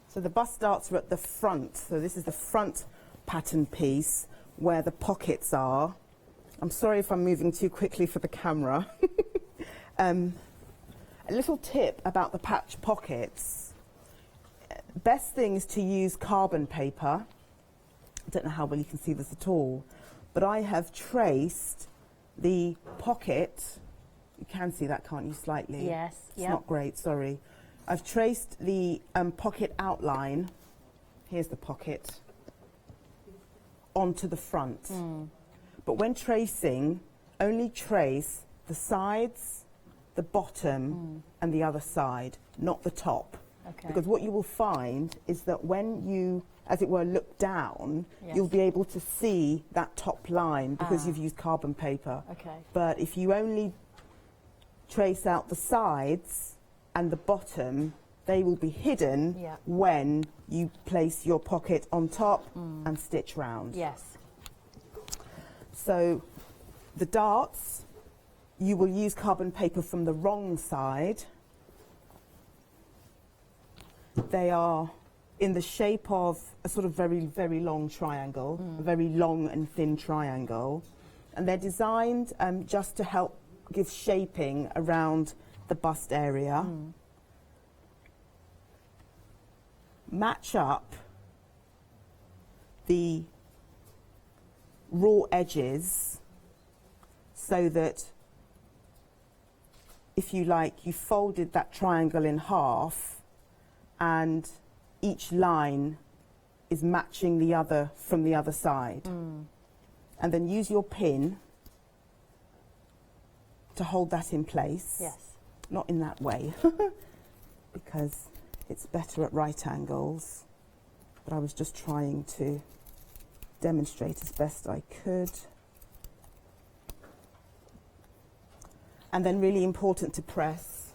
So the bust darts are at the front. So this is the front pattern piece where the pockets are. I'm sorry if I'm moving too quickly for the camera. A little tip about the patch pockets. Best thing is to use carbon paper. I don't know how well you can see this at all, but I have traced the pocket. You can see that, can't you, slightly? Yes. It's not great, sorry. I've traced the pocket outline. Here's the pocket. Onto the front. But when tracing, only trace the sides, the bottom and the other side, not the top. Okay. Because what you will find is that when you, as it were, look down, you'll be able to see that top line because you've used carbon paper. Okay. But if you only trace out the sides and the bottom, they will be hidden when you place your pocket on top and stitch round. Yes. So the darts, you will use carbon paper from the wrong side. They are in the shape of a sort of very, very long triangle, a very long and thin triangle. And they're designed just to help give shaping around the bust area. Match up the raw edges so that, if you like, you folded that triangle in half and each line is matching the other from the other side. And then use your pin to hold that in place. Yes. Not in that way, because it's better at right angles. But I was just trying to demonstrate as best I could. And then really important to press.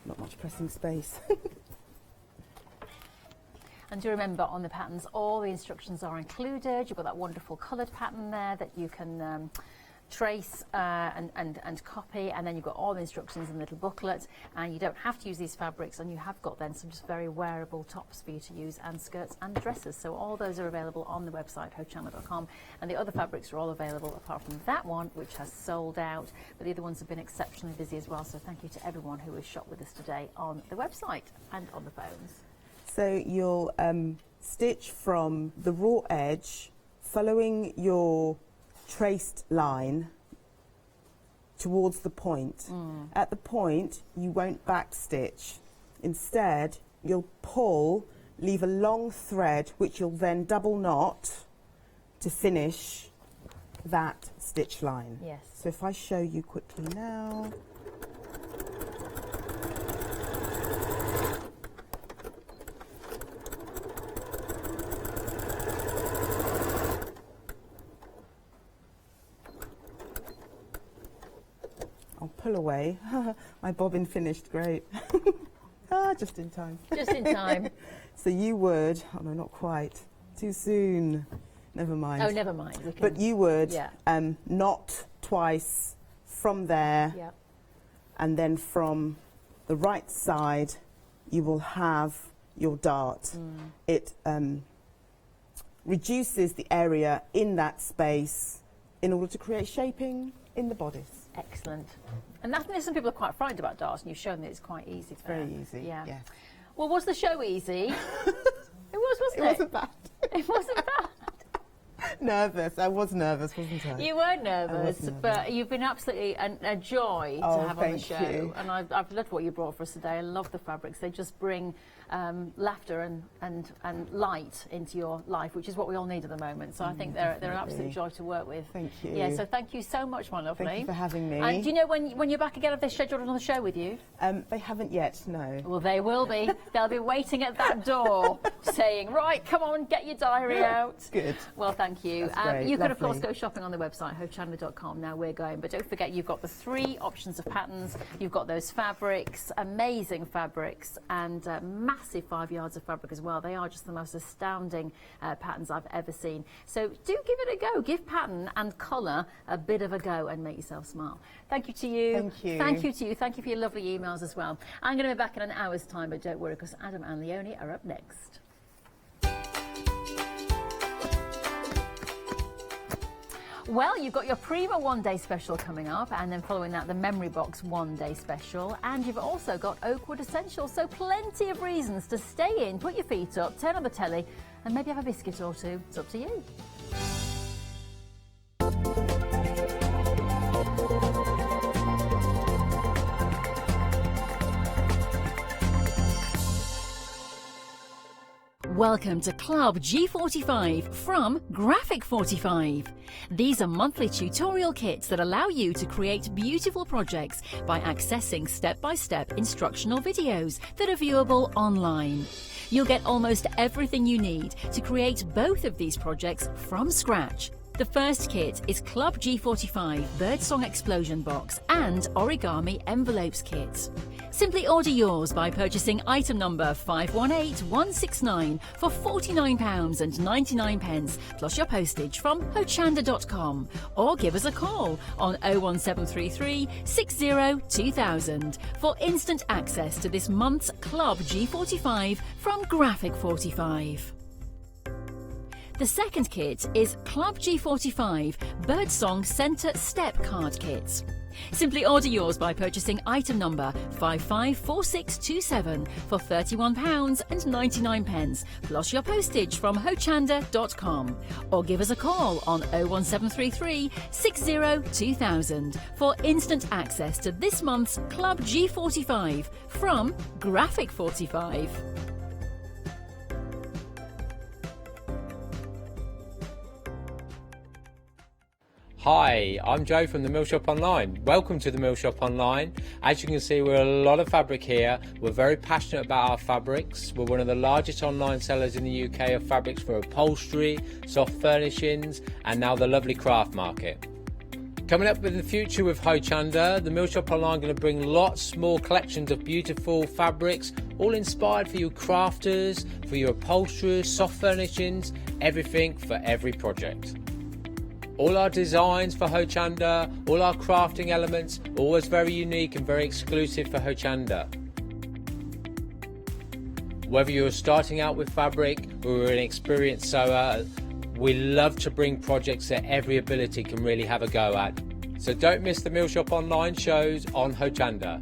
Not much pressing space. And do remember, on the patterns, all the instructions are included. You've got that wonderful coloured pattern there that you can trace and copy, and then you've got all the instructions in the little booklet, and you don't have to use these fabrics, and you have got then some just very wearable tops for you to use, and skirts and dresses. So all those are available on the website hochanda.com, and the other fabrics are all available apart from that one, which has sold out, but the other ones have been exceptionally busy as well. So thank you to everyone who has shopped with us today on the website and on the phones. So you'll stitch from the raw edge, following your traced line towards the point. At the point, you won't back stitch. Instead, you'll pull, leave a long thread, which you'll then double knot to finish that stitch line. Yes. So if I show you quickly now. I'll pull away. My bobbin finished great. Just in time. Just in time. So you would, oh no, not quite, too soon. Never mind. Oh, never mind. We can, but you would knot twice from there, and then from the right side, you will have your dart. It reduces the area in that space in order to create shaping in the bodice. Excellent. And some people are quite frightened about darts, and you've shown that it's quite easy. It's very easy. Yeah. Well, was the show easy? It was, wasn't it? It wasn't bad. It wasn't bad. Nervous. I was nervous, wasn't I? You were nervous, but you've been absolutely a joy to have on the show. You. And I've loved what you brought for us today. I love the fabrics. They just bring laughter and light into your life, which is what we all need at the moment. So I think they're an absolute joy to work with. Thank you. Yeah, so thank you so much, my lovely. Thank you for having me. And do you know when you're back again, have they scheduled another show with you? They haven't yet, no. Well, they will be. They'll be waiting at that door saying, right, come on, get your diary out. Good. Well, thank you. That's great. You can, of Lovely. course, go shopping on the website, hochanda.com. Now we're going. But don't forget, you've got the 3 options of patterns. You've got those fabrics, amazing fabrics, and massive 5 yards of fabric as well. They are just the most astounding patterns I've ever seen. So do give it a go. Give pattern and colour a bit of a go and make yourself smile. Thank you to you. Thank you. Thank you to you. Thank you for your lovely emails as well. I'm going to be back in an hour's time, but don't worry, because Adam and Leonie are up next. Well, you've got your Prima one-day special coming up, and then following that, the Memory Box one-day special, and you've also got Oakwood Essentials, so plenty of reasons to stay in, put your feet up, turn on the telly, and maybe have a biscuit or two. It's up to you. Welcome to Club G45 from Graphic 45. These are monthly tutorial kits that allow you to create beautiful projects by accessing step-by-step instructional videos that are viewable online. You'll get almost everything you need to create both of these projects from scratch. The first kit is Club G45 Birdsong Explosion Box and Origami Envelopes Kit. Simply order yours by purchasing item number 518169 for £49.99 plus your postage from Hochanda.com, or give us a call on 01733 60 2000 for instant access to this month's Club G45 from Graphic 45. The second kit is Club G45 Birdsong Centre Step Card Kit. Simply order yours by purchasing item number 554627 for £31.99 plus your postage from Hochanda.com, or give us a call on 01733 60 2000 for instant access to this month's Club G45 from Graphic 45. Hi, I'm Joe from the Mill Shop Online. Welcome to the Mill Shop Online. As you can see, we're a lot of fabric here. We're very passionate about our fabrics. We're one of the largest online sellers in the UK of fabrics for upholstery, soft furnishings, and now the lovely craft market. Coming up in the future with Hochanda, the Mill Shop Online are going to bring lots more collections of beautiful fabrics, all inspired for you crafters, for your upholsterers, soft furnishings, everything for every project. All our designs for Hochanda, all our crafting elements, always very unique and very exclusive for Hochanda. Whether you're starting out with fabric or you're an experienced sewer, we love to bring projects that every ability can really have a go at. So don't miss the Mill Shop Online shows on Hochanda.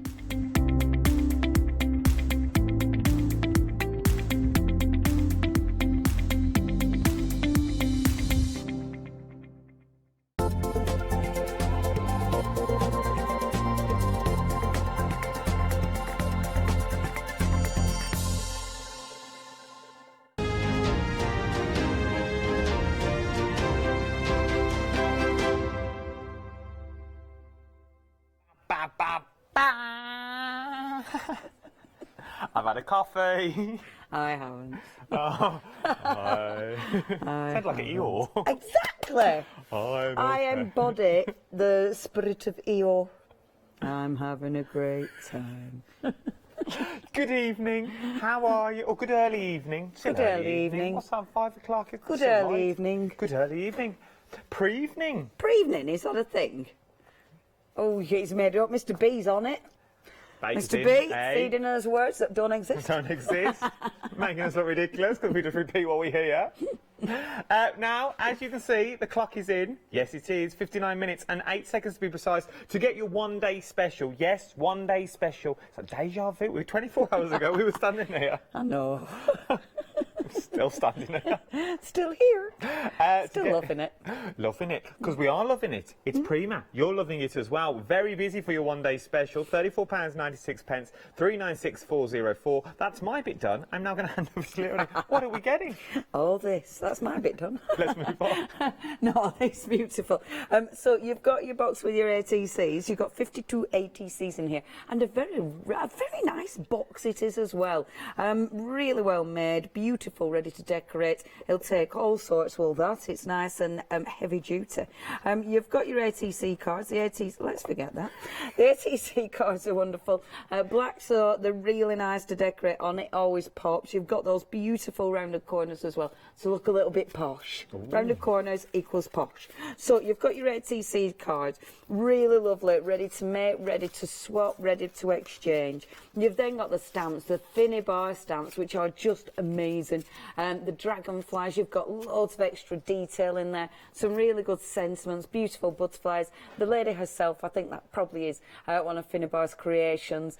I've had a coffee. I haven't. Oh, I sound like an Eeyore. Exactly. I embody the spirit of Eeyore. I'm having a great time. Good evening. How are you? Or good early evening. Good early evening. What's that, 5 o'clock? Good early evening. Good early evening. Pre-evening. Pre-evening, is that a thing? Oh, he's made it up. Mr. B's on it. Mr. B, feeding us words that don't exist. Don't exist. Making us look ridiculous because we just repeat what we hear. Now, as you can see, the clock is in. Yes, it is. 59 minutes and 8 seconds to be precise to get your one-day special. Yes, one-day special. It's like deja vu. 24 hours ago, we were standing here. I know. Still standing there. Still here. Still loving it. Loving it, because we are loving it. It's Prima. You're loving it as well. Very busy for your one-day special. £34.96, 396404. That's my bit done. I'm now going to hand over to Leonie. What are we getting? All this. That's my bit done. Let's move on. No, it's beautiful. So you've got your box with your ATCs. You've got 52 ATCs in here, and a very nice box it is as well. Really well made, beautiful, ready to decorate. It'll take all sorts. Well, it's nice and heavy duty. You've got your ATC cards. Let's forget that. The ATC cards are wonderful. Black, so they're really nice to decorate on. It always pops. You've got those beautiful rounded corners as well, so look a little bit posh. Ooh. Rounded corners equals posh. So you've got your ATC cards, really lovely, ready to make, ready to swap, ready to exchange. You've then got the stamps, the thinny bar stamps, which are just amazing. The dragonflies, you've got loads of extra detail in there, some really good sentiments, beautiful butterflies. The lady herself, I think that probably is one of Finnebar's creations.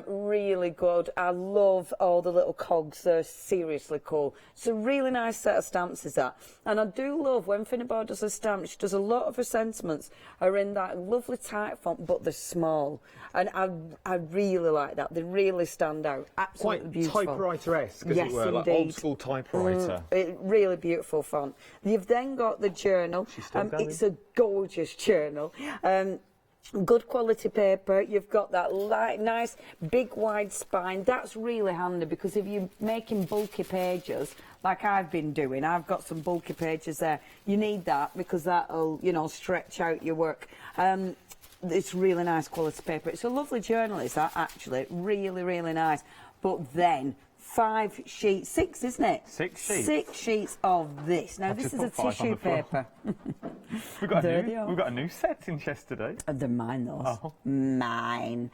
Really good. I love all the little cogs. They're seriously cool. It's a really nice set of stamps, is that. And I do love when Finnebar does a stamp, she does a lot of her sentiments are in that lovely tight font, but they're small. And I really like that. They really stand out. Absolutely quite beautiful. Typewriter-esque, as yes, it were, indeed. like old-school typewriter. Really beautiful font. You've then got the journal. It's a gorgeous journal. Good quality paper. You've got that light, nice, big, wide spine. That's really handy because if you're making bulky pages, like I've been doing, I've got some bulky pages there. You need that because that'll, stretch out your work. It's really nice quality paper. It's a lovely journal, is that, actually. Really, really nice. But then 5 sheets, 6, isn't it? 6 sheets. 6 sheets of this. Now, this is a tissue paper. We've got a new set since yesterday. They're mine, those. Oh. Mine.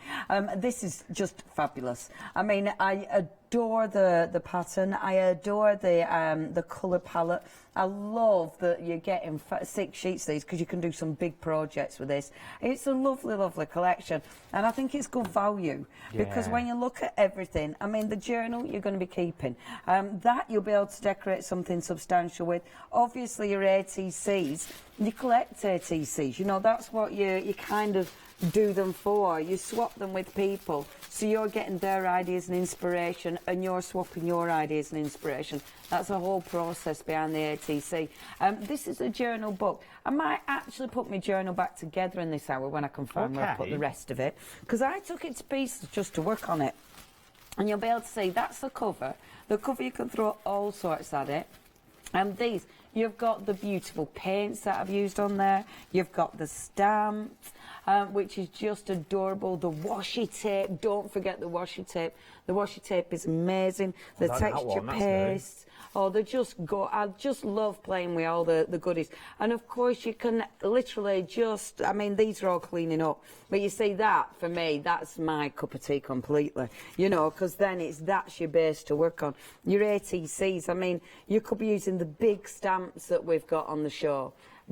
This is just fabulous. I mean, I adore the pattern. I adore the colour palette. I love that you're getting 6 sheets of these because you can do some big projects with this. It's a lovely, lovely collection, and I think it's good value because when you look at everything, I mean, the journal you're going to be keeping, that you'll be able to decorate something substantial with. Obviously, your ATCs, you collect ATCs. That's what you kind of do them for. You swap them with people, so you're getting their ideas and inspiration, and you're swapping your ideas and inspiration. That's a whole process behind the ATC. This is a journal book. I might actually put my journal back together in this hour when I can find where I put the rest of it, because I took it to pieces just to work on it. And you'll be able to see that's the cover. The cover, you can throw all sorts at it. And these, you've got the beautiful paints that I've used on there. You've got the stamps, which is just adorable. The washi tape, don't forget the washi tape. The washi tape is amazing. The texture paste. Oh, they just go. I just love playing with all the goodies. And of course, you can literally just, I mean, these are all cleaning up. But you see that, for me, that's my cup of tea completely. Because then that's your base to work on. Your ATCs, I mean, you could be using the big stamps that we've got on the show.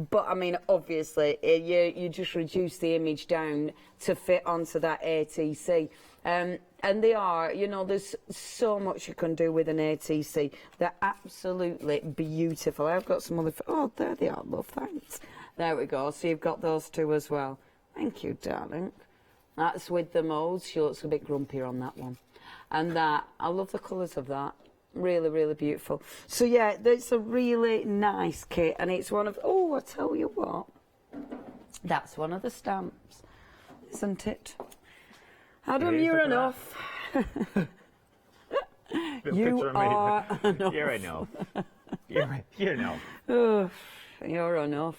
But, I mean, obviously, you just reduce the image down to fit onto that ATC. And they are, there's so much you can do with an ATC. They're absolutely beautiful. I've got some other... Oh, there they are, love, thanks. There we go. So you've got those two as well. Thank you, darling. That's with the molds. She looks a bit grumpier on that one. And that, I love the colours of that. Really, really beautiful. So, yeah, it's a really nice kit. And it's one of... Oh, I tell you what. That's one of the stamps, isn't it? Adam, you're enough. You are enough. You're enough. You're enough. Oh, you're enough.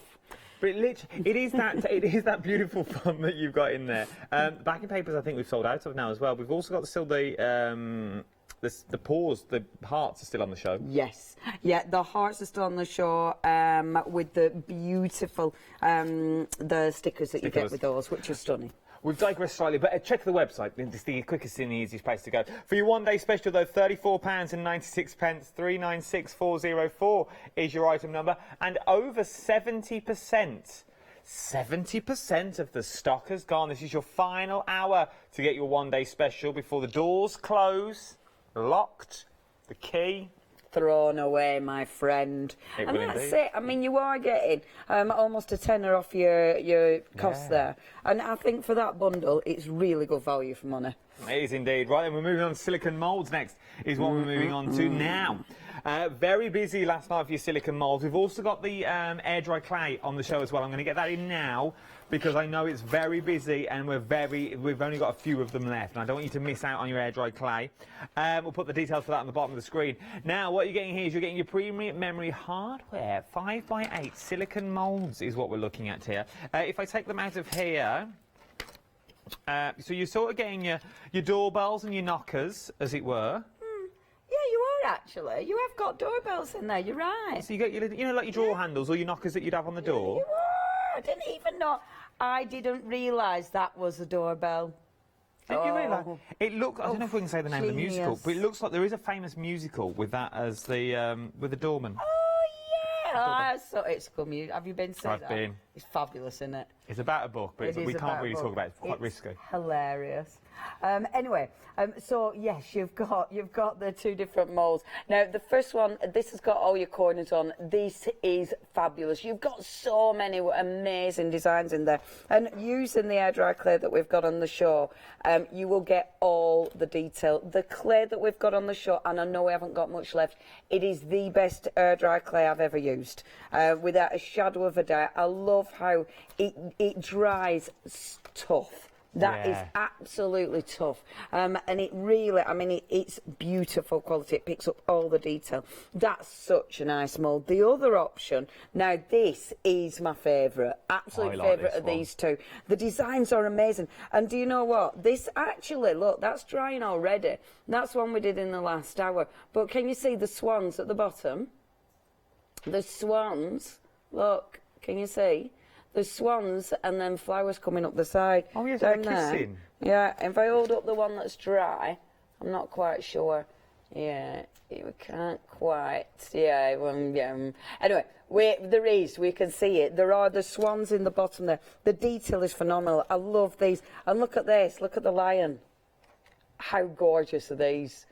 But it is that beautiful font that you've got in there. Backing papers, I think we've sold out of now as well. We've also got still the paws, the hearts are still on the show. Yes, yeah, the hearts are still on the show with the beautiful the stickers that you get with those, which are stunning. We've digressed slightly, but check the website. It's the quickest and the easiest place to go. For your one-day special, though, £34.96, 396404 is your item number. And over 70% of the stock has gone. This is your final hour to get your one-day special before the doors close. Locked. The key. thrown away, my friend. It And will that's indeed. it. I mean, you are getting almost a tenner off your cost there. And I think for that bundle, it's really good value for money. It is indeed. Right, then we're moving on to silicone moulds next, is what we're moving on to now. Very busy last night for your silicone moulds. We've also got the air dry clay on the show as well. I'm going to get that in now because I know it's very busy and we've only got a few of them left and I don't want you to miss out on your air dry clay. We'll put the details for that on the bottom of the screen. Now, what you're getting here is you're getting your Prima memory hardware 5x8 silicone moulds is what we're looking at here. If I take them out of here, so you're sort of getting your doorbells and your knockers, as it were. Yeah, you are actually. You have got doorbells in there, you're right. So you got your, you know, like your drawer handles or your knockers that you'd have on the door. You are. I didn't even know. I didn't realise that was a doorbell. Didn't you realise? It looked, I don't know if we can say the name of the musical, but it looks like there is a famous musical with that as the, with the doorman. Yeah, so it's good music. Have you been to I've that? been. It's fabulous, isn't it? It's about a book, but we can't really talk about it. It's quite risky. Hilarious. Anyway, so yes, you've got the two different moulds. Now, the first one, this has got all your corners on. This is fabulous. You've got so many amazing designs in there. And using the air dry clay that we've got on the show, you will get all the detail. The clay that we've got on the show, and I know we haven't got much left, it is the best air dry clay I've ever used, without a shadow of a doubt. I love how it dries tough. That is absolutely tough. And it really, I mean, it's beautiful quality. It picks up all the detail. That's such a nice mould. The other option, now this is my favourite, absolute favourite of these two. The designs are amazing. And do you know what? This actually, look, that's drying already. That's one we did in the last hour. But can you see the swans at the bottom? The swans, look, can you see? The swans and then flowers coming up the side. Oh, yes, they're kissing. Yeah, if I hold up the one that's dry, I'm not quite sure. Yeah, we can't quite. Yeah, anyway, we can see it. There are the swans in the bottom there. The detail is phenomenal. I love these. And look at this. Look at the lion. How gorgeous are these?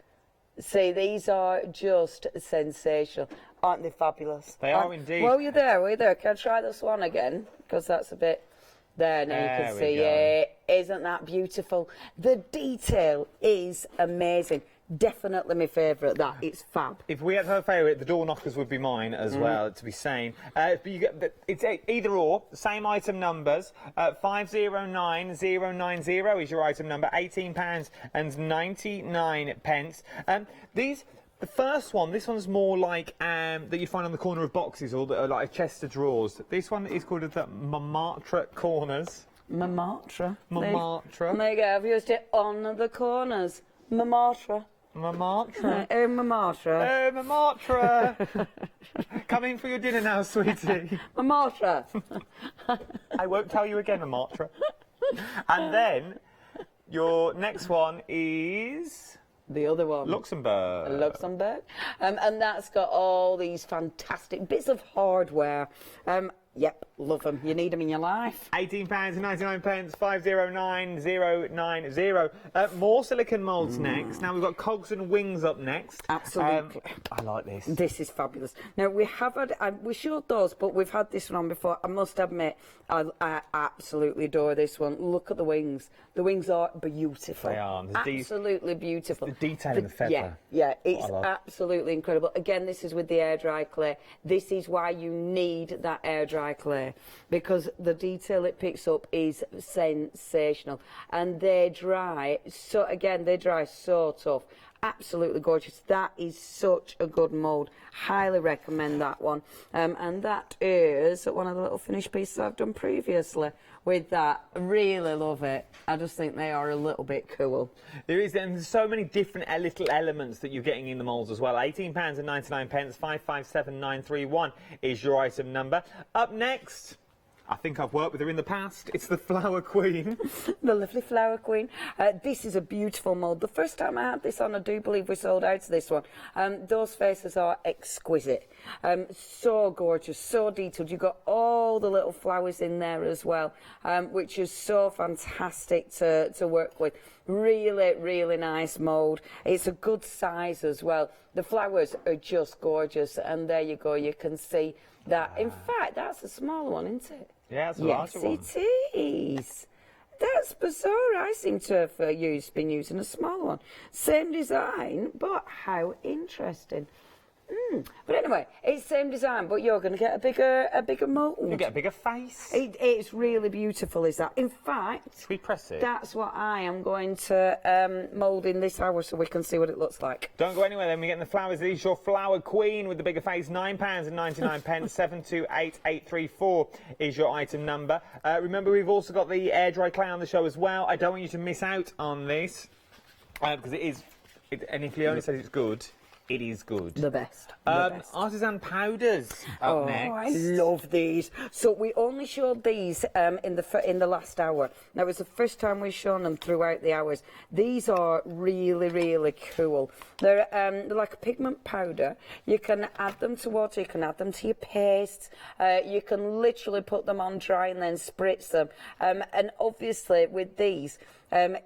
See, these are just sensational. Aren't they fabulous? They are indeed. Well, you're there. Can I try this one again? Because that's a bit... There, now you can see it. Isn't that beautiful? The detail is amazing. Definitely my favourite, that. It's fab. If we had her favourite, the door knockers would be mine as well, to be sane. But you get, it's either or, same item numbers. 509090 is your item number, £18.99. The first one, this one's more like that you find on the corner of boxes or like a chest of drawers. This one is called the Montmartre corners. Montmartre? Montmartre. There you go, I've used it on the corners. Montmartre. Montmartre. Oh, Montmartre. Oh, Montmartre. Come in for your dinner now, sweetie. Montmartre. I won't tell you again, Montmartre. And then your next one is... The other one. Luxembourg. And that's got all these fantastic bits of hardware. Yep, love them. You need them in your life. £18.99, 509090. More silicone moulds next. Now we've got cogs and wings up next. Absolutely. I like this. This is fabulous. Now we have had, we showed those, but we've had this one on before. I must admit, I absolutely adore this one. Look at the wings. The wings are beautiful. They are. Absolutely beautiful. The detail in the feather. Yeah, it's absolutely incredible. Again, this is with the air dry clay. This is why you need that air dry clay, because the detail it picks up is sensational, and they dry so tough. Absolutely gorgeous. That is such a good mould. Highly recommend that one. And that is one of the little finished pieces I've done previously with that. Really love it. I just think they are a little bit cool. There is so many different little elements that you're getting in the moulds as well. £18.99, 557931 is your item number. Up next, I think I've worked with her in the past. It's the Flower Queen. The lovely Flower Queen. This is a beautiful mould. The first time I had this on, I do believe we sold out to this one. Those faces are exquisite. So gorgeous, so detailed. You've got all the little flowers in there as well, which is so fantastic to work with. Really, really nice mould. It's a good size as well. The flowers are just gorgeous, and there you go. You can see that. In fact, that's a smaller one, isn't it? Yeah, it's a larger one. Yes, it is. That's bizarre. I seem to have been using a smaller one. Same design, but how interesting. But anyway, it's same design, but you're going to get a bigger mould. You get a bigger face. It's really beautiful, is that? In fact, should we press it? That's what I am going to mould in this hour, so we can see what it looks like. Don't go anywhere. Then we're getting the flowers. These your Flower Queen with the bigger face. £9.99. 728834 is your item number. Remember, we've also got the air dry clay on the show as well. I don't want you to miss out on this because it is. And if Leonie says it's good. It is good. The best. Artisan powders up next. I love these. So we only showed these in the last hour. Now, it was the first time we've shown them throughout the hours. These are really, really cool. They're like a pigment powder. You can add them to water. You can add them to your pastes. You can literally put them on dry and then spritz them. And obviously, with these,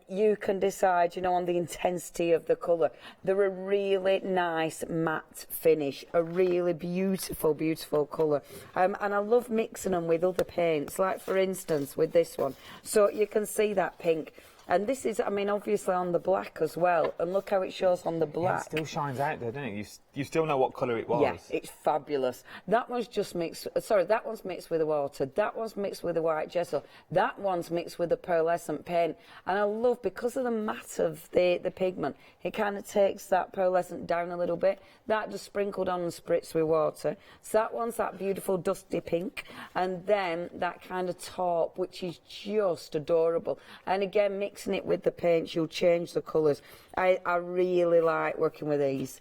you can decide, you know, on the intensity of the colour. They're a really nice matte finish, a really beautiful, beautiful colour. And I love mixing them with other paints, like for instance with this one. So you can see that pink. And this is, I mean, obviously on the black as well. And look how it shows on the black. Yeah, it still shines out there, doesn't it? You still know what colour it was. Yeah, it's fabulous. That one's just mixed, sorry, that one's mixed with the water. That one's mixed with the white gesso. That one's mixed with the pearlescent paint. And I love, because of the matte of the pigment, it kind of takes that pearlescent down a little bit. That just sprinkled on and spritzed with water. So that one's that beautiful dusty pink. And then that kind of taupe, which is just adorable. And again, mixing it with the paints, you'll change the colours. I really like working with these.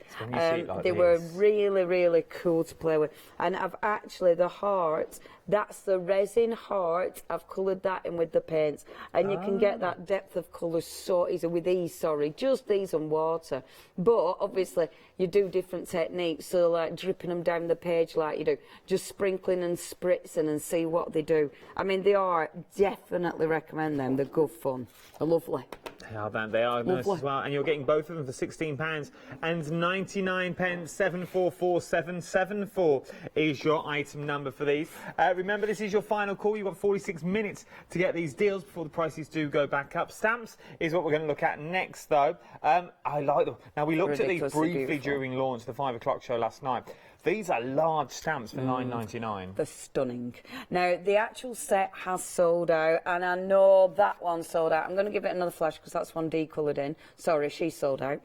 They were really, really cool to play with. And I've actually, the heart, that's the resin heart. I've coloured that in with the paints. And you can get that depth of colour so easy with these, just these and water. But obviously, you do different techniques. So like dripping them down the page like you do. Just sprinkling and spritzing and see what they do. I mean, they are, definitely recommend them. They're good fun. They're lovely. They are nice as well, and you're getting both of them for £16 and 99 pence. 744774 is your item number for these. Remember, this is your final call. You've got 46 minutes to get these deals before the prices do go back up. Stamps is what we're going to look at next, though. I like them. Now, we looked at these briefly during launch, the 5 o'clock show last night. These are large stamps for £9.99. They're stunning. Now, the actual set has sold out, and I know that one sold out. I'm going to give it another flash because that's one decoloured in. Sorry, she sold out,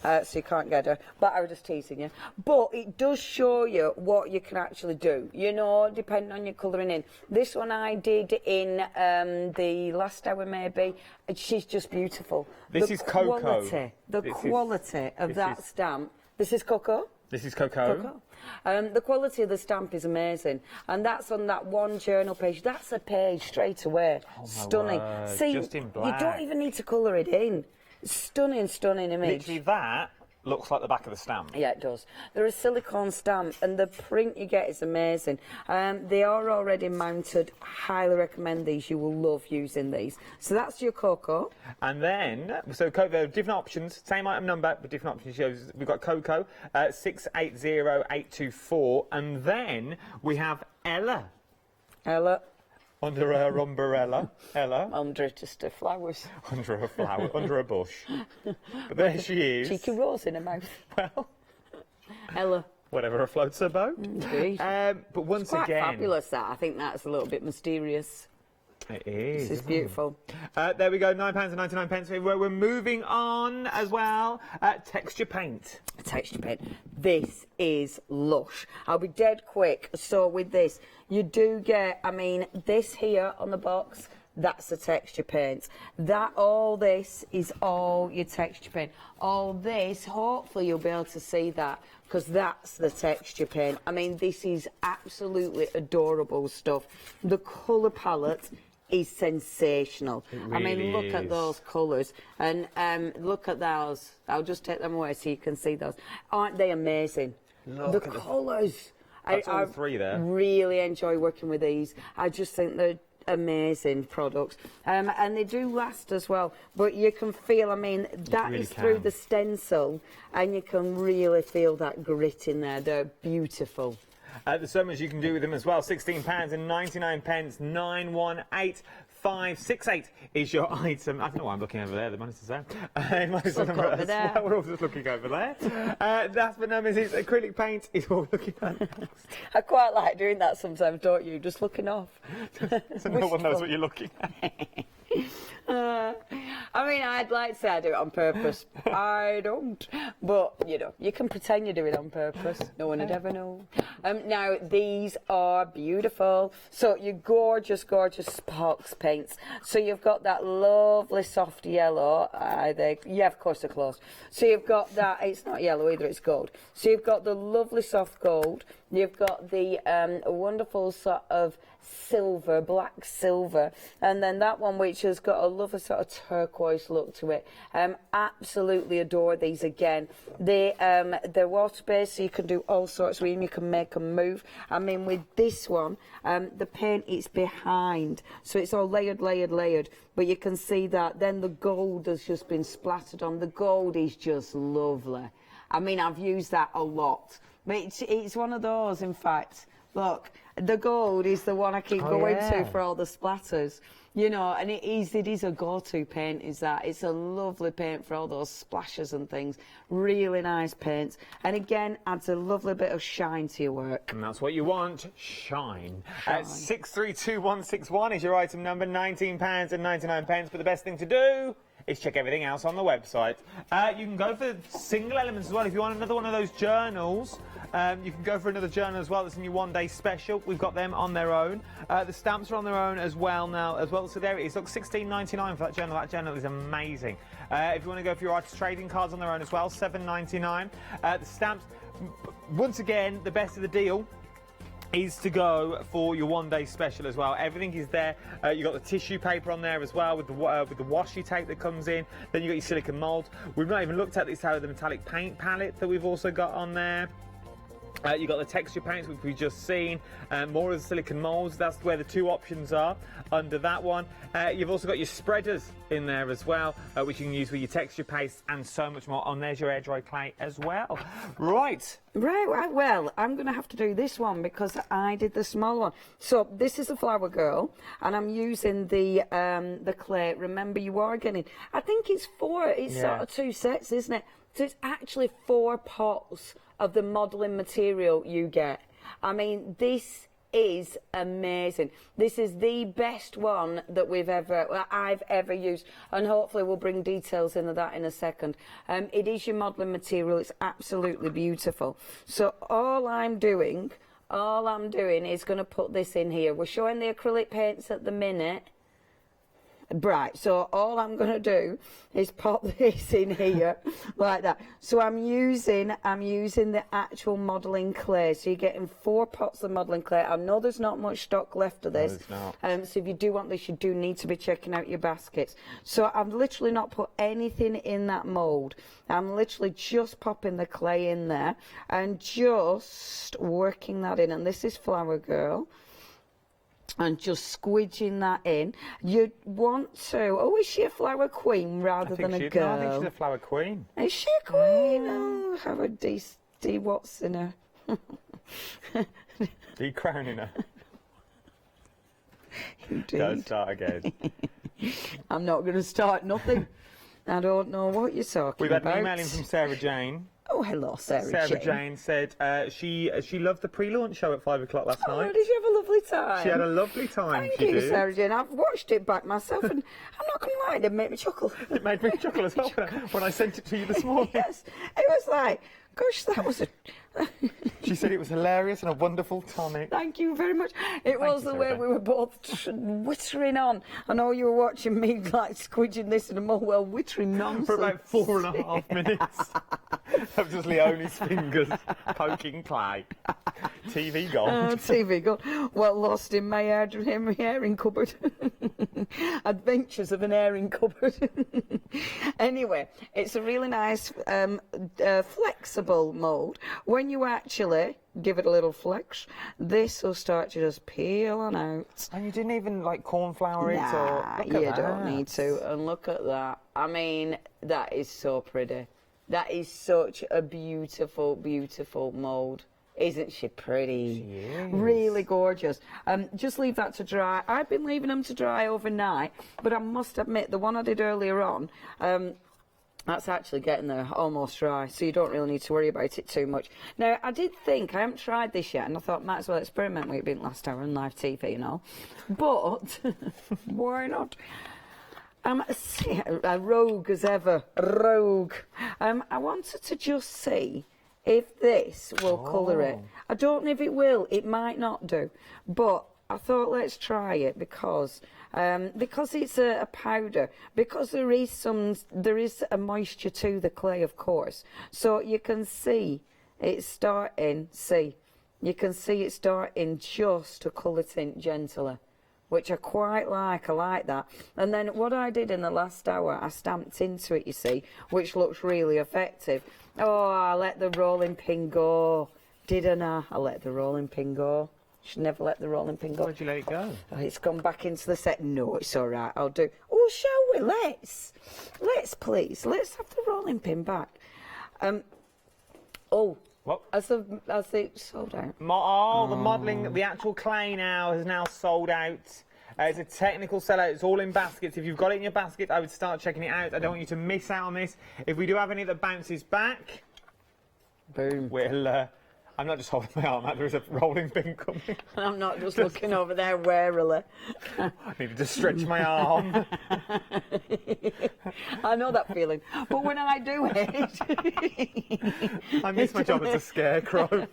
so you can't get her. But I was just teasing you. But it does show you what you can actually do, you know, depending on your colouring in. This one I did in the last hour, maybe. She's just beautiful. This is cocoa. The quality of that stamp. This is cocoa? This is cocoa. The quality of the stamp is amazing, and that's on that one journal page. That's a page straight away. Stunning. See, just in black. You don't even need to colour it in. Stunning, stunning image. Literally, that looks like the back of the stamp. Yeah, it does. They're a silicone stamp, and the print you get is amazing. They are already mounted. Highly recommend these. You will love using these. So that's your cocoa. And then, so there are different options, same item number, but different options. We've got cocoa, 680824, and then we have Ella. Under her umbrella, Ella. Under just her flowers. Under a flower, under a bush. But there she is. Cheeky rose in her mouth. Well, Ella. Whatever floats her boat. Indeed. But once it's quite again, fabulous. That I think that's a little bit mysterious. It is. This is beautiful. There we go, £9.99. We're moving on as well. Texture paint. Texture paint. This is lush. I'll be dead quick. So with this, you do get, I mean, this here on the box, that's the texture paint. All this is all your texture paint. All this, hopefully you'll be able to see that, because that's the texture paint. I mean, this is absolutely adorable stuff. The colour palette is sensational. Really I mean, look is. at those colours, and look at those. I'll just take them away so you can see those. Aren't they amazing? Look the at the- colours. That's all three there. Really enjoy working with these. I just think they're amazing products, and they do last as well. But you can feel, I mean, that really is through can. the stencil, and you can really feel that grit in there. They're beautiful. There's so much you can do with them as well. £16.99, 918568 is your item. I don't know why I'm looking over there, the monitor's there. Look over there. Well, we're all just looking over there. Last but not least, acrylic paint is what we're looking at. I quite like doing that sometimes, don't you? Just looking off. So no one knows what you're looking at. I mean, I'd like to say I do it on purpose. I don't. But, you know, you can pretend you do it on purpose. No one would ever know. Now, these are beautiful. So, your gorgeous, gorgeous Sparks paints. So, you've got that lovely soft yellow. Yeah, of course they're closed. So, you've got that. It's not yellow either, it's gold. So, you've got the lovely soft gold. You've got the wonderful sort of silver, black silver, and then that one which has got a lovely sort of turquoise look to it. Absolutely adore these again. They're water-based, so you can do all sorts with them. You can make them move. I mean, with this one, the paint is behind, so it's all layered, but you can see that. Then the gold has just been splattered on. The gold is just lovely. I mean, I've used that a lot. But it's one of those, in fact. Look, the gold is the one I keep going to for all the splatters. You know, and it is a go-to paint, is that. It's a lovely paint for all those splashes and things. Really nice paints. And again, adds a lovely bit of shine to your work. And that's what you want, shine. 632161 is your item number, £19.99. But the best thing to do is check everything else on the website. You can go for single elements as well. If you want another one of those journals, you can go for another journal as well. That's in your one-day special. We've got them on their own. The stamps are on their own as well now. So there it is. Look, £16.99 for that journal. That journal is amazing. If you want to go for your artist trading cards on their own as well, £7.99. The stamps, once again, the best of the deal is to go for your one-day special as well. Everything is there. You've got the tissue paper on there as well with the washi tape that comes in. Then you've got your silicone moulds. We've not even looked at this the metallic paint palette that we've also got on there. You've got the texture paints, which we've just seen, more of the silicone moulds. That's where the two options are under that one. You've also got your spreaders in there as well, which you can use with your texture pastes and so much more. And there's your air dry clay as well. Right, well, I'm going to have to do this one because I did the small one. So this is a flower girl, and I'm using the clay. Remember, you are getting, I think it's sort of two sets, isn't it? So it's actually 4 pots of the modelling material you get. I mean, this is amazing. This is the best one that I've ever used, and hopefully we'll bring details into that in a second. It is your modelling material. It's absolutely beautiful. So all I'm doing is going to put this in here. We're showing the acrylic paints at the minute. Right, so all I'm going to do is pop this in here like that. So I'm using the actual modelling clay. So you're getting 4 pots of modelling clay. I know there's not much stock left of this. No, there's not. So if you do want this, you do need to be checking out your baskets. So I've literally not put anything in that mould. I'm literally just popping the clay in there and just working that in. And this is Flower Girl. And just squidging that in. You want to... Oh, is she a flower queen rather than a girl? No, I think she's a flower queen. Is she a queen? Oh, have a D what's in her. Decrowning her. Indeed. Don't start again. I'm not going to start nothing. I don't know what you're talking about. We've had an email in from Sarah Jane. Oh, hello, Sarah Jane said she loved the pre-launch show at 5 o'clock last night. Oh, did you have a lovely time? She had a lovely time. Thank you, Sarah Jane. I've watched it back myself, and I'm not going to lie, it made me chuckle. It made me chuckle as well when I sent it to you this morning. Yes, it was like, gosh, that was She said it was hilarious and a wonderful tonic. Thank you very much. It was the way we were both whittering on. I know you were watching me like squidging this in a Mulwell whittering nonsense. For about 4.5 minutes. That was just Leonie's fingers poking clay. TV gone. TV gone. Well, lost in my airing cupboard. Adventures of an airing cupboard. Anyway, it's a really nice flexible mould. When you actually give it a little flex, this will start to just peel on out. And you didn't even like cornflour it or... You don't need to. And look at that. I mean, that is so pretty. That is such a beautiful, beautiful mould. Isn't she pretty? She is. Really gorgeous. Just leave that to dry. I've been leaving them to dry overnight, but I must admit, the one I did earlier on, that's actually getting there almost dry, so you don't really need to worry about it too much. Now, I did think, I haven't tried this yet, and I thought might as well experiment with it being last hour on live TV, you know. But, why not? A rogue as ever, rogue. I wanted to just see if this will colour it. I don't know if it will, it might not do, but I thought let's try it because it's a powder, because there is a moisture to the clay, of course. So you can see it's starting, you can see it's starting just to colour tint gentler, which I quite like. I like that. And then what I did in the last hour, I stamped into it, you see, which looks really effective. Oh, I let the rolling pin go, didn't I? I let the rolling pin go. Should never let the rolling pin go. Why'd you let it go? Oh, it's gone back into the set. No, it's all right. I'll do. Oh, shall we? Let's please. Let's have the rolling pin back. Oh. What? Has it sold out? The modelling, the actual clay now has now sold out. It's a technical sellout. It's all in baskets. If you've got it in your basket, I would start checking it out. I don't want you to miss out on this. If we do have any that bounces back, boom. We'll. I'm not just holding my arm out. There is a rolling pin coming. I'm not just looking over there warily. I needed to stretch my arm. I know that feeling. But when I do it... I miss my job as a scarecrow.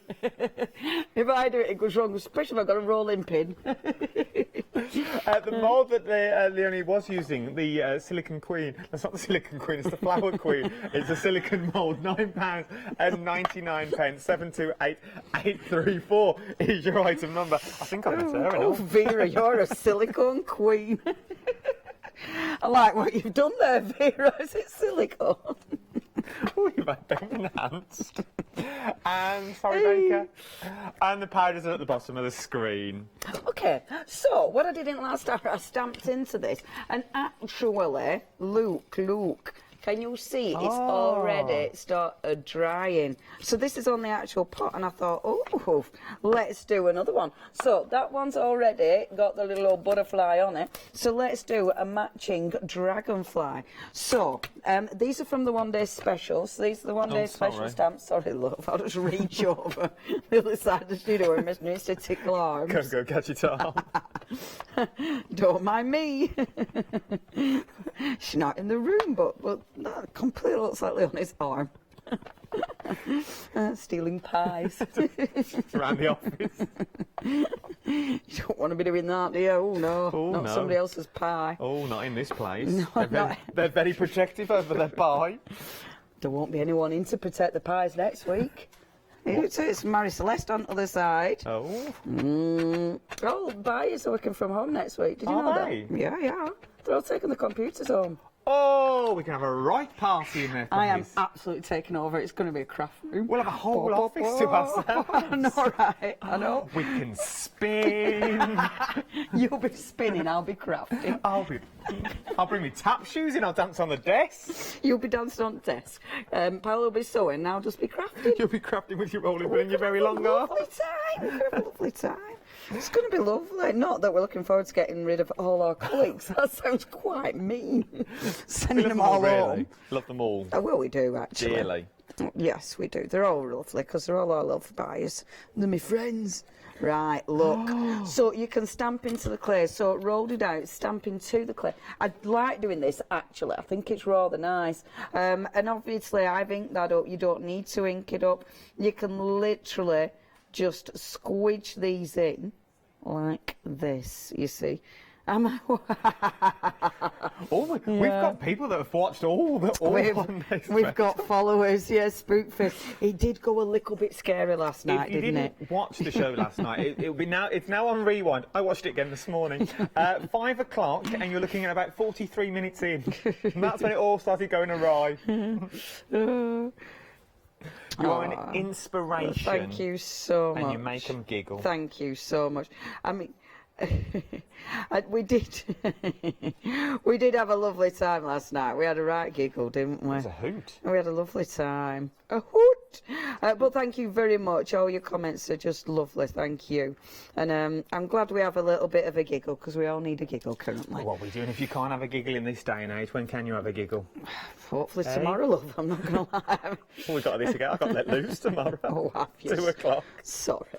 If I do it, it goes wrong, especially if I've got a rolling pin. The mould that Leonie was using, the Silicon Queen, that's not the Silicon Queen, it's the Flower Queen. It's a silicon mould, £9.99, 728-834 is your item number. I think I'm a fair enough. Vera, you're a silicone queen. I like what you've done there, Vera. Is it silicone? Oh, you've had them enhanced. And, sorry, Baker. And the powders are at the bottom of the screen. Okay, so what I did in last hour, I stamped into this, and actually, look, can you see it's already started drying? So this is on the actual pot, and I thought, oh, let's do another one. So that one's already got the little old butterfly on it. So let's do a matching dragonfly. So these are from the one-day special. So these are the one-day special stamps. Sorry, love, I'll just reach over the other side of the studio where Miss needs to tickle arms. Go catch it arm. Don't mind me. She's not in the room, but that completely looks like Leonie's arm. Stealing pies. Around the office. You don't want to be doing that, do you? Oh, no. Not somebody else's pie. Oh, not in this place. No, they're very protective over their pie. There won't be anyone in to protect the pies next week. It's Mary Celeste on the other side. Oh. Oh, buyers are working from home next week. Did you know they? that? Yeah. They're all taking the computers home. Oh, we can have a right party in there. I am absolutely taking over. It's going to be a craft room. We'll have a whole office to ourselves. I know, right? I know. We can spin. You'll be spinning, I'll be crafting. I'll bring me tap shoes in, I'll dance on the desk. You'll be dancing on the desk. Paul will be sewing, I'll just be crafting. You'll be crafting with your rolling pin and your very long arm. Lovely time. It's going to be lovely. Not that we're looking forward to getting rid of all our colleagues. That sounds quite mean. Sending them all home. Love them all. Oh, well, we do, actually. Dearly. Yes, we do. They're all lovely because they're all our love buyers. They're my friends. Right, look. So you can stamp into the clay. So rolled it out, stamp into the clay. I like doing this, actually. I think it's rather nice. And obviously, I've inked that up. You don't need to ink it up. You can literally just squidge these in like this, you see. We've got people that have watched all We've got followers, yes, Spookfist. It did go a little bit scary last night, didn't it? If you didn't watch the show last night, it's now on rewind. I watched it again this morning. 5 o'clock, and you're looking at about 43 minutes in. And that's when it all started going awry. You are an inspiration. Thank you so much. And you make them giggle. Thank you so much. I mean, we did have a lovely time last night. We had a right giggle, didn't we? It was a hoot. We had a lovely time. A hoot. But thank you very much. All your comments are just lovely. Thank you. And I'm glad we have a little bit of a giggle because we all need a giggle currently. What are we doing? If you can't have a giggle in this day and age, when can you have a giggle? Hopefully tomorrow, love. I'm not going to lie. Well, we've got this again. I've got let loose tomorrow. Oh, have you? 2 o'clock. Sorry.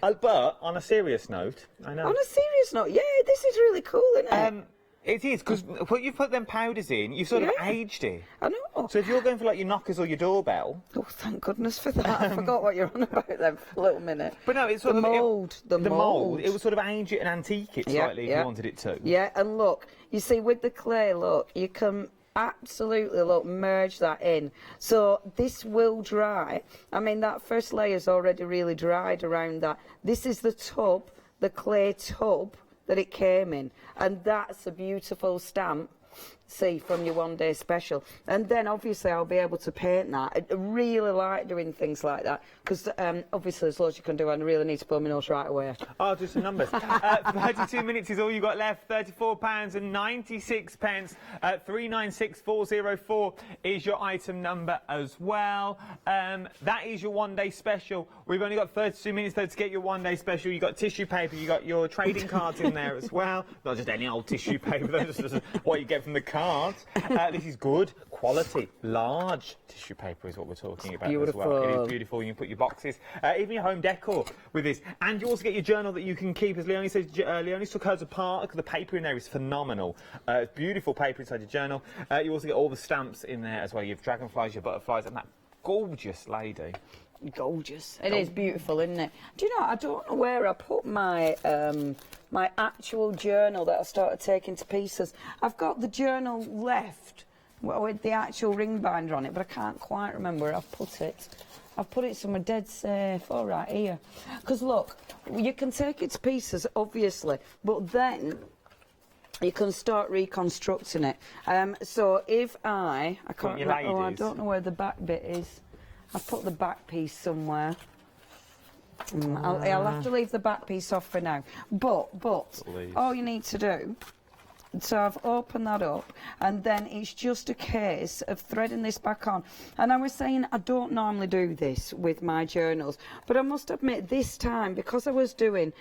But on a serious note, I know. On a serious note, yeah, this is really cool, isn't it? It is, because you put them powders in, you've sort of aged it. I know. So if you're going for like your knockers or your doorbell... Oh, thank goodness for that. I forgot what you're on about then for a little minute. But no, it's sort the of... mould. The mould. It would sort of age it and antique it slightly if you wanted it to. Yeah, and look, you see, with the clay, look, you can... absolutely, look, merge that in. So this will dry. I mean, that first layer's already really dried around that. This is the tub, the clay tub that it came in. And that's a beautiful stamp, see, from your one day special. And then obviously I'll be able to paint that. I really like doing things like that because obviously there's loads you can do and I really need to blow my nose right away. I'll do some numbers. 32 minutes is all you got left. £34.96. 396404 is your item number as well. That is your one day special. We've only got 32 minutes though to get your one day special. You've got tissue paper, you've got your trading cards in there as well. Not just any old tissue paper, that's just what you get from the cards. This is good quality, large tissue paper is what we're talking about as well. It is beautiful. You can put your boxes, even your home decor with this. And you also get your journal that you can keep. As Leonie says, Leonie's took hers apart. The paper in there is phenomenal. It's beautiful paper inside your journal. You also get all the stamps in there as well. You have dragonflies, your butterflies, and that gorgeous lady. Gorgeous. It is beautiful, isn't it? Do you know, I don't know where I put my my actual journal that I started taking to pieces. I've got the journal left with the actual ring binder on it, but I can't quite remember where I've put it. I've put it somewhere dead safe. All right, here. Because look, you can take it to pieces, obviously, but then you can start reconstructing it. So if I can't remember, I don't know where the back bit is. I've put the back piece somewhere. I'll have to leave the back piece off for now. But all you need to do, so I've opened that up, and then it's just a case of threading this back on. And I was saying I don't normally do this with my journals, but I must admit this time, because I was doing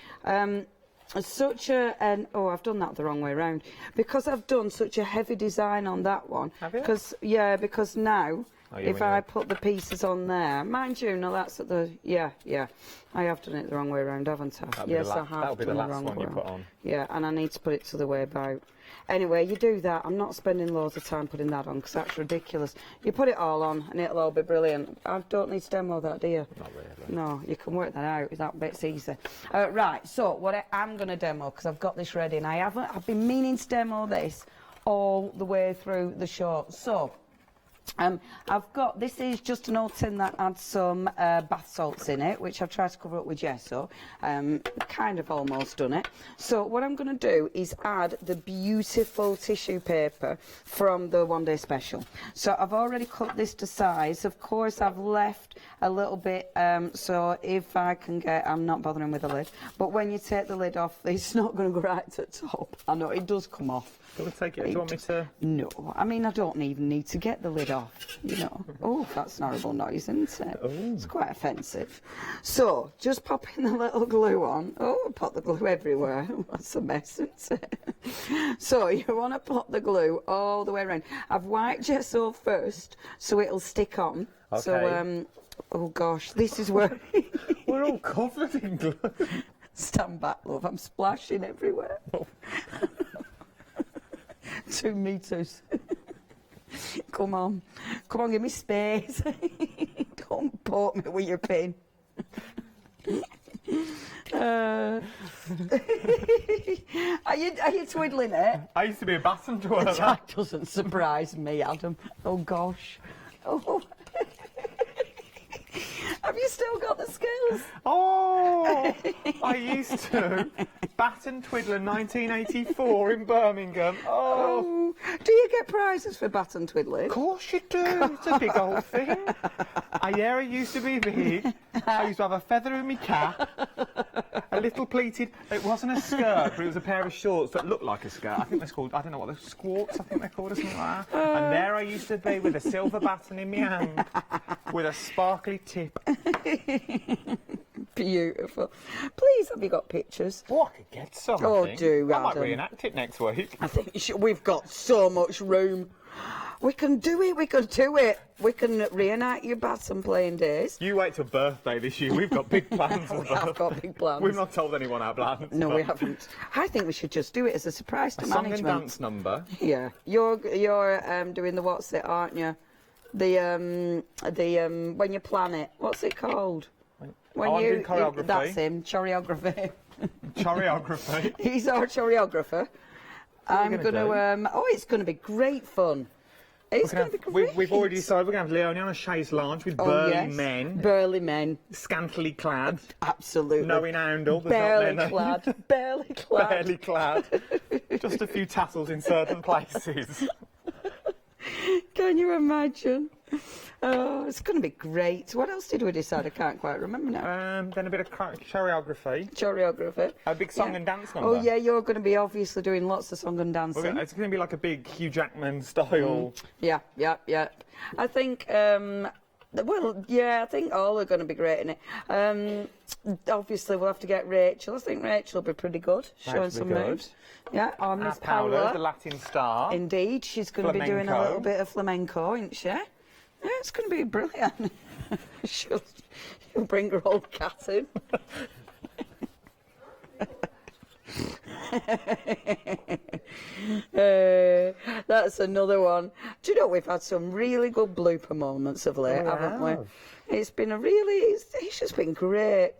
such I've done that the wrong way around, because I've done such a heavy design on that one. Have you? Because now if I put the pieces on there, mind you, no, that's at the I have done it the wrong way around, haven't I? Yes, I have. That'll be the last one you put on. Yeah, and I need to put it to the way about. Anyway, you do that. I'm not spending loads of time putting that on because that's ridiculous. You put it all on and it'll all be brilliant. I don't need to demo that, do you? Not really. No, you can work that out. That bit's easy. Right, so what I'm going to demo, because I've got this ready and I've been meaning to demo this all the way through the show. So, I've got, this is just an old tin that had some bath salts in it, which I've tried to cover up with gesso. Kind of almost done it. So what I'm going to do is add the beautiful tissue paper from the one day special. So I've already cut this to size. Of course, I've left a little bit, so if I can get, I'm not bothering with the lid, but when you take the lid off, it's not going to go right to the top. I know, it does come off. Do you want me to? No, I mean, I don't even need to get the lid off. off, you know. Oh, that's an horrible noise, isn't it? It's quite offensive. So, just popping the little glue on. Oh, put the glue everywhere. That's a mess, isn't it? So, you want to put the glue all the way around. I've white gesso first, so it'll stick on. Okay. So, oh gosh, this is where... We're all covered in glue. Stand back, love, I'm splashing everywhere. 2 metres. Come on, give me space. Don't poke me with your pin. Are you twiddling it? I used to be a baton twirler. That doesn't surprise me, Adam. Oh gosh. Oh. Have you still got the skills? Oh, I used to. Baton Twiddler 1984 in Birmingham. Oh. Do you get prizes for baton twiddling? Of course you do. It's a big old thing. Yeah, it used to be big. I used to have a feather in my cap, a little pleated. It wasn't a skirt, but it was a pair of shorts that looked like a skirt. I think they're called, I don't know what they're, squawks, I think they're called, or something like that. And there I used to be with a silver baton in my hand, with a sparkly tip. Beautiful. Please, have you got pictures? Oh, I could get some. Oh, do, I might Adam. reenact it next week. I think you should. We've got so much room. We can do it. We can do it. We can reenact your baton playing days. You wait till birthday this year. We've got big plans. We have got big plans. We've not told anyone our plans. No, we haven't. I think we should just do it as a surprise to management. Song and dance number. Yeah, you're doing the what's it, aren't you? The when you plan it. What's it called? When I'm doing choreography. That's him. Choreography. Choreography. He's our choreographer. I'm going to. It's going to be great fun. It's going to be great. We've already decided we're going to have Leonie on a chaise lounge with burly men. Burly men. Scantily clad. Absolutely. No inhandle. Barely clad. Barely clad. Barely clad. Just a few tassels in certain places. Can you imagine? Oh, it's going to be great. What else did we decide? I can't quite remember now. Then a bit of choreography. Choreography. A big song and dance number. Oh, yeah, you're going to be obviously doing lots of song and dancing. It's going to be like a big Hugh Jackman style. Yeah. I think, I think all are going to be great in it. Obviously, we'll have to get Rachel. I think Rachel will be pretty good, showing some moves. Yeah, on Miss Paula, the Latin star. Indeed, she's going to be doing a little bit of flamenco, isn't she? Yeah, it's going to be brilliant. she'll bring her old cat in. That's another one. Do you know, we've had some really good blooper moments of late, haven't we? It's been it's just been great.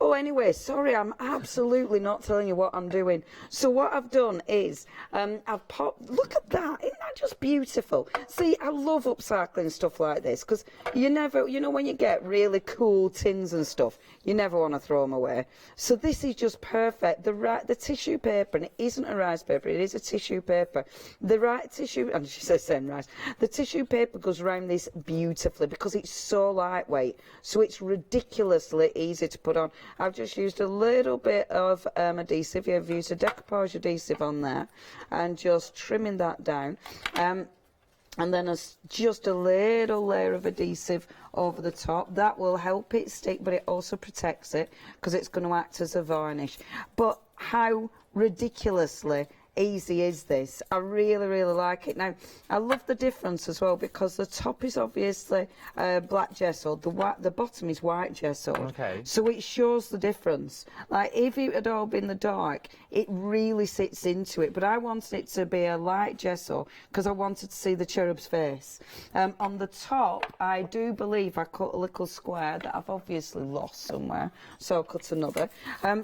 Oh, anyway, sorry, I'm absolutely not telling you what I'm doing. So what I've done is, I've popped, look at that, isn't that just beautiful? See, I love upcycling stuff like this, because you never, you know, when you get really cool tins and stuff, you never want to throw them away. So this is just perfect. The tissue paper, and it isn't a rice paper, it is a tissue paper. The right tissue, and she says same rice, the tissue paper goes around this beautifully because it's so lightweight, so it's ridiculously easy to put on. I've just used a little bit of adhesive. I've used a decoupage adhesive on there and just trimming that down. And then just a little layer of adhesive over the top. That will help it stick, but it also protects it because it's going to act as a varnish. But how ridiculously easy is this? I really, really like it. Now, I love the difference as well because the top is obviously black gesso, the bottom is white gesso. Okay. So it shows the difference. Like, if it had all been the dark, it really sits into it. But I wanted it to be a light gesso because I wanted to see the cherub's face. On the top, I do believe I cut a little square that I've obviously lost somewhere. So I'll cut another.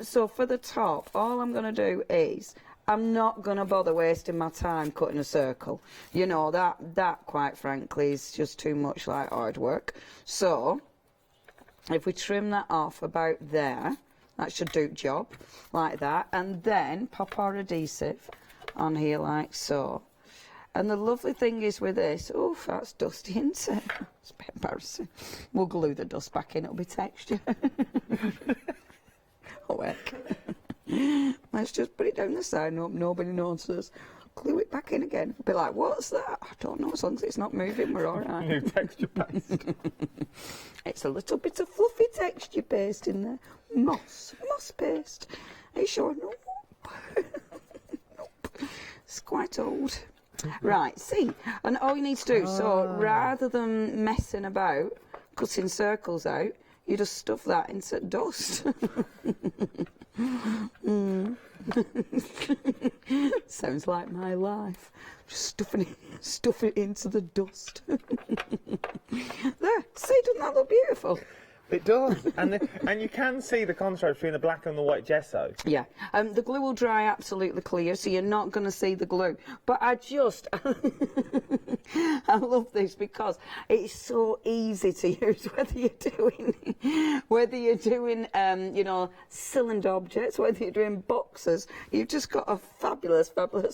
So for the top, all I'm going to do is, I'm not going to bother wasting my time cutting a circle. You know, that quite frankly is just too much like hard work. So, if we trim that off about there, that should do the job, like that. And then pop our adhesive on here like so. And the lovely thing is with this, oof, that's dusty, isn't it? It's a bit embarrassing. We'll glue the dust back in, it'll be texture. Oh, heck. Let's just put it down the side, hope nobody notices. glue it back in again. Be like, what's that? I don't know, as long as it's not moving, we're all right. New texture paste. It's a little bit of fluffy texture paste in there. Moss paste. Are you sure? Nope. Nope. It's quite old. Right, see, and all you need to do, so rather than messing about, cutting circles out, you just stuff that into dust. Sounds like my life. Just stuff it into the dust. There, see, doesn't that look beautiful? It does, and you can see the contrast between the black and the white gesso. Yeah, the glue will dry absolutely clear, so you're not going to see the glue. But I love this because it's so easy to use. Whether you're doing, you know, cylinder objects, whether you're doing boxes, you've just got a fabulous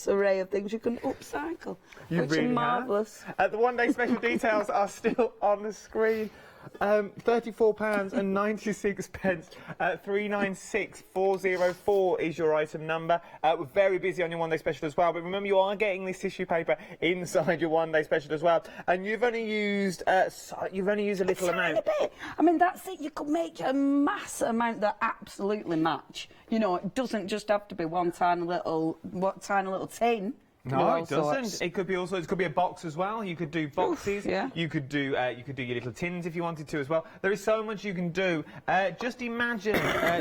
array of things you can upcycle, which are marvellous. The one-day special details are still on the screen. £34.96. 396404 is your item number. We're very busy on your one-day special as well, but remember you are getting this tissue paper inside your one-day special as well, and you've only used a little amount. A bit. I mean, that's it. You could make a mass amount that absolutely match. You know, it doesn't just have to be one tiny little tin. No, it doesn't. It could be also. It could be a box as well. You could do boxes. Oof, yeah. You could do your little tins if you wanted to as well. There is so much you can do. Just imagine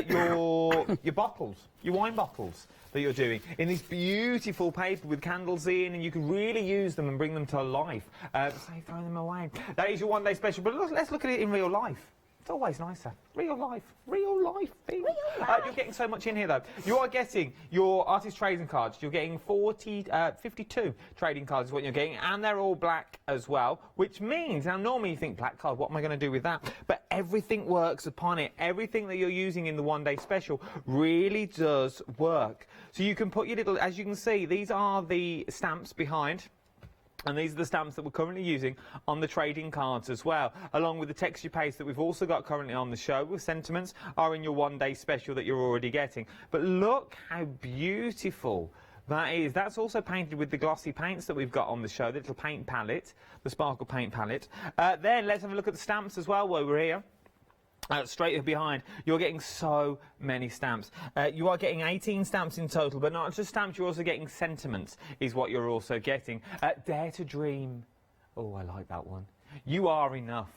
your bottles, your wine bottles that you're doing in this beautiful paper with candles in, and you can really use them and bring them to life. Say throw them away. That is your one-day special. But let's look at it in real life. It's always nicer. Real life thing. You're getting so much in here, though. You are getting your artist trading cards. You're getting 52 trading cards is what you're getting, and they're all black as well, which means, now normally you think, black card, what am I going to do with that? But everything works upon it. Everything that you're using in the one-day special really does work. So you can put your little, as you can see, these are the stamps behind. And these are the stamps that we're currently using on the trading cards as well, along with the texture paste that we've also got currently on the show, with sentiments are in your one-day special that you're already getting. But look how beautiful that is. That's also painted with the glossy paints that we've got on the show, the little paint palette, the sparkle paint palette. Then let's have a look at the stamps as well while we're here. Straight behind, you're getting so many stamps. You are getting 18 stamps in total, but not just stamps, you're also getting sentiments, is what you're also getting. Dare to dream. Oh, I like that one. You are enough.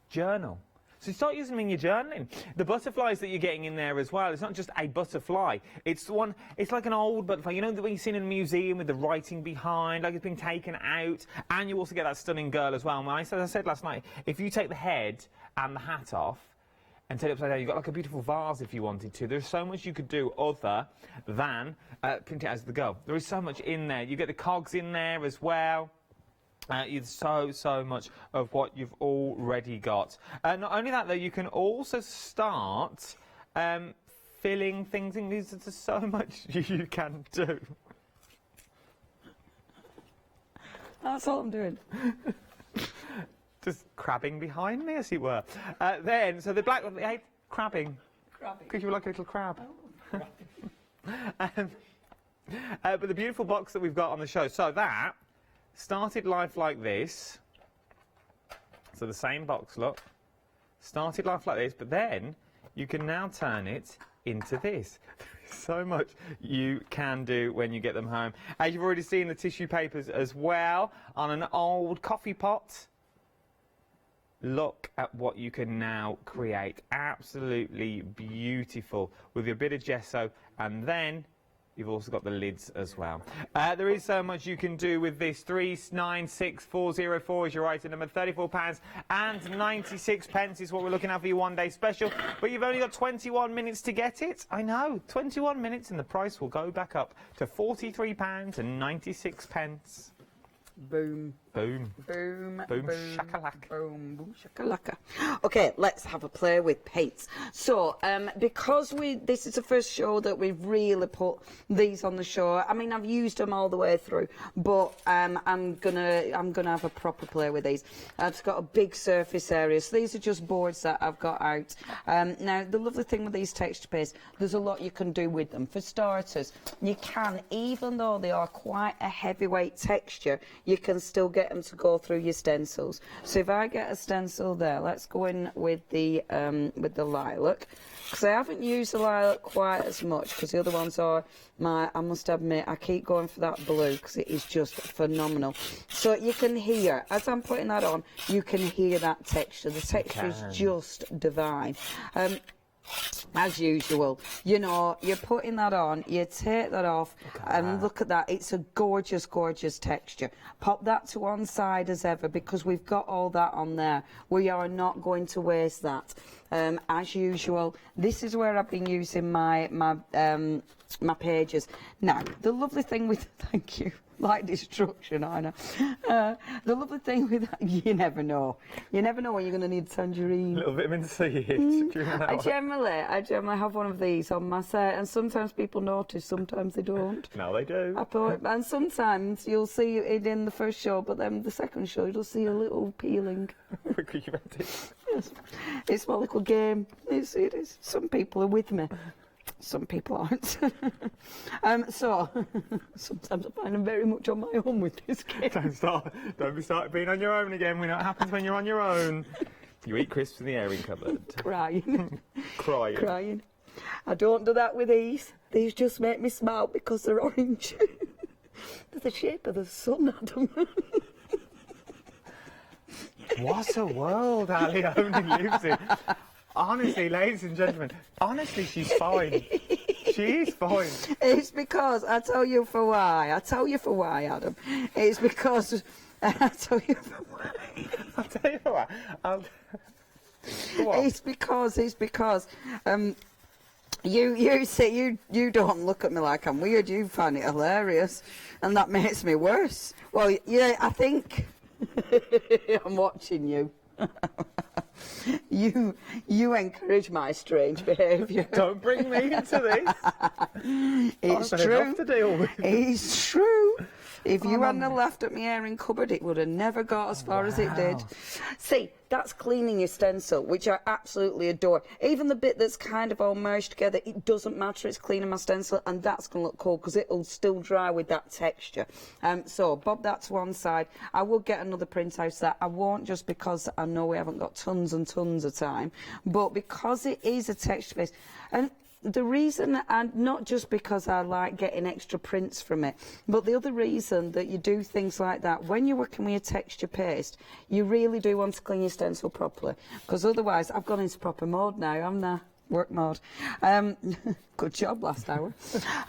Journal. So start using them in your journaling. The butterflies that you're getting in there as well, it's not just a butterfly. It's one, it's like an old butterfly. You know the one you see in a museum with the writing behind, like it's been taken out. And you also get that stunning girl as well. And as I said last night, if you take the head and the hat off and turn it upside down, you've got like a beautiful vase if you wanted to. There's so much you could do other than print it as the girl. There is so much in there. You get the cogs in there as well. It's so much of what you've already got. Not only that, though, you can also start filling things in. There's so much you can do. That's all I'm doing. Just crabbing behind me, as it were. Then, so the black one, they hate crabbing. Because you were like a little crab. Oh, but the beautiful box that we've got on the show, so that started life like this. So the same box, look. Started life like this, but then you can now turn it into this. So much you can do when you get them home. As you've already seen, the tissue papers as well on an old coffee pot. Look at what you can now create. Absolutely beautiful with your bit of gesso, and then you've also got the lids as well. There is so much you can do with this. 396404 is your item number. £34.96 is what we're looking at for your one-day special. But you've only got 21 minutes to get it. I know, 21 minutes, and the price will go back up to £43.96. Boom. Boom. Boom. Boom shakalaka. Boom. Boom shakalaka. Okay, let's have a play with paints. So, because this is the first show that we've really put these on the show. I mean, I've used them all the way through, but I'm gonna have a proper play with these. I've got a big surface area, so these are just boards that I've got out. Now, the lovely thing with these texture pastes, there's a lot you can do with them. For starters, you can, even though they are quite a heavyweight texture, you can still get them to go through your stencils. So if I get a stencil there, let's go in with the lilac, because I haven't used the lilac quite as much, because the other ones are I must admit, I keep going for that blue because it is just phenomenal. So you can hear, as I'm putting that on, you can hear that texture. The texture is just divine. As usual, you know, you're putting that on, you take that off, and look at that. It's a gorgeous, gorgeous texture. Pop that to one side as ever, because we've got all that on there. We are not going to waste that. As usual, this is where I've been using my pages. Now, the lovely thing with, thank you, like destruction, I know. The lovely thing with that, you never know. You never know when you're going to need tangerine. A little vitamin C. I generally have one of these on my set, and sometimes people notice, sometimes they don't. No, they do. And sometimes you'll see it in the first show, but then the second show you'll see a little peeling. Yes. It's my little game. It is. Some people are with me. Some people aren't. So sometimes I find I'm very much on my own with this game. Don't be started being on your own again. We know what happens when you're on your own. You eat crisps in the airing cupboard. Crying. Crying. I don't do that with these. These just make me smile because they're orange. They're the shape of the sun, Adam. What a world Ali only lives in. Honestly, ladies and gentlemen, honestly, she's fine. She's fine. It's because, I'll tell you for why, Adam. It's because, I'll tell you for why. It's because, you say, you don't look at me like I'm weird, you find it hilarious, and that makes me worse. Well, yeah, I think, I'm watching you. You encourage my strange behaviour. Don't bring me into this. It's true. To deal with. It's true. If you hadn't have laughed at me airing cupboard, it would have never got as far as it did. See, that's cleaning your stencil, which I absolutely adore. Even the bit that's kind of all merged together, it doesn't matter, it's cleaning my stencil, and that's going to look cool because it'll still dry with that texture. So, bob that to one side. I will get another print out of that. I won't, just because I know we haven't got tons and tons of time, but because it is a texture base. And the reason, and not just because I like getting extra prints from it, but the other reason that you do things like that, when you're working with your texture paste, you really do want to clean your stencil properly, because otherwise, I've gone into proper mode now, I'm there. Work mode. Good job last hour.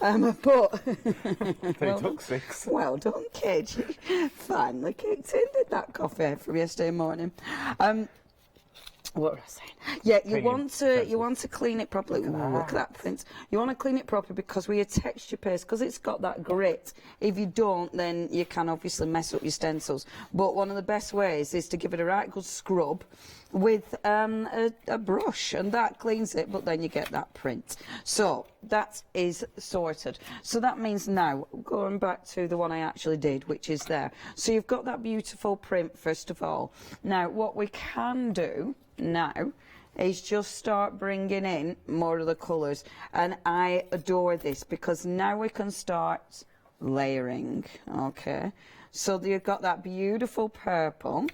But they took 6. Well done, kid. You finally kicked in, did that coffee from yesterday morning. What was I saying? Yeah, you want to clean it properly. Ooh, look at that print. You want to clean it properly because with your texture paste, because it's got that grit, if you don't, then you can obviously mess up your stencils. But one of the best ways is to give it a right good scrub with a brush, and that cleans it, but then you get that print. So that is sorted. So that means now, going back to the one I actually did, which is there. So you've got that beautiful print, first of all. Now, what we can do now is just start bringing in more of the colours, and I adore this because now we can start layering. Okay, so you've got that beautiful purple.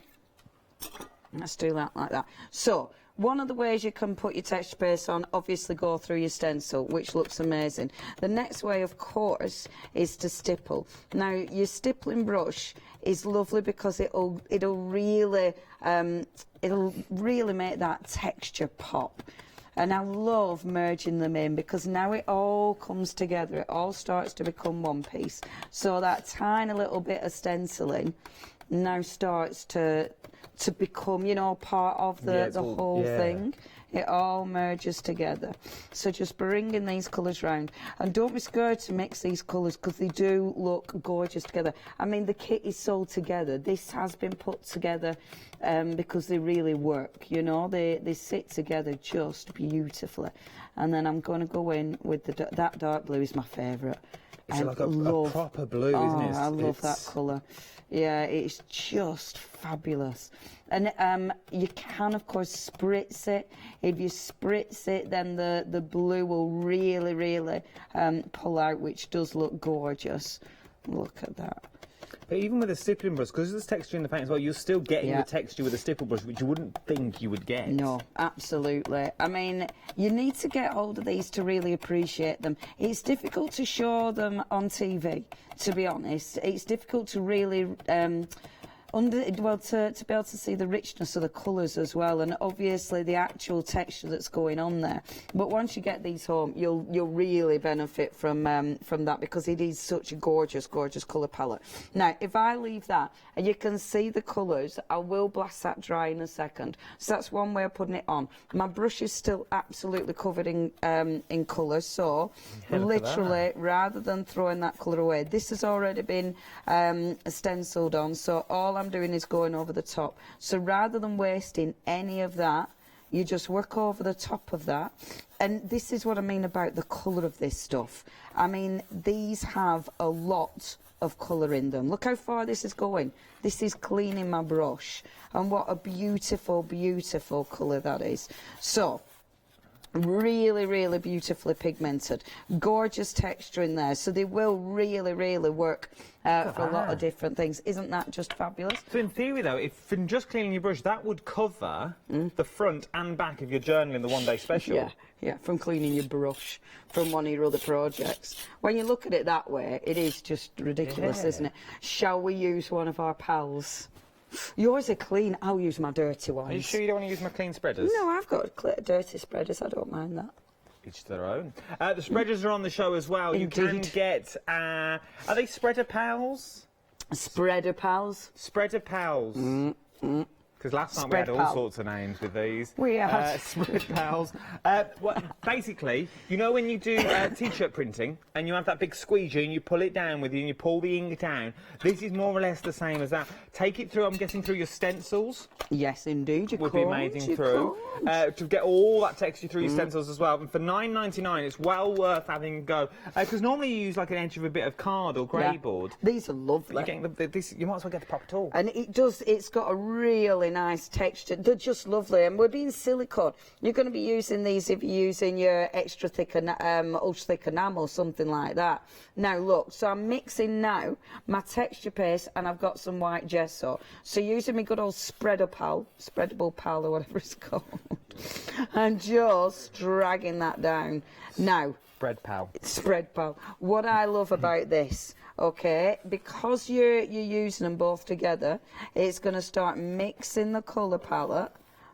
Let's do that like that. So one of the ways you can put your texture paste on, obviously go through your stencil, which looks amazing. The next way, of course, is to stipple. Now, your stippling brush is lovely because it'll really make that texture pop. And I love merging them in because now it all comes together. It all starts to become one piece. So that tiny little bit of stenciling now starts to become, you know, part of the whole thing. It all merges together. So just bringing these colours round. And don't be scared to mix these colours because they do look gorgeous together. I mean, the kit is sold together. This has been put together because they really work, you know. They sit together just beautifully. And then I'm going to go in with that dark blue is my favourite. It's like a proper blue, isn't it? I love that colour. Yeah, it's just fabulous. And you can, of course, spritz it. If you spritz it, then the blue will really, really pull out, which does look gorgeous. Look at that. But even with a stippling brush, because there's texture in the paint as well, you're still getting the texture with a stipple brush, which you wouldn't think you would get. No, absolutely. I mean, you need to get hold of these to really appreciate them. It's difficult to show them on TV, to be honest. It's difficult to really... to be able to see the richness of the colours as well, and obviously the actual texture that's going on there. But once you get these home, you'll really benefit from that, because it is such a gorgeous, gorgeous colour palette. Now, if I leave that, and you can see the colours, I will blast that dry in a second. So that's one way of putting it on. My brush is still absolutely covered in colour, so literally, rather than throwing that colour away, this has already been stenciled on, so all I'm doing is going over the top. So rather than wasting any of that, you just work over the top of that. And this is what I mean about the colour of this stuff. I mean, these have a lot of colour in them. Look how far this is going. This is cleaning my brush. And what a beautiful, beautiful colour that is. So, really, really beautifully pigmented. Gorgeous texture in there. So they will really, really work for a lot of different things. Isn't that just fabulous? So in theory, though, if from just cleaning your brush, that would cover the front and back of your journal in the one-day special. Yeah, from cleaning your brush from one of your other projects. When you look at it that way, it is just ridiculous, isn't it? Shall we use one of our pals? Yours are clean. I'll use my dirty ones. Are you sure you don't want to use my clean spreaders? No, I've got dirty spreaders. I don't mind that. Each their own. The spreaders are on the show as well. Indeed. You can get... are they spreader pals? Spreader pals. Spreader pals. Because last time we had all sorts of names with these. We had. Spread pals. Basically, you know when you do T-shirt printing and you have that big squeegee and you pull it down with you and you pull the ink down, this is more or less the same as that. Take it through, I'm guessing, through your stencils. Yes, indeed. Would be amazing through. To get all that texture through your stencils as well. And for $9.99, it's well worth having a go. Because normally you use like an edge of a bit of card or grey board. These are lovely. You're getting you might as well get the proper tool. And it's got a really nice texture. They're just lovely, and we're being silicone. You're going to be using these if you're using your extra thick ultra thick enamel, something like that. Now look, so I'm mixing now my texture paste, and I've got some white gesso. So using my good old spreadable pal or whatever it's called, and just dragging that down. Now, Spread pal. What I love about this, okay, because you're using them both together, it's going to start mixing the colour palette.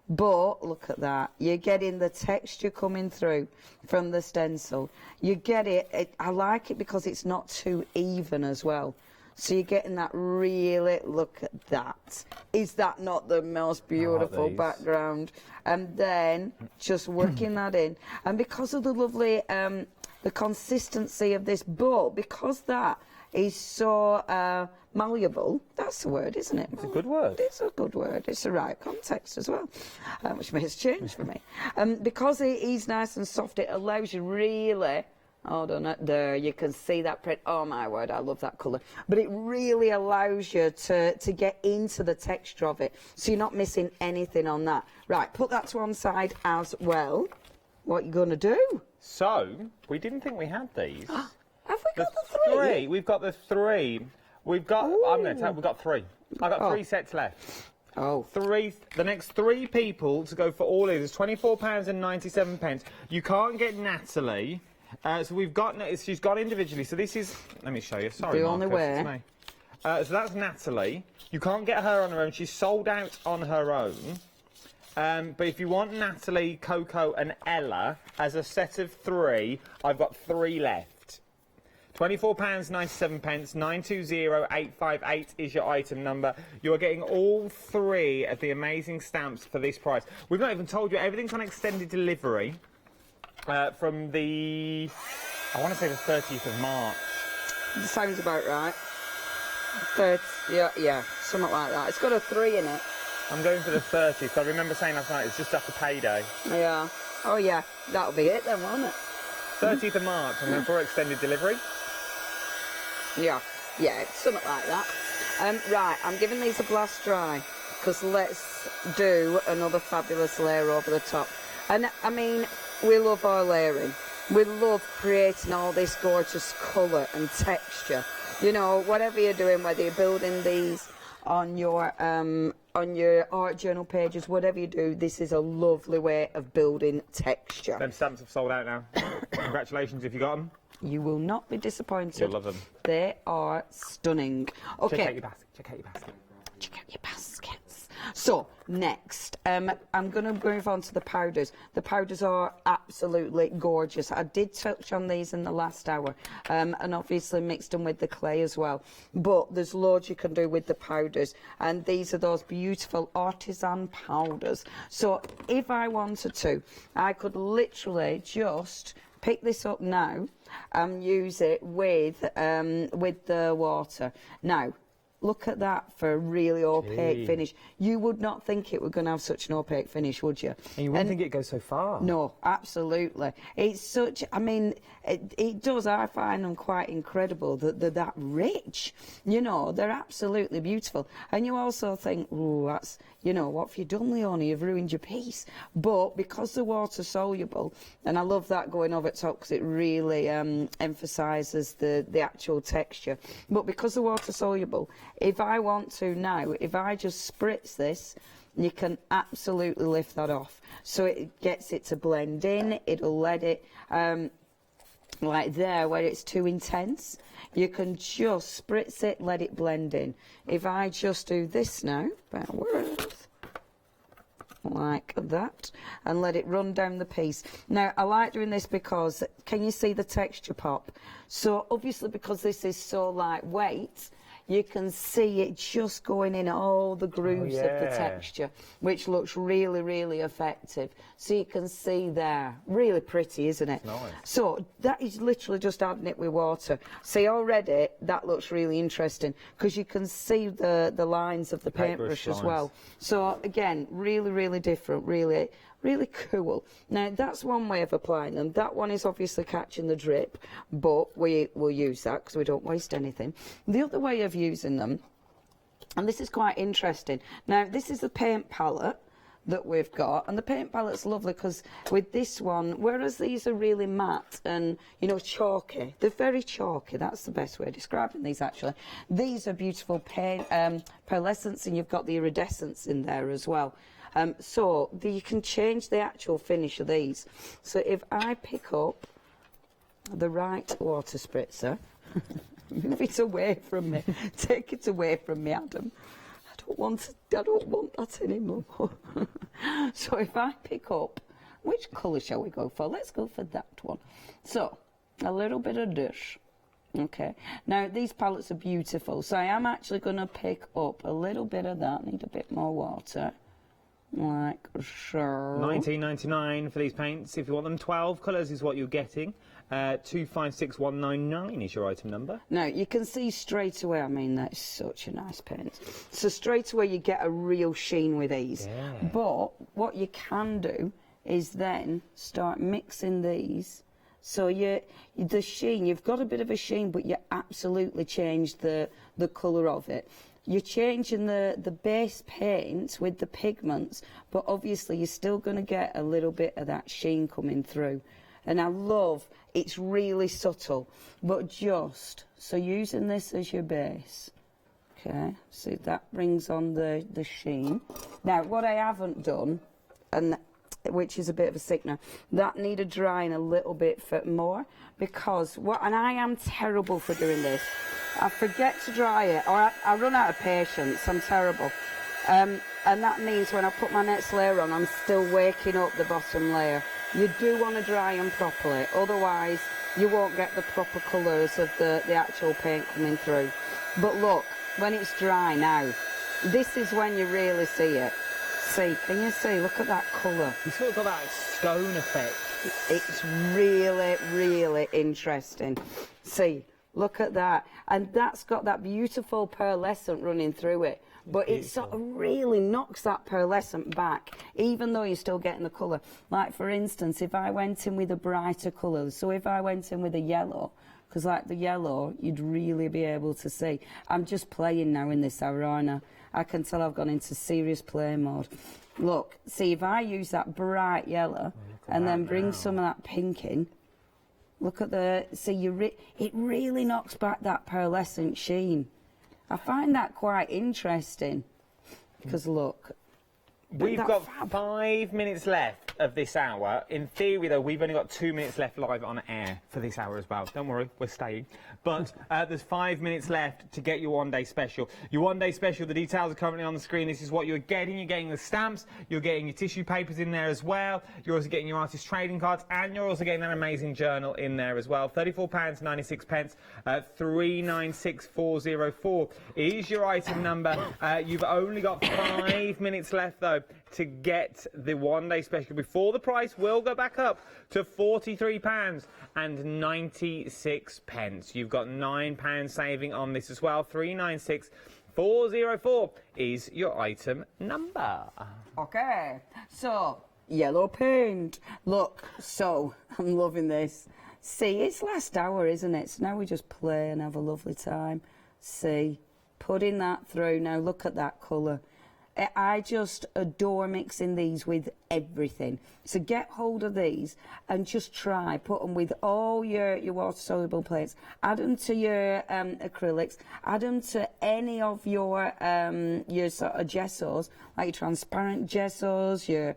But look at that, you're getting the texture coming through from the stencil. You get it. I like it because it's not too even as well. So you're getting that really, look at that. Is that not the most beautiful background? And then just working that in. And because of the lovely, the consistency of this, but because that is so malleable, that's the word, isn't it? It's a good word. It's a good word. It's the right context as well, which makes a change for me. Because it is nice and soft, it allows you really... Hold on, there, you can see that print. Oh my word, I love that colour. But it really allows you to get into the texture of it, so you're not missing anything on that. Right, put that to one side as well. What are you going to do? So, we didn't think we had these. Have we got the three? We've got the three. We've got, I'm going to tell you, we've got three. I've got 3 sets left. The next 3 people to go for all these is £24.97. You can't get Natalie. So we've got, she's got individually, so this is, let me show you, sorry The only Marcus, way. So that's Natalie. You can't get her on her own, she's sold out on her own. But if you want Natalie, Coco and Ella as a set of 3, I've got 3 left. £24.97, 920858 is your item number. You are getting all 3 of the amazing stamps for this price. We've not even told you, everything's on extended delivery from the, I want to say the 30th of March. Sounds about right. Yeah, something like that. It's got a 3 in it. I'm going for the 30th. I remember saying last night it's just after payday. Yeah. Oh yeah, that'll be it then, won't it? 30th of March, and then for extended delivery. Yeah, something like that. Right, I'm giving these a blast dry, because let's do another fabulous layer over the top. And I mean, we love our layering. We love creating all this gorgeous colour and texture. You know, whatever you're doing, whether you're building these on your art journal pages, whatever you do, this is a lovely way of building texture. Them stamps have sold out now. Congratulations if you got them. You will not be disappointed. You'll love them. They are stunning. Okay. Check out your basket. Check out your basket. Check out your baskets. So, next, I'm going to move on to the powders. The powders are absolutely gorgeous. I did touch on these in the last hour, and obviously mixed them with the clay as well. But there's loads you can do with the powders, and these are those beautiful artisan powders. So, if I wanted to, I could literally just pick this up now and use it with the water. Now, look at that for a really opaque finish. You would not think it were going to have such an opaque finish, would you? And you wouldn't think it goes so far. No, absolutely. It's such, I mean, it does, I find them quite incredible that they're that rich. You know, they're absolutely beautiful. And you also think, oh, that's, you know, what have you done, Leonie? You've ruined your piece. But because they're water soluble, and I love that going over top because it really emphasises the actual texture. But because they're water soluble, if I want to now, if I just spritz this, you can absolutely lift that off. So it gets it to blend in, it'll let it, like there, where it's too intense, you can just spritz it, let it blend in. If I just do this now, like that, and let it run down the piece. Now, I like doing this because, can you see the texture pop? So, obviously, because this is so lightweight, you can see it just going in all the grooves of the texture, which looks really, really effective. So you can see there, really pretty, isn't it? Nice. So that is literally just adding it with water. See, already that looks really interesting because you can see the lines of the paintbrush as well. So again, really, really different, really cool. Now, that's one way of applying them. That one is obviously catching the drip, but we will use that because we don't waste anything. The other way of using them, and this is quite interesting. Now, this is the paint palette that we've got, and the paint palette's lovely because with this one, whereas these are really matte and, you know, chalky, they're very chalky. That's the best way of describing these, actually. These are beautiful paint pearlescence, and you've got the iridescence in there as well. So you can change the actual finish of these. So if I pick up the right water spritzer, move it away from me, take it away from me, Adam. I don't want that anymore. So if I pick up, which colour shall we go for? Let's go for that one. So a little bit of dish. Okay, now these palettes are beautiful, so I am actually going to pick up a little bit of that. Need a bit more water. Like so. $19.99 for these paints. If you want them, 12 colours is what you're getting. 256199 is your item number. Now you can see straight away. I mean, that's such a nice paint. So straight away you get a real sheen with these. Yeah. But what you can do is then start mixing these. So the sheen, you've got a bit of a sheen, but you absolutely change the colour of it. You're changing the base paint with the pigments, but obviously you're still going to get a little bit of that sheen coming through. And I love, it's really subtle, but just, so using this as your base. Okay, so that brings on the sheen. Now, what I haven't done, and which is a bit of a sickener, that needed drying a little bit more, because, and I am terrible for doing this, I forget to dry it, or I run out of patience. I'm terrible. And that means when I put my next layer on, I'm still waking up the bottom layer. You do want to dry them properly, otherwise you won't get the proper colours of the actual paint coming through. But look, when it's dry now, this is when you really see it. See, can you see? Look at that colour. You sort of got that stone effect. It's really, really interesting. See, look at that. And that's got that beautiful pearlescent running through it. But it sort of really knocks that pearlescent back, even though you're still getting the colour. Like, for instance, if I went in with a brighter colour, so if I went in with a yellow, because like the yellow, you'd really be able to see. I'm just playing now in this arena. I can tell I've gone into serious play mode. Look, see, if I use that bright yellow and then bring some of that pink in, look at the, see, it really knocks back that pearlescent sheen. I find that quite interesting, because look. We've got 5 minutes left of this hour. In theory, though, we've only got 2 minutes left live on air for this hour as well. Don't worry, we're staying. But there's 5 minutes left to get your one-day special. Your one-day special, the details are currently on the screen. This is what you're getting. You're getting the stamps, you're getting your tissue papers in there as well. You're also getting your artist trading cards, and you're also getting that amazing journal in there as well. £34.96, 396404 is your item number. You've only got 5 minutes left, though, to get the one-day special before the price will go back up to £43.96. You've got £9 saving on this as well. 396404 is your item number. Okay, so yellow paint. Look, so I'm loving this. See, it's last hour, isn't it? So now we just play and have a lovely time. See, putting that through. Now look at that colour. I just adore mixing these with everything. So get hold of these and just try. Put them with all your water-soluble paints. Add them to your acrylics. Add them to any of your sort of gessos, like your transparent gessos, your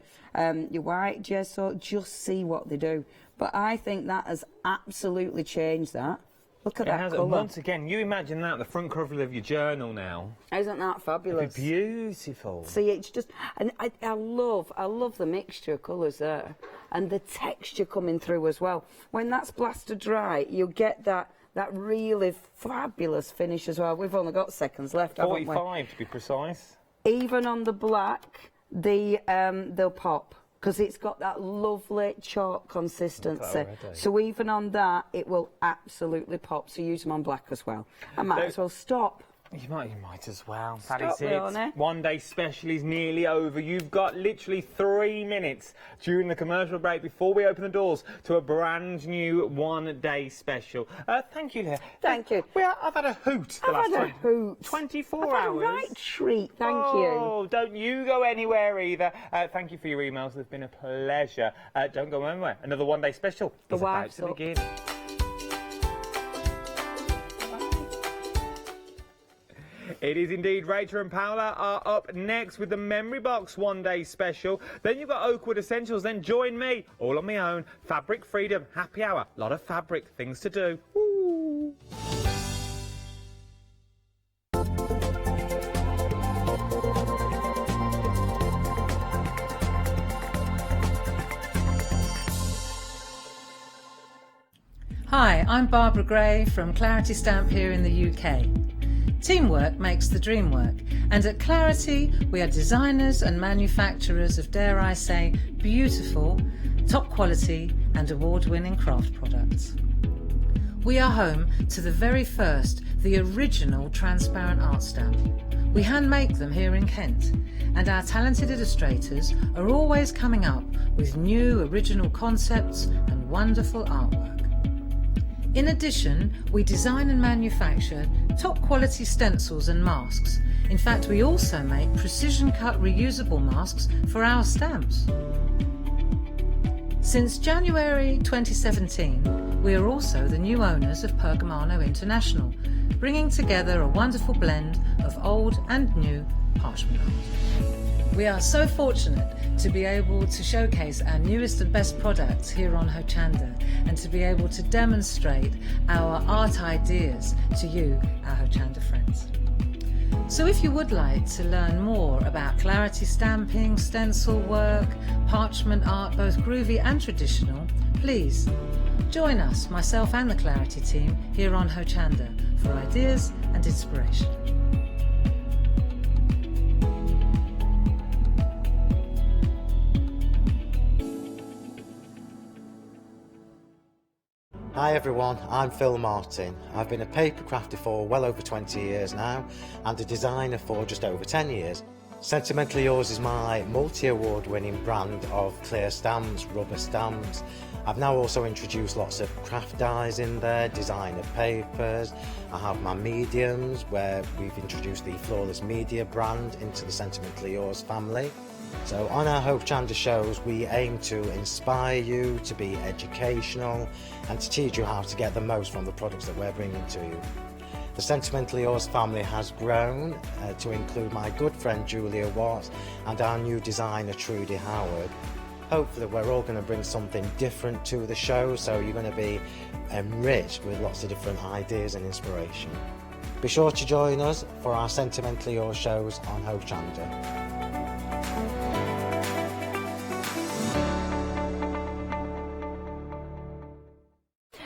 white gesso. Just see what they do. But I think that has absolutely changed that. Look at that colour. Once again, you imagine that, the front cover of your journal now. Isn't that fabulous? It'd be beautiful. See, it's just, and I love the mixture of colours there, and the texture coming through as well. When that's blasted dry, you'll get that really fabulous finish as well. We've only got seconds left, haven't we? 45 to be precise. Even on the black, they'll pop, because it's got that lovely chalk consistency. So even on that, it will absolutely pop. So use them on black as well. I might as well stop. You might as well. Stop, That is it. Leonie. One day special is nearly over. You've got literally 3 minutes during the commercial break before we open the doors to a brand new one-day special. Thank you, Leah. Thank you. I've had a hoot the last 24 hours. A right treat, thank you. Oh, don't you go anywhere either. Thank you for your emails. It's been a pleasure. Don't go anywhere. Another one-day special is about to begin. It is indeed. Rachel and Paola are up next with the Memory Box one-day special. Then you've got Oakwood Essentials. Then join me, all on my own. Fabric Freedom, happy hour. Lot of fabric, things to do. Ooh. Hi, I'm Barbara Gray from Clarity Stamp here in the UK. Teamwork makes the dream work, and at Clarity we are designers and manufacturers of, dare I say, beautiful, top quality and award-winning craft products. We are home to the very first, the original transparent art stamp. We hand make them here in Kent, and our talented illustrators are always coming up with new original concepts and wonderful artwork. In addition, we design and manufacture top quality stencils and masks. In fact, we also make precision cut reusable masks for our stamps. Since January 2017, we are also the new owners of Pergamano International, bringing together a wonderful blend of old and new parchment art. We are so fortunate to be able to showcase our newest and best products here on Hochanda, and to be able to demonstrate our art ideas to you, our Hochanda friends. So if you would like to learn more about Clarity stamping, stencil work, parchment art, both groovy and traditional, please Join us, myself and the Clarity team, here on Hochanda for ideas and inspiration. Hi everyone, I'm Phil Martin. I've been a paper crafter for well over 20 years now and a designer for just over 10 years. Sentimentally Yours is my multi-award winning brand of clear stamps, rubber stamps. I've now also introduced lots of craft dyes in there, designer papers. I have my mediums where we've introduced the Flawless Media brand into the Sentimentally Yours family. So on our Hochanda shows we aim to inspire you, to be educational and to teach you how to get the most from the products that we're bringing to you. The Sentimentally Yours family has grown to include my good friend Julia Watts and our new designer Trudy Howard. Hopefully we're all going to bring something different to the show, so you're going to be enriched with lots of different ideas and inspiration. Be sure to join us for our Sentimentally Yours shows on Hochanda.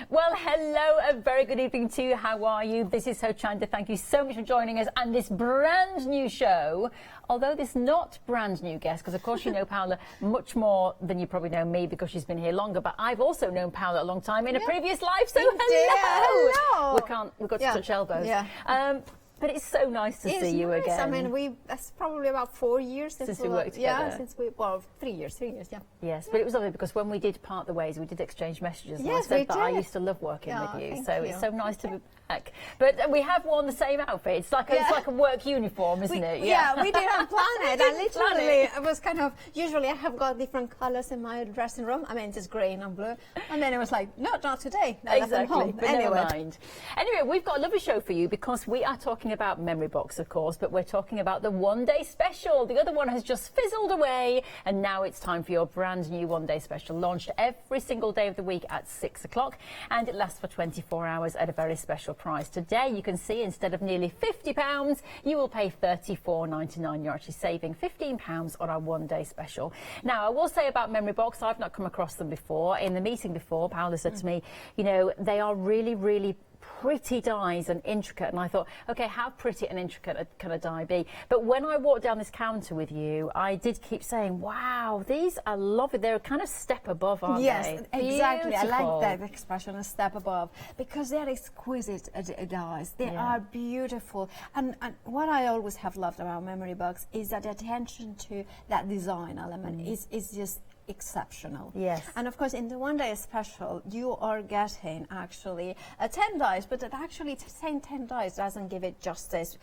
Well, hello, a very good evening to you. How are you? This is Hochanda. Thank you so much for joining us and this brand new show. Although this not brand new guest, because of course you know Paola much more than you probably know me because she's been here longer. But I've also known Paola a long time in a previous life. So hello. We've got to touch elbows. Yeah. But it's so nice to see you again. I mean, that's probably about 4 years since we worked together. Yeah, well, 3 years, yeah. Yes, but it was lovely because when we did part the ways, we did exchange messages. And yes, I said that I used to love working with you, so you. It's so nice to be back. But we have worn the same outfit. It's like a work uniform, isn't it? Yeah, we didn't plan it. And literally, it was kind of, usually I have got different colours in my dressing room. I mean, just green and blue. And then it was like, no, not today. No, exactly, but anyway. Never mind. Anyway, we've got a lovely show for you because we are talking about Memory Box, of course, but we're talking about the one-day special. The other one has just fizzled away, and now it's time for your brand new one-day special, launched every single day of the week at 6 o'clock, and it lasts for 24 hours at a very special price. Today, you can see, instead of nearly £50, you will pay $34.99. You're actually saving £15 on our one-day special. Now, I will say about Memory Box, I've not come across them before. In the meeting before, Paola said to me, you know, they are really, really pretty dies and intricate, and I thought, okay, how pretty and intricate can a die be? But when I walked down this counter with you, I did keep saying, wow, these are lovely. They're kind of step above, aren't they? Yes, exactly. Beautiful. I like that expression, a step above, because they're exquisite dies. They are beautiful. And what I always have loved about Memory Box is that attention to that design element is just exceptional. Yes. And of course, in the one-day special, you are getting actually 10 dies, but actually saying 10 dies doesn't give it justice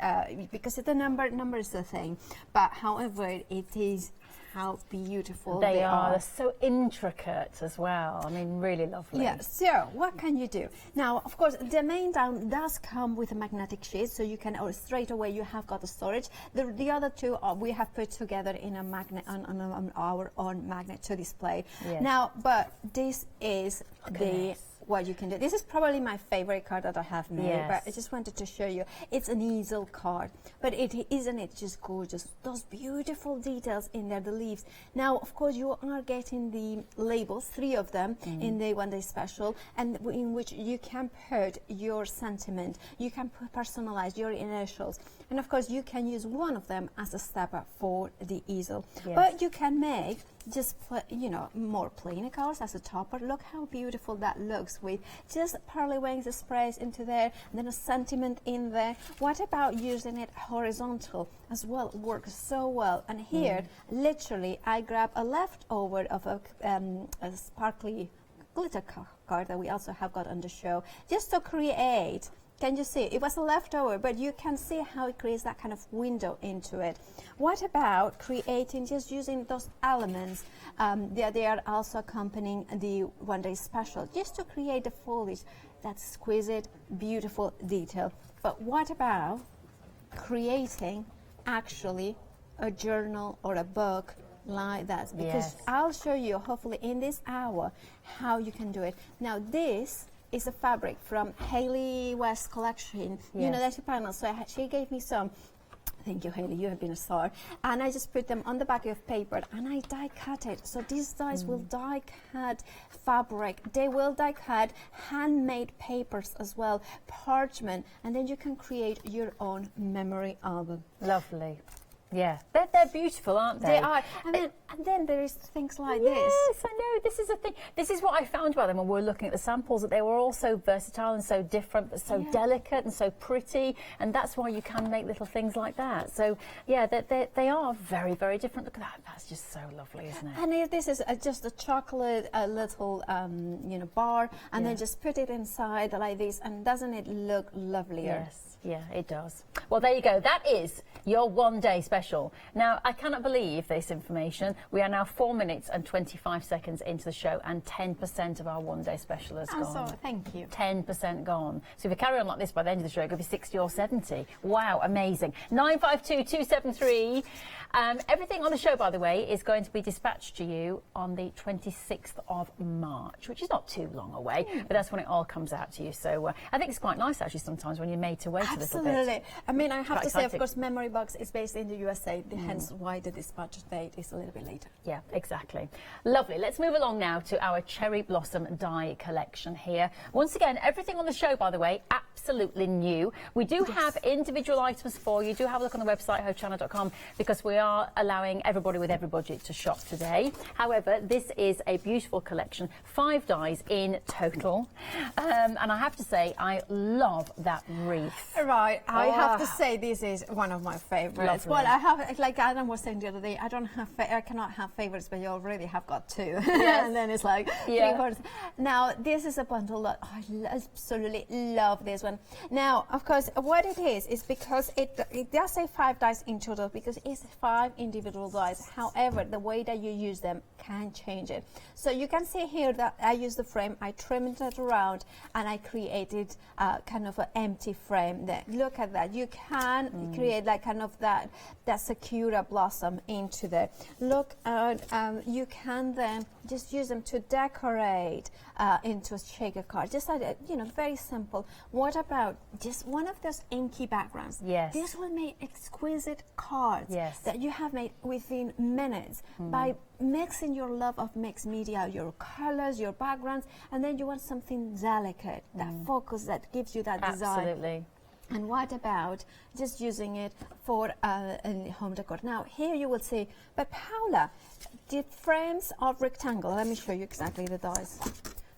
because the number is the thing. But however, it is how beautiful they are. They're so intricate as well. I mean, really lovely. Yeah, so what can you do? Now, of course, the main down does come with a magnetic sheet, so you can, straight away you have got the storage. The other two we have put together in a magnet on our own magnet to display. Yes. Now, but this is what you can do. This is probably my favorite card that I have made, but I just wanted to show you. It's an easel card, but isn't it just gorgeous? Those beautiful details in there, the leaves. Now, of course, you are getting the labels, 3 of them in the one-day special, and in which you can put your sentiment, you can personalize your initials, and of course, you can use one of them as a stepper for the easel. Yes. But you can make just more plain cards as a topper. Look how beautiful that looks with just pearly wings sprays into there, and then a sentiment in there. What about using it horizontal as well? Works so well. And here, literally, I grab a leftover of a sparkly glitter card that we also have got on the show, just to create. Can you see? It was a leftover, but you can see how it creates that kind of window into it. What about creating, just using those elements that they are also accompanying the one-day special, just to create the foliage, that exquisite, beautiful detail. But what about creating actually a journal or a book like that? Because I'll show you, hopefully in this hour, how you can do it. Now, this is a fabric from Hayley West collection, you know, that's a panel. So she gave me some Thank you, Hayley. You have been a star. And I just put them on the back of paper and I die cut it. So these dies will die cut fabric. They will die cut handmade papers as well, parchment, and then you can create your own memory album. Lovely. Yeah, they're beautiful, aren't they? They are. And then there is things like this. Yes, I know. This is a thing. This is what I found about them when we were looking at the samples, that they were all so versatile and so different, but so delicate and so pretty. And that's why you can make little things like that. So, yeah, they are very, very different. Look at that. That's just so lovely, isn't it? And this is just a chocolate little, bar, and then just put it inside like this. And doesn't it look lovelier? Yes. Yeah, it does. Well, there you go. That is your one-day special. Now, I cannot believe this information. We are now 4 minutes and 25 seconds into the show, and 10% of our one-day special has gone. So, thank you. 10% gone. So if we carry on like this by the end of the show, it could be 60 or 70. Wow, amazing. 952-273. Everything on the show, by the way, is going to be dispatched to you on the 26th of March, which is not too long away, but that's when it all comes out to you. So I think it's quite nice, actually, sometimes when you're made to wait a little bit. Absolutely. I mean, I have Quite to say, of exciting. course, Memory Box is based in the USA, hence why the dispatch date is a little bit later. Yeah, exactly. Lovely. Let's move along now to our Cherry Blossom die collection here. Once again, everything on the show, by the way, absolutely new. We do have individual items for you. Do have a look on the website, hochanda.com, because we are allowing everybody with every budget to shop today. However, this is a beautiful collection, 5 dies in total. And I have to say, I love that wreath. Right, I have to say this is one of my favorites. Lovely. Well, I have, like Adam was saying the other day, I cannot have favorites, but you already have got 2. Yes. And then it's like 3/4. Now, this is a bundle that I absolutely love this one. Now, of course, what it is because it does say 5 dies in total, because it's 5 individual dies. However, the way that you use them can change it. So you can see here that I used the frame, I trimmed it around, and I created kind of an empty frame there. Look at that. You can create like kind of that Sakura blossom into there. Look, you can then just use them to decorate into a shaker card. Just like, very simple. What about just one of those inky backgrounds? Yes. This will make exquisite cards that you have made within minutes by mixing your love of mixed media, your colors, your backgrounds, and then you want something delicate, that focus that gives you that design. Absolutely. And what about just using it for home decor? Now, here you will see, but Paula, the frames are rectangle. Let me show you exactly the dies.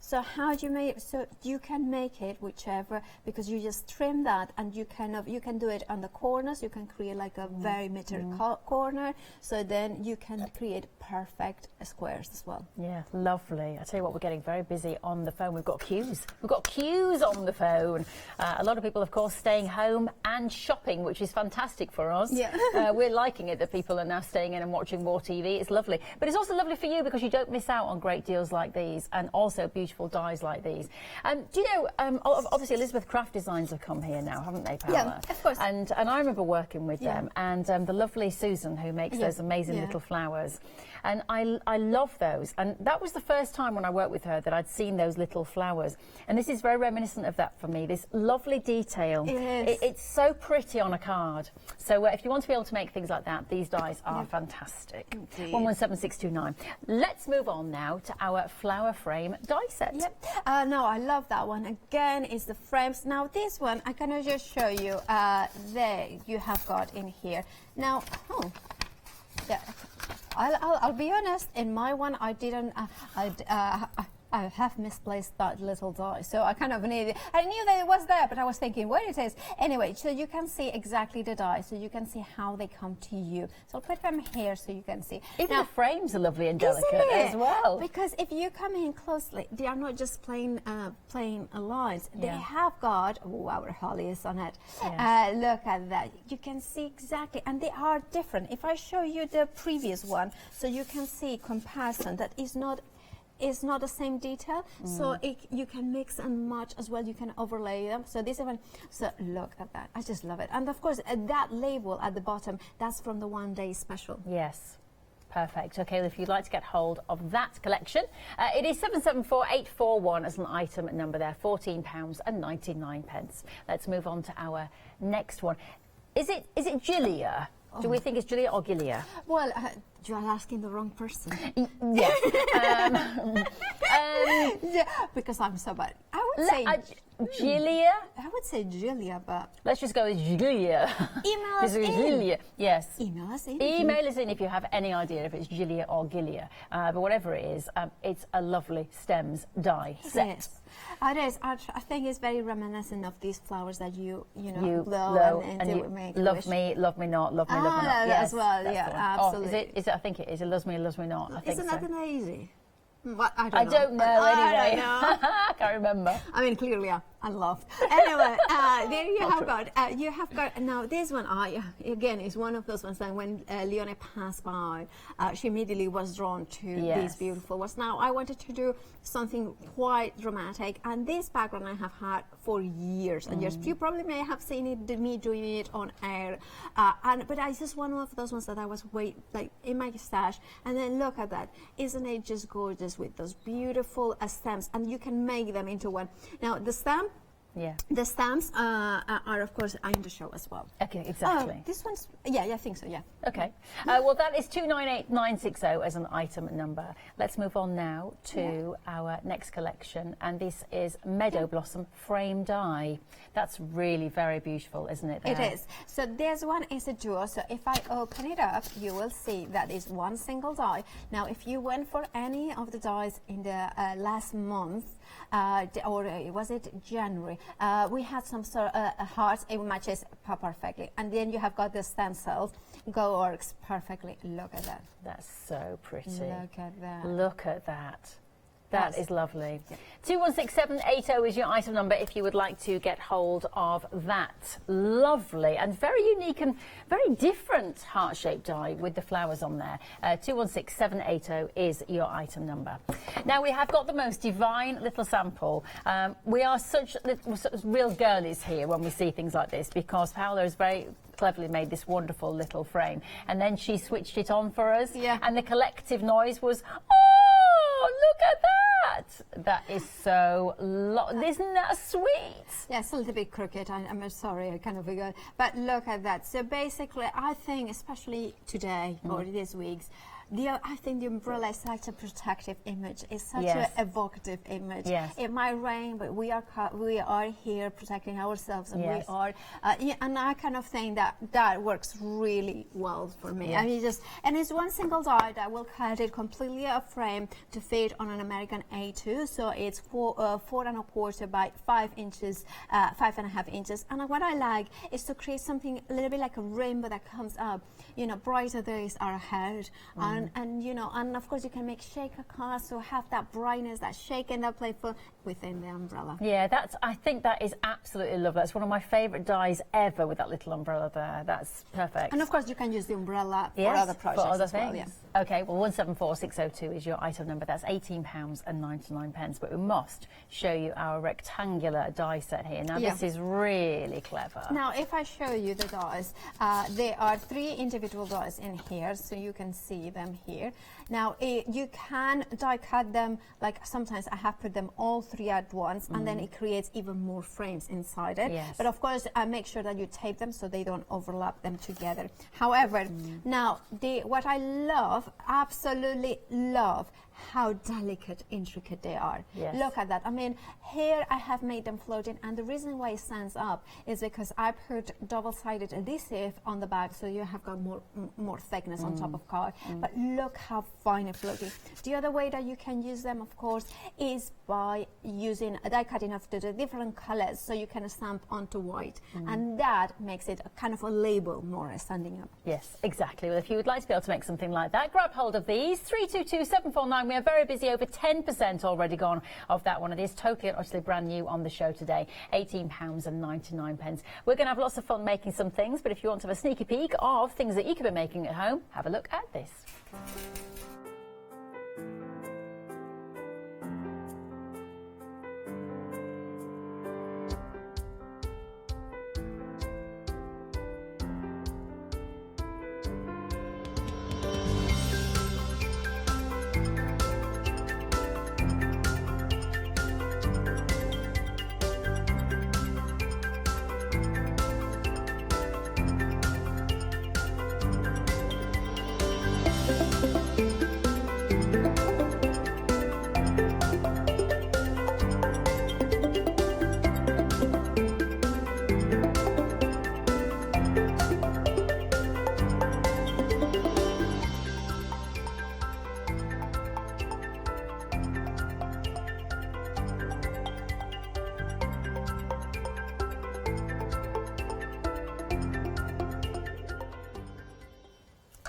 So how do you make? So you can make it whichever, because you just trim that, and you can do it on the corners. You can create like a very metered corner. So then you can create perfect squares as well. Yeah, lovely. I tell you what, we're getting very busy on the phone. We've got queues. We've got queues on the phone. A lot of people, of course, staying home and shopping, which is fantastic for us. Yeah. We're liking it that people are now staying in and watching more TV. It's lovely. But it's also lovely for you because you don't miss out on great deals like these, and also beautiful dies like these. Do you know, obviously Elizabeth Craft Designs have come here now, haven't they, Paula? Yeah, of course. And I remember working with them, and the lovely Susan, who makes those amazing little flowers. And I love those. And that was the first time when I worked with her that I'd seen those little flowers. And this is very reminiscent of that for me, this lovely detail. Yes. It's so pretty on a card. So if you want to be able to make things like that, these dies are fantastic. Indeed. 117629. Let's move on now to our flower frame die set. Yep. No, I love that one. Again, is the frames. Now this one, I can just show you. There you have got in here. Now, yeah. I'll be honest. In my one, I didn't. I have misplaced that little die, so I kind of needed. I knew that it was there, but I was thinking where it is. Anyway, so you can see exactly the die, so you can see how they come to you. So I'll put them here so you can see. Even the frames are lovely and delicate as well. Because if you come in closely, they are not just plain lines. They have got our hollies on it. Yes. Look at that. You can see exactly, and they are different. If I show you the previous one, so you can see comparison that is not the same detail, so you can mix and match as well. You can overlay them. So this one, so look at that. I just love it. And of course, that label at the bottom, that's from the one-day special. Yes. Perfect. Okay, well, if you'd like to get hold of that collection, it is 774841 as an item number there, £14.99. Let's move on to our next one. Is it Gilia? Do we think it's Gilia or Gilia? Well, you are asking the wrong person. Yes. Yeah, because I'm so bad. I would say Gilia. I would say Gilia, but let's just go with Gilia. Email us in. Gilia. Yes. Email us in. Email us in if you have any idea if it's Gilia or Gilia. But whatever it is, it's a lovely stems die set. Yes. It is. I think it's very reminiscent of these flowers that you blow and you make love me, love me not, love me, love me not. Yes, as well. That's Yeah, the one. absolutely. Oh, is it? I think it is. It loves me, loves me not. I think Isn't so. that easy? What? I don't know. Anyway, I can't remember. I mean, clearly I'm loved. Anyway, there you have got. You have got now. This one, again, is one of those ones that when Leone passed by, she immediately was drawn to these beautiful ones. Now I wanted to do something quite dramatic, and this background I have had for years and years. You probably may have seen it, me doing it on air, but I just one of those ones that I was like in my stash, and then look at that. Isn't it just gorgeous with those beautiful stems, and you can make them into one. Now the stamp. Yeah. The stamps are of course in the show as well. Okay, exactly. This one's I think so. Yeah. Okay. Well, that is 298960 as an item number. Let's move on now to our next collection, and this is Meadow Blossom Frame Die. That's really very beautiful, isn't it? It is. So this one is a duo. So if I open it up, you will see that is one single die. Now, if you went for any of the dies in the last month, or was it January? We had some sort of hearts. It matches perfectly, and then you have got the stencils. Works perfectly. Look at that. That's so pretty. Look at that. Look at that. That is lovely. Yeah. 216780 is your item number if you would like to get hold of that lovely and very unique and very different heart-shaped die with the flowers on there. 216780 is your item number. Now we have got the most divine little sample. We are such real girlies here when we see things like this, because Paola has very cleverly made this wonderful little frame, and then she switched it on for us, and the collective noise was, oh, look at that! That is so isn't that sweet? Yeah, it's a little bit crooked. I'm sorry, I kind of forgot. But look at that. So basically, I think, especially today or these weeks, I think the umbrella is such a protective image. It's such an evocative image. Yes. It might rain, but we are here protecting ourselves, and we are. And I kind of think that works really well for me. Yes. I mean, and it's one single die that will cut it completely a frame to fit on an American A2. So it's 4.25 by 5 inches, 5.5 inches. And what I like is to create something a little bit like a rainbow that comes up. You know, brighter days are ahead. And of course you can make shaker cards, so have that brightness, that shake and that playful within the umbrella. Yeah, I think that is absolutely lovely. That's one of my favourite dies ever, with that little umbrella there. That's perfect. And of course you can use the umbrella for other projects for other as things. well. Yeah. Okay, well 174602 is your item number. That's £18.99. But we must show you our rectangular die set here. Now this is really clever. Now if I show you the dies, there are 3 individual dies in here, so you can see them here. Now you can die cut them, like sometimes I have put them all 3 at once, and then it creates even more frames inside it. Yes. But of course make sure that you tape them so they don't overlap them together. However, now what I love, absolutely love, how delicate, intricate they are. Yes. Look at that. I mean, here I have made them floating, and the reason why it stands up is because I put double-sided adhesive on the back, so you have got more thickness on top of card. But look how fine and floating. The other way that you can use them, of course, is by using a die cutting of the different colors, so you can stamp onto white, and that makes it a kind of a label more standing up. Yes, exactly. Well, if you would like to be able to make something like that, grab hold of these. 322749. We are very busy, over 10% already gone of that one. It is totally and utterly brand new on the show today. £18.99. We're going to have lots of fun making some things, but if you want to have a sneaky peek of things that you could be making at home, have a look at this.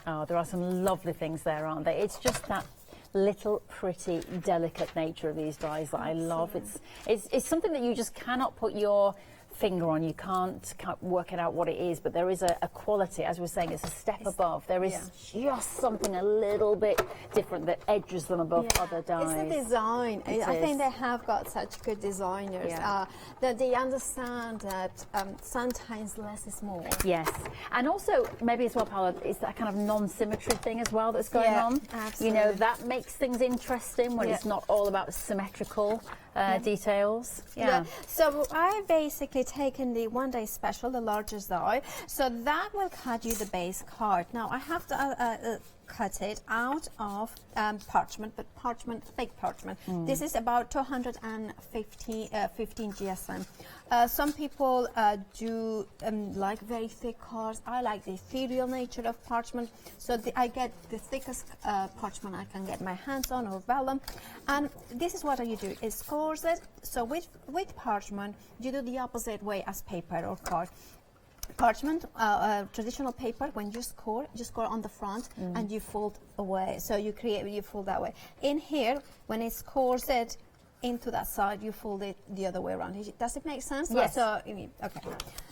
Oh, there are some lovely things there, aren't they? It's just that little pretty delicate nature of these dyes that I love. It's something that you just cannot put your finger on. You can't work it out what it is, but there is a quality, as we're saying, it's a step above. There is just something a little bit different that edges them above other dyes. It's the design. I think they have got such good designers that they understand that sometimes less is more. Yes, and also maybe as well, Paula, it's that kind of non-symmetry thing as well that's going on. Absolutely. You know, that makes things interesting when it's not all about symmetrical details. So I basically taken the one day special, the largest die, so that will cut you the base card. Now I have to cut it out of parchment, but thick parchment. This is about 215 GSM. Some people do like very thick cards. I like the ethereal nature of parchment, so I get the thickest parchment I can get my hands on, or vellum. And this is what you do: is scores it. So with parchment, you do the opposite way as paper or card. Parchment, traditional paper, when you score on the front and you fold away. So you fold that way. In here, when it scores it into that side, you fold it the other way around. Does it make sense? Yes. So, okay.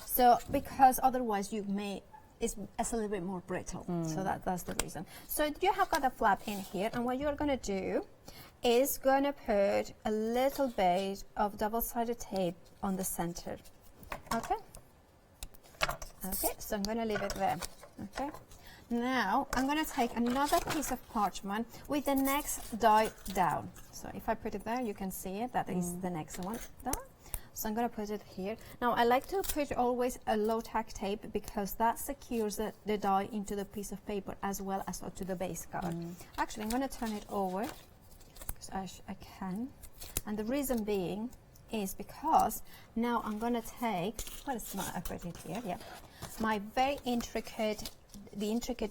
So because otherwise it's a little bit more brittle. So that's the reason. So you have got a flap in here, and what you're going to do is going to put a little bit of double-sided tape on the center. Okay. Okay, so I'm going to leave it there. Okay. Now I'm going to take another piece of parchment with the next die down. So if I put it there, you can see it. That is the next one down. So I'm going to put it here. Now I like to put always a low tack tape because that secures the die into the piece of paper as well as to the base card. Actually, I'm going to turn it over because I can. And the reason being is because now I'm going to take, I put it here, my very intricate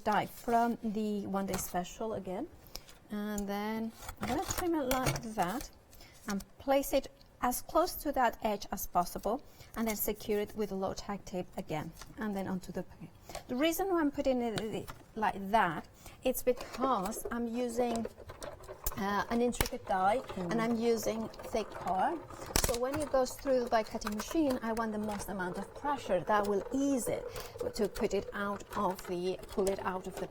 die from the one day special again, and then I'm going to trim it like that and place it as close to that edge as possible, and then secure it with a low tack tape again, and then onto the paper. The reason why I'm putting it like that, it's because I'm using an intricate die and I'm using thick card. So when it goes through the die cutting machine, I want the most amount of pressure that will ease it to put it out of the, pull it out of the,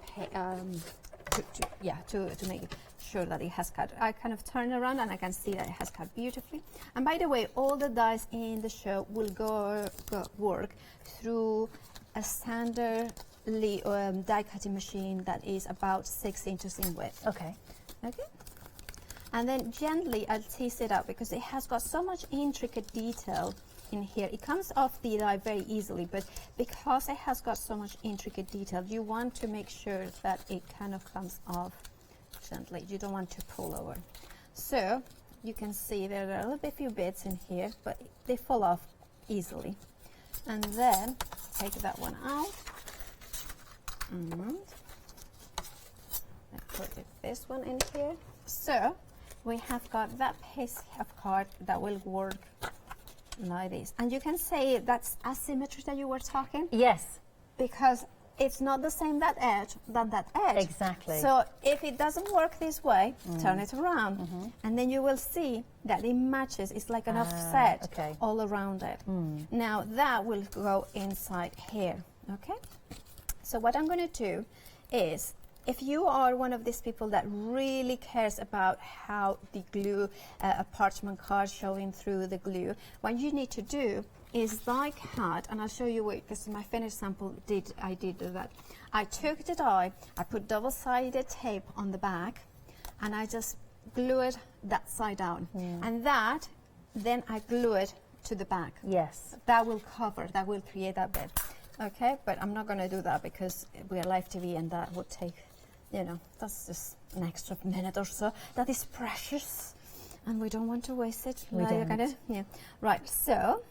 to make sure that it has cut. I kind of turn around and I can see that it has cut beautifully. And by the way, all the dies in the show will work through a standard die cutting machine that is about 6 inches in width. Okay. Okay. And then gently I'll tease it out because it has got so much intricate detail in here. It comes off the die very easily, but because it has got so much intricate detail, you want to make sure that it kind of comes off gently. You don't want to pull over. So you can see there are a little bit few bits in here, but they fall off easily. And then take that one out. And I put this one in here. So we have got that piece of card that will work like this. And you can say that's asymmetry that you were talking. Yes. Because it's not the same that edge than that edge. Exactly. So if it doesn't work this way, turn it around. And then you will see that it matches. It's like an offset all around it. Now that will go inside here. Okay. So what I'm going to do is, if you are one of these people that really cares about how the glue, a parchment card showing through the glue, what you need to do is die cut, and I'll show you what, because my finished sample I did that. I took the die, I put double-sided tape on the back, and I just glue it that side down. And that, then I glue it to the back. Yes. That will cover, that will create that bit. Okay, but I'm not going to do that because we are live TV and that would take, you know, that's just an extra minute or so. That is precious and we don't want to waste it. We don't. Yeah. Right, so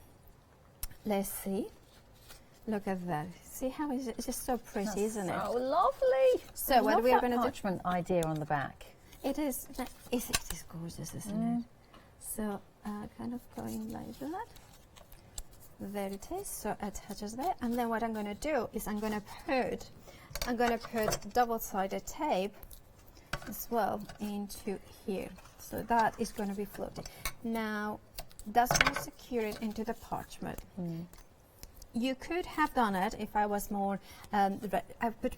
let's see. Look at that. See how it's just so pretty, isn't it? Oh, lovely. So what we are going to do? Parchment idea on the back. It is gorgeous, isn't it? So kind of going like that. There it is. So it attaches there, and then what I'm going to do is I'm going to put double-sided tape as well into here. So that is going to be floating. Now that's going to secure it into the parchment. You could have done it if I was more. I put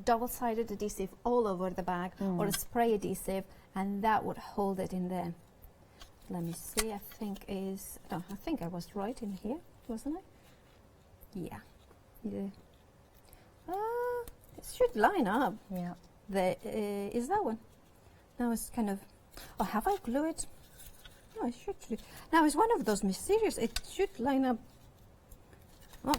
double-sided adhesive all over the bag, or a spray adhesive, and that would hold it in there. Let me see. I think I was right in here, wasn't I? Yeah. It should line up. Yeah. Is that one? Now it's kind of. Oh, have I glued it? No, it should. Now it's one of those mysterious. It should line up. Oh,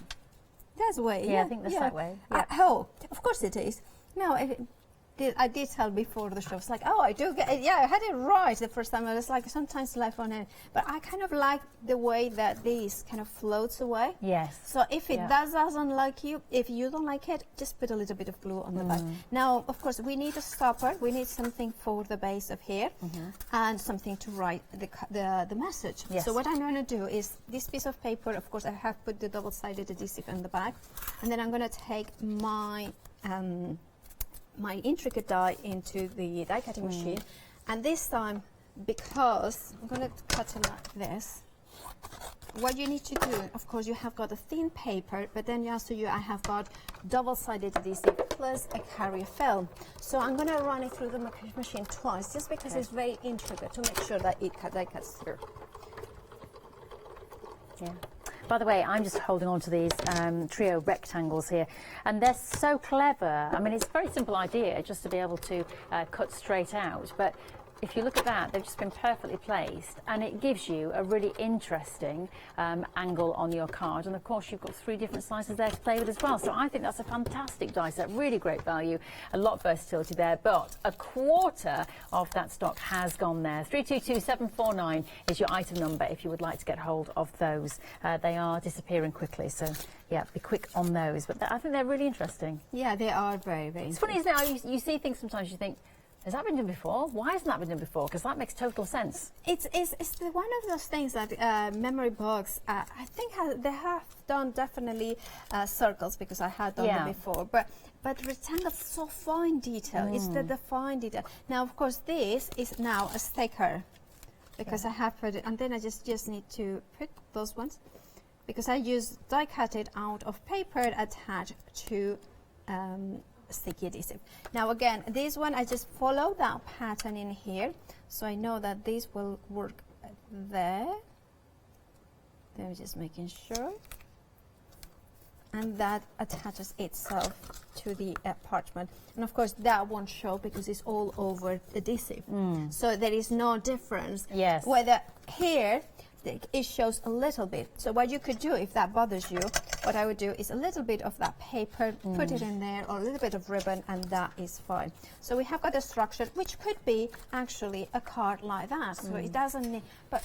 that's the way. Yeah, I think that's that way. Yeah. Oh, of course it is. No, I did tell before the show. It's like, oh, I do get it. Yeah, I had it right the first time. I was like, sometimes life on end. But I kind of like the way that this kind of floats away. Yes. So if it doesn't like you, if you don't like it, just put a little bit of glue on the back. Now, of course, we need a stopper. We need something for the base of here and something to write the message. Yes. So what I'm going to do is this piece of paper, of course, I have put the double-sided adhesive in the back. And then I'm going to take my intricate die into the die cutting machine, and this time, because I'm going to cut it like this, what you need to do, of course, you have got a thin paper, but then I have got double-sided adhesive plus a carrier film. So I'm going to run it through the machine twice, just because it's very intricate, to make sure that it cuts through. Yeah. By the way, I'm just holding on to these trio rectangles here, and they're so clever. I mean, it's a very simple idea just to be able to cut straight out, but if you look at that, they've just been perfectly placed, and it gives you a really interesting angle on your card. And of course, you've got 3 different sizes there to play with as well. So I think that's a fantastic die set, really great value, a lot of versatility there. But a quarter of that stock has gone there. 322749 is your item number if you would like to get hold of those. They are disappearing quickly, so yeah, be quick on those. But I think they're really interesting. Yeah, they are very, very. It's funny, isn't it? You see things sometimes you think, has that been done before? Why hasn't that been done before? Because that makes total sense. It's one of those things that memory box, I think they have done definitely circles, because I had done them before. But rectangles, so fine detail. It's the fine detail. Now, of course, this is now a sticker, because I have put it, and then I just need to put those ones, because I use die cut it out of paper attached to sticky adhesive. Now again, this one I just follow that pattern in here, so I know that this will work there. Then I'm just making sure, and that attaches itself to the parchment. And of course that won't show because it's all over adhesive, so there is no difference. Yes. Whether here it shows a little bit. So what you could do, if that bothers you, what I would do is a little bit of that paper, put it in there, or a little bit of ribbon, and that is fine. So we have got a structure which could be actually a card like that. So it doesn't need, but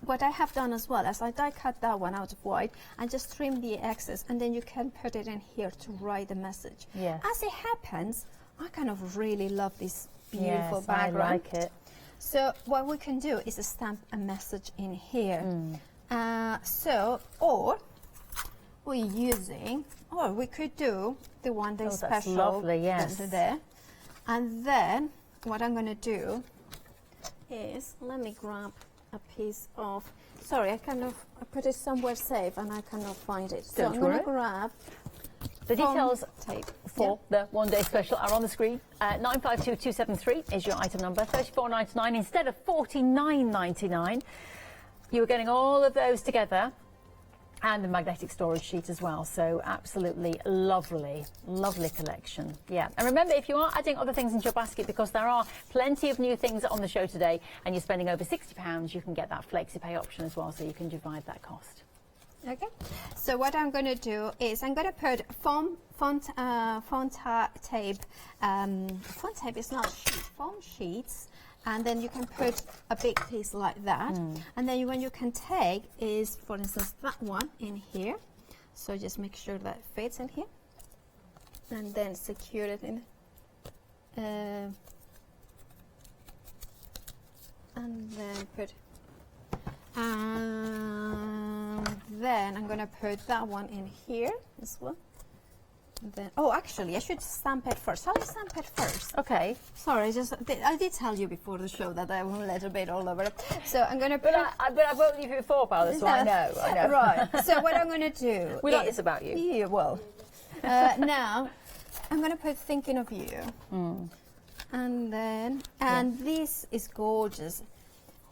what I have done as well is I die cut that one out of white and just trim the excess, and then you can put it in here to write the message. Yes. As it happens, I kind of really love this beautiful background. I like it. So what we can do is stamp a message in here. Or we could do the one day special. That's lovely, yes. There. And then what I'm going to do is, let me grab a piece of, sorry, I put it somewhere safe and I cannot find it. So I'm going to grab the details tape for the one-day special are on the screen. 952273 is your item number. $34.99 instead of $49.99. You were getting all of those together, and the magnetic storage sheet as well. So absolutely lovely, lovely collection. Yeah. And remember, if you are adding other things into your basket, because there are plenty of new things on the show today, and you're spending over £60, you can get that FlexiPay option as well, so you can divide that cost. Okay, so what I'm going to do is I'm going to put foam tape is not sheet, foam sheets and then you can put a big piece like that, and then when you can take is, for instance, that one in here. So just make sure that it fits in here, and then secure it in. And then put. Then I'm gonna put that one in here as well. And then, oh, actually, I should stamp it first. Shall I stamp it first? Okay. Sorry, I did tell you before the show that I will a little bit all over it. So I'm gonna put. But I've worked with you before, Paula, so I know. Right. So what I'm gonna do? We like this about you. Yeah. Well, now I'm gonna put "Thinking of You," and then this is gorgeous.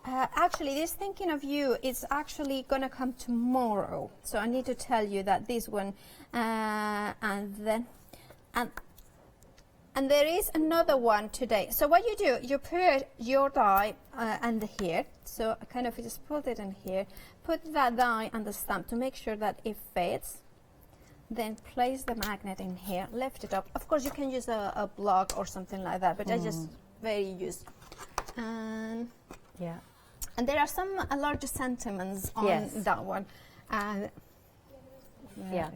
Actually, this "Thinking of You" is actually going to come tomorrow. So I need to tell you that this one, and there is another one today. So what you do, you put your die under here. So I kind of just put it in here. Put that die on the stamp to make sure that it fits. Then place the magnet in here. Lift it up. Of course, you can use a block or something like that, but I just very used. And yeah. And there are some larger sentiments on that one. Yeah.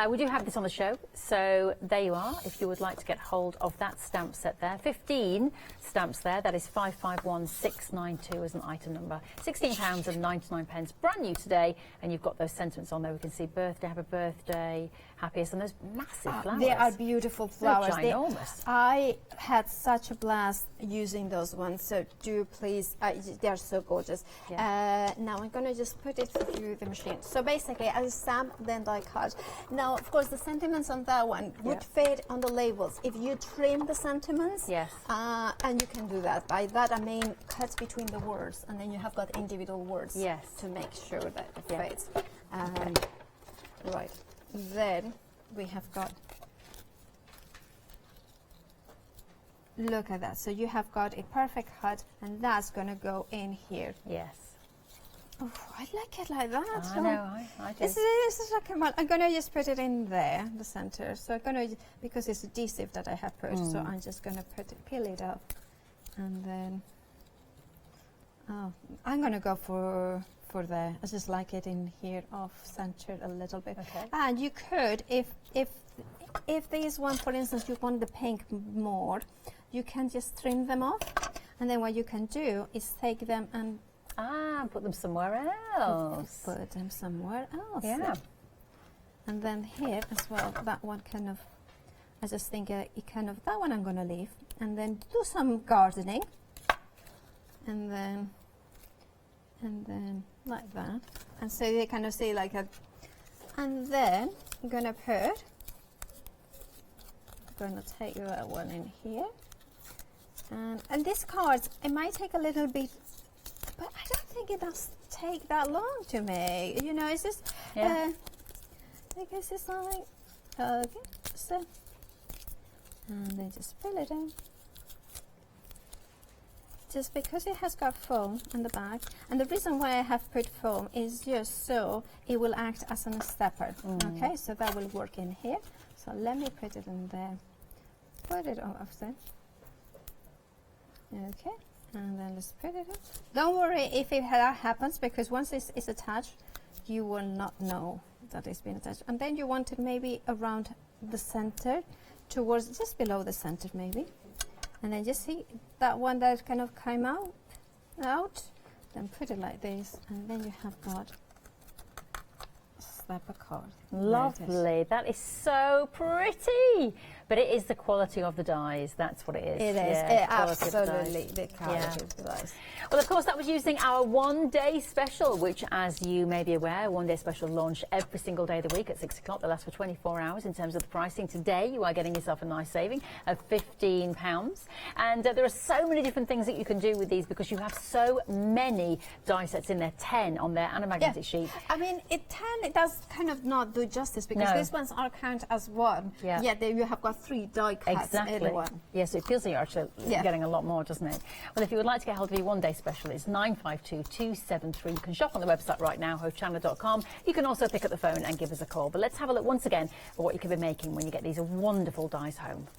We do have this on the show, so there you are. If you would like to get hold of that stamp set there, 15 stamps there, that is 551692 as an item number. £16.99, brand new today, and you've got those sentiments on there. We can see birthday, have a birthday, happiest, and those massive flowers. They are beautiful flowers. They're ginormous. I had such a blast using those ones, so do please, they're so gorgeous. Yeah. Now I'm going to just put it through the machine. So basically, as a stamp, then die cut. Now, of course, the sentiments on that one would fit on the labels. If you trim the sentiments, and you can do that. By that, I mean cut between the words, and then you have got individual words to make sure that it fits. Right. Then we have got, look at that. So you have got a perfect cut, and that's going to go in here. Yes. Oh, I like it like that. I know, I do. This is like I'm going to just put it in there, the center. So I'm going to, because it's adhesive that I have put, so I'm just going to peel it up, and then I'm going to go for the, I just like it in here off-centered a little bit. Okay. And you could, if these one, for instance, you want the pink more, you can just trim them off, and then what you can do is take them and put them somewhere else. Put them somewhere else. Yeah. And then here as well, that one kind of, I just think that one I'm going to leave, and then do some gardening, and then like that, and so you kind of see like a, and then I'm gonna take that one in here, and these cards, it might take a little bit, but I don't think it does take that long to make. You know, it's just I guess it's like okay, so, and then just pull it in. Just because it has got foam on the back, and the reason why I have put foam is just so it will act as a stepper. Okay, so that will work in here. So let me put it in there. Put it off there. Okay, and then let's put it in. Don't worry if that happens, because once this is attached, you will not know that it's been attached. And then you want it maybe around the center, towards just below the center maybe. And then just see that one that kind of came out, then put it like this, and then you have got a slapper card. Lovely. That is so pretty. But it is the quality of the dies. That's what it is. It is. Absolutely. The quality of the dies. Well, of course, that was using our one-day special, which, as you may be aware, one-day special launched every single day of the week at 6 o'clock. They last for 24 hours in terms of the pricing. Today, you are getting yourself a nice saving of £15. And there are so many different things that you can do with these, because you have so many die sets in there, 10 on there, and a magnetic sheet. I mean, 10, it does kind of not do justice, because these ones are count as one. Yeah. There you have got 3 die cuts in one. Yes, it feels like you're actually getting a lot more, doesn't it? Well, if you would like to get hold of your one-day special, it's 952273. You can shop on the website right now, Hochanda.com. You can also pick up the phone and give us a call. But let's have a look once again at what you could be making when you get these wonderful dies home.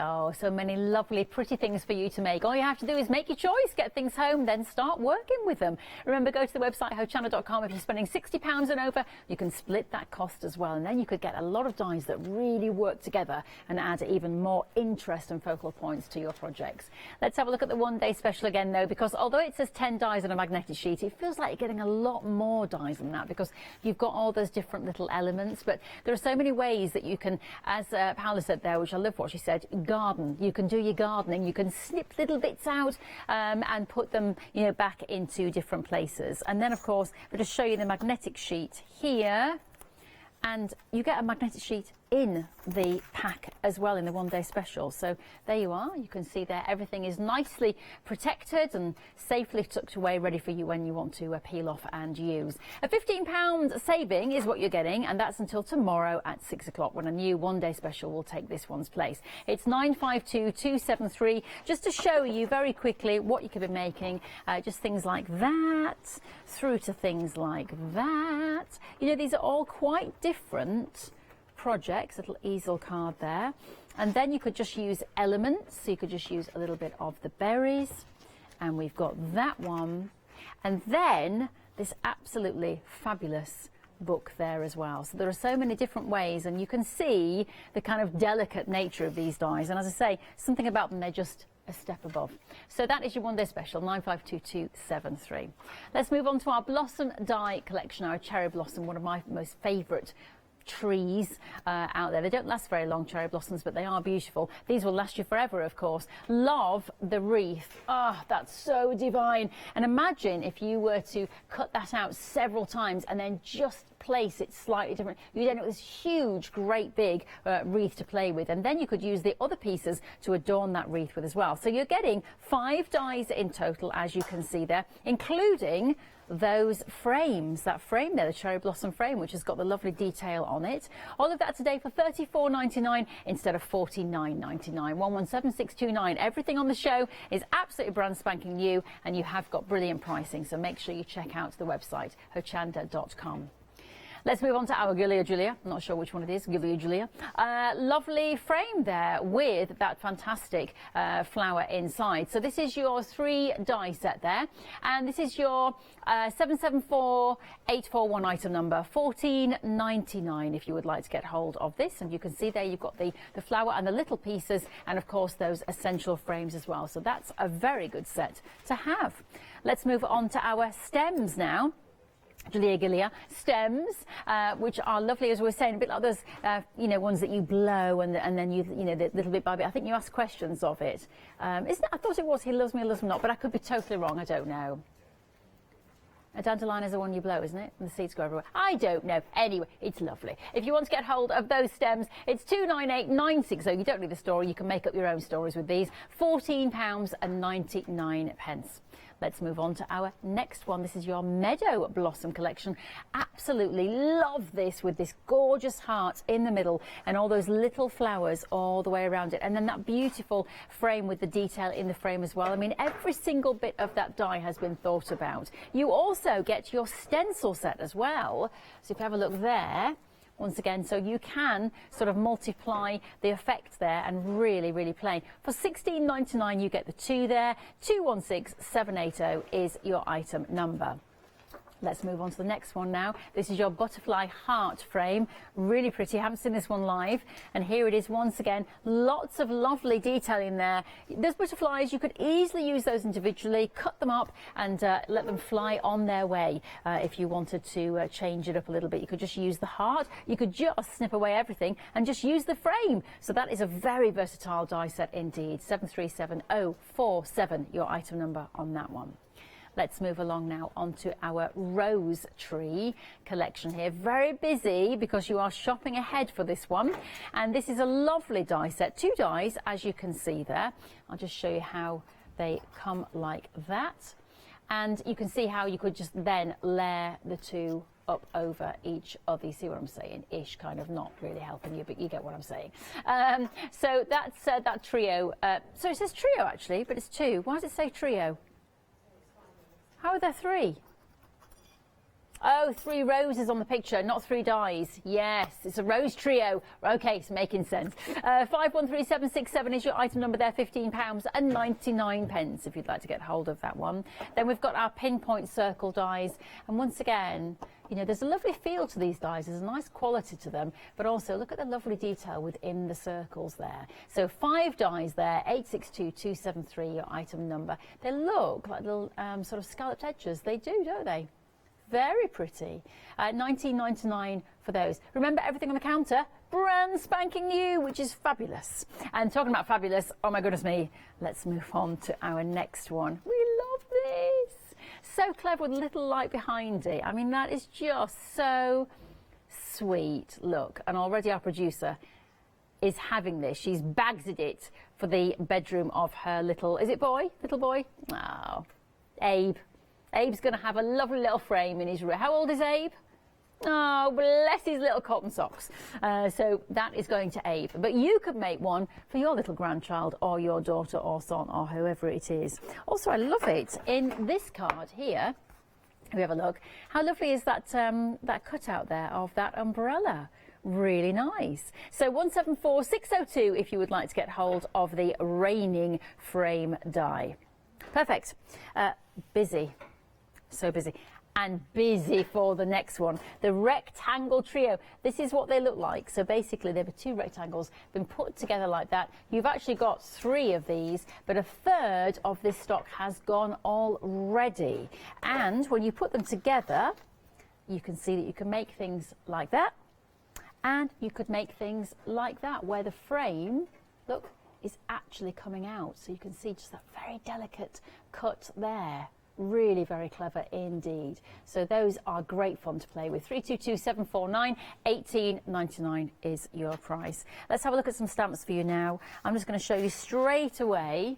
Oh, so many lovely, pretty things for you to make. All you have to do is make your choice, get things home, then start working with them. Remember, go to the website, hochanda.com. If you're spending £60 and over, you can split that cost as well. And then you could get a lot of dies that really work together and add even more interest and focal points to your projects. Let's have a look at the one-day special again, though, because although it says 10 dies on a magnetic sheet, it feels like you're getting a lot more dies than that because you've got all those different little elements. But there are so many ways that you can, as Paola said there, which I love what she said, garden. You can do your gardening. You can snip little bits out and put them, you know, back into different places. And then, of course, we'll just show you the magnetic sheet here. And you get a magnetic sheet in the pack as well in the one-day special. So there you are. You can see there everything is nicely protected and safely tucked away, ready for you when you want to peel off and use. A £15 saving is what you're getting, and that's until tomorrow at 6 o'clock when a new one-day special will take this one's place. It's 952273, just to show you very quickly what you could be making, just things like that, through to things like that. You know, these are all quite different projects, little easel card there. And then you could just use elements, so you could just use a little bit of the berries, and we've got that one, and then this absolutely fabulous book there as well. So there are so many different ways, and you can see the kind of delicate nature of these dies, and as I say, something about them, they're just a step above. So that is your one-day special, 952273. Let's move on to our blossom die collection, our cherry blossom, one of my most favourite trees out there. They don't last very long, cherry blossoms, but they are beautiful. These will last you forever, of course. Love the wreath. Ah, that's so divine. And imagine if you were to cut that out several times and then just place it slightly different. You'd end up with this huge, great big wreath to play with, and then you could use the other pieces to adorn that wreath with as well. So you're getting 5 dies in total, as you can see there, including those frames, that frame there, the cherry blossom frame, which has got the lovely detail on it. All of that today for $34.99 instead of $49.99. 117629. Everything on the show is absolutely brand spanking new, and you have got brilliant pricing, so make sure you check out the website hochanda.com. Let's move on to our Giulia Giulia. I'm not sure which one it is, Giulia Giulia. Lovely frame there with that fantastic flower inside. So this is your 3 die set there. And this is your 774841 item number, $14.99 if you would like to get hold of this. And you can see there you've got the flower and the little pieces, and of course those essential frames as well. So that's a very good set to have. Let's move on to our stems now. Giulia stems, which are lovely, as we were saying, a bit like those, you know, ones that you blow and then you know, the little bit by bit. I think you asked questions of it. Isn't it? I thought it was He Loves Me, He Loves Me Not, but I could be totally wrong. I don't know. A dandelion is the one you blow, isn't it? And the seeds go everywhere. I don't know. Anyway, it's lovely. If you want to get hold of those stems, it's $298.960. You don't need the story. You can make up your own stories with these. £14.99. Let's move on to our next one. This is your Meadow Blossom collection. Absolutely love this, with this gorgeous heart in the middle and all those little flowers all the way around it. And then that beautiful frame with the detail in the frame as well. I mean, every single bit of that die has been thought about. You also get your stencil set as well. So if you have a look there, once again, so you can sort of multiply the effect there and really, really play. For $16.99, you get the 2 there. 216780 is your item number. Let's move on to the next one now. This is your butterfly heart frame. Really pretty. I haven't seen this one live. And here it is once again. Lots of lovely detail in there. Those butterflies, you could easily use those individually, cut them up and let them fly on their way. If you wanted to change it up a little bit, you could just use the heart. You could just snip away everything and just use the frame. So that is a very versatile die set indeed. 737047, your item number on that one. Let's move along now onto our rose tree collection here. Very busy because you are shopping ahead for this one. And this is a lovely die set. 2 dies, as you can see there. I'll just show you how they come like that. And you can see how you could just then layer the 2 up over each other. You see what I'm saying? Ish, kind of, not really helping you, but you get what I'm saying. So that's that trio. So it says trio actually, but it's 2. Why does it say trio? How are there 3? Oh, 3 roses on the picture, not 3 dies. Yes, it's a rose trio. Okay, it's making sense. 513767 is your item number there, £15.99 if you'd like to get hold of that one. Then we've got our pinpoint circle dies. And once again, you know, there's a lovely feel to these dies. There's a nice quality to them, but also look at the lovely detail within the circles there. So 5 dies there, 862273, your item number. They look like little sort of scalloped edges. They do, don't they? Very pretty. $19.99 for those. Remember, everything on the counter, brand spanking new, which is fabulous. And talking about fabulous, oh my goodness me, let's move on to our next one. We love this. So clever with a little light behind it. I mean, that is just so sweet. Look, and already our producer is having this. She's bagged it for the bedroom of her little, is it boy? Little boy? Oh, Abe. Abe's going to have a lovely little frame in his room. How old is Abe? Oh, bless his little cotton socks. So that is going to Abe. But you could make one for your little grandchild or your daughter or son or whoever it is. Also, I love it. In this card here, if we have a look, how lovely is that, that cutout there of that umbrella? Really nice. So 174602 if you would like to get hold of the raining frame die. Perfect. Busy. So busy. And busy for the next one, the rectangle trio. This is what they look like. So basically there were 2 rectangles been put together like that. You've actually got 3 of these, but a third of this stock has gone already. And when you put them together, you can see that you can make things like that, and you could make things like that where the frame, look, is actually coming out. So you can see just that very delicate cut there. Really very clever indeed. So those are great fun to play with. 322749, $18.99 is your price. Let's have a look at some stamps for you now. I'm just going to show you straight away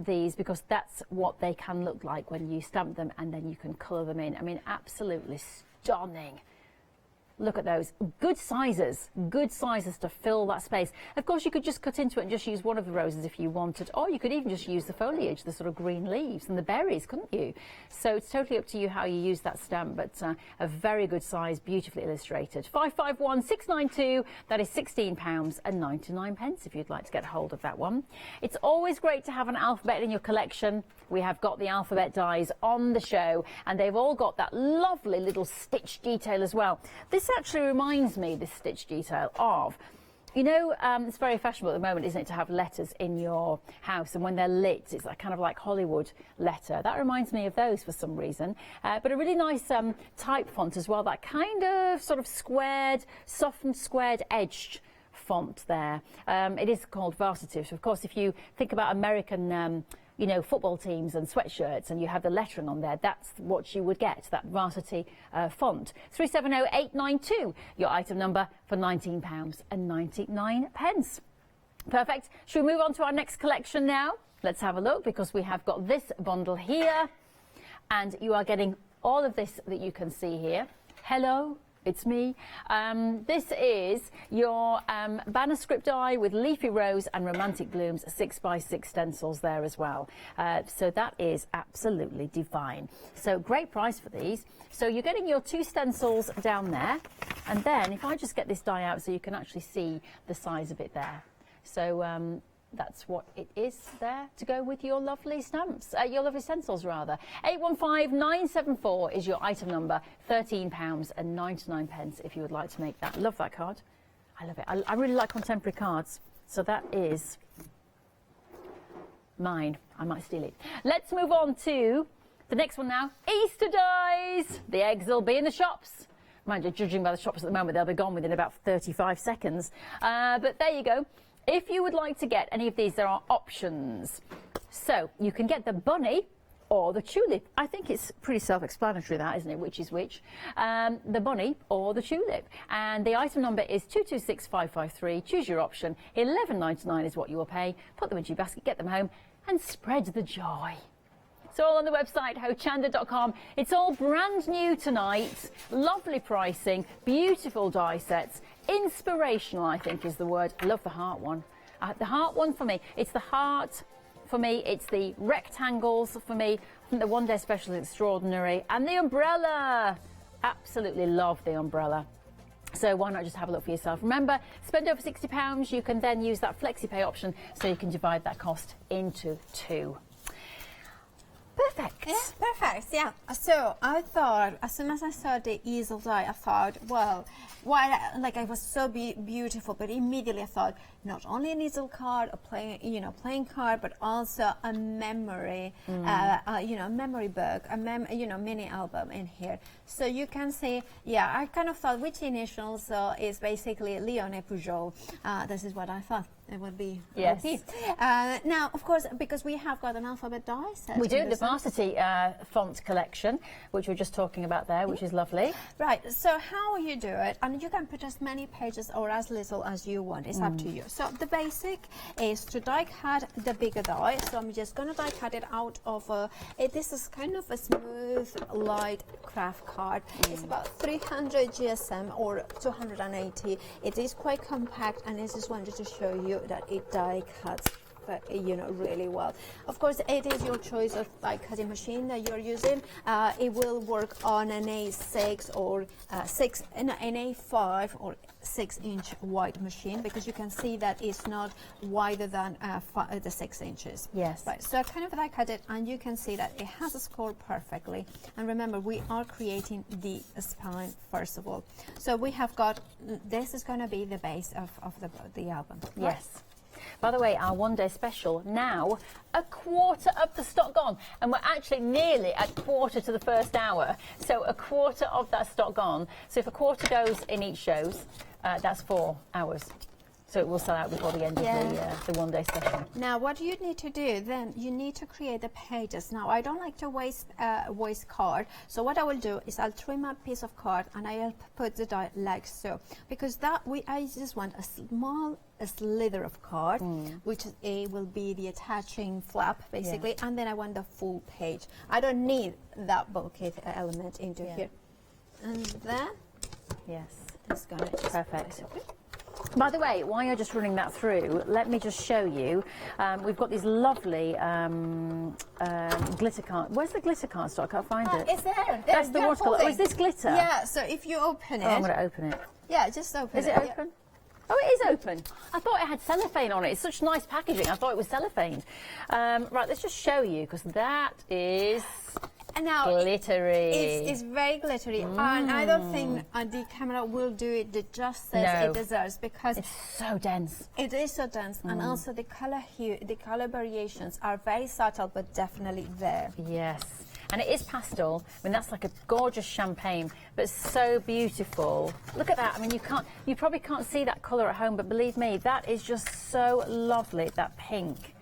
these, because that's what they can look like when you stamp them and then you can colour them in. I mean, absolutely stunning. Look at those. Good sizes to fill that space. Of course, you could just cut into it and just use one of the roses if you wanted, or you could even just use the foliage, the sort of green leaves and the berries, couldn't you? So it's totally up to you how you use that stamp, but a very good size, beautifully illustrated. 551692, that is £16.99 if you'd like to get hold of that one. It's always great to have an alphabet in your collection. We have got the alphabet dies on the show, and they've all got that lovely little stitch detail as well. This actually reminds me, this stitch detail, of, you know, it's very fashionable at the moment, isn't it, to have letters in your house, and when they're lit, it's like, kind of like Hollywood letter. That reminds me of those for some reason. But a really nice type font as well, that kind of sort of squared, softened, squared edged font there. It is called Varsity. So of course, if you think about American you know, football teams and sweatshirts, and you have the lettering on there, that's what you would get, that Varsity font. 370892, your item number for £19.99. Perfect. Should we move on to our next collection now? Let's have a look, because we have got this bundle here, and you are getting all of this that you can see here. Hello. It's me. This is your banner script die with leafy rose and romantic blooms, 6x6 stencils there as well. So that is absolutely divine. So great price for these. So you're getting your 2 stencils down there, and then if I just get this die out so you can actually see the size of it there. So that's what it is there to go with your lovely stamps, your lovely stencils rather. 815974 is your item number, £13.99 if you would like to make that. Love that card. I love it. I really like contemporary cards. So that is mine. I might steal it. Let's move on to the next one now. Easter dies. The eggs will be in the shops. Mind you, judging by the shops at the moment, they'll be gone within about 35 seconds. But there you go. If you would like to get any of these, there are options. So you can get the bunny or the tulip. I think it's pretty self-explanatory that, isn't it, which is which. The bunny or the tulip. And the item number is 226553. Choose your option. £11.99 is what you will pay. Put them into your basket, get them home, and spread the joy. It's all on the website, hochanda.com. It's all brand new tonight. Lovely pricing, beautiful die sets. Inspirational, I think, is the word. I love the heart one. The heart one for me, it's the heart. For me, it's the rectangles. For me, I think the one day special is extraordinary. And the umbrella. Absolutely love the umbrella. So why not just have a look for yourself? Remember, spend over £60. You can then use that FlexiPay option so you can divide that cost into 2. Perfect. Yeah, perfect. Yeah. So I thought, as soon as I saw the easel die, I thought, well, like it was so beautiful. But immediately I thought, not only an easel card, a playing card, but also a memory, memory book, mini album in here. So you can see, yeah, I kind of thought which initials is basically Leone Pujol. This is what I thought it would be. Yes. Now, of course, because we have got an alphabet die set. We do, the Varsity font collection, which we're just talking about there, which is lovely. Right, so how you do it, and you can put as many pages or as little as you want, it's up to you. So the basic is to die cut the bigger die, so I'm just going to die cut it out of this is kind of a smooth, light craft card. It's about 300 GSM or 280. It is quite compact, and I just wanted to show you that it die cuts really well. Of course, it is your choice of die cutting machine that you're using. It will work on an A6 or an A5 or 6-inch wide machine, because you can see that it's not wider than the 6 inches. Yes. Right. So I kind of die cut it, and you can see that it has scored perfectly. And remember, we are creating the spine first of all. So we have got, this is going to be the base of the album. Yes. Right? By the way, our one-day special, now a quarter of the stock gone. And we're actually nearly at quarter to the first hour. So a quarter of that stock gone. So if a quarter goes in each shows, that's 4 hours. So it will sell out before the end of the one-day special. Now, what you need to do, then, you need to create the pages. Now, I don't like to waste card. So what I will do is I'll trim a piece of card and I'll put the die like so. Because I just want a small slither of card, which will be the attaching flap, basically. Yeah. And then I want the full page. I don't need that bulky element into here. And then, it's going to just perfect. By the way, while you're just running that through, let me just show you. We've got these lovely glitter cards. Where's the glitter card stock? I can't find it. It's there. That's the watercolour. Oh, is this glitter? Yeah, so if you open it... Oh, I'm going to open it. Yeah, just open it. Is it open? Oh, it is open. I thought it had cellophane on it. It's such nice packaging. I thought it was cellophane. Right, let's just show you, because that is... Now, glittery. It's very glittery, and I don't think the camera will do it the justice it deserves, because it's so dense. It is so dense, and also the color hue, the color variations are very subtle, but definitely there. Yes, and it is pastel. I mean, that's like a gorgeous champagne, but so beautiful. Look at that. I mean, you probably can't see that color at home, but believe me, that is just so lovely. That pink,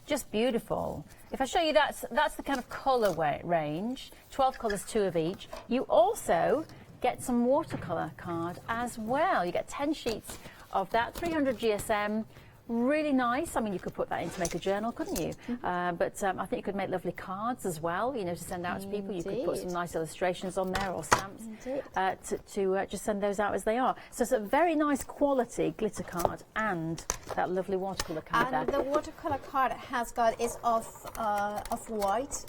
just beautiful. If I show you that's the kind of colour range, 12 colours, 2 of each. You also get some watercolour card as well. You get 10 sheets of that, 300 GSM, really nice. I mean, you could put that in to make a journal, couldn't you? But I think you could make lovely cards as well, to send out to people. You could put some nice illustrations on there or stamps to just send those out as they are. So it's a very nice quality glitter card and that lovely watercolour card and there. The watercolour card is of white,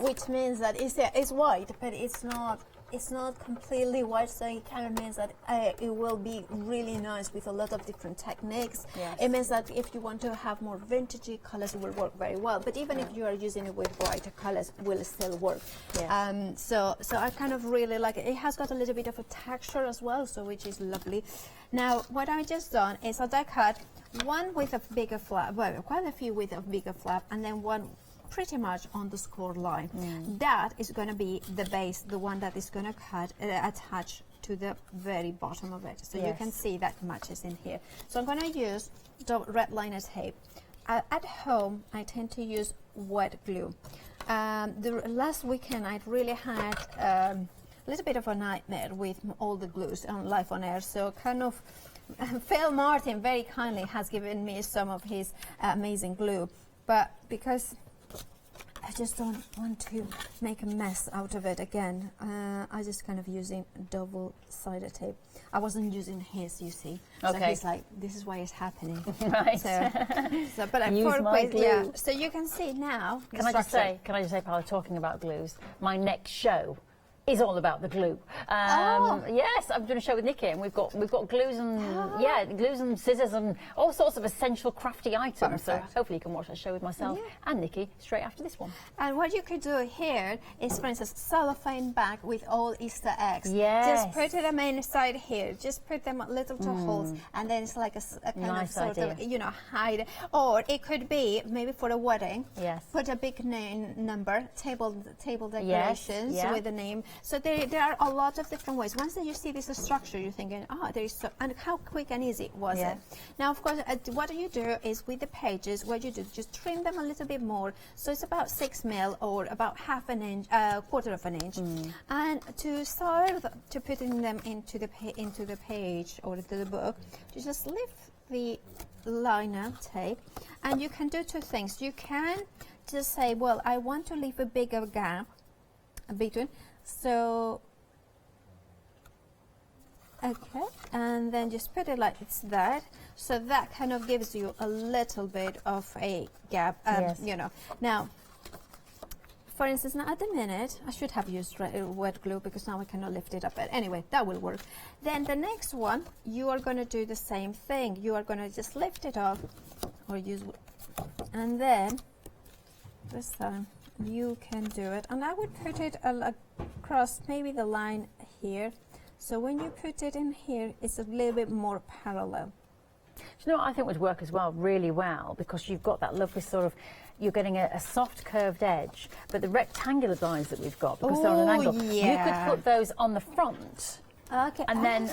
which means that it's white, but it's not completely white, so it kind of means that it will be really nice with a lot of different techniques. Yes. It means that if you want to have more vintagey colors, it will work very well. But even if you are using it with brighter colors, it will still work. Yes. So I kind of really like it. It has got a little bit of a texture as well, so which is lovely. Now, what I just done is I cut one with a bigger flap, well, quite a few with a bigger flap, and then one pretty much on the score line. That is going to be the base, the one that is going to attach to the very bottom of it. So you can see that matches in here. So I'm going to use the red liner tape. At home, I tend to use wet glue. the last weekend I really had a little bit of a nightmare with all the glues on Live on Air, so kind of Phil Martin very kindly has given me some of his amazing glue, but because I just don't want to make a mess out of it again, I just kind of using double-sided tape. I wasn't using his, you see. So he's like, this is why it's happening. Right. So but Use my glue. yeah. So you can see now. Can I just say, while we're talking about glues, my next show is all about the glue. Yes, I'm doing a show with Nikki, and we've got glues and glues and scissors and all sorts of essential crafty items. So hopefully you can watch that show with myself and Nikki straight after this one. And what you could do here is, for instance, cellophane bag with all Easter eggs. Yes. Just put them inside here. Just put them a little to holes, and then it's like a kind Nice of sort idea. of, you know, hide. Or it could be maybe for a wedding. Yes. Put a big name number, table decorations with a name. So there are a lot of different ways. Once you see this structure, you're thinking, there is so, and how quick and easy was it? Now, of course, what you do is with the pages, what you do, just trim them a little bit more. So it's about 6 mil or about half an inch, quarter of an inch. And to start to putting them into the page or into the book, you just lift the liner tape, and you can do two things. You can just say, well, I want to leave a bigger gap between. So, okay, and then just put it like it's that. So that kind of gives you a little bit of a gap, you know. Now, for instance, now at the minute, I should have used wet glue because now I cannot lift it up. But anyway, that will work. Then the next one, you are going to do the same thing. You are going to just lift it up or use, and then this time you can do it. And I would put it across maybe the line here. So when you put it in here, it's a little bit more parallel. Do you know what I think would work as well really well, because you've got that lovely sort of, you're getting a soft curved edge, but the rectangular lines that we've got, because they're on an angle, you could put those on the front. Okay. And then,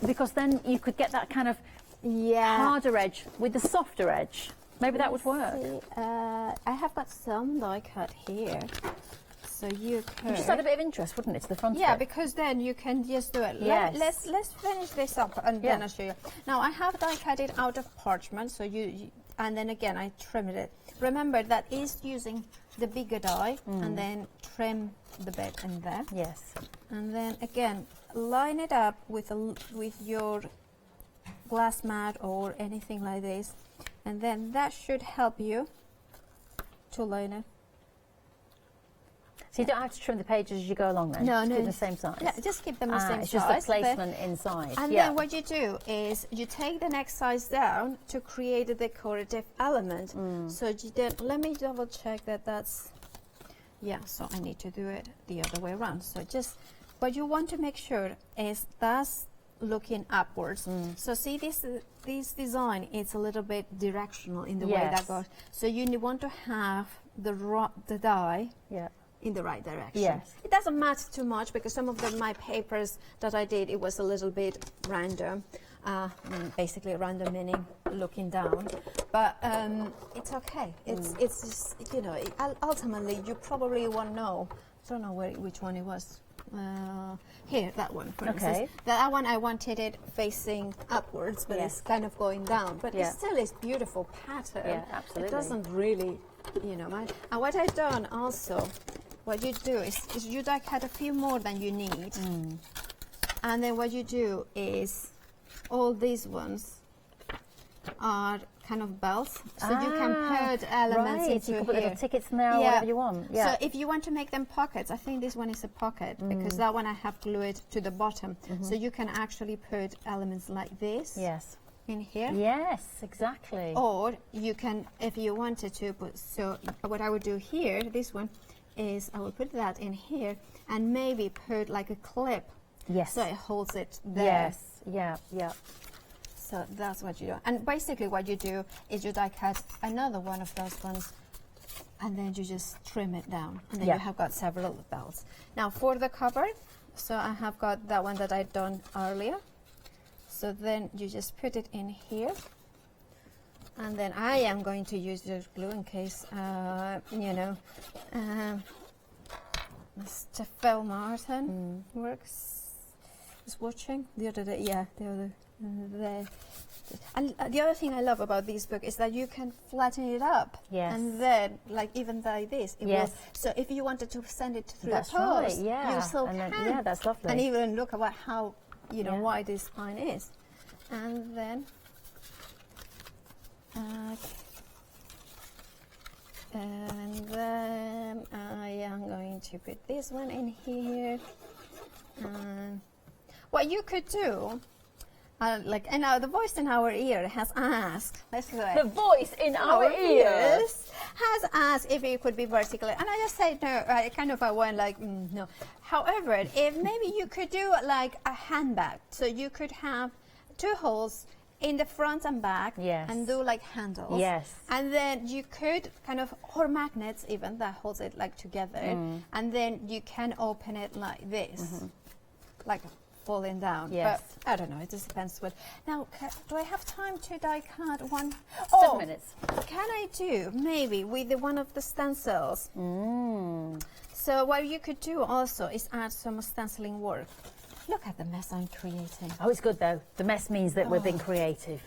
because then you could get that kind of harder edge with the softer edge. Maybe that would work. I have got some die cut here. So you could just add a bit of interest, wouldn't it, to the front? Yeah, bit? Because then you can just do it. Yes. Let's finish this up and then I'll show you. Now I have die cut it out of parchment, so you and then again I trimmed it. Remember that is using the bigger die and then trim the bit in there. Yes. And then again line it up with your glass mat or anything like this, and then that should help you to line it. So you don't have to trim the pages as you go along then? No, just no. keep them the same size? Yeah, just keep them the same it's size. It's just the placement inside. And then what you do is you take the next size down to create a decorative element. So you then, let me double check that that's, so I need to do it the other way around. So just, what you want to make sure is that's looking upwards. So see this design, it's a little bit directional in the way that goes. So you want to have the die in the right direction. Yes. It doesn't matter too much because some of my papers that I did, it was a little bit random, basically random meaning looking down, but it's okay. It's just, you know, ultimately you probably won't know. I don't know which one it was. Here, that one, for instance. That one I wanted it facing upwards, but it's kind of going down. But it still is beautiful pattern. Yeah, absolutely. It doesn't really, you know. And what I've done also, what you do is you die cut a few more than you need, and then what you do is all these ones are kind of belts, so you can put elements into you can put here. little tickets in there or whatever you want. Yeah. So if you want to make them pockets, I think this one is a pocket because that one I have glued to the bottom. So you can actually put elements like this. Yes. In here. Yes, exactly. Or you can, if you wanted to put, so what I would do here, this one, is I will put that in here and maybe put like a clip. Yes. So it holds it there. Yes. Yeah. Yeah. So that's what you do. And basically what you do is you die cut another one of those ones and then you just trim it down. And then you have got several belts. Now for the cover, so I have got that one that I'd done earlier. So then you just put it in here. And then I am going to use the glue in case, you know, Mr. Phil Martin is watching the other day. Yeah, the other day. And the other thing I love about this book is that you can flatten it up. Yes. And then, like, even like this. It will, so if you wanted to send it through That's the post, right, yeah. you still And can. then, yeah, that's lovely. And even look about how, you know, wide this spine is. And then... and then I am going to put this one in here. What you could do, like, and now the voice in our ear has asked. Let's do it. The voice in our ears has asked if it could be vertical, and I just said no. I went like no. However, if maybe you could do like a handbag, so you could have 2 holes in the front and back, and do like handles. Yes. And then you could kind of, or magnets even, that holds it like together. And then you can open it like this, like falling down. Yes. But I don't know, it just depends what. Now, do I have time to die cut one? 7 minutes. Can I do maybe with one of the stencils? So what you could do also is add some stenciling work. Look at the mess I'm creating. Oh, it's good though. The mess means that we're being creative.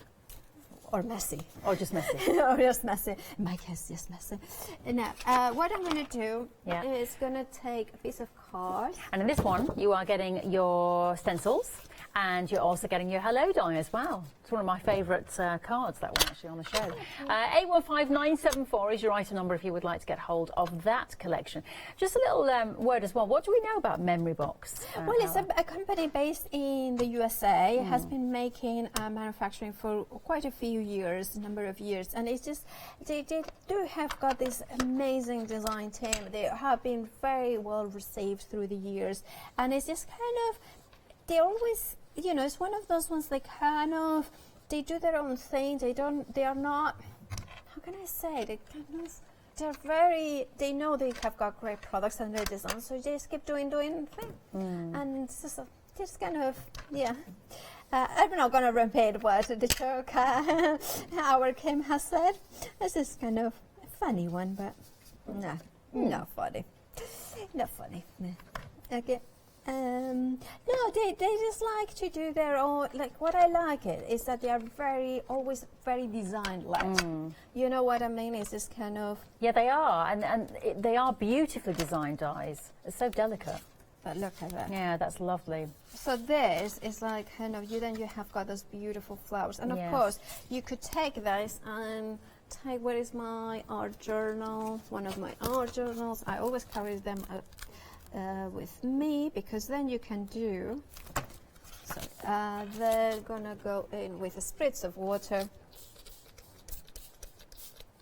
Or messy. Or just messy. Or just messy. In my case, just messy. Now, what I'm going to do is going to take a piece of card. And in this one, you are getting your stencils, and you're also getting your hello die as well. It's one of my favourite cards, that one actually on the show. 815974 is your item number if you would like to get hold of that collection. Just a little word as well. What do we know about Memory Box? Well, it's a company based in the USA. Has been making manufacturing for quite a few years, a number of years, and it's just they do have got this amazing design team. They have been very well received through the years, and it's just kind of they always, you know, it's one of those ones they kind of they do their own thing. They are not, how can I say, they're very, they know they have got great products and their design, so they just keep doing thing. And it's just kind of, I'm not going to repeat what the joke our Kim has said. This is kind of a funny one, but no, not funny. Not funny. Okay. No, they just like to do their own. Like, what I like it is that they are always very design-led. You know what I mean? It's just kind of. Yeah, they are, and they are beautifully designed dies. It's so delicate. But look at that. Yeah, that's lovely. So this is like kind of you have got those beautiful flowers, and of course you could take this and take, where is my art journal? One of my art journals. I always carry them with me, because then you can do. So they're gonna go in with a spritz of water,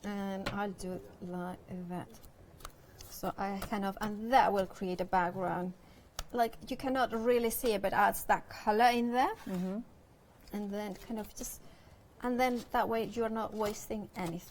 and I'll do it like that. So I kind of, and that will create a background. Like, you cannot really see it, but adds that color in there. And then kind of just, and then that way you're not wasting anything.